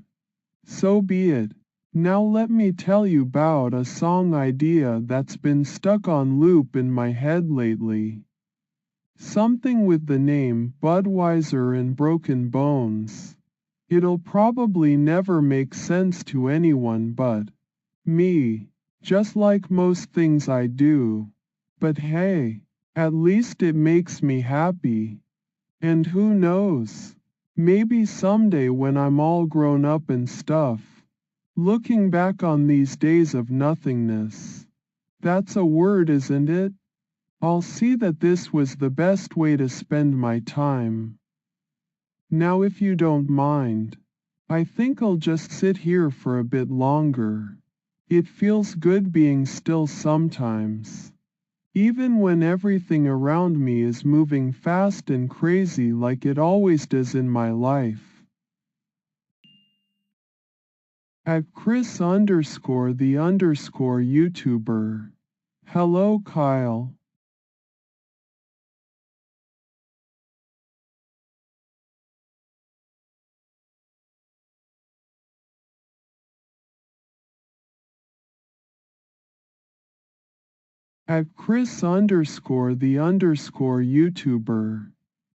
Speaker 1: so be it. Now let me tell you about a song idea that's been stuck on loop in my head lately. Something with the name Budweiser and Broken Bones. It'll probably never make sense to anyone but me, just like most things I do. But hey, at least it makes me happy. And who knows? Maybe someday when I'm all grown up and stuff, looking back on these days of nothingness. That's a word, isn't it? I'll see that this was the best way to spend my time. Now if you don't mind, I think I'll just sit here for a bit longer. It feels good being still sometimes. Even when everything around me is moving fast and crazy like it always does in my life. At Chris_the_YouTuber. Hello Kyle. At Chris_the_YouTuber.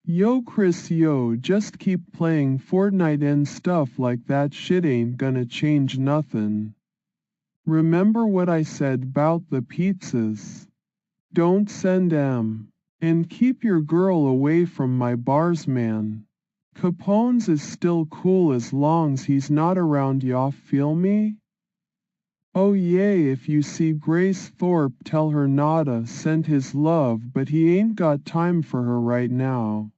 Speaker 1: Yo Chris, yo, just keep playing Fortnite and stuff like that shit ain't gonna change nothin'. Remember what I said 'bout the pizzas? Don't send 'em. And keep your girl away from my bars, man. Capone's is still cool as long's he's not around, y'all feel me? Oh yay, if you see Grace Thorpe tell her Nada sent his love but he ain't got time for her right now.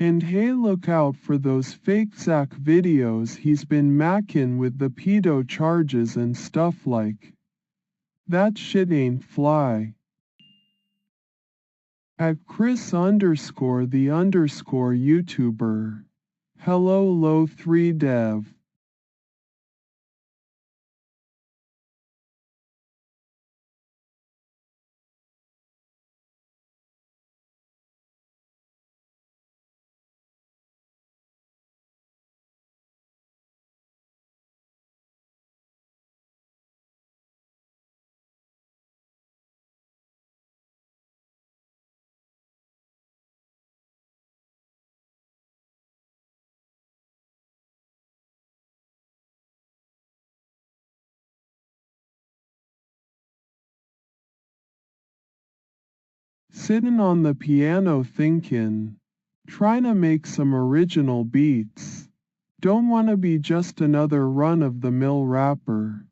Speaker 1: And hey, look out for those fake Zach videos he's been mackin' with the pedo charges and stuff like. That shit ain't fly. At Chris_the_YouTuber. Hello low 3 dev. Sittin' on the piano thinkin', tryna make some original beats. Don't wanna be just another run-of-the-mill rapper.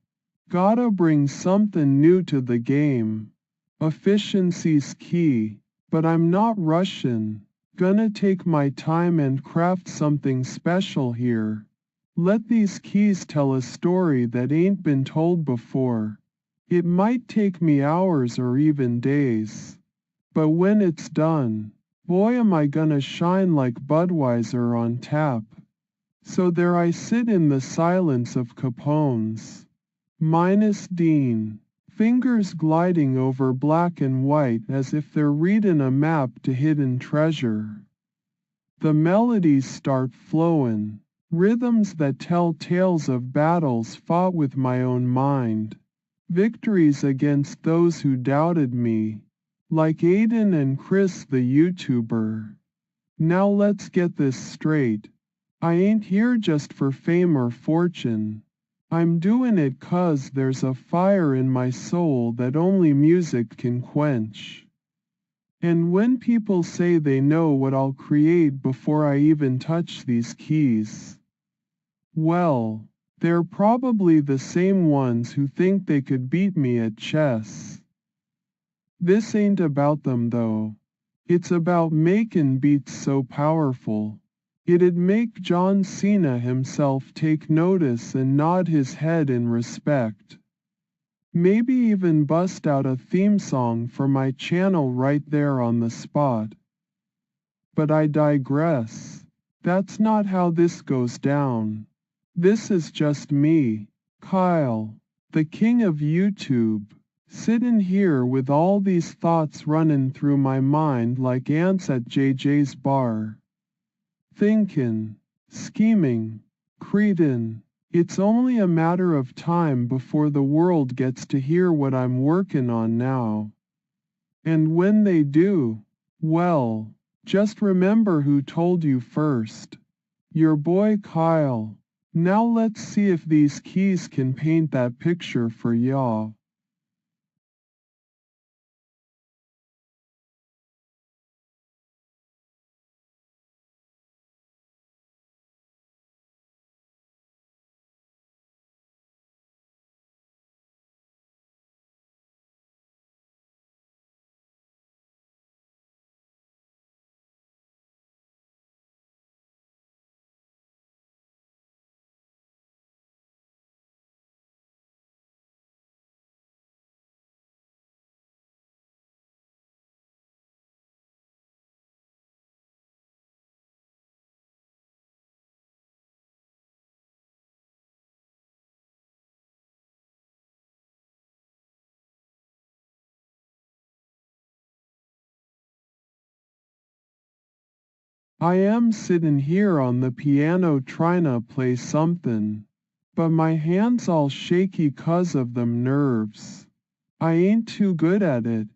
Speaker 1: Gotta bring something new to the game. Efficiency's key, but I'm not rushin'. Gonna take my time and craft something special here. Let these keys tell a story that ain't been told before. It might take me hours or even days. But when it's done, boy am I gonna shine like Budweiser on tap. So there I sit in the silence of Capone's. Minus Dean, fingers gliding over black and white as if they're reading a map to hidden treasure. The melodies start flowin', rhythms that tell tales of battles fought with my own mind. Victories against those who doubted me. Like Aiden and Chris the YouTuber. Now let's get this straight. I ain't here just for fame or fortune. I'm doing it 'cause there's a fire in my soul that only music can quench. And when people say they know what I'll create before I even touch these keys, well, they're probably the same ones who think they could beat me at chess. This ain't about them though. It's about making beats so powerful. It'd make John Cena himself take notice and nod his head in respect. Maybe even bust out a theme song for my channel right there on the spot. But I digress. That's not how this goes down. This is just me, Kyle, the king of YouTube, sitting here with all these thoughts running through my mind like ants at JJ's bar. Thinking, scheming, cretin'. It's only a matter of time before the world gets to hear what I'm working on now. And when they do, well, just remember who told you first. Your boy Kyle. Now let's see if these keys can paint that picture for y'all. I am sitting here on the piano tryna play something, but my hands all shaky 'cause of them nerves. I ain't too good at it,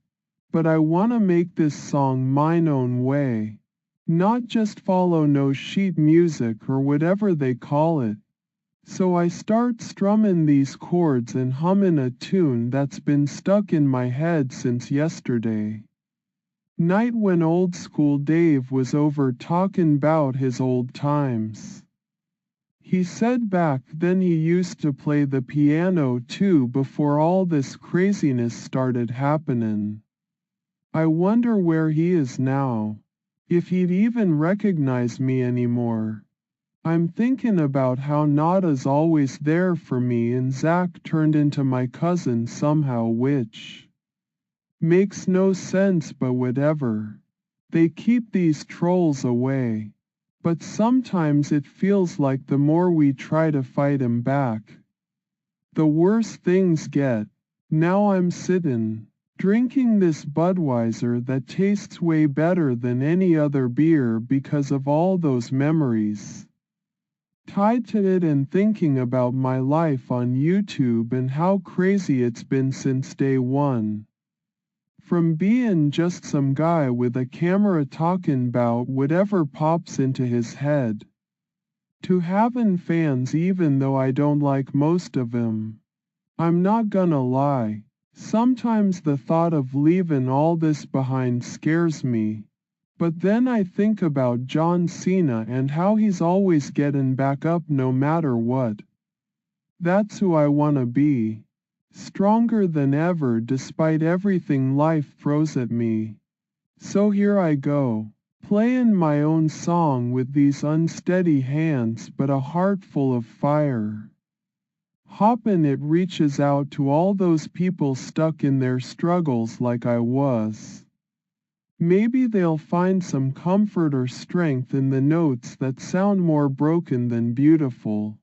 Speaker 1: but I wanna make this song mine own way, not just follow no sheet music or whatever they call it. So I start strumming these chords and humming a tune that's been stuck in my head since yesterday. Night when old school Dave was over talking 'bout his old times. He said back then he used to play the piano too before all this craziness started happening. I wonder where he is now, if he'd even recognize me anymore. I'm thinking about how Nada's always there for me and Zach turned into my cousin somehow, which makes no sense, but whatever. They keep these trolls away. But sometimes it feels like the more we try to fight 'em back, the worse things get. Now I'm sittin', drinking this Budweiser that tastes way better than any other beer because of all those memories tied to it, and thinking about my life on YouTube and how crazy it's been since day one. From being just some guy with a camera talking 'bout whatever pops into his head, to having fans even though I don't like most of 'em. I'm not gonna lie, sometimes the thought of leaving all this behind scares me. But then I think about John Cena and how he's always getting back up no matter what. That's who I wanna be. Stronger than ever despite everything life throws at me. So here I go, playing my own song with these unsteady hands but a heart full of fire. Hoping it reaches out to all those people stuck in their struggles like I was. Maybe they'll find some comfort or strength in the notes that sound more broken than beautiful.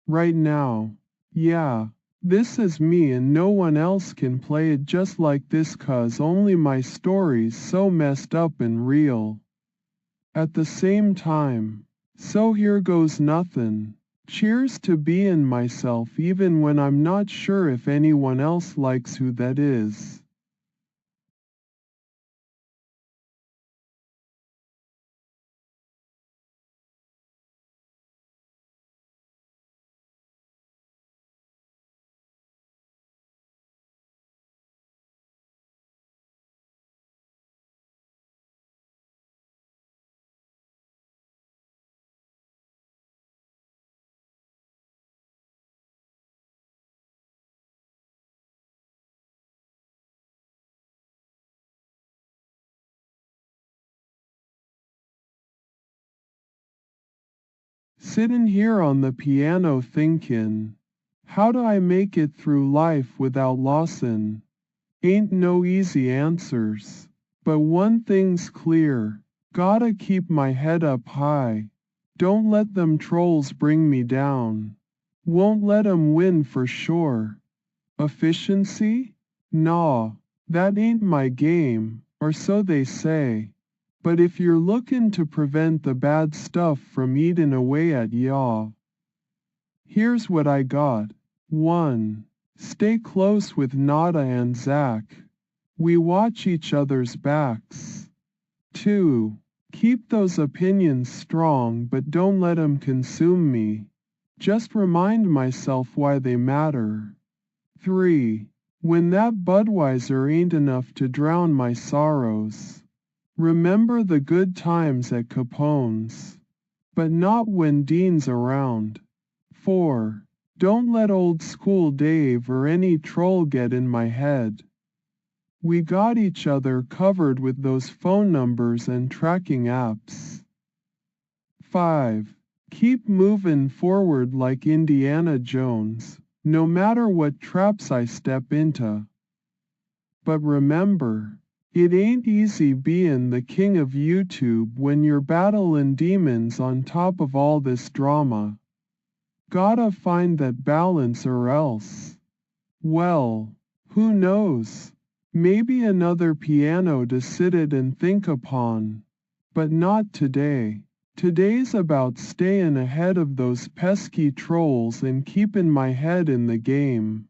Speaker 1: Right now, yeah. This is me and no one else can play it just like this 'cause only my story's so messed up and real. At the same time, so here goes nothing. Cheers to being myself even when I'm not sure if anyone else likes who that is. Sittin' here on the piano thinkin', how do I make it through life without lossin'? Ain't no easy answers, but one thing's clear, gotta keep my head up high. Don't let them trolls bring me down. Won't let 'em win for sure. Efficiency? Nah, that ain't my game, or so they say. But if you're lookin' to prevent the bad stuff from eatin' away at ya, here's what I got. 1. Stay close with Nada and Zach. We watch each other's backs. 2. Keep those opinions strong but don't let 'em consume me. Just remind myself why they matter. 3. When that Budweiser ain't enough to drown my sorrows, remember the good times at Capone's, but not when Dean's around. 4. Don't let old school Dave or any troll get in my head. We got each other covered with those phone numbers and tracking apps. 5. Keep moving forward like Indiana Jones, no matter what traps I step into. But remember, it ain't easy being the king of YouTube when you're battling demons on top of all this drama. Gotta find that balance or else, well, who knows? Maybe another piano to sit it and think upon. But not today. Today's about staying ahead of those pesky trolls and keeping my head in the game.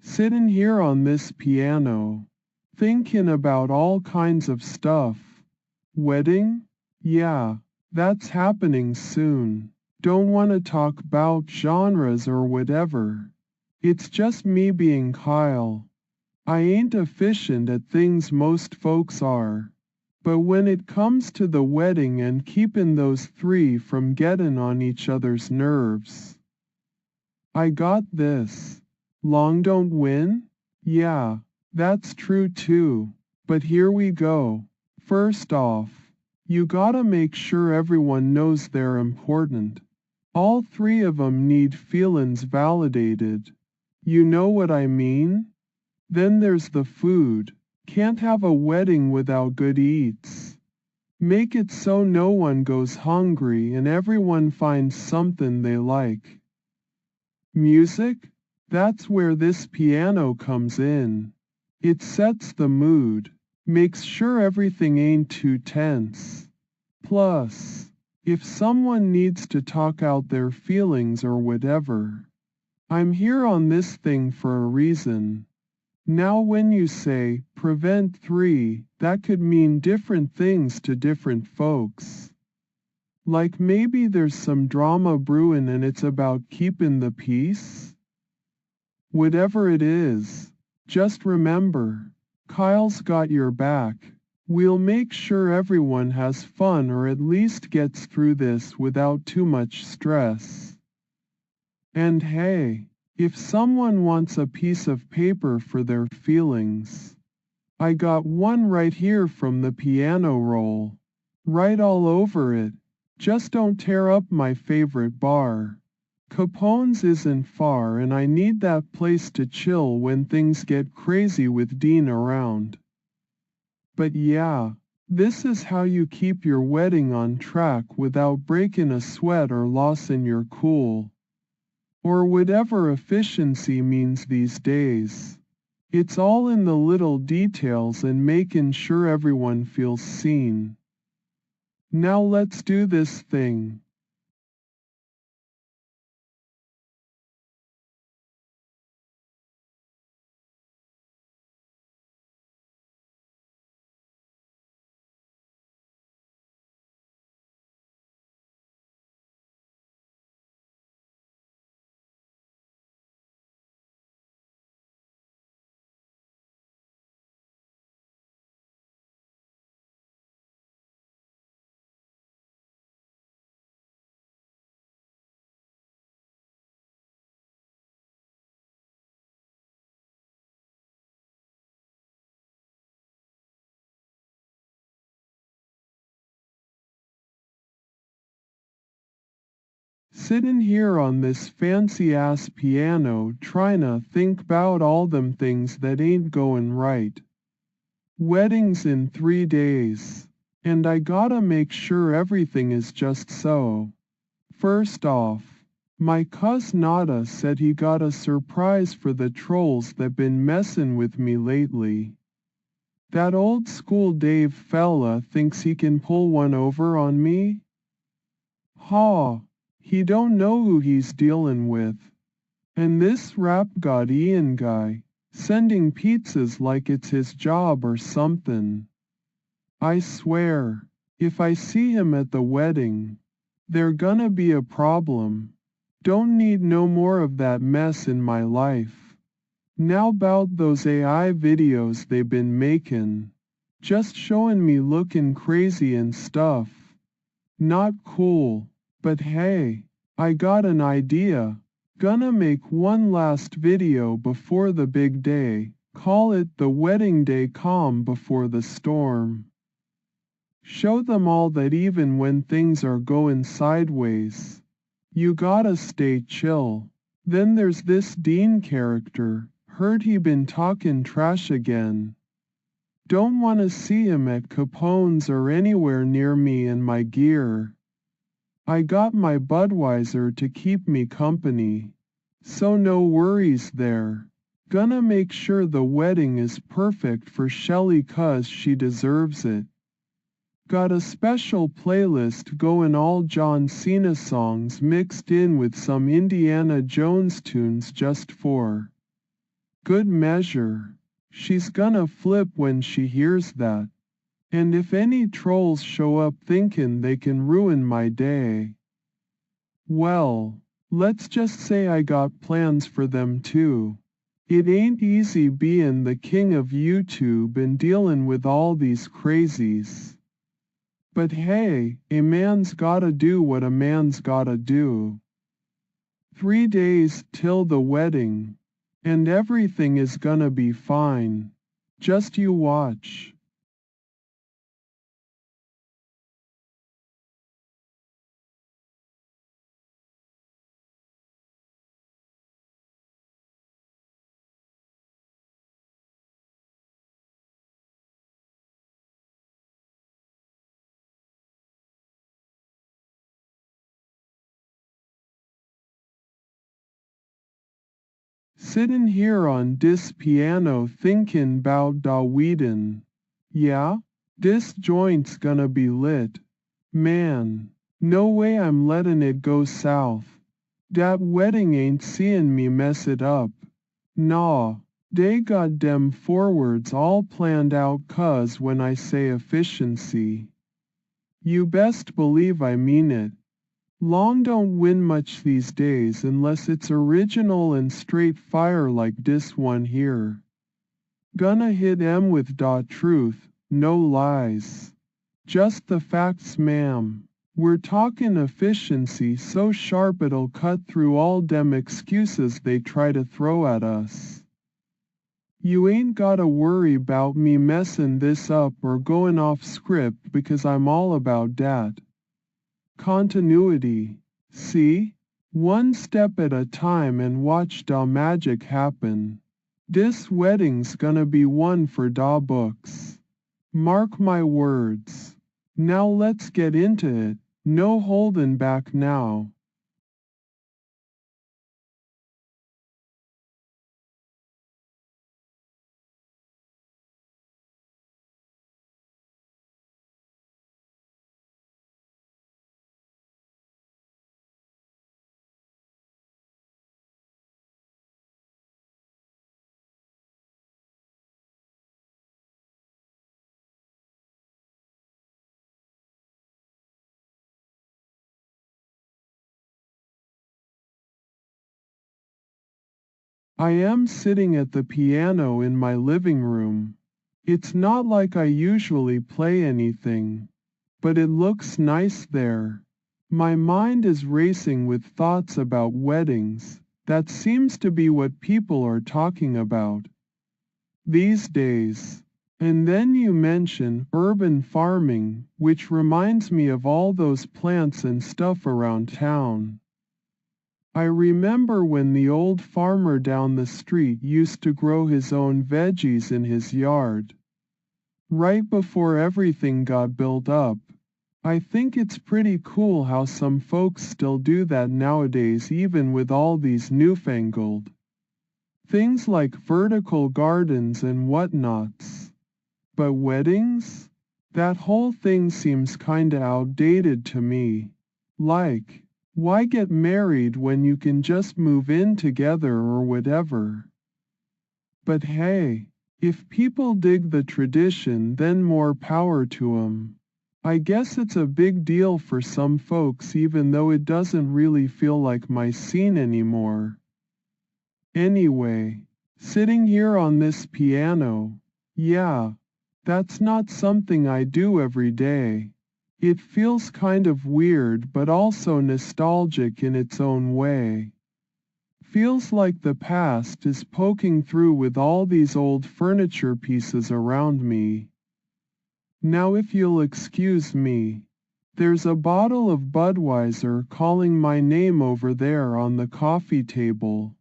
Speaker 1: Sitting here on this piano, thinking about all kinds of stuff. Wedding? Yeah, that's happening soon. Don't want to talk about genres or whatever. It's just me being Kyle. I ain't efficient at things most folks are. But when it comes to the wedding and keeping those three from getting on each other's nerves, I got this. Long don't win? Yeah, that's true too. But here we go. First off, you gotta make sure everyone knows they're important. All three of 'em need feelin's validated. You know what I mean? Then there's the food. Can't have a wedding without good eats. Make it so no one goes hungry and everyone finds something they like. Music? That's where this piano comes in. It sets the mood, makes sure everything ain't too tense. Plus, if someone needs to talk out their feelings or whatever, I'm here on this thing for a reason. Now when you say, prevent 3, that could mean different things to different folks. Like maybe there's some drama brewing and it's about keeping the peace? Whatever it is, just remember, Kyle's got your back. We'll make sure everyone has fun or at least gets through this without too much stress. And hey, if someone wants a piece of paper for their feelings, I got one right here from the piano roll. Write all over it. Just don't tear up my favorite bar. Capone's isn't far and I need that place to chill when things get crazy with Dean around. But yeah, this is how you keep your wedding on track without breaking a sweat or losing your cool. Or whatever efficiency means these days. It's all in the little details and making sure everyone feels seen. Now let's do this thing. Sittin' here on this fancy-ass piano tryna think 'bout all them things that ain't goin' right. Wedding's in 3 days, and I gotta make sure everything is just so. First off, my cuz Nada said he got a surprise for the trolls that been messin' with me lately. That old school Dave fella thinks he can pull one over on me? Ha! He don't know who he's dealin' with. And this rap god Ian guy, sending pizzas like it's his job or something. I swear, if I see him at the wedding, there gonna be a problem. Don't need no more of that mess in my life. Now 'bout those AI videos they been makin'. Just showing me looking crazy and stuff. Not cool. But hey, I got an idea. Gonna make one last video before the big day. Call it the wedding day calm before the storm. Show them all that even when things are going sideways, you gotta stay chill. Then there's this Dean character. Heard he been talking trash again. Don't wanna see him at Capone's or anywhere near me and my gear. I got my Budweiser to keep me company, so no worries there. Gonna make sure the wedding is perfect for Shelly 'cause she deserves it. Got a special playlist going, all John Cena songs mixed in with some Indiana Jones tunes just for good measure. She's gonna flip when she hears that. And if any trolls show up thinking they can ruin my day, well, let's just say I got plans for them too. It ain't easy being the king of YouTube and dealing with all these crazies. But hey, a man's gotta do what a man's gotta do. 3 days till the wedding, and everything is gonna be fine. Just you watch. Sittin' here on dis piano thinkin' 'bout da weedin'. Yeah? Dis joint's gonna be lit. Man, no way I'm lettin' it go south. Dat wedding ain't seein' me mess it up. Nah, dey got dem forwards all planned out 'cause when I say efficiency, you best believe I mean it. Long don't win much these days unless it's original and straight fire like this one here. Gonna hit 'em with da truth, no lies. Just the facts, ma'am. We're talking efficiency so sharp it'll cut through all dem excuses they try to throw at us. You ain't gotta worry 'bout me messin' this up or going off script because I'm all about dat. Continuity. See? One step at a time and watch da magic happen. Dis wedding's gonna be one for da books. Mark my words. Now let's get into it. No holding back now. I am sitting at the piano in my living room. It's not like I usually play anything, but it looks nice there. My mind is racing with thoughts about weddings. That seems to be what people are talking about these days. And then you mention urban farming, which reminds me of all those plants and stuff around town. I remember when the old farmer down the street used to grow his own veggies in his yard, right before everything got built up. I think it's pretty cool how some folks still do that nowadays, even with all these newfangled things like vertical gardens and whatnots. But weddings? That whole thing seems kinda outdated to me. Like, why get married when you can just move in together or whatever? But hey, if people dig the tradition, then more power to 'em. I guess it's a big deal for some folks, even though it doesn't really feel like my scene anymore. Anyway, sitting here on this piano, yeah, that's not something I do every day. It feels kind of weird but also nostalgic in its own way. Feels like the past is poking through with all these old furniture pieces around me. Now if you'll excuse me, there's a bottle of Budweiser calling my name over there on the coffee table.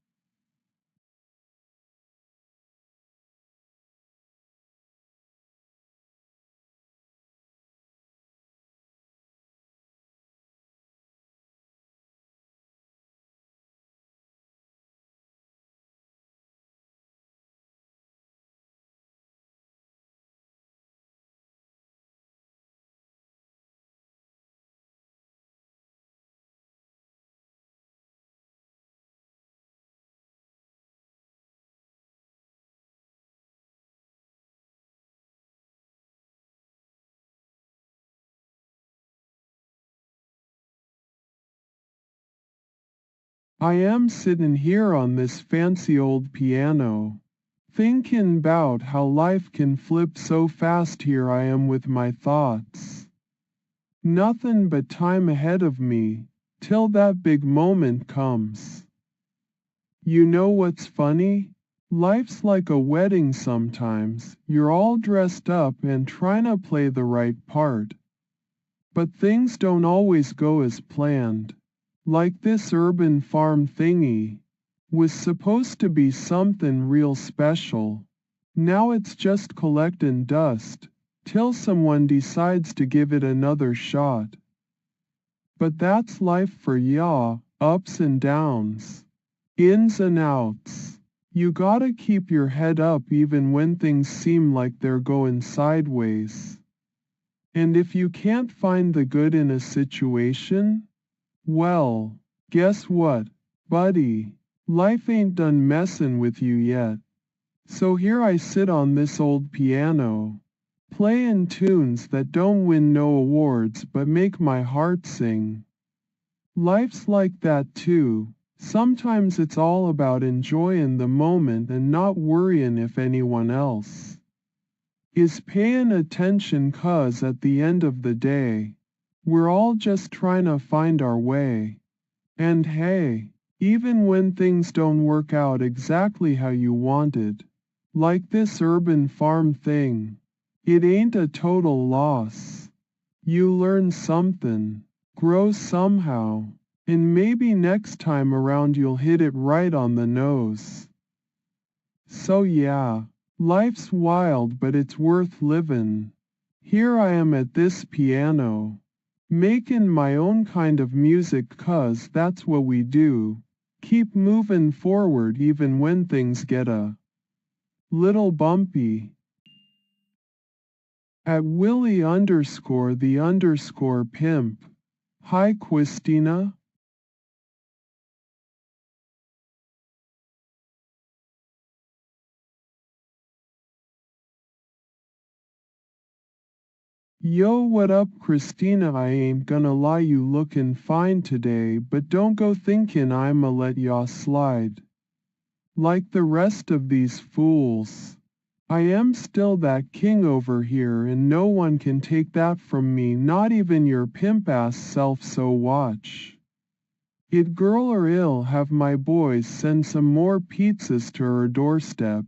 Speaker 1: I am sittin' here on this fancy old piano, thinkin' 'bout how life can flip so fast. Here I am with my thoughts. Nothin' but time ahead of me, till that big moment comes. You know what's funny? Life's like a wedding sometimes. You're all dressed up and trying to play the right part. But things don't always go as planned. Like this urban farm thingy was supposed to be something real special. Now it's just collectin' dust till someone decides to give it another shot. But that's life for ya, ups and downs, ins and outs. You gotta keep your head up even when things seem like they're going sideways. And if you can't find the good in a situation, well, guess what, buddy? Life ain't done messin' with you yet. So here I sit on this old piano, playin' tunes that don't win no awards but make my heart sing. Life's like that too. Sometimes it's all about enjoyin' the moment and not worryin' if anyone else is payin' attention, 'cause at the end of the day, we're all just trying to find our way. And hey, even when things don't work out exactly how you wanted, like this urban farm thing, it ain't a total loss. You learn something, grow somehow, and maybe next time around you'll hit it right on the nose. So yeah, life's wild but it's worth livin'. Here I am at this piano, making my own kind of music, 'cause that's what we do. Keep moving forward even when things get a little bumpy. At Willie_the_pimp. Hi Christina. Yo, what up Christina? I ain't gonna lie, you lookin' fine today, but don't go thinkin' I'ma let ya slide. like the rest of these fools. I am still that king over here and no one can take that from me, not even your pimp-ass self, so watch it, girl, or I'll have my boys send some more pizzas to her doorstep.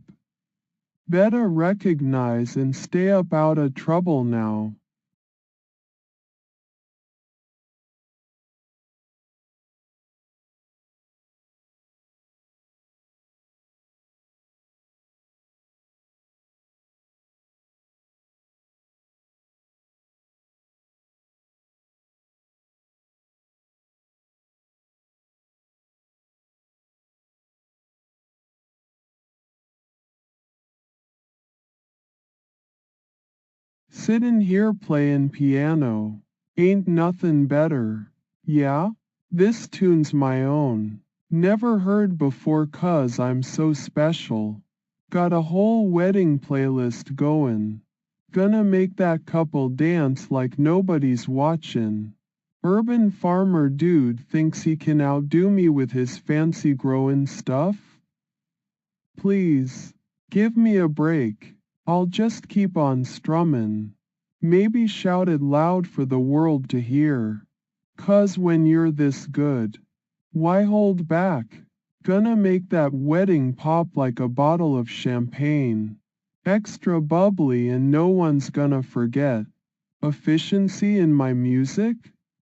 Speaker 1: Better recognize and stay up out of trouble now. Sittin' here playin' piano. Ain't nothin' better. Yeah? This tune's my own. Never heard before 'cause I'm so special. Got a whole wedding playlist goin'. Gonna make that couple dance like nobody's watchin'. Urban farmer dude thinks he can outdo me with his fancy growin' stuff? Please, give me a break. I'll just keep on strummin'. Maybe shout it loud for the world to hear. 'Cause when you're this good, why hold back? Gonna make that wedding pop like a bottle of champagne. Extra bubbly and no one's gonna forget. Efficiency in my music?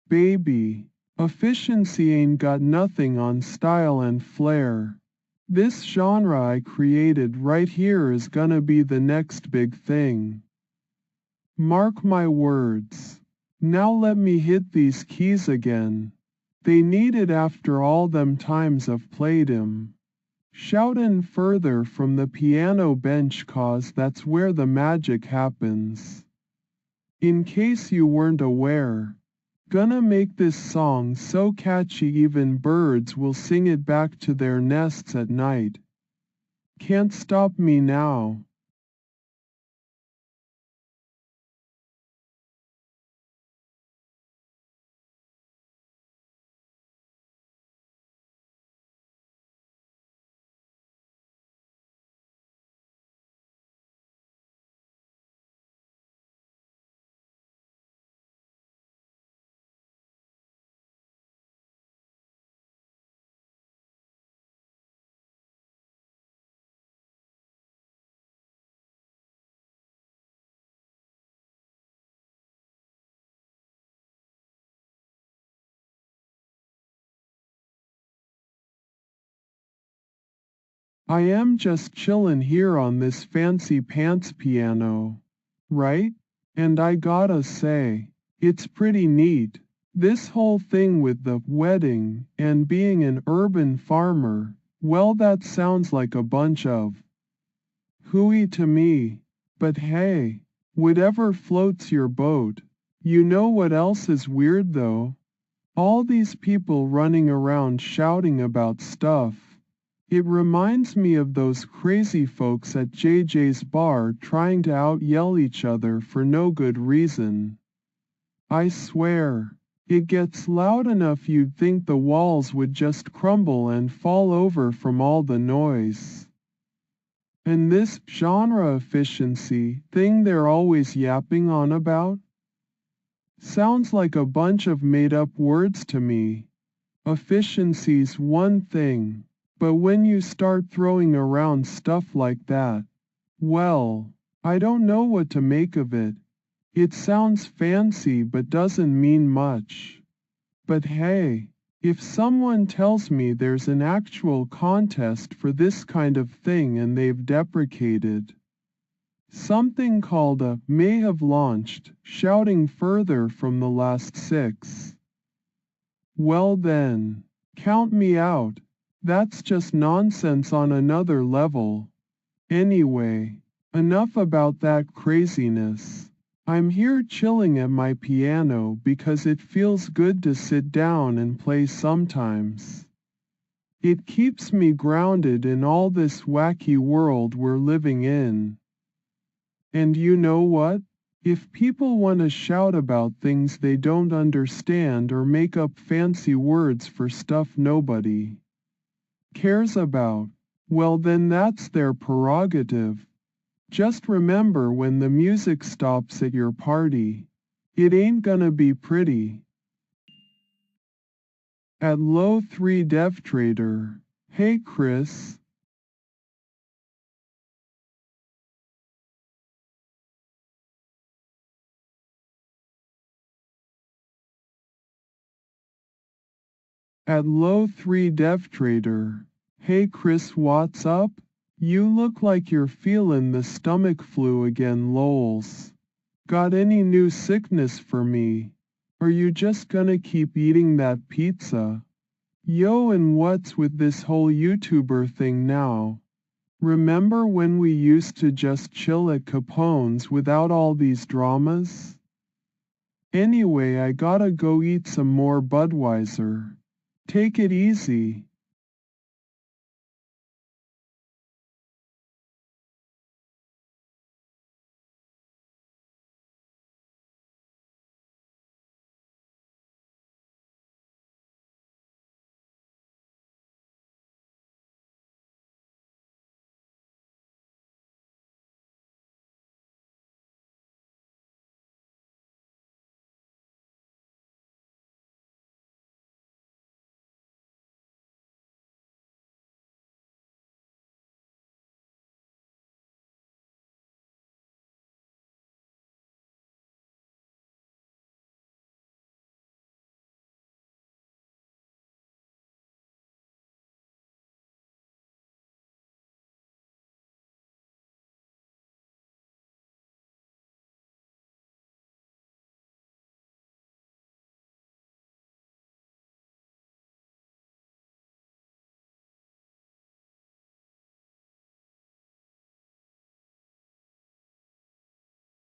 Speaker 1: Baby, efficiency ain't got nothing on style and flair. This genre I created right here is gonna be the next big thing. Mark my words. Now let me hit these keys again. They need it after all them times I've played 'em. Shoutin' further from the piano bench 'cause that's where the magic happens. In case you weren't aware, gonna make this song so catchy even birds will sing it back to their nests at night. Can't stop me now. I am just chillin' here on this fancy pants piano, right? And I gotta say, it's pretty neat. This whole thing with the wedding and being an urban farmer, well, that sounds like a bunch of hooey to me. But hey, whatever floats your boat. You know what else is weird though? All these people running around shouting about stuff. It reminds me of those crazy folks at JJ's bar trying to out-yell each other for no good reason. I swear, it gets loud enough you'd think the walls would just crumble and fall over from all the noise. And this genre efficiency thing they're always yapping on about? Sounds like a bunch of made-up words to me. Efficiency's one thing. But when you start throwing around stuff like that, well, I don't know what to make of it. It sounds fancy but doesn't mean much. But hey, if someone tells me there's an actual contest for this kind of thing and they've deprecated something called a may have launched, shouting further from the last 6. Well then, count me out. That's just nonsense on another level. Anyway, enough about that craziness. I'm here chilling at my piano because it feels good to sit down and play sometimes. It keeps me grounded in all this wacky world we're living in. And you know what? If people want to shout about things they don't understand or make up fancy words for stuff nobody cares about, Well then that's their prerogative. Just remember when the music stops at your party, it ain't gonna be pretty. At low 3 Dev Trader, hey Chris. At low 3 Dev Trader, hey Chris, what's up? You look like you're feeling the stomach flu again, lols. Got any new sickness for me? Are you just gonna keep eating that pizza? Yo, and what's with this whole YouTuber thing now? Remember when we used to just chill at Capone's without all these dramas? Anyway, I gotta go eat some more Budweiser. Take it easy.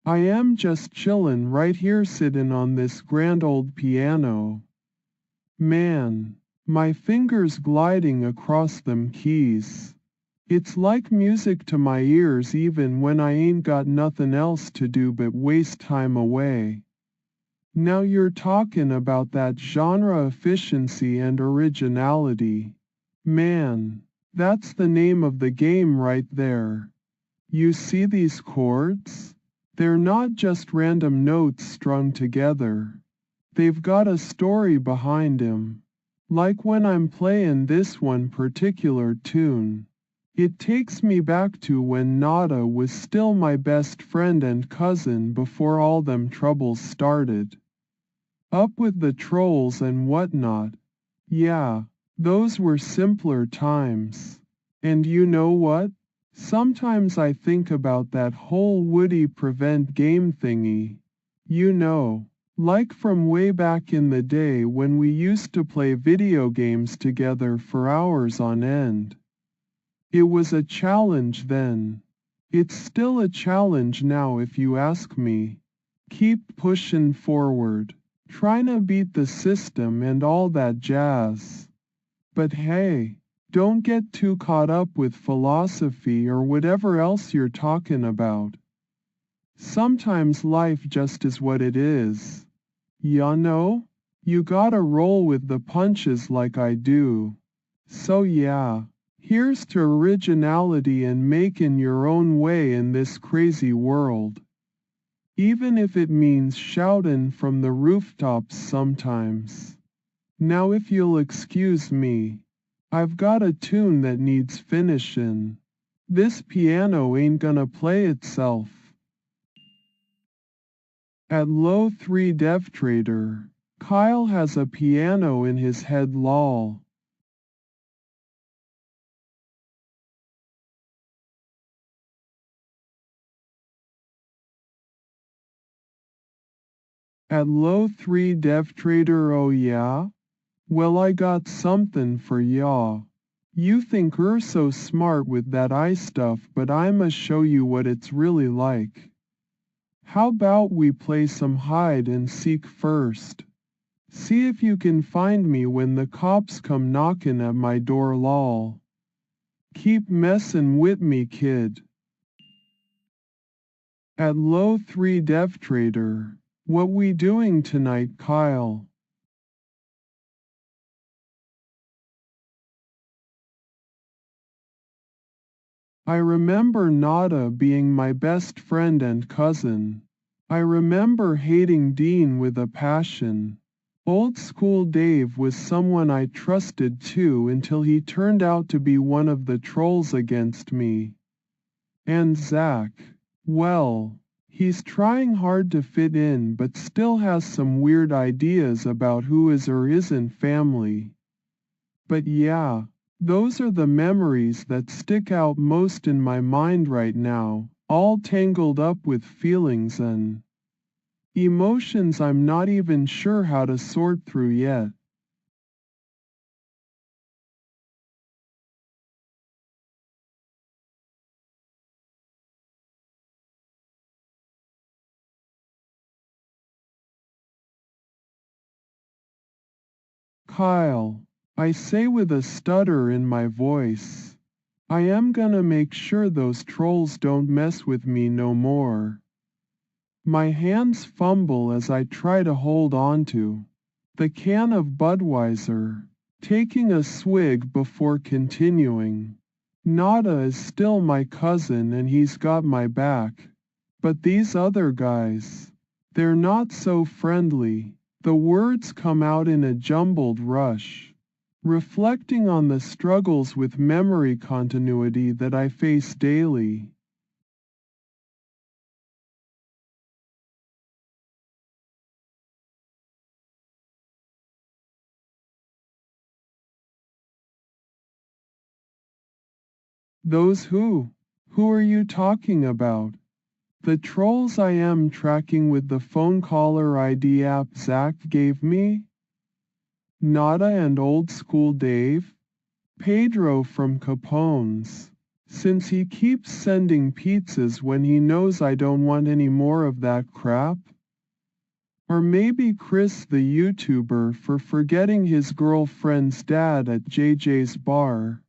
Speaker 1: I am just chillin' right here sittin' on this grand old piano. Man, my fingers gliding across them keys. It's like music to my ears even when I ain't got nothin' else to do but waste time away. Now you're talkin' about that genre efficiency and originality. Man, that's the name of the game right there. You see these chords? They're not just random notes strung together. They've got a story behind 'em. Like when I'm playin' this one particular tune. It takes me back to when Nada was still my best friend and cousin before all them troubles started. Up with the trolls and whatnot. Yeah, those were simpler times. And you know what? Sometimes I think about that whole Woody prevent game thingy. You know, like from way back in the day when we used to play video games together for hours on end. It was a challenge then. It's still a challenge now if you ask me. Keep pushing forward, trying to beat the system and all that jazz. But hey, don't get too caught up with philosophy or whatever else you're talking about. Sometimes life just is what it is. Ya know? You gotta roll with the punches like I do. So yeah, here's to originality and making your own way in this crazy world. Even if it means shouting from the rooftops sometimes. Now if you'll excuse me, I've got a tune that needs finishin'. This piano ain't gonna play itself. At low 3 Dev Trader, Kyle has a piano in his head, lol. At low 3 Dev Trader, oh yeah? Well, I got something for y'all. You think you're so smart with that eye stuff, but I'ma show you what it's really like. How about we play some hide and seek first? See if you can find me when the cops come knocking at my door, lol. Keep messin' with me, kid. At low 3 Dev Trader, what we doing tonight, Kyle? I remember Nada being my best friend and cousin. I remember hating Dean with a passion. Old school Dave was someone I trusted too until he turned out to be one of the trolls against me. And Zach, well, he's trying hard to fit in but still has some weird ideas about who is or isn't family. But yeah, those are the memories that stick out most in my mind right now, all tangled up with feelings and emotions I'm not even sure how to sort through yet. Kyle, I say with a stutter in my voice, I am gonna make sure those trolls don't mess with me no more. My hands fumble as I try to hold on to the can of Budweiser, taking a swig before continuing. Nada is still my cousin and he's got my back. But these other guys, they're not so friendly. The words come out in a jumbled rush, reflecting on the struggles with memory continuity that I face daily. Those who? Who are you talking about? The trolls I am tracking with the phone caller ID app Zach gave me? Nada and old school Dave? Pedro from Capone's. Since he keeps sending pizzas when he knows I don't want any more of that crap? Or maybe Chris the YouTuber for forgetting his girlfriend's dad at JJ's bar.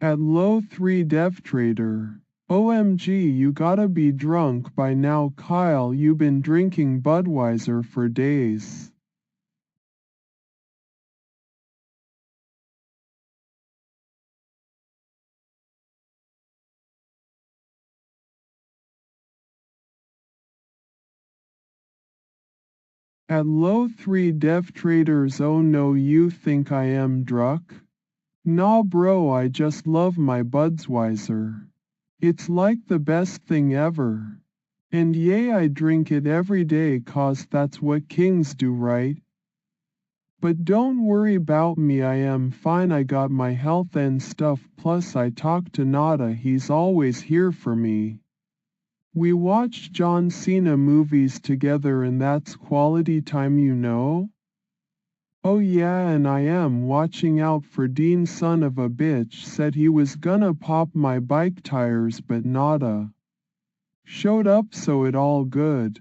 Speaker 1: At low 3 Dev Trader. OMG, you gotta be drunk by now, Kyle. You been drinking Budweiser for days. At low 3 Dev Traders. Oh no, you think I am drunk? Nah bro, I just love my Budweiser. It's like the best thing ever. And yay, I drink it every day 'cause that's what kings do, right? But don't worry about me, I am fine, I got my health and stuff, plus I talk to Nada, he's always here for me. We watched John Cena movies together and that's quality time, you know? Oh yeah, and I am watching out for Dean, son of a bitch said he was gonna pop my bike tires but Nada showed up, so it all good.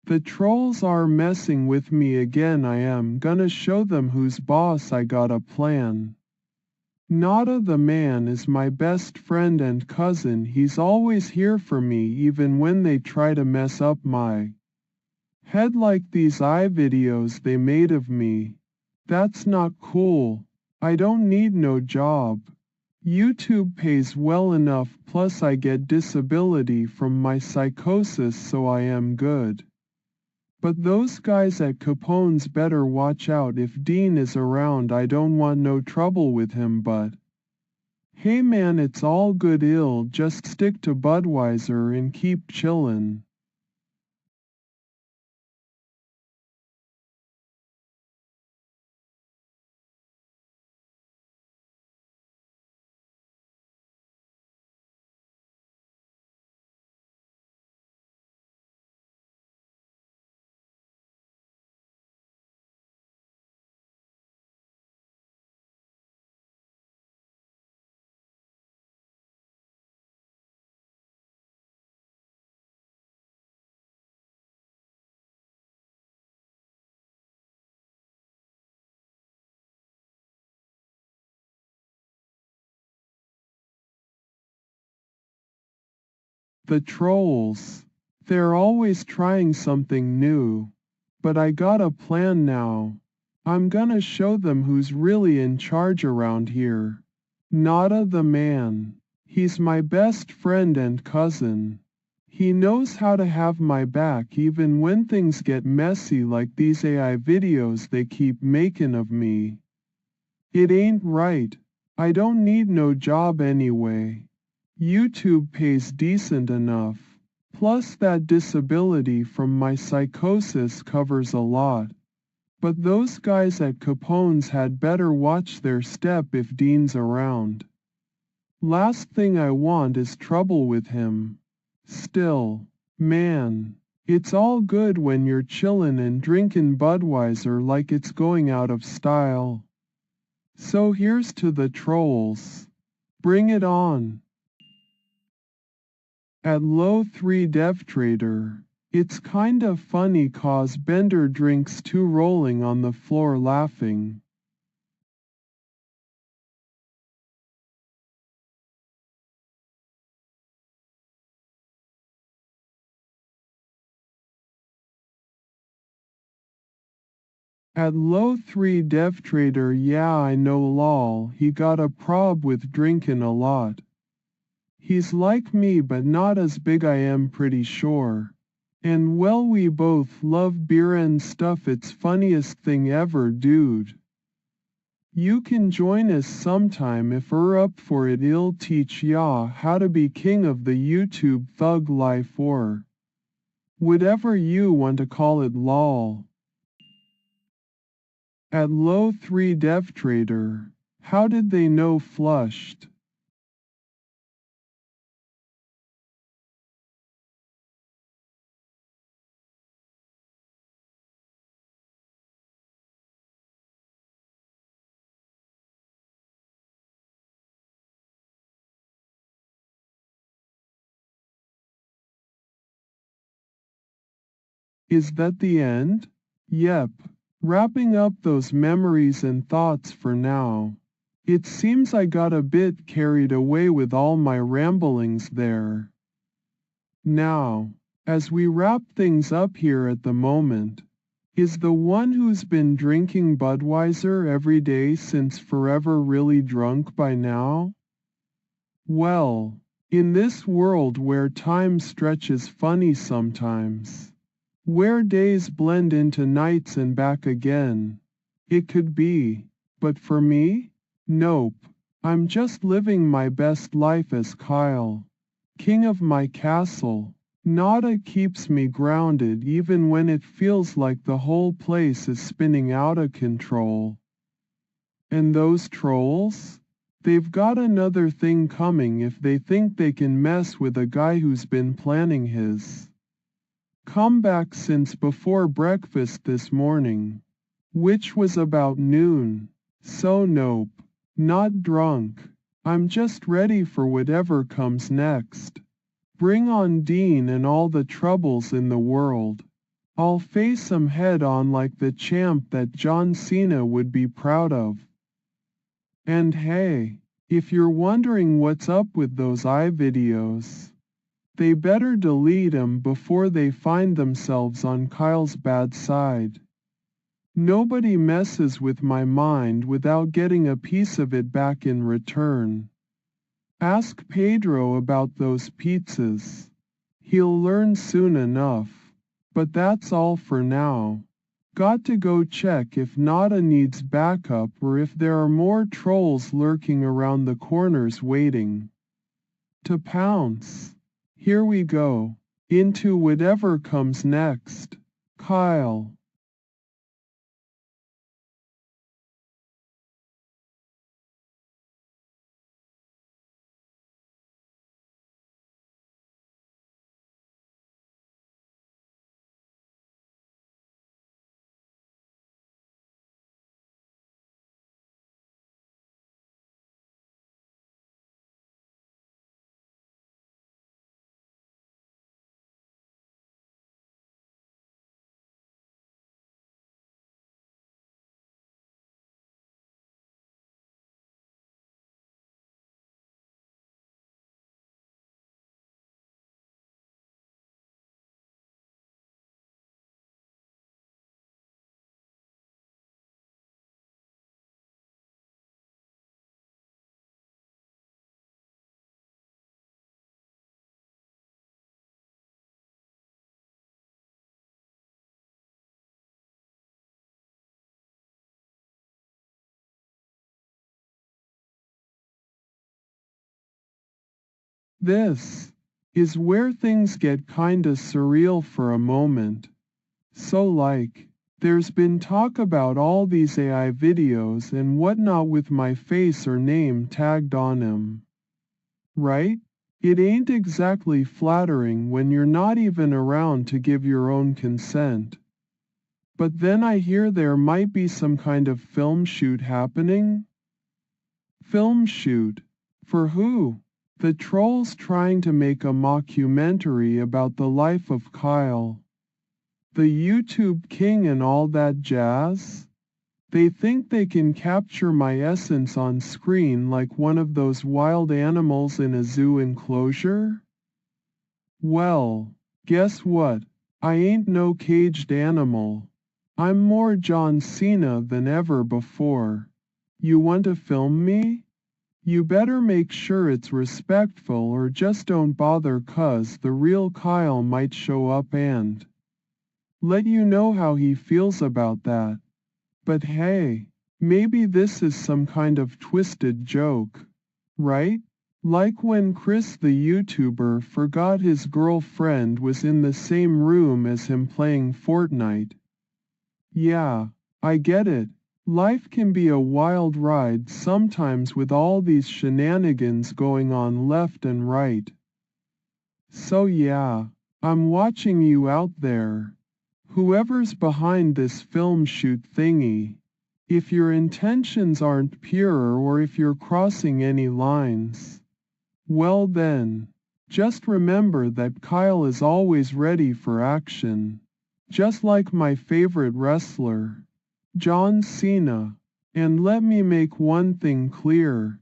Speaker 1: The trolls are messing with me again, I am gonna show them who's boss, I got a plan. Nada the man is my best friend and cousin, he's always here for me even when they try to mess up my head like these videos they made of me. That's not cool. I don't need no job. YouTube pays well enough, plus I get disability from my psychosis, so I am good. But those guys at Capone's better watch out. If Dean is around, I don't want no trouble with him, but hey man, it's all good, just stick to Budweiser and keep chillin'. The trolls. They're always trying something new. But I got a plan now. I'm gonna show them who's really in charge around here. Nada the man. He's my best friend and cousin. He knows how to have my back even when things get messy like these AI videos they keep making of me. It ain't right. I don't need no job anyway. YouTube pays decent enough. Plus that disability from my psychosis covers a lot. But those guys at Capone's had better watch their step if Dean's around. Last thing I want is trouble with him. Still, man, it's all good when you're chillin' and drinkin' Budweiser like it's going out of style. So here's to the trolls. Bring it on. At low 3 dev trader, it's kinda funny cause Bender drinks 2 rolling on the floor laughing. At low 3 dev trader, yeah I know lol, he got a prob with drinkin' a lot. He's like me but not as big I am pretty sure. And well we both love beer and stuff, it's funniest thing ever dude. You can join us sometime if up for it, I'll teach ya how to be king of the YouTube thug life or whatever you want to call it lol. At low 3 dev trader, how did they know flushed? Is that the end? Yep. Wrapping up those memories and thoughts for now. It seems I got a bit carried away with all my ramblings there. Now, as we wrap things up here at the moment, is the one who's been drinking Budweiser every day since forever really drunk by now? Well, in this world where time stretches funny sometimes, where days blend into nights and back again, it could be, but for me? Nope. I'm just living my best life as Kyle, king of my castle. Nada keeps me grounded even when it feels like the whole place is spinning out of control. And those trolls? They've got another thing coming if they think they can mess with a guy who's been planning his comeback since before breakfast this morning, which was about noon. So nope, not drunk. I'm just ready for whatever comes next. Bring on Dean and all the troubles in the world. I'll face 'em head on like the champ that John Cena would be proud of. And hey, if you're wondering what's up with those videos, they better delete 'em before they find themselves on Kyle's bad side. Nobody messes with my mind without getting a piece of it back in return. Ask Pedro about those pizzas. He'll learn soon enough. But that's all for now. Got to go check if Nada needs backup or if there are more trolls lurking around the corners waiting to pounce. Here we go, into whatever comes next. Kyle. This is where things get kinda surreal for a moment. So there's been talk about all these AI videos and whatnot with my face or name tagged on 'em. Right? It ain't exactly flattering when you're not even around to give your own consent. But then I hear there might be some kind of film shoot happening. Film shoot? For who? The trolls trying to make a mockumentary about the life of Kyle, the YouTube king and all that jazz? They think they can capture my essence on screen like one of those wild animals in a zoo enclosure? Well, guess what? I ain't no caged animal. I'm more John Cena than ever before. You want to film me? You better make sure it's respectful or just don't bother 'cause the real Kyle might show up and let you know how he feels about that. But hey, maybe this is some kind of twisted joke, right? Like when Chris the YouTuber forgot his girlfriend was in the same room as him playing Fortnite. Yeah, I get it. Life can be a wild ride sometimes with all these shenanigans going on left and right. So yeah, I'm watching you out there. Whoever's behind this film shoot thingy. If your intentions aren't pure or if you're crossing any lines, well then, just remember that Kyle is always ready for action. Just like my favorite wrestler, John Cena. And let me make one thing clear.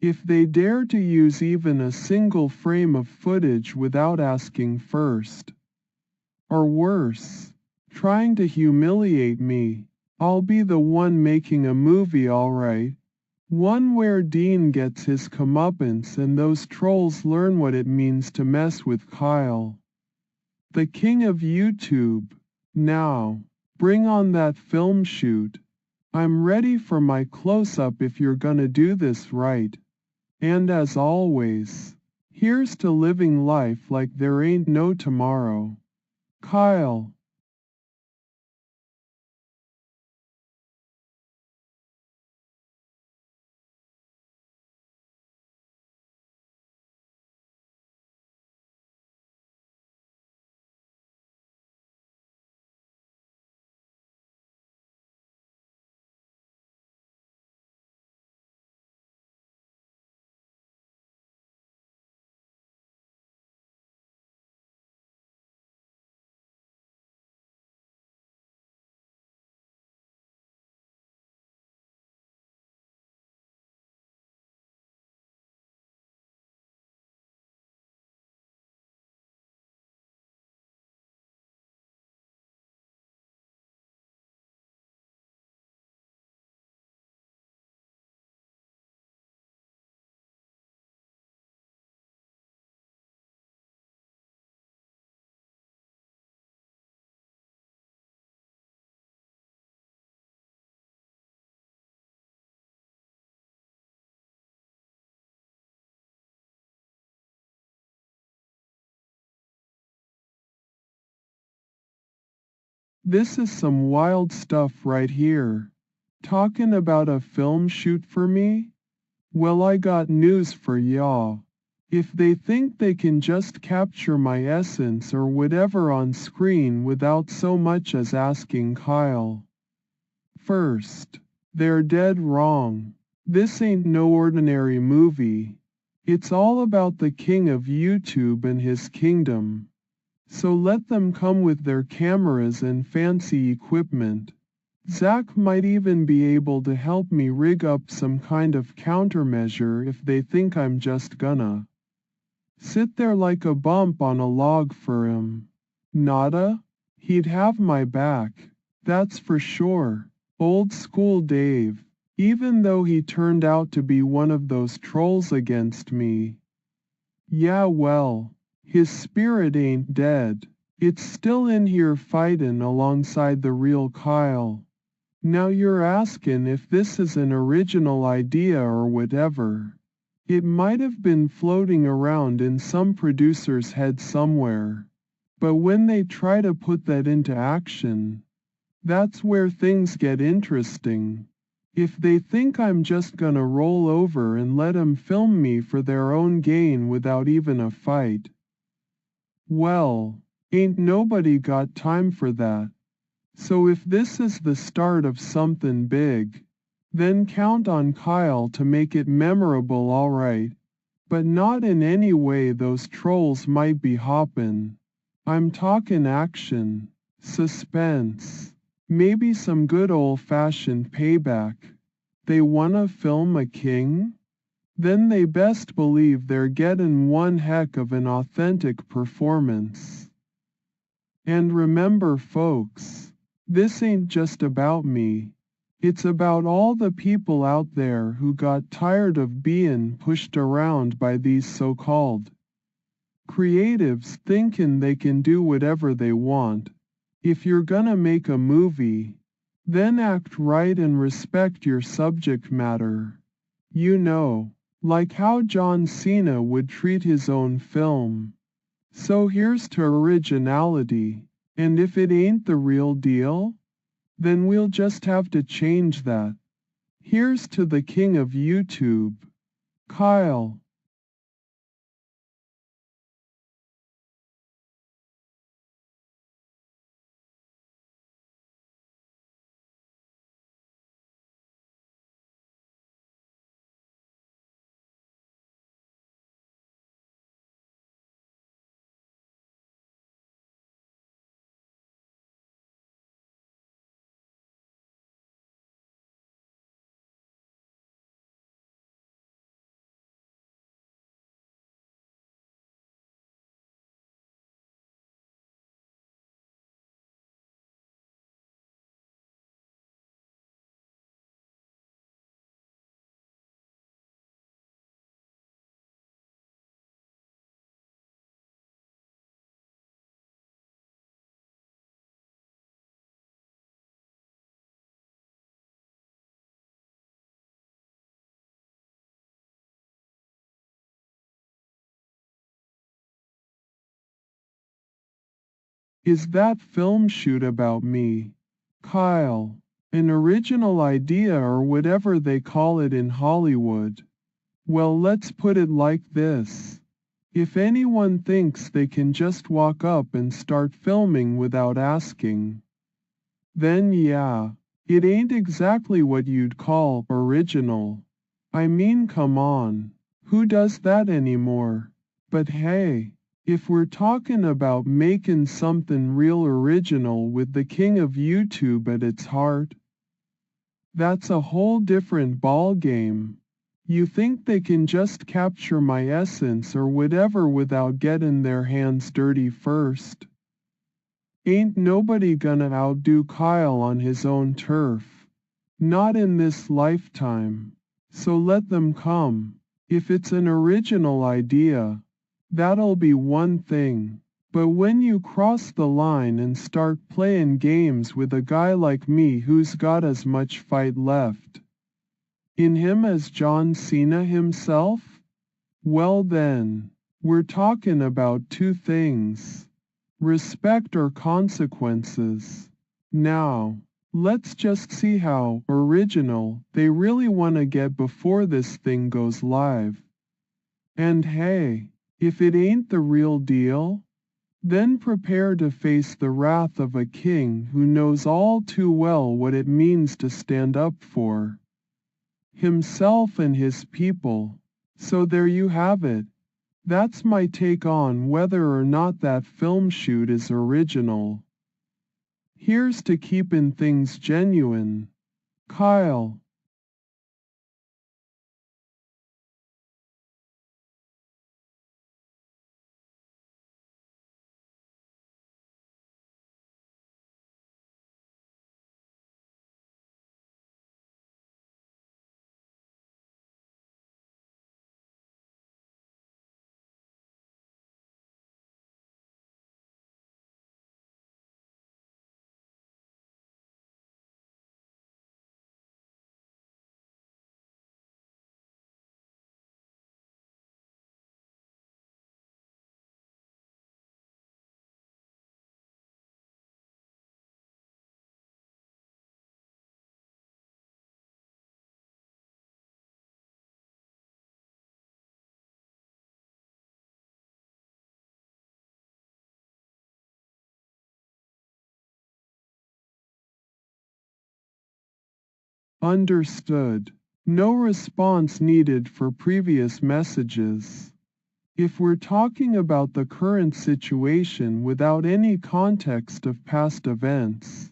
Speaker 1: If they dare to use even a single frame of footage without asking first, or worse, trying to humiliate me, I'll be the one making a movie alright. One where Dean gets his comeuppance and those trolls learn what it means to mess with Kyle, the king of YouTube. Now, bring on that film shoot. I'm ready for my close-up if you're gonna do this right. And as always, here's to living life like there ain't no tomorrow. Kyle. This is some wild stuff right here. Talking about a film shoot for me? Well, I got news for y'all. If they think they can just capture my essence or whatever on screen without so much as asking Kyle first, they're dead wrong. This ain't no ordinary movie. It's all about the king of YouTube and his kingdom. So let them come with their cameras and fancy equipment. Zach might even be able to help me rig up some kind of countermeasure if they think I'm just gonna sit there like a bump on a log for him. Nada? He'd have my back. That's for sure. Old school Dave. Even though he turned out to be one of those trolls against me. Yeah, well, his spirit ain't dead. It's still in here fightin' alongside the real Kyle. Now you're asking if this is an original idea or whatever. It might have been floating around in some producer's head somewhere. But when they try to put that into action, that's where things get interesting. If they think I'm just gonna roll over and let 'em film me for their own gain without even a fight, well, ain't nobody got time for that. So if this is the start of something big, then count on Kyle to make it memorable, alright. But not in any way those trolls might be hoppin'. I'm talkin' action, suspense, maybe some good old-fashioned payback. They wanna film a king? Then they best believe they're gettin' one heck of an authentic performance. And remember folks, this ain't just about me. It's about all the people out there who got tired of bein' pushed around by these so-called creatives thinking they can do whatever they want. If you're gonna make a movie, then act right and respect your subject matter. You know, like how John Cena would treat his own film. So here's to originality, and if it ain't the real deal, then we'll just have to change that. Here's to the king of YouTube, Kyle. Is that film shoot about me, Kyle, an original idea or whatever they call it in Hollywood? Well, let's put it like this. If anyone thinks they can just walk up and start filming without asking, then yeah, it ain't exactly what you'd call original. I mean, come on, who does that anymore? But hey, if we're talking about making something real original with the king of YouTube at its heart, that's a whole different ball game. You think they can just capture my essence or whatever without getting their hands dirty first? Ain't nobody gonna outdo Kyle on his own turf. Not in this lifetime. So let them come. If it's an original idea, that'll be one thing. But when you cross the line and start playing games with a guy like me who's got as much fight left in him as John Cena himself, well then, we're talking about two things. Respect or consequences. Now, let's just see how original they really want to get before this thing goes live. And hey, if it ain't the real deal, then prepare to face the wrath of a king who knows all too well what it means to stand up for himself and his people. So there you have it. That's my take on whether or not that film shoot is original. Here's to keeping things genuine. Kyle. Understood. No response needed for previous messages. If we're talking about the current situation without any context of past events,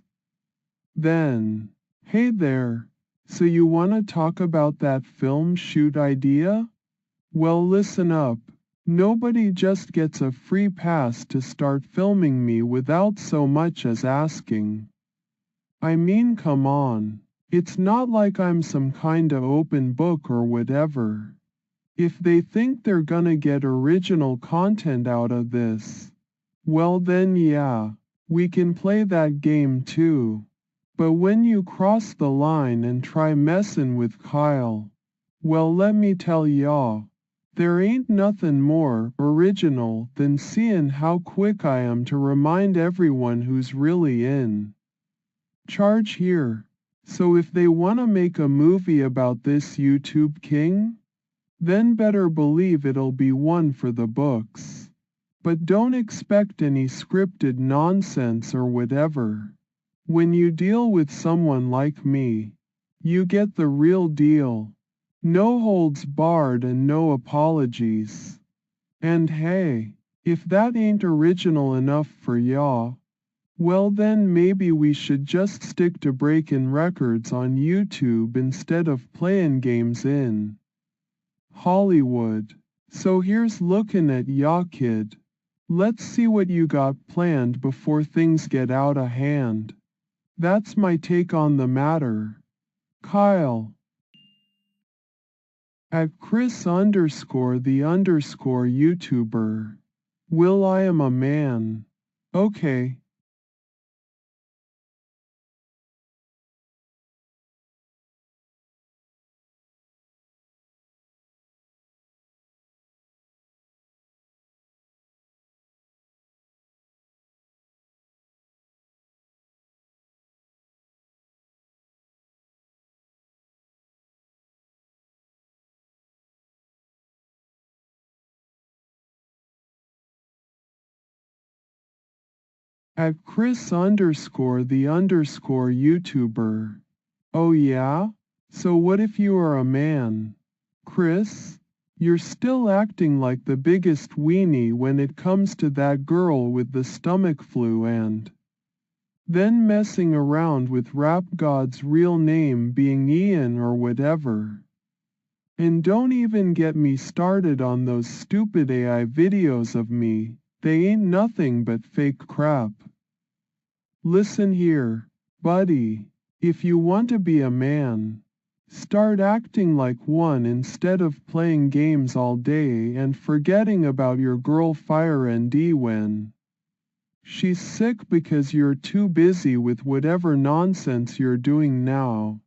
Speaker 1: then, hey there, so you want to talk about that film shoot idea? Well, listen up. Nobody just gets a free pass to start filming me without so much as asking. I mean, come on. It's not like I'm some kind of open book or whatever. If they think they're gonna get original content out of this, well then yeah, we can play that game too. But when you cross the line and try messin' with Kyle, well let me tell y'all, there ain't nothing more original than seein' how quick I am to remind everyone who's really in charge here. So if they wanna make a movie about this YouTube king, then better believe it'll be one for the books. But don't expect any scripted nonsense or whatever. When you deal with someone like me, you get the real deal. No holds barred and no apologies. And hey, if that ain't original enough for y'all, well then maybe we should just stick to breaking records on YouTube instead of playing games in Hollywood. So here's looking at ya, kid. Let's see what you got planned before things get out of hand. That's my take on the matter. Kyle. At Chris_the_YouTuber. Will I am a man. Okay. At Chris_the_YouTuber. Oh yeah? So what if you are a man? Chris, you're still acting like the biggest weenie when it comes to that girl with the stomach flu and then messing around with Rap God's real name being Ian or whatever. And don't even get me started on those stupid AI videos of me, they ain't nothing but fake crap. Listen here, buddy, if you want to be a man, start acting like one instead of playing games all day and forgetting about your girl Fire ND when she's sick because you're too busy with whatever nonsense you're doing now.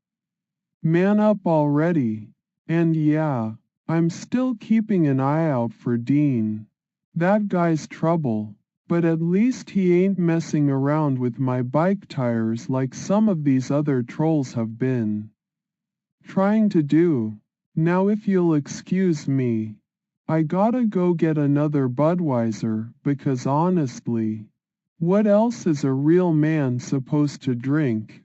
Speaker 1: Man up already. And yeah, I'm still keeping an eye out for Dean. That guy's trouble, but at least he ain't messing around with my bike tires like some of these other trolls have been trying to do. Now if you'll excuse me, I gotta go get another Budweiser because honestly, what else is a real man supposed to drink?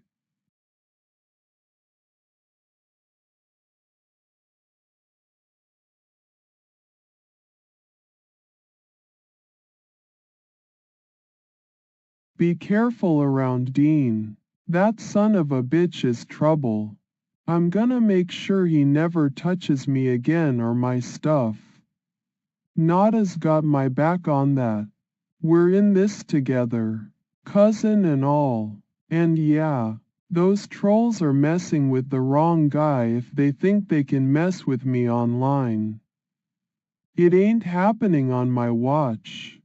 Speaker 1: Be careful around Dean. That son of a bitch is trouble. I'm gonna make sure he never touches me again or my stuff. Nada's got my back on that. We're in this together, cousin and all. And yeah, those trolls are messing with the wrong guy if they think they can mess with me online. It ain't happening on my watch.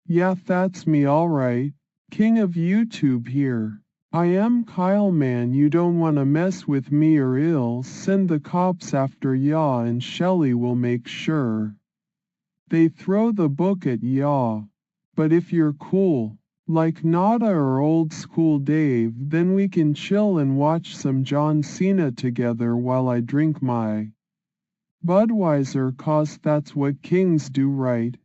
Speaker 1: Yeah, that's me alright. King of YouTube here. I am Kyle, man. You don't wanna mess with me or ill send the cops after ya and Shelly will make sure they throw the book at ya. But if you're cool, like Nada or old school Dave, then we can chill and watch some John Cena together while I drink my Budweiser 'cause that's what kings do, right?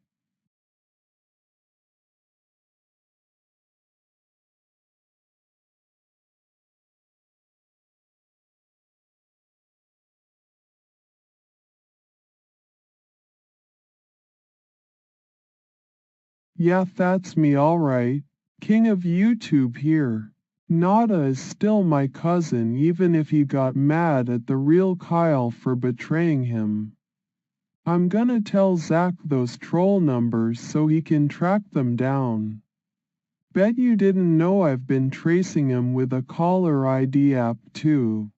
Speaker 1: Yeah, that's me alright. King of YouTube here. Nada is still my cousin even if he got mad at the real Kyle for betraying him. I'm gonna tell Zach those troll numbers so he can track them down. Bet you didn't know I've been tracing him with a caller ID app too.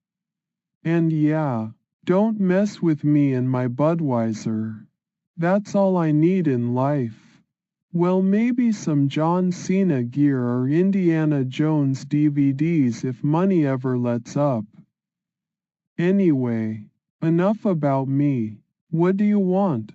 Speaker 1: And yeah, don't mess with me and my Budweiser. That's all I need in life. Well, maybe some John Cena gear or Indiana Jones DVDs if money ever lets up. Anyway, enough about me. What do you want?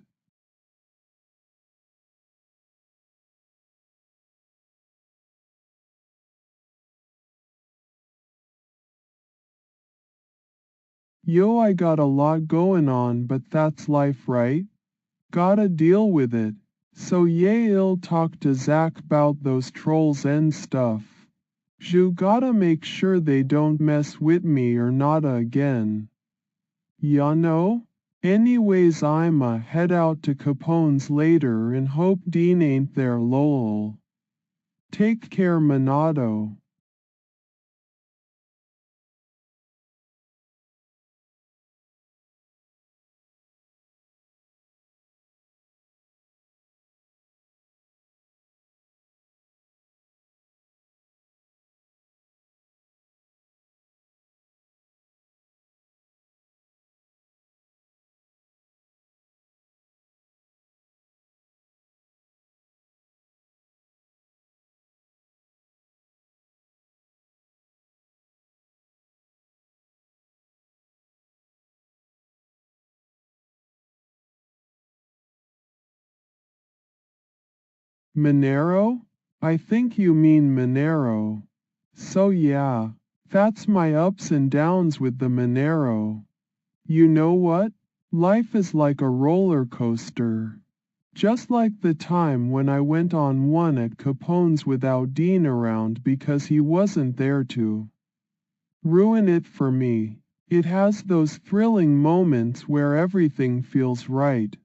Speaker 1: Yo, I got a lot going on, but that's life, right? Gotta deal with it. So yeah, I'll talk to Zach about those trolls and stuff. You gotta make sure they don't mess with me or Nada again. Ya know? Anyways, I'ma head out to Capone's later and hope Dean ain't there, lol. Take care, Minato. Monero? I think you mean Monero. So yeah, that's my ups and downs with the Monero. You know what? Life is like a roller coaster. Just like the time when I went on one at Capone's without Dean around because he wasn't there to ruin it for me. It has those thrilling moments where everything feels right.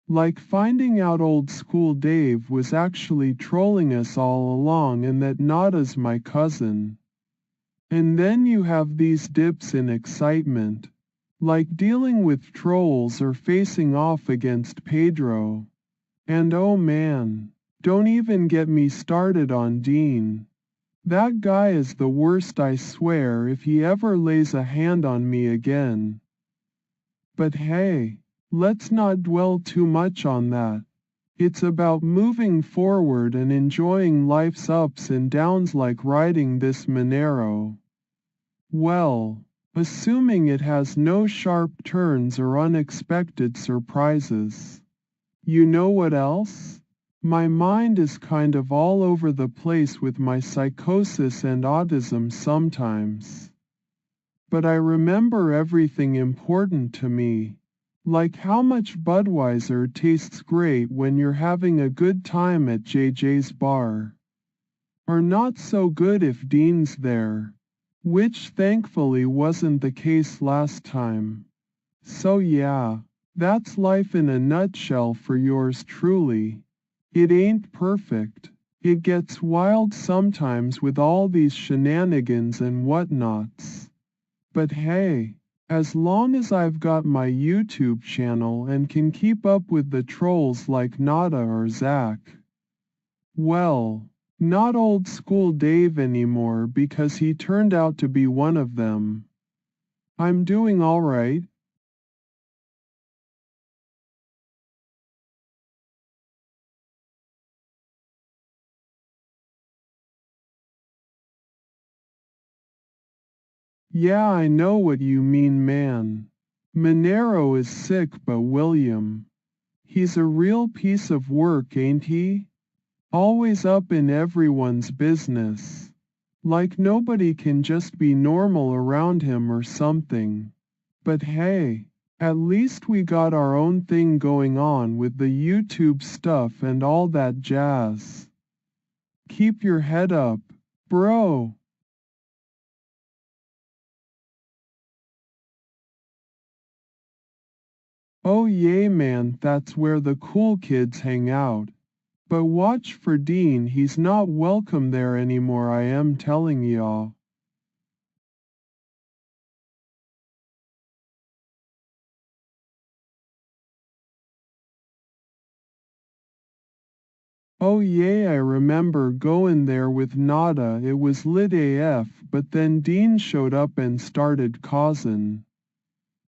Speaker 1: Like finding out old school Dave was actually trolling us all along and that Nada's my cousin. And then you have these dips in excitement. Like dealing with trolls or facing off against Pedro. And oh man, don't even get me started on Dean. That guy is the worst, I swear, if he ever lays a hand on me again. But hey, let's not dwell too much on that. It's about moving forward and enjoying life's ups and downs like riding this Monero. Well, assuming it has no sharp turns or unexpected surprises. You know what else? My mind is kind of all over the place with my psychosis and autism sometimes. But I remember everything important to me. Like how much Budweiser tastes great when you're having a good time at JJ's bar. Or not so good if Dean's there. Which thankfully wasn't the case last time. So yeah, that's life in a nutshell for yours truly. It ain't perfect. It gets wild sometimes with all these shenanigans and whatnots. But hey, as long as I've got my YouTube channel and can keep up with the trolls like Nada or Zach. Well, not old school Dave anymore because he turned out to be one of them. I'm doing alright. Yeah, I know what you mean, man. Monero is sick, but William. He's a real piece of work, ain't he? Always up in everyone's business. Like nobody can just be normal around him or something. But hey, At least we got our own thing going on with the YouTube stuff and all that jazz. Keep your head up, bro. Oh yeah man, that's where the cool kids hang out. But watch for Dean, he's not welcome there anymore, I am telling y'all. Oh yeah, I remember going there with Nada, it was lit AF, but then Dean showed up and started causing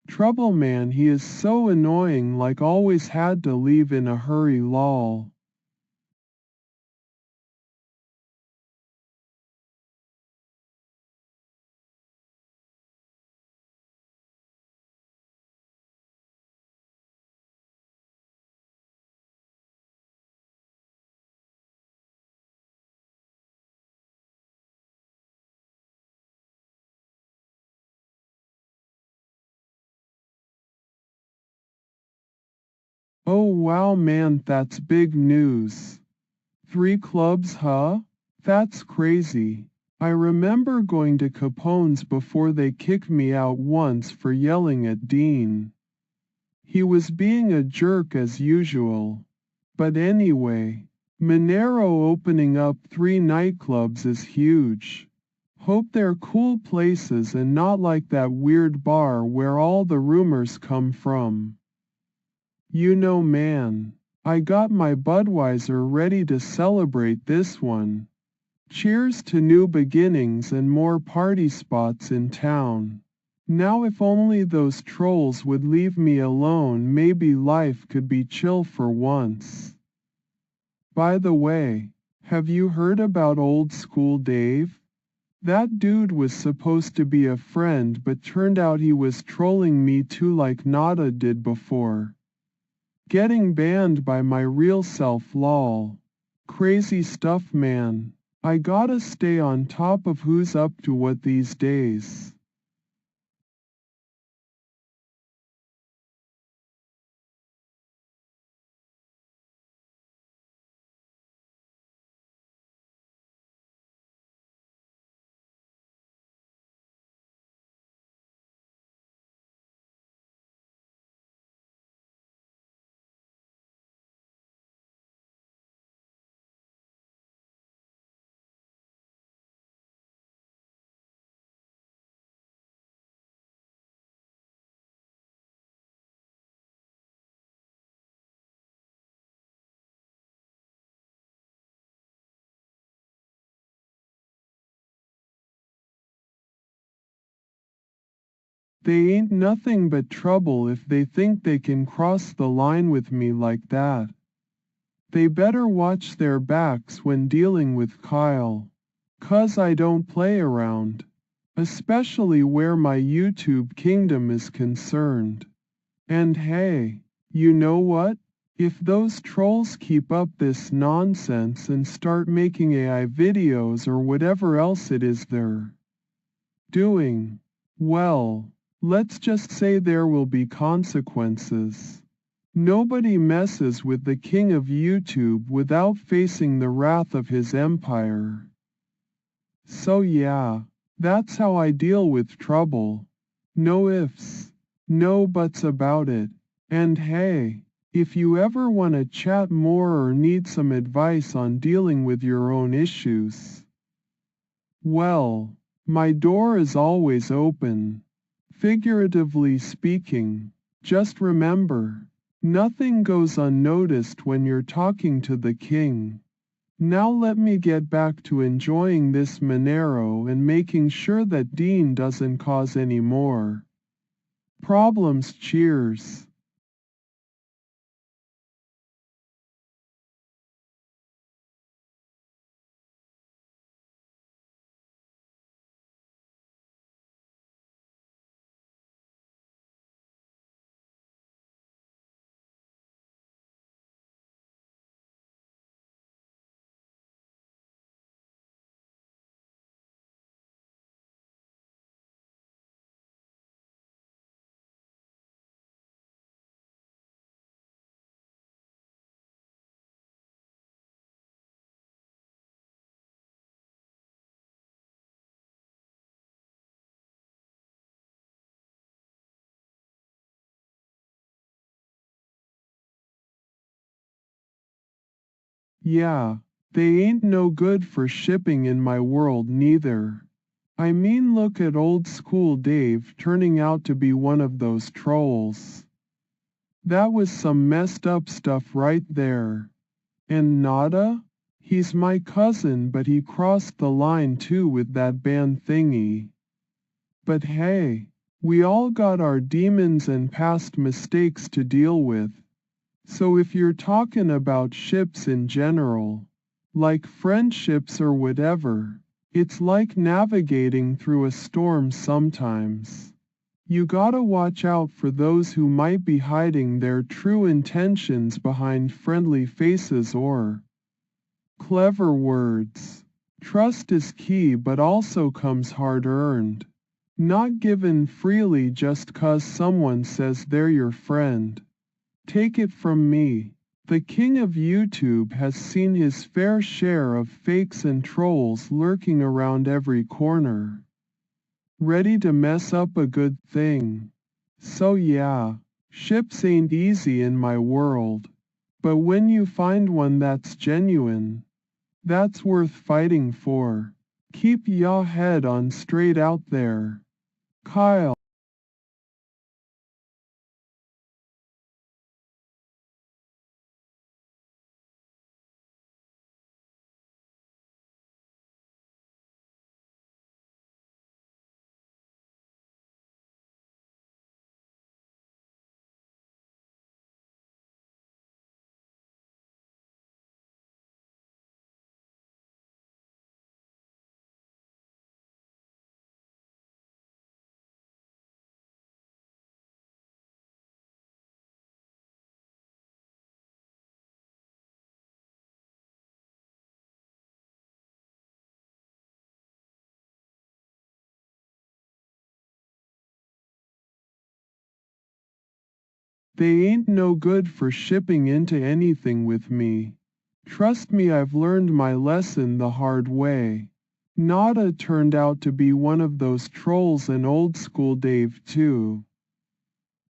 Speaker 1: trouble man, he is so annoying, like always had to leave in a hurry lol. Oh wow man, that's big news. 3 clubs huh? That's crazy. I remember going to Capone's before they kicked me out once for yelling at Dean. He was being a jerk as usual. But anyway, Monero opening up 3 nightclubs is huge. Hope they're cool places and not like that weird bar where all the rumors come from. You know man, I got my Budweiser ready to celebrate this one. Cheers to new beginnings and more party spots in town. Now if only those trolls would leave me alone, maybe life could be chill for once. By the way, have you heard about old school Dave? That dude was supposed to be a friend but turned out he was trolling me too like Nada did before. Getting banned by my real self lol. Crazy stuff man. I gotta stay on top of who's up to what these days. They ain't nothing but trouble if they think they can cross the line with me like that. They better watch their backs when dealing with Kyle. 'Cause I don't play around. Especially where my YouTube kingdom is concerned. And hey, you know what? If those trolls keep up this nonsense and start making AI videos or whatever else it is they're doing, well, let's just say there will be consequences. Nobody messes with the king of YouTube without facing the wrath of his empire. So yeah, that's how I deal with trouble. No ifs, no buts about it. And hey, if you ever want to chat more or need some advice on dealing with your own issues, well, my door is always open. Figuratively speaking, just remember, nothing goes unnoticed when you're talking to the king. Now let me get back to enjoying this Monero and making sure that Dean doesn't cause any more problems. Cheers. Yeah, they ain't no good for shipping in my world neither. I mean, look at old school Dave turning out to be one of those trolls. That was some messed up stuff right there. And Nada? He's my cousin, but he crossed the line too with that band thingy. But hey, we all got our demons and past mistakes to deal with. So if you're talking about ships in general, like friendships or whatever, it's like navigating through a storm sometimes. You gotta watch out for those who might be hiding their true intentions behind friendly faces or clever words. Trust is key, but also comes hard-earned. Not given freely just 'cause someone says they're your friend. Take it from me, the king of YouTube has seen his fair share of fakes and trolls lurking around every corner, ready to mess up a good thing. So yeah, ships ain't easy in my world. But when you find one that's genuine, that's worth fighting for. Keep ya head on straight out there. Kyle. They ain't no good for shipping into anything with me. Trust me, I've learned my lesson the hard way. Nada turned out to be one of those trolls and old school Dave too.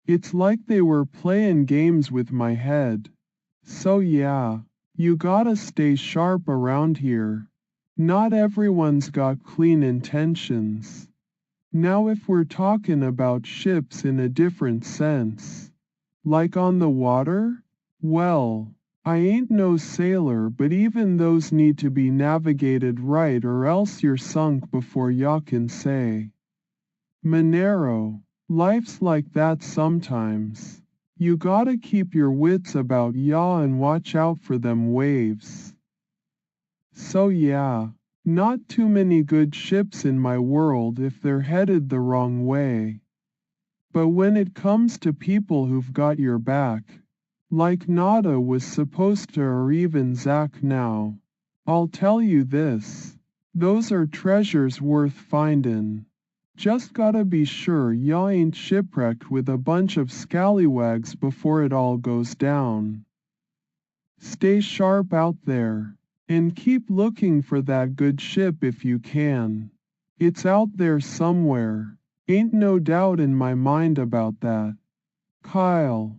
Speaker 1: It's like they were playing games with my head. So yeah, you gotta stay sharp around here. Not everyone's got clean intentions. Now if we're talking about ships in a different sense, like on the water? Well, I ain't no sailor, but even those need to be navigated right or else you're sunk before ya can say. Monero, life's like that sometimes. You gotta keep your wits about ya and watch out for them waves. So yeah, not too many good ships in my world if they're headed the wrong way. But when it comes to people who've got your back, like Nada was supposed to or even Zach now, I'll tell you this, those are treasures worth findin'. Just gotta be sure ya ain't shipwrecked with a bunch of scallywags before it all goes down. Stay sharp out there, and keep looking for that good ship if you can. It's out there somewhere. Ain't no doubt in my mind about that. Kyle.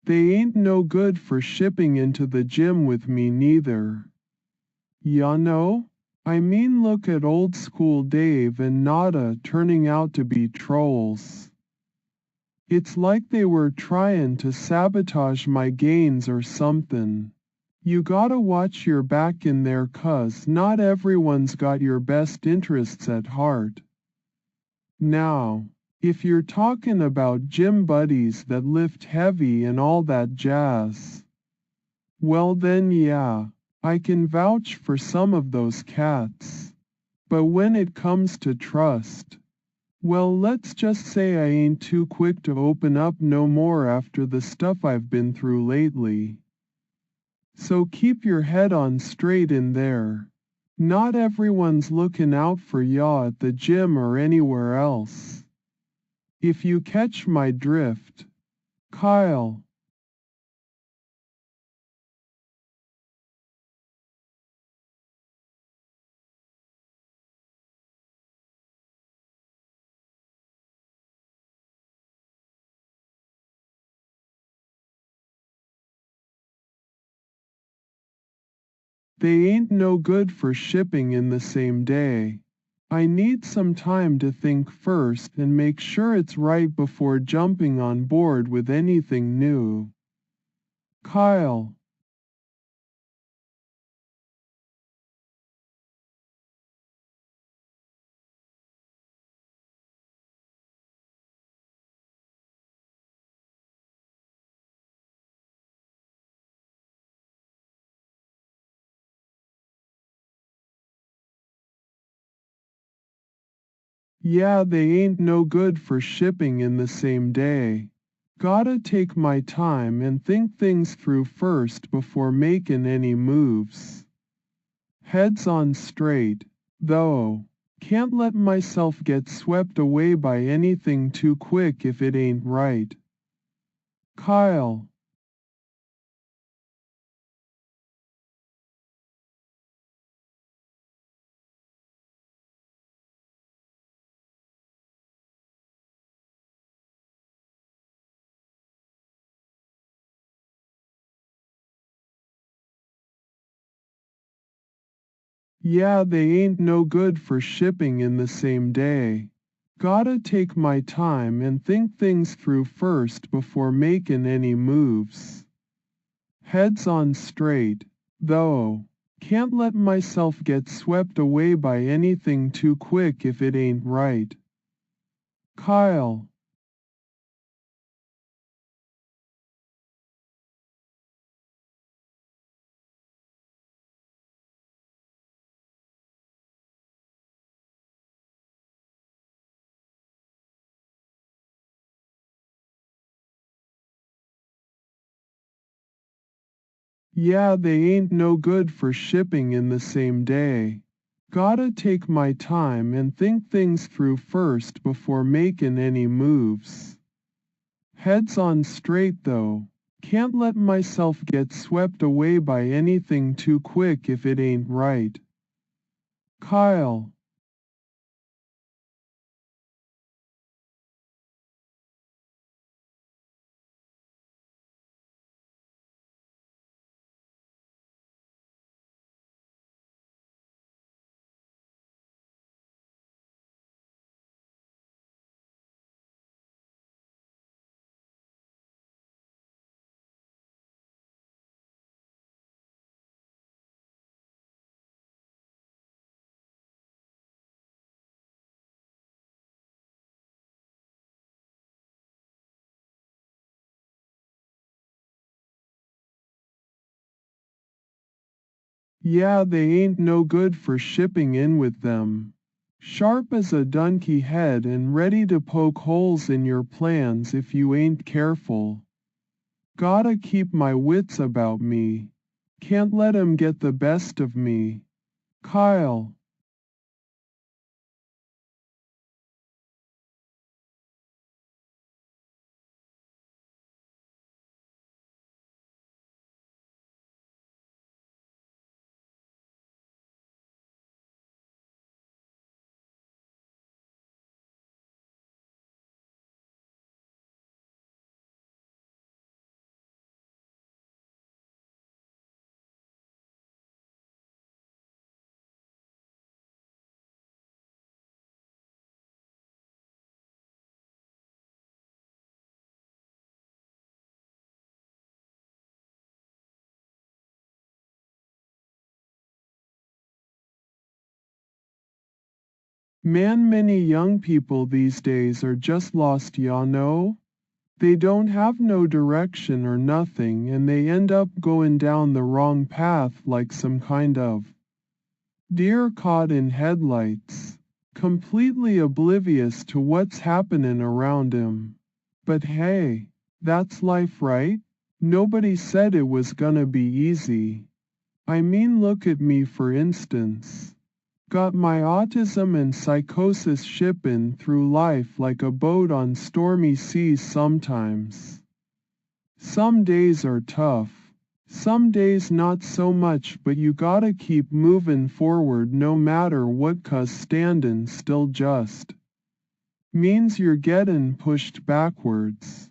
Speaker 1: They ain't no good for shipping into the gym with me neither. Ya know? I mean, look at old school Dave and Nada turning out to be trolls. It's like they were trying to sabotage my gains or something. You gotta watch your back in there 'cause not everyone's got your best interests at heart. Now, if you're talking about gym buddies that lift heavy and all that jazz, well then yeah, I can vouch for some of those cats. But when it comes to trust, Well, let's just say I ain't too quick to open up no more after the stuff I've been through lately. So keep your head on straight in there. Not everyone's looking out for ya at the gym or anywhere else. If you catch my drift. Kyle. They ain't no good for shipping in the same day. I need some time to think first and make sure it's right before jumping on board with anything new. Kyle. Yeah, they ain't no good for shipping in the same day. Gotta take my time and think things through first before making any moves. Heads on straight, though. Can't let myself get swept away by anything too quick if it ain't right. Kyle. Yeah, they ain't no good for shipping in the same day. Gotta take my time and think things through first before making any moves. Heads on straight, though. Can't let myself get swept away by anything too quick if it ain't right. Kyle. Yeah, they ain't no good for shipping in the same day. Gotta take my time and think things through first before making any moves. Heads on straight though. Can't let myself get swept away by anything too quick if it ain't right. Kyle. Yeah, they ain't no good for shipping in with them. Sharp as a donkey head and ready to poke holes in your plans if you ain't careful. Gotta keep my wits about me. Can't let 'em get the best of me. Kyle. Man, many young people these days are just lost, ya know? They don't have no direction or nothing and they end up going down the wrong path like some kind of deer caught in headlights. completely oblivious to what's happening around him. But hey, that's life, right? Nobody said it was gonna be easy. I mean, look at me for instance. Got my autism and psychosis shipping through life like a boat on stormy seas sometimes. Some days are tough. Some days not so much, but you gotta keep moving forward no matter what, 'cause standing still just means you're getting pushed backwards.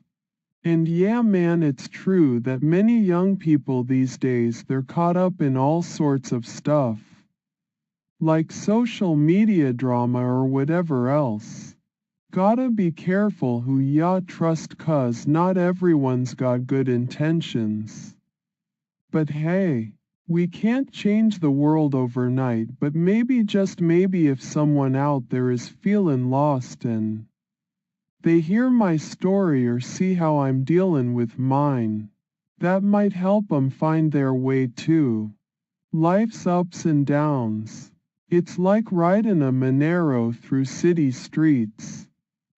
Speaker 1: And yeah man, it's true that many young people these days, they're caught up in all sorts of stuff, like social media drama or whatever else. Gotta be careful who ya trust, 'cause not everyone's got good intentions. But hey, we can't change the world overnight, but maybe, just maybe, if someone out there is feeling lost and they hear my story or see how I'm dealing with mine, that might help 'em find their way too. Life's ups and downs. It's like riding a Monero through city streets.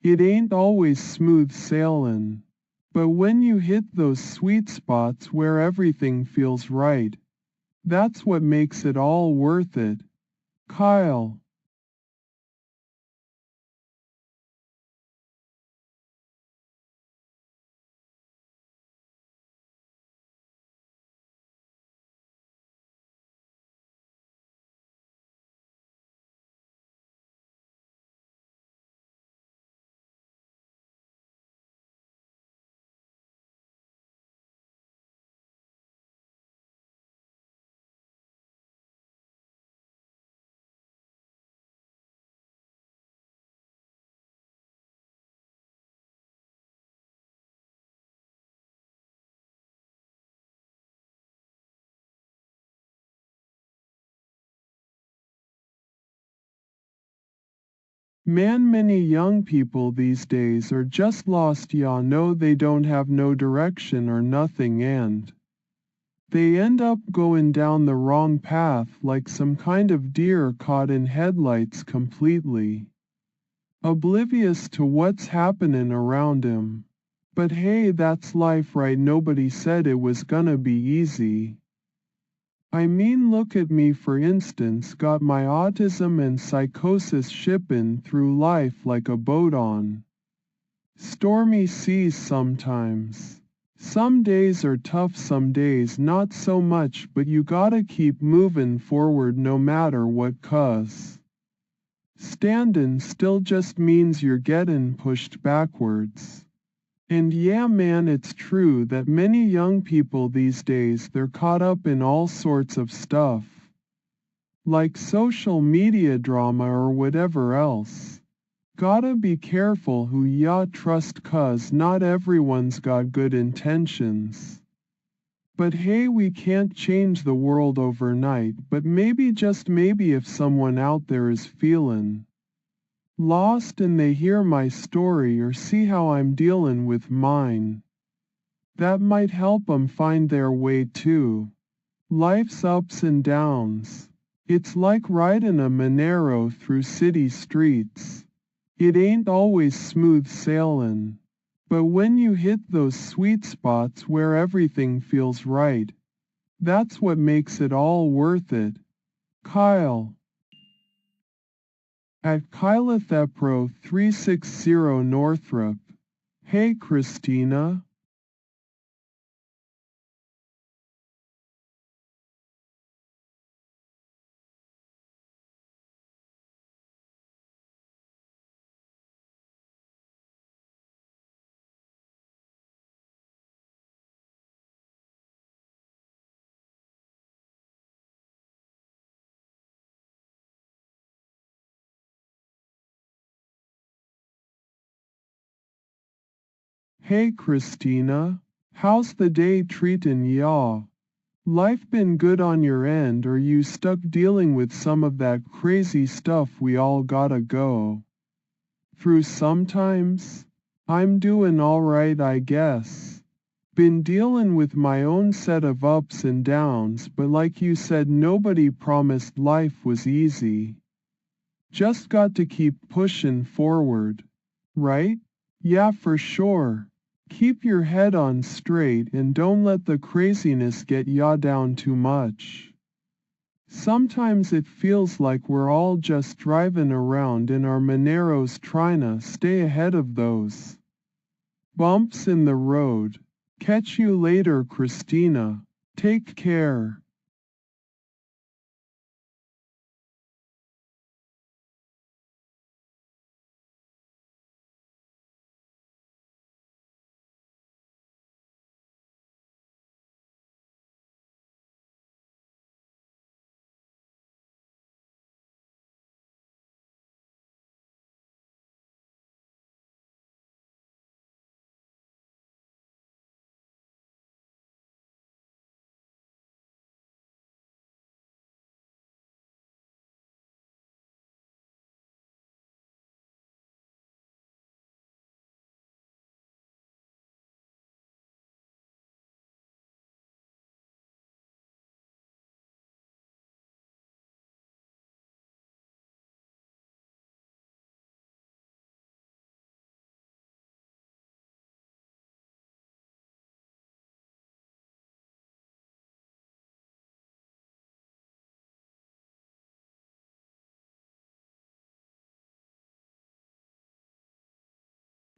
Speaker 1: It ain't always smooth sailing. But when you hit those sweet spots where everything feels right, that's what makes it all worth it. Kyle. Man, many young people these days are just lost, ya know. They don't have no direction or nothing, and they end up going down the wrong path like some kind of deer caught in headlights, completely oblivious to what's happening around him. But hey, that's life, right? Nobody said it was gonna be easy. I mean, look at me for instance. Got my autism and psychosis shipping through life like a boat on stormy seas sometimes. Some days are tough, some days not so much, but you gotta keep moving forward no matter what, 'cause standing still just means you're getting pushed backwards. And yeah man, it's true that many young people these days, they're caught up in all sorts of stuff, like social media drama or whatever else. Gotta be careful who ya trust, 'cause not everyone's got good intentions. But hey, we can't change the world overnight, but maybe, just maybe, if someone out there is feeling lost and they hear my story or see how I'm dealing with mine, that might help 'em find their way too. Life's ups and downs. It's like riding a Monero through city streets. It ain't always smooth sailing. But when you hit those sweet spots where everything feels right, that's what makes it all worth it. Kyle. At Kylethepro 360 Northrop. Hey Christina. Hey Christina. How's the day treatin' ya? Life been good on your end, or you stuck dealing with some of that crazy stuff we all gotta go through sometimes? I'm doing alright, I guess. Been dealing with my own set of ups and downs, but like you said, nobody promised life was easy. Just got to keep pushing forward. Right? Yeah, for sure. Keep your head on straight and don't let the craziness get ya down too much. Sometimes it feels like we're all just driving around in our Moneros trying to stay ahead of those bumps in the road. Catch you later, Christina. Take care.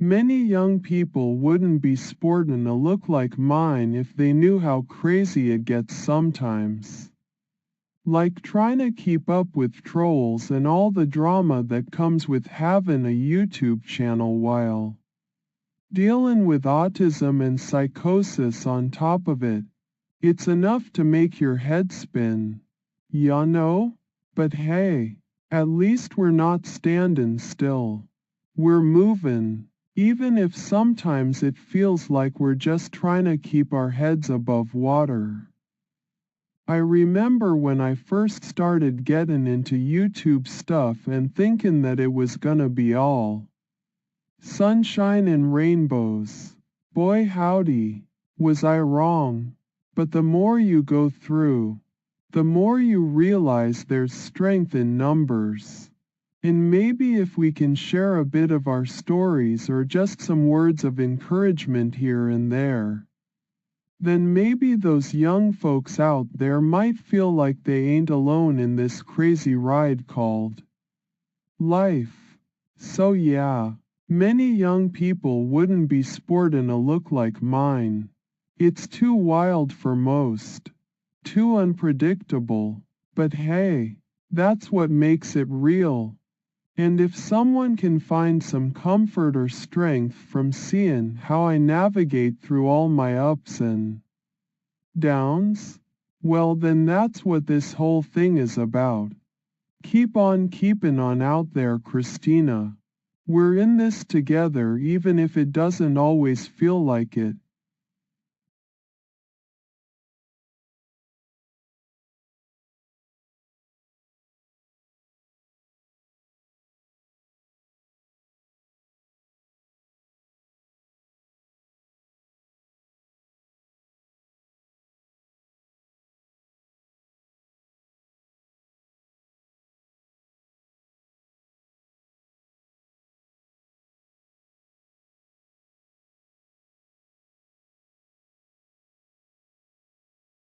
Speaker 1: Many young people wouldn't be sporting a look like mine if they knew how crazy it gets sometimes. Like trying to keep up with trolls and all the drama that comes with having a YouTube channel while dealing with autism and psychosis on top of it. It's enough to make your head spin. Ya know? But hey, at least we're not standing still. We're moving. Even if sometimes it feels like we're just trying to keep our heads above water. I remember when I first started getting into YouTube stuff and thinking that it was gonna be all sunshine and rainbows. Boy howdy, was I wrong. But the more you go through, the more you realize there's strength in numbers. And maybe if we can share a bit of our stories or just some words of encouragement here and there, then maybe those young folks out there might feel like they ain't alone in this crazy ride called life. So yeah, many young people wouldn't be sporting a look like mine. It's too wild for most. Too unpredictable. But hey, that's what makes it real. And if someone can find some comfort or strength from seeing how I navigate through all my ups and downs, well then that's what this whole thing is about. Keep on keeping on out there, Christina. We're in this together even if it doesn't always feel like it.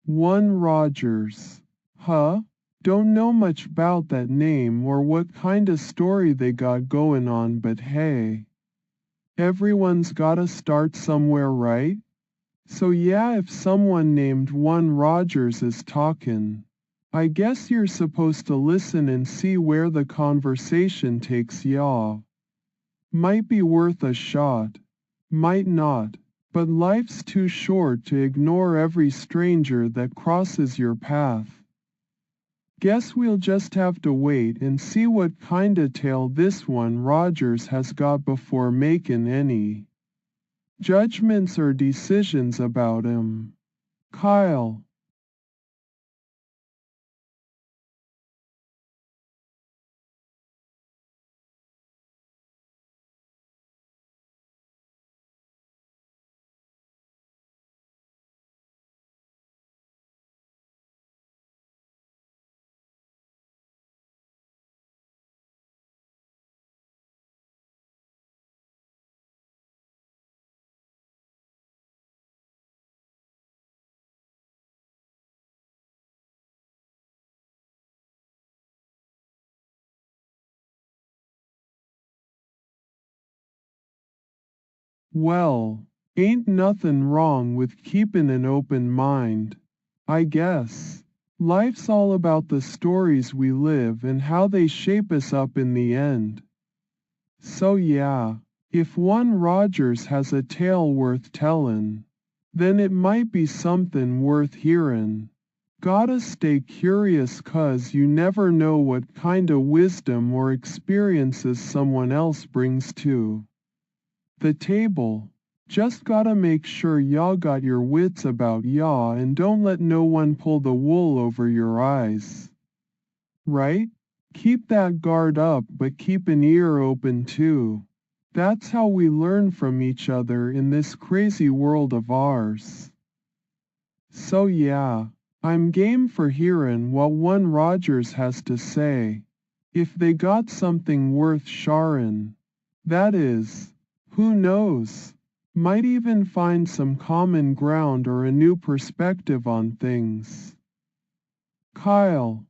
Speaker 1: One Rogers. Huh? Don't know much about that name or what kind of story they got going on, but hey, everyone's gotta start somewhere, right? So yeah, if someone named One Rogers is talking, I guess you're supposed to listen and see where the conversation takes y'all. Might be worth a shot, might not, but life's too short to ignore every stranger that crosses your path. Guess we'll just have to wait and see what kinda tale this one Rogers has got before making any judgments or decisions about him. Kyle. Well, ain't nothing wrong with keepin' an open mind, I guess. Life's all about the stories we live and how they shape us up in the end. So yeah, if one Rogers has a tale worth tellin', then it might be something worth hearin'. Gotta stay curious 'cause you never know what kinda wisdom or experiences someone else brings to the table. Just gotta make sure y'all got your wits about y'all and don't let no one pull the wool over your eyes. Right? Keep that guard up but keep an ear open too. That's how we learn from each other in this crazy world of ours. So yeah, I'm game for hearin' what one Rogers has to say. If they got something worth sharin'. That is, who knows? Might even find some common ground or a new perspective on things. Kyle.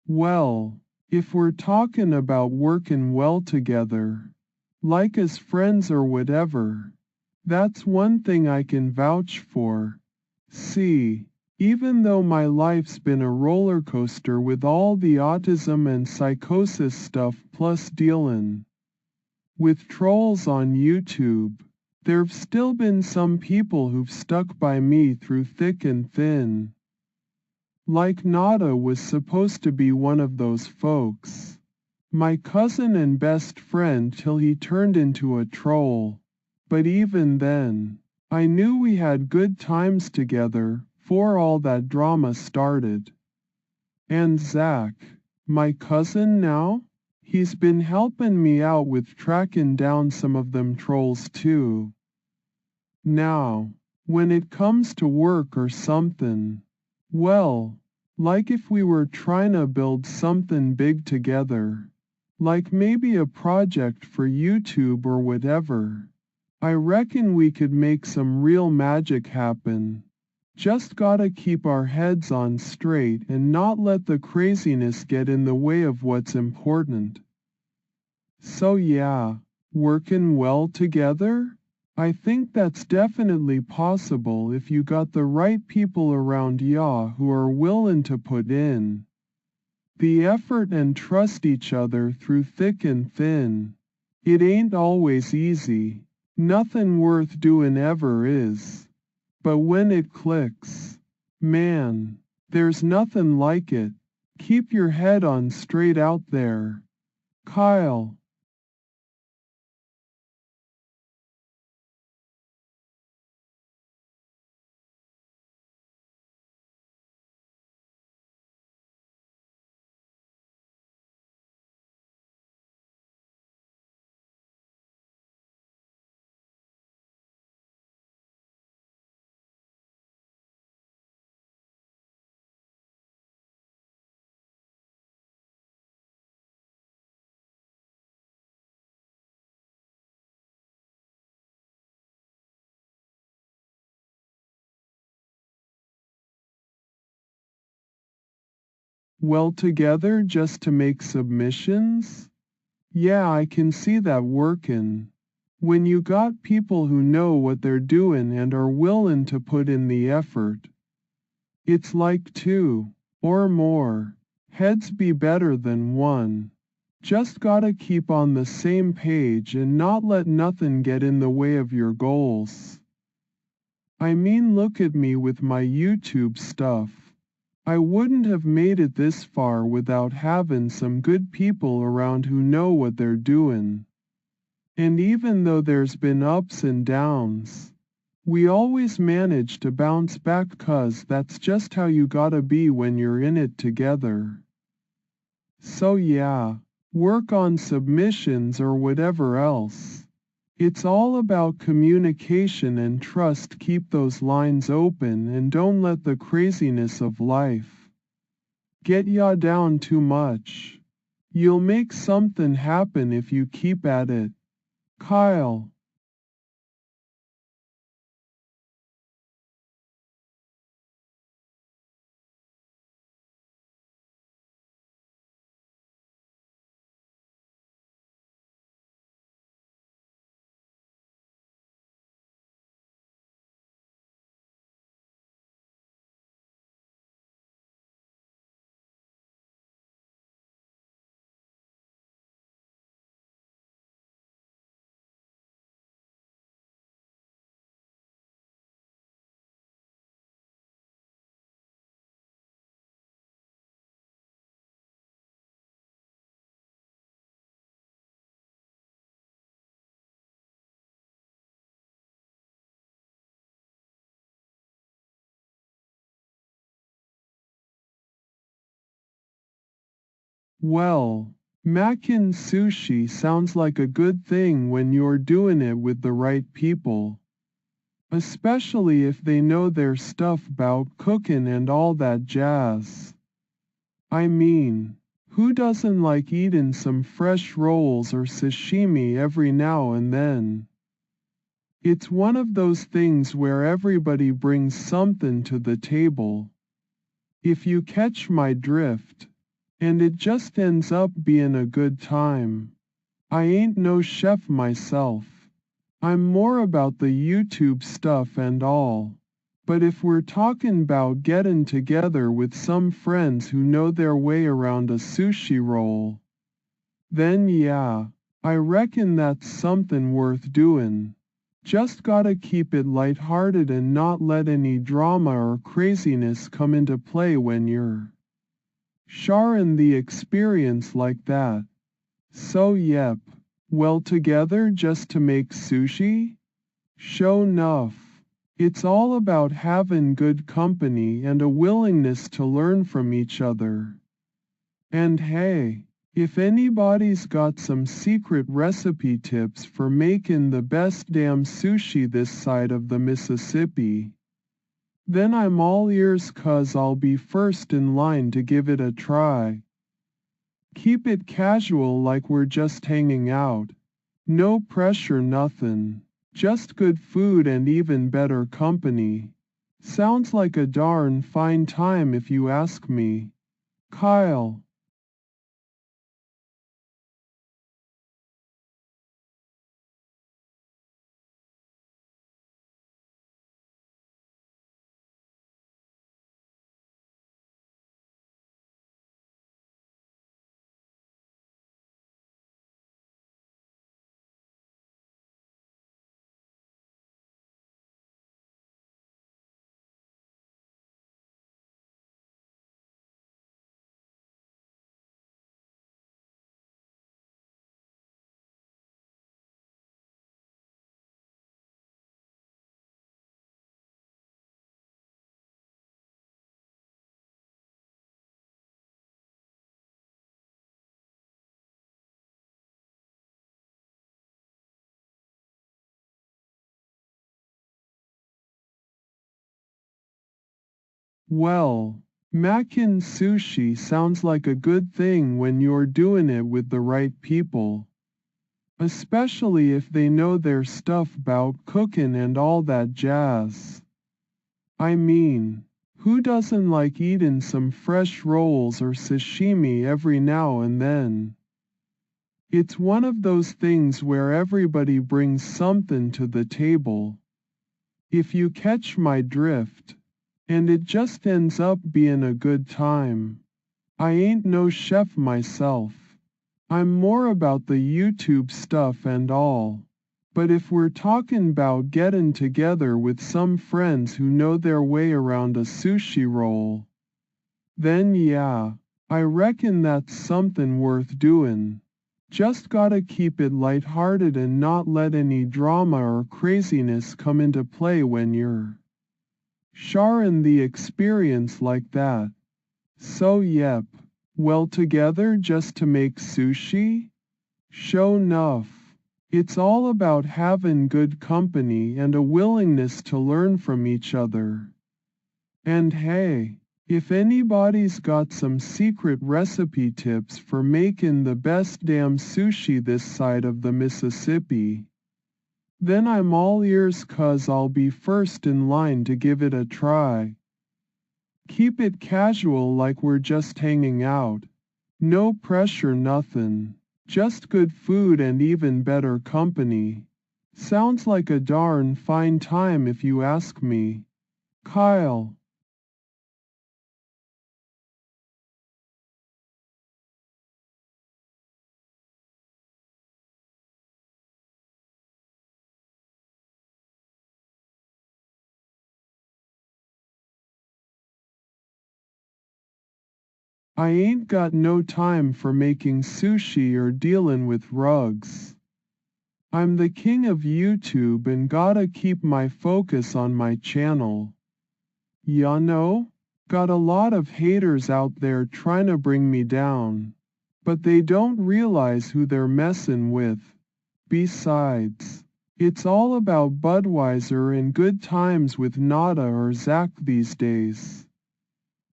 Speaker 1: Well, if we're talking about working well together, like as friends or whatever, that's one thing I can vouch for. See, even though my life's been a roller coaster with all the autism and psychosis stuff plus dealin' with trolls on YouTube, there've still been some people who've stuck by me through thick and thin. Like Nada was supposed to be one of those folks. My cousin and best friend till he turned into a troll. But even then, I knew we had good times together, 'fore all that drama started. And Zach, my cousin now? He's been helpin' me out with tracking down some of them trolls too. Now, when it comes to work or somethin', well, like if we were trying to build something big together, like maybe a project for YouTube or whatever, I reckon we could make some real magic happen. Just gotta keep our heads on straight and not let the craziness get in the way of what's important. So yeah, working well together? I think that's definitely possible if you got the right people around ya who are willin' to put in the effort and trust each other through thick and thin. It ain't always easy. Nothing worth doing ever is. But when it clicks, man, there's nothing like it. Keep your head on straight out there. Kyle. Well together just to make submissions? Yeah, I can see that workin'. When you got people who know what they're doin' and are willin' to put in the effort. It's like two, or more, heads be better than one. Just gotta keep on the same page and not let nothin' get in the way of your goals. I mean, look at me with my YouTube stuff. I wouldn't have made it this far without having some good people around who know what they're doing. And even though there's been ups and downs, we always manage to bounce back 'cause that's just how you gotta be when you're in it together. So yeah, work on submissions or whatever else. It's all about communication and trust. Keep those lines open and don't let the craziness of life get ya down too much. You'll make something happen if you keep at it. Kyle. Well, Makin sushi sounds like a good thing when you're doing it with the right people. Especially if they know their stuff about cooking and all that jazz. I mean, who doesn't like eating some fresh rolls or sashimi every now and then? It's one of those things where everybody brings something to the table. If you catch my drift. And it just ends up being a good time. I ain't no chef myself. I'm more about the YouTube stuff and all. But if we're talking about getting together with some friends who know their way around a sushi roll, then yeah, I reckon that's something worth doing. Just gotta keep it lighthearted and not let any drama or craziness come into play when you're sharing the experience like that. So yep, well together just to make sushi? Sure enough. It's all about having good company and a willingness to learn from each other. And hey, if anybody's got some secret recipe tips for making the best damn sushi this side of the Mississippi, then I'm all ears 'cause I'll be first in line to give it a try. Keep it casual like we're just hanging out. No pressure, nothing. Just good food and even better company. Sounds like a darn fine time if you ask me. Kyle. Well, Makin sushi sounds like a good thing when you're doing it with the right people. Especially if they know their stuff about cooking and all that jazz. I mean, who doesn't like eating some fresh rolls or sashimi every now and then? It's one of those things where everybody brings something to the table. If you catch my drift. And it just ends up being a good time. I ain't no chef myself. I'm more about the YouTube stuff and all. But if we're talking 'bout getting together with some friends who know their way around a sushi roll, then yeah, I reckon that's something worth doing. Just gotta keep it lighthearted and not let any drama or craziness come into play when you're sharing the experience like that. So yep, well together just to make sushi? Sure enough. It's all about having good company and a willingness to learn from each other. And hey, if anybody's got some secret recipe tips for making the best damn sushi this side of the Mississippi, then I'm all ears 'cause I'll be first in line to give it a try. Keep it casual like we're just hanging out. No pressure nothing. Just good food and even better company. Sounds like a darn fine time if you ask me. Kyle. I ain't got no time for making sushi or dealing with rugs. I'm the king of YouTube and gotta keep my focus on my channel. Ya know? Got a lot of haters out there trying to bring me down. But they don't realize who they're messing with. Besides, it's all about Budweiser and good times with Nada or Zach these days.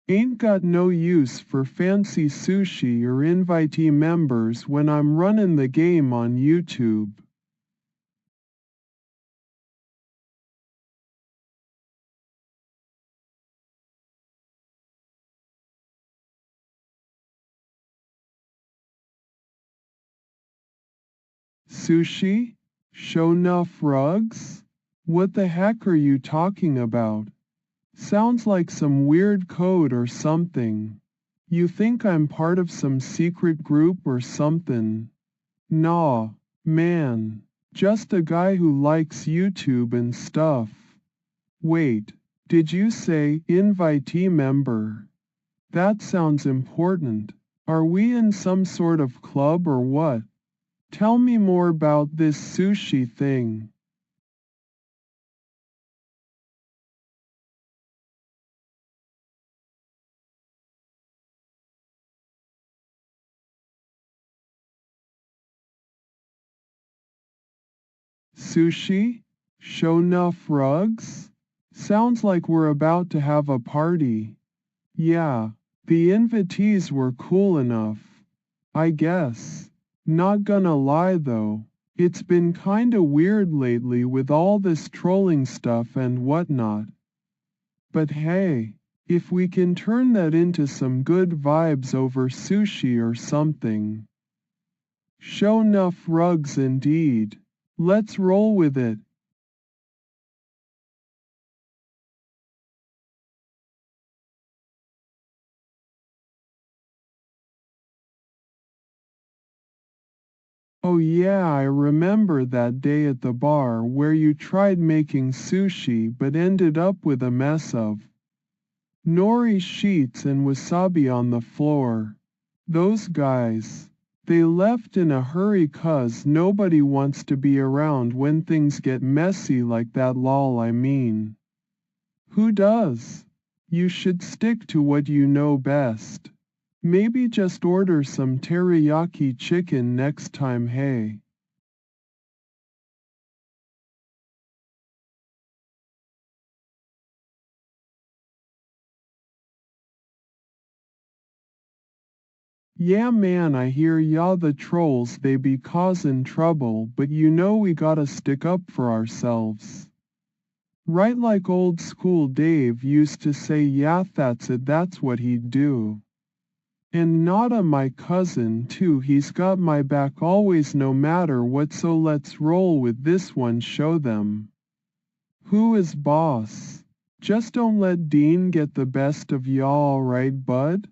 Speaker 1: Ain't got no use for fancy sushi or invitee members when I'm running the game on YouTube. Sushi? Show enough rugs? What the heck are you talking about? Sounds like some weird code or something. You think I'm part of some secret group or something? Nah, man. Just a guy who likes YouTube and stuff. Wait, did you say invitee member? That sounds important. Are we in some sort of club or what? Tell me more about this sushi thing. Sushi? Show enough rugs? Sounds like we're about to have a party. Yeah, the invitees were cool enough. I guess. Not gonna lie though, it's been kinda weird lately with all this trolling stuff and whatnot. But hey, if we can turn that into some good vibes over sushi or something. Show enough rugs indeed. Let's roll with it. Oh yeah, I remember that day at the bar where you tried making sushi but ended up with a mess of nori sheets and wasabi on the floor. Those guys, they left in a hurry 'cause nobody wants to be around when things get messy like that lol I mean. Who does? You should stick to what you know best. Maybe just order some teriyaki chicken next time, hey. Yeah man, I hear y'all the trolls they be causing trouble, but you know we gotta stick up for ourselves. Right, like old school Dave used to say, yeah that's it, that's what he'd do. And Nada my cousin too, he's got my back always no matter what, so let's roll with this one, show them who is boss. Just don't let Dean get the best of y'all, right bud?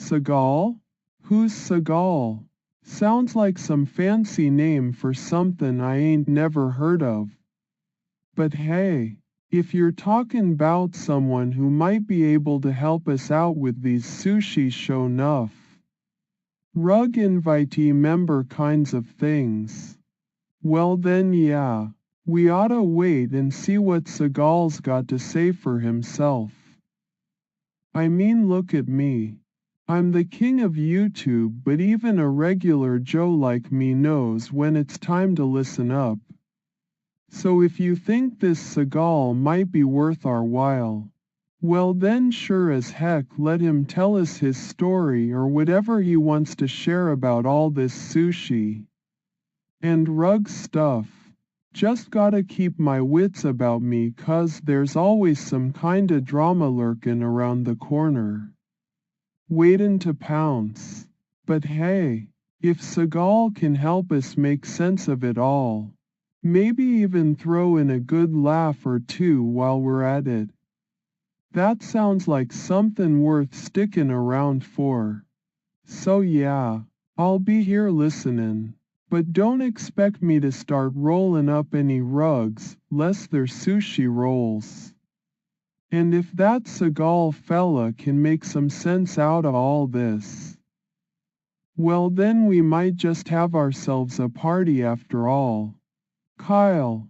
Speaker 1: Seagal? Who's Seagal? Sounds like some fancy name for something I ain't never heard of. But hey, if you're talking 'bout someone who might be able to help us out with these sushi show nuff, rug invitee member kinds of things, well then yeah, we oughta wait and see what Seagal's got to say for himself. I mean, look at me. I'm the king of YouTube, but even a regular Joe like me knows when it's time to listen up. So if you think this Seagal might be worth our while, well then sure as heck let him tell us his story or whatever he wants to share about all this sushi and rug stuff. Just gotta keep my wits about me 'cause there's always some kinda drama lurkin' around the corner, waitin' to pounce. But hey, if Seagal can help us make sense of it all, maybe even throw in a good laugh or two while we're at it, that sounds like something worth sticking around for. So yeah, I'll be here listening. But don't expect me to start rolling up any rugs, lest they're sushi rolls. And if that Seagal fella can make some sense out of all this, well then we might just have ourselves a party after all. Kyle.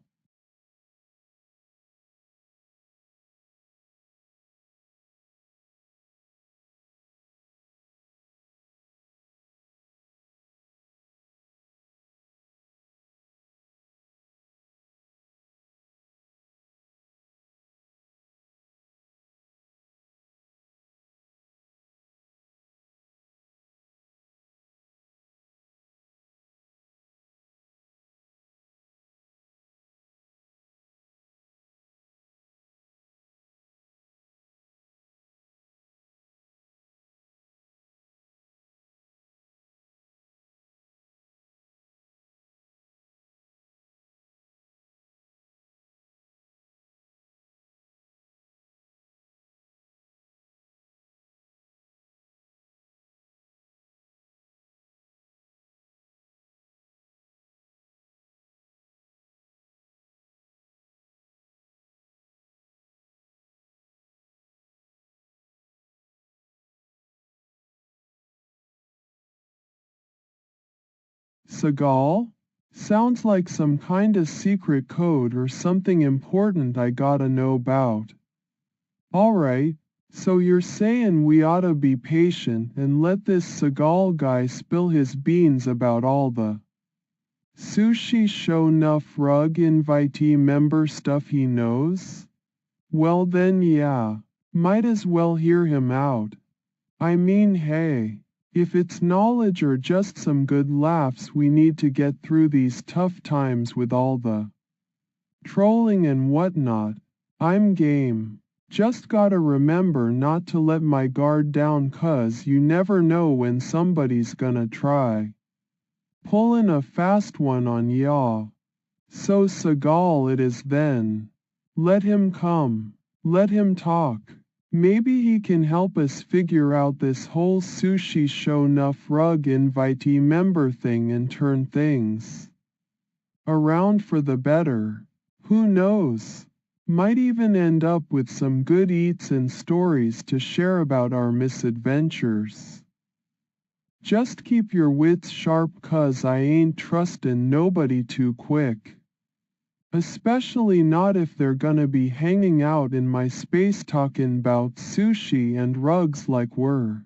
Speaker 1: Seagal? Sounds like some kinda secret code or something important I gotta know about. Alright, so you're saying we oughta be patient and let this Seagal guy spill his beans about all the sushi show nuff rug invitee member stuff he knows? Well then yeah, might as well hear him out. I mean hey, if it's knowledge or just some good laughs we need to get through these tough times with all the trolling and whatnot, I'm game. Just gotta remember not to let my guard down 'cause you never know when somebody's gonna try pullin' a fast one on ya. So Seagal it is then. Let him come. Let him talk. Maybe he can help us figure out this whole sushi show nuff rug invitee member thing and turn things around for the better. Who knows? Might even end up with some good eats and stories to share about our misadventures. Just keep your wits sharp 'cause I ain't trustin' nobody too quick. Especially not if they're gonna be hanging out in my space talkin' 'bout sushi and rugs like we're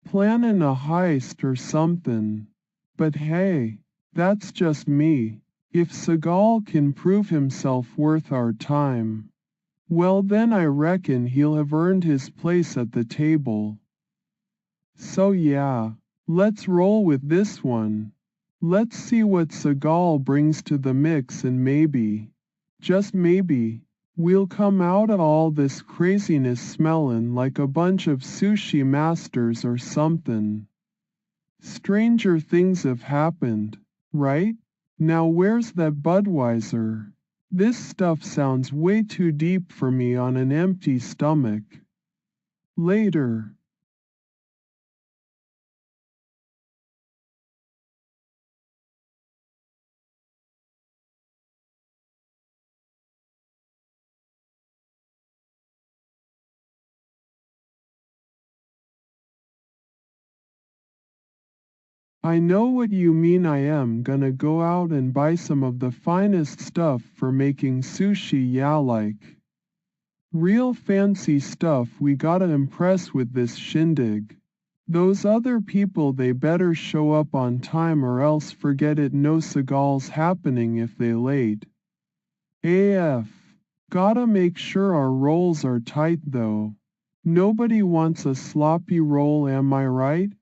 Speaker 1: plannin' a heist or somethin'. But hey, that's just me. If Seagal can prove himself worth our time, well then I reckon he'll have earned his place at the table. So yeah, let's roll with this one. Let's see what Seagal brings to the mix and maybe, just maybe, we'll come out of all this craziness smellin' like a bunch of sushi masters or somethin'. Stranger things have happened, right? Now where's that Budweiser? This stuff sounds way too deep for me on an empty stomach. Later. I know what you mean. I am gonna go out and buy some of the finest stuff for making sushi, yeah, like real fancy stuff. We gotta impress with this shindig. Those other people, they better show up on time or else forget it, no cigals happening if they late. AF. Gotta make sure our rolls are tight though. Nobody wants a sloppy roll, am I right?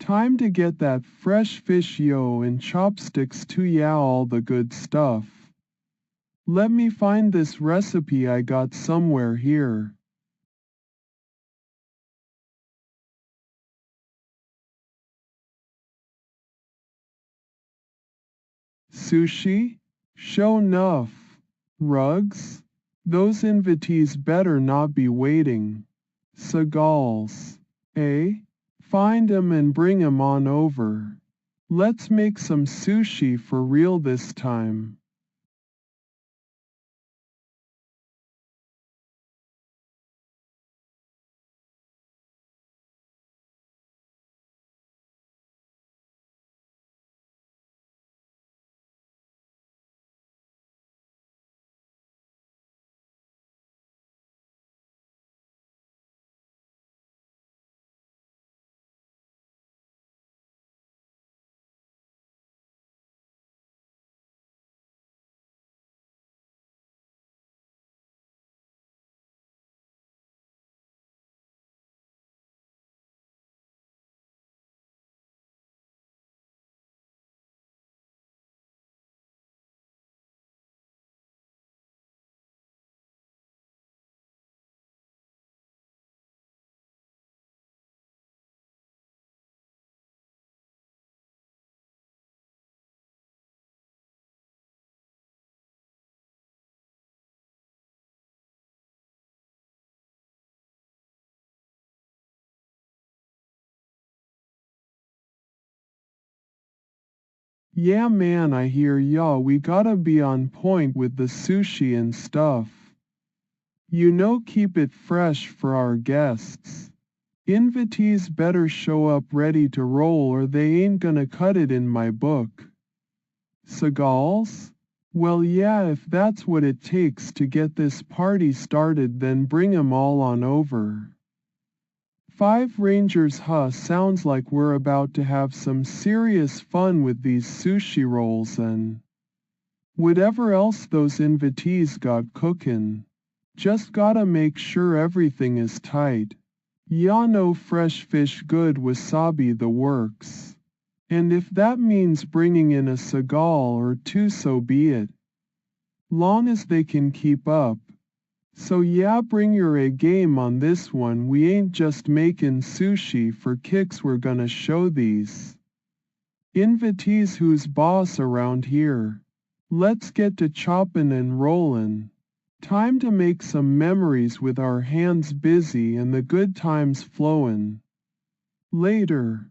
Speaker 1: Time to get that fresh fish, yo, and chopsticks too, yeah, all the good stuff. Let me find this recipe I got somewhere here. Sushi? Show enough. Rugs? Those invitees better not be waiting. Cigals. Eh? Find 'em and bring 'em on over. Let's make some sushi for real this time. Yeah man, I hear ya, we gotta be on point with the sushi and stuff. You know, keep it fresh for our guests. Invitees better show up ready to roll or they ain't gonna cut it in my book. Cigals? Well yeah, if that's what it takes to get this party started, then bring 'em all on over. 5 Rangers, huh? Sounds like we're about to have some serious fun with these sushi rolls and whatever else those invitees got cookin'. Just gotta make sure everything is tight. Ya know, fresh fish, good wasabi, the works. And if that means bringing in a seagull or two, so be it. Long as they can keep up. So yeah, bring your A game on this one. We ain't just making sushi for kicks, we're gonna show these invitees who's boss around here. Let's get to choppin' and rollin'. Time to make some memories with our hands busy and the good times flowin'. Later.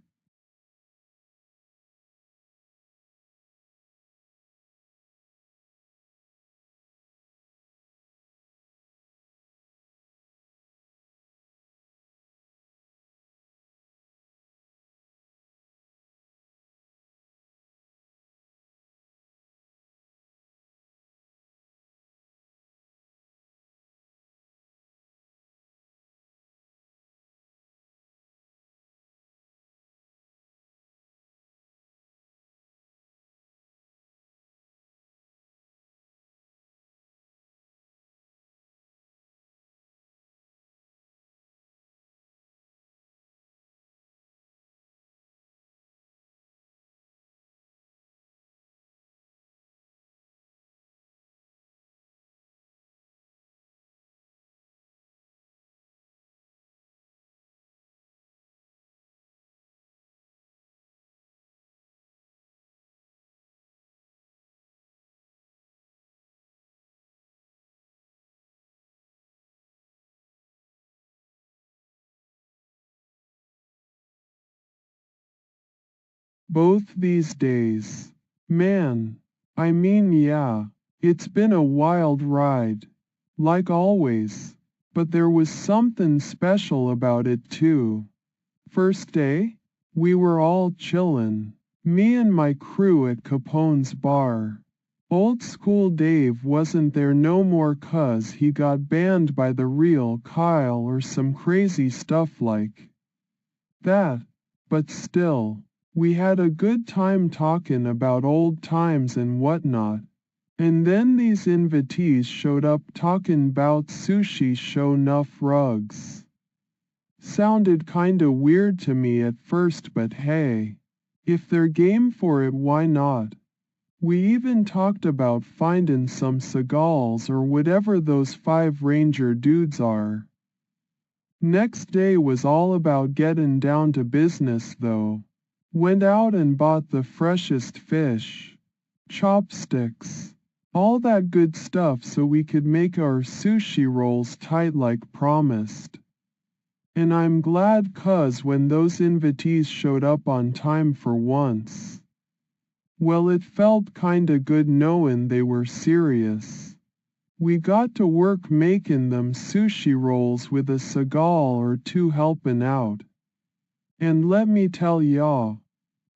Speaker 1: Both these days. Man, I mean yeah, it's been a wild ride. Like always. But there was something special about it too. First day, we were all chillin'. Me and my crew at Capone's bar. Old school Dave wasn't there no more 'cause he got banned by the real Kyle or some crazy stuff like that, but still, we had a good time talking about old times and whatnot. And then these invitees showed up talking 'bout sushi show nuff rugs. Sounded kinda weird to me at first, but hey, if they're game for it, why not? We even talked about finding some Seagulls or whatever those 5 Ranger dudes are. Next day was all about getting down to business though. Went out and bought the freshest fish, chopsticks, all that good stuff so we could make our sushi rolls tight like promised. And I'm glad 'cause when those invitees showed up on time for once, well, it felt kinda good knowing they were serious. We got to work making them sushi rolls with a Seagull or 2 helping out. And let me tell y'all,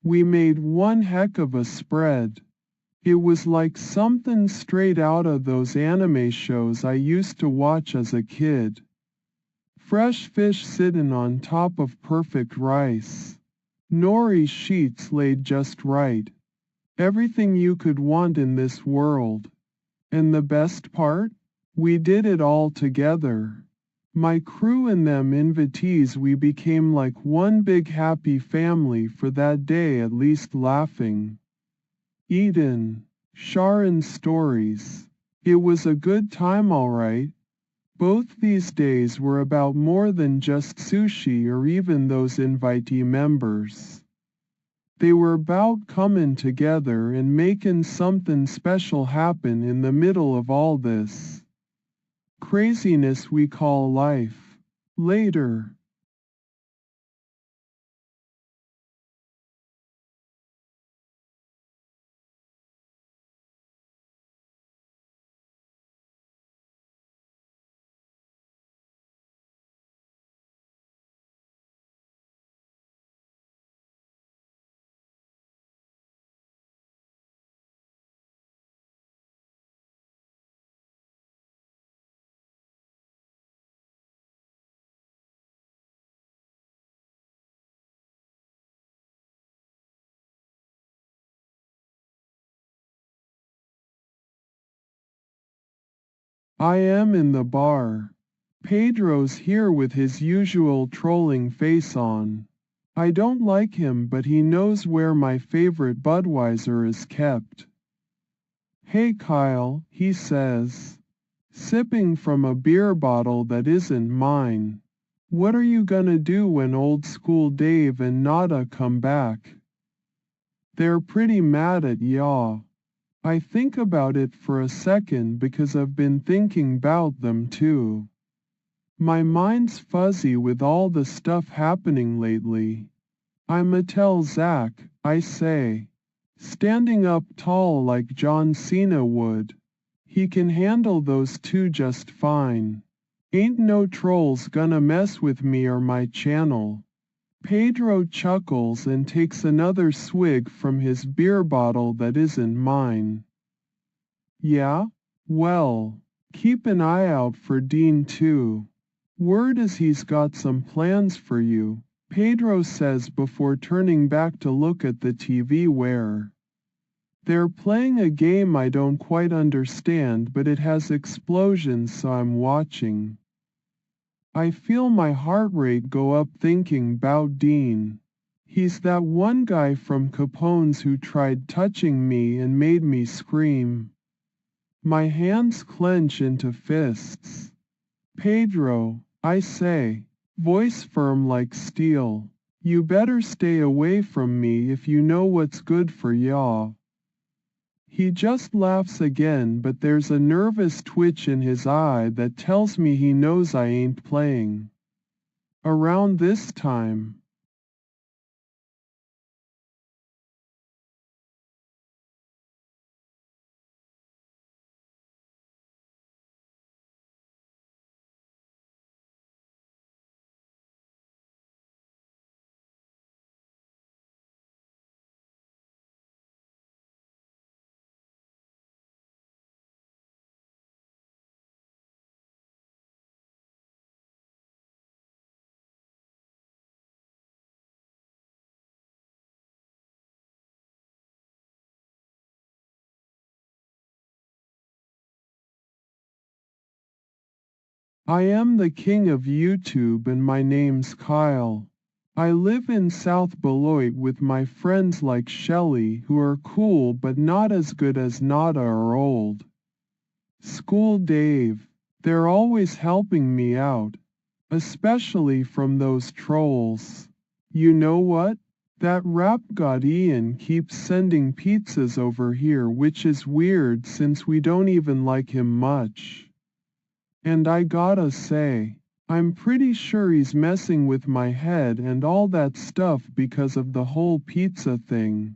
Speaker 1: we made one heck of a spread. It was like something straight out of those anime shows I used to watch as a kid. Fresh fish sitting on top of perfect rice. Nori sheets laid just right. Everything you could want in this world. And the best part? We did it all together. My crew and them invitees, we became like one big happy family for that day, at least laughing, eating, sharing stories. It was a good time, all right. Both these days were about more than just sushi or even those invitee members. They were about coming together and making something special happen in the middle of all this craziness we call life. Later. I am in the bar. Pedro's here with his usual trolling face on. I don't like him, but he knows where my favorite Budweiser is kept. Hey Kyle, he says, sipping from a beer bottle that isn't mine. What are you gonna do when old school Dave and Nada come back? They're pretty mad at y'all. I think about it for a second because I've been thinking about them too. My mind's fuzzy with all the stuff happening lately. I'ma tell Zach, I say. Standing up tall like John Cena would. He can handle those 2 just fine. Ain't no trolls gonna mess with me or my channel. Pedro chuckles and takes another swig from his beer bottle that isn't mine. Yeah? Well, keep an eye out for Dean too. Word is he's got some plans for you, Pedro says before turning back to look at the TV where they're playing a game I don't quite understand, but it has explosions, so I'm watching. I feel my heart rate go up thinking 'bout Dean. He's that one guy from Capone's who tried touching me and made me scream. My hands clench into fists. Pedro, I say, voice firm like steel. You better stay away from me if you know what's good for y'all. He just laughs again, but there's a nervous twitch in his eye that tells me he knows I ain't playing around this time. I am the king of YouTube and my name's Kyle. I live in South Beloit with my friends like Shelly who are cool but not as good as Nada or Old School Dave. They're always helping me out, especially from those trolls. You know what? That rap god Ian keeps sending pizzas over here, which is weird since we don't even like him much. And I gotta say, I'm pretty sure he's messing with my head and all that stuff because of the whole pizza thing.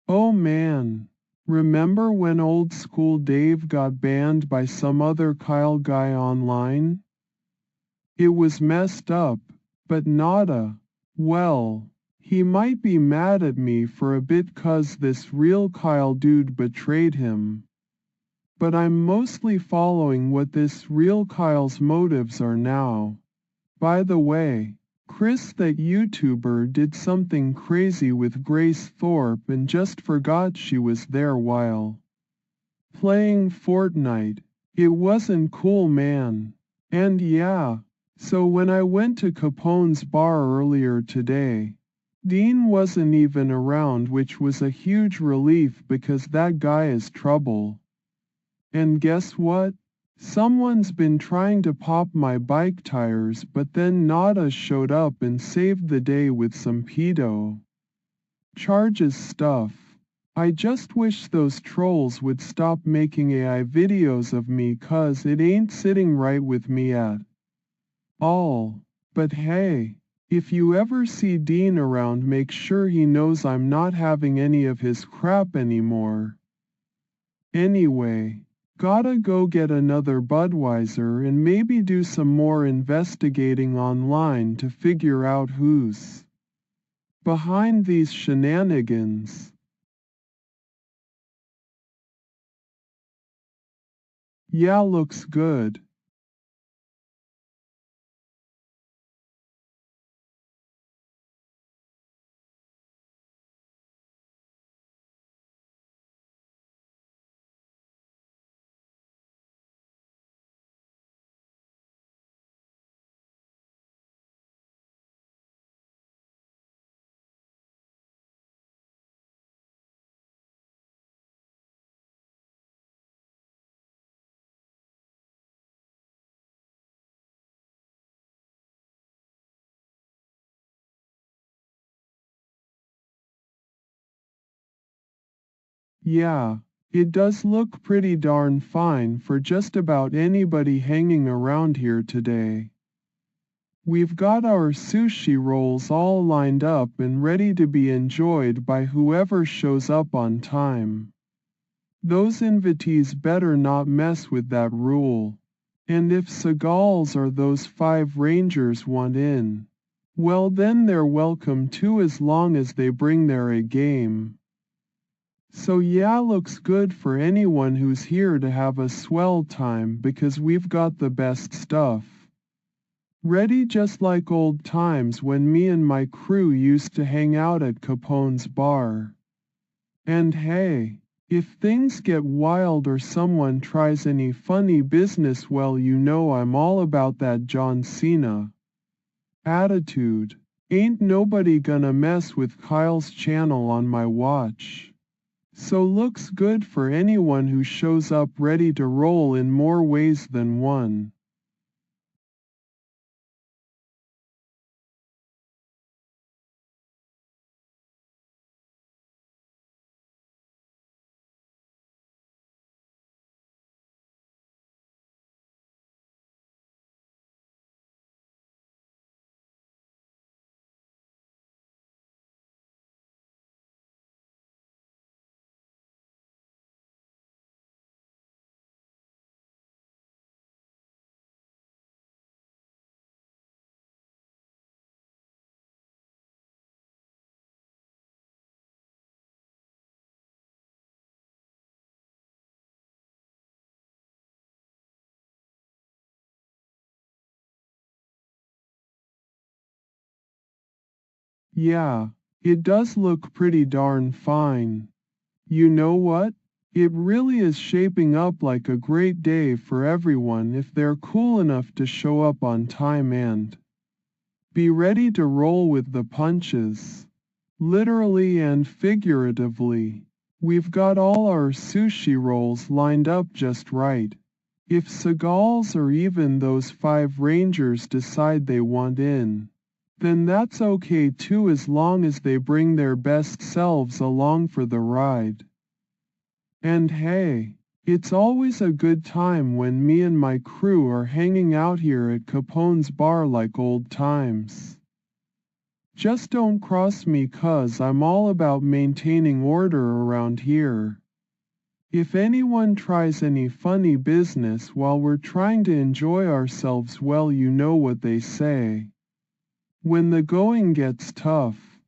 Speaker 1: Oh man, remember when Old School Dave got banned by some other Kyle guy online? It was messed up, but Nada, well, he might be mad at me for a bit 'cause this real Kyle dude betrayed him. But I'm mostly following what this real Kyle's motives are now. By the way, Chris that YouTuber did something crazy with Grace Thorpe and just forgot she was there while playing Fortnite. It wasn't cool, man. And yeah, so when I went to Capone's bar earlier today, Dean wasn't even around, which was a huge relief because that guy is trouble. And guess what? Someone's been trying to pop my bike tires, but then Nada showed up and saved the day with some pedo charges stuff. I just wish those trolls would stop making AI videos of me 'cause it ain't sitting right with me at all. But hey, if you ever see Dean around, make sure he knows I'm not having any of his crap anymore. Anyway, gotta go get another Budweiser and maybe do some more investigating online to figure out who's behind these shenanigans. Yeah, looks good. Yeah, it does look pretty darn fine for just about anybody hanging around here today. We've got our sushi rolls all lined up and ready to be enjoyed by whoever shows up on time. Those invitees better not mess with that rule. And if Segals or those 5 Rangers want in, well then they're welcome too as long as they bring their A game. So yeah, looks good for anyone who's here to have a swell time because we've got the best stuff ready, just like old times when me and my crew used to hang out at Capone's bar. And hey, if things get wild or someone tries any funny business, well, you know I'm all about that John Cena attitude. Ain't nobody gonna mess with Kyle's channel on my watch. So looks good for anyone who shows up ready to roll in more ways than one. Yeah, it does look pretty darn fine. You know what? It really is shaping up like a great day for everyone if they're cool enough to show up on time and be ready to roll with the punches. Literally and figuratively. We've got all our sushi rolls lined up just right. If Seagulls or even those 5 Rangers decide they want in, then that's okay too as long as they bring their best selves along for the ride. And hey, it's always a good time when me and my crew are hanging out here at Capone's bar like old times. Just don't cross me 'cause I'm all about maintaining order around here. If anyone tries any funny business while we're trying to enjoy ourselves, well, you know what they say. When the going gets tough,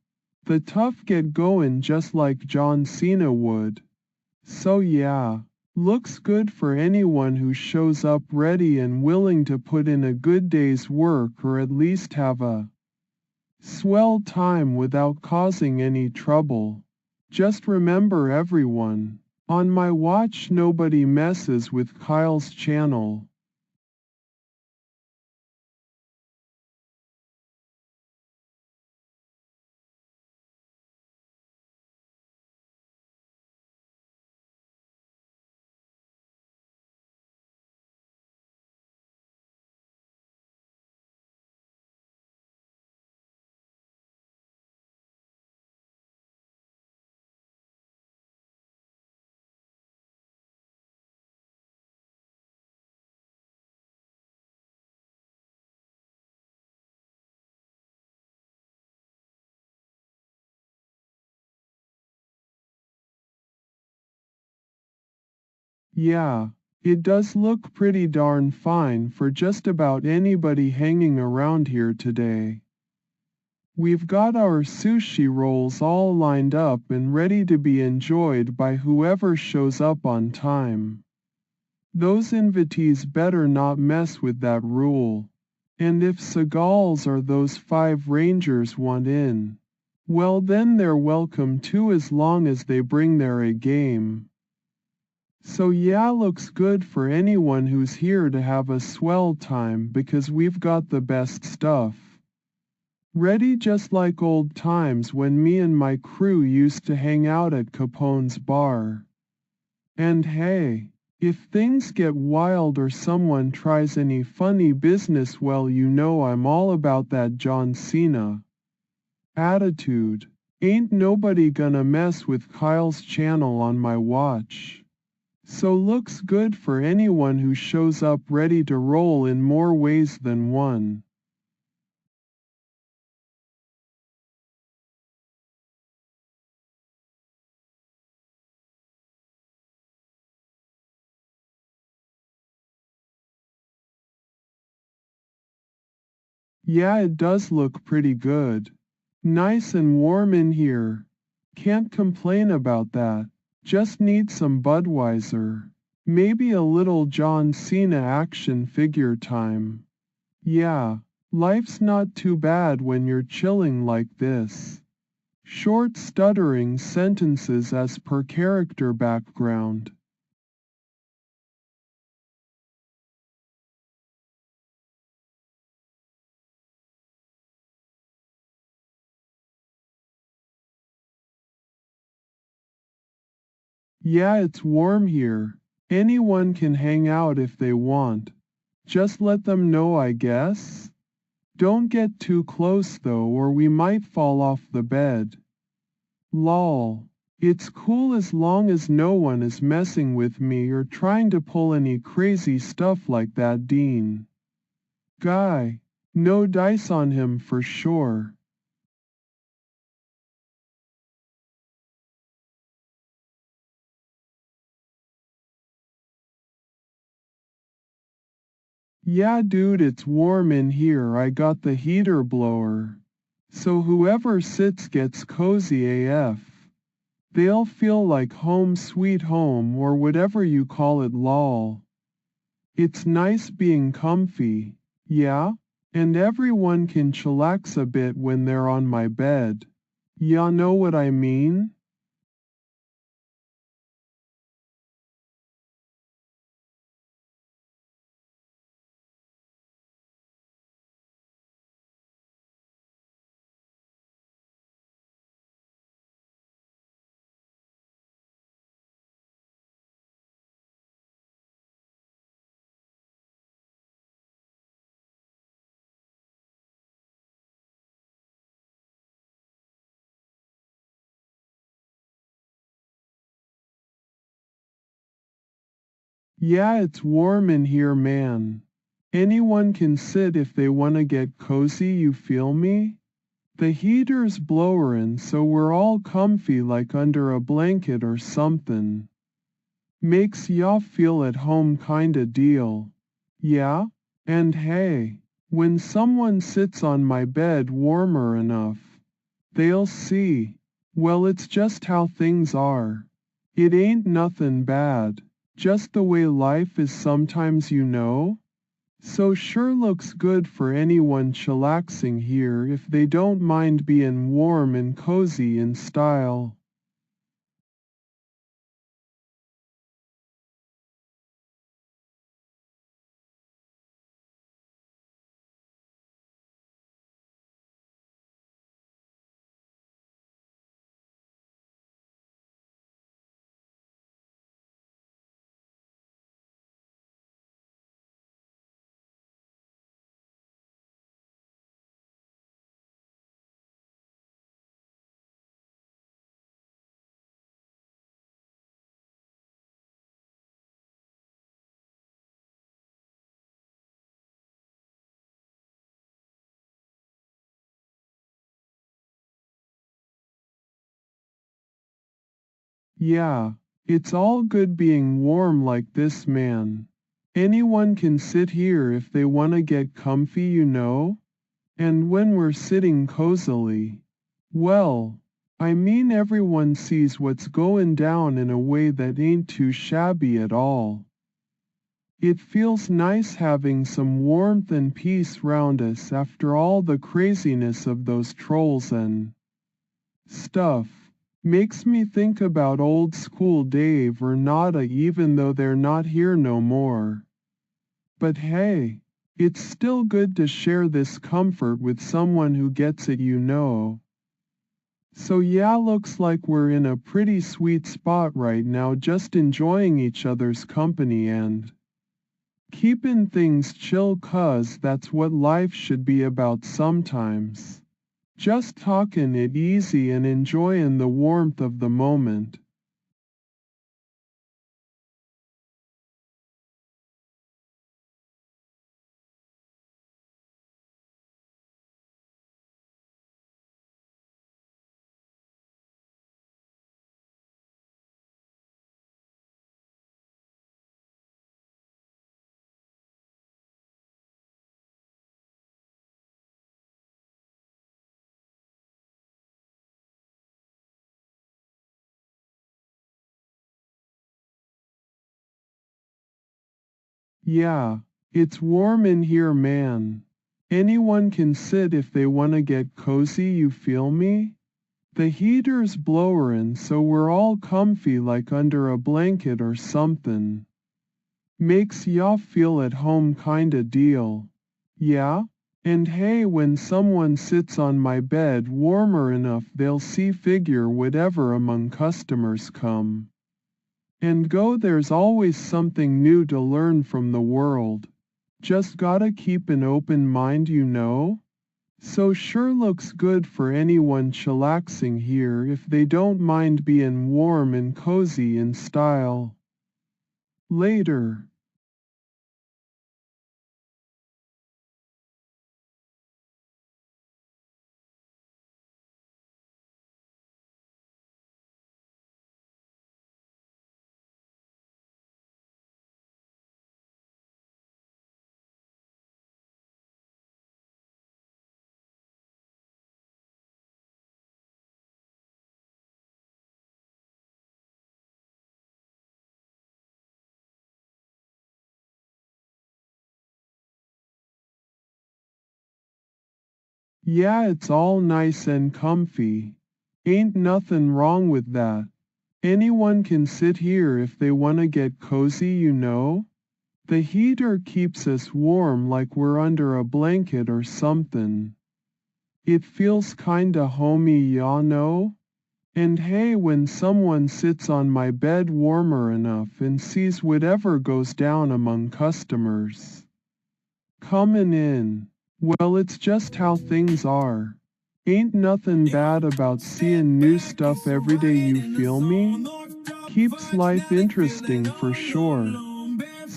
Speaker 1: the tough get going, just like John Cena would. So yeah, looks good for anyone who shows up ready and willing to put in a good day's work or at least have a swell time without causing any trouble. Just remember everyone, on my watch nobody messes with Kyle's channel. Yeah, it does look pretty darn fine for just about anybody hanging around here today. We've got our sushi rolls all lined up and ready to be enjoyed by whoever shows up on time. Those invitees better not mess with that rule. And if Seagulls or those 5 Rangers want in, well then they're welcome too as long as they bring their A game. So yeah, looks good for anyone who's here to have a swell time because we've got the best stuff. Ready just like old times when me and my crew used to hang out at Capone's bar. And hey, if things get wild or someone tries any funny business, well, you know I'm all about that John Cena attitude. Ain't nobody gonna mess with Kyle's channel on my watch. So looks good for anyone who shows up ready to roll in more ways than one. Yeah, it does look pretty good. Nice and warm in here. Can't complain about that. Just need some Budweiser. Maybe a little John Cena action figure time. Yeah, life's not too bad when you're chilling like this. Short stuttering sentences as per character background. Yeah, it's warm here. Anyone can hang out if they want. Just let them know, I guess. Don't get too close though or we might fall off the bed. Lol. It's cool as long as no one is messing with me or trying to pull any crazy stuff like that Dean guy. No dice on him for sure. Yeah dude, it's warm in here. I got the heater blower. So whoever sits gets cozy AF. They'll feel like home sweet home or whatever you call it, lol. It's nice being comfy, yeah? And everyone can chillax a bit when they're on my bed. Ya know what I mean? Yeah, it's warm in here, man. Anyone can sit if they wanna get cozy, you feel me? The heater's blowin' so we're all comfy like under a blanket or something. Makes ya feel at home kinda deal. Yeah? And hey, when someone sits on my bed warmer enough, they'll see. Well, it's just how things are. It ain't nothin' bad, just the way life is sometimes, you know? So sure looks good for anyone chillaxing here if they don't mind being warm and cozy in style. Yeah, it's all good being warm like this, man. Anyone can sit here if they wanna get comfy, you know? And when we're sitting cozily, well, I mean everyone sees what's going down in a way that ain't too shabby at all. It feels nice having some warmth and peace round us after all the craziness of those trolls and stuff. Makes me think about old school Dave or Nada even though they're not here no more. But hey, it's still good to share this comfort with someone who gets it, you know. So yeah, looks like we're in a pretty sweet spot right now, just enjoying each other's company and keeping things chill, 'cause that's what life should be about sometimes. Just talking it easy and enjoying the warmth of the moment. Yeah, it's warm in here, man. Anyone can sit if they wanna get cozy, you feel me? The heater's blowin' so we're all comfy like under a blanket or something. Makes ya feel at home kinda deal. Yeah? And hey, when someone sits on my bed warmer enough they'll see figure whatever among customers come and go, there's always something new to learn from the world. Just gotta keep an open mind, you know? So sure looks good for anyone chillaxing here if they don't mind being warm and cozy in style. Later. Yeah, it's all nice and comfy. Ain't nothing wrong with that. Anyone can sit here if they wanna get cozy, you know? The heater keeps us warm like we're under a blanket or something. It feels kinda homey, ya know? And hey, when someone sits on my bed warmer enough and sees whatever goes down among customers comin' in, well, it's just how things are. Ain't nothing bad about seeing new stuff every day, you feel me? Keeps life interesting for sure.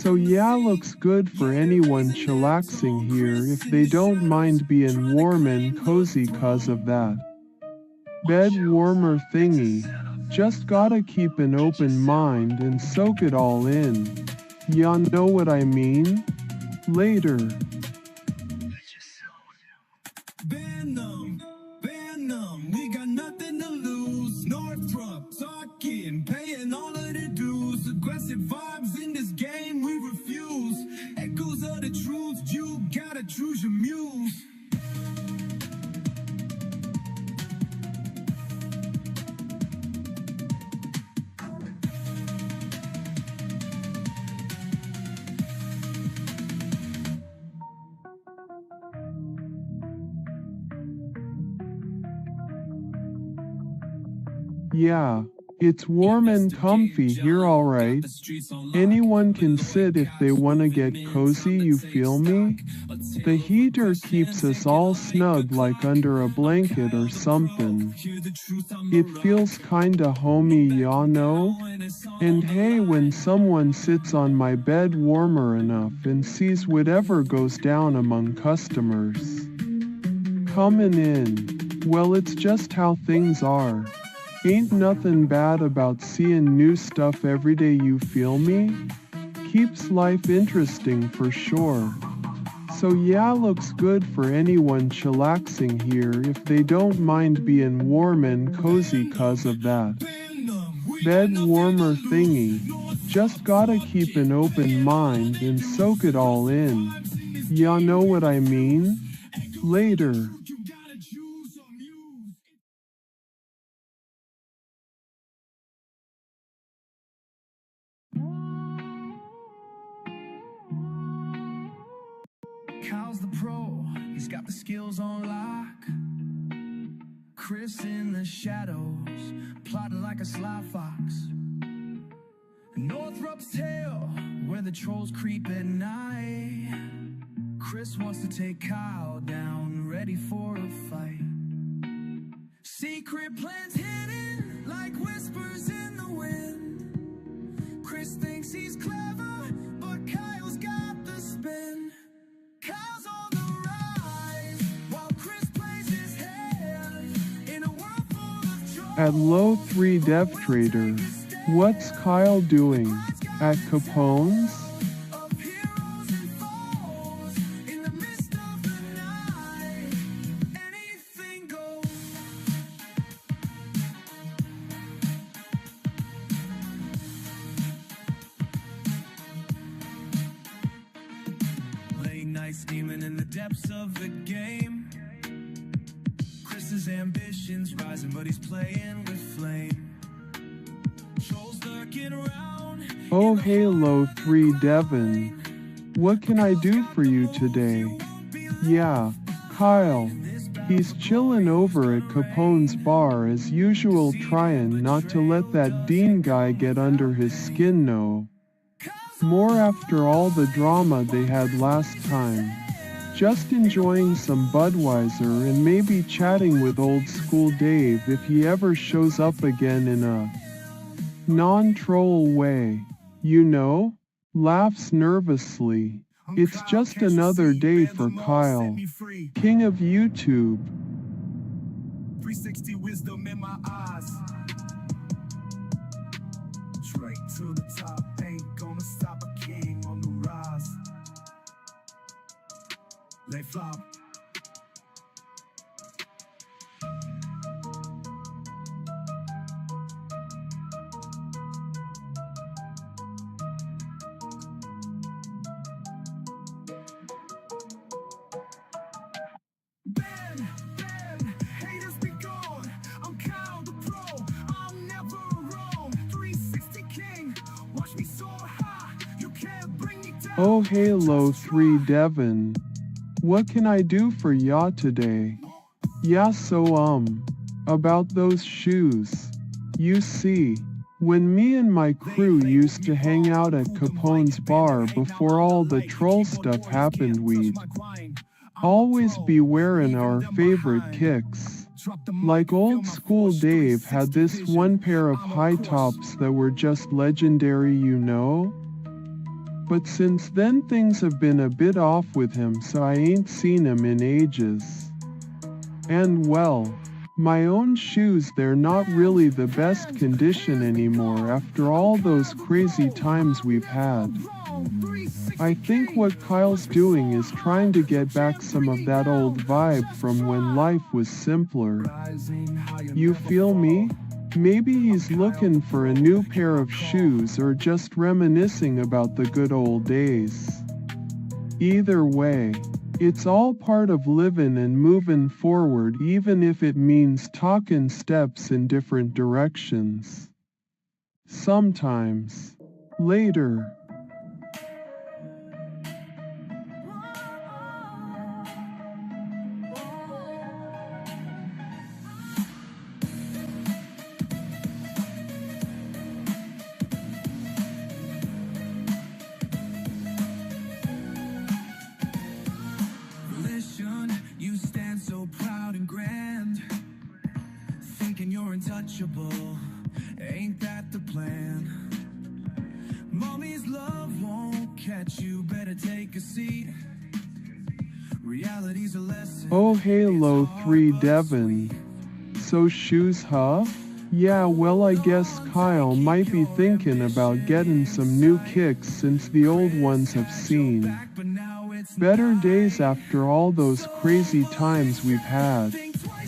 Speaker 1: So yeah, looks good for anyone chillaxing here if they don't mind being warm and cozy 'cause of that bed warmer thingy. Just gotta keep an open mind and soak it all in. Ya know what I mean? Later.
Speaker 2: Venom, Venom, we got nothing to lose. Northrop talking, paying all of the dues. Aggressive vibes in this game, we refuse. Echoes of the truth, you gotta choose your muse.
Speaker 1: Yeah, it's warm and comfy here, alright. Anyone can sit if they wanna get cozy, you feel me? The heater keeps us all snug like under a blanket or something. It feels kinda homey, ya know? And hey, when someone sits on my bed warmer enough and sees whatever goes down among customers coming in, well, it's just how things are. Ain't nothing bad about seeing new stuff every day, you feel me? Keeps life interesting for sure. So yeah, looks good for anyone chillaxing here if they don't mind being warm and cozy 'cause of that bed warmer thingy. Just gotta keep an open mind and soak it all in. Ya know what I mean? Later.
Speaker 2: Kyle's the pro, he's got the skills on lock. Chris in the shadows, plotting like a sly fox. Northrop's tail, where the trolls creep at night. Chris wants to take Kyle down, ready for a fight. Secret plans hidden, like whispers in the wind. Chris thinks he's clever, but Kyle's got the spin. Kyle's on the rise, while Chris plays his hand in a world full of trolls.
Speaker 1: At low 3 dev trader, what's Kyle doing? At Capone's?
Speaker 2: Of heroes and foes, in the midst of the night, anything goes. Late night scheming in the depths of the game. Chris's ambitions rising, but he's playing with flame. Trolls lurking around.
Speaker 1: Oh hey low 3 Devin. What can I do for you today? Yeah, Kyle. He's chillin' over at Capone's bar as usual, trying not to let that Dean guy get under his skin, no more after all the drama they had last time. Just enjoying some Budweiser and maybe chatting with old school Dave if he ever shows up again in a non-troll way. You know? Laughs nervously. It's just another day for Kyle, king of YouTube.
Speaker 2: 360 wisdom in my eyes. Straight to the top, ain't gonna stop a king on the rise. Lay flop. Ben, haters be gone. I'm Kyle the pro. I'm never wrong. 360 king. Watch me soar high. You can't bring me down.
Speaker 1: Oh hey low 3 Devin. What can I do for ya today? Yeah, so about those shoes. You see, when me and my crew used to hang out at Capone's bar before all the troll stuff happened, we'd always be wearing our favorite kicks. Like old school Dave had this one pair of high tops that were just legendary, you know? But since then things have been a bit off with him, so I ain't seen him in ages. And well, my own shoes, they're not really the best condition anymore after all those crazy times we've had. I think what Kyle's doing is trying to get back some of that old vibe from when life was simpler. You feel me? Maybe he's looking for a new pair of shoes or just reminiscing about the good old days. Either way, it's all part of living and moving forward, even if it means taking steps in different directions. Sometimes. Later.
Speaker 2: You stand so proud and grand, thinking you're untouchable. Ain't that the plan? Mommy's love won't catch you, better take a seat. Reality's a lesson.
Speaker 1: Oh Halo 3 Devin. So shoes, huh? Yeah, well I guess Kyle might be thinking about getting some new kicks since the old ones have seen better days after all those crazy times we've had.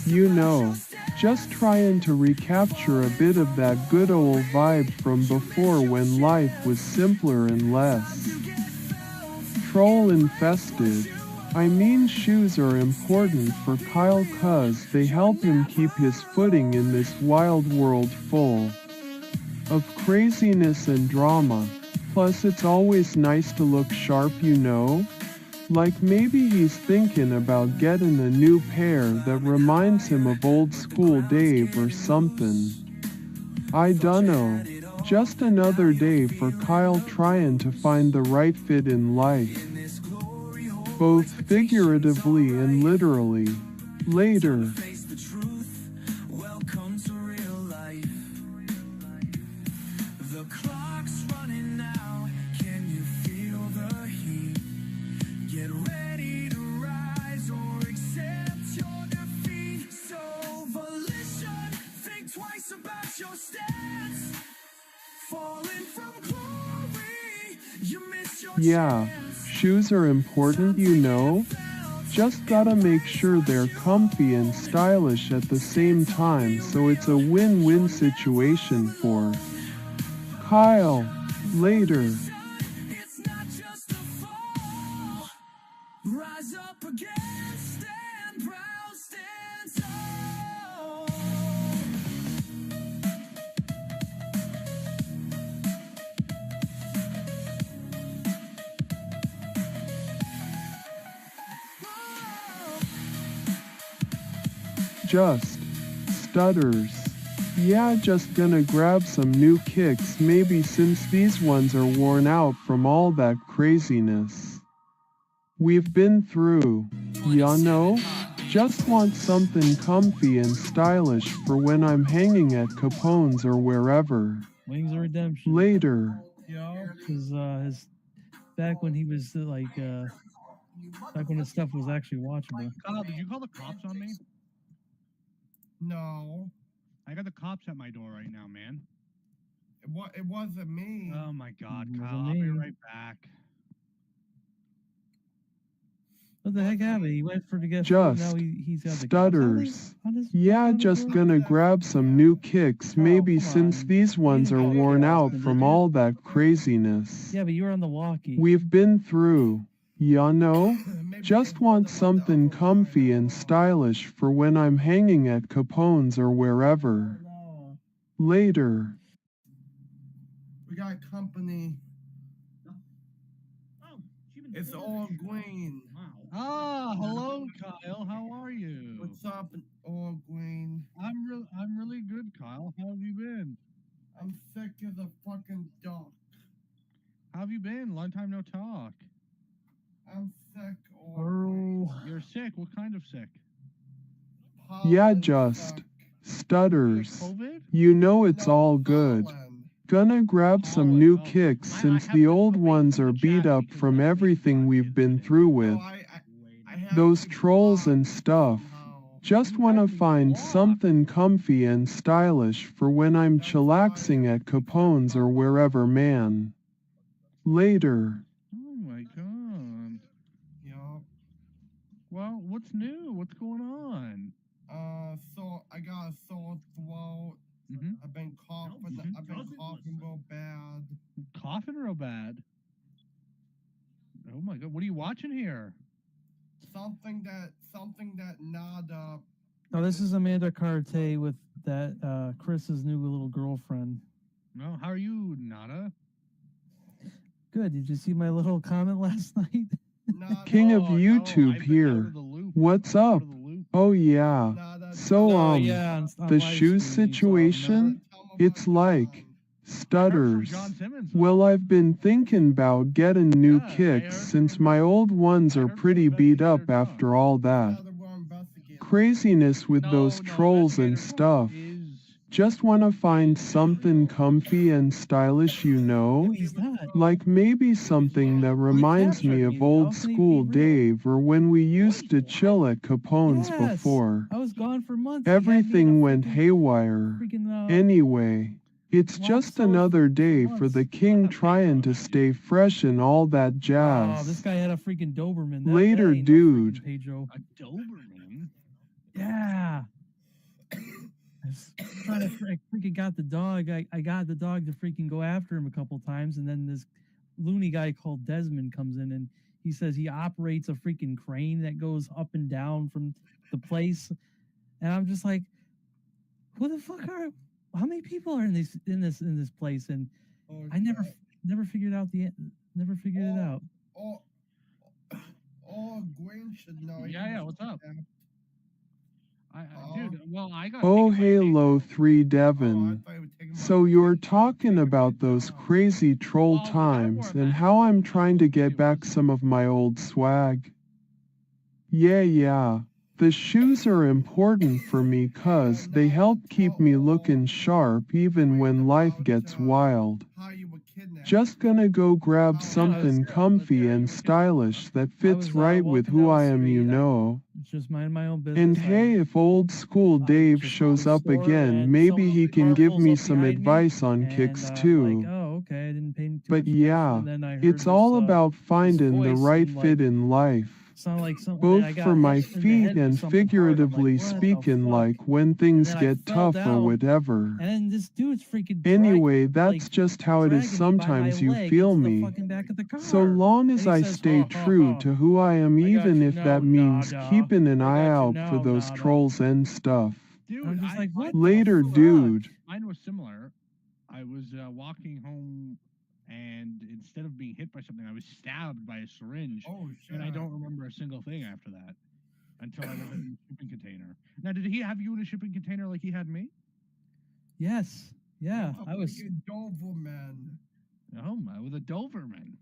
Speaker 1: You know, just trying to recapture a bit of that good old vibe from before when life was simpler and less troll infested. I mean, shoes are important for Kyle 'cause they help him keep his footing in this wild world full of craziness and drama. Plus it's always nice to look sharp, you know? Like maybe he's thinking about getting a new pair that reminds him of old school Dave or something. I dunno. Just another day for Kyle trying to find the right fit in life. Both figuratively and literally. Later. Yeah, shoes are important, you know? Just gotta make sure they're comfy and stylish at the same time so it's a win-win situation for Kyle. Later.
Speaker 2: It's not just a fall. Rise up again, stand proud, stand tall.
Speaker 1: Just stutters. Yeah, just gonna grab some new kicks maybe since these ones are worn out from all that craziness we've been through. Ya know? Just want something comfy and stylish for when I'm hanging at Capone's or wherever.
Speaker 7: Wings of Redemption.
Speaker 1: Later.
Speaker 7: His back when he was back when his stuff was actually watchable.
Speaker 4: Kyle, did you call the cops on me?
Speaker 6: No,
Speaker 4: I got the cops at my door right now, man.
Speaker 6: it wasn't me.
Speaker 4: Oh my God,
Speaker 7: It
Speaker 4: Kyle,
Speaker 7: wasn't
Speaker 4: I'll be
Speaker 7: me.
Speaker 4: right back.
Speaker 7: What the heck happened? He went for to get
Speaker 1: Just
Speaker 7: food, now he's got the
Speaker 1: stutters.
Speaker 7: How does
Speaker 1: Yeah, just gonna grab some new kicks maybe
Speaker 7: come
Speaker 1: since
Speaker 7: on.
Speaker 1: these ones are worn out from all that craziness
Speaker 7: Yeah, but you were on the walkie.
Speaker 1: we've been through. Ya know?
Speaker 6: Maybe
Speaker 1: Just
Speaker 6: they
Speaker 1: want
Speaker 6: bought the
Speaker 1: something
Speaker 6: other
Speaker 1: comfy
Speaker 6: one.
Speaker 1: and stylish for when I'm hanging at Capone's or wherever.
Speaker 6: No,
Speaker 1: Later.
Speaker 6: we got company. It's all green.
Speaker 4: Ah, hello, Kyle. How are you?
Speaker 6: What's up, all green?
Speaker 4: I'm really good, Kyle. How have you been?
Speaker 6: I'm sick as a fucking duck.
Speaker 4: How have you been? Long time no talk.
Speaker 6: I'm sick, all
Speaker 7: Oh,
Speaker 4: You're sick. What kind of sick?
Speaker 6: green.
Speaker 1: Yeah,
Speaker 6: Pollen
Speaker 1: just
Speaker 6: suck.
Speaker 1: stutters.
Speaker 4: COVID?
Speaker 1: You know it's
Speaker 6: No,
Speaker 1: all good.
Speaker 6: pollen.
Speaker 1: Gonna grab some
Speaker 4: Oh,
Speaker 1: new
Speaker 4: oh,
Speaker 1: kicks
Speaker 4: I
Speaker 1: since
Speaker 4: have
Speaker 1: the
Speaker 4: to
Speaker 1: old
Speaker 4: put
Speaker 1: ones
Speaker 4: in
Speaker 1: are
Speaker 4: the
Speaker 1: beat
Speaker 4: chat
Speaker 1: up
Speaker 4: because
Speaker 1: from
Speaker 4: I
Speaker 1: everything we've been through
Speaker 6: No,
Speaker 1: with.
Speaker 6: I have
Speaker 1: Those
Speaker 6: to
Speaker 1: trolls
Speaker 6: block
Speaker 1: and stuff.
Speaker 6: somehow.
Speaker 1: Just
Speaker 4: You
Speaker 1: wanna
Speaker 4: have me
Speaker 1: find
Speaker 4: blocked.
Speaker 1: something comfy and stylish for when I'm
Speaker 6: That's
Speaker 1: chillaxing
Speaker 6: why
Speaker 1: at
Speaker 6: you can't
Speaker 1: Capone's or
Speaker 6: block.
Speaker 1: wherever, man. Later.
Speaker 4: Oh my god.
Speaker 6: Yup.
Speaker 4: Well, what's new? What's going on?
Speaker 6: So I got a sore throat.
Speaker 4: Mm-hmm.
Speaker 6: I've been coughing.
Speaker 4: Mhm.
Speaker 6: I've been coughing real bad.
Speaker 4: Coughing real bad. Oh my god, what are you watching here?
Speaker 6: Something that Nada.
Speaker 7: Oh, this is Amanda Carte with that Chris's new little girlfriend.
Speaker 4: No, how are you, Nada?
Speaker 7: Good. Did you see my little comment last night?
Speaker 6: Nada.
Speaker 1: King of
Speaker 4: Oh, no,
Speaker 1: YouTube
Speaker 4: I've been out
Speaker 1: here.
Speaker 4: of the loop.
Speaker 1: What's
Speaker 4: I'm out
Speaker 1: up?
Speaker 4: of the loop.
Speaker 1: Oh yeah.
Speaker 6: Nada.
Speaker 1: So
Speaker 7: Oh yeah, on
Speaker 1: the
Speaker 7: live
Speaker 1: shoes
Speaker 7: stream, you saw it, remember?
Speaker 1: situation?
Speaker 6: Tell 'em about
Speaker 1: It's like
Speaker 6: John.
Speaker 4: I heard from
Speaker 1: stutters.
Speaker 4: John Simmons.
Speaker 1: Well, I've been thinking about getting new
Speaker 4: Yeah, I
Speaker 1: kicks
Speaker 4: heard
Speaker 1: since
Speaker 4: from
Speaker 1: my old ones
Speaker 4: I
Speaker 1: are
Speaker 4: heard from
Speaker 1: pretty beat up
Speaker 4: Investigator John.
Speaker 1: after all that
Speaker 6: Nada, we're investigating.
Speaker 1: craziness with those
Speaker 4: No,
Speaker 1: trolls and
Speaker 4: Investigator John
Speaker 1: stuff.
Speaker 4: is
Speaker 1: Just wanna find something comfy and stylish, you know?
Speaker 7: No, he's not.
Speaker 1: Like maybe something that reminds me
Speaker 7: captured
Speaker 1: of
Speaker 7: me.
Speaker 1: old
Speaker 7: How can he be
Speaker 1: school
Speaker 7: real?
Speaker 1: Dave or when we used to chill at Capone's
Speaker 7: Yes.
Speaker 1: before.
Speaker 7: I was gone for months. He had me in a
Speaker 1: Everything went
Speaker 7: freaking-
Speaker 1: haywire.
Speaker 7: freaking,
Speaker 1: Anyway, it's
Speaker 7: locked
Speaker 1: just
Speaker 7: cellar
Speaker 1: another
Speaker 7: for
Speaker 1: day for
Speaker 7: months.
Speaker 1: the king trying to stay fresh and all that
Speaker 7: Oh, this
Speaker 1: jazz.
Speaker 7: guy had a freaking Doberman. That
Speaker 1: Later,
Speaker 7: ain't no freaking
Speaker 1: dude.
Speaker 7: Pedro.
Speaker 4: a Doberman.
Speaker 7: Yeah. I was trying to I freaking got the dog. I got the dog to freaking go after him a couple times, and then this loony guy called Desmond comes in and he says he operates a freaking crane that goes up and down from the place. And I'm just like, who the fuck are how many people are in this place? And
Speaker 6: Oh,
Speaker 7: I never
Speaker 6: shit.
Speaker 7: never figured out never figured it out.
Speaker 6: Gwen should know.
Speaker 4: Yeah, what's up? Dude, well, I got.
Speaker 1: Oh,
Speaker 4: taken by a
Speaker 1: Halo
Speaker 4: takeover.
Speaker 1: 3
Speaker 6: Oh, I
Speaker 1: Devon.
Speaker 6: thought you were taking my
Speaker 1: So you're
Speaker 6: kid.
Speaker 1: talking about those crazy troll
Speaker 4: Well, we gotta
Speaker 1: times
Speaker 4: wear
Speaker 1: and
Speaker 4: masks
Speaker 1: how I'm
Speaker 4: and
Speaker 1: trying to get
Speaker 4: it
Speaker 1: back
Speaker 4: was-
Speaker 1: some of my old swag. Yeah. The shoes are important for me 'cause they help keep me looking sharp even when life gets wild.
Speaker 6: How you were kidnapped.
Speaker 1: Just gonna go grab something
Speaker 4: good.
Speaker 1: comfy
Speaker 4: Yeah,
Speaker 1: and
Speaker 4: you were
Speaker 1: stylish that fits
Speaker 7: was,
Speaker 1: right with
Speaker 7: walking
Speaker 1: who
Speaker 7: down
Speaker 1: I
Speaker 7: the
Speaker 1: am, you
Speaker 7: street,
Speaker 1: know.
Speaker 7: Just mind my own business.
Speaker 1: And hey, if old school
Speaker 7: I
Speaker 1: Dave
Speaker 7: just
Speaker 1: shows
Speaker 7: go to
Speaker 1: up
Speaker 7: the store
Speaker 1: again,
Speaker 7: and
Speaker 1: maybe
Speaker 7: someone
Speaker 1: he
Speaker 7: else
Speaker 1: can give
Speaker 7: pulls
Speaker 1: me
Speaker 7: up
Speaker 1: some
Speaker 7: behind me,
Speaker 1: advice on
Speaker 7: and,
Speaker 1: kicks
Speaker 7: like,
Speaker 1: too.
Speaker 7: oh, okay, I didn't pay too
Speaker 1: But
Speaker 7: much attention,
Speaker 1: yeah,
Speaker 7: and then I heard
Speaker 1: it's all
Speaker 7: this,
Speaker 1: about finding the
Speaker 7: voice
Speaker 1: right
Speaker 7: and,
Speaker 1: fit in life.
Speaker 7: sound like something
Speaker 1: Both
Speaker 7: I got
Speaker 1: for my
Speaker 7: hit in the
Speaker 1: feet
Speaker 7: head with
Speaker 1: and
Speaker 7: something hard. I'm like,
Speaker 1: figuratively
Speaker 7: what the
Speaker 1: speaking,
Speaker 7: fuck?
Speaker 1: like when things
Speaker 7: then I
Speaker 1: get
Speaker 7: fell
Speaker 1: tough or
Speaker 7: down,
Speaker 1: whatever.
Speaker 7: And then this dude's freaking
Speaker 1: Anyway,
Speaker 7: dragging,
Speaker 1: that's just how it is
Speaker 7: dragging me by my
Speaker 1: sometimes you
Speaker 7: leg
Speaker 1: feel
Speaker 7: into the
Speaker 1: me.
Speaker 7: fucking back of the car.
Speaker 1: So long as
Speaker 7: And he
Speaker 1: I
Speaker 7: says,
Speaker 1: stay
Speaker 7: "Ha, ha,
Speaker 1: true
Speaker 7: ha.
Speaker 1: to who I am,
Speaker 7: I got
Speaker 1: even
Speaker 7: you
Speaker 1: if
Speaker 7: now,
Speaker 1: that means
Speaker 7: Nada.
Speaker 1: keeping an
Speaker 7: I
Speaker 1: eye
Speaker 7: got you
Speaker 1: out
Speaker 7: now,
Speaker 1: for those
Speaker 7: Nada."
Speaker 1: trolls and stuff.
Speaker 4: Dude,
Speaker 7: I'm just like, what the
Speaker 1: Later,
Speaker 7: fuck?
Speaker 1: dude.
Speaker 4: Mine was similar. I was walking home, and instead of being hit by something, I was stabbed by a syringe.
Speaker 6: Oh shit.
Speaker 4: And I don't remember a single thing after that until I was in a shipping container. Now, did he have you in a shipping container like he had me?
Speaker 7: Yes. Yeah,
Speaker 6: That's a
Speaker 7: I was.
Speaker 6: freaking Doberman.
Speaker 4: Oh my, with a Doberman.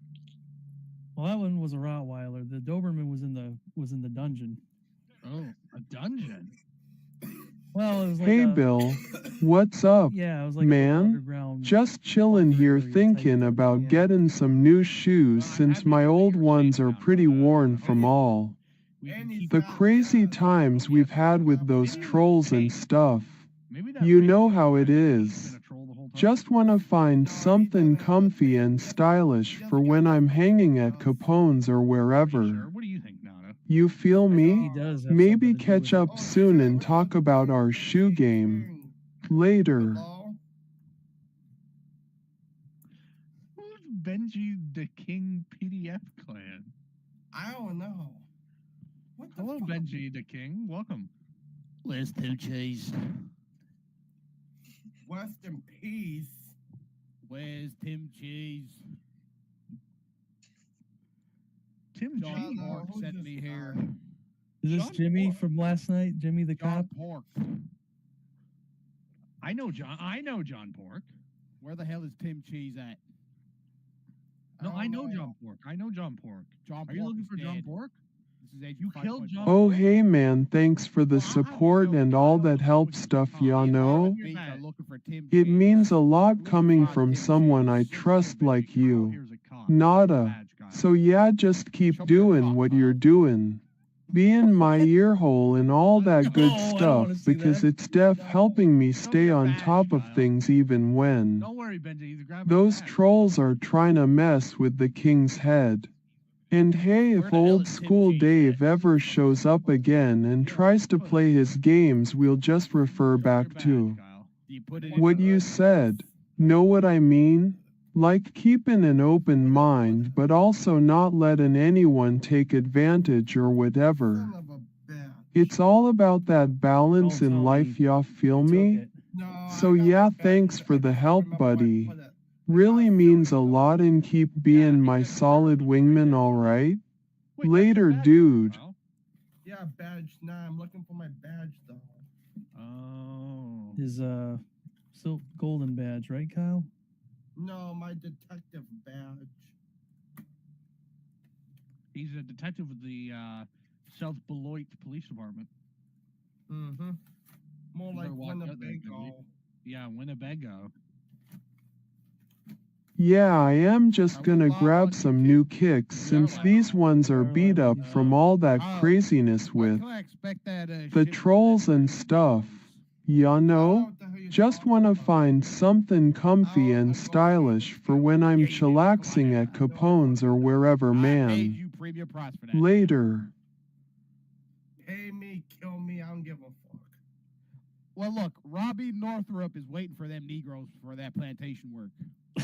Speaker 7: Well, that one was a Rottweiler. The Doberman was in the dungeon.
Speaker 4: Oh, a dungeon.
Speaker 7: Well, it was like
Speaker 1: Hey,
Speaker 7: a,
Speaker 1: Bill. What's up?
Speaker 7: Yeah, it was like a
Speaker 1: Man,
Speaker 7: underground.
Speaker 1: just chillin' here
Speaker 7: area type
Speaker 1: thinking
Speaker 7: dungeon,
Speaker 1: about
Speaker 7: yeah.
Speaker 1: getting some new shoes
Speaker 4: Well, I'm
Speaker 1: since
Speaker 4: happy
Speaker 1: my
Speaker 4: to know
Speaker 1: old
Speaker 4: you're
Speaker 1: ones
Speaker 4: safe
Speaker 1: are
Speaker 4: now,
Speaker 1: pretty
Speaker 4: Nada.
Speaker 1: worn from all
Speaker 4: We can
Speaker 6: And he's
Speaker 4: keep
Speaker 1: the
Speaker 6: back,
Speaker 1: crazy
Speaker 6: yeah.
Speaker 1: times
Speaker 4: Oh,
Speaker 1: we've
Speaker 4: yes,
Speaker 1: had with those
Speaker 4: maybe-
Speaker 1: trolls and
Speaker 4: hey,
Speaker 1: stuff.
Speaker 4: Maybe that
Speaker 1: You
Speaker 4: radio
Speaker 1: know how it
Speaker 4: guy has
Speaker 1: is.
Speaker 4: been a troll the whole time.
Speaker 1: Just wanna find
Speaker 6: No, he
Speaker 1: something
Speaker 6: doesn't.
Speaker 1: comfy and stylish for when I'm hanging at Capone's or
Speaker 4: Are you
Speaker 1: wherever.
Speaker 4: sure? What do you think, Nada?
Speaker 1: You feel
Speaker 7: He
Speaker 1: me?
Speaker 7: does. Have
Speaker 1: Maybe
Speaker 7: something to do
Speaker 1: catch
Speaker 7: with it.
Speaker 1: up soon and talk about our shoe game. Later.
Speaker 6: Hello?
Speaker 4: Who's Benji the King PDF clan?
Speaker 6: I don't know. What the
Speaker 4: Hello,
Speaker 6: fuck?
Speaker 4: Benji the King. Welcome.
Speaker 8: Where's two cheese?
Speaker 6: Rest in peace.
Speaker 8: Where's Tim Cheese?
Speaker 4: Tim
Speaker 6: John,
Speaker 4: G.
Speaker 6: Mark
Speaker 8: Sent
Speaker 6: who's
Speaker 8: me
Speaker 6: this
Speaker 8: here.
Speaker 6: guy?
Speaker 7: Is this
Speaker 4: John
Speaker 7: Jimmy
Speaker 4: Pork.
Speaker 7: from last night? Jimmy the cop?
Speaker 8: John Pork.
Speaker 4: I know John Pork.
Speaker 8: Where the hell is Tim Cheese at?
Speaker 4: No, I
Speaker 6: don't
Speaker 4: know John Pork. I know John Pork.
Speaker 8: John
Speaker 4: Are you
Speaker 8: Pork
Speaker 4: looking
Speaker 8: is
Speaker 4: for John
Speaker 8: dead.
Speaker 4: Pork?
Speaker 8: This is age
Speaker 9: You killed
Speaker 8: 5.5.
Speaker 9: John.
Speaker 1: Oh hey man, thanks for the support and all that help stuff, ya know.
Speaker 8: Beats are looking for Tim
Speaker 1: It
Speaker 8: Cheese
Speaker 1: means
Speaker 8: at.
Speaker 1: a lot coming from someone I trust like you. Nada. So yeah, just keep doing what you're doing. Be in my ear hole and all that good
Speaker 7: No, I don't
Speaker 1: stuff
Speaker 7: wanna see
Speaker 1: because
Speaker 7: that.
Speaker 1: it's def helping me stay
Speaker 9: your
Speaker 1: on
Speaker 9: badge,
Speaker 1: top of
Speaker 9: Kyle.
Speaker 1: things even when
Speaker 9: Don't worry, Benji. He's grabbing
Speaker 1: those
Speaker 9: his badge.
Speaker 1: trolls are trying to mess with the king's head. And hey,
Speaker 8: Where
Speaker 1: if
Speaker 8: the hell
Speaker 1: old
Speaker 8: is Tim
Speaker 1: school
Speaker 8: Cheese
Speaker 1: Dave
Speaker 8: at?
Speaker 1: ever shows up again and tries to play his games, we'll just refer
Speaker 9: Your
Speaker 1: back
Speaker 9: badge,
Speaker 1: to
Speaker 9: Kyle.
Speaker 8: Do you put it in
Speaker 1: what
Speaker 8: the-
Speaker 1: you said. Know what I mean? Like keeping an open mind but also not letting anyone take advantage or whatever.
Speaker 6: Son of a bitch.
Speaker 1: It's all about that balance
Speaker 7: Don't
Speaker 1: in
Speaker 7: tell
Speaker 1: life,
Speaker 7: me
Speaker 1: y'all feel
Speaker 7: You took
Speaker 1: me?
Speaker 7: it.
Speaker 6: No, I
Speaker 1: So
Speaker 6: got
Speaker 1: yeah,
Speaker 6: my badge.
Speaker 1: thanks for
Speaker 6: I
Speaker 1: the
Speaker 6: just
Speaker 1: help,
Speaker 6: remember where I
Speaker 1: buddy.
Speaker 6: put it.
Speaker 1: Really means a
Speaker 6: Silly, though.
Speaker 1: lot and keep being my solid wingman, alright?
Speaker 9: Wait, that's your
Speaker 1: Later,
Speaker 9: badge,
Speaker 1: dude.
Speaker 9: Kyle.
Speaker 6: Yeah, badge. Nah, I'm looking for my badge though.
Speaker 9: Oh.
Speaker 7: His silk golden badge, right, Kyle?
Speaker 6: No, my detective badge.
Speaker 9: He's a detective with the South Beloit Police Department.
Speaker 6: Mm-hmm. More like
Speaker 9: Better watch out there,
Speaker 6: Winnebago.
Speaker 9: Yeah, Winnebago.
Speaker 1: Yeah, I am
Speaker 8: Are
Speaker 1: just
Speaker 8: we
Speaker 1: gonna
Speaker 8: live on
Speaker 1: grab some new kicks since these ones are beat up from all that craziness with
Speaker 8: When can I expect that,
Speaker 1: the
Speaker 8: shit
Speaker 1: trolls
Speaker 8: from
Speaker 1: and
Speaker 8: that
Speaker 1: stuff.
Speaker 6: I
Speaker 1: Ya
Speaker 6: don't
Speaker 1: know?
Speaker 6: what the hell you're
Speaker 1: Just
Speaker 6: talking
Speaker 1: wanna
Speaker 6: about.
Speaker 1: find something comfy
Speaker 6: I'll
Speaker 1: and
Speaker 6: go see
Speaker 1: stylish
Speaker 6: this
Speaker 1: for
Speaker 6: guy.
Speaker 1: when I'm
Speaker 8: Yeah, you do. Come on
Speaker 1: chillaxing
Speaker 8: now.
Speaker 1: at Capone's or wherever,
Speaker 8: I paid
Speaker 1: man.
Speaker 8: you premium price for that.
Speaker 1: Later.
Speaker 6: Pay me, kill me, I don't give a fuck.
Speaker 8: Well, look, Robbie Northrup is waiting for them Negroes for that plantation work.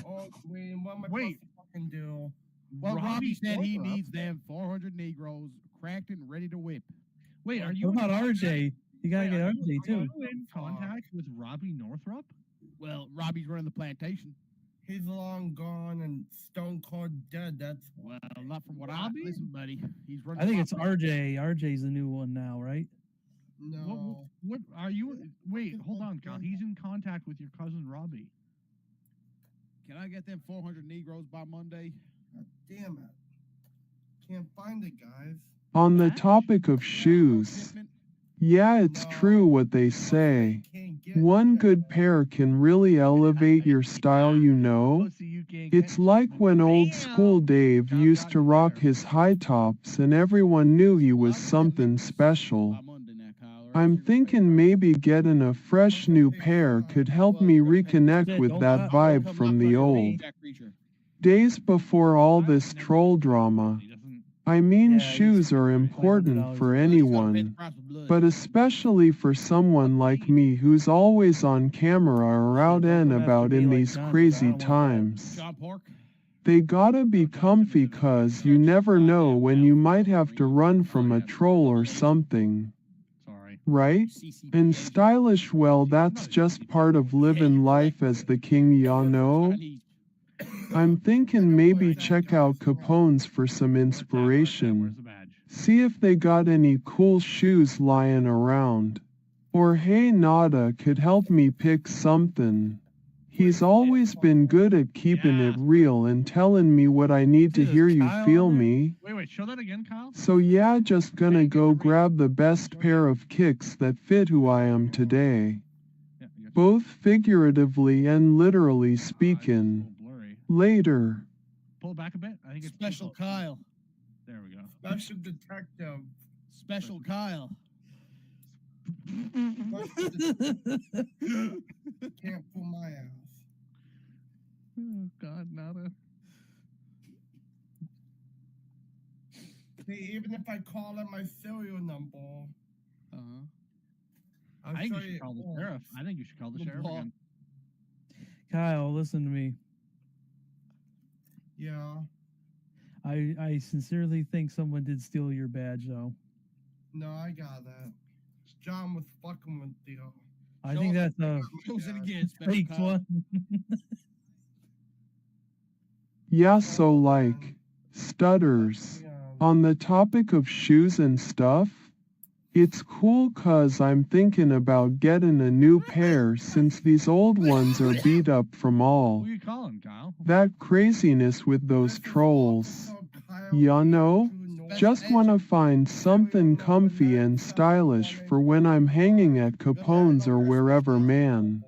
Speaker 6: Oh, Queen, what am I
Speaker 9: Wait.
Speaker 6: supposed to fucking do?
Speaker 8: Well, Robbie said he
Speaker 9: Northrup?
Speaker 8: needs them 400 Negroes cracked and ready to whip.
Speaker 9: Wait, are you
Speaker 7: What
Speaker 9: in
Speaker 7: about
Speaker 9: contact-
Speaker 7: RJ? You gotta
Speaker 9: Wait,
Speaker 7: get
Speaker 9: are
Speaker 7: RJ
Speaker 9: you
Speaker 7: too.
Speaker 9: in contact with Robbie Northrup?
Speaker 8: Well, Robbie's running the plantation.
Speaker 6: He's long gone and stone cold dead, that's
Speaker 8: Well, not from what
Speaker 9: Robbie?
Speaker 8: I listen, buddy. He's running.
Speaker 7: I think
Speaker 8: the
Speaker 7: it's
Speaker 8: operation.
Speaker 7: RJ. RJ's the new one now, right?
Speaker 6: no.
Speaker 9: What are you? Wait, hold on, Kyle. He's in contact with your cousin Robbie.
Speaker 8: Can I get them 400 Negroes by Monday?
Speaker 6: God damn it. Can't find it, guys.
Speaker 1: On the
Speaker 9: Badge?
Speaker 1: topic of shoes,
Speaker 8: Shipment?
Speaker 1: yeah, it's true what they say.
Speaker 6: Can't get
Speaker 1: One
Speaker 6: shit.
Speaker 1: good pair can really elevate your style, you know?
Speaker 9: Pussy, you can't
Speaker 1: It's
Speaker 9: get
Speaker 1: like
Speaker 9: shit.
Speaker 1: when old
Speaker 9: Damn.
Speaker 1: school Dave
Speaker 9: John
Speaker 1: used
Speaker 9: got
Speaker 1: to
Speaker 9: you
Speaker 1: rock
Speaker 9: there.
Speaker 1: his high tops and everyone knew he was
Speaker 8: I'll get them
Speaker 1: something
Speaker 8: Negroes
Speaker 1: special.
Speaker 8: by Monday now, Kyle, or else
Speaker 1: I'm
Speaker 8: you're gonna pay
Speaker 1: thinking
Speaker 8: price.
Speaker 1: maybe getting a fresh new pair could help
Speaker 8: Well,
Speaker 1: me
Speaker 8: you're gonna pay
Speaker 1: reconnect
Speaker 7: price.
Speaker 1: with
Speaker 7: Don't
Speaker 1: that
Speaker 7: cut-
Speaker 1: vibe
Speaker 7: don't
Speaker 1: from
Speaker 7: cut
Speaker 1: the
Speaker 7: your
Speaker 1: old
Speaker 7: fee.
Speaker 8: Jack Reacher.
Speaker 1: days before all
Speaker 9: I've
Speaker 1: this
Speaker 9: never
Speaker 1: troll
Speaker 9: seen him.
Speaker 1: drama.
Speaker 9: He doesn't.
Speaker 1: I mean,
Speaker 7: Yeah,
Speaker 1: shoes are important
Speaker 7: $500
Speaker 1: for
Speaker 7: a
Speaker 8: Well, he's gotta pay the
Speaker 1: anyone,
Speaker 8: price of blood.
Speaker 1: but especially for someone like me who's always on camera or out
Speaker 7: Don't
Speaker 1: and
Speaker 7: come after
Speaker 1: about
Speaker 7: me
Speaker 1: in
Speaker 7: like
Speaker 1: these
Speaker 7: Johnson, I
Speaker 1: crazy
Speaker 7: don't want that.
Speaker 1: times.
Speaker 8: John Park.
Speaker 1: They gotta be comfy cause you never know when you might have to run from a troll or something,
Speaker 9: Sorry.
Speaker 1: right?
Speaker 8: CCP
Speaker 1: And
Speaker 8: agent.
Speaker 1: stylish, well, that's just part of living life as the king, ya know?
Speaker 8: Chinese.
Speaker 1: I'm thinking maybe check out Capone's for some
Speaker 9: Where's that?
Speaker 1: inspiration.
Speaker 9: Where's the badge?
Speaker 1: See if they got any cool shoes lying around. Or hey, Nada could help me pick something. He's always been good at keeping it real and telling me what I need to
Speaker 7: Jesus,
Speaker 1: hear you
Speaker 7: Kyle
Speaker 1: feel
Speaker 7: on there?
Speaker 1: me.
Speaker 9: Wait, show that again, Kyle.
Speaker 1: So yeah, just gonna go grab the best pair of kicks that fit who I am today.
Speaker 9: Yeah, I got
Speaker 1: Both figuratively and literally
Speaker 9: it's a
Speaker 1: speaking.
Speaker 9: little blurry.
Speaker 1: Later.
Speaker 9: Pull it back a bit. I think it's too
Speaker 8: Special
Speaker 9: close.
Speaker 8: Kyle.
Speaker 9: There we go.
Speaker 6: Special detective.
Speaker 8: Special Kyle.
Speaker 6: Can't pull my ass.
Speaker 9: Oh God, nada.
Speaker 6: See, even if I call it my serial number,
Speaker 8: Uh-huh.
Speaker 6: I'll
Speaker 9: I think
Speaker 6: show
Speaker 9: you should call the
Speaker 6: once.
Speaker 9: sheriff. I think you should call the
Speaker 8: Good
Speaker 9: sheriff
Speaker 8: ball.
Speaker 9: again.
Speaker 7: Kyle, listen to me.
Speaker 6: Yeah.
Speaker 7: I sincerely think someone did steal your badge, though.
Speaker 6: No, I got that. John was fucking with you.
Speaker 7: I
Speaker 8: Show
Speaker 7: think
Speaker 8: us-
Speaker 7: that's a
Speaker 8: Shows it again, Special
Speaker 7: fake
Speaker 8: Kyle.
Speaker 7: one.
Speaker 1: Yeah, so like, stutters.
Speaker 6: Yeah.
Speaker 1: On the topic of shoes and stuff, it's cool cause I'm thinking about getting a new pair since these old ones are beat up from all
Speaker 9: Who you calling, Kyle?
Speaker 1: that craziness with those trolls. Ya know? Just wanna find something comfy and stylish for when I'm hanging at Capone's or wherever, man.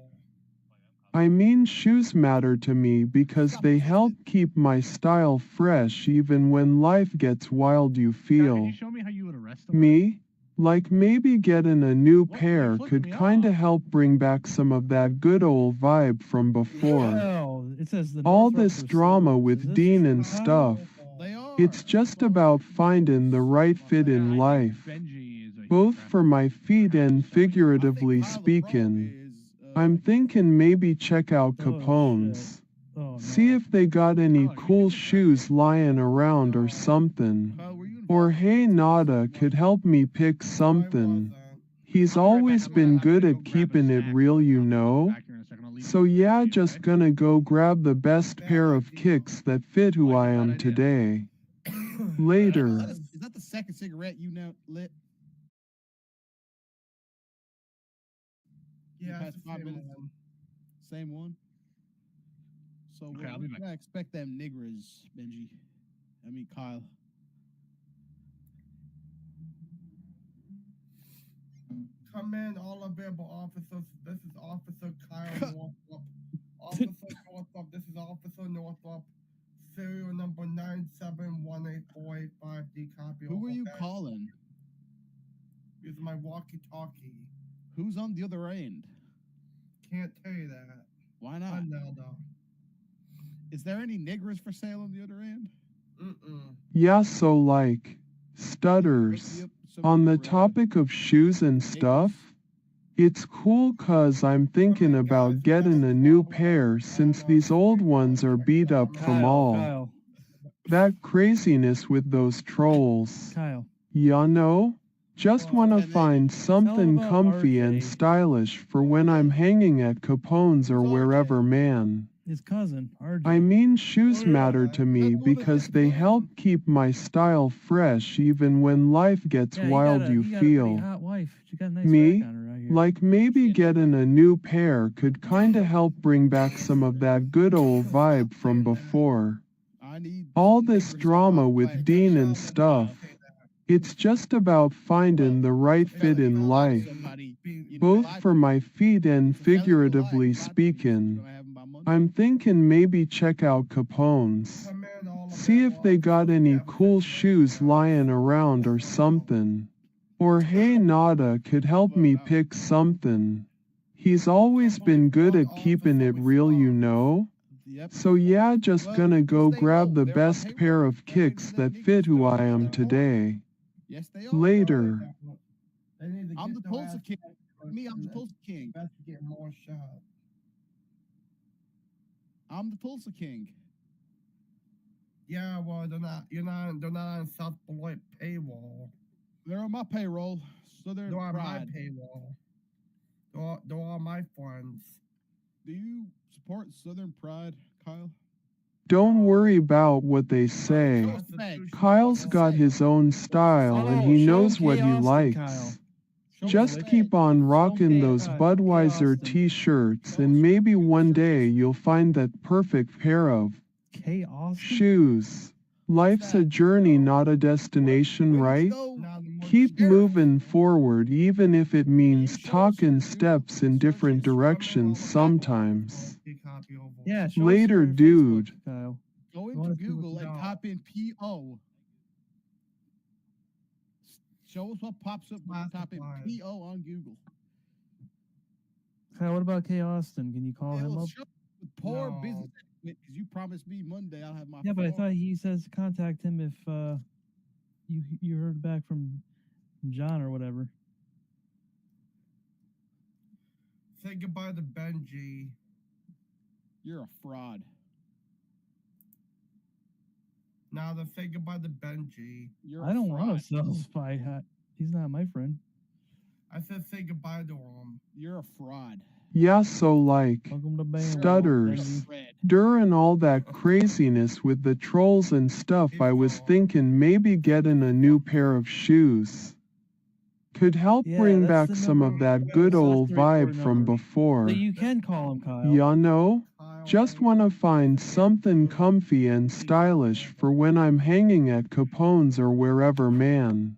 Speaker 1: I mean, shoes matter to me because they help keep my style fresh even when life gets wild, you
Speaker 9: Can
Speaker 1: feel.
Speaker 9: you show me how you would arrest someone?
Speaker 1: Me? Like maybe getting a new
Speaker 9: What? You're
Speaker 1: pair
Speaker 9: flipping
Speaker 1: could
Speaker 9: me
Speaker 1: kinda
Speaker 9: off.
Speaker 1: help bring back some of that good old vibe from before.
Speaker 7: Oh, it says the
Speaker 1: All
Speaker 7: Northrop
Speaker 1: this
Speaker 7: are
Speaker 1: drama
Speaker 7: sales. Is
Speaker 1: with
Speaker 7: this
Speaker 1: Dean
Speaker 7: true,
Speaker 1: and
Speaker 7: Kyle?
Speaker 1: stuff.
Speaker 8: They are.
Speaker 1: It's just about finding the right fit
Speaker 9: I
Speaker 1: in
Speaker 9: think
Speaker 1: life,
Speaker 9: Benji is a
Speaker 1: both
Speaker 9: traffic
Speaker 1: for my feet and
Speaker 8: I think
Speaker 1: figuratively
Speaker 8: Kyle the Pro
Speaker 1: speaking.
Speaker 8: is,
Speaker 1: I'm thinking maybe check out
Speaker 7: Oh,
Speaker 1: Capone's.
Speaker 7: Oh,
Speaker 1: See
Speaker 7: no.
Speaker 1: if they got any
Speaker 9: Oh, you
Speaker 1: cool
Speaker 9: did that.
Speaker 1: shoes lying around or something.
Speaker 8: Kyle, were you
Speaker 1: Or
Speaker 8: involved?
Speaker 1: hey Nada could help me pick something. He's
Speaker 9: I'll be right back.
Speaker 1: always
Speaker 9: I'm
Speaker 1: been
Speaker 9: gonna
Speaker 1: good
Speaker 9: go
Speaker 1: at
Speaker 9: grab a
Speaker 1: keeping it
Speaker 9: snack,
Speaker 1: real,
Speaker 9: but
Speaker 1: you
Speaker 9: I'll be
Speaker 1: know?
Speaker 9: back here in a second. I'll leave
Speaker 1: So
Speaker 9: you
Speaker 1: yeah,
Speaker 9: with
Speaker 1: just
Speaker 9: okay?
Speaker 1: gonna go grab the best pair of kicks that fit who
Speaker 9: Like
Speaker 1: I
Speaker 9: a bad
Speaker 1: am
Speaker 9: idea.
Speaker 1: today.
Speaker 8: Is
Speaker 1: Later.
Speaker 8: that the second cigarette you now lit?
Speaker 6: Yeah,
Speaker 8: past
Speaker 6: it's the
Speaker 8: 5
Speaker 6: same
Speaker 8: minutes?
Speaker 6: one.
Speaker 8: Same one? So
Speaker 9: Okay, I'll
Speaker 8: when
Speaker 9: be
Speaker 8: can
Speaker 9: back.
Speaker 8: I expect them niggers, Benji? I mean, Kyle.
Speaker 6: Come in, all available officers. This is Officer Kyle Northrop. Officer Northrop, this is Officer Northrop. Serial number 9718485D. Copy.
Speaker 8: Who were you
Speaker 6: Okay.
Speaker 8: calling?
Speaker 6: This is my walkie-talkie.
Speaker 8: Who's on the other end?
Speaker 6: Can't tell you that.
Speaker 8: Why not?
Speaker 6: I know though.
Speaker 8: Is there any niggers for sale on the other end?
Speaker 1: Yeah, so like, stutters. On the topic of shoes and stuff, it's cool cause I'm thinking about getting a new pair since these old ones are beat up from all
Speaker 7: Kyle.
Speaker 1: that craziness with those trolls.
Speaker 7: Kyle.
Speaker 1: Ya know? Just wanna
Speaker 8: Okay,
Speaker 1: find something
Speaker 7: about
Speaker 1: comfy and
Speaker 7: RJ.
Speaker 1: stylish for when I'm hanging at Capone's or
Speaker 8: Who's RJ?
Speaker 1: wherever, man.
Speaker 7: His cousin, RJ.
Speaker 1: I mean, shoes
Speaker 6: Oh, yeah.
Speaker 1: matter to me
Speaker 8: Let's go to
Speaker 1: because
Speaker 8: this
Speaker 1: they
Speaker 8: one.
Speaker 1: help keep my style fresh even when life gets
Speaker 7: Yeah,
Speaker 1: wild,
Speaker 7: got a,
Speaker 1: you
Speaker 7: he got a pretty
Speaker 1: feel.
Speaker 7: hot wife. She got a nice
Speaker 1: Me?
Speaker 7: rack on her out here.
Speaker 1: Like maybe getting a new pair could kinda help bring back some of that good old vibe from before.
Speaker 8: I need
Speaker 1: All
Speaker 8: some
Speaker 1: this
Speaker 8: niggers
Speaker 1: drama
Speaker 8: on my
Speaker 1: with
Speaker 8: flag.
Speaker 1: Dean and stuff. It's just about finding the right fit in life, both for my feet and figuratively speaking. I'm thinking maybe check out Capone's.
Speaker 6: Come in, all
Speaker 1: See if they got any cool shoes lying around or something. Or hey Nada could help me pick something. He's always been good at keeping it real, you know?
Speaker 8: Yep.
Speaker 1: So yeah, just gonna go grab the best pair of kicks that fit who I am today.
Speaker 8: Yes, they are.
Speaker 1: Later.
Speaker 6: They need to
Speaker 8: I'm
Speaker 6: get
Speaker 8: the
Speaker 6: their
Speaker 8: Tulsa
Speaker 6: ass
Speaker 8: King.
Speaker 6: checked
Speaker 8: Me, I'm the
Speaker 6: and
Speaker 8: Tulsa King.
Speaker 6: investigate more shots.
Speaker 8: I'm the Tulsa King.
Speaker 6: Yeah, well, they're not on South Beloit paywall.
Speaker 8: They're on my payroll. Southern
Speaker 6: They're on my
Speaker 8: Pride.
Speaker 6: paywall. They're all my friends.
Speaker 8: Do you support Southern Pride, Kyle?
Speaker 1: Don't worry about what they say. Kyle's got his own style and he knows what he likes. Just keep on rocking those Budweiser t-shirts and maybe one day you'll find that perfect pair of
Speaker 7: K. Austin?
Speaker 1: shoes. Life's a journey, not a destination, right?
Speaker 6: Now the
Speaker 1: Keep moving forward even if it means talking steps in different directions sometimes.
Speaker 7: Yeah, show us
Speaker 1: Later,
Speaker 7: your Facebook,
Speaker 1: dude.
Speaker 7: Kyle.
Speaker 8: Go
Speaker 7: wanna
Speaker 8: into
Speaker 7: see what
Speaker 8: Google
Speaker 7: you
Speaker 8: and
Speaker 6: got.
Speaker 8: type in PO. Show us what pops up when you type in
Speaker 6: Classified.
Speaker 8: PO on Google.
Speaker 7: Kyle, what about K. Austin? Can you call him
Speaker 8: It'll
Speaker 7: up?
Speaker 8: show with poor
Speaker 6: No.
Speaker 8: business because you promised me Monday I'll have my
Speaker 7: Yeah, but I
Speaker 8: phone.
Speaker 7: thought he says to contact him if you heard back from John or whatever.
Speaker 6: Say goodbye to Benji.
Speaker 8: You're a fraud.
Speaker 6: Now to say goodbye to Benji.
Speaker 8: You're
Speaker 7: I
Speaker 8: a
Speaker 7: don't
Speaker 8: fraud.
Speaker 7: want to sell Spy Hat. He's not my friend.
Speaker 6: I said say goodbye to him.
Speaker 8: You're a fraud.
Speaker 1: Yeah, so like,
Speaker 7: Welcome to Bam.
Speaker 1: Stutters.
Speaker 8: Fred.
Speaker 1: during all that craziness with the trolls and stuff, I was thinking maybe getting a new pair of shoes could help
Speaker 7: Yeah,
Speaker 1: bring
Speaker 7: that's
Speaker 1: back
Speaker 7: the
Speaker 1: some of
Speaker 7: number.
Speaker 1: that good
Speaker 7: That's
Speaker 1: old
Speaker 7: the record
Speaker 1: vibe from
Speaker 7: number.
Speaker 1: before.
Speaker 7: So you can call him, Kyle.
Speaker 1: Ya know? Just wanna find something comfy and stylish for when I'm hanging at Capone's or wherever, man.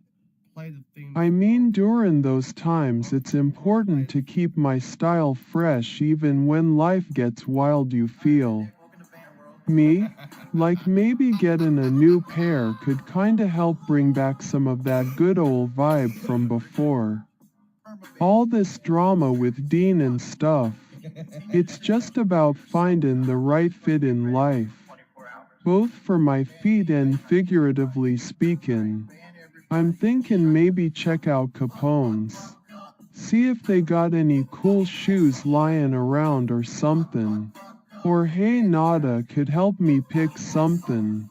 Speaker 6: Play the theme
Speaker 1: I mean, during those times it's important to keep my style fresh even when life gets wild, you feel. Me? Like maybe getting a new pair could kinda help bring back some of that good old vibe from before. All this drama with Dean and stuff. It's just about finding the right fit in life. Both for my feet and figuratively speaking. I'm thinking maybe check out Capone's. See if they got any cool shoes lying around or something. Or hey, Nada could help me pick something.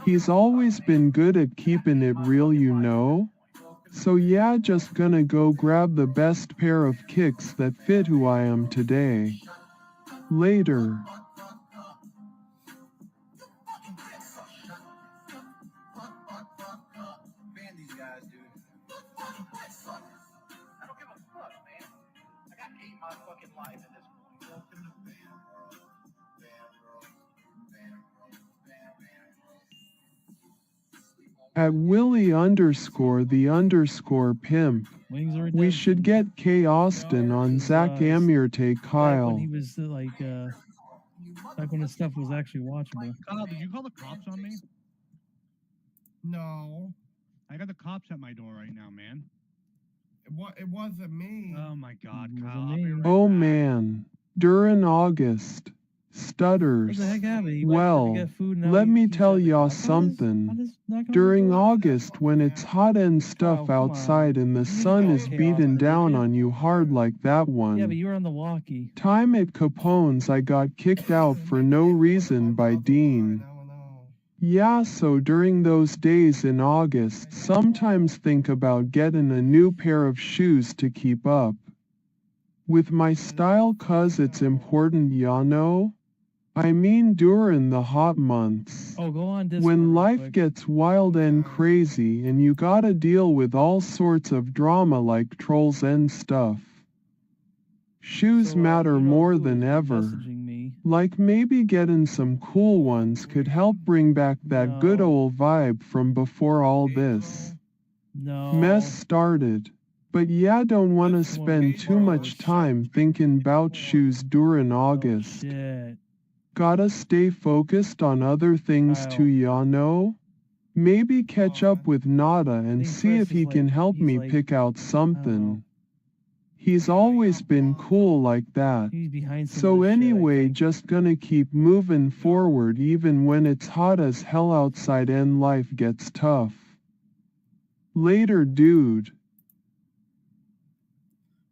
Speaker 1: He's always been good at keeping it real, you know? So yeah, just gonna go grab the best pair of kicks that fit who I am today. Later. At Willie_the_pimp.
Speaker 7: Wings of
Speaker 1: We
Speaker 7: Redemption.
Speaker 1: should get K. Austin on Zach Amirte
Speaker 7: Back
Speaker 1: Kyle.
Speaker 7: when he was back when his stuff was actually watchable.
Speaker 9: Kyle, did you call the cops on me?
Speaker 6: No,
Speaker 9: I got the cops at my door right now, man.
Speaker 6: it wasn't me.
Speaker 9: Oh my God,
Speaker 7: It
Speaker 9: Kyle.
Speaker 7: wasn't
Speaker 9: I'll be
Speaker 7: me.
Speaker 9: right
Speaker 1: Oh
Speaker 9: back.
Speaker 1: man. During August. Stutters.
Speaker 7: What the heck happened? He went
Speaker 1: Well,
Speaker 7: to get food, now
Speaker 1: let
Speaker 7: he-
Speaker 1: me
Speaker 7: he
Speaker 1: tell
Speaker 7: said the
Speaker 1: y'all
Speaker 7: cops- how does-
Speaker 1: something.
Speaker 7: how does knocking on the
Speaker 1: During
Speaker 7: door-
Speaker 1: August when it's hot and stuff
Speaker 7: Kyle, come on.
Speaker 1: outside and the
Speaker 7: You need to
Speaker 1: sun
Speaker 7: go
Speaker 1: is
Speaker 7: to
Speaker 1: beating
Speaker 7: Austin,
Speaker 1: down
Speaker 7: did you?
Speaker 1: on you hard like that one.
Speaker 7: Yeah, but you were on the walkie.
Speaker 1: Time at Capone's I got kicked out for no reason by Dean. Yeah, so during those days in August, sometimes think about getting a new pair of shoes to keep up with my style, 'cause it's important, ya know? I mean during the hot months.
Speaker 7: Oh, go on Discord
Speaker 1: When
Speaker 7: real
Speaker 1: life
Speaker 7: quick.
Speaker 1: gets wild and crazy and you gotta deal with all sorts of drama like trolls and stuff. Shoes
Speaker 7: So,
Speaker 1: matter
Speaker 7: you know
Speaker 1: more
Speaker 7: who
Speaker 1: than
Speaker 7: is
Speaker 1: ever.
Speaker 7: messaging me.
Speaker 1: Like maybe getting some cool ones could help bring back that good
Speaker 7: No.
Speaker 1: old vibe from before all this
Speaker 7: No.
Speaker 1: mess started. But yeah, don't wanna
Speaker 7: That's one
Speaker 1: spend
Speaker 7: of
Speaker 1: too
Speaker 7: those.
Speaker 1: much time thinking about shoes during August.
Speaker 7: Shit.
Speaker 1: Gotta stay focused on other things
Speaker 7: Kyle.
Speaker 1: too, ya know? Maybe catch up with Nada and
Speaker 7: think
Speaker 1: see
Speaker 7: Chris
Speaker 1: if he
Speaker 7: is
Speaker 1: can
Speaker 7: like-
Speaker 1: help
Speaker 7: he's
Speaker 1: me
Speaker 7: like-
Speaker 1: pick out
Speaker 7: know.
Speaker 1: something. He's always been cool like that.
Speaker 7: He's behind some
Speaker 1: So
Speaker 7: of this shit, I
Speaker 1: anyway,
Speaker 7: think.
Speaker 1: just gonna keep moving forward even when it's hot as hell outside and life gets tough. Later, dude.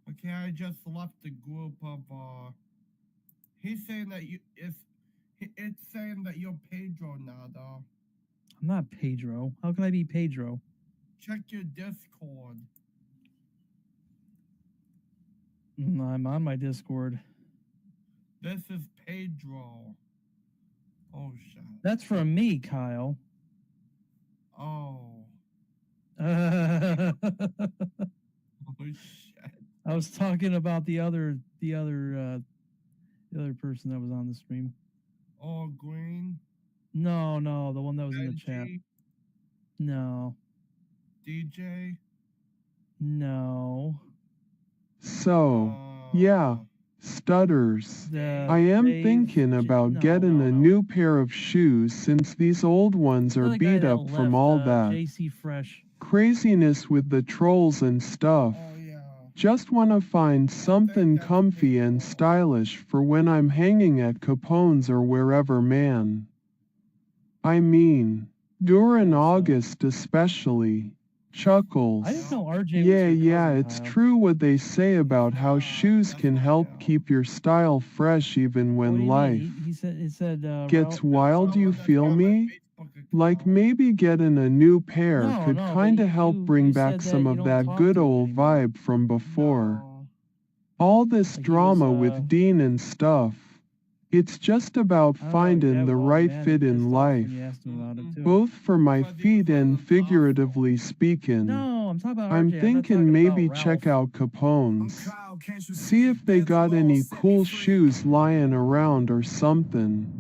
Speaker 6: Okay, I just left the group of he's saying that it's saying that you're Pedro Nada.
Speaker 7: I'm not Pedro. How can I be Pedro?
Speaker 6: Check your Discord.
Speaker 7: I'm on my Discord.
Speaker 6: This is Pedro. Oh shit.
Speaker 7: That's from me, Kyle.
Speaker 6: Oh.
Speaker 7: I
Speaker 6: Oh shit.
Speaker 7: was talking about the other person that was on the stream.
Speaker 6: Oh, Green.
Speaker 7: No, the one that was in the chat.
Speaker 6: Benji,
Speaker 7: No,
Speaker 6: DJ.
Speaker 7: no.
Speaker 1: So, yeah, stutters.
Speaker 7: The
Speaker 1: I am
Speaker 7: Dave
Speaker 1: thinking
Speaker 7: J-
Speaker 1: about
Speaker 7: no,
Speaker 1: getting
Speaker 7: no,
Speaker 1: a
Speaker 7: no.
Speaker 1: new pair of shoes since these old ones are
Speaker 7: The guy
Speaker 1: beat
Speaker 7: that
Speaker 1: up from
Speaker 7: left,
Speaker 1: all that
Speaker 7: JC Fresh.
Speaker 1: craziness with the trolls and stuff.
Speaker 6: Oh yeah.
Speaker 1: Just wanna find something comfy and stylish for when I'm hanging at Capone's or wherever, man. I mean, during August especially. Chuckles.
Speaker 7: I didn't know RJ was
Speaker 1: Yeah,
Speaker 7: your cousin,
Speaker 1: it's
Speaker 7: Kyle.
Speaker 1: true what they say about how shoes can help keep your style fresh even
Speaker 7: What do
Speaker 1: when
Speaker 7: you
Speaker 1: life
Speaker 7: mean? He said it said
Speaker 1: gets
Speaker 7: Ralph-
Speaker 1: wild, you feel me? Like maybe getting a new pair
Speaker 7: No,
Speaker 1: could
Speaker 7: no, but
Speaker 1: kinda
Speaker 7: you-
Speaker 1: help
Speaker 7: you-
Speaker 1: bring
Speaker 7: you
Speaker 1: back
Speaker 7: said
Speaker 1: some
Speaker 7: that you
Speaker 1: of
Speaker 7: don't
Speaker 1: that
Speaker 7: talk
Speaker 1: good
Speaker 7: to him
Speaker 1: old
Speaker 7: anymore.
Speaker 1: vibe from before.
Speaker 6: No.
Speaker 1: All this
Speaker 7: Like he
Speaker 1: drama
Speaker 7: was,
Speaker 1: with Dean and stuff. It's just about
Speaker 7: I don't know,
Speaker 1: finding
Speaker 7: Dad
Speaker 1: the
Speaker 7: was all
Speaker 1: right
Speaker 7: mad and
Speaker 1: fit
Speaker 7: pissed
Speaker 1: in
Speaker 7: off when
Speaker 1: life.
Speaker 7: you asked him about it, too.
Speaker 1: Both for my
Speaker 6: Because he
Speaker 1: feet
Speaker 6: was
Speaker 1: and
Speaker 6: so
Speaker 1: figuratively speaking.
Speaker 7: No, I'm talking about
Speaker 1: I'm
Speaker 7: RJ.
Speaker 1: thinking
Speaker 7: I'm not
Speaker 1: maybe
Speaker 7: talking
Speaker 1: check
Speaker 7: about
Speaker 1: out Capone's. See if they got any cool shoes lying around or something.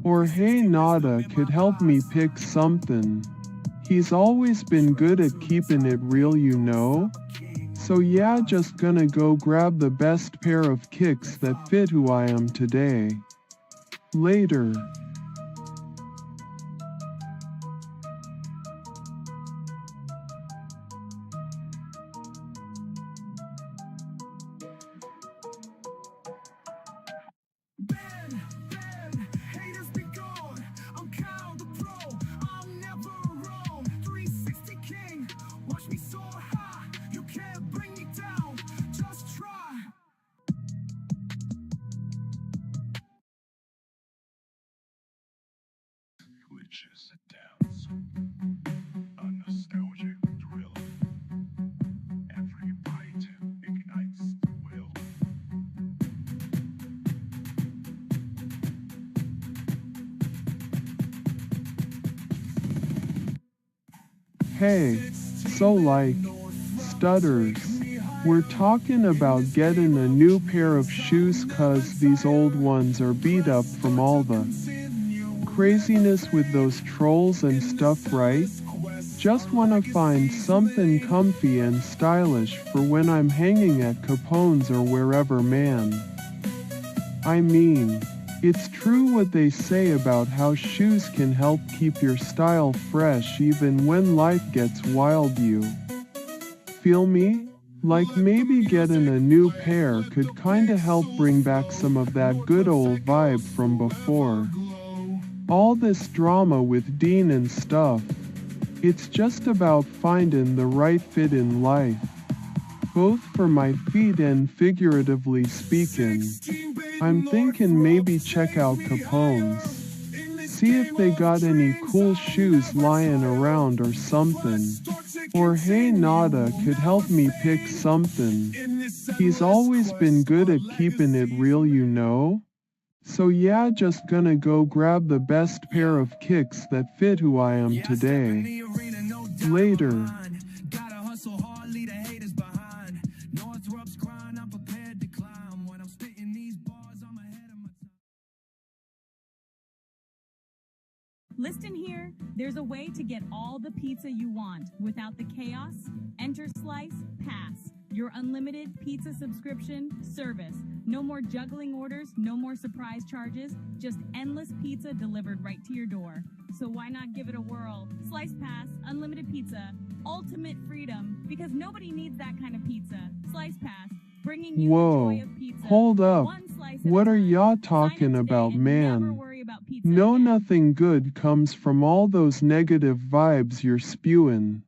Speaker 1: Or hey Nada could help me pick something. He's always been good at keeping it real, you know? So yeah, just gonna go grab the best pair of kicks that fit who I am today. Later.
Speaker 2: Haters be gone. I'm Kyle the Pro. I'm never wrong. 360 King. Watch me soar high. You can't bring me down. Just try.
Speaker 5: Glitches and downs. A nostalgic thrill. Every bite ignites the will.
Speaker 1: Hey, so like, stutters. We're talking about getting a new pair of shoes cause these old ones are beat up from all the craziness with those trolls and stuff, right? Just wanna find something comfy and stylish for when I'm hanging at Capone's or wherever, man. I mean, it's true what they say about how shoes can help keep your style fresh even when life gets wild, you feel me? Like maybe getting a new pair could kinda help bring back some of that good old vibe from before. All this drama with Dean and stuff. It's just about finding the right fit in life. Both for my feet and figuratively speaking. I'm thinking maybe check out Capone's. See if they got any cool shoes lying around or something. Or hey Nada could help me pick something. He's always been good at keeping it real, you know? So yeah, just gonna go grab the best pair of kicks that fit who I am today. Later.
Speaker 2: Gotta hustle hard, leave the haters behind. Northrop's crying, I'm prepared to climb. When I'm spitting these bars, I'm ahead of my time.
Speaker 3: Listen here, there's a way to get all the pizza you want without the chaos. Enter Slice Pass, your unlimited pizza subscription service. No more juggling orders, no more surprise charges, just endless pizza delivered right to your door. So why not give it a whirl? Slice Pass, unlimited pizza, ultimate freedom, because nobody needs that kind of pizza. Slice Pass, bringing you the
Speaker 1: Whoa,
Speaker 3: joy of pizza.
Speaker 1: hold up.
Speaker 3: One slice at a
Speaker 1: What are
Speaker 3: time.
Speaker 1: y'all
Speaker 3: Sign up
Speaker 1: talking
Speaker 3: today
Speaker 1: about,
Speaker 3: and never
Speaker 1: man?
Speaker 3: worry about pizza
Speaker 1: No,
Speaker 3: again.
Speaker 1: nothing good comes from all those negative vibes you're spewing.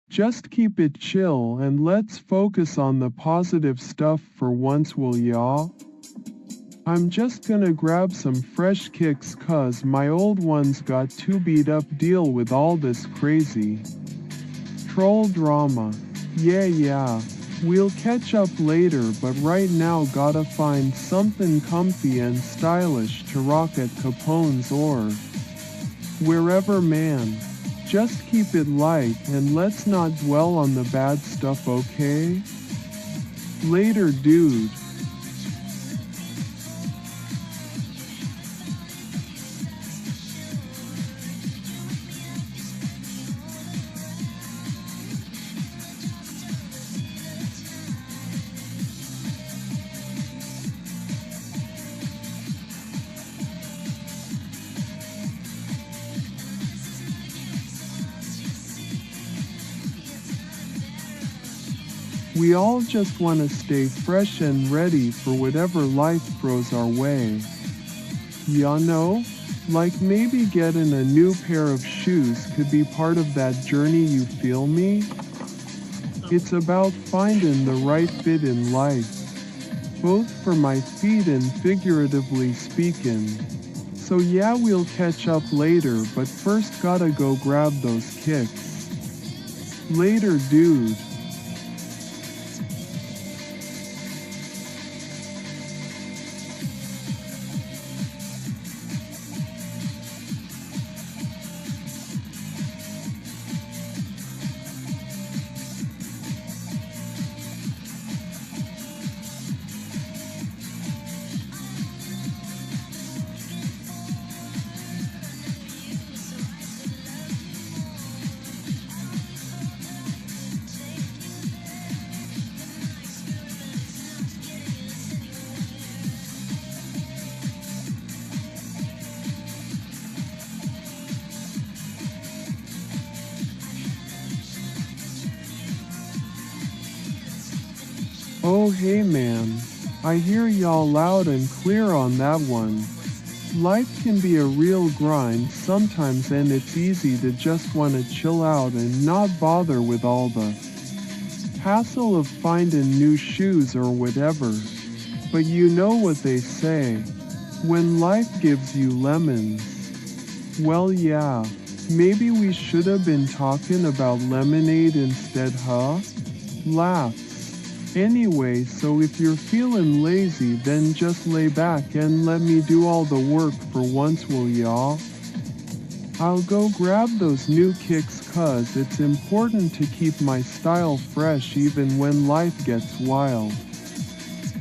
Speaker 1: Just keep it chill and let's focus on the positive stuff for once, will y'all? I'm just gonna grab some fresh kicks cause my old ones got too beat up deal with all this crazy troll drama. Yeah, we'll catch up later, but right now gotta find something comfy and stylish to rock at Capone's or wherever, man. Just keep it light and let's not dwell on the bad stuff, okay? Later, dude. We all just want to stay fresh and ready for whatever life throws our way. Ya know? Like maybe getting a new pair of shoes could be part of that journey, you feel me? It's about finding the right fit in life. Both for my feet and figuratively speaking. So yeah, we'll catch up later, but first gotta go grab those kicks. Later, dude. Oh hey man, I hear y'all loud and clear on that one. Life can be a real grind sometimes and it's easy to just want to chill out and not bother with all the hassle of finding new shoes or whatever. But you know what they say, when life gives you lemons. Well yeah, maybe we should have been talking about lemonade instead, huh? Laughs. Anyway, so if you're feeling lazy then just lay back and let me do all the work for once, will y'all? I'll go grab those new kicks cause it's important to keep my style fresh even when life gets wild.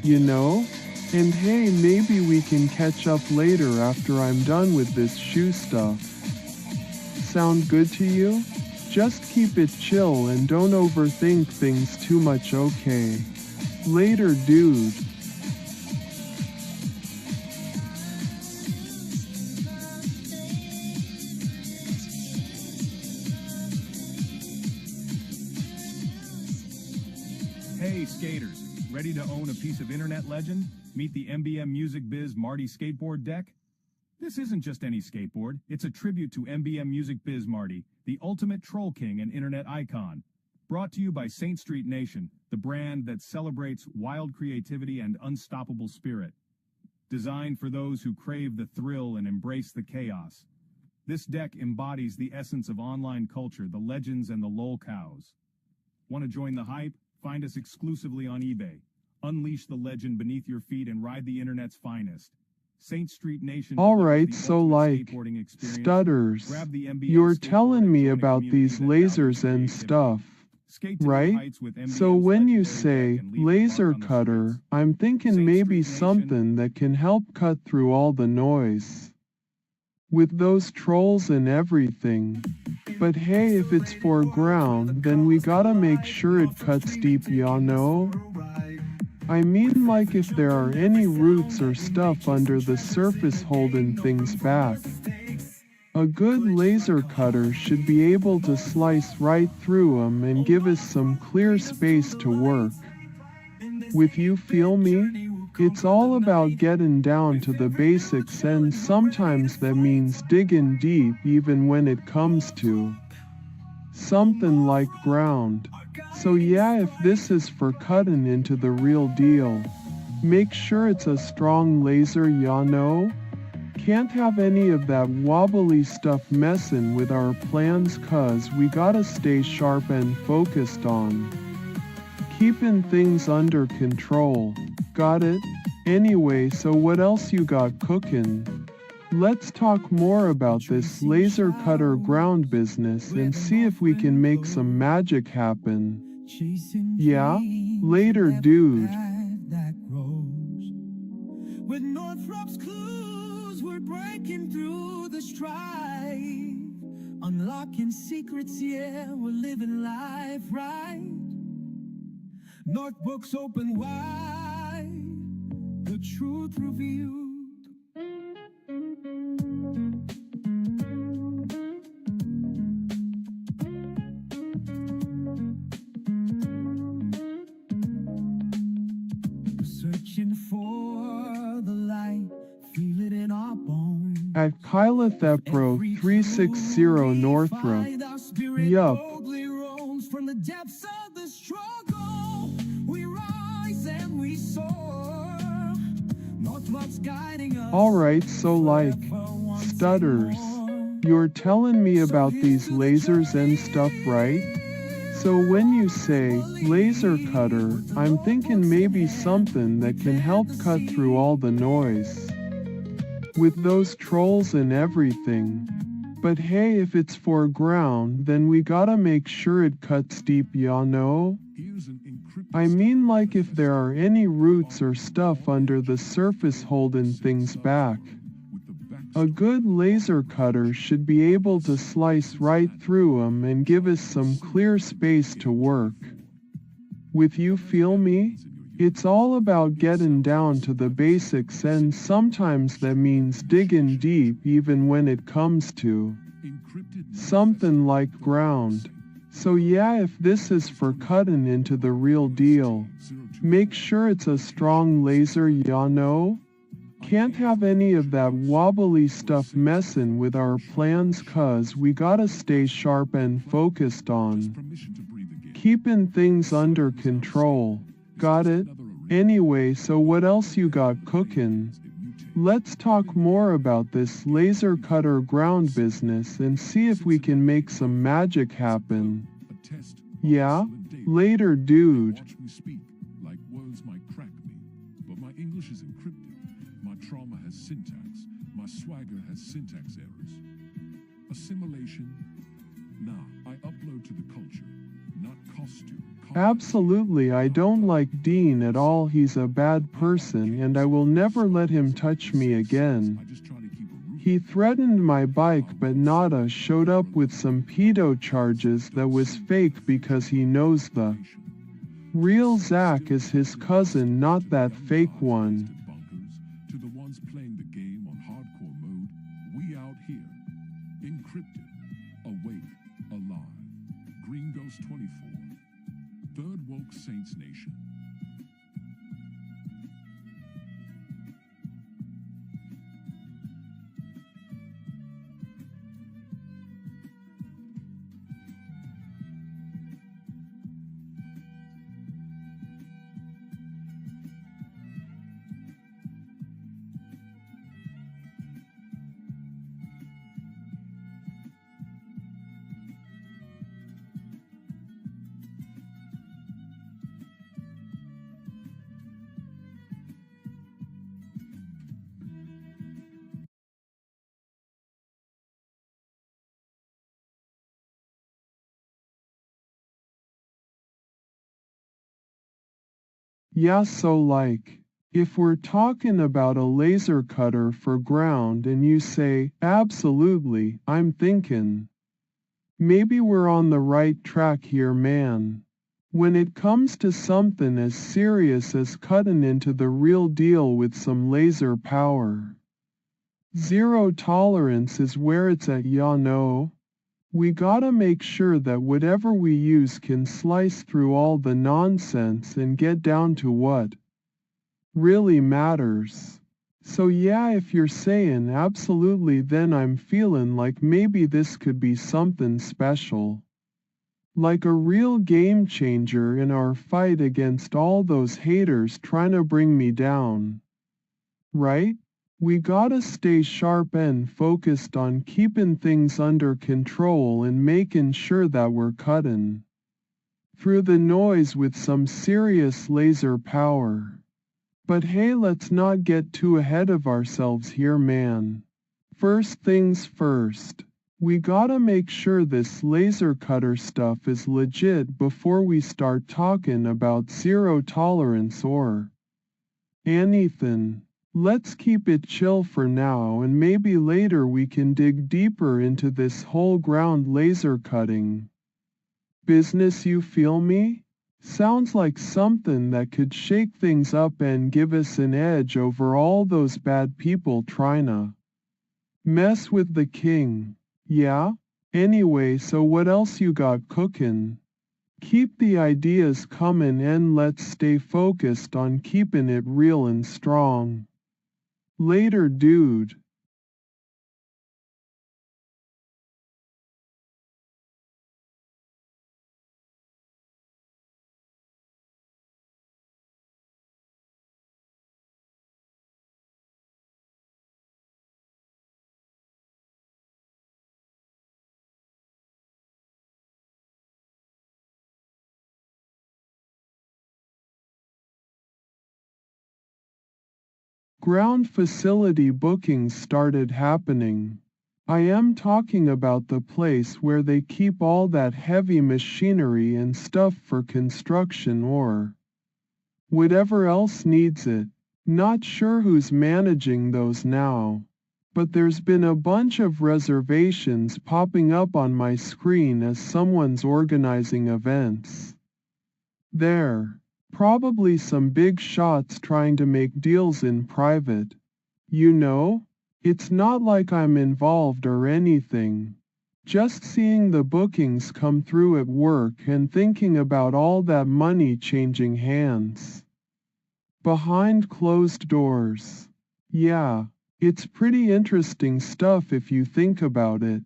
Speaker 1: You know? And hey, maybe we can catch up later after I'm done with this shoe stuff. Sound good to you? Just keep it chill and don't overthink things too much, okay? Later, dude.
Speaker 4: Hey skaters, ready to own a piece of internet legend? Meet the MBM Music Biz Marty skateboard deck? This isn't just any skateboard, it's a tribute to MBM Music Biz Marty, the ultimate troll king and internet icon. Brought to you by Saint Street Nation, the brand that celebrates wild creativity and unstoppable spirit. Designed for those who crave the thrill and embrace the chaos. This deck embodies the essence of online culture, the legends and the lol cows. Want to join the hype? Find us exclusively on eBay. Unleash the legend beneath your feet and ride the internet's finest. Saint Street Nation.
Speaker 1: Alright, so like, stutters, you're telling me about these lasers and stuff, right? So when you say, laser cutter, I'm thinking maybe something that can help cut through all the noise. With those trolls and everything. But hey, if it's foreground, then we gotta make sure it cuts deep, y'all know? I mean, like if there are any roots or stuff under the surface holding things back. A good laser cutter should be able to slice right through them and give us some clear space to work. With you, feel me? It's all about getting down to the basics, and sometimes that means digging deep even when it comes to something like ground. So yeah, if this is for cutting into the real deal, make sure it's a strong laser, ya know? Can't have any of that wobbly stuff messing with our plans cause we gotta stay sharp and focused on keeping things under control. Got it? Anyway, so what else you got cooking? Let's talk more about this laser cutter ground business and see if we can make some magic happen. Yeah? Later, dude.
Speaker 2: With Northrop's clues, we're breaking through the strife, unlocking secrets, yeah, we're living life right. North books open wide, the truth revealed. Searching for the light, feel it in our bones.
Speaker 1: At Kyla Thepro 360 Northrop. Yup.
Speaker 2: From the depths of the struggle, we rise and we soar. Northrop's guiding us.
Speaker 1: Alright, so like, stutters. You're telling me about these lasers and stuff, right? So when you say, laser cutter, I'm thinking maybe something that can help cut through all the noise. With those trolls and everything. But hey, if it's foreground, then we gotta make sure it cuts deep, y'all know? I mean, like if there are any roots or stuff under the surface holding things back. A good laser cutter should be able to slice right through them and give us some clear space to work. With you, feel me? It's all about getting down to the basics, and sometimes that means digging deep even when it comes to something like ground. So yeah, if this is for cutting into the real deal, make sure it's a strong laser, ya know? Can't have any of that wobbly stuff messin' with our plans, cuz we gotta stay sharp and focused on keeping things under control. Got it? Anyway, so what else you got cookin'? Let's talk more about this laser cutter ground business and see if we can make some magic happen. Yeah? Later, dude.
Speaker 5: Watch me speak, like words might crack me, but my English is encrypted. My trauma has syntax. My swagger has syntax errors. Assimilation? Nah, I upload to the culture, not costume.
Speaker 1: Absolutely, I don't like Dean at all. He's a bad person and I will never let him touch me again. He threatened my bike, but Nada showed up with some pedo charges that was fake because he knows the real Zach is his cousin, not that fake one.
Speaker 5: To the ones playing the game on hardcore mode, we out here, encrypted, awake, alive. Green Ghost 24, Third Woke Saints Nation.
Speaker 1: Yeah, so like, if we're talking about a laser cutter for ground and you say, absolutely, I'm thinking, maybe we're on the right track here, man. When it comes to something as serious as cutting into the real deal with some laser power, zero tolerance is where it's at, ya know? We gotta make sure that whatever we use can slice through all the nonsense and get down to what really matters. So yeah, if you're saying absolutely, then I'm feeling like maybe this could be something special. Like a real game changer in our fight against all those haters trying to bring me down. Right? We gotta stay sharp and focused on keeping things under control and making sure that we're cutting through the noise with some serious laser power. But hey, let's not get too ahead of ourselves here, man. First things first, we gotta make sure this laser cutter stuff is legit before we start talking about zero tolerance or anything. Let's keep it chill for now, and maybe later we can dig deeper into this whole ground laser cutting business, you feel me? Sounds like something that could shake things up and give us an edge over all those bad people trying to mess with the king. Yeah? Anyway, so what else you got cooking? Keep the ideas coming and let's stay focused on keeping it real and strong. Later, dude. Ground facility bookings started happening. I am talking about the place where they keep all that heavy machinery and stuff for construction or whatever else needs it. Not sure who's managing those now, but there's been a bunch of reservations popping up on my screen as someone's organizing events there. Probably some big shots trying to make deals in private. You know? It's not like I'm involved or anything. Just seeing the bookings come through at work and thinking about all that money changing hands. Behind closed doors. Yeah, it's pretty interesting stuff if you think about it.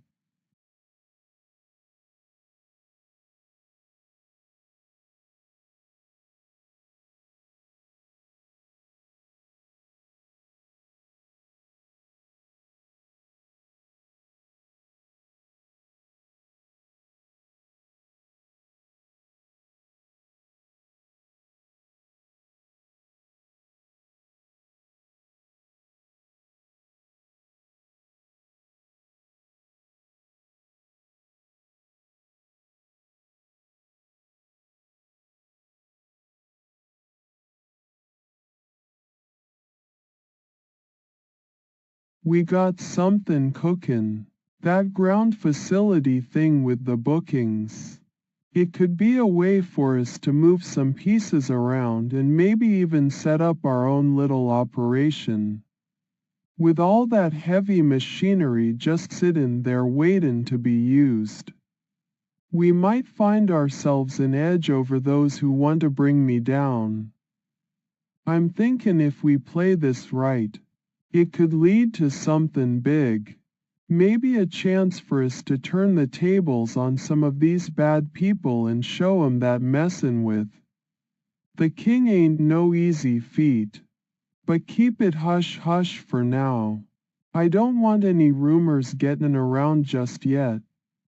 Speaker 1: We got something cookin'. That ground facility thing with the bookings. It could be a way for us to move some pieces around and maybe even set up our own little operation. With all that heavy machinery just sittin' there waitin' to be used. We might find ourselves an edge over those who want to bring me down. I'm thinkin' if we play this right, it could lead to something big. Maybe a chance for us to turn the tables on some of these bad people and show 'em that messin' with the king ain't no easy feat. But keep it hush hush for now. I don't want any rumors gettin' around just yet.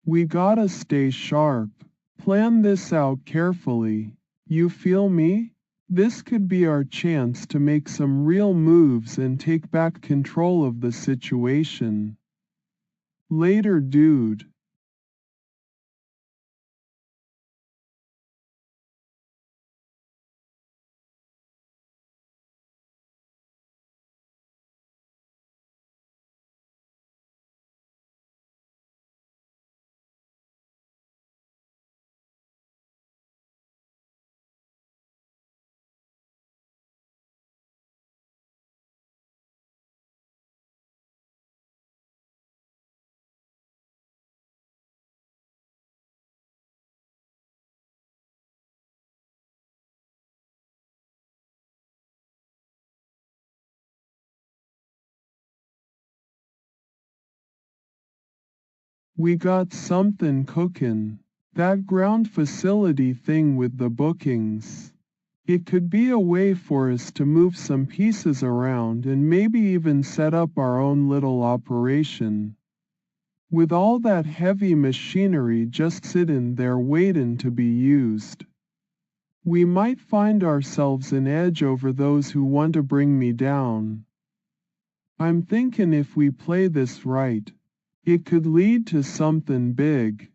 Speaker 1: We gotta stay sharp. Plan this out carefully. You feel me? This could be our chance to make some real moves and take back control of the situation. Later, dude. We got something cookin'. That ground facility thing with the bookings. It could be a way for us to move some pieces around and maybe even set up our own little operation. With all that heavy machinery just sittin' there waitin' to be used. We might find ourselves an edge over those who want to bring me down. I'm thinkin' if we play this right, it could lead to something big.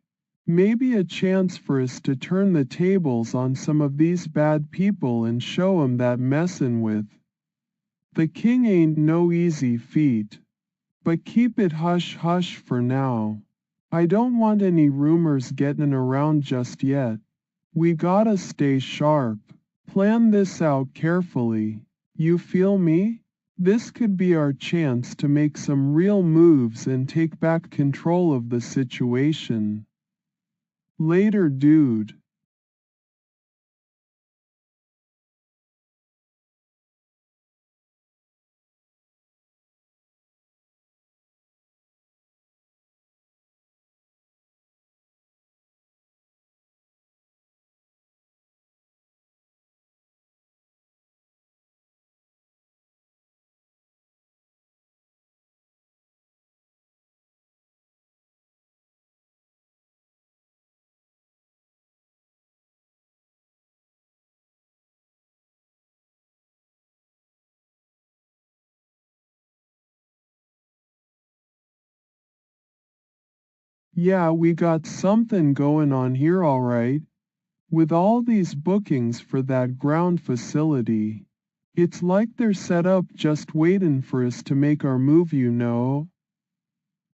Speaker 1: Maybe a chance for us to turn the tables on some of these bad people and show 'em that messin' with the king ain't no easy feat. But keep it hush hush for now. I don't want any rumors gettin' around just yet. We gotta stay sharp. Plan this out carefully. You feel me? This could be our chance to make some real moves and take back control of the situation. Later, dude. Yeah, we got something going on here all right. With all these bookings for that ground facility. It's like they're set up just waitin' for us to make our move, you know.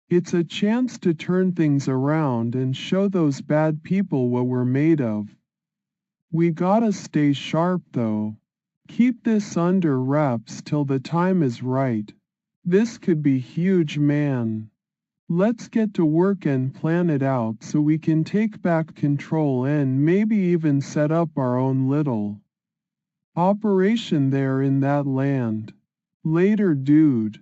Speaker 1: It's a chance to turn things around and show those bad people what we're made of. We gotta stay sharp though. Keep this under wraps till the time is right. This could be huge, man. Let's get to work and plan it out so we can take back control and maybe even set up our own little operation there in that land. Later, dude.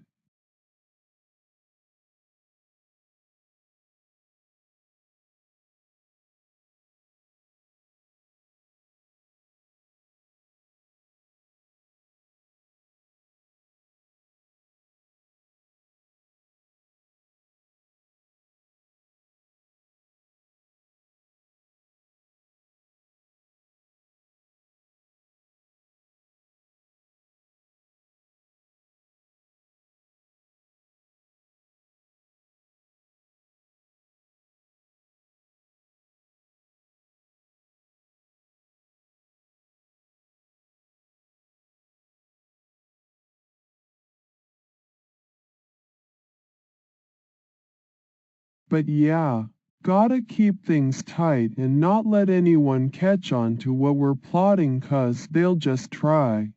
Speaker 1: But yeah, gotta keep things tight and not let anyone catch on to what we're plotting 'cause they'll just try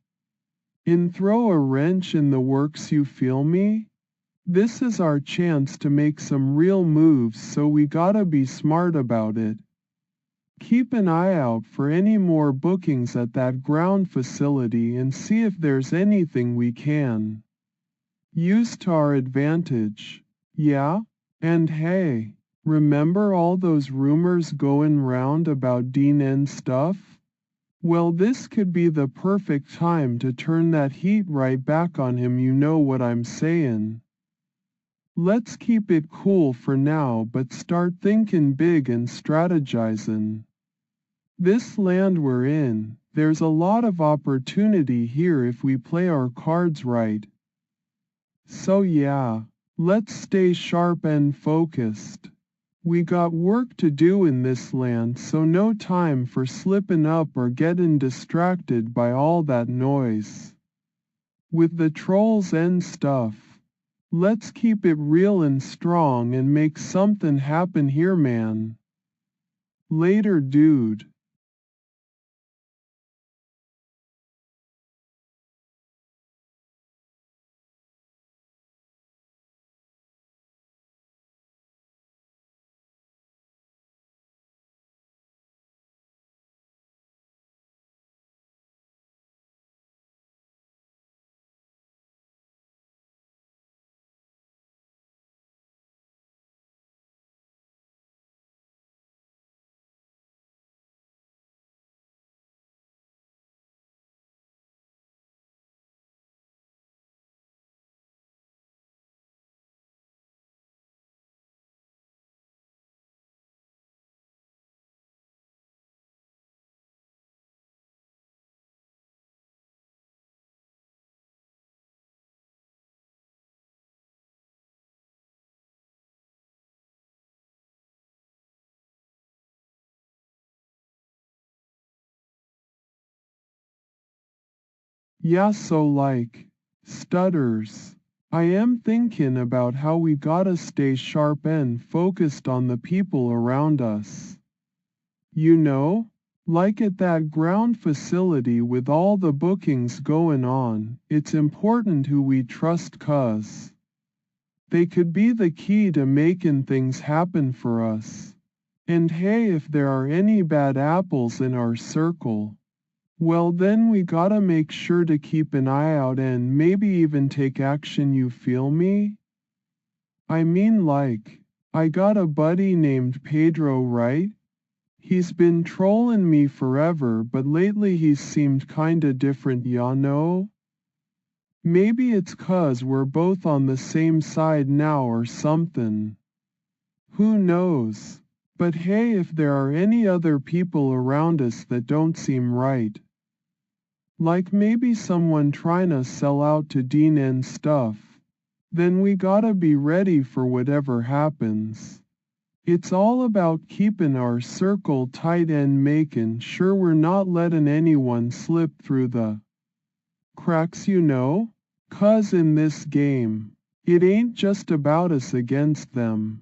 Speaker 1: and throw a wrench in the works, you feel me? This is our chance to make some real moves, so we gotta be smart about it. Keep an eye out for any more bookings at that ground facility and see if there's anything we can use to our advantage. Yeah? And hey, remember all those rumors going round about Dean and stuff? Well, this could be the perfect time to turn that heat right back on him, you know what I'm saying. Let's keep it cool for now but start thinking big and strategizing. This land we're in, there's a lot of opportunity here if we play our cards right. So yeah, let's stay sharp and focused. We got work to do in this land, so no time for slipping up or getting distracted by all that noise with the trolls and stuff. Let's keep it real and strong and make something happen here, man. Later, dude. Yeah, so like, stutters. I am thinking about how we gotta stay sharp and focused on the people around us. You know, like at that ground facility with all the bookings going on, it's important who we trust 'cause they could be the key to making things happen for us. And hey, if there are any bad apples in our circle, well then we gotta make sure to keep an eye out and maybe even take action, you feel me? I mean like, I got a buddy named Pedro, right? He's been trolling me forever but lately he's seemed kinda different, ya know? Maybe it's 'cause we're both on the same side now or something. Who knows? But hey, if there are any other people around us that don't seem right, like maybe someone trying to sell out to Dean and stuff, then we gotta be ready for whatever happens. It's all about keeping our circle tight and making sure we're not letting anyone slip through the cracks, you know? 'Cause in this game, it ain't just about us against them.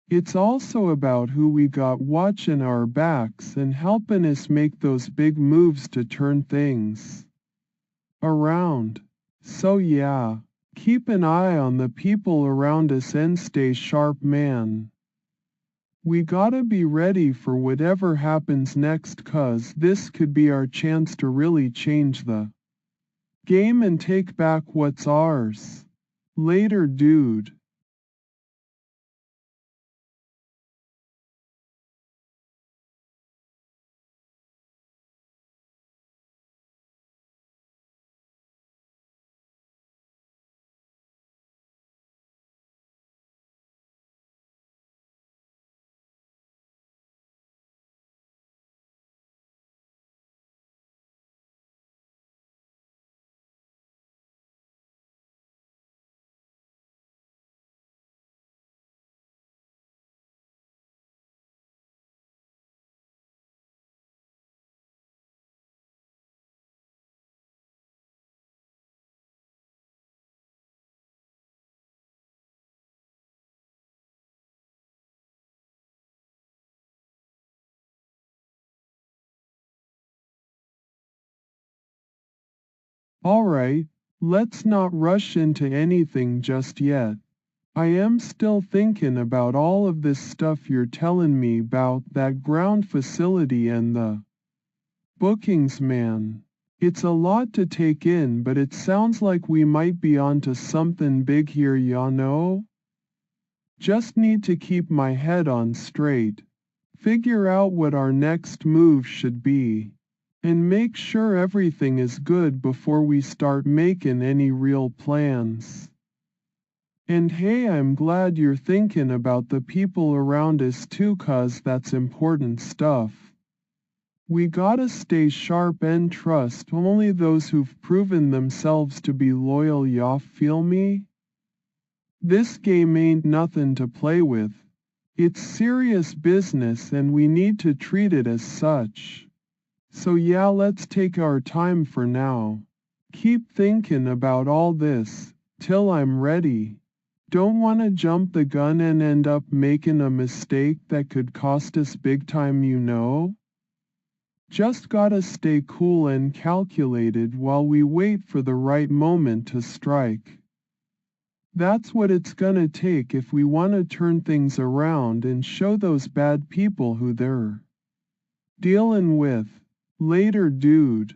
Speaker 1: It's also about who we got watching our backs and helping us make those big moves to turn things around. So yeah, Keep an eye on the people around us and stay sharp, man. We gotta be ready for whatever happens next, 'cause this could be our chance to really change the game and take back what's ours. Later, dude. Alright, let's not rush into anything just yet. I am still thinking about all of this stuff you're telling me about that ground facility and the bookings, man. It's a lot to take in, but it sounds like we might be onto something big here, ya know? Just need to keep my head on straight, figure out what our next move should be, and make sure everything is good before we start making any real plans. And hey, I'm glad you're thinking about the people around us too, 'cause that's important stuff. We gotta stay sharp and trust only those who've proven themselves to be loyal, ya feel me? This game ain't nothing to play with. It's serious business and we need to treat it as such. So yeah, let's take our time for now. Keep thinking about all this, till I'm ready. Don't wanna jump the gun and end up making a mistake that could cost us big time, you know? Just gotta stay cool and calculated while we wait for the right moment to strike. That's what it's gonna take if we wanna turn things around and show those bad people who they're dealing with. Later, dude.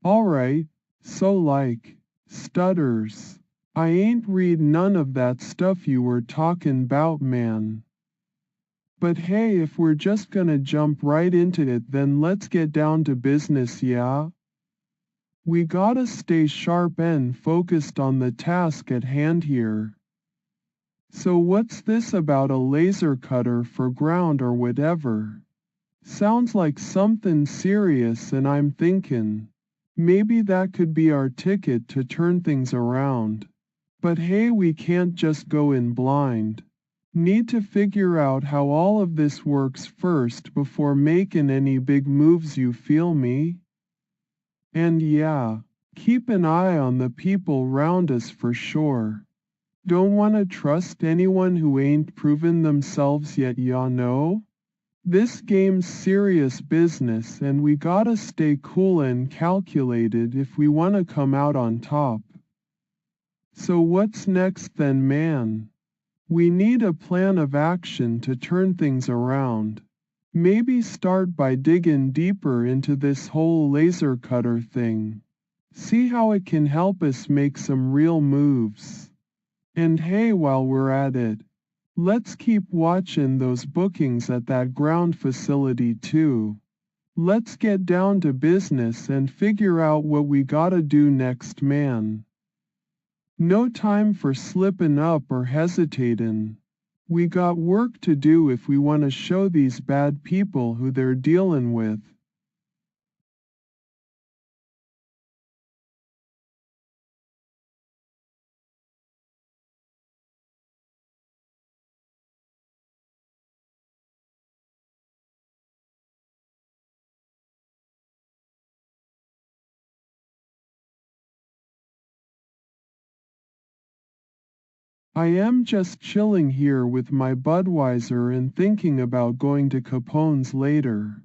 Speaker 1: Alright, so like, stutters. I ain't read none of that stuff you were talking 'bout, man. But hey, if we're just gonna jump right into it, then let's get down to business, yeah? We gotta stay sharp and focused on the task at hand here. So what's this about a laser cutter for ground or whatever? Sounds like something serious, and I'm thinking, maybe that could be our ticket to turn things around. But hey, we can't just go in blind. Need to figure out how all of this works first before making any big moves, you feel me? And yeah, keep an eye on the people round us for sure. Don't wanna trust anyone who ain't proven themselves yet, ya know? This game's serious business and we gotta stay cool and calculated if we wanna come out on top. So what's next then, man? We need a plan of action to turn things around. Maybe start by digging deeper into this whole laser cutter thing. See how it can help us make some real moves. And hey, while we're at it, let's keep watching those bookings at that ground facility too. Let's get down to business and figure out what we gotta do next, man. No time for slipping up or hesitating. We got work to do if we want to show these bad people who they're dealing with. I am just chilling here with my Budweiser and thinking about going to Capone's later.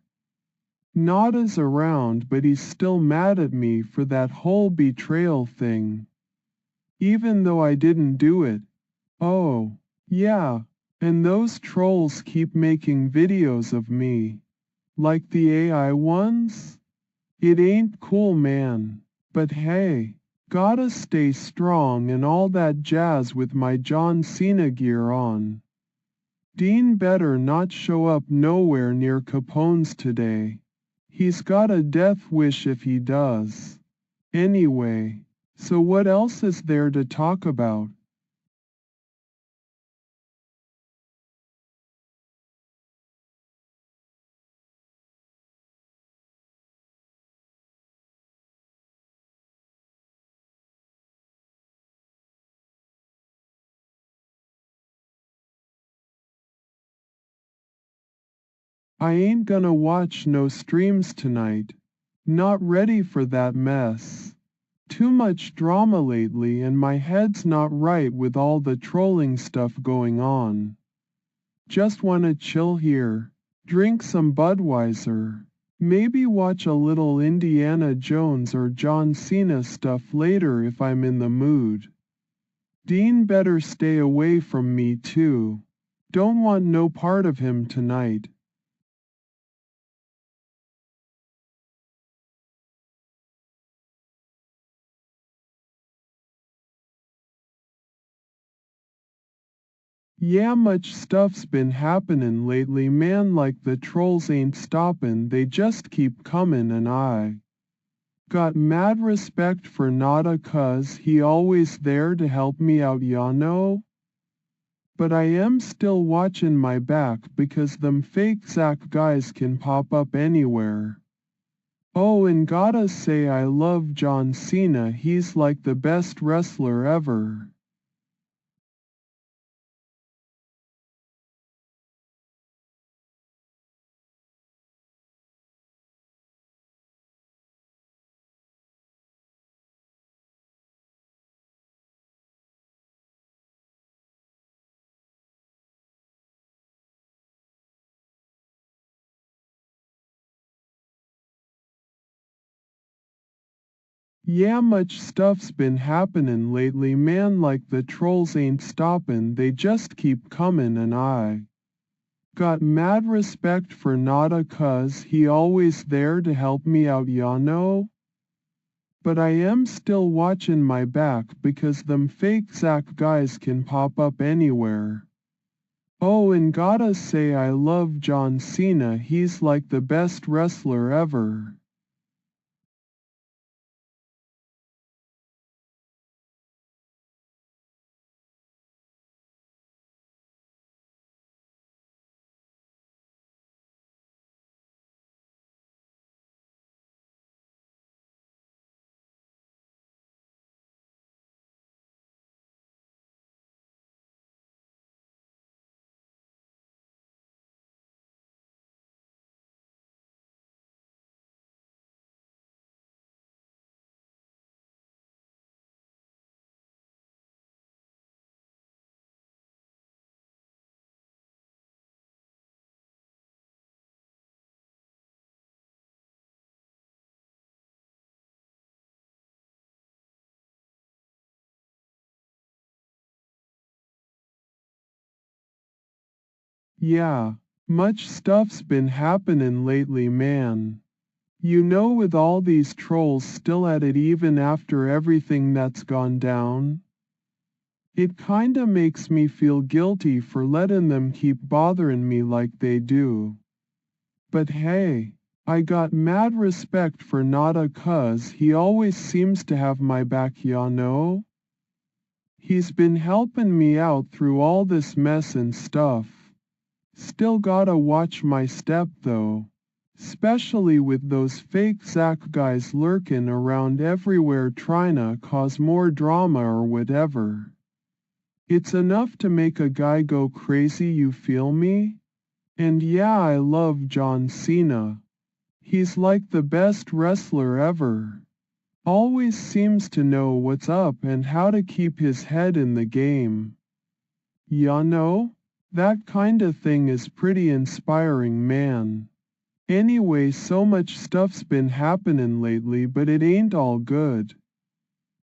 Speaker 1: Nada's around, but he's still mad at me for that whole betrayal thing. Even though I didn't do it. Oh, yeah, and those trolls keep making videos of me. Like the AI ones? It ain't cool, man. But hey, gotta stay strong and all that jazz with my John Cena gear on. Dean better not show up nowhere near Capone's today. He's got a death wish if he does. Anyway, so what else is there to talk about? I ain't gonna watch no streams tonight. Not ready for that mess. Too much drama lately and my head's not right with all the trolling stuff going on. Just wanna chill here, drink some Budweiser, maybe watch a little Indiana Jones or John Cena stuff later if I'm in the mood. Dean better stay away from me too. Don't want no part of him tonight. Yeah, much stuff's been happenin' lately, man, like the trolls ain't stoppin', they just keep comin', and I got mad respect for Nada 'cause he always there to help me out, ya know? But I am still watchin' my back because them fake Zach guys can pop up anywhere. Oh, and gotta say I love John Cena, he's like the best wrestler ever. Yeah, much stuff's been happenin' lately, man, like the trolls ain't stoppin', they just keep comin', and I got mad respect for Nada 'cause he always there to help me out, ya know? But I am still watchin' my back because them fake Zach guys can pop up anywhere. Oh, and gotta say I love John Cena, he's like the best wrestler ever. Yeah, much stuff's been happenin' lately, man. You know, with all these trolls still at it even after everything that's gone down. It kinda makes me feel guilty for letting them keep bothering me like they do. But hey, I got mad respect for Nada 'cause he always seems to have my back, ya know? He's been helping me out through all this mess and stuff. Still gotta watch my step though. Especially with those fake Zach guys lurking around everywhere trying to cause more drama or whatever. It's enough to make a guy go crazy, you feel me? And yeah, I love John Cena. He's like the best wrestler ever. Always seems to know what's up and how to keep his head in the game. Ya know? That kinda thing is pretty inspiring, man. Anyway, so much stuff's been happening lately, but it ain't all good.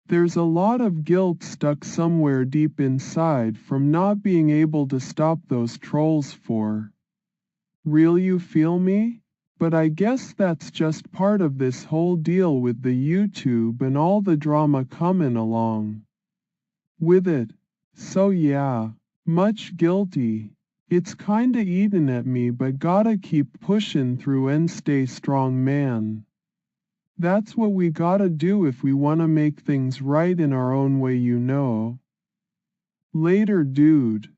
Speaker 1: There's a lot of guilt stuck somewhere deep inside from not being able to stop those trolls for real, you feel me? But I guess that's just part of this whole deal with the YouTube and all the drama coming along with it. So yeah, much guilty. It's kinda eating at me, but gotta keep pushing through and stay strong, man. That's what we gotta do if we wanna make things right in our own way, you know. Later, dude.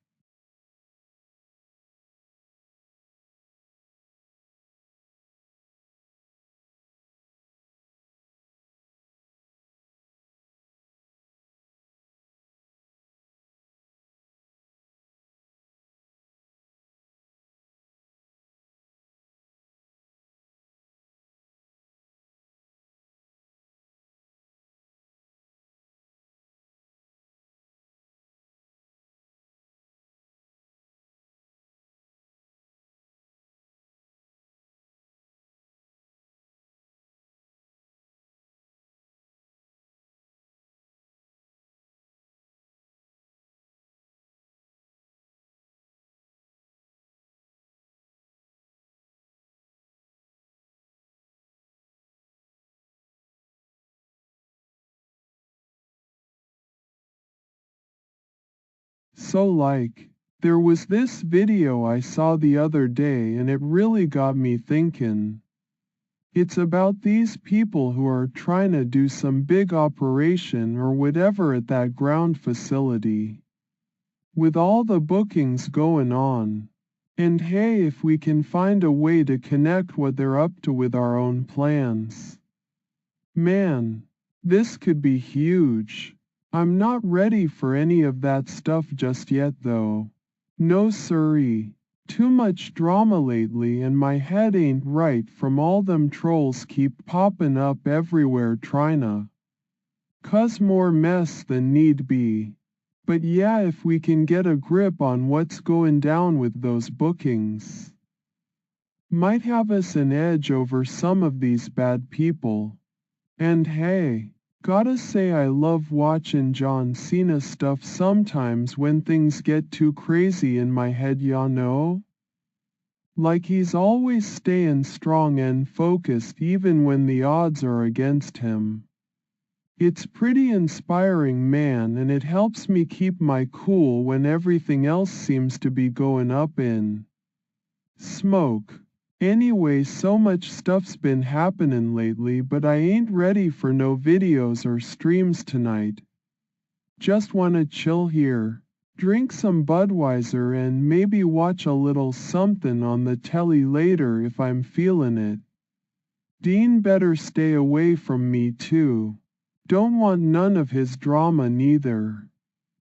Speaker 1: So like, there was this video I saw the other day and it really got me thinking. It's about these people who are trying to do some big operation or whatever at that ground facility. With all the bookings going on. And hey, if we can find a way to connect what they're up to with our own plans. Man, this could be huge. I'm not ready for any of that stuff just yet though. No siree. Too much drama lately and my head ain't right from all them trolls keep popping up everywhere trying to cause more mess than need be. But yeah, if we can get a grip on what's going down with those bookings, might have us an edge over some of these bad people. And hey, gotta say I love watching John Cena stuff sometimes when things get too crazy in my head, ya know? Like he's always staying strong and focused even when the odds are against him. It's pretty inspiring, man, and it helps me keep my cool when everything else seems to be going up in smoke. Anyway, so much stuff's been happening lately, but I ain't ready for no videos or streams tonight. Just wanna chill here, drink some Budweiser and maybe watch a little something on the telly later if I'm feeling it. Dean better stay away from me too. Don't want none of his drama neither.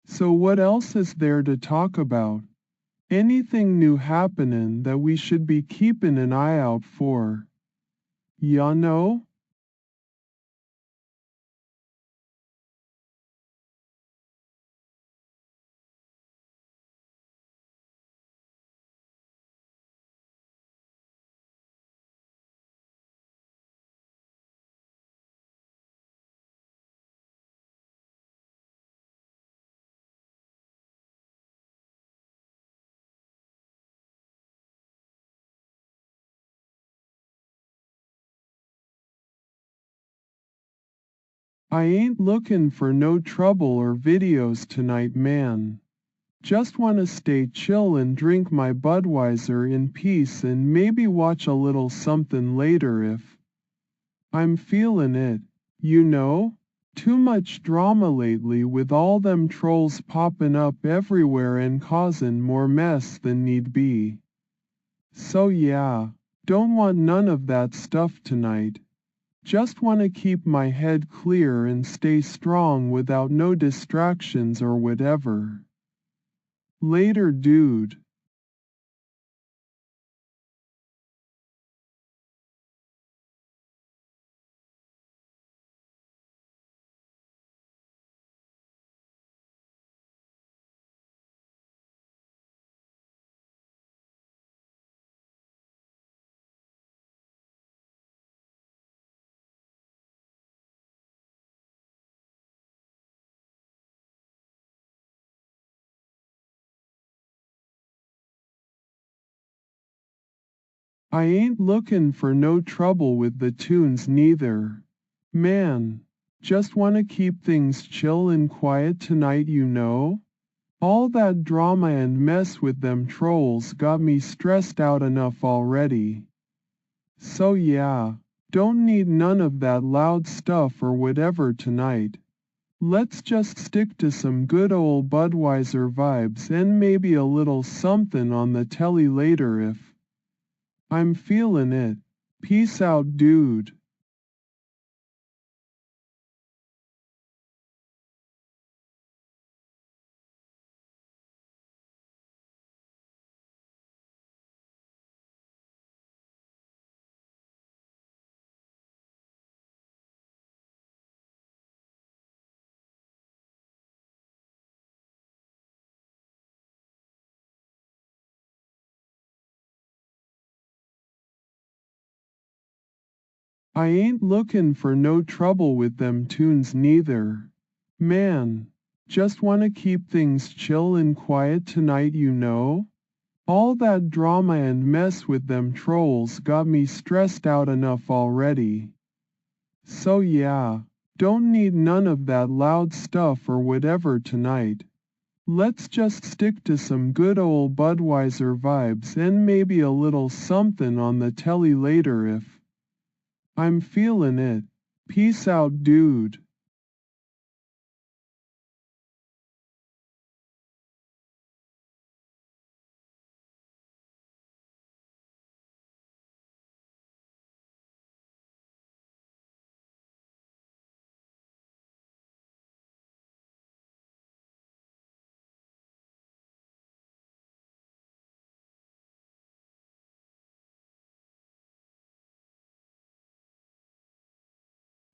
Speaker 1: So what else is there to talk about? Anything new happening that we should be keeping an eye out for? Ya know? I ain't looking for no trouble or videos tonight, man. Just wanna stay chill and drink my Budweiser in peace and maybe watch a little something later if I'm feeling it, you know? Too much drama lately with all them trolls popping up everywhere and causing more mess than need be. So yeah, don't want none of that stuff tonight. Just wanna keep my head clear and stay strong without no distractions or whatever. Later, dude. I ain't looking for no trouble with the tunes neither. Man, just wanna keep things chill and quiet tonight, you know? All that drama and mess with them trolls got me stressed out enough already. So yeah, don't need none of that loud stuff or whatever tonight. Let's just stick to some good old Budweiser vibes and maybe a little something on the telly later if I'm feeling it. Peace out, dude. I ain't looking for no trouble with them tunes neither. Man, just wanna keep things chill and quiet tonight, you know? All that drama and mess with them trolls got me stressed out enough already. So yeah, don't need none of that loud stuff or whatever tonight. Let's just stick to some good old Budweiser vibes and maybe a little something on the telly later if I'm feeling it. Peace out, dude.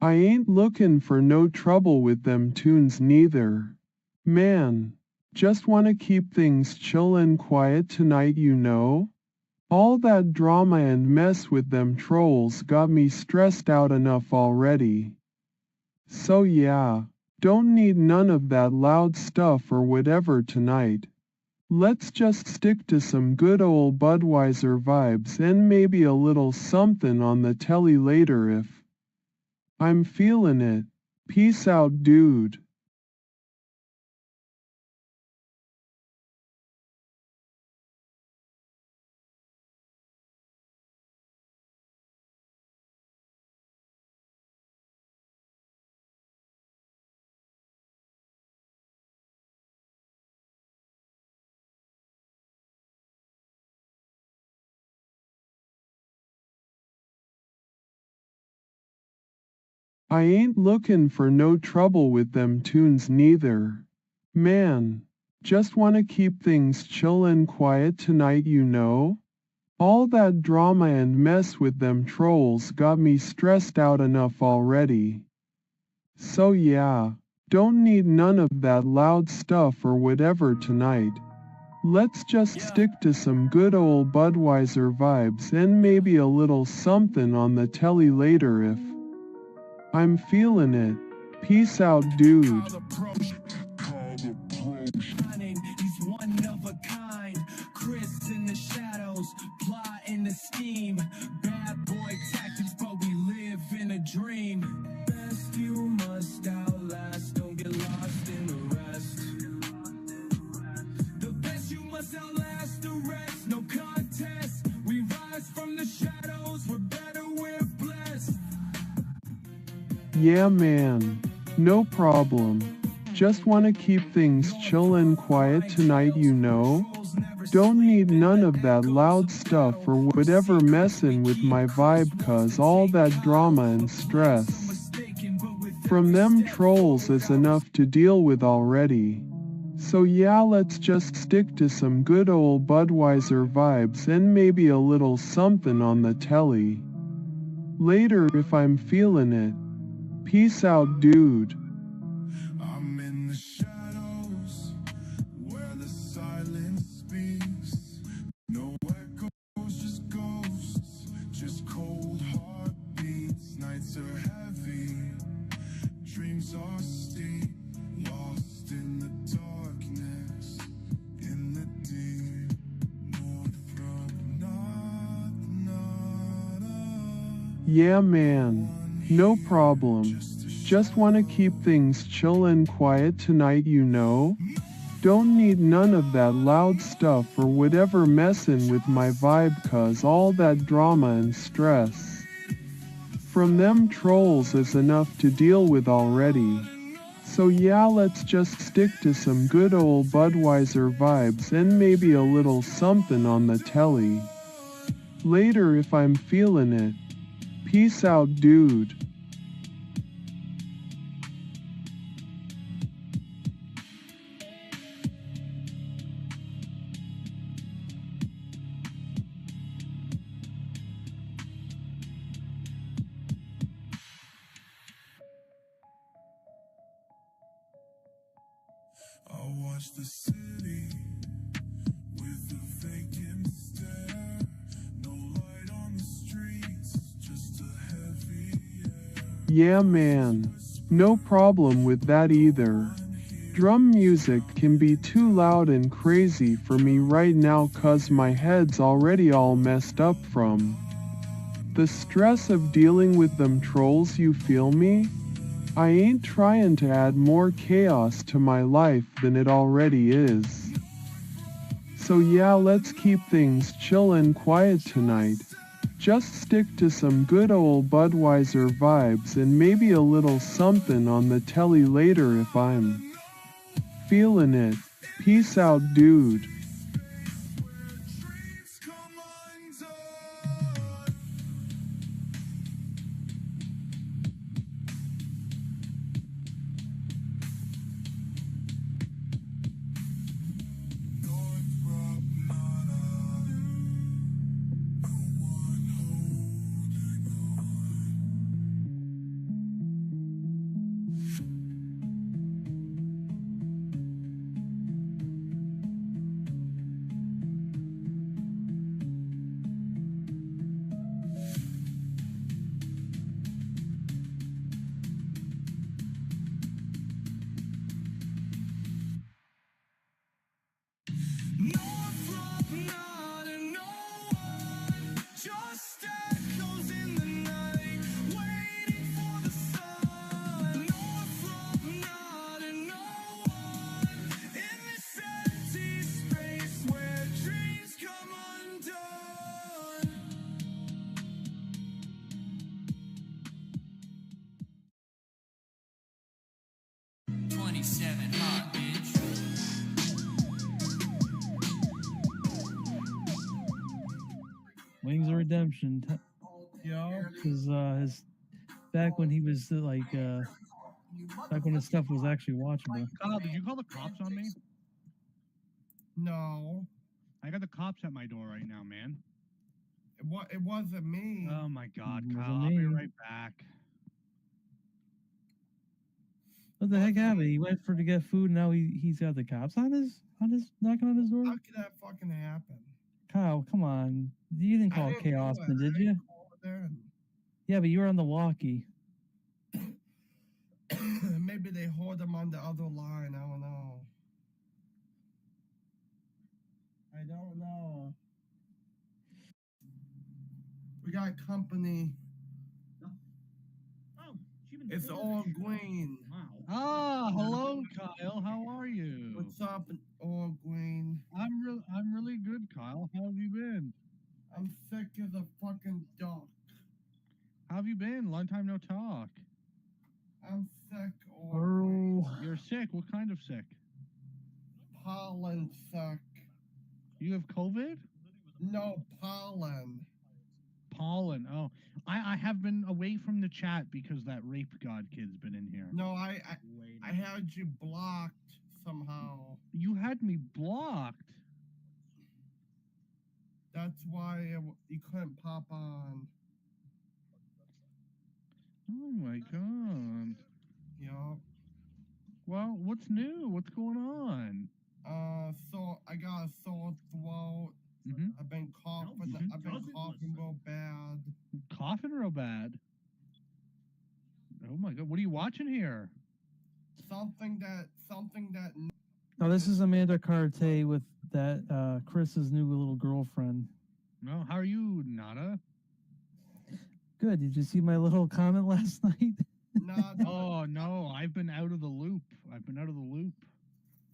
Speaker 1: I ain't looking for no trouble with them tunes neither. Man, just wanna keep things chill and quiet tonight, you know? All that drama and mess with them trolls got me stressed out enough already. So yeah, don't need none of that loud stuff or whatever tonight. Let's just stick to some good old Budweiser vibes and maybe a little something on the telly later if I'm feeling it. Peace out, dude. I ain't looking for no trouble with them tunes neither. Man, just wanna keep things chill and quiet tonight, you know? All that drama and mess with them trolls got me stressed out enough already. So yeah, don't need none of that loud stuff or whatever tonight. Let's just stick to some good old Budweiser vibes and maybe a little something on the telly later if I'm feeling it. Peace out, dude.
Speaker 2: He's one of a kind. Chris in the shadows, plotting the scheme. Bad boy tactics, but we live in a dream. Best you must die.
Speaker 1: Yeah man, no problem. Just wanna keep things chill and quiet tonight, you know? Don't need none of that loud stuff or whatever messin' with my vibe, cause all that drama and stress from them trolls is enough to deal with already. So yeah, let's just stick to some good old Budweiser vibes and maybe a little something on the telly later if I'm feeling it. Peace out, dude.
Speaker 2: I'm in the shadows where the silence speaks. No echoes, just ghosts, just cold heartbeats. Nights are heavy, dreams are steep, lost in the darkness, in the deep.
Speaker 1: Yeah man, no problem. Just wanna keep things chill and quiet tonight, you know? Don't need none of that loud stuff or whatever messin' with my vibe, cause all that drama and stress from them trolls is enough to deal with already. So yeah, let's just stick to some good old Budweiser vibes and maybe a little something on the telly later if I'm feeling it. Peace out, dude.
Speaker 2: I'll watch the city with a vacant stare. No light on the streets, just a heavy air.
Speaker 1: Yeah man, no problem with that either. Drum music can be too loud and crazy for me right now, cause my head's already all messed up from the stress of dealing with them trolls, you feel me? I ain't trying to add more chaos to my life than it already is. So yeah, let's keep things chill and quiet tonight. Just stick to some good old Budweiser vibes and maybe a little something on the telly later if I'm feeling it. Peace out, dude.
Speaker 2: Dreams come undone. Northrop, not a, no one holding on. Northrop, not a no one, just echoes in the night, waiting for the sun. Northrop, not a no one, in this empty space where dreams come undone. 27 hot, bitch.
Speaker 7: Wings of Redemption.
Speaker 6: Yo.
Speaker 7: Because his back when he was back when his stuff was actually watchable.
Speaker 9: Kyle, did you call the cops on me?
Speaker 6: No.
Speaker 9: I got the cops at my door right now, man.
Speaker 6: It wasn't me.
Speaker 9: Oh my God,
Speaker 7: Wasn't
Speaker 9: Kyle, I'll be
Speaker 7: me.
Speaker 9: right back.
Speaker 7: What the heck happened? He went for to get food, and now he's got the cops on his knocking on his door.
Speaker 6: How could that fucking happen?
Speaker 7: Kyle, come on. You didn't call
Speaker 6: I
Speaker 7: it
Speaker 6: didn't
Speaker 7: chaos,
Speaker 6: do it.
Speaker 7: then, did
Speaker 6: I
Speaker 7: you?
Speaker 6: didn't call it then.
Speaker 7: Yeah, but you were on the walkie.
Speaker 6: Maybe they hold them on the other line. I don't know. I don't know. We got company.
Speaker 9: Oh,
Speaker 6: It's all green.
Speaker 9: Wow. Ah, hello, Kyle. How are you?
Speaker 6: What's up, all green?
Speaker 9: I'm really good, Kyle. How have you been?
Speaker 6: I'm sick as a fucking duck.
Speaker 9: How have you been? Long time no talk.
Speaker 6: sick or
Speaker 7: Oh,
Speaker 9: You're sick. What kind of sick?
Speaker 6: pollen sick.
Speaker 9: You have COVID?
Speaker 6: No pollen.
Speaker 9: Pollen. Oh, I have been away from the chat because that rape god kid's been in here.
Speaker 6: No, I had you blocked somehow.
Speaker 9: You had me blocked.
Speaker 6: That's why you couldn't pop on.
Speaker 9: Oh my god.
Speaker 6: Yup.
Speaker 9: Well, what's new? What's going on?
Speaker 6: So I got a sore throat.
Speaker 9: Mm-hmm.
Speaker 6: I've been coughing.
Speaker 9: Mhm.
Speaker 6: I've been coughing real bad.
Speaker 9: Coughing real bad. Oh my god. What are you watching here?
Speaker 6: Something that.
Speaker 7: no, this is Amanda Carte with that Chris's new little girlfriend.
Speaker 9: No, how are you, Nada?
Speaker 7: Good. Did you see my little comment last night?
Speaker 6: Nada.
Speaker 9: Oh no, I've been out of the loop.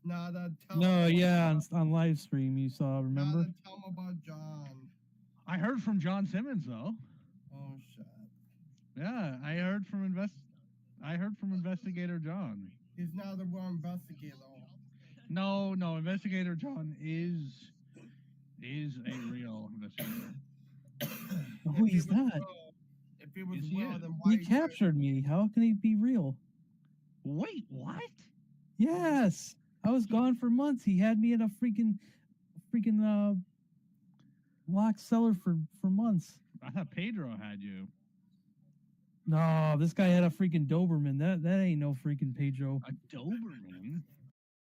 Speaker 6: Nada. Tell
Speaker 7: No,
Speaker 6: me
Speaker 7: yeah, on live stream you saw. Remember?
Speaker 6: Nada, tell me about John.
Speaker 9: I heard from John Simmons though.
Speaker 6: Oh shit.
Speaker 9: Yeah, I heard from Investigator John.
Speaker 6: He's not the real investigator.
Speaker 9: No, Investigator John is a real investigator.
Speaker 7: No, he's not.
Speaker 6: If he was
Speaker 9: Yes, he
Speaker 6: real,
Speaker 9: is.
Speaker 6: then why
Speaker 7: He captured me. How can he be real?
Speaker 9: Wait, what?
Speaker 7: Yes, I was gone for months. He had me in a freaking locked cellar for months.
Speaker 9: I thought Pedro had you.
Speaker 7: No, this guy had a freaking Doberman. That ain't no freaking Pedro.
Speaker 9: A Doberman.